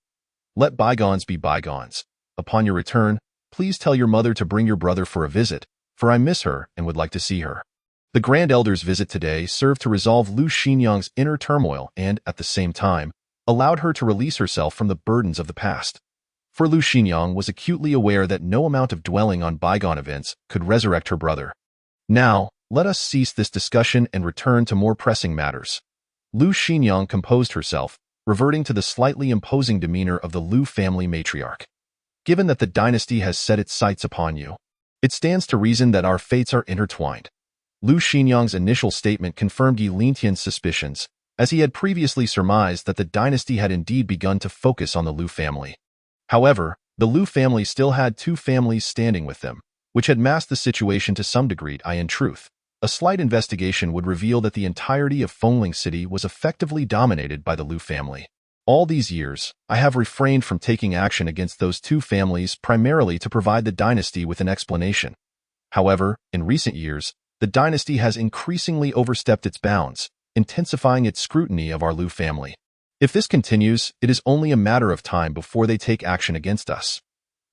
Let bygones be bygones. Upon your return, please tell your mother to bring your brother for a visit, for I miss her and would like to see her. The Grand Elder's visit today served to resolve Lu Xinyang's inner turmoil and, at the same time, allowed her to release herself from the burdens of the past. For Lu Xinyang was acutely aware that no amount of dwelling on bygone events could resurrect her brother. Now, let us cease this discussion and return to more pressing matters. Lu Xinyang composed herself, reverting to the slightly imposing demeanor of the Lu family matriarch. Given that the dynasty has set its sights upon you, it stands to reason that our fates are intertwined. Lu Xinyang's initial statement confirmed Yi Lintian's suspicions, as he had previously surmised that the dynasty had indeed begun to focus on the Lu family. However, the Lu family still had two families standing with them, which had masked the situation to some degree. In truth, a slight investigation would reveal that the entirety of Fengling City was effectively dominated by the Lu family. All these years, I have refrained from taking action against those two families primarily to provide the dynasty with an explanation. However, in recent years, the dynasty has increasingly overstepped its bounds, intensifying its scrutiny of our Lu family. If this continues, it is only a matter of time before they take action against us.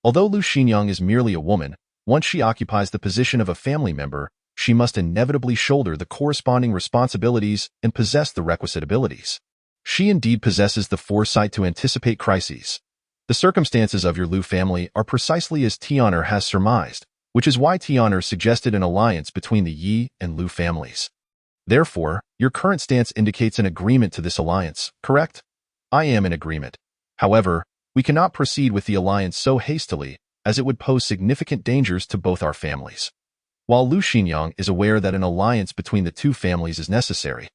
Although Lu Xinyang is merely a woman, once she occupies the position of a family member, she must inevitably shoulder the corresponding responsibilities and possess the requisite abilities. She indeed possesses the foresight to anticipate crises. The circumstances of your Lu family are precisely as Tian'er has surmised, which is why Tian'er suggested an alliance between the Yi and Lu families. Therefore, your current stance indicates an agreement to this alliance, correct? I am in agreement. However, we cannot proceed with the alliance so hastily, as it would pose significant dangers to both our families. While Lu Xinyang is aware that an alliance between the two families is necessary,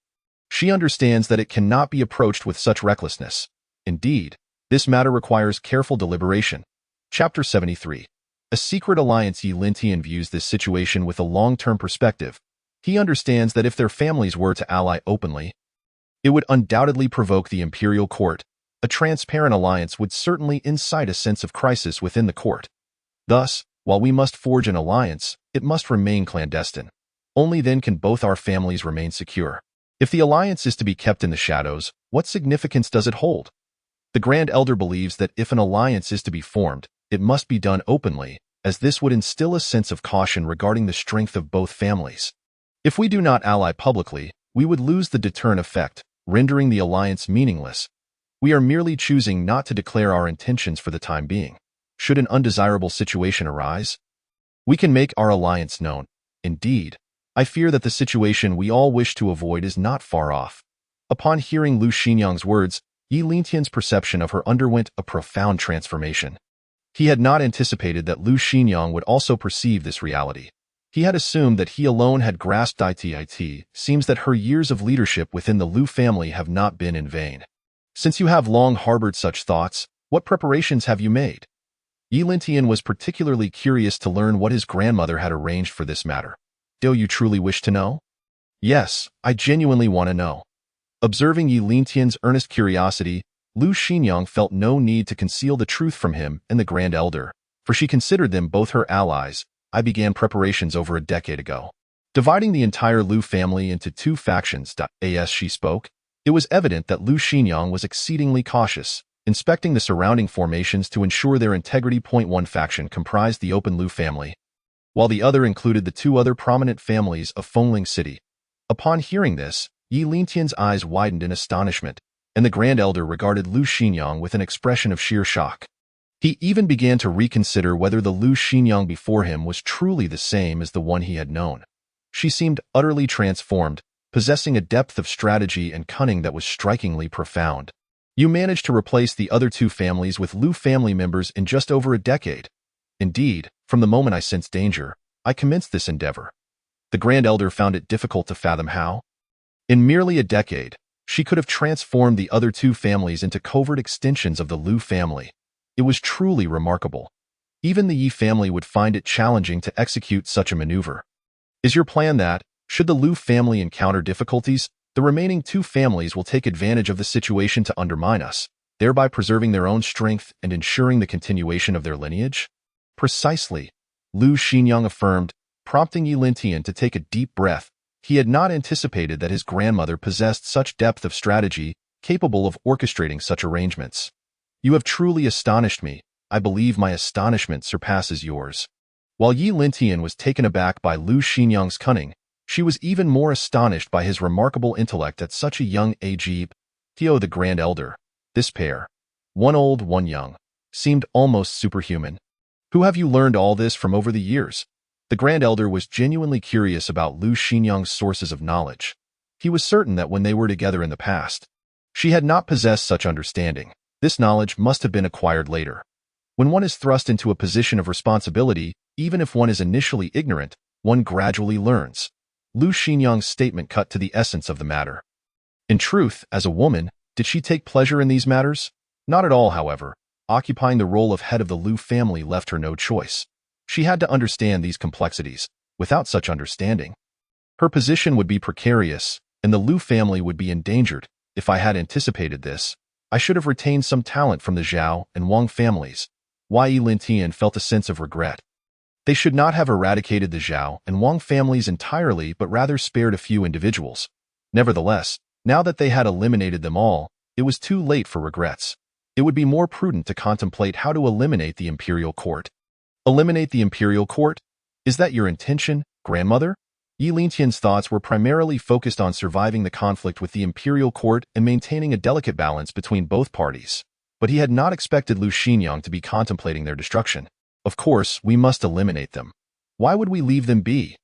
she understands that it cannot be approached with such recklessness. Indeed, this matter requires careful deliberation. Chapter 73. A secret alliance. Yi Lintian views this situation with a long-term perspective. He understands that if their families were to ally openly, it would undoubtedly provoke the imperial court. A transparent alliance would certainly incite a sense of crisis within the court. Thus, while we must forge an alliance, it must remain clandestine. Only then can both our families remain secure. If the alliance is to be kept in the shadows, what significance does it hold? The Grand Elder believes that if an alliance is to be formed, it must be done openly, as this would instill a sense of caution regarding the strength of both families. If we do not ally publicly, we would lose the deterrent effect, rendering the alliance meaningless. We are merely choosing not to declare our intentions for the time being. Should an undesirable situation arise, we can make our alliance known. Indeed, I fear that the situation we all wish to avoid is not far off. Upon hearing Lu Xinyang's words, Yi Lintian's perception of her underwent a profound transformation. He had not anticipated that Lu Xinyang would also perceive this reality. He had assumed that he alone had grasped it. Seems that her years of leadership within the Lu family have not been in vain. Since you have long harbored such thoughts, what preparations have you made? Yi Lintian was particularly curious to learn what his grandmother had arranged for this matter. Do you truly wish to know? Yes, I genuinely want to know. Observing Yi Lintian's earnest curiosity, Lu Xinyang felt no need to conceal the truth from him and the Grand Elder, for she considered them both her allies. I began preparations over a decade ago. Dividing the entire Lu family into two factions, as she spoke, it was evident that Lu Xinyang was exceedingly cautious, inspecting the surrounding formations to ensure their integrity. One faction comprised the open Lu family, while the other included the two other prominent families of Fengling City. Upon hearing this, Yi Lintian's eyes widened in astonishment, and the Grand Elder regarded Lu Xinyang with an expression of sheer shock. He even began to reconsider whether the Lu Xinyang before him was truly the same as the one he had known. She seemed utterly transformed, possessing a depth of strategy and cunning that was strikingly profound. You managed to replace the other two families with Lu family members in just over a decade. Indeed, from the moment I sensed danger, I commenced this endeavor. The Grand Elder found it difficult to fathom how. In merely a decade, she could have transformed the other two families into covert extensions of the Lu family. It was truly remarkable. Even the Yi family would find it challenging to execute such a maneuver. Is your plan that, should the Lu family encounter difficulties, the remaining two families will take advantage of the situation to undermine us, thereby preserving their own strength and ensuring the continuation of their lineage? Precisely, Lu Xinyang affirmed, prompting Yi Lintian to take a deep breath. He had not anticipated that his grandmother possessed such depth of strategy, capable of orchestrating such arrangements. You have truly astonished me. I believe my astonishment surpasses yours. While Yi Lintian was taken aback by Lu Xinyang's cunning, she was even more astonished by his remarkable intellect at such a young age. Theo the Grand Elder, this pair, one old, one young, seemed almost superhuman. Who have you learned all this from over the years? The Grand Elder was genuinely curious about Lu Xinyang's sources of knowledge. He was certain that when they were together in the past, she had not possessed such understanding. This knowledge must have been acquired later. When one is thrust into a position of responsibility, even if one is initially ignorant, one gradually learns. Lu Xinyang's statement cut to the essence of the matter. In truth, as a woman, did she take pleasure in these matters? Not at all, however. Occupying the role of head of the Lu family left her no choice. She had to understand these complexities. Without such understanding, her position would be precarious, and the Lu family would be endangered. If I had anticipated this, I should have retained some talent from the Zhao and Wang families. Yi Lintian felt a sense of regret. They should not have eradicated the Zhao and Wang families entirely, but rather spared a few individuals. Nevertheless, now that they had eliminated them all, it was too late for regrets. It would be more prudent to contemplate how to eliminate the imperial court. Eliminate the imperial court? Is that your intention, grandmother? Yi Lintian's thoughts were primarily focused on surviving the conflict with the imperial court and maintaining a delicate balance between both parties. But he had not expected Lu Xinyang to be contemplating their destruction. Of course, we must eliminate them. Why would we leave them be?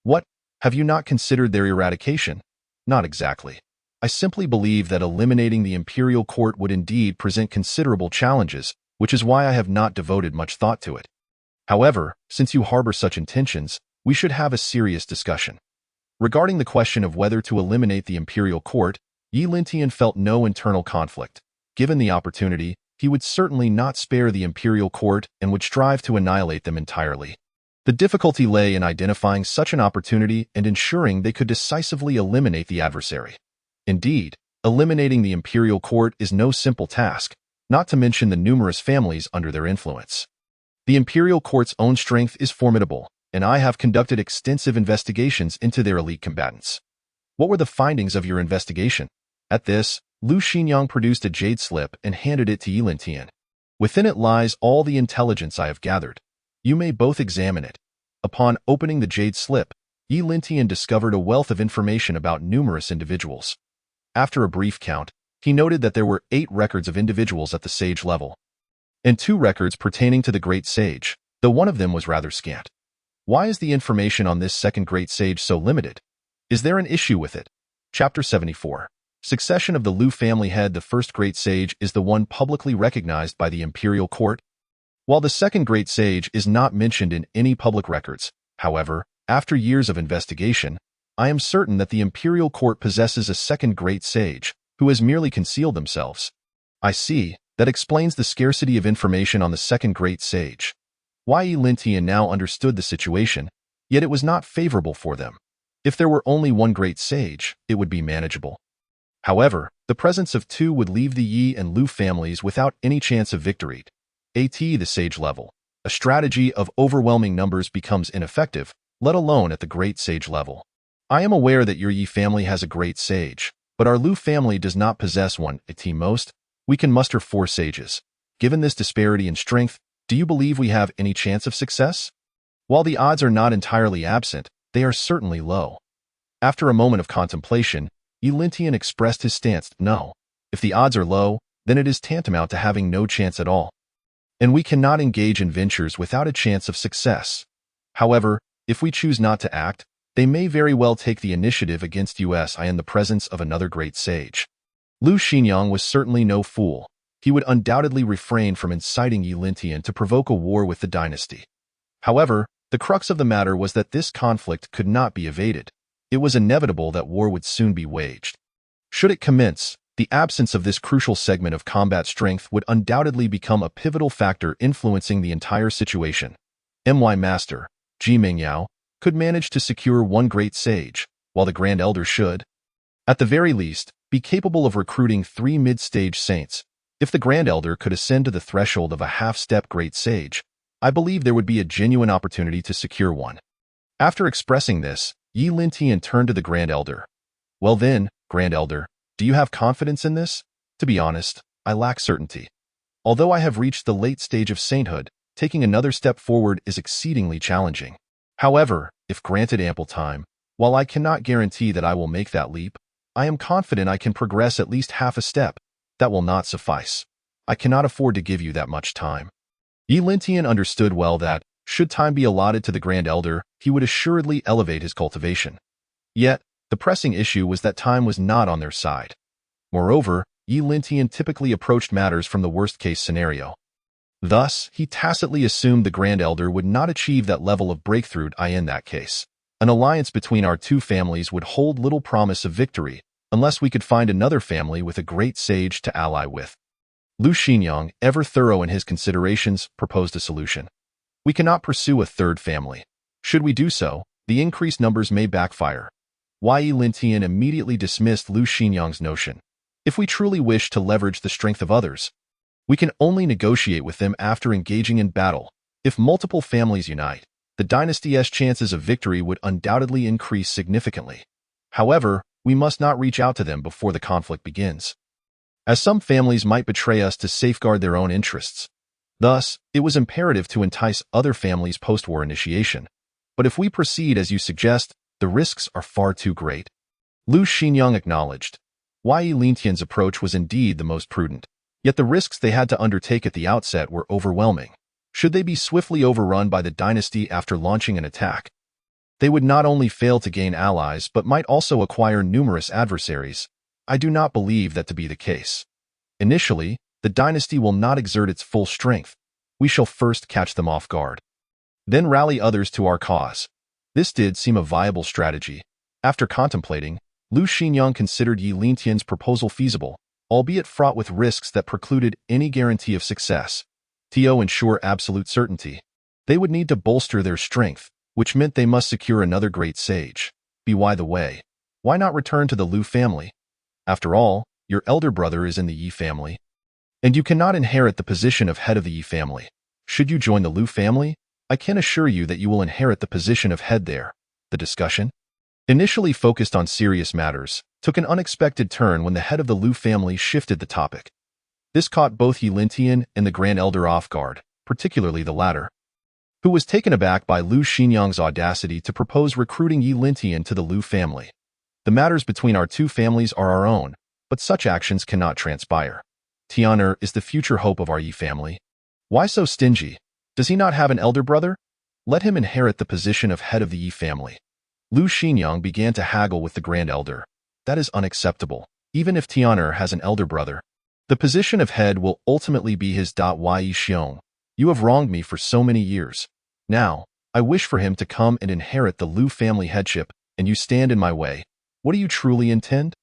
What? Have you not considered their eradication? Not exactly. I simply believe that eliminating the imperial court would indeed present considerable challenges, which is why I have not devoted much thought to it. However, since you harbor such intentions, we should have a serious discussion. Regarding the question of whether to eliminate the imperial court, Yi Lintian felt no internal conflict. Given the opportunity, he would certainly not spare the imperial court and would strive to annihilate them entirely. The difficulty lay in identifying such an opportunity and ensuring they could decisively eliminate the adversary. Indeed, eliminating the imperial court is no simple task, not to mention the numerous families under their influence. The imperial court's own strength is formidable, and I have conducted extensive investigations into their elite combatants. What were the findings of your investigation? At this, Lu Xinyang produced a jade slip and handed it to Yi Lintian. Within it lies all the intelligence I have gathered. You may both examine it. Upon opening the jade slip, Yi Lintian discovered a wealth of information about numerous individuals. After a brief count, he noted that there were 8 records of individuals at the sage level, and 2 records pertaining to the great sage, though one of them was rather scant. Why is the information on this second great sage so limited? Is there an issue with it? Chapter 74. Succession of the Lu family head. The first great sage is the one publicly recognized by the imperial court, while the second great sage is not mentioned in any public records. However, after years of investigation, I am certain that the imperial court possesses a second great sage, who has merely concealed themselves. I see. That explains the scarcity of information on the second great sage. Yi Lintian now understood the situation, yet it was not favorable for them. If there were only one great sage, it would be manageable. However, the presence of 2 would leave the Yi and Lu families without any chance of victory. At the sage level, a strategy of overwhelming numbers becomes ineffective. let alone at the great sage level. I am aware that your Yi family has a great sage, but our Lu family does not possess one. At most, we can muster 4 sages. Given this disparity in strength, do you believe we have any chance of success? While the odds are not entirely absent, they are certainly low. After a moment of contemplation, Yi Lintian expressed his stance. No. If the odds are low, then it is tantamount to having no chance at all. And we cannot engage in ventures without a chance of success. However, if we choose not to act, they may very well take the initiative against us in the presence of another great sage. Lu Xinyang was certainly no fool. He would undoubtedly refrain from inciting Yi Lintian to provoke a war with the dynasty. However, the crux of the matter was that this conflict could not be evaded. It was inevitable that war would soon be waged. Should it commence, the absence of this crucial segment of combat strength would undoubtedly become a pivotal factor influencing the entire situation. My master, Ji Mingyao, could manage to secure one great sage, while the Grand Elder should, at the very least, be capable of recruiting 3 mid-stage saints. If the Grand Elder could ascend to the threshold of a half-step great sage, I believe there would be a genuine opportunity to secure one. After expressing this, Yi Lintian turned to the Grand Elder. Well then, Grand Elder, do you have confidence in this? To be honest, I lack certainty. Although I have reached the late stage of sainthood, taking another step forward is exceedingly challenging. However, if granted ample time, while I cannot guarantee that I will make that leap, I am confident I can progress at least half a step. That will not suffice. I cannot afford to give you that much time. Yi Lintian understood well that, should time be allotted to the Grand Elder, he would assuredly elevate his cultivation. Yet, the pressing issue was that time was not on their side. Moreover, Yi Lintian typically approached matters from the worst-case scenario. Thus, he tacitly assumed the Grand Elder would not achieve that level of breakthrough in that case. An alliance between our 2 families would hold little promise of victory, unless we could find another family with a great sage to ally with. Lu Xinyang, ever thorough in his considerations, proposed a solution. We cannot pursue a 3rd family. Should we do so, the increased numbers may backfire. Yi Lintian immediately dismissed Lu Xinyang's notion. If we truly wish to leverage the strength of others, we can only negotiate with them after engaging in battle. If multiple families unite, the dynasty's chances of victory would undoubtedly increase significantly. However, we must not reach out to them before the conflict begins, as some families might betray us to safeguard their own interests. Thus, it was imperative to entice other families' post-war initiation. But if we proceed as you suggest, the risks are far too great. Lu Xinyang acknowledged. Yi Lintian's approach was indeed the most prudent. Yet the risks they had to undertake at the outset were overwhelming. Should they be swiftly overrun by the dynasty after launching an attack, they would not only fail to gain allies but might also acquire numerous adversaries. I do not believe that to be the case. Initially, the dynasty will not exert its full strength. We shall first catch them off guard, then rally others to our cause. This did seem a viable strategy. After contemplating, Lu Xinyang considered Yi Lintian's proposal feasible, albeit fraught with risks that precluded any guarantee of success. To ensure absolute certainty, they would need to bolster their strength, which meant they must secure another great sage. By the way, why not return to the Lu family? After all, your elder brother is in the Yi family, and you cannot inherit the position of head of the Yi family. Should you join the Lu family, I can assure you that you will inherit the position of head there. The discussion, initially focused on serious matters, took an unexpected turn when the head of the Lu family shifted the topic. This caught both Yi Lintian and the Grand Elder off guard, particularly the latter, who was taken aback by Lu Xinyang's audacity to propose recruiting Yi Lintian to the Lu family. The matters between our 2 families are our own, but such actions cannot transpire. Tian'er is the future hope of our Yi family. Why so stingy? Does he not have an elder brother? Let him inherit the position of head of the Yi family. Lu Xinyang began to haggle with the Grand Elder. That is unacceptable. Even if Tian'er has an elder brother, the position of head will ultimately be his. Yi Xiong, you have wronged me for so many years. Now, I wish for him to come and inherit the Lu family headship, and you stand in my way. What do you truly intend?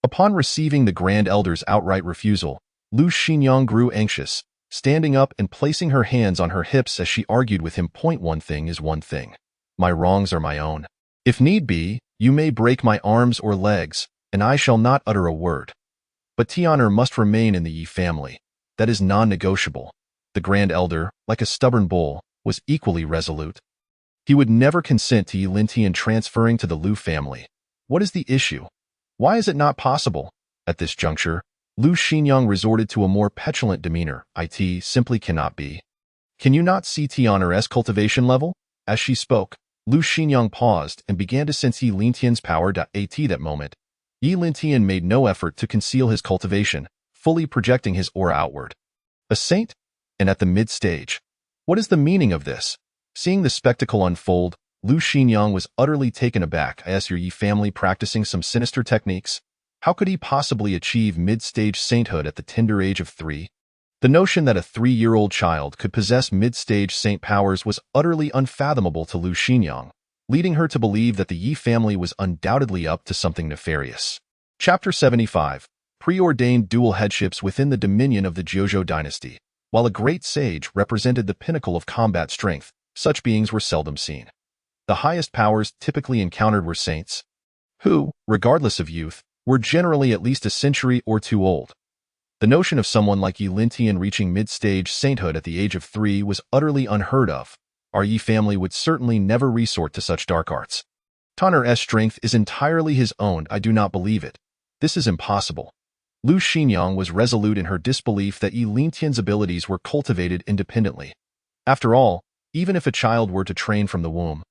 Upon receiving the Grand Elder's outright refusal, Lu Xinyang grew anxious, standing up and placing her hands on her hips as she argued with him. One thing is one thing. My wrongs are my own. If need be, you may break my arms or legs, and I shall not utter a word. But Tian'er must remain in the Yi family. That is non-negotiable. The Grand Elder, like a stubborn bull, was equally resolute. He would never consent to Yi Lintian transferring to the Lu family. What is the issue? Why is it not possible? At this juncture, Lu Xinyang resorted to a more petulant demeanor. It simply cannot be. Can you not see Tian'er's cultivation level? As she spoke, Lu Xinyang paused and began to sense Yi Lintian's power. At that moment, Yi Lintian made no effort to conceal his cultivation, fully projecting his aura outward. A saint? And at the mid-stage. What is the meaning of this? Seeing the spectacle unfold, Lu Xinyang was utterly taken aback. Is your Yi family practicing some sinister techniques? How could he possibly achieve mid-stage sainthood at the tender age of 3? The notion that a 3-year-old child could possess mid-stage saint powers was utterly unfathomable to Lu Xinyang, leading her to believe that the Yi family was undoubtedly up to something nefarious. Chapter 75. Preordained dual headships within the dominion of the Jiuzhou dynasty. While a great sage represented the pinnacle of combat strength, such beings were seldom seen. The highest powers typically encountered were saints, who, regardless of youth, were generally at least a century or two old. The notion of someone like Yi Lintian reaching mid-stage sainthood at the age of 3 was utterly unheard of. Our Yi family would certainly never resort to such dark arts. Tian'er's strength is entirely his own. I do not believe it. This is impossible. Lu Xinyang was resolute in her disbelief that Yi Lintian's abilities were cultivated independently. After all, even if a child were to train from the womb,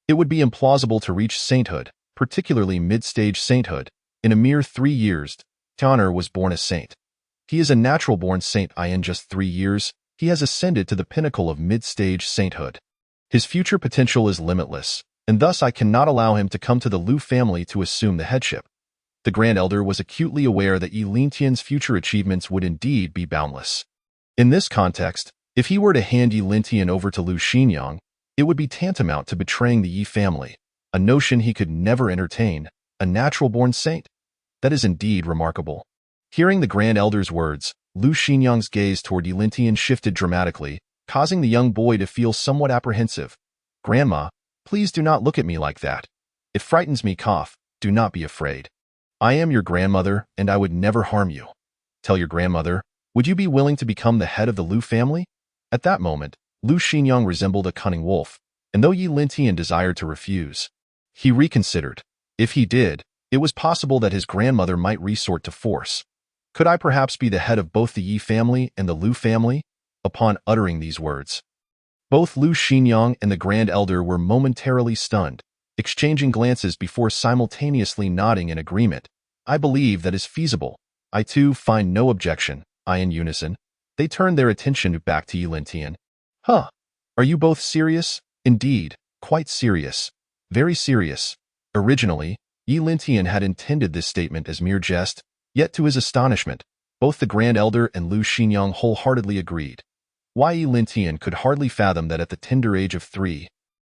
it would be implausible to reach sainthood, particularly mid-stage sainthood, in a mere 3 years. Tian'er was born a saint. He is a natural-born saint. In just 3 years, he has ascended to the pinnacle of mid-stage sainthood. His future potential is limitless, and thus I cannot allow him to come to the Lu family to assume the headship. The Grand Elder was acutely aware that Yi Lintian's future achievements would indeed be boundless. In this context, if he were to hand Yi Lintian over to Lu Xinyang, it would be tantamount to betraying the Yi family, a notion he could never entertain. A natural-born saint? That is indeed remarkable. Hearing the Grand Elder's words, Lu Xinyang's gaze toward Yi Lintian shifted dramatically, causing the young boy to feel somewhat apprehensive. Grandma, please do not look at me like that. It frightens me. Do not be afraid. I am your grandmother, and I would never harm you. Tell your grandmother, would you be willing to become the head of the Lu family? At that moment, Lu Xinyang resembled a cunning wolf, and though Yi Lintian desired to refuse, he reconsidered. If he did, it was possible that his grandmother might resort to force. Could I perhaps be the head of both the Yi family and the Lu family? Upon uttering these words, both Lu Xinyang and the Grand Elder were momentarily stunned, exchanging glances before simultaneously nodding in agreement. I believe that is feasible. I too find no objection. In unison, they turned their attention back to Yi Lintian. Huh? Are you both serious? Indeed, quite serious. Very serious. Originally, Yi Lintian had intended this statement as mere jest, yet to his astonishment, both the Grand Elder and Lu Xinyang wholeheartedly agreed. Why Yi Lintian could hardly fathom that at the tender age of 3,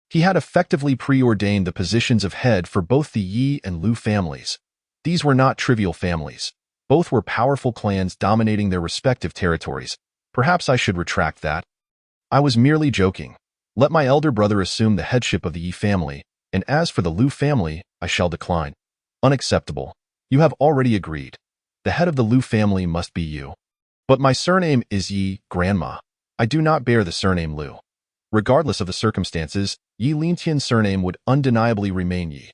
he had effectively preordained the positions of head for both the Yi and Lu families. These were not trivial families. Both were powerful clans dominating their respective territories. Perhaps I should retract that. I was merely joking. Let my elder brother assume the headship of the Yi family, and as for the Lu family, I shall decline. Unacceptable. You have already agreed. The head of the Lu family must be you. But my surname is Yi, Grandma. I do not bear the surname Lu. Regardless of the circumstances, Yi Lintian's surname would undeniably remain Yi.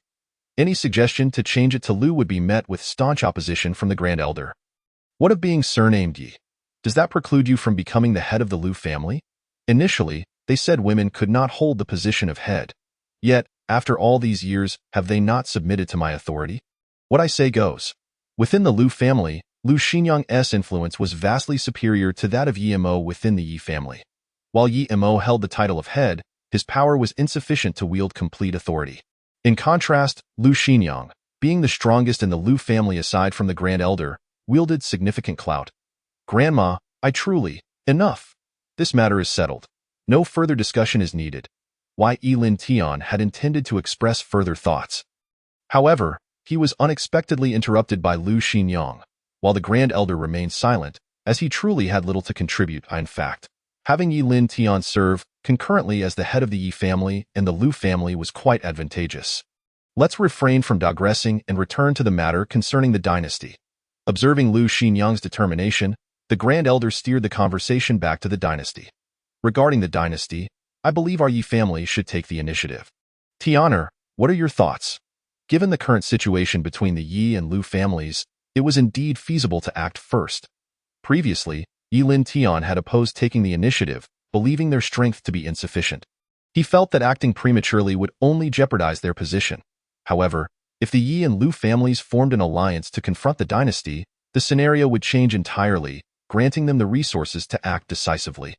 Any suggestion to change it to Lu would be met with staunch opposition from the Grand Elder. What of being surnamed Yi? Does that preclude you from becoming the head of the Lu family? Initially, they said women could not hold the position of head. Yet, after all these years, have they not submitted to my authority? What I say goes. Within the Lu family, Lu Xinyang's influence was vastly superior to that of Yi Mo within the Yi family. While Yi Mo held the title of head, his power was insufficient to wield complete authority. In contrast, Lu Xinyang, being the strongest in the Lu family aside from the Grand Elder, wielded significant clout. Grandma, enough. This matter is settled. No further discussion is needed. Yi Lintian had intended to express further thoughts. However, he was unexpectedly interrupted by Lu Xinyang, while the Grand Elder remained silent, as he truly had little to contribute. In fact, having Yi Lintian serve concurrently as the head of the Yi family and the Lu family was quite advantageous. Let's refrain from digressing and return to the matter concerning the dynasty. Observing Lu Xinyang's determination, the Grand Elder steered the conversation back to the dynasty. Regarding the dynasty, I believe our Yi family should take the initiative. Tianer, what are your thoughts? Given the current situation between the Yi and Lu families, it was indeed feasible to act first. Previously, Yilin Tian had opposed taking the initiative, believing their strength to be insufficient. He felt that acting prematurely would only jeopardize their position. However, if the Yi and Lu families formed an alliance to confront the dynasty, the scenario would change entirely, granting them the resources to act decisively.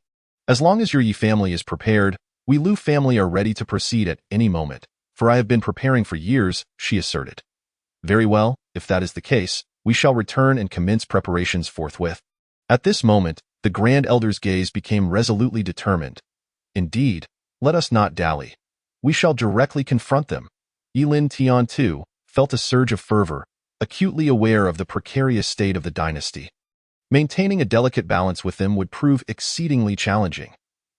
As long as your Yi family is prepared, we Lu family are ready to proceed at any moment, for I have been preparing for years, she asserted. Very well, if that is the case, we shall return and commence preparations forthwith. At this moment, the Grand Elder's gaze became resolutely determined. Indeed, let us not dally. We shall directly confront them. Yilin Tian, too, felt a surge of fervor, acutely aware of the precarious state of the dynasty. Maintaining a delicate balance with them would prove exceedingly challenging.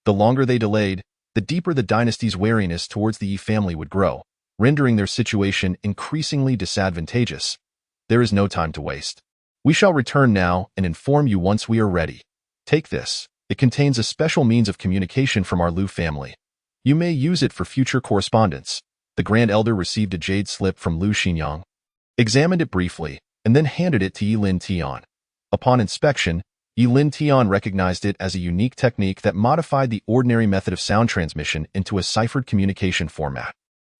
The longer they delayed, the deeper the dynasty's wariness towards the Yi family would grow, rendering their situation increasingly disadvantageous. There is no time to waste. We shall return now and inform you once we are ready. Take this. It contains a special means of communication from our Lu family. You may use it for future correspondence. The Grand Elder received a jade slip from Lu Xinyang, examined it briefly, and then handed it to Yilin Tian. Upon inspection, Yilin Tian recognized it as a unique technique that modified the ordinary method of sound transmission into a ciphered communication format.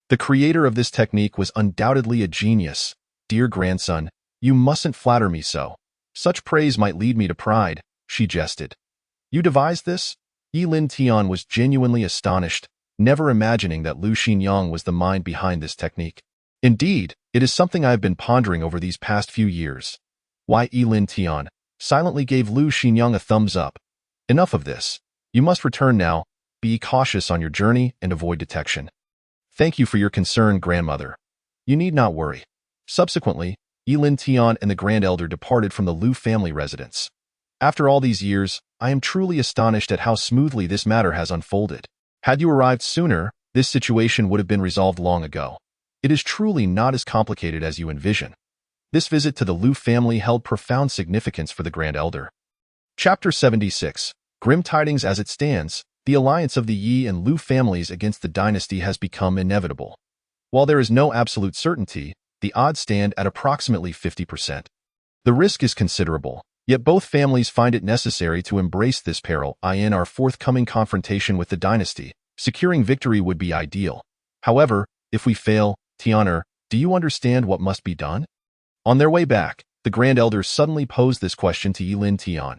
The creator of this technique was undoubtedly a genius. Dear grandson, you mustn't flatter me so. Such praise might lead me to pride, she jested. You devised this? Yilin Tian was genuinely astonished, never imagining that Lu Xinyang was the mind behind this technique. Indeed, it is something I have been pondering over these past few years. Why Yilin Tian silently gave Lu Xinyang a thumbs up. Enough of this. You must return now. Be cautious on your journey and avoid detection. Thank you for your concern, grandmother. You need not worry. Subsequently, Yilin Tian and the Grand Elder departed from the Lu family residence. After all these years, I am truly astonished at how smoothly this matter has unfolded. Had you arrived sooner, this situation would have been resolved long ago. It is truly not as complicated as you envision. This visit to the Lu family held profound significance for the Grand Elder. Chapter 76. Grim tidings. As it stands, the alliance of the Yi and Lu families against the dynasty has become inevitable. While there is no absolute certainty, the odds stand at approximately 50%. The risk is considerable, yet both families find it necessary to embrace this peril in our forthcoming confrontation with the dynasty. Securing victory would be ideal. However, if we fail, Tianer, do you understand what must be done? On their way back, the Grand Elder suddenly posed this question to Yilin Tian.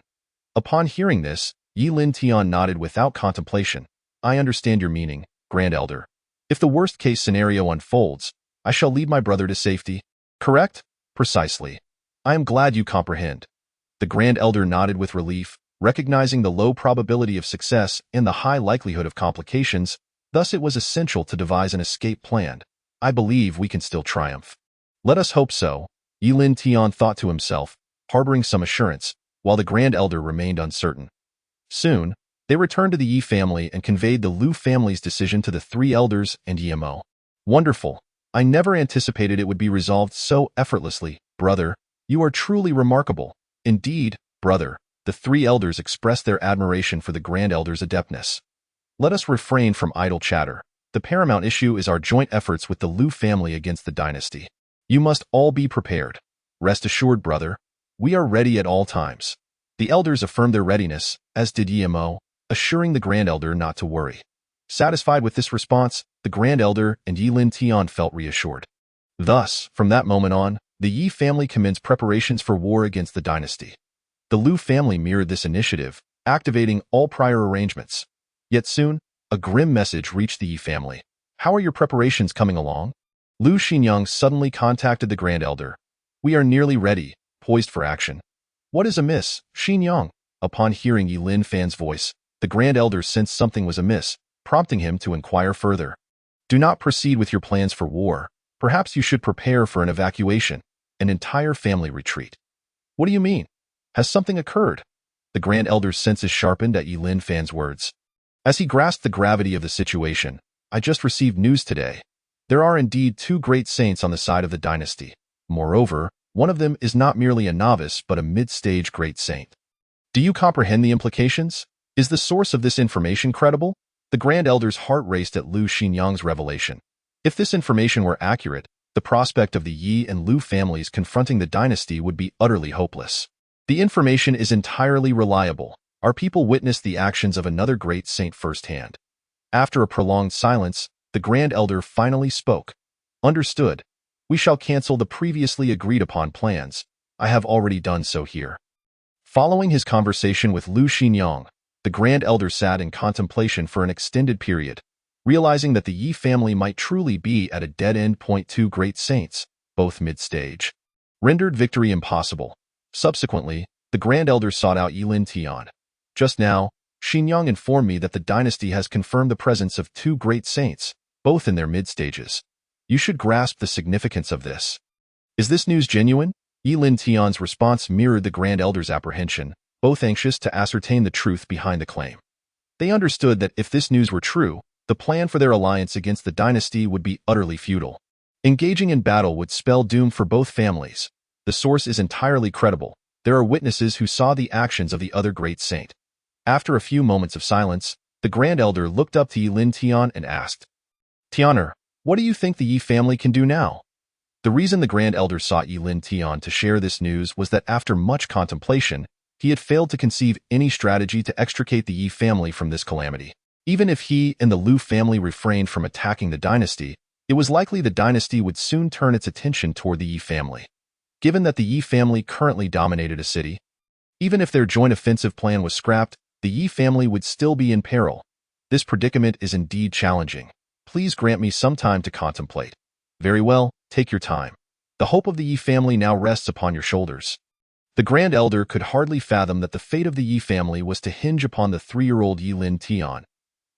Upon hearing this, Yilin Tian nodded without contemplation. I understand your meaning, Grand Elder. If the worst-case scenario unfolds, I shall lead my brother to safety. Correct? Precisely. I am glad you comprehend. The Grand Elder nodded with relief, recognizing the low probability of success and the high likelihood of complications. Thus it was essential to devise an escape plan. I believe we can still triumph. Let us hope so, Yilin Tian thought to himself, harboring some assurance, while the Grand Elder remained uncertain. Soon, they returned to the Yi family and conveyed the Lu family's decision to the three elders and Yimo. Wonderful. I never anticipated it would be resolved so effortlessly, brother. You are truly remarkable. Indeed, brother, the three elders expressed their admiration for the Grand Elder's adeptness. Let us refrain from idle chatter. The paramount issue is our joint efforts with the Lu family against the dynasty. You must all be prepared. Rest assured, brother. We are ready at all times. The elders affirmed their readiness, as did Yimo, assuring the Grand Elder not to worry. Satisfied with this response, the Grand Elder and Yilin Tian felt reassured. Thus, from that moment on, the Yi family commenced preparations for war against the dynasty. The Lu family mirrored this initiative, activating all prior arrangements. Yet soon, a grim message reached the Yi family. How are your preparations coming along? Lu Xinyang suddenly contacted the Grand Elder. We are nearly ready, poised for action. What is amiss, Xinyang? Upon hearing Yilin Fan's voice, the Grand Elder sensed something was amiss, prompting him to inquire further. Do not proceed with your plans for war. Perhaps you should prepare for an evacuation, an entire family retreat. What do you mean? Has something occurred? The Grand Elder's senses sharpened at Yilin Fan's words. As he grasped the gravity of the situation, I just received news today. There are indeed two great saints on the side of the dynasty. Moreover, one of them is not merely a novice but a mid-stage great saint. Do you comprehend the implications? Is the source of this information credible? The Grand Elder's heart raced at Lu Xinyang's revelation. If this information were accurate, the prospect of the Yi and Lu families confronting the dynasty would be utterly hopeless. The information is entirely reliable. Our people witnessed the actions of another great saint firsthand. After a prolonged silence, the Grand Elder finally spoke. Understood. We shall cancel the previously agreed-upon plans. I have already done so here. Following his conversation with Lu Xinyang, the Grand Elder sat in contemplation for an extended period, realizing that the Yi family might truly be at a dead-end point. Two great saints, both mid-stage, rendered victory impossible. Subsequently, the Grand Elder sought out Yilin Tian. Just now, Xinyang informed me that the dynasty has confirmed the presence of two great saints, both in their mid-stages. You should grasp the significance of this. Is this news genuine? Yilin Tian's response mirrored the Grand Elder's apprehension, both anxious to ascertain the truth behind the claim. They understood that if this news were true, the plan for their alliance against the dynasty would be utterly futile. Engaging in battle would spell doom for both families. The source is entirely credible. There are witnesses who saw the actions of the other great saint. After a few moments of silence, the Grand Elder looked up to Yilin Tian and asked, Tianer, what do you think the Yi family can do now? The reason the Grand Elder sought Yilin Tian to share this news was that after much contemplation, he had failed to conceive any strategy to extricate the Yi family from this calamity. Even if he and the Lu family refrained from attacking the dynasty, it was likely the dynasty would soon turn its attention toward the Yi family. Given that the Yi family currently dominated a city, even if their joint offensive plan was scrapped, the Yi family would still be in peril. This predicament is indeed challenging. Please grant me some time to contemplate. Very well, take your time. The hope of the Yi family now rests upon your shoulders. The Grand Elder could hardly fathom that the fate of the Yi family was to hinge upon the 3-year-old Yilin Tian.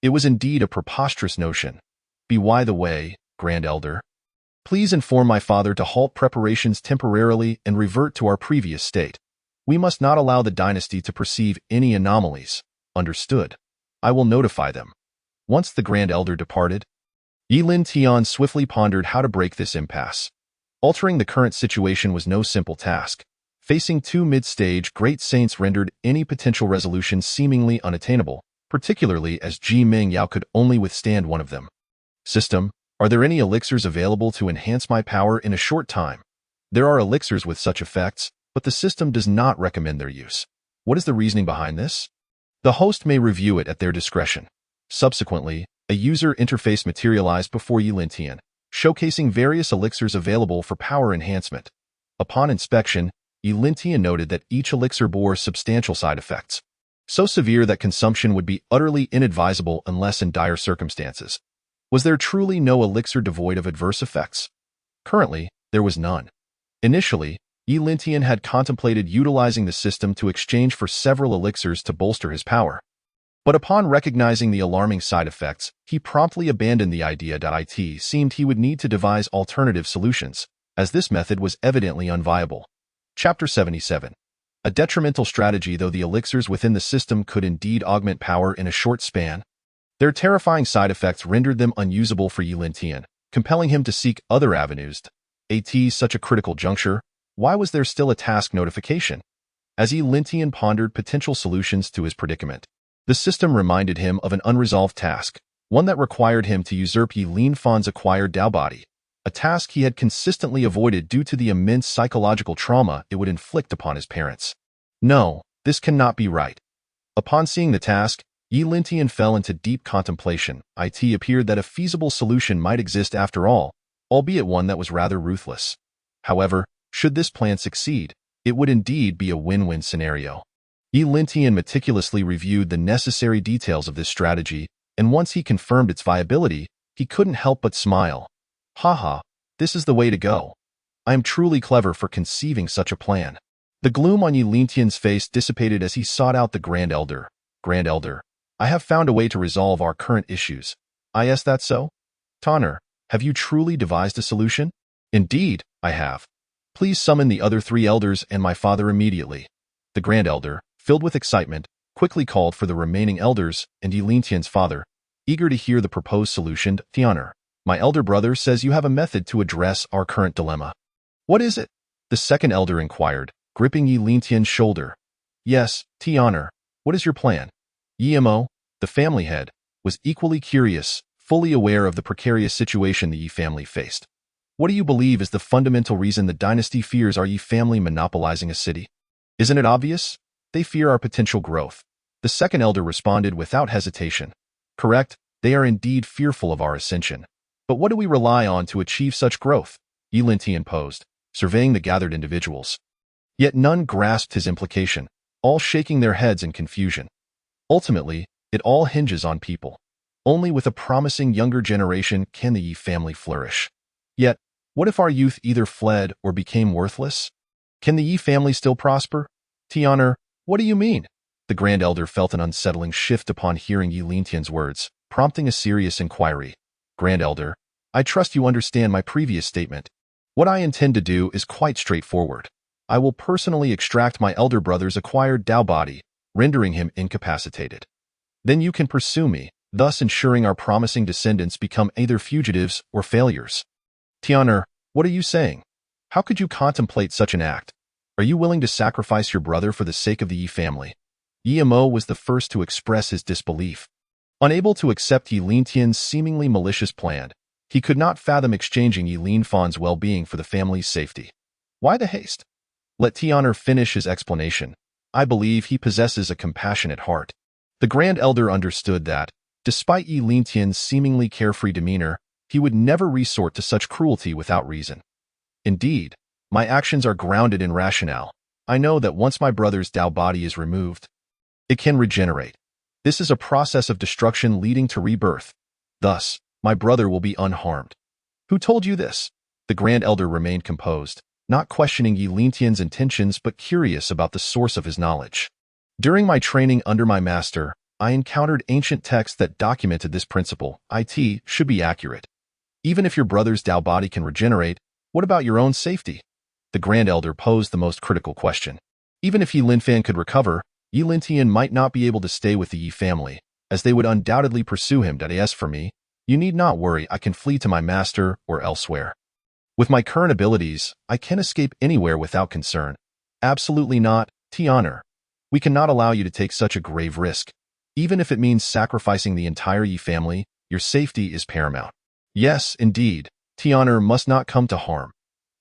It was indeed a preposterous notion. By the way, Grand Elder, please inform my father to halt preparations temporarily and revert to our previous state. We must not allow the dynasty to perceive any anomalies. Understood. I will notify them. Once the Grand Elder departed, Yilin Tian swiftly pondered how to break this impasse. Altering the current situation was no simple task. Facing two mid-stage great saints rendered any potential resolution seemingly unattainable, particularly as Ji Mingyao could only withstand one of them. System, are there any elixirs available to enhance my power in a short time? There are elixirs with such effects, but the system does not recommend their use. What is the reasoning behind this? The host may review it at their discretion. Subsequently, a user interface materialized before Yilin Tian, showcasing various elixirs available for power enhancement. Upon inspection, Yilin Tian noted that each elixir bore substantial side effects, so severe that consumption would be utterly inadvisable unless in dire circumstances. Was there truly no elixir devoid of adverse effects? Currently, there was none. Initially, Yilin Tian had contemplated utilizing the system to exchange for several elixirs to bolster his power. But upon recognizing the alarming side effects, he promptly abandoned the idea. It seemed he would need to devise alternative solutions, as this method was evidently unviable. Chapter 77. A detrimental strategy. Though the elixirs within the system could indeed augment power in a short span, their terrifying side effects rendered them unusable for Yilin Tian, compelling him to seek other avenues. At such a critical juncture, why was there still a task notification? As Yilin Tian pondered potential solutions to his predicament, the system reminded him of an unresolved task, one that required him to usurp Yilin Fan's acquired Dao body, a task he had consistently avoided due to the immense psychological trauma it would inflict upon his parents. No, this cannot be right. Upon seeing the task, Yilin Tian fell into deep contemplation. It appeared that a feasible solution might exist after all, albeit one that was rather ruthless. However, should this plan succeed, it would indeed be a win-win scenario. Yilin Tian meticulously reviewed the necessary details of this strategy, and once he confirmed its viability, he couldn't help but smile. Haha, this is the way to go. I am truly clever for conceiving such a plan. The gloom on Yilin Tian's face dissipated as he sought out the Grand Elder. Grand Elder, I have found a way to resolve our current issues. Is that so? Tanner, have you truly devised a solution? Indeed, I have. Please summon the other 3 elders and my father immediately. The Grand Elder, filled with excitement, quickly called for the remaining elders and Yilin Tian's father, eager to hear the proposed solution. Tianer, my elder brother says you have a method to address our current dilemma. What is it? The second elder inquired, gripping Yilin Tian's shoulder. Yes, Tianer, what is your plan? Yimo, the family head, was equally curious, fully aware of the precarious situation the Yi family faced. What do you believe is the fundamental reason the dynasty fears our Yi family monopolizing a city? Isn't it obvious? They fear our potential growth. The second elder responded without hesitation. Correct, they are indeed fearful of our ascension. But what do we rely on to achieve such growth? Yi Lintian posed, surveying the gathered individuals. Yet none grasped his implication, all shaking their heads in confusion. Ultimately, it all hinges on people. Only with a promising younger generation can the Yi family flourish. Yet, what if our youth either fled or became worthless? Can the Yi family still prosper? Tian'er, what do you mean? The Grand Elder felt an unsettling shift upon hearing Yi Lintian's words, prompting a serious inquiry. Grand Elder, I trust you understand my previous statement. What I intend to do is quite straightforward. I will personally extract my elder brother's acquired Dao body, rendering him incapacitated. Then you can pursue me, thus ensuring our promising descendants become either fugitives or failures. Tian'er, what are you saying? How could you contemplate such an act? Are you willing to sacrifice your brother for the sake of the Yi family? Yi Mo was the first to express his disbelief. Unable to accept Yi Lintian's seemingly malicious plan, he could not fathom exchanging Yi Linfan's well-being for the family's safety. Why the haste? Let Tian'er finish his explanation. I believe he possesses a compassionate heart. The Grand Elder understood that, despite Yi Lintian's seemingly carefree demeanor, he would never resort to such cruelty without reason. Indeed, my actions are grounded in rationale. I know that once my brother's Dao body is removed, it can regenerate. This is a process of destruction leading to rebirth. Thus, my brother will be unharmed. Who told you this? The Grand Elder remained composed, not questioning Yi Lintian's intentions but curious about the source of his knowledge. During my training under my master, I encountered ancient texts that documented this principle. It should be accurate. Even if your brother's Dao body can regenerate, what about your own safety? The Grand Elder posed the most critical question. Even if Yi Linfan could recover, Yi Lintian might not be able to stay with the Yi family, as they would undoubtedly pursue him. As for me, you need not worry, I can flee to my master or elsewhere. With my current abilities, I can escape anywhere without concern. Absolutely not, Tian'er. We cannot allow you to take such a grave risk. Even if it means sacrificing the entire Yi family, your safety is paramount. Yes, indeed, Tian'er must not come to harm.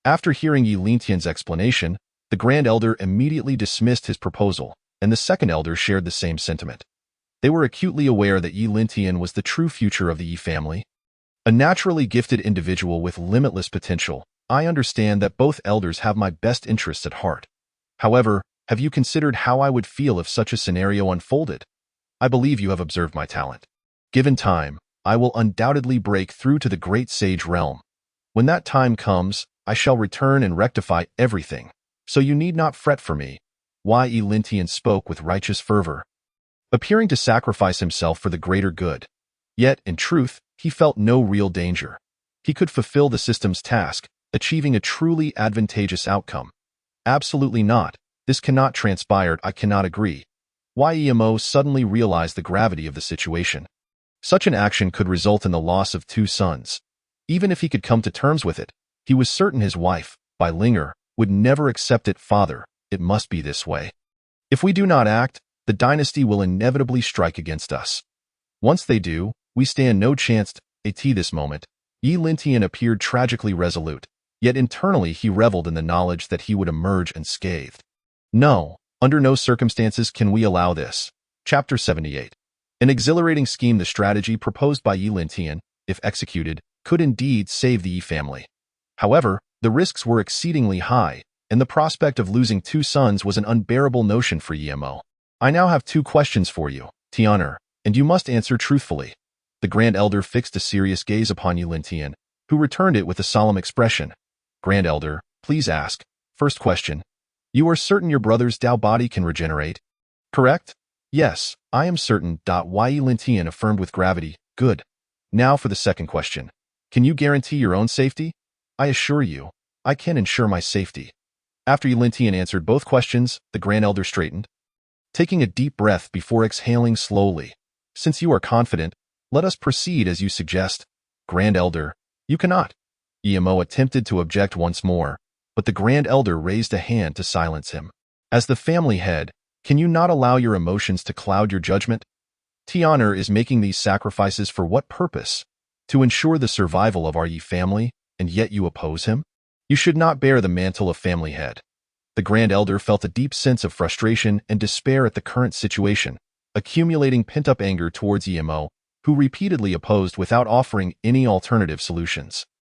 After hearing Yi Lintian's explanation, the Grand Elder immediately dismissed his proposal, and the second elder shared the same sentiment. They were acutely aware that Yi Lintian was the true future of the Yi family. A naturally gifted individual with limitless potential, I understand that both elders have my best interests at heart. However, have you considered how I would feel if such a scenario unfolded? I believe you have observed my talent. Given time, I will undoubtedly break through to the great sage realm. When that time comes, I shall return and rectify everything, so you need not fret for me. Yi Lintian spoke with righteous fervor, appearing to sacrifice himself for the greater good. Yet, in truth, he felt no real danger. He could fulfill the system's task, achieving a truly advantageous outcome. Absolutely not. This cannot transpire. I cannot agree. Yi Mo suddenly realized the gravity of the situation. Such an action could result in the loss of 2 sons. Even if he could come to terms with it, he was certain his wife, Bai Linger, would never accept it. Father, it must be this way. If we do not act, the dynasty will inevitably strike against us. Once they do, we stand no chance. At this moment, Yi Lintian appeared tragically resolute, yet internally he reveled in the knowledge that he would emerge unscathed. No, under no circumstances can we allow this. Chapter 78. An exhilarating scheme. The strategy proposed by Yi Lintian, if executed, could indeed save the Yi family. However, the risks were exceedingly high, and the prospect of losing 2 sons was an unbearable notion for Yi Mo. I now have 2 questions for you, Tian'er, and you must answer truthfully. The Grand Elder fixed a serious gaze upon Yi Lintian, who returned it with a solemn expression. Grand Elder, please ask. First question. You are certain your brother's Dao body can regenerate? Correct? Yes, I am certain. Yi Lintian affirmed with gravity. Good. Now for the second question. Can you guarantee your own safety? I assure you, I can ensure my safety. After Yi Lintian answered both questions, the Grand Elder straightened, taking a deep breath before exhaling slowly. Since you are confident, let us proceed as you suggest. Grand Elder, you cannot. Yi Mo attempted to object once more, but the Grand Elder raised a hand to silence him. As the family head, can you not allow your emotions to cloud your judgment? Tian'er is making these sacrifices for what purpose? To ensure the survival of our Yi family, and yet you oppose him? You should not bear the mantle of family head. The Grand Elder felt a deep sense of frustration and despair at the current situation, accumulating pent-up anger towards Emo, who repeatedly opposed without offering any alternative solutions.